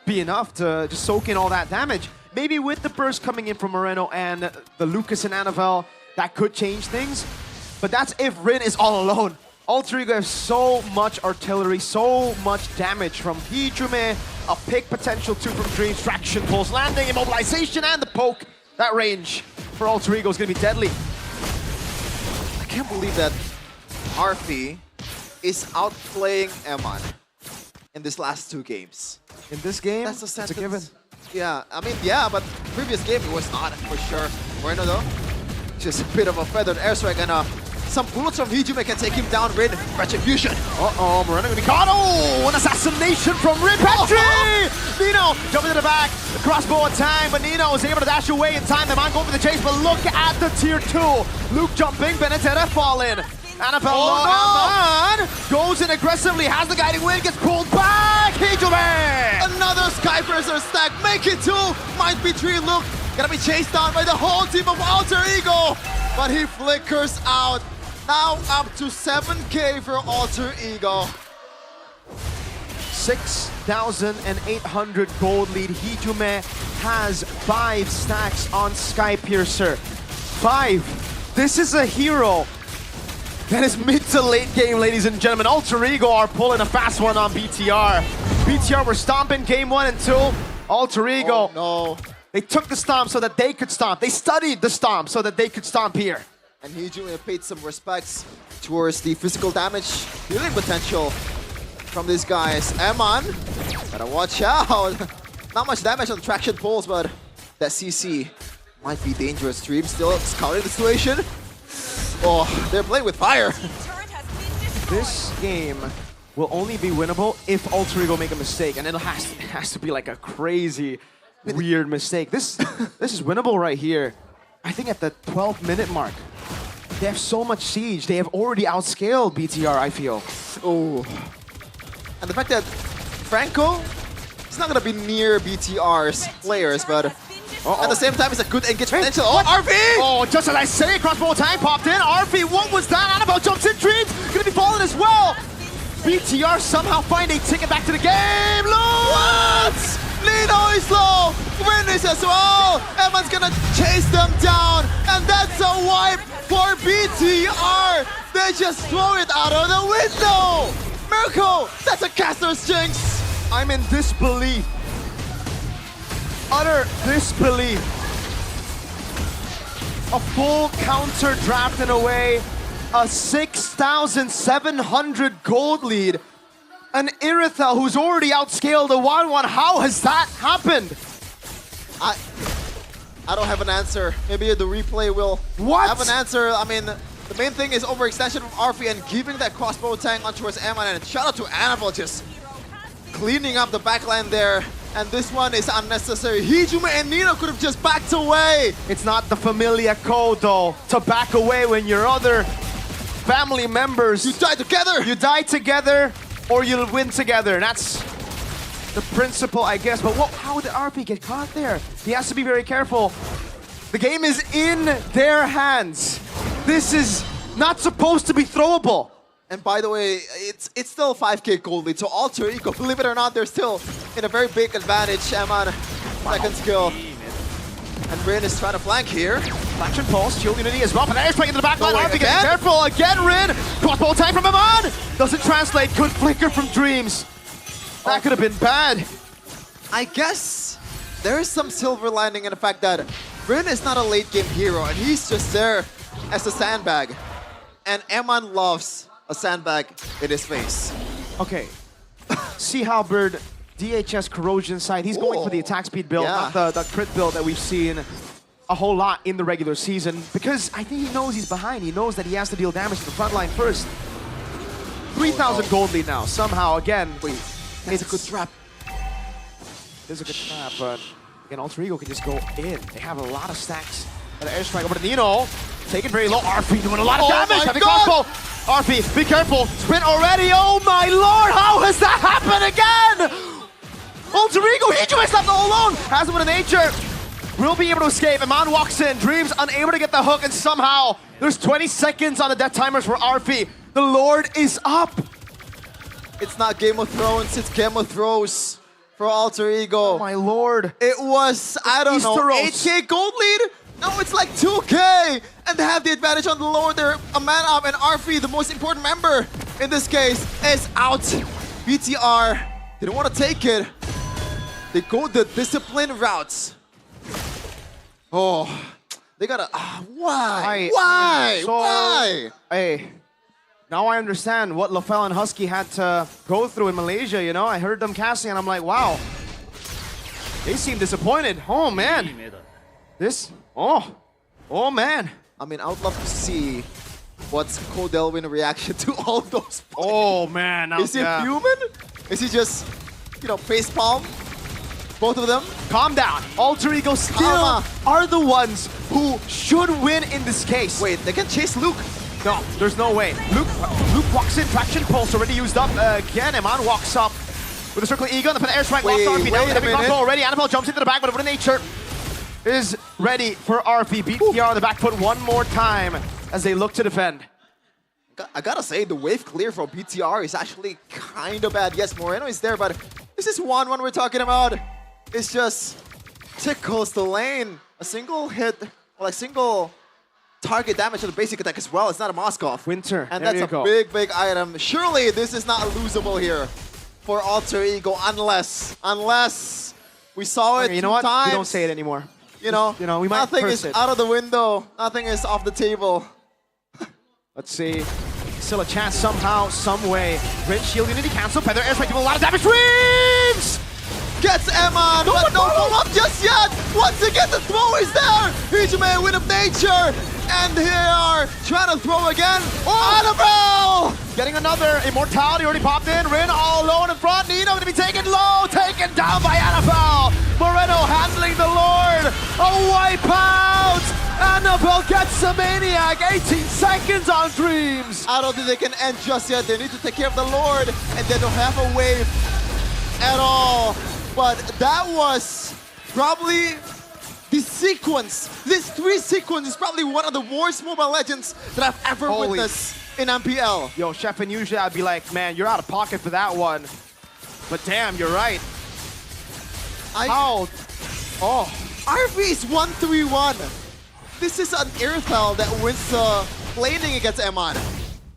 be enough to just soak in all that damage. Maybe with the burst coming in from Moreno and the Lucas and Annabelle, that could change things. But that's if Rin is all alone. Alter Ego have so much artillery, so much damage from Hijume, a pick potential 2 from Dreams, traction pulse, landing, immobilization, and the poke. That range for Alter Ego is going to be deadly.
I can't believe that Arfi is outplaying Eman in this last 2 games.
In this game,
that's a sentence.
It's a given.
Yeah, I mean, yeah, but previous game it was not for sure. Moreno though, just a bit of a feathered airstrike, and some bullets from Hijume can take him down. Rin, Retribution.
Uh-oh, Moreno gonna be caught. Oh, an assassination from Rin Petri! Nino jumping to the back, the crossbow attack, but Nino is able to dash away in time. The man going for the chase, but look at the tier 2. Luke jumping, Benedetta falling. Annabelle Man goes in aggressively, has the Guiding Wind, gets pulled back. Hijume!
Another Skypiercer stack, make it 2, might be 3. Luke gonna be chased down by the whole team of Alter Ego, but he flickers out. Now up to 7K for Alter Ego.
6,800 gold lead. Hijume has 5 stacks on Sky Piercer. 5. This is a hero that is mid to late game, ladies and gentlemen. Alter Ego are pulling a fast one on BTR. BTR were stomping game 1 and 2. Alter Ego,
no.
They took the stomp so that they could stomp. They studied the stomp so that they could stomp here.
And Hijumi paid some respects towards the physical damage, healing potential from these guys. Eman, gotta watch out. Not much damage on traction poles, but that CC might be dangerous. Dream still scouting the situation. Oh, they're playing with fire.
This game will only be winnable if Alter Ego make a mistake, and it has to be like a crazy, weird mistake. This is winnable right here. I think at the 12-minute mark. They have so much siege. They have already outscaled BTR, I feel.
Oh. And the fact that Franco is not going to be near BTR's players, but at the same time, it's a good engage potential. Oh, RV!
Oh, just as I say, crossbow time popped in. RV, what was that? Annabelle jumps in, Dreams gonna be falling as well. BTR somehow find a ticket back to the game.
What? Lino is low. Witness as well. Eman's gonna chase them down. And that's a wipe for BTR. They just throw it out of the window. Mirko, that's a caster's jinx.
I'm in disbelief. Utter disbelief. A full counter drafted away. A 6,700 gold lead. An Irithel who's already outscaled a 1-1. How has that happened?
I don't have an answer. Maybe the replay will have an answer. I mean, the main thing is overextension from RP and giving that crossbow tank on towards Eman. And shout out to Annabelle just cleaning up the backline there. And this one is unnecessary. Hijumi and Nino could have just backed away.
It's not the familiar code though, to back away when your other family members...
You die together!
You die together or you'll win together. That's the principle, I guess. But how did RP get caught there? He has to be very careful. The game is in their hands. This is not supposed to be throwable.
And by the way, it's still 5k gold lead, so Alter Ego, believe it or not, they're still in a very big advantage. Eman, second skill. And Rin is trying to flank here.
Flaction pulse, shield unity as well, but there's playing in the back line. RP getting careful again, Rin. Crossbow time from Eman. Doesn't translate, good flicker from Dreams. That could have been bad.
I guess there is some silver lining in the fact that Rin is not a late game hero, and he's just there as a sandbag. And Eman loves a sandbag in his face.
Okay. See Halberd, DHS corrosion side. He's going for the attack speed build, not the crit build that we've seen a whole lot in the regular season. Because I think he knows he's behind. He knows that he has to deal damage to the front line first. 3,000 gold lead now. Somehow, again,
it's a good trap.
It's a good trap, but again, Alter Ego can just go in. They have a lot of stacks. An airstrike over to Nino. Taking very low. RP doing a lot of damage. Having crossbow. RP, be careful. Sprint already. Oh my lord, how has that happened again? Alter Ego, he just left all alone. Has him with a nature. Will be able to escape. Eman walks in. Dreams unable to get the hook, and somehow there's 20 seconds on the death timers for RP. The Lord is up.
It's not Game of Thrones, it's Game of Thrones for Alter Ego.
Oh my lord.
It was, I don't know, 8k gold lead? No, it's like 2k! And they have the advantage on the lower. They're a man up, and RP, the most important member in this case, is out. BTR, they don't want to take it. They go the discipline routes. Oh, they gotta, why? Why?
Hey, now I understand what LaFell and Husky had to go through in Malaysia, you know? I heard them casting and I'm like, wow. They seem disappointed. Oh man. Oh man.
I mean, I would love to see what's Codelwin reaction to all those players.
Oh man.
Is he human? Is he just, you know, facepalm? Both of them?
Calm down. Alter Ego still are the ones who should win in this case.
Wait, they can chase Luke.
No, there's no way. Luke walks in, traction pulse already used up. Again, Eman walks up with a circling ego, and the airstrike locks RP down. Heavy crossbow already. Annabelle jumps into the back, but over to nature is ready for RP. BTR on the back foot one more time as they look to defend.
I gotta say, the wave clear for BTR is actually kind of bad. Yes, Moreno is there, but this is 1-1 we're talking about. It's just tickles the lane. A single hit, or like single target damage to the basic attack as well. It's not a Moskov.
Winter,
And
there
that's
you
a
go.
big item. Surely this is not losable here for Alter Ego unless we saw it
Okay, you know
two
what?
times.
We don't say it anymore.
You know,
we might
nothing
curse
is
it.
out of the window. Nothing is off the table.
Let's see. Still a chance somehow, some way. Grid Shield Unity cancel. Feather Airstrike doing a lot of damage. Dreams!
Gets Eman, but no follow-up just yet! Once again, the throw is there! Hijume, Wind of Nature! And here are trying to throw again. Annabelle!
Getting another Immortality already popped in. Rin all alone in front. Nino going to be taken low. Taken down by Annabelle. Moreno handling the Lord. A wipeout! Annabelle gets a Maniac. 18 seconds on Dreams.
I don't think they can end just yet. They need to take care of the Lord. And they don't have a wave at all. But that was probably the sequence. This 3 sequence is probably one of the worst Mobile Legends that I've ever witnessed in MPL.
Yo, Chef, and usually I'd be like, man, you're out of pocket for that one. But damn, you're right. How? Oh.
RV is 1-3-1. This is an Irithel that wins laning against Eman.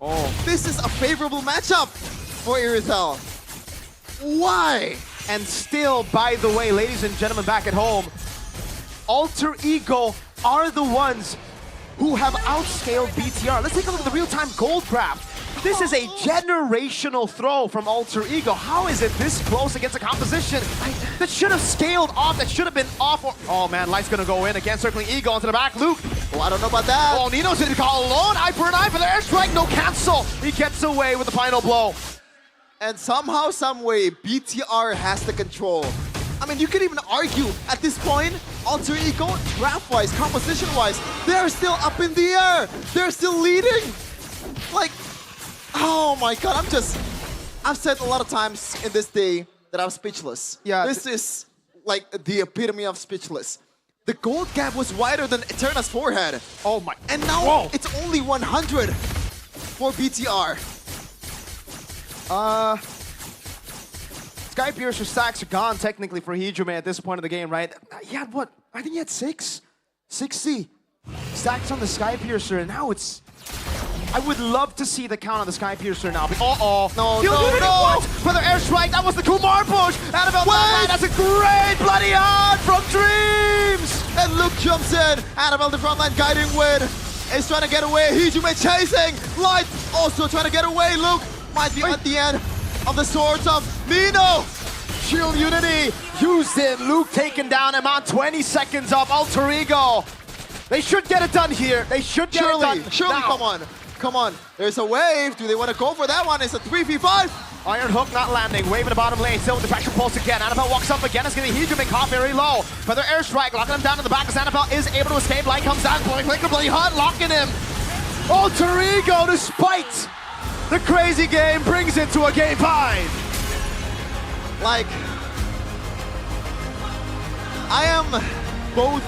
Oh.
This is a favorable matchup for Irithel. Why?
And still, by the way, ladies and gentlemen back at home, Alter Ego are the ones who have outscaled BTR. Let's take a look at the real-time gold graph. This is a generational throw from Alter Ego. How is it this close against a composition that should have scaled off, that should have been off? Oh man, Light's gonna go in again, circling Ego onto the back. Luke.
Oh, I don't know about that.
Oh, Nino's gonna be called alone. Eye for an eye for the airstrike, no cancel. He gets away with the final blow.
And somehow, someway, BTR has the control. I mean, you can even argue at this point, Alter Ego, draft-wise, composition-wise, they're still up in the air. They're still leading. Like, oh my god, I've said a lot of times in this day that I'm speechless.
Yeah.
This is like the epitome of speechless. The gold gap was wider than Eterna's forehead.
Oh my.
And now it's only 100 for BTR.
Sky Piercer stacks are gone technically for Hijume at this point of the game, right? He had what? I think he had 60 stacks on the Sky Piercer, and now it's... I would love to see the count on the Sky Piercer now. Uh-oh.
No.
Feather Airstrike, that was the Kumar push. Annabelle Batman, that's a great bloody hunt from Dreams.
And Luke jumps in. Annabelle the front line guiding Win. Is trying to get away. Hijume chasing. Light also trying to get away. Luke might be at the end of the swords of Nino.
Shield Unity used it. Luke taken down him on 20 seconds up. Alter Ego. They should get it done here. They should get it done.
Surely,
now.
come on. There's a wave. Do they want to go for that one? It's a 3v5.
Iron Hook not landing. Wave in the bottom lane. Still with the pressure pulse again. Annabelle walks up again. It's going to be Hijume caught very low. Feather Airstrike locking him down to the back as Annabelle is able to escape. Light comes down. Clicker bloody hunt locking him. Alter Ego, despite the crazy game, brings it to a game 5.
Like, I am both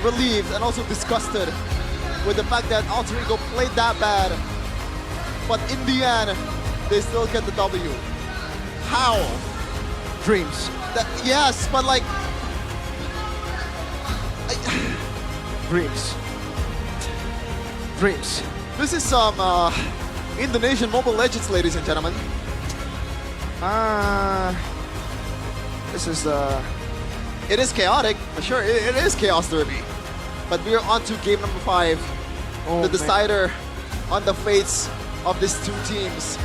relieved and also disgusted with the fact that Alter Ego played that bad, but in the end, they still get the W. How?
Dreams.
Yes, but like...
Dreams.
This is some Indonesian Mobile Legends, ladies and gentlemen.
This is
It is chaotic, for sure. It is Chaos Derby. But we are on to game number 5. The decider on the fates of these two teams.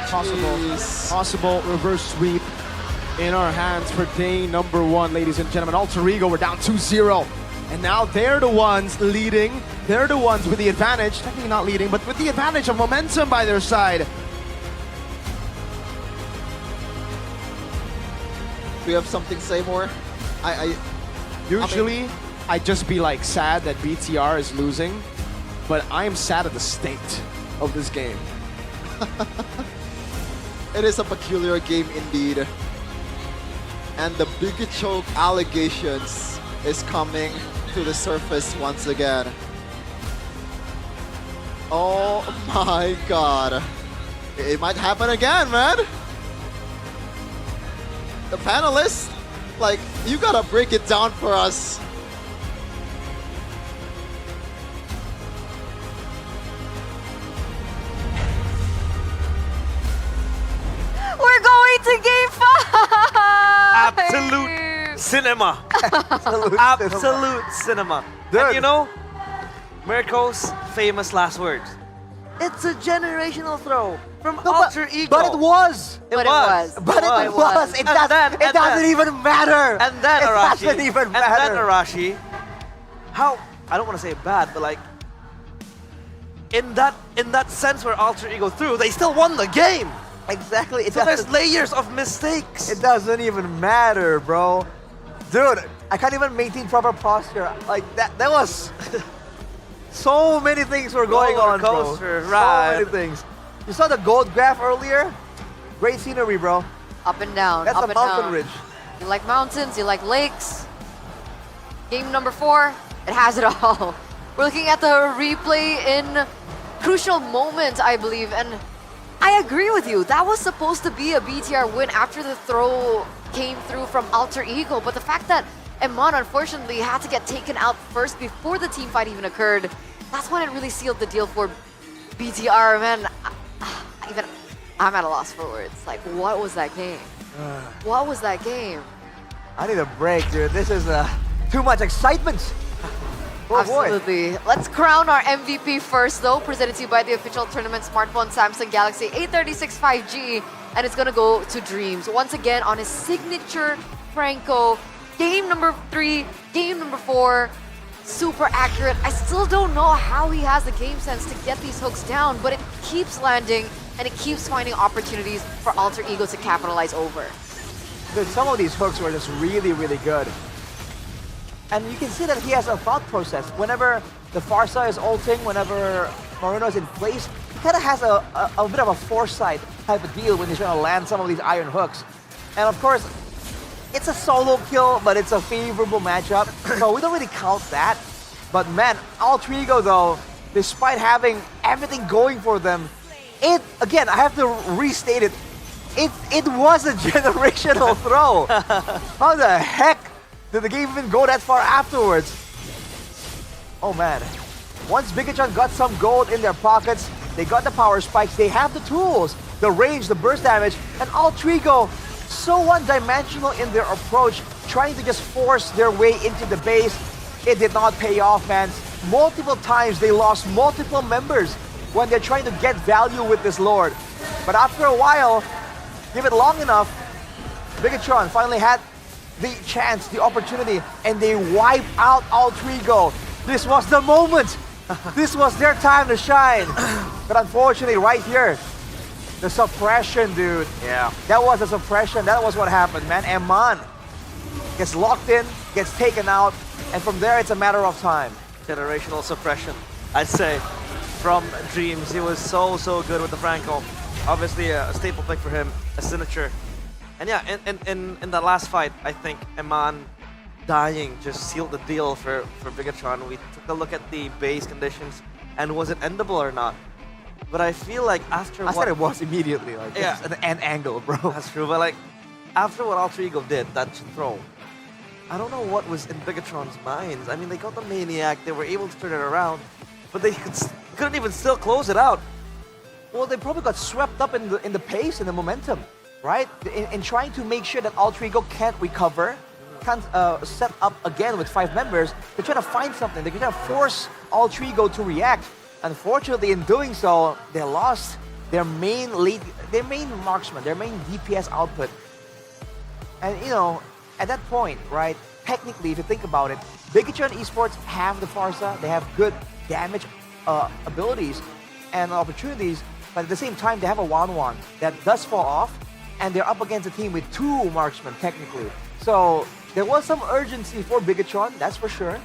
Possible reverse sweep in our hands for day number 1, ladies and gentlemen. Alter Ego, we're down 2-0. And now they're the ones leading. They're the ones with the advantage. Technically not leading, but with the advantage of momentum by their side.
Do you have something to say more?
Usually, I'd just be like sad that BTR is losing, but I am sad at the state of this game.
It is a peculiar game indeed. And the Big Choke allegations is coming to the surface once again. Oh my god. It might happen again, man. The panelists, like, you gotta break it down for us.
cinema. Absolute cinema. And you know, Mirko's famous last words. It's a generational throw from Alter Ego.
But it was.
It was.
But it was. It doesn't even matter.
And then
it
Arashi.
doesn't even
And
matter.
then Arashi. How, I don't want to say bad, but like, in that sense where Alter Ego threw, they still won the game.
Exactly.
So there's layers of mistakes.
It doesn't even matter, bro. Dude, I can't even maintain proper posture. Like, that was... so many things were going on, bro.
Coaster,
So
right.
many things. You saw the gold graph earlier? Great scenery, bro.
Up and down.
That's
up
a
and
mountain
down.
ridge.
You like mountains, you like lakes. Game number 4, it has it all. We're looking at the replay in crucial moment, I believe, and I agree with you. That was supposed to be a BTR win after the throw came through from Alter Ego, but the fact that Eman unfortunately had to get taken out first before the team fight even occurred, that's when it really sealed the deal for BTR, man. I'm at a loss for words. Like, what was that game? What was that game?
I need a break, dude. This is too much excitement. Oh, boy.
Absolutely. Let's crown our MVP first, though. Presented to you by the official tournament smartphone Samsung Galaxy A36 5G. And it's going to go to Dreams. Once again, on his signature Franco. Game number 3, game number 4. Super accurate. I still don't know how he has the game sense to get these hooks down, but it keeps landing and it keeps finding opportunities for Alter Ego to capitalize over.
Dude, some of these hooks were just really, really good. And you can see that he has a thought process. Whenever the Farsa is ulting, whenever Moreno is in place, he kind of has a bit of a foresight type of deal when he's trying to land some of these iron hooks. And of course, it's a solo kill, but it's a favorable matchup, so we don't really count that. But man, Alter Ego though, despite having everything going for them, again, I have to restate it, it was a generational throw. How the heck did the game even go that far afterwards? Oh man. Once Bigachon got some gold in their pockets, they got the power spikes, they have the tools, the range, the burst damage, and Alter Ego so one-dimensional in their approach, trying to just force their way into the base. It did not pay off, man. Multiple times they lost multiple members when they're trying to get value with this Lord. But after a while, give it long enough, Bigachon finally had the chance, the opportunity, and they wipe out Alter Ego. This was the moment. This was their time to shine. But unfortunately, right here, the suppression, dude.
Yeah.
That was a suppression. That was what happened, man. Eman gets locked in, gets taken out, and from there, it's a matter of time.
Generational suppression, I'd say, from Dreams. He was so good with the Franco. Obviously, a staple pick for him, a signature. And yeah, in the last fight, I think Eman dying just sealed the deal for Bigachon. We took a look at the base conditions, and was it endable or not? But I feel like after
I said it was immediately, like,
yeah,
it's an end angle, bro.
That's true, but like, after what Alter Ego did, that throw, I don't know what was in Bigachon's minds. I mean, they got the Maniac, they were able to turn it around, but they couldn't even still close it out.
Well, they probably got swept up in the pace and the momentum, right? In trying to make sure that Alter Ego can't recover, can't set up again with 5 members. They're trying to find something. They're trying to force Alter Ego to react. Unfortunately, in doing so, they lost their main marksman, their main DPS output. And you know, at that point, right, technically, if you think about it, Bigachon Esports have the Farsa, they have good damage abilities and opportunities, but at the same time, they have a 1-1 that does fall off, and they're up against a team with 2 marksmen, technically. So, there was some urgency for Bigachon, that's for sure.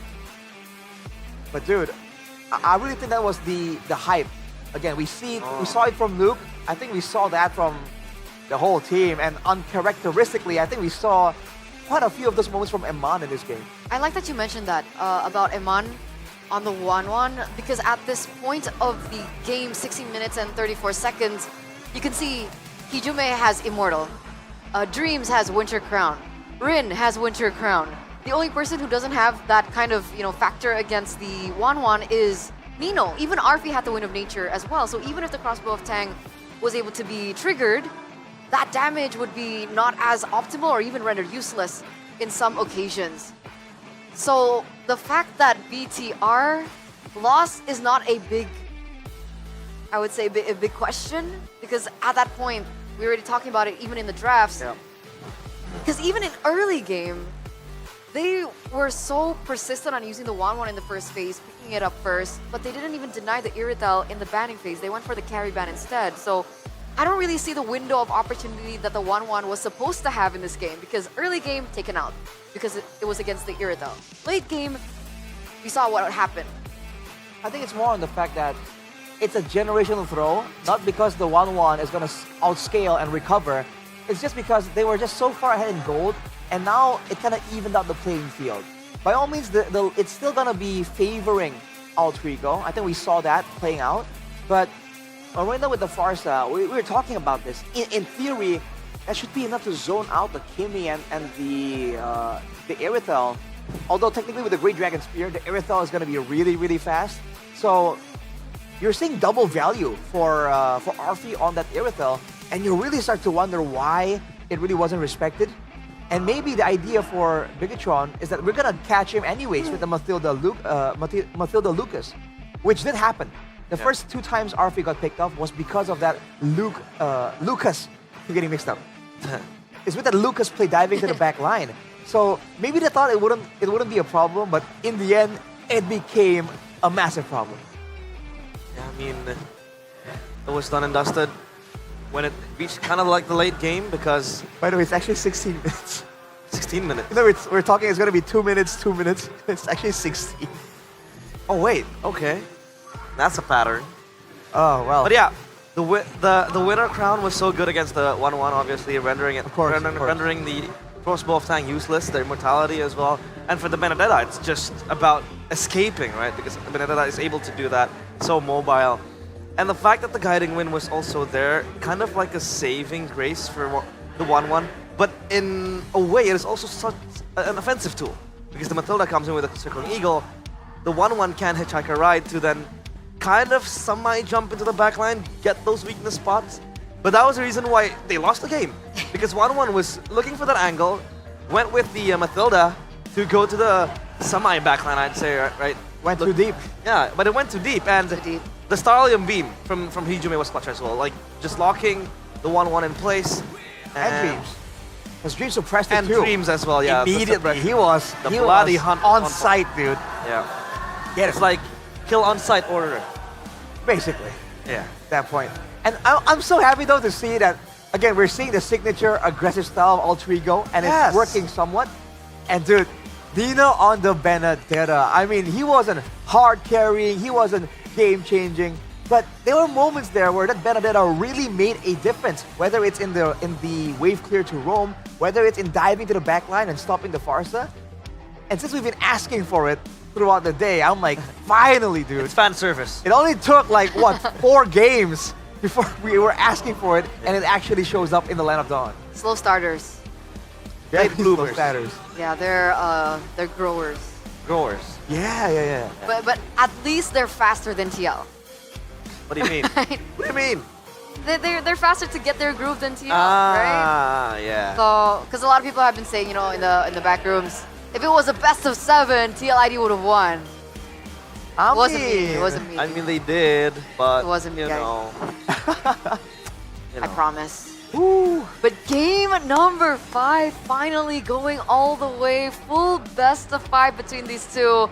But dude, I really think that was the hype. Again, we saw it from Luke. I think we saw that from the whole team, and uncharacteristically, I think we saw quite a few of those moments from Eman in this game.
I like that you mentioned that about Eman on the 1-1, because at this point of the game, 16 minutes and 34 seconds, you can see Hijume has Immortal, Dreams has Winter Crown, Rin has Winter Crown. The only person who doesn't have that kind of, factor against the 1-1 is Nino. Even Arfi had the Wind of Nature as well. So even if the Crossbow of Tang was able to be triggered, that damage would be not as optimal or even rendered useless in some occasions. So the fact that BTR lost is not a big, I would say, a big question, because at that point, we were already talking about it even in the drafts. Because even in early game, they were so persistent on using the 1-1 in the first phase, picking it up first, but they didn't even deny the Irithel in the banning phase. They went for the carry ban instead. So I don't really see the window of opportunity that the 1-1 was supposed to have in this game, because early game, taken out, because it was against the Irithel. Late game, we saw what happened.
I think it's more on the fact that it's a generational throw, not because the 1-1 is going to outscale and recover. It's just because they were just so far ahead in gold, and now it kind of evened out the playing field. By all means, it's still going to be favoring Alter Ego. I think we saw that playing out. But right now with the Farsa, we were talking about this. In theory, that should be enough to zone out the Kimi and the Irithel. Although technically with the Great Dragon Spear, the Irithel is going to be really, really fast. So you're seeing double value for Arfi on that Irithel, and you really start to wonder why it really wasn't respected. And maybe the idea for Bigatron is that we're gonna catch him anyways with the Mathilda Lucas, which did happen. The first 2 times Arfi got picked up was because of that Lucas. You're getting mixed up. It's with that Lucas play diving to the back line. So maybe they thought it wouldn't be a problem, but in the end, it became a massive problem.
Yeah, I mean, it was done and dusted when it reached kind of like the late game, because...
By the way, it's actually 16 minutes.
16 minutes?
You know, we're talking it's going to be 2 minutes, 2 minutes. It's actually 16.
Oh, wait. Okay. That's a pattern.
Oh, well.
But yeah, the winner crown was so good against the 1-1, obviously, rendering it, rendering the crossbow of Tang useless, the immortality as well. And for the Benedetta, it's just about escaping, right? Because the Benedetta is able to do that, so mobile. And the fact that the guiding wind was also there, kind of like a saving grace for the 1-1. But in a way, it is also such an offensive tool, because the Mathilda comes in with a circling eagle. The 1-1 can hitchhiker ride to then kind of semi-jump into the backline, get those weakness spots. But that was the reason why they lost the game, because 1-1 was looking for that angle, went with the Mathilda to go to the semi-backline, I'd say, right?
Went too deep.
Yeah, but it went too deep, and the Starlium Beam from Hijume was clutch as well, like just locking the 1-1 in place.
And Dreams. Because Dreams suppressed it
and
too.
And Dreams as well, yeah.
Immediately, he was
bloody hunt
on site, dude.
Yeah. It's like kill on site order.
Basically.
Yeah.
At that point. And I'm so happy though to see that, again, we're seeing the signature aggressive style of Alter Ego, and it's working somewhat. And dude, Dino on the Benedetta. I mean, he wasn't hard carrying, he wasn't game changing, but there were moments there where that Benedetta really made a difference. Whether it's in the wave clear to roam, whether it's in diving to the back line and stopping the Farsa. And since we've been asking for it throughout the day, I'm like, finally, dude.
It's fan service.
It only took like, what, 4 games before we were asking for it, and it actually shows up in the Land of Dawn.
Slow starters.
Yeah, slow starters.
Yeah, they're growers.
Growers.
Yeah.
But at least they're faster than TL.
What do you mean? What do you mean?
They're faster to get their groove than TL, right?
Ah, yeah.
So, because a lot of people have been saying, you know, in the back rooms, if it was a best of 7, TL ID would have won. It wasn't me.
I mean, they did, but
it wasn't me,
you
guys.
know.
I promise.
Ooh.
But game number 5 finally going all the way, full best of 5 between these two.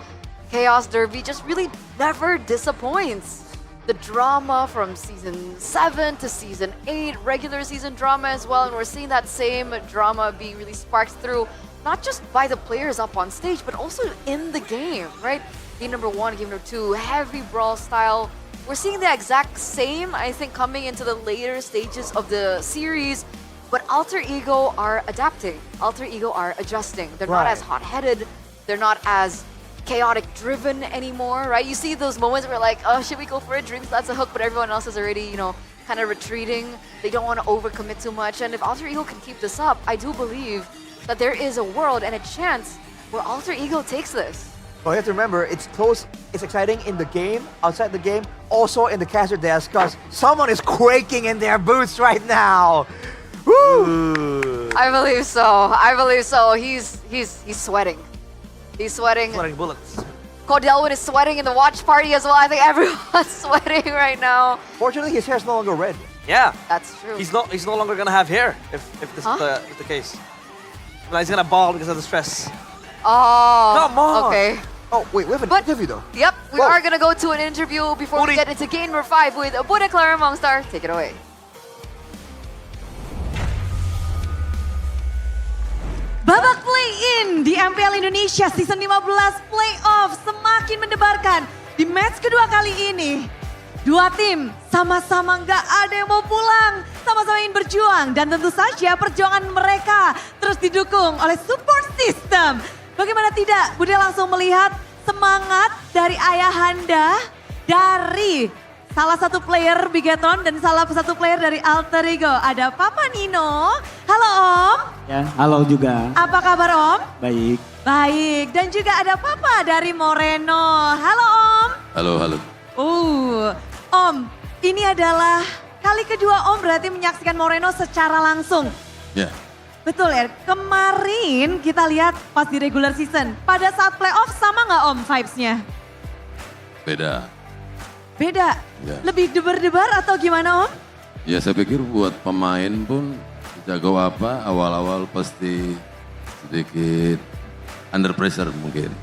Chaos Derby just really never disappoints. The drama from season 7 to season 8, regular season drama as well, and we're seeing that same drama being really sparked through, not just by the players up on stage, but also in the game, right? Game number 1, game number 2, heavy brawl style. We're seeing the exact same, I think, coming into the later stages of the series, but Alter Ego are adapting. Alter Ego are adjusting. They're not as hot-headed. They're not as chaotic-driven anymore, right? You see those moments where like, oh, should we go for a Dreams? That's a hook, but everyone else is already, you know, kind of retreating. They don't want to overcommit too much. And if Alter Ego can keep this up, I do believe that there is a world and a chance where Alter Ego takes this.
Well, you have to remember, it's close, it's exciting in the game, outside the game, also in the caster desk, because someone is quaking in their boots right now. Woo!
I believe so. I believe so. He's sweating. He's sweating.
Sweating bullets.
Codelwood is sweating in the watch party as well. I think everyone's sweating right now.
Fortunately, his hair is no longer red.
Yeah.
That's true.
He's no longer gonna have hair if this is the case. Well, he's gonna bald because of the stress.
Oh.
Come on.
Okay.
Oh, wait, we have an interview though.
Yep, we are gonna go to an interview before we get into game number 5 with Bude Clara Mongstar. Take it away.
Babak play-in di MPL Indonesia Season 15 Playoffs semakin mendebarkan. Di match kedua kali ini, dua tim sama-sama nggak ada yang mau pulang, sama-sama ingin berjuang. Dan tentu saja perjuangan mereka terus didukung oleh support system. Bagaimana tidak, Bude langsung melihat semangat dari ayahanda, dari salah satu player Bigetron dan salah satu player dari Alter Ego. Ada Papa Nino. Halo Om.
Ya, halo juga.
Apa kabar Om?
Baik.
Baik, dan juga ada Papa dari Moreno. Halo Om.
Halo, halo.
Om, ini adalah kali kedua Om berarti menyaksikan Moreno secara langsung.
Ya.
Betul ya, kemarin kita lihat pas di regular season. Pada saat playoff sama nggak Om vibes-nya?
Beda.
Beda?
Ya.
Lebih debar-debar atau gimana Om?
Ya saya pikir buat pemain pun jago apa awal-awal pasti sedikit under pressure mungkin.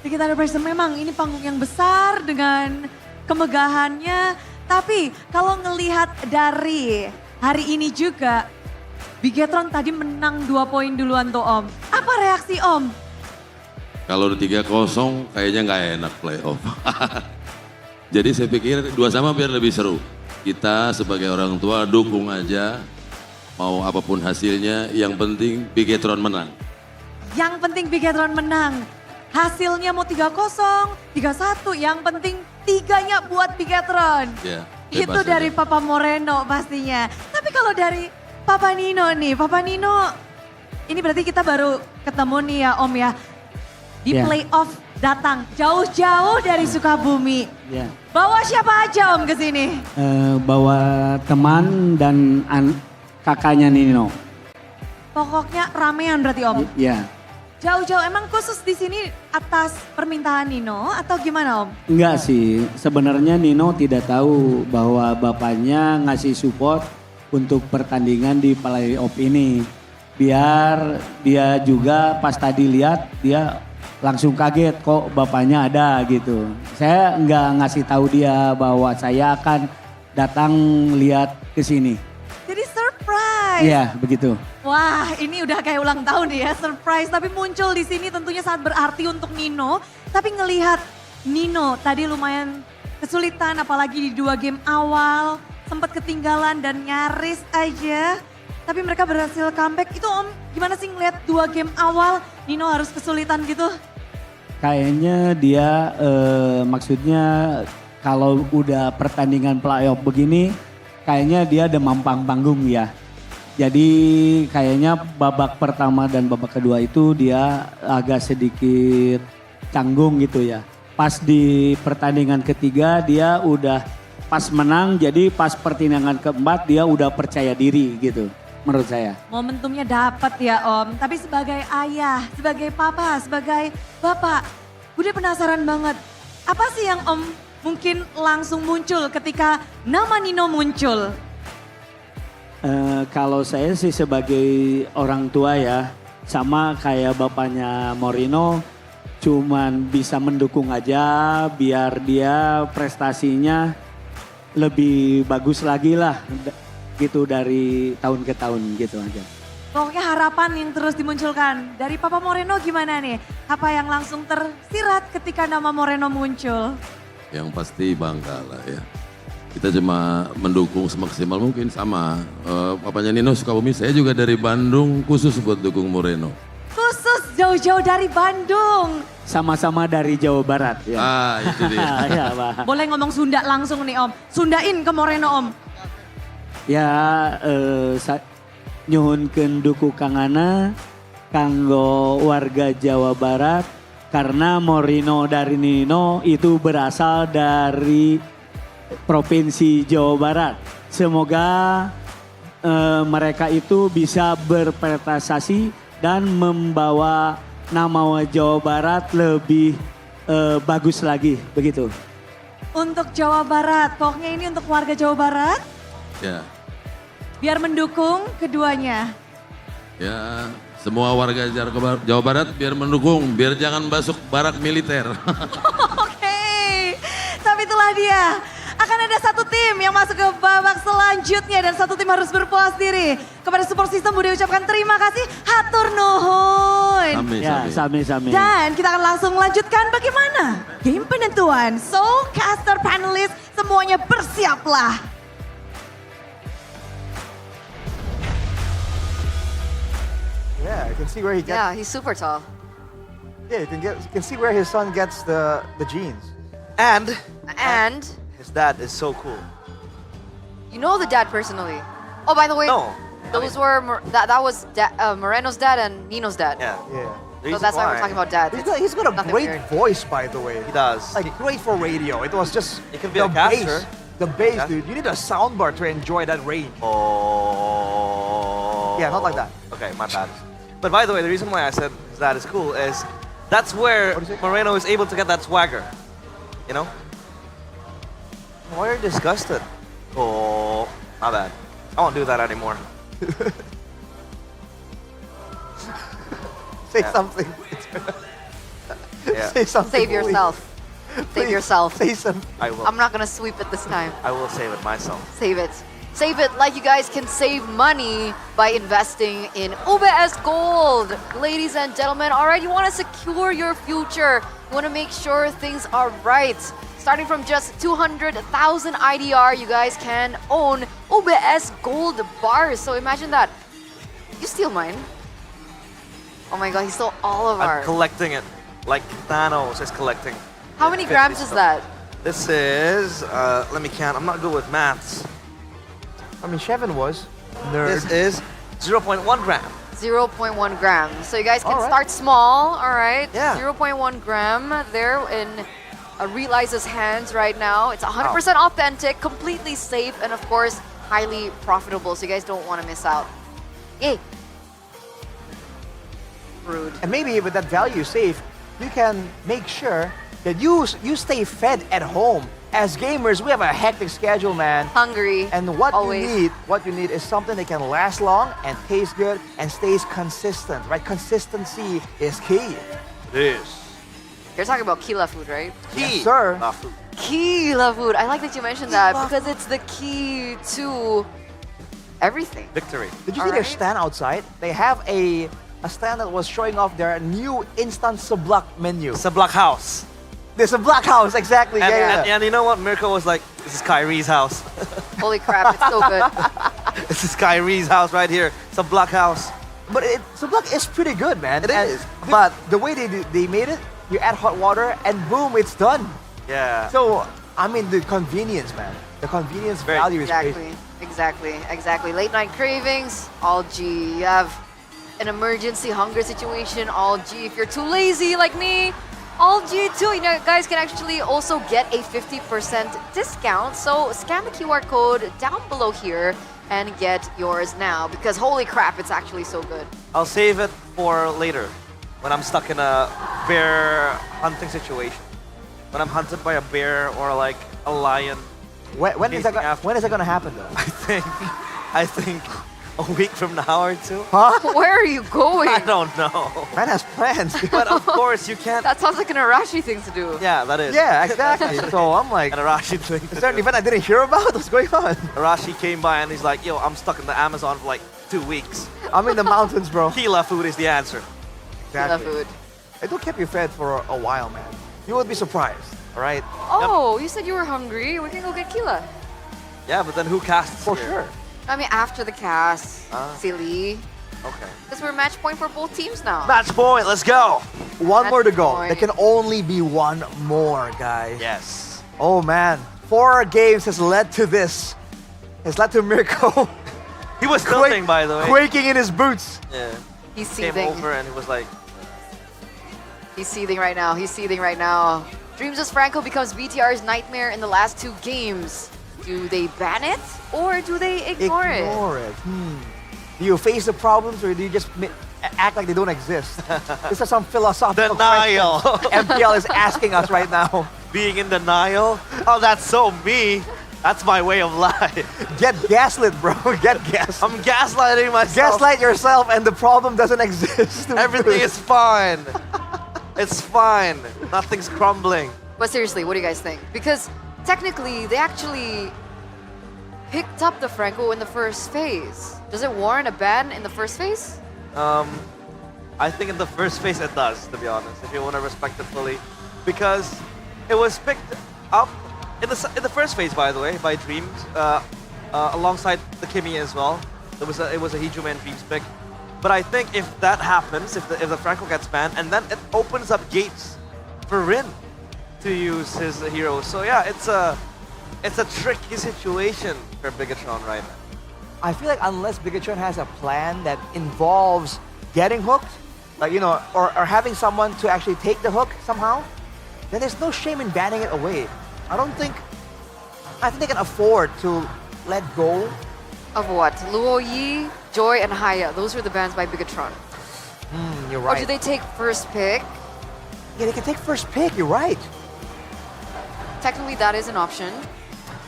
Sedikit ada pressure, memang ini panggung yang besar dengan kemegahannya. Tapi kalau ngelihat dari hari ini juga, Bigetron tadi menang 2 poin duluan tuh Om. Apa reaksi Om?
Kalau udah 3-0 kayaknya nggak enak playoff. Jadi saya pikir 2-2 biar lebih seru. Kita sebagai orang tua dukung aja, mau apapun hasilnya, yang penting Bigetron menang.
Yang penting Bigetron menang. Hasilnya mau 3-0, 3-1, yang penting 3-nya buat Bigetron.
Ya,
Itu dari Papa Moreno pastinya. Tapi kalau dari Papa Nino nih, Papa Nino ini berarti kita baru ketemu nih ya Om ya. Di
Ya.
playoff datang jauh-jauh dari Sukabumi.
Ya.
Bawa siapa aja Om ke sini?
Bawa teman dan kakaknya Nino.
Pokoknya ramean berarti Om.
Ya.
Jauh-jauh emang khusus di sini atas permintaan Nino atau gimana Om?
Enggak sih, sebenarnya Nino tidak tahu bahwa bapaknya ngasih support untuk pertandingan di playoff ini. Biar dia juga pas tadi lihat dia langsung kaget kok bapaknya ada gitu. Saya nggak ngasih tahu dia bahwa saya akan datang lihat ke sini.
Jadi surprise.
Iya, begitu.
Wah, ini udah kayak ulang tahun ya, surprise. Tapi muncul di sini tentunya sangat berarti untuk Nino. Tapi ngelihat Nino tadi lumayan kesulitan, apalagi di 2 game awal. Sempat ketinggalan dan nyaris aja. Tapi mereka berhasil comeback. Itu Om, gimana sih ngelihat 2 game awal Nino harus kesulitan gitu?
Kayaknya dia maksudnya kalau udah pertandingan playoff begini, kayaknya dia demam panggung ya. Jadi kayaknya babak pertama dan babak kedua itu dia agak sedikit canggung gitu ya. Pas di pertandingan ketiga dia udah pas menang, jadi pas pertandingan keempat dia udah percaya diri gitu menurut saya.
Momentumnya dapat ya Om, tapi sebagai ayah, sebagai papa, sebagai bapak, Bude penasaran banget. Apa sih yang Om mungkin langsung muncul ketika nama Nino muncul?
Kalau saya sih sebagai orang tua ya, sama kayak bapaknya Moreno, cuman bisa mendukung aja biar dia prestasinya lebih bagus lagi lah gitu dari tahun ke tahun gitu aja.
Pokoknya harapan yang terus dimunculkan. Dari Papa Moreno gimana nih? Apa yang langsung tersirat ketika nama Moreno muncul?
Yang pasti bangga lah ya. Kita cuma mendukung semaksimal mungkin sama. Papanya Nino Sukabumi, saya juga dari Bandung khusus buat dukung Moreno.
Khusus jauh-jauh dari Bandung.
Sama-sama dari Jawa Barat ya.
itu dia.
Ya, Pak.
Boleh ngomong Sunda langsung nih Om. Sundain ke Moreno Om.
Ya, nyuhunkeun dukungana kanggo warga Jawa Barat karena Moreno dari Nino itu berasal dari Provinsi Jawa Barat. Semoga mereka itu bisa berprestasi dan membawa nama Jawa Barat lebih bagus lagi, begitu.
Untuk Jawa Barat, pokoknya ini untuk warga Jawa Barat,
Ya,
biar mendukung keduanya.
ya semua warga Jawa Barat biar mendukung, biar jangan masuk barak militer.
Oke, tapi itulah dia. Akan ada satu tim yang masuk ke babak selanjutnya dan satu tim harus berpuas diri. Kepada support system Budi ucapkan terima kasih, hatur nuhun.
Sami.
Dan kita akan langsung melanjutkan bagaimana game penentuan. So, caster, panelis, semuanya bersiaplah.
Yeah, you can see where he gets.
Yeah, he's super tall.
Yeah, you can see where his son gets the genes.
And
his
dad is so cool.
You know the dad personally. Oh, by the way,
No.
those were that was Moreno's dad and Nino's dad.
Yeah.
So that's why we're talking about dad.
He's got a
Nothing
great
weird.
voice, by the way.
He does.
Like great for radio. It was just
It can be
the
a caster.
bass. The bass,
Yeah.
dude. You need a soundbar to enjoy that range.
Oh.
Yeah, not like that.
Okay, my bad. But by the way, the reason why I said that is cool is that's where Moreno is able to get that swagger. You know? Why are you disgusted? Oh, my bad. I won't do that anymore.
Say
Yeah.
something.
Yeah.
Say something.
Save
please.
yourself. Save
Please,
yourself.
Say something.
I will.
I'm not gonna sweep it this time.
I will save it myself.
Save it. Save it like you guys can save money by investing in UBS Gold. Ladies and gentlemen, all right, you want to secure your future. You want to make sure things are right. Starting from just 200,000 IDR, you guys can own UBS Gold bars. So imagine that. You steal mine. Oh my god, he stole all of
I'm
ours.
collecting it like Thanos is collecting.
How many
50
grams is
stuff.
that?
This is, let me count. I'm not good with maths.
I mean, Shevin was. Nerd.
This is 0.1 gram.
0.1 gram. So you guys can
All right.
start small, all right?
Yeah.
0.1 gram there in Realize's hands right now. It's 100% authentic, completely safe, and of course, highly profitable. So you guys don't want to miss out. Yay. Rude.
And maybe with that value safe, you can make sure that you stay fed at home. As gamers, we have a hectic schedule, man.
Hungry.
And what
always.
you need is something that can last long and taste good and stays consistent, right? Consistency is key.
This.
You're talking about Kila food, right?
Yes, sir.
Kila food. I like that you mentioned that because it's the key to everything.
Victory.
Did you see their stand outside? They have a stand that was showing off their new instant Sablak menu.
Sablak house.
There's a black house, exactly.
And,
yeah.
and you know what? Mirko was like, this is Kyrie's house.
Holy crap, it's so good.
This is Kyrie's house right here. It's a black house.
But Sablak is pretty good, man.
It is.
But the way they made it, you add hot water and boom, it's done.
Yeah.
So, I mean, the convenience, man. The convenience value is crazy.
Exactly. Late night cravings, all G. You have an emergency hunger situation, all G. If you're too lazy like me, all G too. You know, guys can actually also get a 50% discount. So scan the QR code down below here and get yours now because holy crap, it's actually so good.
I'll save it for later when I'm stuck in a bear hunting situation. When I'm hunted by a bear or like a lion.
When is that gonna happen though?
I think a week from now or two.
Huh?
Where are you going?
I don't know.
Man has plans.
But of course you can't.
That sounds like an Arashi thing to do.
Yeah, that is.
Yeah, exactly. So I'm like,
an Arashi thing.
Is there an event I didn't hear about? What's going on?
Arashi came by and he's like, yo, I'm stuck in the Amazon for like 2 weeks.
I'm in the mountains, bro.
Kila food is the answer.
Kila food.
It will keep you fed for a while, man. You would be surprised.
All right.
Oh, you said you were hungry. We can go get Kila.
Yeah, but then who casts
For
here?
sure.
I mean, after the cast, silly.
Okay.
Because we're match point for both teams now.
Match point, let's go.
One
Match
more to go.
point.
There can only be one more, guys.
Yes.
Oh man, 4 games has led to this. Has led to Mirko.
He was filming, by the way.
Quaking in his boots.
Yeah.
He's
Came
seething.
over and he was like,
He's seething right now. Dreams as Franco becomes BTR's nightmare in the last 2 games. Do they ban it or do they ignore it?
Ignore it. Do you face the problems or do you just act like they don't exist? This is some philosophical
Denial.
question MPL is asking us right now.
Being in denial? Oh, that's so me. That's my way of life.
Get gaslit, bro. Get gas.
I'm gaslighting myself.
Gaslight yourself and the problem doesn't exist.
Everything is fine. It's fine. Nothing's crumbling.
But seriously, what do you guys think? Because technically, they actually picked up the Franco in the first phase. Does it warrant a ban in the first phase?
I think in the first phase it does, to be honest, if you want to respect it fully. Because it was picked up in the first phase, by the way, by Dreams, alongside the Kimi as well. It was a Hijuma and Dreams pick. But I think if that happens, if the Franco gets banned, and then it opens up gates for Rin to use his hero. So yeah, it's a tricky situation for Bigatron right now.
I feel like unless Bigatron has a plan that involves getting hooked, like, you know, or having someone to actually take the hook somehow, then there's no shame in banning it away. I think they can afford to let go.
Of what? Luo Yi, Joy, and Haya. Those were the bans by Bigatron.
You're right.
Or do they take first pick?
Yeah, they can take first pick, you're right.
Technically, that is an option.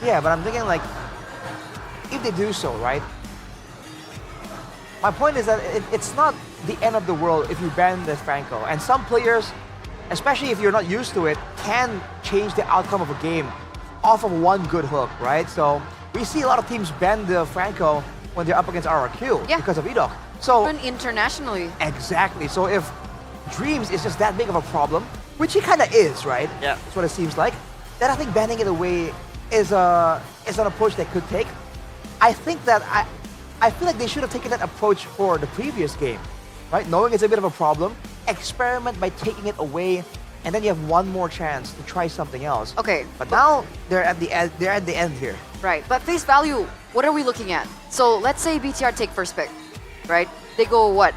Yeah, but I'm thinking like, if they do so, right? My point is that it's not the end of the world if you ban the Franco. And some players, especially if you're not used to it, can change the outcome of a game off of one good hook, right? So we see a lot of teams ban the Franco when they're up against RRQ because of Edok. So
even internationally.
Exactly. So if Dreams is just that big of a problem, which he kind of is, right?
Yeah.
That's what it seems like. Then I think banning it away is an approach they could take. I think that I feel like they should have taken that approach for the previous game, right? Knowing it's a bit of a problem, experiment by taking it away, and then you have one more chance to try something else.
Okay.
But now they're at the end. They're at the end here.
Right. But face value, what are we looking at? So let's say BTR take first pick, right? They go what?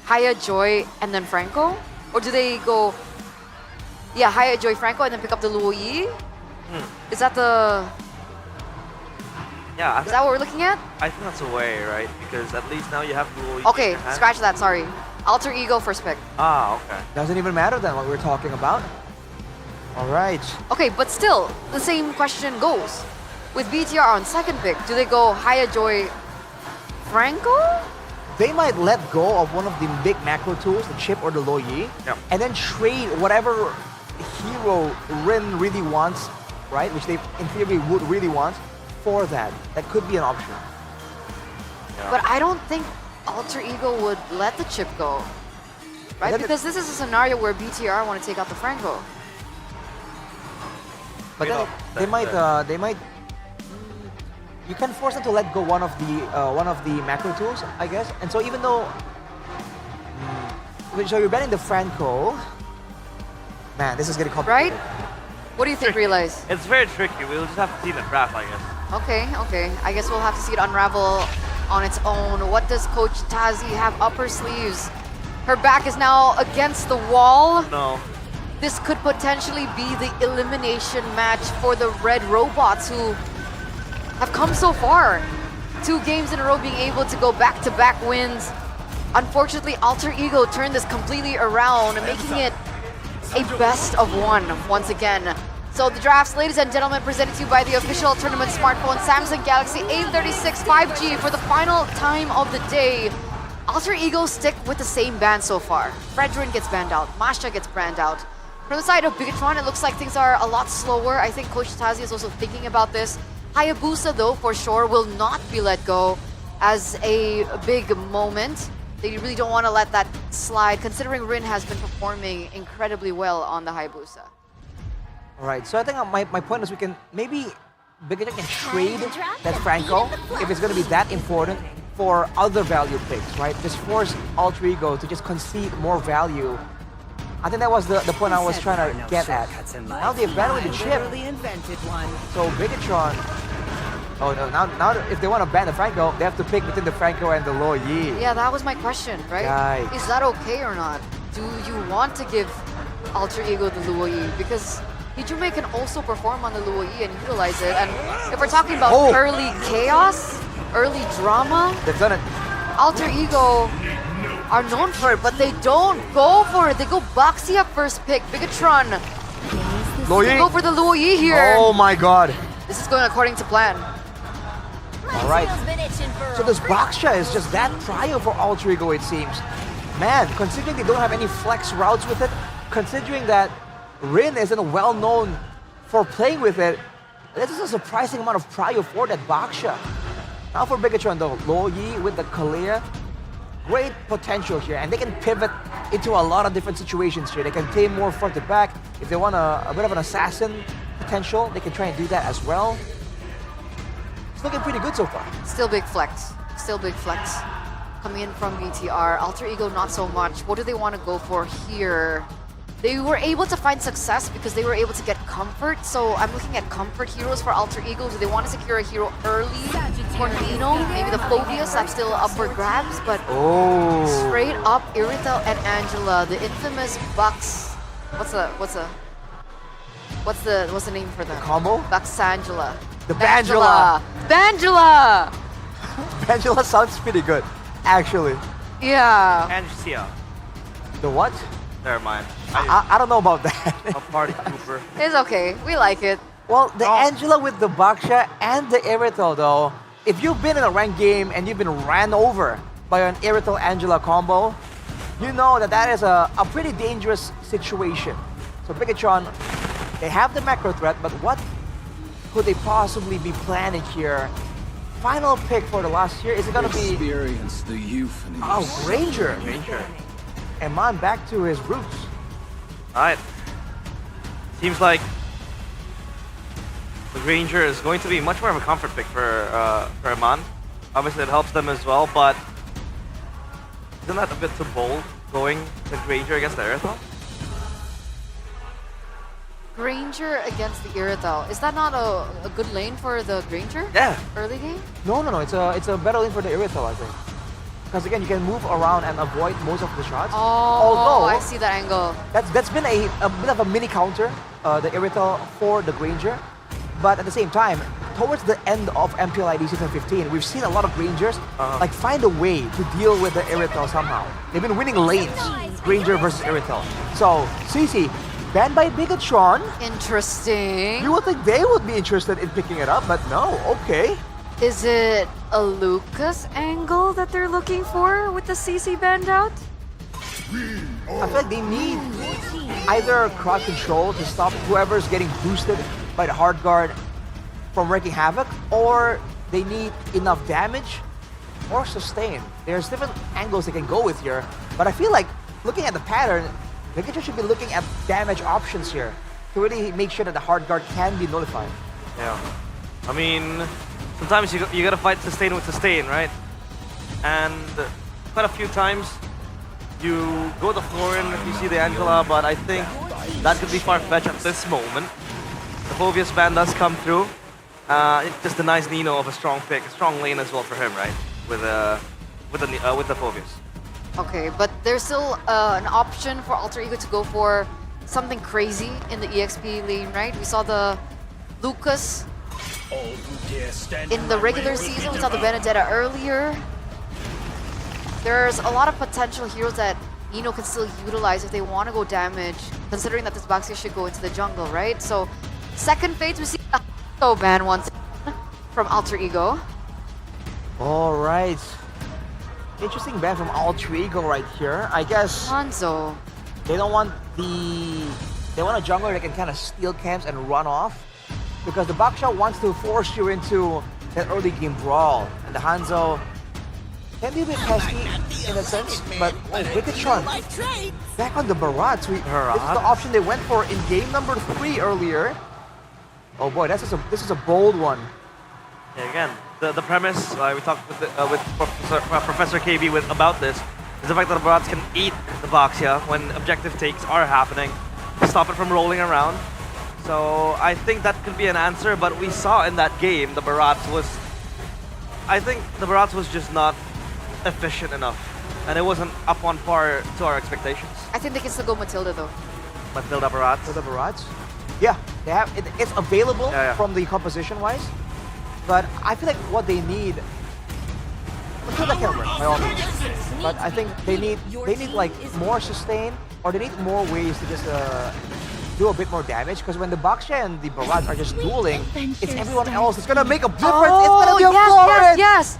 Haya, Joy, and then Franco? Or do they go, yeah, Haya, Joy, Franco, and then pick up the Luo Yi? Is that the...
Yeah.
Is that what we're looking at?
I think that's a way, right? Because at least now you have Luo Yi.
Okay, scratch that, sorry. Alter Ego first pick.
Ah, okay.
Doesn't even matter then what we're talking about. All right.
Okay, but still, the same question goes. With BTR on second pick, do they go Haya, Joy, Franco?
They might let go of one of the big macro tools, the chip or the Luo Yi, and then trade whatever hero Rin really wants, right? Which they, in theory, would really want for that. That could be an option.
But I don't think Alter Ego would let the chip go, right? Because this is a scenario where BTR want to take out the Franco.
But then they might. You can force them to let go one of the macro tools, I guess. And so even though, so you're banning the Franco, man, this is getting complicated.
Right? What do you think, Realize?
It's very tricky. We'll just have to see the draft, I guess.
Okay. I guess we'll have to see it unravel on its own. What does Coach Tazi have up her sleeves? Her back is now against the wall.
No.
This could potentially be the elimination match for the Red Robots, who have come so far. 2 games in a row being able to go back-to-back wins. Unfortunately, Alter Ego turned this completely around, making it a best of 1 once again. So the drafts, ladies and gentlemen, presented to you by the official tournament smartphone Samsung Galaxy A36 5G for the final time of the day. Alter Ego stick with the same ban so far. Fredrin gets banned out, Masha gets banned out. From the side of Bigatron, it looks like things are a lot slower. I think Coach Tazi is also thinking about this. Hayabusa, though, for sure, will not be let go as a big moment. They really don't want to let that slide, considering Rin has been performing incredibly well on the Hayabusa.
All right, so I think my point is we can maybe Bigatron can trade that Franco if it's going to be that important for other value picks, right? Just force Alter Ego to just concede more value. I think that was the point I was trying to get at. Now they've banned with the chip. So Bigatron, oh no, now if they want to ban the Franco, they have to pick between the Franco and the Luo Yi.
Yeah, that was my question, right?
Yikes.
Is that okay or not? Do you want to give Alter Ego the Luo Yi? Because Hijume can also perform on the Luo Yi and utilize it. And if we're talking about early chaos, early drama,
They've done it.
Alter Ego are known for it, but they don't go for it. They go Boxy up first pick. Bigatron.
Luo
They
Yi.
go for the Luo Yi here.
Oh my god.
This is going according to plan.
All right. So this Baksha is just that trial for Alter Ego, it seems. Man, considering they don't have any flex routes with it, considering that Rin isn't well known for playing with it, this is a surprising amount of prio for that Baksha. Now for Bigatron though, Luo Yi with the Kalea, great potential here, and they can pivot into a lot of different situations here. They can play more front to back. If they want a bit of an assassin potential, they can try and do that as well. It's looking pretty good so far.
Still big flex. Still big flex. Coming in from BTR. Alter Ego not so much. What do they want to go for here? They were able to find success because they were able to get comfort. So I'm looking at comfort heroes for Alter Ego. Do they want to secure a hero early for Nino? Maybe the Phobius, that's still up for grabs, but straight up Irithel and Angela, the infamous Bucks. What's the name for them?
Combo?
Bucks Angela.
The Bangela.
Bangela!
Bangela sounds pretty good, actually.
Yeah.
Angela.
The what?
Never mind.
I don't know about that.
A party pooper.
It's okay. We like it.
Well, the Angela with the Baksha and the Irithel though, if you've been in a ranked game and you've been ran over by an Irithel Angela combo, you know that that is a pretty dangerous situation. So Bigatron, they have the macro threat, but what could they possibly be planning here? Final pick for the last year, is it gonna be...
Experience the euphony.
Oh, Granger. And man, back to his roots.
Alright. Seems like the Granger is going to be much more of a comfort pick for Iman. Obviously it helps them as well, but isn't that a bit too bold going the Granger against the Irithel?
Granger against the Irithel. Is that not a good lane for the Granger?
Yeah.
Early game?
No, it's a better lane for the Irithel, I think. Because again, you can move around and avoid most of the shots.
Oh,
although
I see that angle.
That's been a bit of a mini counter, the Irithel for the Granger. But at the same time, towards the end of MPL ID Season 15, we've seen a lot of Grangers like find a way to deal with the Irithel somehow. They've been winning lanes, Granger versus Irithel. So, CC, banned by Bigatron.
Interesting.
You would think they would be interested in picking it up, but no, okay.
Is it a Lucas angle that they're looking for with the CC band out?
I feel like they need either crowd control to stop whoever's getting boosted by the hard guard from wreaking havoc, or they need enough damage or sustain. There's different angles they can go with here, but I feel like looking at the pattern, Bigatron should be looking at damage options here to really make sure that the hard guard can be nullified.
Yeah. I mean, sometimes you gotta fight sustain with sustain, right? And quite a few times you go the Florin if you see the Angela, but I think that could be far-fetched at this moment. The Phobius ban does come through. It just denies Nino of a strong pick, a strong lane as well for him, right? With the Phobius.
Okay, but there's still an option for Alter Ego to go for something crazy in the EXP lane, right? We saw the Lucas in the regular season. We saw the Benedetta earlier. There's a lot of potential heroes that Nino can still utilize if they want to go damage, considering that this Baxi should go into the jungle, right? So, second phase, we see a ban once from Alter Ego.
All right. Interesting ban from Alter Ego right here. I guess
Hanzo.
They don't want they want a jungler that can kind of steal camps and run off, because the Baksha wants to force you into that early game brawl, and the Hanzo can be a bit pesky in a sense, but Bigatron back on the Barats. This is the option they went for in game number 3 earlier. Oh boy, this is a bold one.
Yeah, again, the premise we talked with Professor KB about this is the fact that the Barats can eat the Baksha when objective takes are happening, stop it from rolling around. So I think that could be an answer, but we saw in that game the Barats was, I think the Barats was just not efficient enough, and it wasn't up on par to our expectations.
I think they can still go Matilda though.
Matilda Barats.
Matilda Barats? Yeah, they have it's available from the composition wise, but I feel like what they need. I'm sure that can work by all means, but I think they need like more sustain, or they need more ways to just do a bit more damage. Because when the Baksha and the Barats are just dueling, it's everyone else that's gonna make a difference. It's gonna be a Florin.
Yes.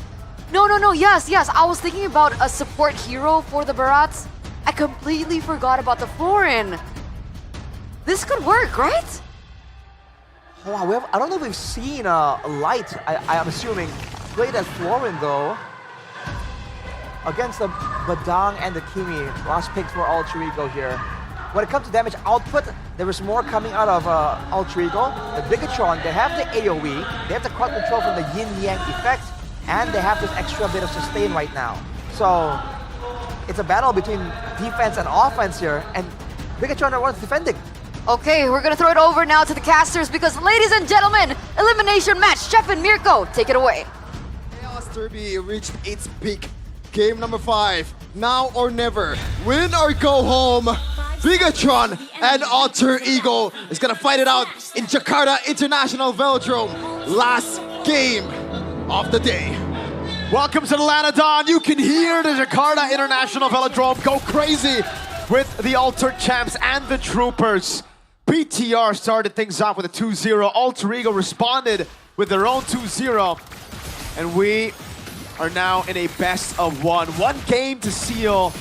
No. Yes. I was thinking about a support hero for the Barats. I completely forgot about the Florin. This could work, right?
Wow, I don't know if we've seen Light, I'm assuming, played as Florin though. Against the Badang and the Kimi, last pick for Alter Ego here. When it comes to damage output, there is more coming out of Alter Ego. The Bigatron, they have the AoE, they have the crowd control from the Yin-Yang effect, and they have this extra bit of sustain right now. So, it's a battle between defense and offense here, and Bigatron are ones defending.
Okay, we're gonna throw it over now to the casters because, ladies and gentlemen, elimination match, Chef and Mirko, take it away.
Chaos Derby reached its peak. Game number 5, now or never. Win or go home. Bigatron and Alter Ego is gonna fight it out in Jakarta International Velodrome. Last game of the day.
Welcome to the Lanadon. You can hear the Jakarta International Velodrome go crazy with the Altered Champs and the Troopers. BTR started things off with a 2-0. Alter Ego responded with their own 2-0. And we are now in a best of one. One game to seal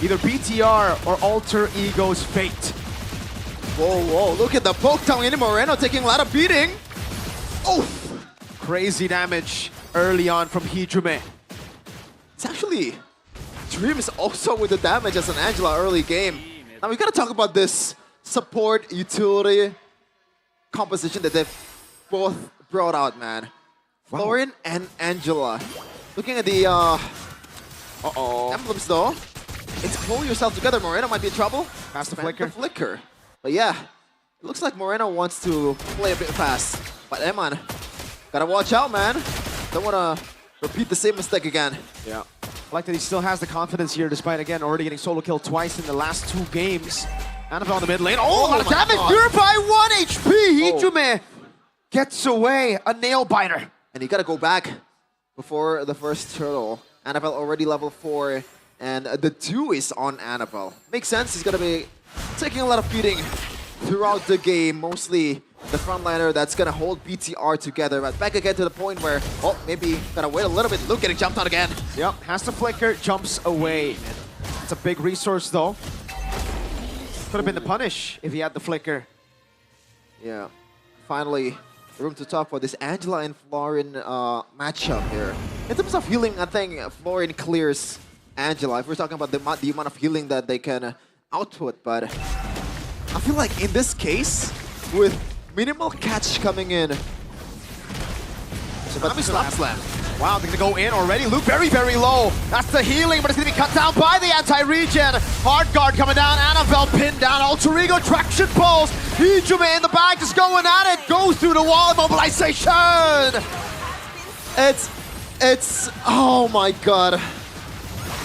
either BTR or Alter Ego's fate.
Whoa, look at the poke down in Moreno taking a lot of beating. Oh,
crazy damage early on from Hijume.
It's actually Dreams also with the damage as an Angela early game. Now we gotta talk about this support utility composition that they've both brought out, man. Florin and Angela. Looking at the emblems though, it's pull yourself together. Moreno might be in trouble.
Pass the flicker.
But yeah, it looks like Moreno wants to play a bit fast. But Eman, gotta watch out, man. Don't wanna repeat the same mistake again.
Yeah. I like that he still has the confidence here despite, again, already getting solo kill twice in the last 2 games. Annabelle in the mid lane. Oh, a lot of damage. Purify 1 HP. Hijume gets away. A nail biter.
And you gotta go back before the first turtle. Annabelle already level 4, and the 2 is on Annabelle. Makes sense, he's gonna be taking a lot of beating throughout the game, mostly the frontliner that's gonna hold BTR together. But back again to the point where, oh, maybe gotta wait a little bit. Luke getting jumped on again.
Yep, has to flicker, jumps away. It's a big resource though. Could have been the punish if he had the flicker.
Yeah, finally, room to talk for this Angela and Florin matchup here. In terms of healing, I think Florin clears Angela. If we're talking about the amount of healing that they can output, but I feel like in this case, with minimal catch coming in.
Slam. Wow, they're gonna go in already. Luke very, very low. That's the healing, but it's gonna be cut down by the anti-regen. Hard guard coming down. Annabelle pinned down. Alter Ego traction pulls. Hijume in the back just going at it. Goes through the wall. Immobilization.
It's oh my god.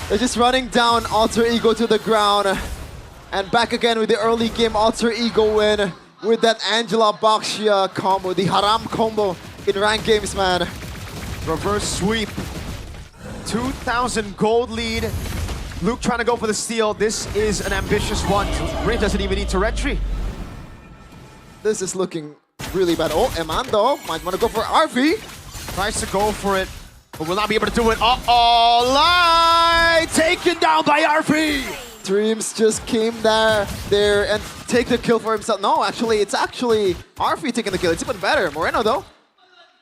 They're just running down Alter Ego to the ground. And back again with the early game Alter Ego win with that Angela Baxia combo, the Haram combo in ranked games, man.
Reverse sweep. 2,000 gold lead. Luke trying to go for the steal. This is an ambitious one. Ray doesn't even need to retry.
This is looking really bad. Oh, Emando might want to go for RV.
Tries to go for it, but will not be able to do it. Uh-oh, Light taken down by RV.
Dreams just came there and take the kill for himself. No, actually, it's actually RV taking the kill. It's even better. Moreno, though,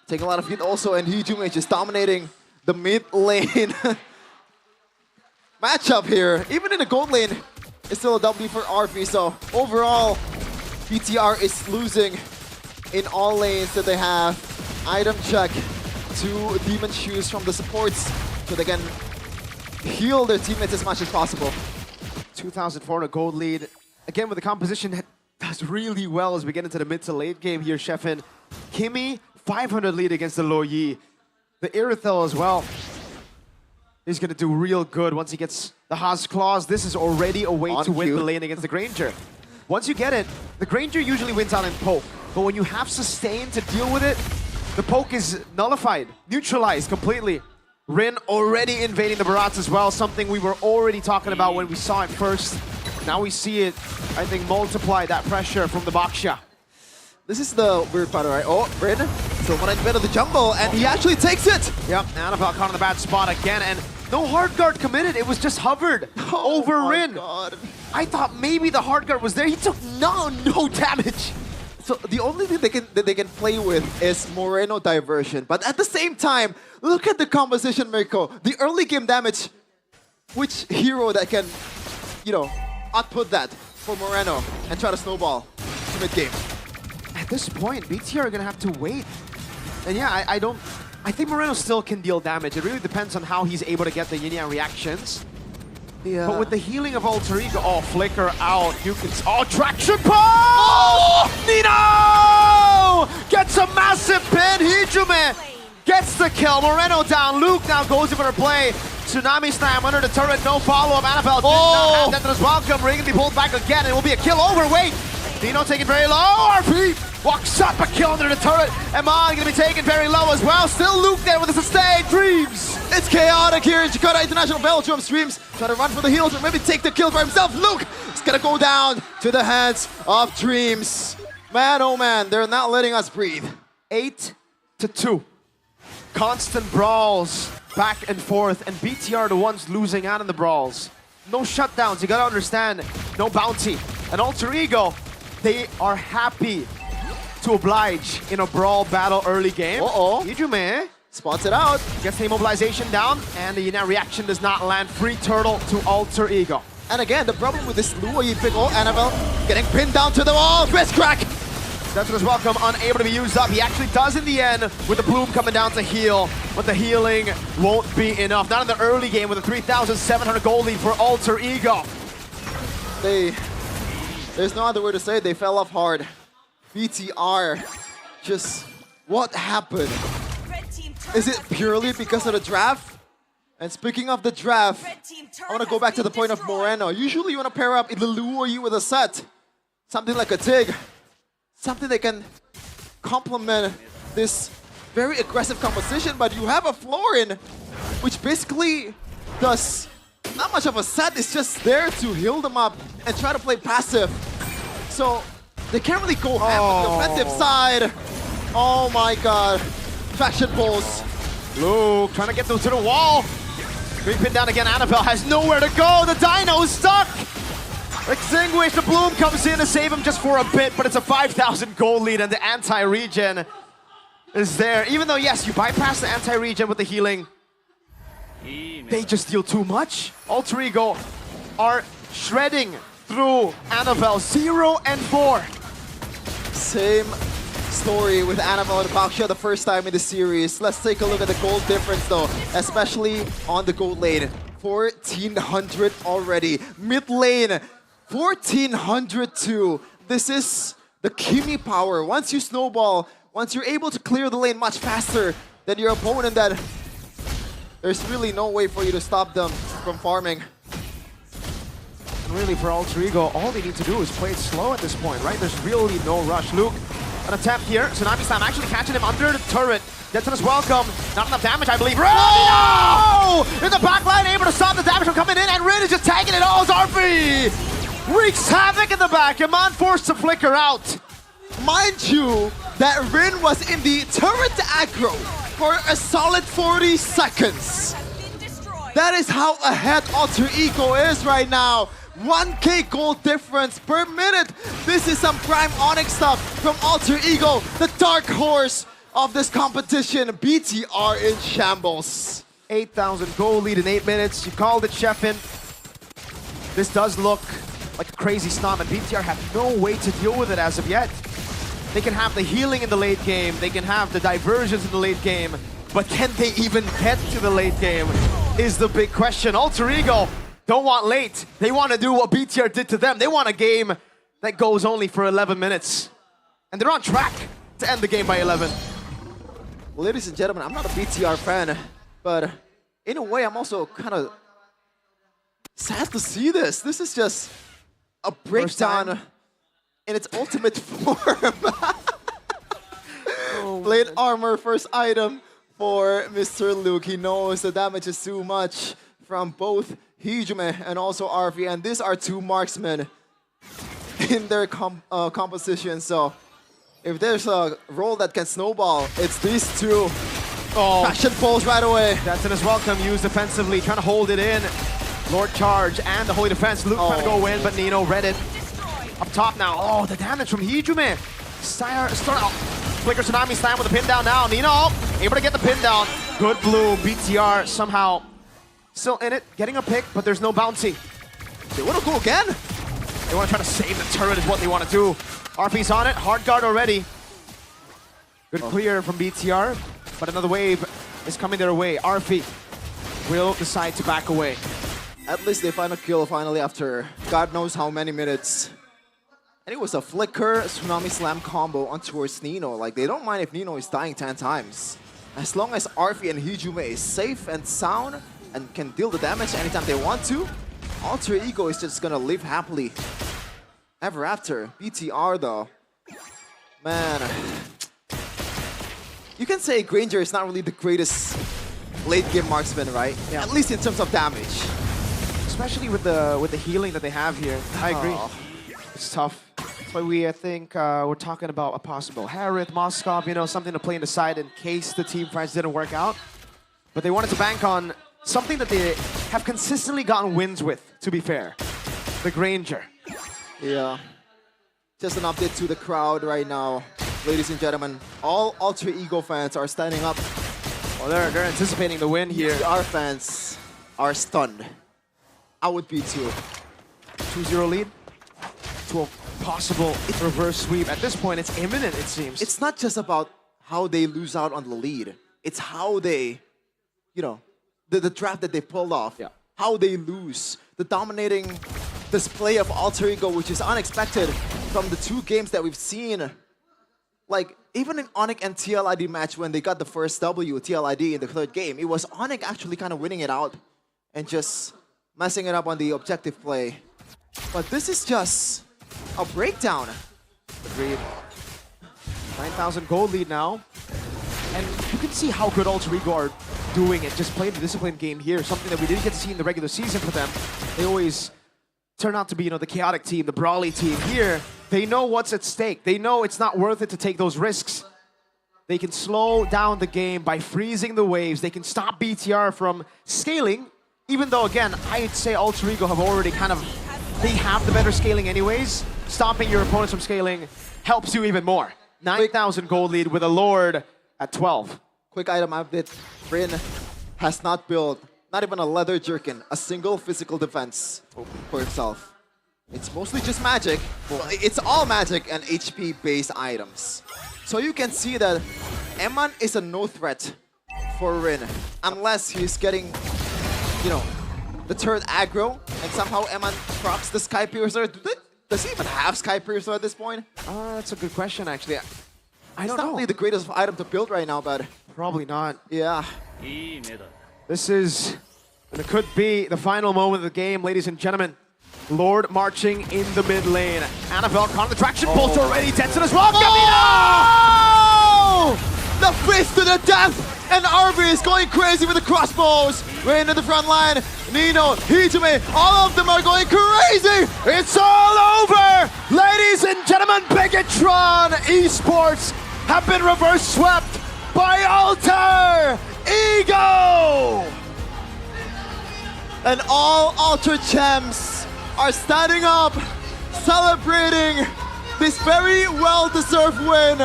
taking a lot of hit also, and Hijume just dominating the mid lane matchup here. Even in the gold lane, it's still a W for RV. So overall, BTR is losing in all lanes that they have. Item check, 2 Demon Shoes from the supports so they can heal their teammates as much as possible.
2,400 gold lead. Again, with the composition that does really well as we get into the mid to late game here, Sheffin. Kimi, 500 lead against the Loyi. The Irithel as well. He's going to do real good once he gets the Haas Claws. This is already a way to win the lane against the Granger. once you get it, the Granger usually wins out in poke. But when you have sustain to deal with it, the poke is nullified, neutralized completely. Rin already invading the Barats as well, something we were already talking about when we saw it first. Now we see it, I think, multiply that pressure from the Baksha.
This is the weird part, right? Oh, Rin, someone in the middle of the jungle, and he actually takes it!
Yep, Annabelle caught in the bad spot again, and no hard guard committed. It was just hovered over Rin.
God.
I thought maybe the hard guard was there. He took no damage.
So the only thing they can play with is Moreno diversion. But at the same time, look at the composition, Mirko. The early game damage, which hero that can, you know, output that for Moreno and try to snowball to mid-game?
At this point, BTR are gonna have to wait. And yeah, I think Moreno still can deal damage. It really depends on how he's able to get the yin-yang reactions.
Yeah.
But with the healing of Alter Ego, oh, flicker out. You can, oh, traction pump! Oh! Nino! Gets a massive pin. Hijume gets the kill. Moreno down. Luke now goes in for a play. Tsunami slam under the turret. No follow-up. Annabelle did not have that as welcome. Ring can be pulled back again. It will be a kill over. Wait. Nino taking very low. RP walks up a kill under the turret. Eman gonna be taken very low as well. Still Luke there with a sustain. Dreams.
It's chaotic here in Jakarta International Velodrome. Streams trying to run for the heals or maybe take the kill for himself. Luke is gonna go down to the hands of Dreams. Man, oh man, they're not letting us breathe.
8-2. Constant brawls back and forth, and BTR are the ones losing out in the brawls. No shutdowns, you gotta understand. No bounty. And Alter Ego, they are happy to oblige in a brawl battle early game. Hijume
spots it out.
Gets the immobilization down, and the Yuna reaction does not land. Free turtle to Alter Ego.
And again, the problem with this Lua you pick, Annabelle getting pinned down to the wall. Twist crack.
That's what is welcome, unable to be used up. He actually does in the end with the Bloom coming down to heal, but the healing won't be enough. Not in the early game with a 3,700 gold lead for Alter Ego.
There's no other word to say it. They fell off hard. BTR, just what happened? Is it purely because of the draft? And speaking of the draft, I want to go back to the point of Moreno. Usually you want to pair up the lure you with a set. Something like a Tig. Something that can complement this very aggressive composition, but you have a Florin, which basically does not much of a set. It's just there to heal them up and try to play passive. So they can't really go half on the offensive side. Oh my god. Faction pulls.
Luke trying to get them to the wall. Being pinned down again. Annabelle has nowhere to go. The Dino is stuck. Extinguish. The Bloom comes in to save him just for a bit, but it's a 5,000 gold lead and the anti-regen is there. Even though, yes, you bypass the anti-regen with the healing, they just deal too much. Alter Ego are shredding through Annabelle. 0 and 4.
Same story with Annabelle and Baksha the first time in the series. Let's take a look at the gold difference though, especially on the gold lane. 1,400 already. Mid lane, 1,402. This is the Kimi power. Once you snowball, once you're able to clear the lane much faster than your opponent, that there's really no way for you to stop them from farming.
And really for Alter Ego, all they need to do is play it slow at this point, right? There's really no rush. Luke, an attempt here. Tsunami Slam actually catching him under the turret. Denton is welcome. Not enough damage, I believe. Oh! In the back line, able to stop the damage from coming in, and Rin is just tagging it all. Zarfi wreaks havoc in the back. Yaman forced to flicker out.
Mind you, that Rin was in the turret aggro for a solid 40 seconds. That is how ahead Alter Ego is right now. 1k gold difference per minute. This is some prime Onyx stuff from Alter Ego, the dark horse of this competition. BTR in shambles.
8,000 gold lead in 8 minutes. You called it, Sheffin. This does look like a crazy stomp, and BTR have no way to deal with it as of yet. They can have the healing in the late game, they can have the diversions in the late game, but can they even get to the late game is the big question. Alter Ego don't want late. They want to do what BTR did to them. They want a game that goes only for 11 minutes. And they're on track to end the game by 11.
Ladies and gentlemen, I'm not a BTR fan, but in a way, I'm also kind of sad to see this. This is just a breakdown in its ultimate form. Plate armor, first item for Mr. Luke. He knows the damage is too much from both Hijume and also RV, and these are two marksmen in their composition. So if there's a role that can snowball, it's these two. Passion falls right away.
That's in his welcome, used defensively, trying to hold it in. Lord Charge and the Holy Defense. Luke trying to go in, but Nino read it. Up top now. Oh, the damage from Hijume. Flicker Tsunami Slam with the pin down now. Nino able to get the pin down. Good blue. BTR somehow still in it, getting a pick, but there's no bouncy.
They want to go again.
They want to try to save the turret is what they want to do. RP's on it. Hard guard already. Good clear from BTR, but another wave is coming their way. RP will decide to back away.
At least they find a kill finally after God knows how many minutes. And it was a Flicker Tsunami Slam combo on towards Nino. Like, they don't mind if Nino is dying 10 times. As long as Arfi and Hijume is safe and sound and can deal the damage anytime they want to, Alter Ego is just gonna live happily ever after. BTR though, man, you can say Granger is not really the greatest late game marksman, right? Yeah. At least in terms of damage.
Especially with the healing that they have here. I agree. It's tough. That's why I think we're talking about a possible Harith, Moskov, you know, something to play in the side in case the team fights didn't work out. But they wanted to bank on something that they have consistently gotten wins with, to be fair. The Granger.
Yeah. Just an update to the crowd right now. Ladies and gentlemen, all Alter Ego fans are standing up.
Well, they're anticipating the win here.
Our fans are stunned. I would be too.
2-0 lead to a possible reverse sweep. At this point, it's imminent, it seems.
It's not just about how they lose out on the lead. It's how they, you know, the draft that they pulled off. Yeah. How they lose. The dominating display of Alter Ego, which is unexpected from the two games that we've seen. Like, even in Onyx and TLID match when they got the first W, TLID in the third game, it was Onyx actually kind of winning it out and just messing it up on the objective play. But this is just a breakdown.
Agreed. 9,000 gold lead now. And you can see how good Alter Ego are doing it, just playing the disciplined game here, something that we didn't get to see in the regular season for them. They always turn out to be, you know, the chaotic team, the brawly team. Here, they know what's at stake. They know it's not worth it to take those risks. They can slow down the game by freezing the waves. They can stop BTR from scaling, even though, again, I'd say Alter Ego have already kind of, they have the better scaling anyways. Stopping your opponents from scaling helps you even more. 9,000 gold lead with a Lord at 12.
Quick item update. Rin has not built, not even a leather jerkin, a single physical defense for himself. It's mostly just magic. Well, it's all magic and HP-based items. So you can see that Eman is a no threat for Rin, unless he's getting, you know, the third aggro, and somehow Eman procs the Sky Piercer. Does he even have Sky Piercer at this point?
That's a good question, actually. I don't know.
It's not really the greatest item to build right now, but
probably not.
Yeah.
This is, and it could be the final moment of the game, ladies and gentlemen. Lord marching in the mid lane. Annabelle caught the traction pulse already. Tenson as well.
Oh! The fist to the death! And RV is going crazy with the crossbows. Rain in the front line. Nino, Hijume, all of them are going crazy!
It's all over! Ladies and gentlemen, Bigatron Esports have been reverse swept by Alter Ego!
And all Alter Champs are standing up, celebrating this very well-deserved win.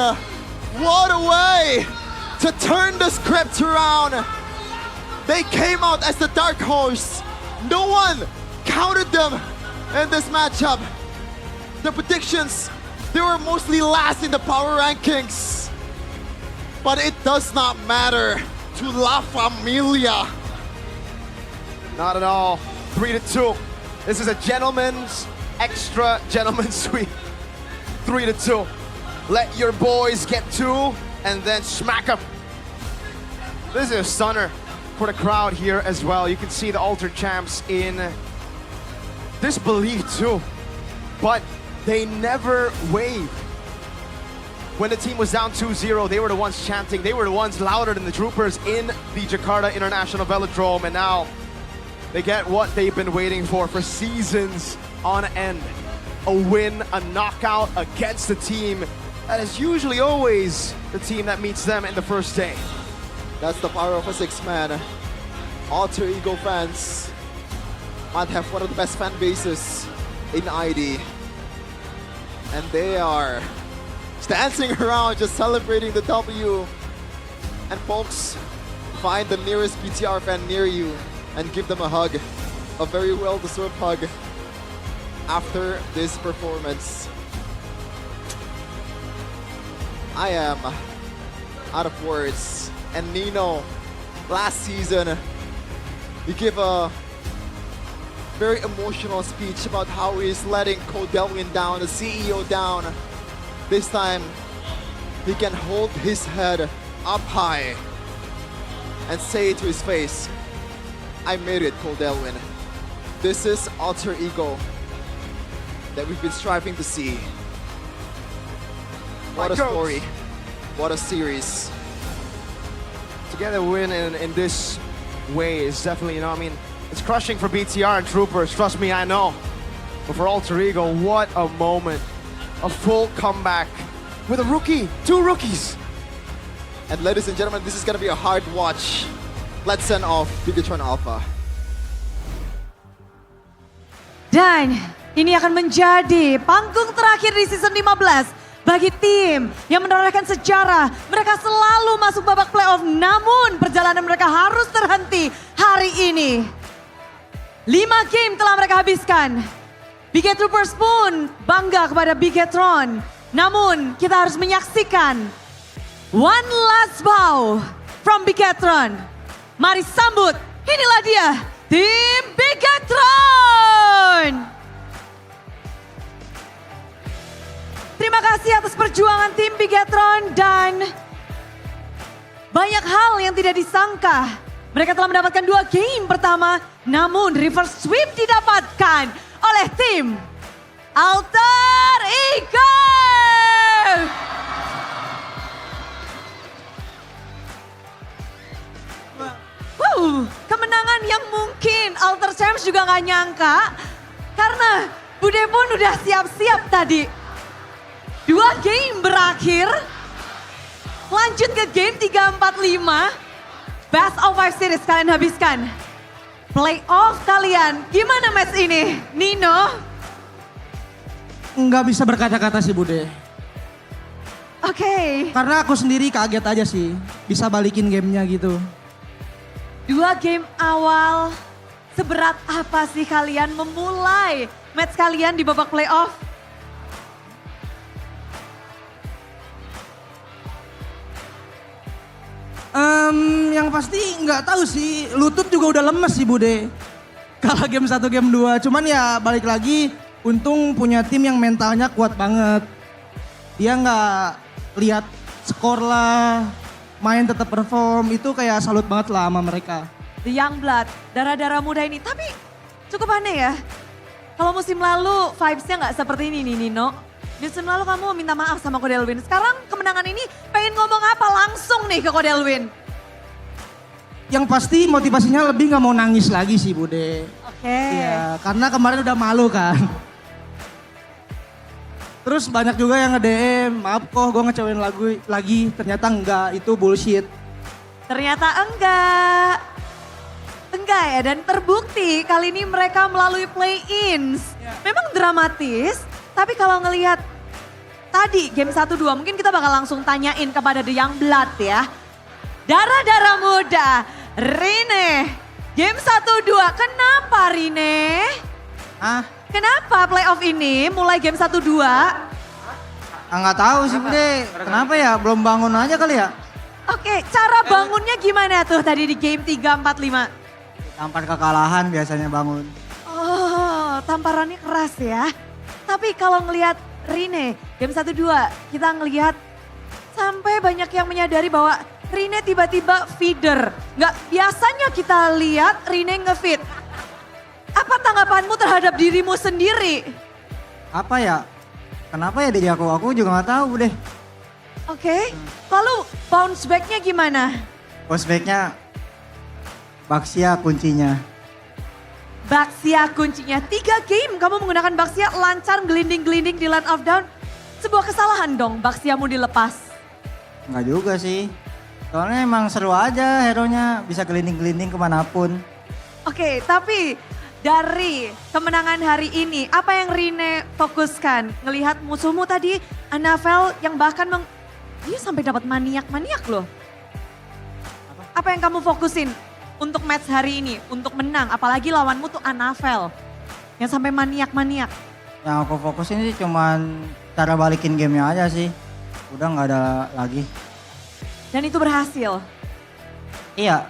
What a way to turn the script around. They came out as the dark horse. No one counted them in this matchup. The predictions, they were mostly last in the power rankings. But it does not matter to La Familia.
Not at all. 3-2. This is a gentleman's extra gentleman's sweep. 3-2. Let your boys get two and then smack them. This is a stunner for the crowd here as well. You can see the Alter Champs in disbelief too. But they never waved. When the team was down 2-0, they were the ones chanting. They were the ones louder than the troopers in the Jakarta International Velodrome. And now they get what they've been waiting for seasons on end. A win, a knockout against the team that is usually always the team that meets them in the first day.
That's the power of a six-man. Alter Ego fans might have one of the best fan bases in ID. And they are dancing around, just celebrating the W. And folks, find the nearest BTR fan near you and give them a hug. A very well-deserved hug after this performance. I am out of words. And Nino, last season, he gave a very emotional speech about how he's letting Codelwin down, the CEO down. This time, he can hold his head up high and say to his face, I made it, Codelwin. This is Alter Ego that we've been striving to see. What a story. What a series.
To get a win in this way is definitely, you know, I mean, it's crushing for BTR and Troopers, trust me, I know. But for Alter Ego, what a moment. A full comeback with a rookie, 2 rookies.
And ladies and gentlemen, this is gonna be a hard watch. Let's send off Bigatron Alpha.
Dan ini akan menjadi panggung terakhir di season 15 bagi tim yang menorehkan sejarah. Mereka selalu masuk babak playoff, namun perjalanan mereka harus terhenti hari ini. 5 game telah mereka habiskan. Biget Troopers pun bangga kepada Bigetron. Namun kita harus menyaksikan one last bow from Bigetron. Mari sambut, inilah dia, tim Bigetron. Terima kasih atas perjuangan tim Bigetron dan banyak hal yang tidak disangka. Mereka telah mendapatkan 2 game pertama, namun reverse sweep didapatkan oleh tim Alter Ego. Kemenangan yang mungkin Alter Champs juga gak nyangka karena Bude pun udah siap-siap tadi. 2 game berakhir, lanjut ke game 3, 4, 5. Best of 5 series kalian habiskan. Playoff kalian, gimana match ini? Nino?
Nggak bisa berkata-kata sih Bude.
Oke.
Karena aku sendiri kaget aja sih, bisa balikin gamenya gitu.
2 game awal, seberat apa sih kalian memulai match kalian di babak playoff?
Yang pasti nggak tahu sih, lutut juga udah lemes sih Bude. Kalah game 1, game 2, cuman ya balik lagi, untung punya tim yang mentalnya kuat banget. Dia nggak lihat skor lah, main tetap perform, itu kayak salut banget lah sama mereka.
The Young Blood, darah-darah muda ini, tapi cukup aneh ya. Kalau musim lalu vibes-nya nggak seperti ini nih Nino. Musim lalu kamu minta maaf sama Codelwin, sekarang kemenangan ini pengen ngomong apa langsung nih ke Codelwin?
Yang pasti motivasinya lebih nggak mau nangis lagi sih Bude.
Oke.
Iya, karena kemarin udah malu kan. Terus banyak juga yang nge-DM, maaf kok gue ngecewain lagi, ternyata enggak, itu bullshit.
Ternyata enggak. Enggak ya, dan terbukti kali ini mereka melalui play-ins. Memang dramatis, tapi kalau ngelihat tadi game 1-2 mungkin kita bakal langsung tanyain kepada The Young Blood ya. Darah-darah muda, Rine, game 1-2 kenapa Rine? Kenapa playoff ini mulai game 1-2?
Nggak tahu sih Bude, kenapa ya, belum bangun aja kali ya.
Oke, cara bangunnya gimana tuh tadi di game 3, 4, 5?
Tampar kekalahan biasanya bangun.
Oh, tamparannya keras ya. Tapi kalau ngelihat Rine, game 1-2 kita ngelihat sampai banyak yang menyadari bahwa Rine tiba-tiba feeder. Nggak biasanya kita lihat Rine nge-feed. Apa tanggapanmu terhadap dirimu sendiri?
Apa ya,
Kenapa ya dia aku juga nggak tahu deh.
Oke, lalu bounce back-nya gimana?
Bounce back-nya Baxia kuncinya.
Baxia kuncinya. 3 game kamu menggunakan Baxia lancar gelinding-gelinding di line of down. Sebuah kesalahan dong Baxiamu dilepas.
Nggak juga sih. Soalnya emang seru aja hero-nya bisa gelinding-gelinding kemanapun.
Oke, tapi dari kemenangan hari ini, apa yang Rine fokuskan? Ngelihat musuhmu tadi, Anavel yang bahkan dia sampai dapat maniak-maniak loh. Apa yang kamu fokusin untuk match hari ini, untuk menang? Apalagi lawanmu tuh Anavel yang sampai maniak-maniak.
Yang aku fokusin sih cuman cara balikin gamenya aja sih. Udah nggak ada lagi.
Dan itu berhasil?
Iya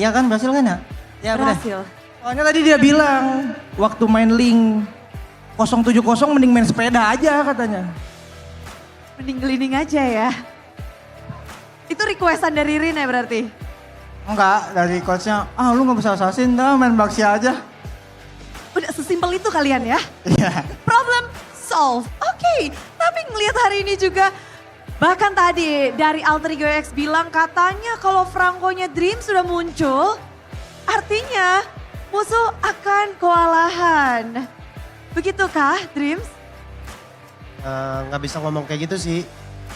kan berhasil kan ya? Iya
berhasil.
Soalnya tadi dia bilang waktu main link 070 mending main sepeda aja katanya.
Mending gelinding aja ya. Itu requestan dari Rine berarti?
Enggak, dari coachnya, lu gak bisa assassin dah main Baxia aja.
Udah sesimpel itu kalian ya?
Iya.
Problem solve. Oke, tapi ngelihat hari ini juga, bahkan tadi dari Alter Ego X bilang katanya kalau Franco-nya Dream sudah muncul, artinya musuh akan kewalahan. Begitukah Dreams?
Nggak bisa ngomong kayak gitu sih.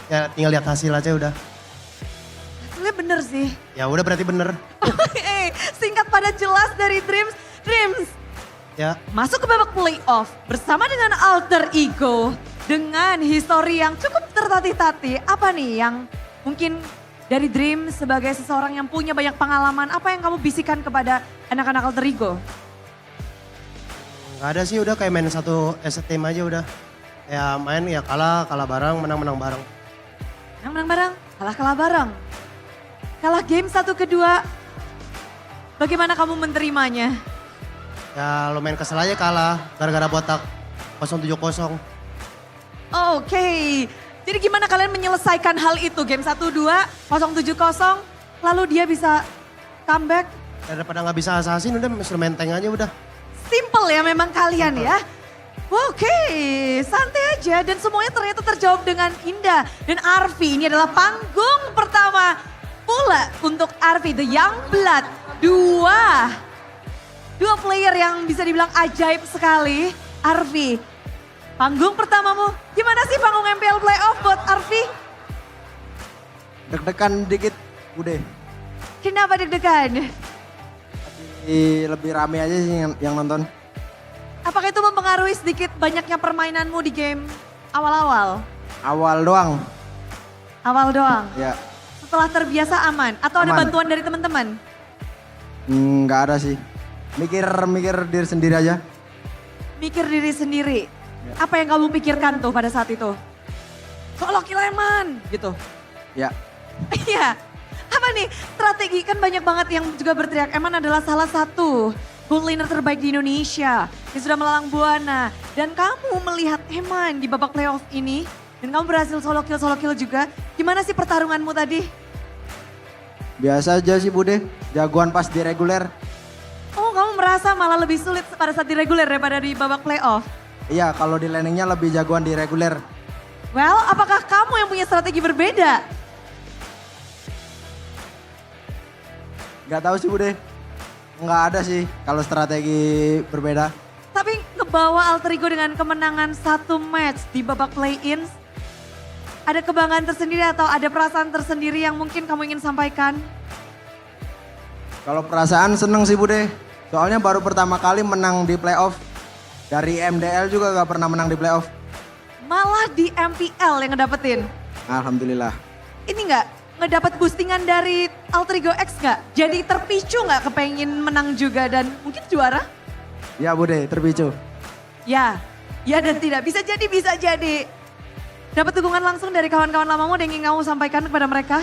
Ya tinggal lihat hasil aja udah.
Hasilnya bener sih.
Ya udah berarti bener.
Singkat pada jelas dari Dreams. Dreams,
Ya.
masuk ke babak playoff bersama dengan Alter Ego. Dengan histori yang cukup tertatih-tatih. Apa nih yang mungkin dari Dreams sebagai seseorang yang punya banyak pengalaman. Apa yang kamu bisikan kepada anak-anak Alter Ego?
Nggak ada sih, udah kayak main satu as a team aja udah. Ya main ya kalah bareng, menang bareng.
Menang bareng, kalah bareng. Kalah game 1 kedua, bagaimana kamu menerimanya?
Ya lumayan kesel aja kalah, gara-gara botak 070.
Oke, jadi gimana kalian menyelesaikan hal itu? Game 1-2, 070, lalu dia bisa comeback?
Daripada nggak bisa assassin udah suruh main tank aja udah.
Simple ya memang kalian ya. Oke, santai aja dan semuanya ternyata terjawab dengan indah. Dan Arvi ini adalah panggung pertama pula untuk Arvi, The Young Blood. Dua player yang bisa dibilang ajaib sekali. Arvi, panggung pertamamu, gimana sih panggung MPL Playoff buat Arvi?
Deg-degan dikit, udah.
Kenapa deg-degan?
Lebih rame aja sih yang nonton.
Apakah itu mempengaruhi sedikit banyaknya permainanmu di game awal-awal?
Awal doang.
Awal doang?
Ya.
Setelah terbiasa aman? Atau ada
Aman.
bantuan dari teman-teman?
Nggak ada sih. Mikir diri sendiri aja.
Mikir diri sendiri? Apa yang kamu pikirkan tuh pada saat itu? Solo kill Eman gitu?
Ya.
Iya. Apa nih strategi? Kan banyak banget yang juga berteriak Eman adalah salah satu gold laner terbaik di Indonesia yang sudah melalang buana. Dan kamu melihat Eman di babak playoff ini dan kamu berhasil solo kill juga. Gimana sih pertarunganmu tadi?
Biasa aja sih Bude, jagoan pas di reguler.
Oh kamu merasa malah lebih sulit pada saat di reguler daripada di babak playoff?
Iya kalau di laningnya lebih jagoan di reguler.
Well, apakah kamu yang punya strategi berbeda?
Gak tahu sih Bude, nggak ada sih kalau strategi berbeda.
Tapi ngebawa Alter Ego dengan kemenangan 1 match di babak play-in. Ada kebanggaan tersendiri atau ada perasaan tersendiri yang mungkin kamu ingin sampaikan?
Kalau perasaan seneng sih Bude, soalnya baru pertama kali menang di playoff. Dari MDL juga gak pernah menang di playoff.
Malah di MPL yang ngedapetin.
Alhamdulillah.
Ini nggak ngedapat boostingan dari Alter Ego X nggak? Jadi terpicu nggak kepengen menang juga dan mungkin juara?
Ya Bude, terpicu.
Ya dan tidak. Bisa jadi. Dapat dukungan langsung dari kawan-kawan lamamu yang ingin kamu sampaikan kepada mereka?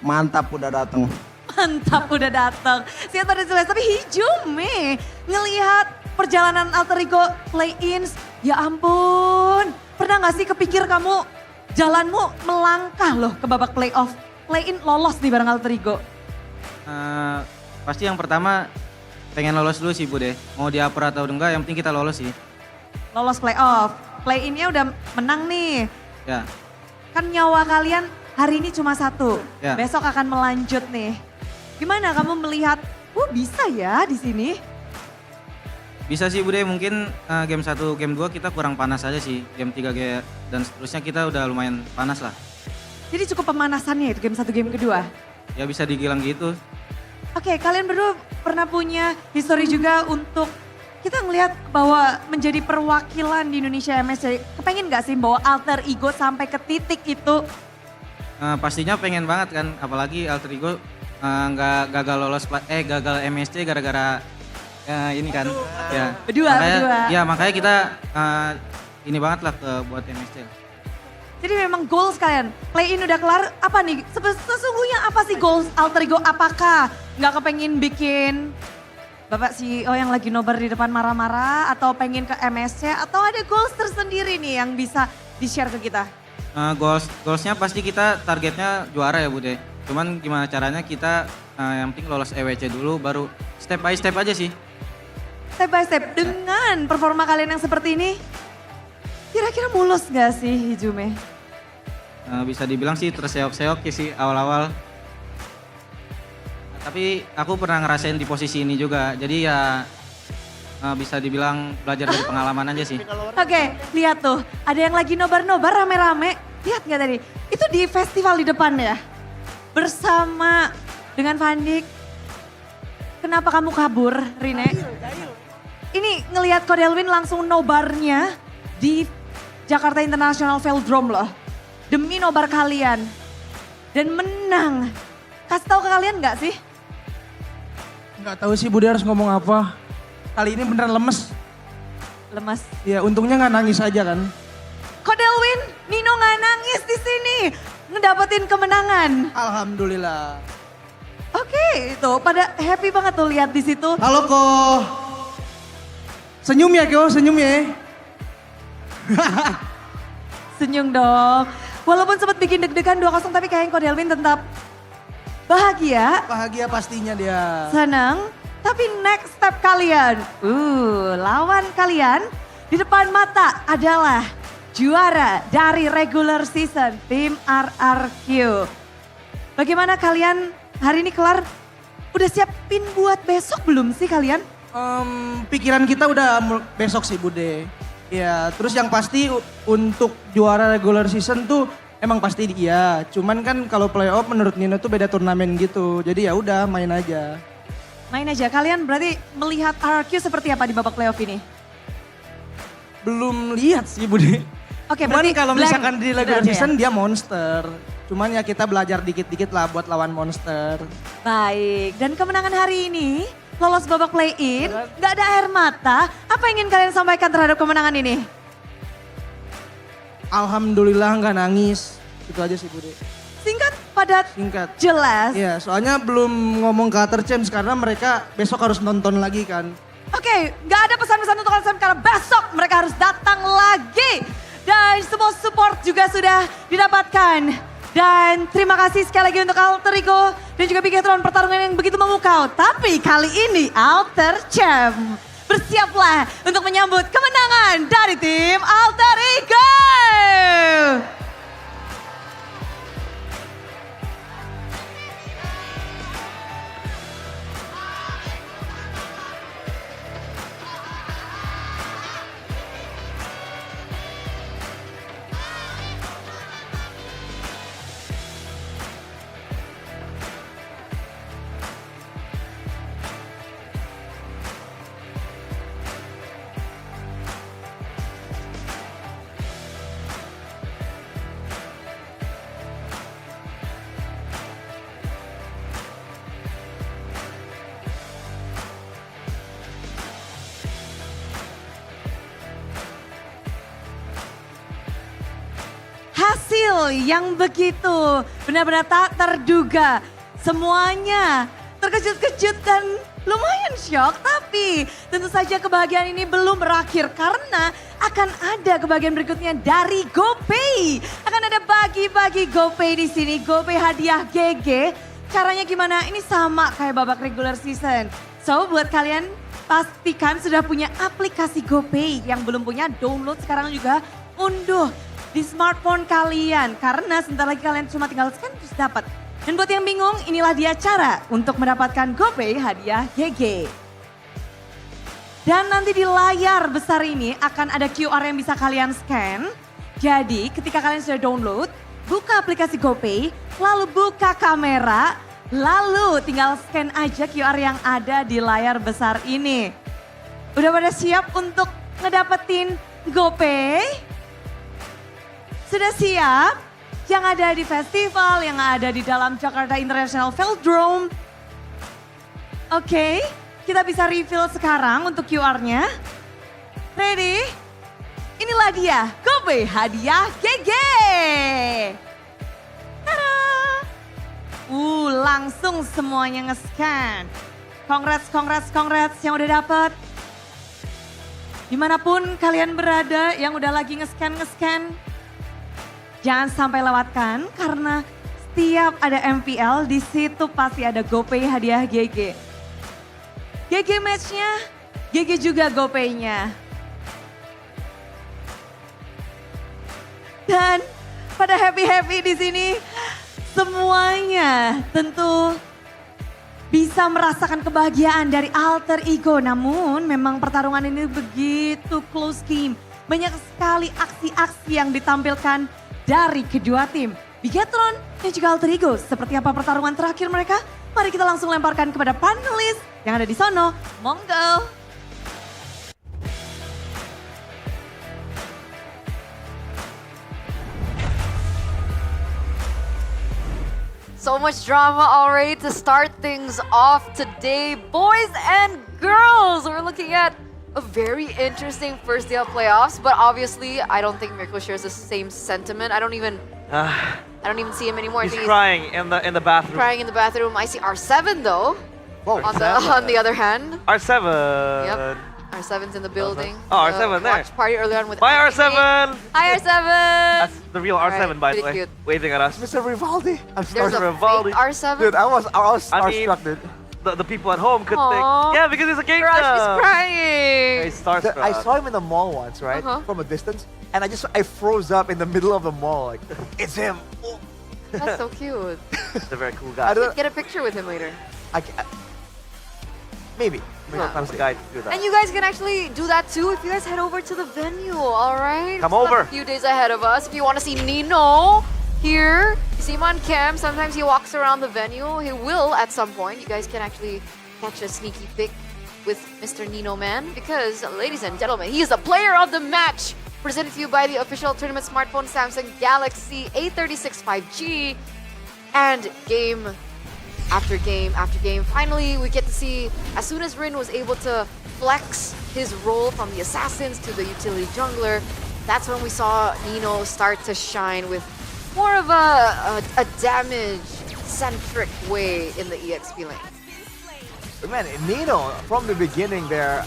Mantap udah dateng.
Mantap udah datang. Siap pada jelas, tapi hijau ngelihat perjalanan Alter Ego play-ins. Ya ampun, pernah gak sih kepikir kamu jalanmu melangkah loh ke babak playoff. Play-in lolos nih bareng Alter Ego.
Pasti yang pertama pengen lolos dulu sih Bude. Mau di upper atau enggak yang penting kita lolos sih.
lolos playoff. Play-innya udah menang nih.
Ya.
Kan nyawa kalian hari ini cuma satu.
Ya.
Besok akan melanjut nih. Gimana kamu melihat, bisa ya di sini?
Bisa sih Bude, mungkin game 1, game 2 kita kurang panas aja sih. Game 3 dan seterusnya kita udah lumayan panas lah.
Jadi cukup pemanasannya itu game 1, game kedua?
Ya bisa dibilang gitu.
Oke, kalian berdua pernah punya history juga untuk kita ngelihat bahwa menjadi perwakilan di Indonesia MSC. Kepengen gak sih bawa alter ego sampai ke titik itu?
Pastinya pengen banget kan, apalagi alter ego gagal MSC gara-gara ini kan. Ya.
Berdua.
Ya makanya kita ini banget lah buat MSC.
Jadi memang goals kalian, play-in udah kelar, apa nih? Sesungguhnya apa sih goals alter ego? Apakah nggak kepengen bikin Bapak CEO yang lagi nobar di depan marah-marah, atau pengen ke MSC, atau ada goals tersendiri nih yang bisa di-share ke kita?
Goalsnya pasti kita targetnya juara ya Bude. Cuman gimana caranya kita yang penting lolos EWC dulu, baru step by step aja sih.
Step by step, dengan performa kalian yang seperti ini, kira-kira mulus gak sih Hijume?
Bisa dibilang sih terseok-seok sih awal-awal. Tapi aku pernah ngerasain di posisi ini juga, jadi ya bisa dibilang belajar dari pengalaman aja sih.
Oke, lihat tuh, ada yang lagi nobar-nobar rame-rame, lihat gak tadi? Itu di festival di depan ya? Bersama dengan Vandik. Kenapa kamu kabur, Rine? Ini ngelihat Kodelwin langsung nobarnya di Jakarta International Velodrome loh. Demi nobar kalian. Dan menang. Kasih tahu ke kalian gak sih?
Nggak tahu sih Bude harus ngomong apa. Kali ini beneran lemes.
Lemes?
Ya untungnya nggak nangis aja kan.
Kodelwin, Nino nggak nangis di sini. Ngedapetin kemenangan.
Alhamdulillah.
Oke, itu pada happy banget tuh lihat di situ.
Halo Ko. Senyum ya Ko, senyum ya.
Senyum dong. Walaupun sempat bikin deg-degan 2-0 tapi kayaknya Kodelwin tetap bahagia.
Bahagia pastinya dia.
Senang. Tapi next step kalian. Lawan kalian di depan mata adalah juara dari regular season tim RRQ. Bagaimana kalian hari ini kelar? Udah siapin buat besok belum sih kalian?
Pikiran kita udah besok sih Bude. Ya, terus yang pasti untuk juara regular season tuh emang pasti iya. Cuman kan kalau playoff menurut Nino tuh beda turnamen gitu. Jadi ya udah main aja.
Main aja. Kalian berarti melihat RRQ seperti apa di babak playoff ini?
Belum lihat sih Bude.
Oke,
cuman
berarti
kalau misalkan di regular
gitu aja
season
ya?
dia monster. Cuman ya kita belajar dikit-dikit lah buat lawan monster.
Baik, dan kemenangan hari ini lolos babak play-in, gak ada air mata. Apa yang ingin kalian sampaikan terhadap kemenangan ini?
Alhamdulillah nggak nangis. Itu aja sih Bude.
Singkat, padat, jelas.
Iya, soalnya belum ngomong ke Other Champs karena mereka besok harus nonton lagi kan.
Oke, gak ada pesan-pesan untuk kalian karena besok mereka harus datang lagi. Dan semua support juga sudah didapatkan. Dan terima kasih sekali lagi untuk Alter Ego dan juga Bigatron pertarungan yang begitu memukau. Tapi kali ini Alter Champ bersiaplah untuk menyambut kemenangan dari tim Alter Ego. Hasil yang begitu benar-benar tak terduga. Semuanya terkejut-kejut dan lumayan shock. Tapi tentu saja kebahagiaan ini belum berakhir karena akan ada kebahagiaan berikutnya dari GoPay. Akan ada bagi-bagi GoPay di sini. GoPay hadiah GG. Caranya gimana? Ini sama kayak babak regular season. So buat kalian pastikan sudah punya aplikasi GoPay. Yang belum punya download sekarang juga unduh di smartphone kalian. Karena sebentar lagi kalian cuma tinggal scan terus dapat. Dan buat yang bingung, inilah dia cara untuk mendapatkan GoPay hadiah GG. Dan nanti di layar besar ini akan ada QR yang bisa kalian scan. Jadi ketika kalian sudah download, buka aplikasi GoPay, lalu buka kamera, lalu tinggal scan aja QR yang ada di layar besar ini. Udah pada siap untuk ngedapetin GoPay? Sudah siap? Yang ada di festival, yang ada di dalam Jakarta International Velodrome. Oke. Kita bisa reveal sekarang untuk QR-nya. Ready? Inilah dia, GoPay hadiah GG. Tada! Langsung semuanya nge-scan. Congrats yang udah dapet. Dimanapun kalian berada yang udah lagi nge-scan. Jangan sampai lewatkan karena setiap ada MPL di situ pasti ada GoPay hadiah GG. GG match-nya, GG juga GoPay-nya. Dan pada happy-happy di sini, semuanya tentu bisa merasakan kebahagiaan dari alter ego. Namun memang pertarungan ini begitu close game. Banyak sekali aksi-aksi yang ditampilkan dari kedua tim. Bigetron dan juga alter ego. Seperti apa pertarungan terakhir mereka? Mari kita langsung lemparkan kepada panelis yang ada di sono. Monggo.
So much drama already to start things off today. Boys and girls, we're looking at a very interesting first day of playoffs, but obviously I don't think Mirko shares the same sentiment. I don't even see him anymore.
He's crying in the bathroom.
Crying in the bathroom. I see R7 though.
Whoa,
on the other hand.
R7.
Yep. R7's in the building.
Oh, R7 there.
Watch party earlier on with
Bye,
Anthony.
R7.
Hi, R7.
That's the real R7, by the way,
cute.
waving at us.
Mr. Rivaldi. I'm
There's
sorry.
a fake R7.
Dude, I was
I mean,
starstruck, dude.
The people at home could
Aw.
think, yeah, because he's a gangster.
Rush is crying.
He's starstruck.
I saw him in the mall once, right? From a distance. And I froze up in the middle of the mall. Like, it's him.
That's so cute.
He's a very cool guy.
Get a picture with him later.
Maybe.
Sometimes the guy to do that.
And you guys can actually do that too if you guys head over to the venue, all right?
Come
Still have
over.
a few days ahead of us. If you want to see Nino here, you see him on cam. Sometimes he walks around the venue. He will at some point. You guys can actually catch a sneaky pic with Mr. Nino Man because, ladies and gentlemen, he is the player of the match. Presented to you by the official tournament smartphone Samsung Galaxy A36 5G. And game after game after game. Finally, we get to see, as soon as Rin was able to flex his role from the assassins to the utility jungler, that's when we saw Nino start to shine with more of a damage-centric way in the EXP lane.
Man, Nino, from the beginning there,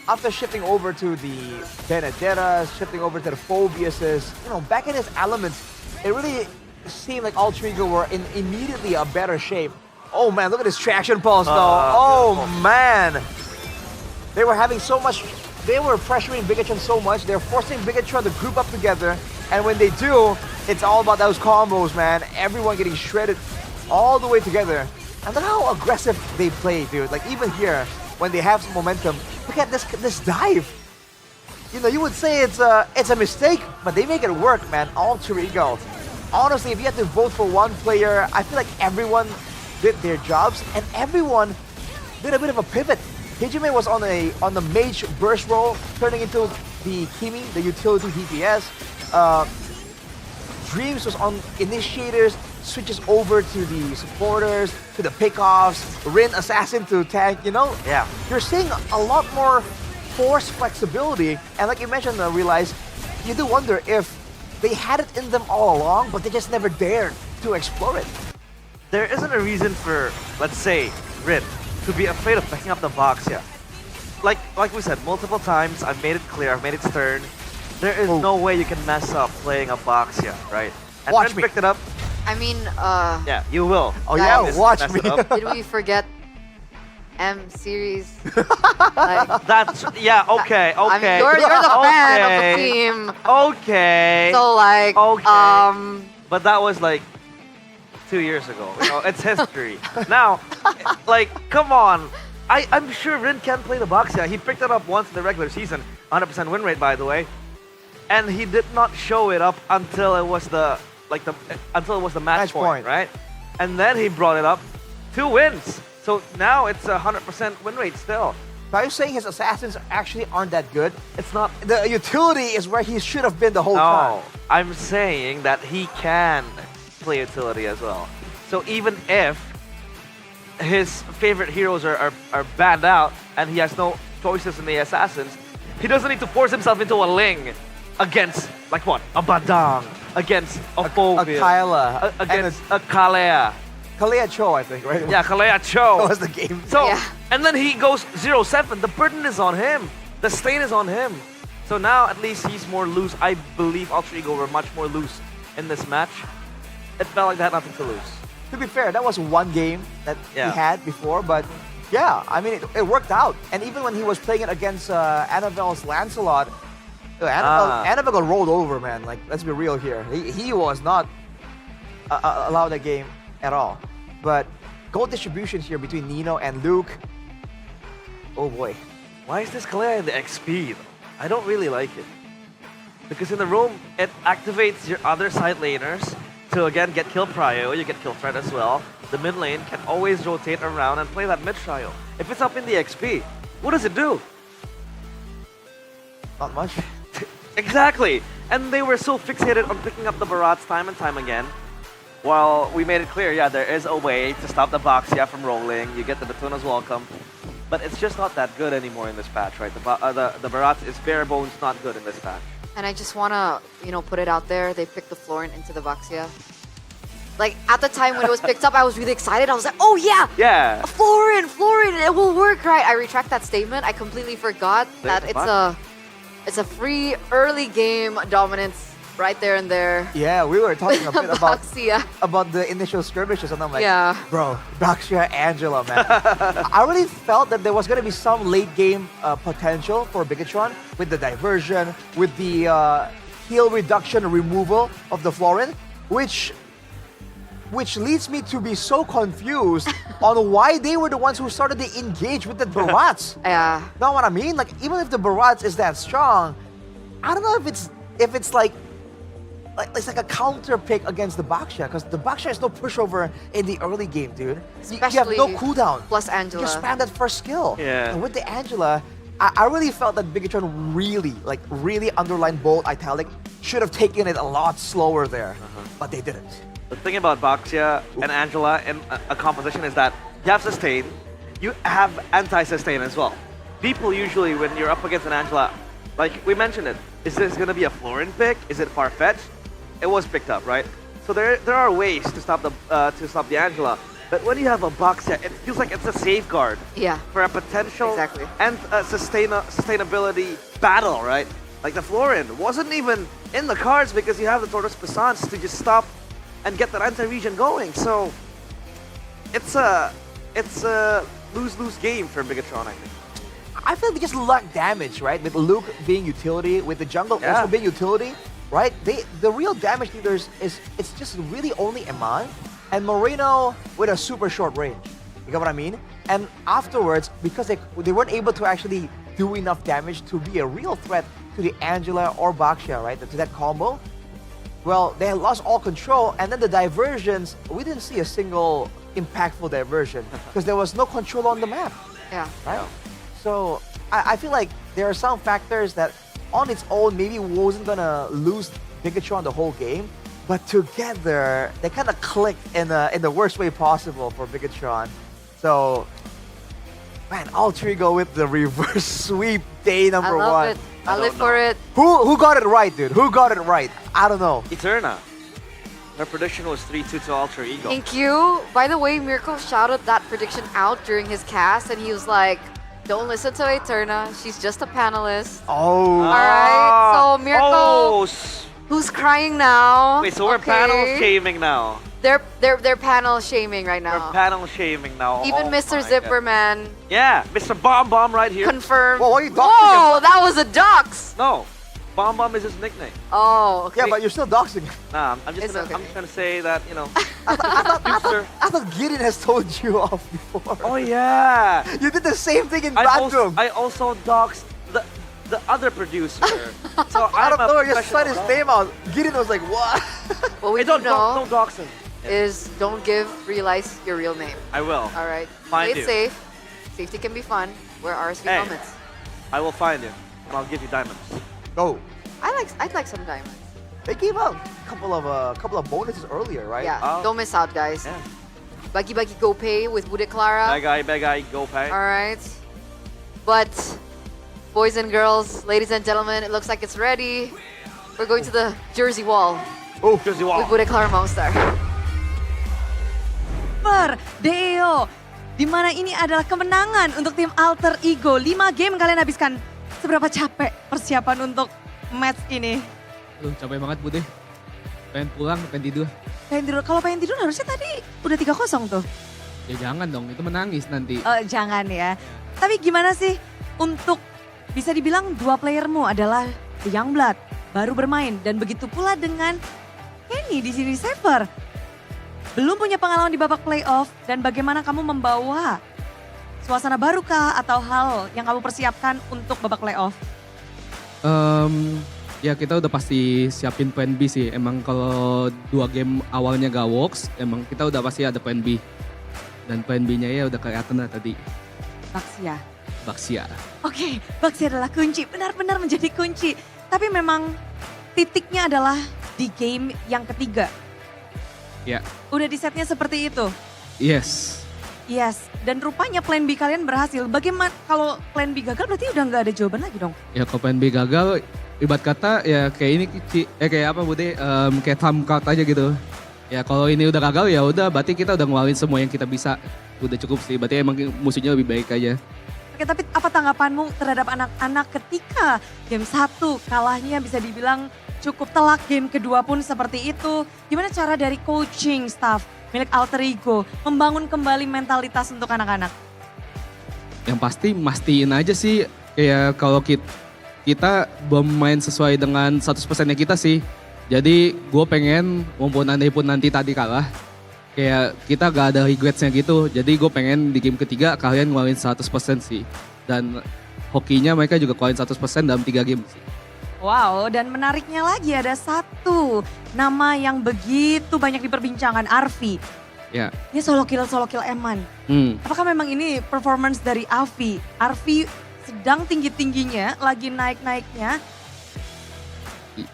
after shifting over to the Benedettas, shifting over to the Phobiuses, back in his elements, it really seemed like Alter Ego were in immediately a better shape. Oh man, look at this traction pulse though. Oh man. They were having so much, they were pressuring Bigatron so much, they're forcing Bigatron to group up together. And when they do, it's all about those combos, man. Everyone getting shredded all the way together. And look how aggressive they play, dude. Like even here, when they have some momentum, look at this dive. You would say it's a mistake, but they make it work, man. Alter Ego. Honestly, if you had to vote for one player, I feel like everyone did their jobs and everyone did a bit of a pivot. Hijime was on the mage burst role, turning into the Kimi, the utility DPS. Dreams was on initiators, switches over to the supporters, to the pickoffs, Rin assassin to tank,
Yeah.
You're seeing a lot more force flexibility, and like you mentioned, realize you do wonder if they had it in them all along, but they just never dared to explore it.
There isn't a reason for, let's say, Rin to be afraid of picking up the box here. Like we said multiple times, I've made it clear, I've made it stern. There is no way you can mess up playing a box here, right? And
Watch
Rin
me.
picked it up.
I mean,
Yeah, you will.
Oh yeah,
Obviously
watch
mess
me.
it up.
did we forget M series.
That's yeah. Okay.
I mean,
Okay.
you're the fan of the
Okay.
team.
Okay.
So like,
Okay. But that was like 2 years ago. It's history. Now, like, come on. I'm sure Rin can play the box. Yeah, he picked it up once in the regular season. 100% win rate, by the way. And he did not show it up until it was the match point, right? And then he brought it up. 2 wins. So now it's a 100% win rate still.
Are you saying his assassins actually aren't that good?
It's not.
The utility is where he should have been the whole time.
No, I'm saying that he can play utility as well. So even if his favorite heroes are banned out and he has no choices in the assassins, he doesn't need to force himself into a Ling against, like what? A Badang, against a Phobia.
A Kyla.
Against a Kalea.
Kalea Cho, I think, right?
Yeah, Kalea Cho.
That was the game.
So, and then he goes 0-7. The burden is on him. The stain is on him. So now at least he's more loose. I believe Alter Ego were much more loose in this match. It felt like they had nothing to lose.
To be fair, that was one game that he had before, but yeah, I mean, it worked out. And even when he was playing it against Annabelle's Lancelot, Annabelle got rolled over, man. Like, let's be real here. He was not allowed that game at all. But gold distribution here between Nino and Luke. Oh boy.
Why is this Kalea in the XP though? I don't really like it. Because in the room, it activates your other side laners to again get kill prio, you get kill threat as well. The mid lane can always rotate around and play that mid trio. If it's up in the XP, what does it do?
Not much.
Exactly. And they were so fixated on picking up the Barats time and time again. While we made it clear, yeah, there is a way to stop the Boxia from rolling. You get the Batuna's welcome. But it's just not that good anymore in this patch, right? The Barats is bare bones not good in this patch.
And I just want to, put it out there. They picked the Florent into the Boxia. Like, at the time when it was picked up, I was really excited. I was like, oh yeah!
Yeah!
Florent, it will work, right? I retract that statement. I completely forgot that it's a free early game dominance right there and there.
Yeah, we were talking a bit about
Boxia.
about the initial skirmishes, and I'm like,
Yeah.
bro, Boxia Angela, man. I really felt that there was going to be some late game potential for Bigatron with the diversion, with the heal reduction removal of the Florent, which leads me to be so confused on why they were the ones who started to engage with the Barats.
Yeah.
Know what I mean? Like, even if the Barats is that strong, I don't know if it's like it's like a counter pick against the Boxia, because the Boxia has no pushover in the early game, dude. You have no cooldown.
Plus Angela.
You spam that first skill.
Yeah.
And with the Angela, I really felt that Bigatron really underlined bold italic, should have taken it a lot slower there, but they didn't.
The thing about Boxia and Angela in a composition is that you have sustain, you have anti-sustain as well. People usually, when you're up against an Angela, like we mentioned it, is this going to be a Florent pick? Is it far-fetched? It was picked up, right? So there are ways to stop the Angela. But when you have a Boxia, it feels like it's a safeguard.
Yeah.
For a potential and sustainability battle, right? Like the Florent wasn't even in the cards because you have the Tortoise Passants to just stop and get that anti-region going. So it's a lose-lose game for Bigatron, I think.
I feel they just lack damage, right? With Luke being utility, with the jungle also being utility, right? The real damage leaders it's just really only Eman and Moreno with a super short range. You get what I mean? And afterwards, because they weren't able to actually do enough damage to be a real threat to the Angela or Boxia, right? To that combo. Well, they had lost all control, and then the diversions, we didn't see a single impactful diversion because there was no control on the map.
Yeah.
Right? So I feel like there are some factors that on its own maybe wasn't gonna lose Bigatron the whole game, but together they kind of clicked in the worst way possible for Bigatron. So, man, Alter Ego with the reverse sweep day number one.
I love it. I live for it.
Who got it right, dude? Who got it right? I don't know.
Eterna. Her prediction was 3-2 to Alter Ego.
Thank you. By the way, Mirko shouted that prediction out during his cast, and he was like, don't listen to Eterna. She's just a panelist.
Oh.
All right. So, Mirko, who's crying now?
Wait, so we're panel shaming now.
They're panel shaming right
We're
now.
panel shaming now.
Even
Oh
Mr.
my
Zipperman
God. Yeah, Mr. Bomb Bomb right here.
confirmed.
Whoa, what are you doxing
Whoa, that was a dox.
No, Bomb Bomb is his nickname.
Oh, okay.
Yeah, but you're still doxing him.
Nah, I'm
It's
just
okay.
gonna say that, you know.
I thought Gideon has told you off before.
Oh yeah.
You did the same thing in
I
bathroom.
also doxed the other producer. So
Out
I'm
of
a
nowhere, you said his
professional
name out. Gideon was like, what?
What we
Hey,
don't know
don't dox him.
is don't realize your real name.
I will.
All right.
Find
Play it
you.
safe. Safety can be fun. Wear RSV
Hey.
helmets.
I will find you, and I'll give you diamonds.
Go.
I'd like some diamonds.
They gave out a couple of bonuses earlier, right?
Yeah.
Oh.
Don't miss out, guys.
Yeah.
Bagi go pay with Bude Clara.
Bad guy, go pay.
All right. But boys and girls, ladies and gentlemen, it looks like it's ready. We're going to the Jersey Wall.
Oh, Jersey Wall.
With Bude Clara Monster.
Deo, di mana ini adalah kemenangan untuk tim Alter Ego. 5 game kalian habiskan. Seberapa capek persiapan untuk match ini?
Aduh, capek banget Bude. Pengen pulang, pengen tidur.
Pengen tidur, kalau pengen tidur harusnya tadi udah 3-0 tuh.
Ya jangan dong, itu menangis nanti.
Jangan ya. Tapi gimana sih untuk bisa dibilang dua playermu adalah The Youngblood baru bermain dan begitu pula dengan Kenny di sini Saver. Belum punya pengalaman di babak playoff dan bagaimana kamu membawa suasana baru kah atau hal yang kamu persiapkan untuk babak playoff?
Ya kita udah pasti siapin plan B sih. Emang kalau 2 game awalnya gak works, emang kita udah pasti ada plan B. Dan plan B-nya ya udah kelihatan lah tadi. Baxia.
Oke, Baxia adalah kunci, benar-benar menjadi kunci. Tapi memang titiknya adalah di game yang ketiga.
Ya.
Udah di setnya seperti itu?
Yes.
Yes, dan rupanya plan B kalian berhasil. Bagaimana kalau plan B gagal berarti udah nggak ada jawaban lagi dong?
Ya kalau plan B gagal, ibarat kata ya kayak ini kayak apa Bude, kayak trump card aja gitu. Ya kalau ini udah gagal ya udah berarti kita udah ngeluarin semua yang kita bisa. Udah cukup sih, berarti emang musuhnya lebih baik aja.
Oke, tapi apa tanggapanmu terhadap anak-anak ketika game 1 kalahnya bisa dibilang cukup telak, game kedua pun seperti itu. Gimana cara dari coaching staff milik Alter Ego membangun kembali mentalitas untuk anak-anak?
Yang pasti mastiin aja sih, kayak kalau kita belum main sesuai dengan 100%-nya kita sih. Jadi gue pengen, walaupun andai pun nanti tadi kalah, kayak kita gak ada regrets-nya gitu. Jadi gue pengen di game ketiga kalian ngeluarin 100% sih. Dan hokinya mereka juga ngeluarin 100% dalam 3 game sih.
Wow, dan menariknya lagi ada satu nama yang begitu banyak diperbincangkan, Arfi.
Ya.
Ini solo kill Eman. Apakah memang ini performance dari Arfi? Arfi sedang tinggi-tingginya, lagi naik-naiknya.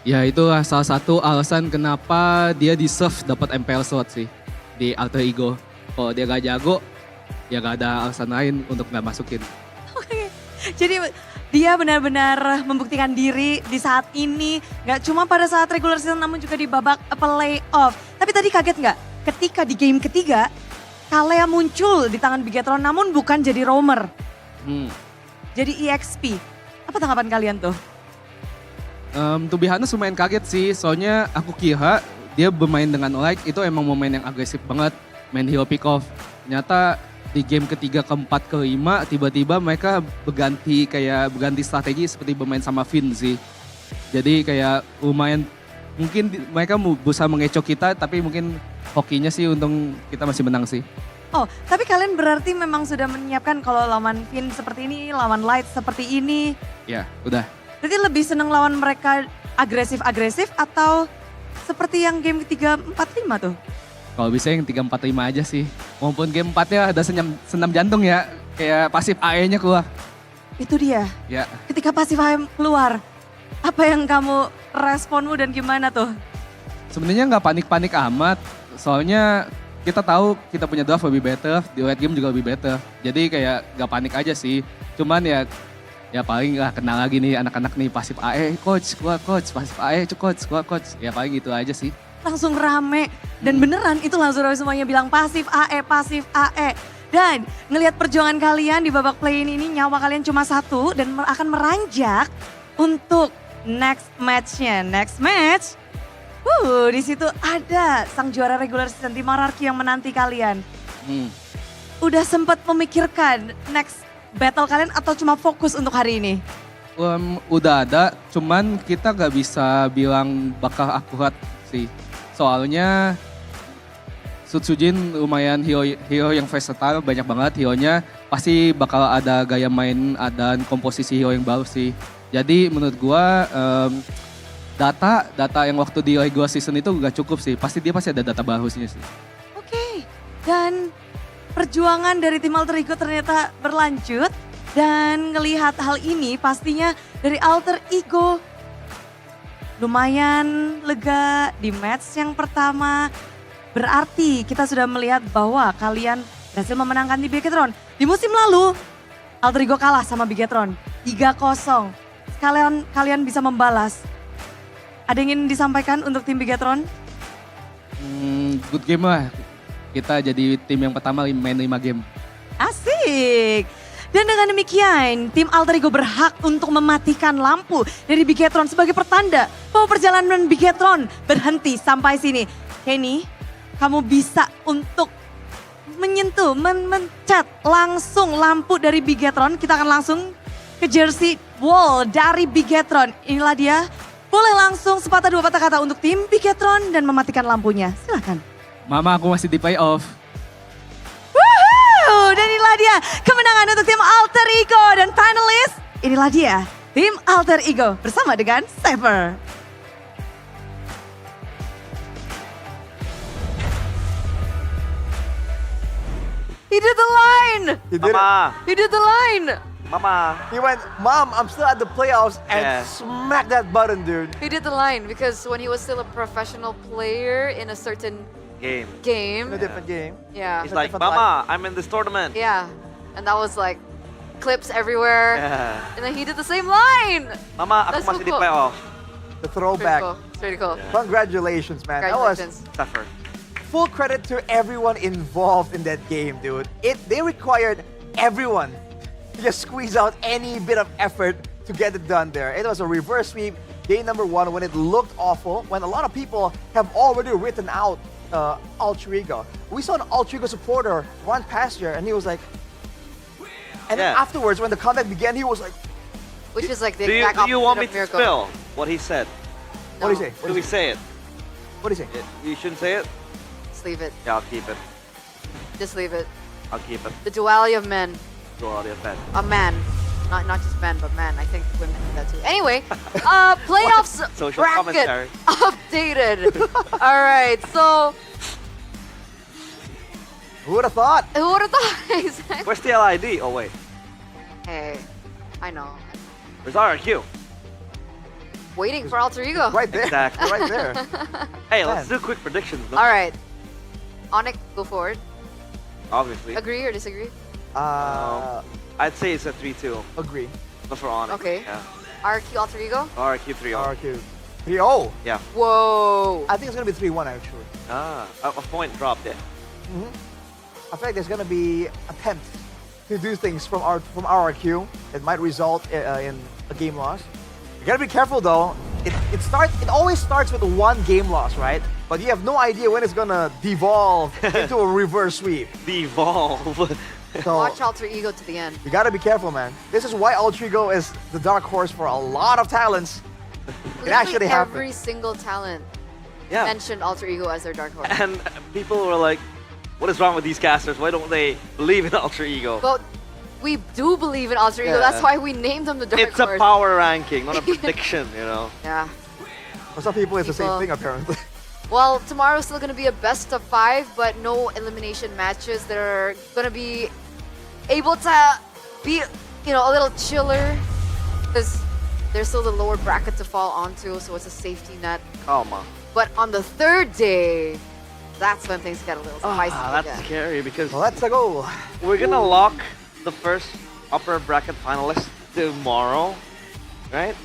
Ya itulah salah satu alasan kenapa dia deserve dapat MPL slot sih di Alter Ego. Kalau dia gak jago, ya gak ada alasan lain untuk gak masukin.
Oke, jadi dia benar-benar membuktikan diri di saat ini. Gak cuma pada saat regular season namun juga di babak playoff. Tapi tadi kaget gak ketika di game ketiga, Kalea muncul di tangan Bigetron namun bukan jadi roamer. Jadi EXP. Apa tanggapan kalian tuh?
To be honest lumayan kaget sih, soalnya aku kira dia bermain dengan like itu emang momen yang agresif banget, main hero pick off. Ternyata di game ketiga, keempat, kelima tiba-tiba mereka berganti strategi seperti bermain sama Finn sih. Jadi kayak lumayan, mungkin mereka mau berusaha mengecoh kita tapi mungkin hokinya sih untung kita masih menang sih.
Oh, tapi kalian berarti memang sudah menyiapkan kalau lawan Finn seperti ini, lawan Light seperti ini.
Ya, udah.
Berarti lebih seneng lawan mereka agresif-agresif atau seperti yang game ketiga 4-5 tuh?
Kalau bisa yang 3-4-5 aja sih. Maupun game 4-nya ada senam jantung ya, kayak pasif AE-nya keluar.
Itu dia.
Ya.
Ketika pasif AE keluar, apa yang kamu responmu dan gimana tuh?
Sebenarnya nggak panik-panik amat, soalnya kita tahu kita punya draft lebih better, di late game juga lebih better. Jadi kayak nggak panik aja sih. Cuman ya paling lah kenal lagi nih anak-anak nih pasif AE, coach, pasif AE, coach. Ya paling gitu aja sih.
Langsung rame dan beneran itu langsung semuanya bilang pasif AE. Dan ngelihat perjuangan kalian di babak play-in ini nyawa kalian cuma 1 dan akan meranjak untuk next match-nya. Next match, Di situ ada sang juara regular season tim RRQ yang menanti kalian. Udah sempat memikirkan next battle kalian atau cuma fokus untuk hari ini?
Udah ada, cuman kita gak bisa bilang bakal akurat sih. Soalnya Sutsujin lumayan hero yang versatile, banyak banget hero-nya. Pasti bakal ada gaya main dan komposisi hero yang baru sih. Jadi menurut gua data yang waktu di regular season itu gak cukup sih. Dia pasti ada data bagusnya sih.
Oke, dan perjuangan dari tim Alter Ego ternyata berlanjut. Dan ngelihat hal ini pastinya dari Alter Ego lumayan lega di match yang pertama. Berarti kita sudah melihat bahwa kalian berhasil memenangkan di Bigetron. Di musim lalu, Alter Ego kalah sama Bigetron 3-0. Kalian bisa membalas. Ada yang ingin disampaikan untuk tim Bigetron?
Good game lah. Kita jadi tim yang pertama main 5 game.
Asik. Dan dengan demikian, tim Alter Ego berhak untuk mematikan lampu dari Bigetron sebagai pertanda bahwa perjalanan Bigetron berhenti sampai sini. Kenny, kamu bisa untuk menyentuh, mencet langsung lampu dari Bigetron. Kita akan langsung ke jersey wall dari Bigetron. Inilah dia. Boleh langsung sepatah dua patah kata untuk tim Bigetron dan mematikan lampunya. Silakan.
Mama, aku masih di playoff.
Woohoo! Dan inilah dia kemenangan untuk tim Alter Ego dan panelis. Inilah dia tim Alter Ego bersama dengan Saver. He did the line!
He did
Mama.
He did the line!
Mama.
He went, Mom, I'm still at the playoffs, and smack that button, dude.
He did the line because when he was still a professional player in a certain
Game.
game.
In a different game.
Yeah.
He's like, Mama, I'm in this tournament.
Yeah. And that was like clips everywhere.
Yeah.
And then he did the same line.
Mama, aku
That's so
masih di
cool.
playoff.
The throwback.
It's pretty cool.
Congratulations, man.
Congratulations.
That was full credit to everyone involved in that game, dude. They required everyone to just squeeze out any bit of effort to get it done there. It was a reverse sweep, day number 1, when it looked awful, when a lot of people have already written out Alter Ego. We saw an Alter Ego supporter run past here, and he was like, and then afterwards, when the comeback began, he was like,
Which is like the
Do
exact
you want me
opposite
to
of Miracle.
spill what he said?
What did he say?
Do we say it?
What did he say?
You shouldn't say it?
Just leave it.
Yeah, I'll keep it.
Just leave it.
I'll keep it.
The duality of men.
Duality of men.
A man. Not just men, but man. I think women do that too. Anyway, playoffs
Social
bracket
commentary.
updated. All right, so
who would have thought?
Who would have thought? Exactly.
Where's the LID? Oh, wait.
Hey, I know.
Where's RRQ?
Waiting for Alter Ego.
Right there.
Exactly.
Right there.
Hey, let's do quick predictions. No?
All right. Onyx, go forward.
Obviously.
Agree or disagree?
I'd say it's a 3-2.
Agree.
But for Onyx.
Okay.
Yeah.
RQ Alter Ego?
RRQ 3-0.
RQ. 3-0.
Yeah.
Whoa.
I think it's going to be 3-1, actually.
A point drop there.
I feel like there's going to be attempts to do things from RRQ that might result in a game loss. You got to be careful, though. It always starts with one game loss, right? But you have no idea when it's going to devolve into a reverse sweep.
Devolve.
So,
Watch Alter Ego to the end.
you got to be careful, man. This is why Alter Ego is the dark horse for a lot of talents. It actually happened.
Every single talent
Yeah.
mentioned Alter Ego as their dark horse.
And people were like, what is wrong with these casters? Why don't they believe in Alter Ego?
But we do believe in Alter Ego.
Yeah.
That's why we named them the dark
It's
horse.
a power ranking, not a prediction, you know?
Yeah.
For some people, it's the same
People-
thing, apparently.
Well, tomorrow's still going to be a best of 5, but no elimination matches. They're going to be able to be, a little chiller because there's still the lower bracket to fall onto, so it's a safety net.
Come on.
But on the 3rd day, that's when things get a little spicy
That's
again.
scary because
let's go.
We're gonna lock the first upper bracket finalist tomorrow, right?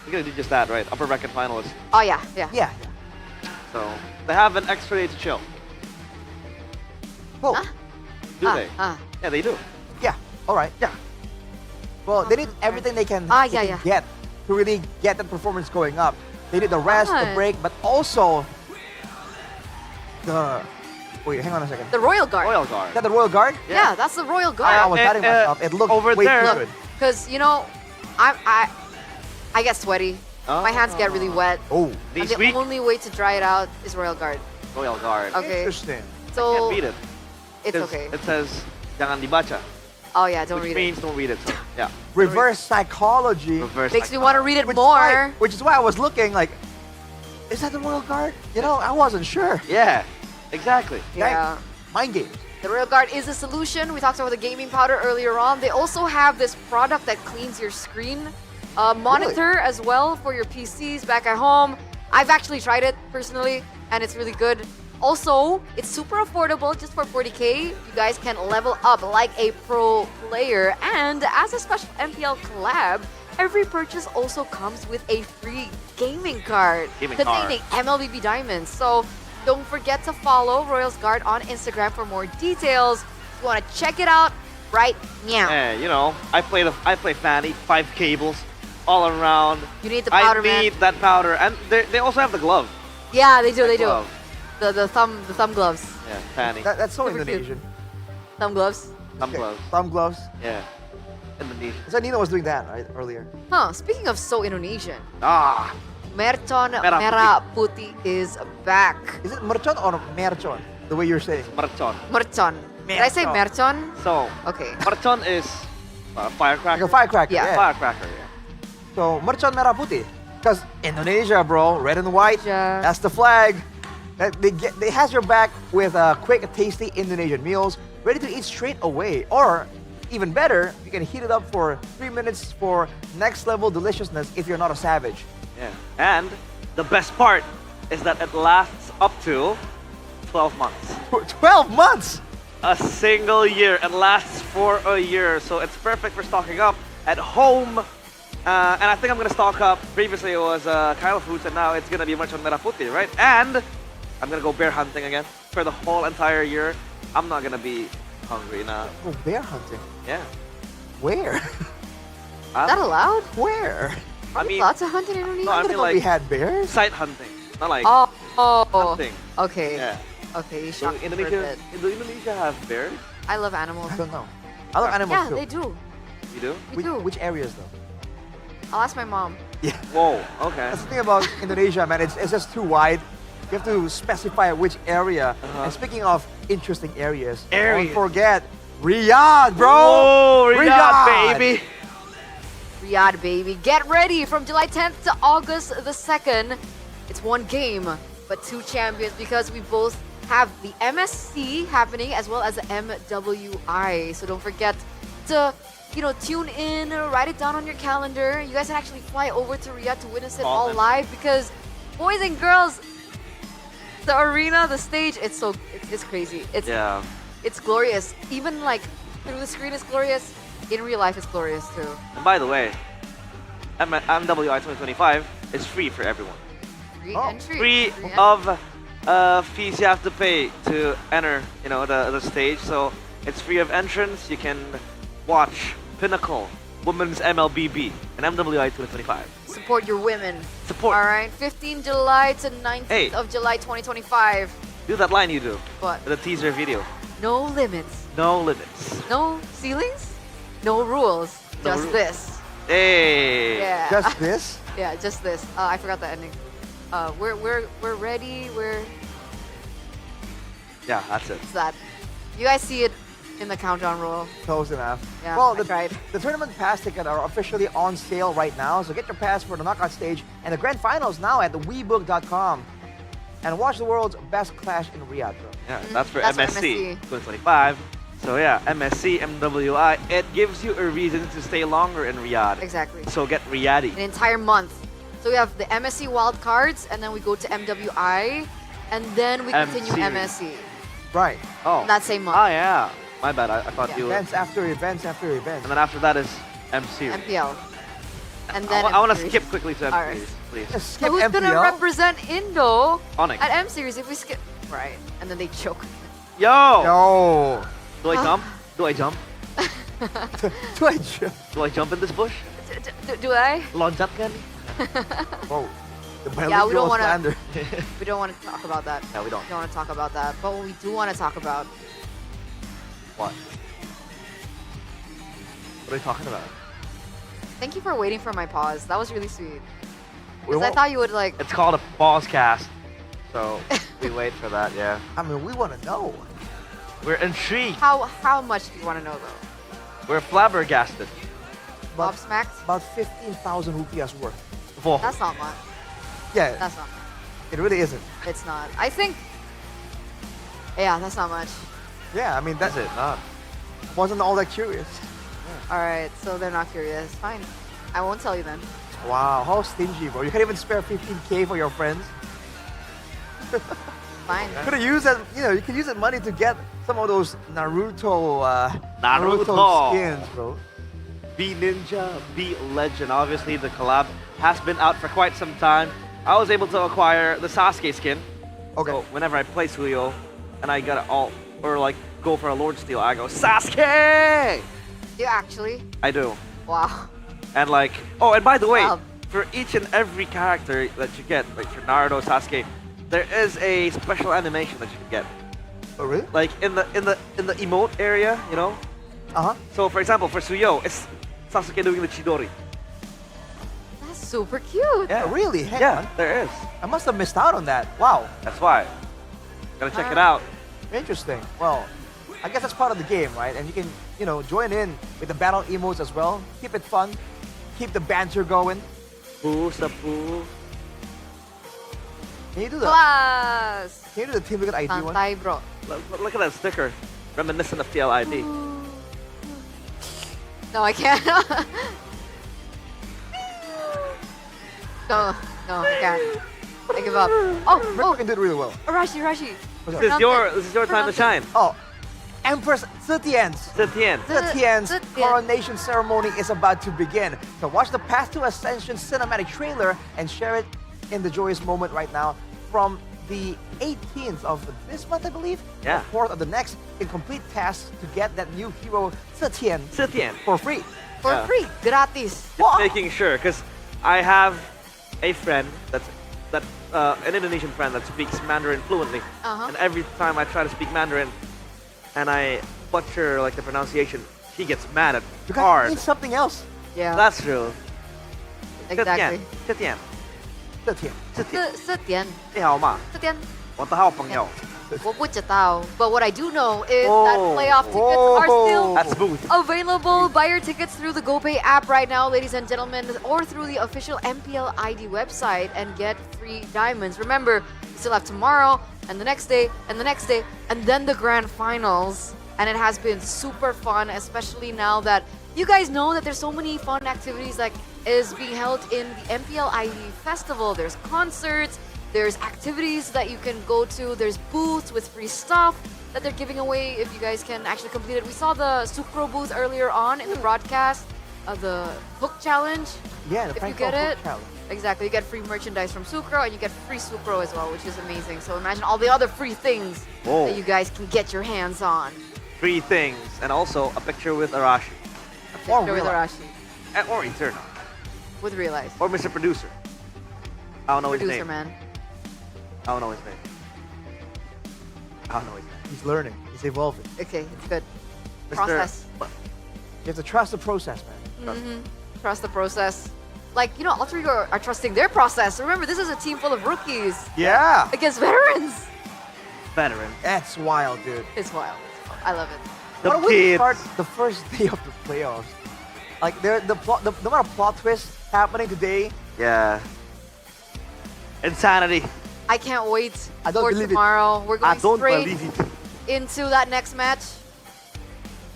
We're gonna do just that, right? Upper bracket finalists.
Oh, yeah.
Yeah.
So they have an extra day to chill.
Oh.
Do they? Yeah, they do.
Yeah. All right. Yeah. Well, they need everything they can,
yeah,
they can
yeah.
get to really get that performance going up. They did the rest, the
Fun.
break, but also the... Wait, hang on a second.
The Royal Guard.
Royal Guard.
Is that the Royal Guard?
Yeah, that's the Royal Guard.
I was doubting myself. It looked
over
way
there.
too
Look,
good.
Because, you know, I get sweaty. My hands get really wet.
Oh,
And
This
the
week,
only way to dry it out is Royal Guard.
Royal Guard.
Okay.
Interesting.
So,
Can't read it.
it's
'Cause
okay.
It says, jangan dibaca.
Oh yeah, don't
Which
read
means don't read it. So, yeah.
Reverse psychology.
Reverse
Makes me want to read it
Which
more.
Is why, which is why I was looking like, is that the Royal Guard? You know, I wasn't sure.
Yeah, exactly.
Yeah.
Mind games.
The Royal Guard is a solution. We talked about the gaming powder earlier on. They also have this product that cleans your screen monitor as well for your PCs back at home. I've actually tried it personally, and it's really good. Also, it's super affordable, just for 40K. You guys can level up like a pro player. And as a special MPL collab, every purchase also comes with a free gaming card
Gaming
containing MLBB diamonds. So don't forget to follow Royals Guard on Instagram for more details. If you want to check it out right now.
Yeah, you know, I play Fanny, 5 cables all around.
You need the powder,
I need that powder, and they also have the glove.
Yeah, they do. They do.
Glove.
The thumb gloves.
Yeah, Fanny.
That's so
Super cute.
Indonesian.
Thumb gloves.
Thumb
Okay,
gloves.
Thumb gloves.
Yeah, Indonesian.
So Nino was doing that right earlier.
Huh. Speaking of so Indonesian,
Ah,
Mercon
Merah
Merah Putih is back.
Is it mercon or mercon? The way you're saying.
mercon.
Mercon. Did I say Mercon?
So,
Okay.
mercon is firecracker.
Like a firecracker.
Yeah.
Yeah.
Firecracker. Yeah.
So mercon merah putih. Because Indonesia, bro, red and white.
Indonesia.
That's the flag. They has your back with quick, tasty Indonesian meals, ready to eat straight away. Or even better, you can heat it up for 3 minutes for next level deliciousness if you're not a savage.
Yeah. And the best part is that it lasts up to 12 months.
12 months.
A single year. It lasts for a year, so it's perfect for stocking up at home. And I think I'm gonna stock up. Previously it was Kylo Foods, and now it's gonna be Mercon Merah Putih, right? And I'm gonna go bear hunting again for the whole entire year. I'm not gonna be hungry now.
Oh, bear hunting.
Yeah.
Where?
Is that allowed?
Where?
I mean,
Lots of hunting in Indonesia.
no, I mean like
we had bears.
sight hunting, not like
Oh.
hunting.
Okay.
Yeah.
Okay. You
So
shocked me for a
Indonesia,
bit.
Indonesia have bears?
I love animals.
I don't know. I love animals
Yeah,
too.
they do.
You do?
We do.
Which areas though?
I'll ask my mom.
Yeah.
Whoa. Okay.
That's the thing about Indonesia, man. It's just too wide. You have to specify which area. And speaking of interesting areas, don't forget Riyadh, bro.
Oh, Riyadh, baby.
Riyadh, baby. Get ready from July 10th to August the 2nd. It's one game, but two champions because we both have the MSC happening as well as the MWI. So don't forget to, tune in, write it down on your calendar. You guys can actually fly over to Riyadh to witness it all live because boys and girls, the arena, the stage, it's crazy. It's glorious. Even like through the screen, it's glorious. In real life, it's glorious too.
And by the way, MWI 2025 is free for everyone.
Free entry.
Free of fees you have to pay to enter, the stage. So it's free of entrance. You can watch Pinnacle, Women's MLBB, and MWI 2025.
Support your women.
Support.
All right. 15 July to 19th of July 2025.
Do that line you do.
What?
The teaser video.
No limits.
No limits.
No ceilings. No rules.
No
Just
rules.
this.
Hey.
Yeah.
Just this?
Yeah, just this. I forgot the ending. We're ready.
Yeah, that's it.
It's that. You guys see it in the countdown roll.
Close enough.
Yeah,
well,
I tried.
The tournament pass tickets are officially on sale right now, so get your pass for the knockout stage and the grand finals now at thewebook.com. And watch the world's best clash in Riyadh, bro.
Yeah, that's for
That's for
MSC
MSC.
2025. So yeah, MSC, MWI, it gives you a reason to stay longer in Riyadh.
Exactly.
So get Riyadhi.
An entire month. So we have the MSC wild cards, and then we go to MWI, and then we continue MSC.
Right.
Oh.
That same month.
Oh yeah. My bad. I thought you were.
Events after events after events.
And then after that is MC.
MPL. And then
I want to
M-Series.
skip quickly to M
All right.
Series, please.
Just
So
skip
who's gonna
MPL.
represent Indo
Onyx.
at M Series if we skip? Right. And then they choke.
Yo!
Yo!
Do I jump? Do I jump?
Do I jump?
Do I jump in this bush?
Do I?
Loncat kan?
Whoa. The
Yeah, we don't
bilingual
want
slander.
to. We don't want to talk about that.
No, we don't.
We don't want to talk about that. But what we do want to talk about.
What? What are you talking about?
Thank you for waiting for my pause. That was really sweet.
We
Because I
won't-
thought you would like.
It's called a pause cast. So we wait for that, yeah.
I mean, we want to know.
We're intrigued.
How much do you want to know though?
We're flabbergasted.
Bob smacked?
About 15,000 rupiahs worth.
That's not much.
Yeah.
That's not much.
It really isn't.
It's not. I think. Yeah, that's not much.
Yeah, I mean, that's
it. Not.
Wasn't all that curious.
All right, so they're not curious. Fine. I won't tell you then.
Wow, how stingy, bro. You can't even spare 15K for your friends.
Fine.
Could have used that, you can use that money to get some of those Naruto
Naruto.
skins, bro.
Be Ninja, Be Legend. Obviously, the collab has been out for quite some time. I was able to acquire the Sasuke skin.
Okay.
So whenever I play Suyo and I get all or like go for a Lord Steal, I go Sasuke.
You actually?
I do.
Wow.
And like, oh, and by the way,
Wow.
for each and every character that you get, like for Naruto, Sasuke, there is a special animation that you can get.
Oh really?
Like in the emote area, you know. So for example, for Suyo, it's Sasuke doing the Chidori.
That's super cute.
Yeah.
Really? Hang
Yeah,
on.
there is.
I must have missed out on that. Wow.
That's why. Gotta check it out.
Interesting. Well, I guess that's part of the game, right? And you can, join in with the battle emotes as well. Keep it fun. Keep the banter going.
Poo, sapu.
Can you do the
Plus.
Can you do the Team Liquid ID one?
Santai, bro.
Look at that sticker. Reminiscent of TL ID.
No, I can't. no, I can't. I give up. Oh,
can did really well.
Arashi.
This is your time to shine.
Oh, Empress Zetian's
Zetian.
coronation ceremony is about to begin. So watch the Path to Ascension cinematic trailer and share it in the joyous moment right now from the 18th of this month, I believe.
Yeah.
The 4th of the next, in complete tasks to get that new hero Zetian for free.
For free, gratis.
Just making sure, because I have a friend an Indonesian friend that speaks Mandarin fluently, and every time I try to speak Mandarin and I butcher like the pronunciation, he gets mad at
You
hard.
gotta need something else.
Yeah.
That's true.
Exactly.
Zetian.
Zetian.
你好吗？
Zetian.
我的好朋友。
我不知道. But what I do know is that playoff tickets are still
That's smooth.
available. Buy your tickets through the GoPay app right now, ladies and gentlemen, or through the official MPL ID website and get free diamonds. Remember, you still have tomorrow and the next day and the next day and then the grand finals. And it has been super fun, especially now that you guys know that there's so many fun activities that is being held in the MPL ID Festival. There's concerts, there's activities that you can go to, there's booths with free stuff that they're giving away if you guys can actually complete it. We saw the Sucro booth earlier on in the broadcast, the hook challenge.
Yeah, the
if you
Franco
get
hook
it,
challenge.
exactly, you get free merchandise from Sucro and you get free Sucro as well, which is amazing. So imagine all the other free things
Oh.
that you guys can get your hands on.
Free things, and also a picture with Arashi.
Picture with Arashi,
Or Eterna.
with Realize.
Or Mr. Producer. I don't know his
Producer,
name.
man.
I don't know his name. I don't know his name.
He's learning. He's evolving.
Okay, it's good.
Mr.
Process.
You have to trust the process, man.
Trust the process. Like, Alter Ego are trusting their process. Remember, this is a team full of rookies
Yeah.
against veterans.
Veteran.
That's wild, dude.
It's wild. I love it.
The
What a way to
kids.
start the first day of the playoffs. Like the amount of plot twists happening today.
Yeah. Insanity.
I can't wait
I don't
for
believe it.
tomorrow. We're
I
going
don't
straight
believe it.
into that next match.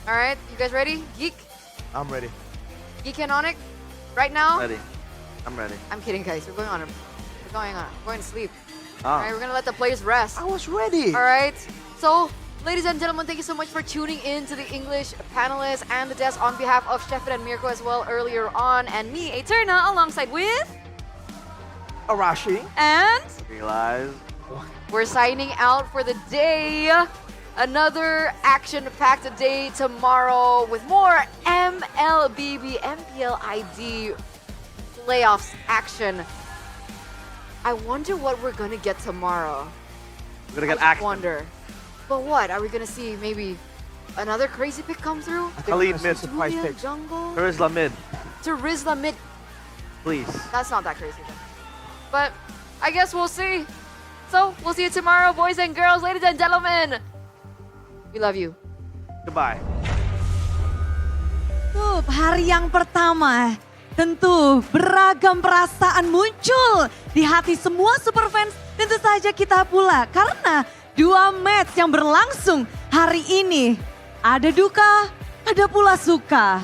All right, you guys ready? Geek?
I'm ready.
Geek and Onyx? Right now?
Ready. I'm ready.
I'm kidding, guys. We're going on. We're going to sleep.
Ah.
All right, we're going to let the players rest.
I was ready.
All right. So, ladies and gentlemen, thank you so much for tuning in to the English panelists and the desk on behalf of Stefan and Mirko as well earlier on, and me, Eterna, alongside with
Arashi.
and
Realize.
we're signing out for the day. Another action-packed day tomorrow with more MLBB MPL ID playoffs action. I wonder what we're gonna get tomorrow.
We're gonna get
I just
Axton.
wonder. But what? Are we gonna see maybe another crazy pick come through?
Khalid mid.
Surprise
Julia,
picks.
jungle.
Rizla mid.
To Rizla mid.
Please.
That's not that crazy then. But I guess we'll see. So we'll see you tomorrow, boys and girls, ladies and gentlemen. We love you.
Goodbye.
Hari yang pertama, tentu beragam perasaan muncul di hati semua superfans. Tentu saja kita pula, karena dua match yang berlangsung hari ini, ada duka, ada pula suka.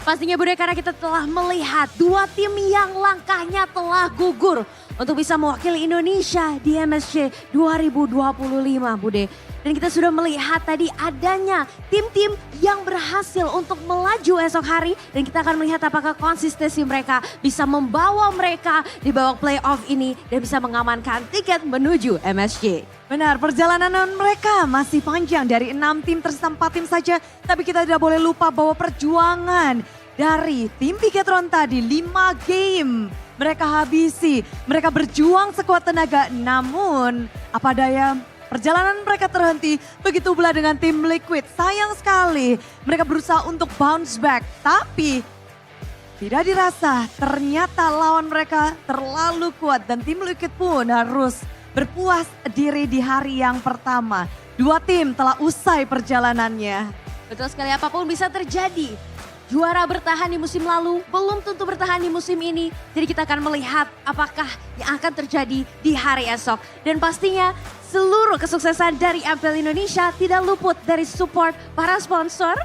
Pastinya Bude, karena kita telah melihat dua tim yang langkahnya telah gugur untuk bisa mewakili Indonesia di MSC 2025, Bude. Dan kita sudah melihat tadi adanya tim-tim yang berhasil untuk melaju esok hari. Dan kita akan melihat apakah konsistensi mereka bisa membawa mereka di babak playoff ini dan bisa mengamankan tiket menuju MSC.
Benar, perjalanan mereka masih panjang dari 6 tim tersisa 4 tim saja. Tapi kita tidak boleh lupa bahwa perjuangan dari tim Piketron tadi 5 game mereka habisi. Mereka berjuang sekuat tenaga, namun apa daya, perjalanan mereka terhenti. Begitu pula dengan tim Liquid. Sayang sekali mereka berusaha untuk bounce back, tapi tidak dirasa ternyata lawan mereka terlalu kuat. Dan tim Liquid pun harus berpuas diri di hari yang pertama. Dua tim telah usai perjalanannya.
Betul sekali, apapun bisa terjadi. Juara bertahan di musim lalu belum tentu bertahan di musim ini. Jadi kita akan melihat apakah yang akan terjadi di hari esok. Dan pastinya seluruh kesuksesan dari MPL Indonesia tidak luput dari support para sponsor.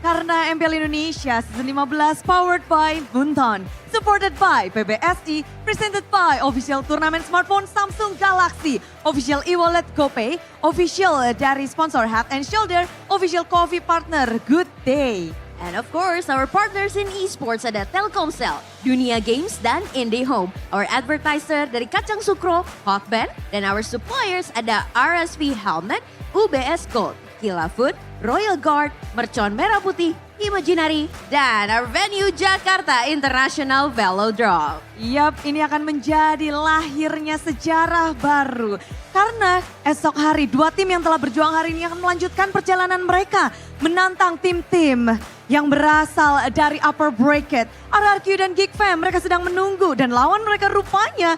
Karena MPL Indonesia Season 15 powered by Bunton, supported by PBSI, presented by official turnamen smartphone Samsung Galaxy, official e-wallet GoPay, official dari sponsor Head and Shoulder, official coffee partner Good Day.
And of course, our partners in esports ada Telkomsel, Dunia Games, dan IndiHome. Our advertiser dari Kacang Sukro, Hotband, dan our suppliers ada RSV Helmet, UBS Gold, Kila Food, Royal Guard, Mercon Merah Putih, Imaginary, dan our venue Jakarta International Velodrome.
Yap, ini akan menjadi lahirnya sejarah baru. Karena esok hari dua tim yang telah berjuang hari ini akan melanjutkan perjalanan mereka. Menantang tim-tim yang berasal dari upper bracket. RRQ dan Geek Fam mereka sedang menunggu dan lawan mereka rupanya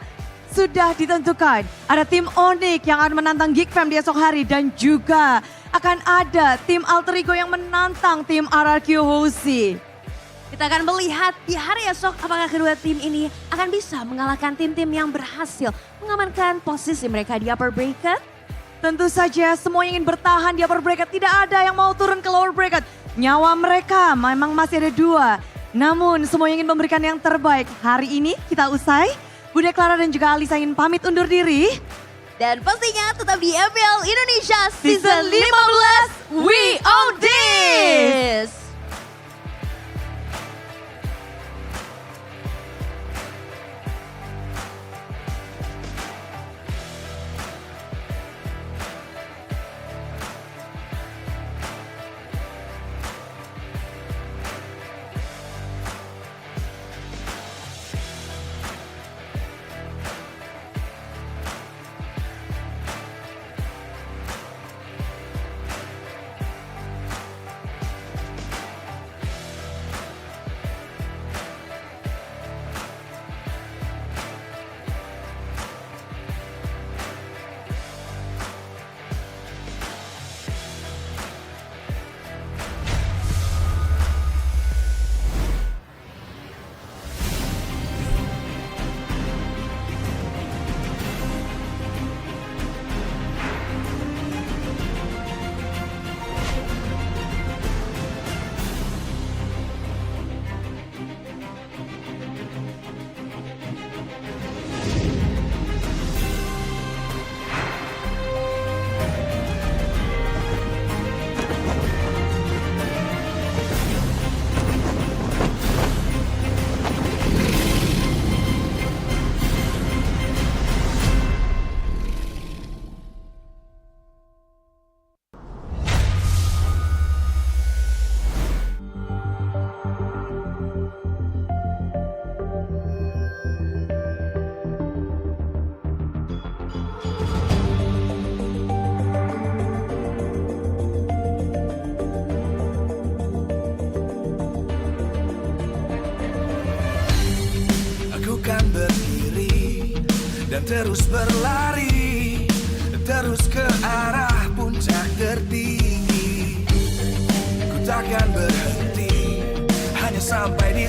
sudah ditentukan. Ada tim Onyx yang akan menantang Geek Fam di esok hari dan juga akan ada tim Alter Ego yang menantang tim RRQ Hosi.
Kita akan melihat di hari esok apakah kedua tim ini akan bisa mengalahkan tim-tim yang berhasil mengamankan posisi mereka di upper bracket.
Tentu saja semua yang ingin bertahan di upper bracket, tidak ada yang mau turun ke lower bracket. Nyawa mereka memang masih ada dua. Namun semua yang ingin memberikan yang terbaik. Hari ini kita usai. Bude Clara dan juga Alisa ingin pamit undur diri.
Dan pastinya tetap di MPL Indonesia Season 15. We own this!
dan terus berlari, terus ke arah puncak tertinggi. Ku takkan berhenti, hanya sampai di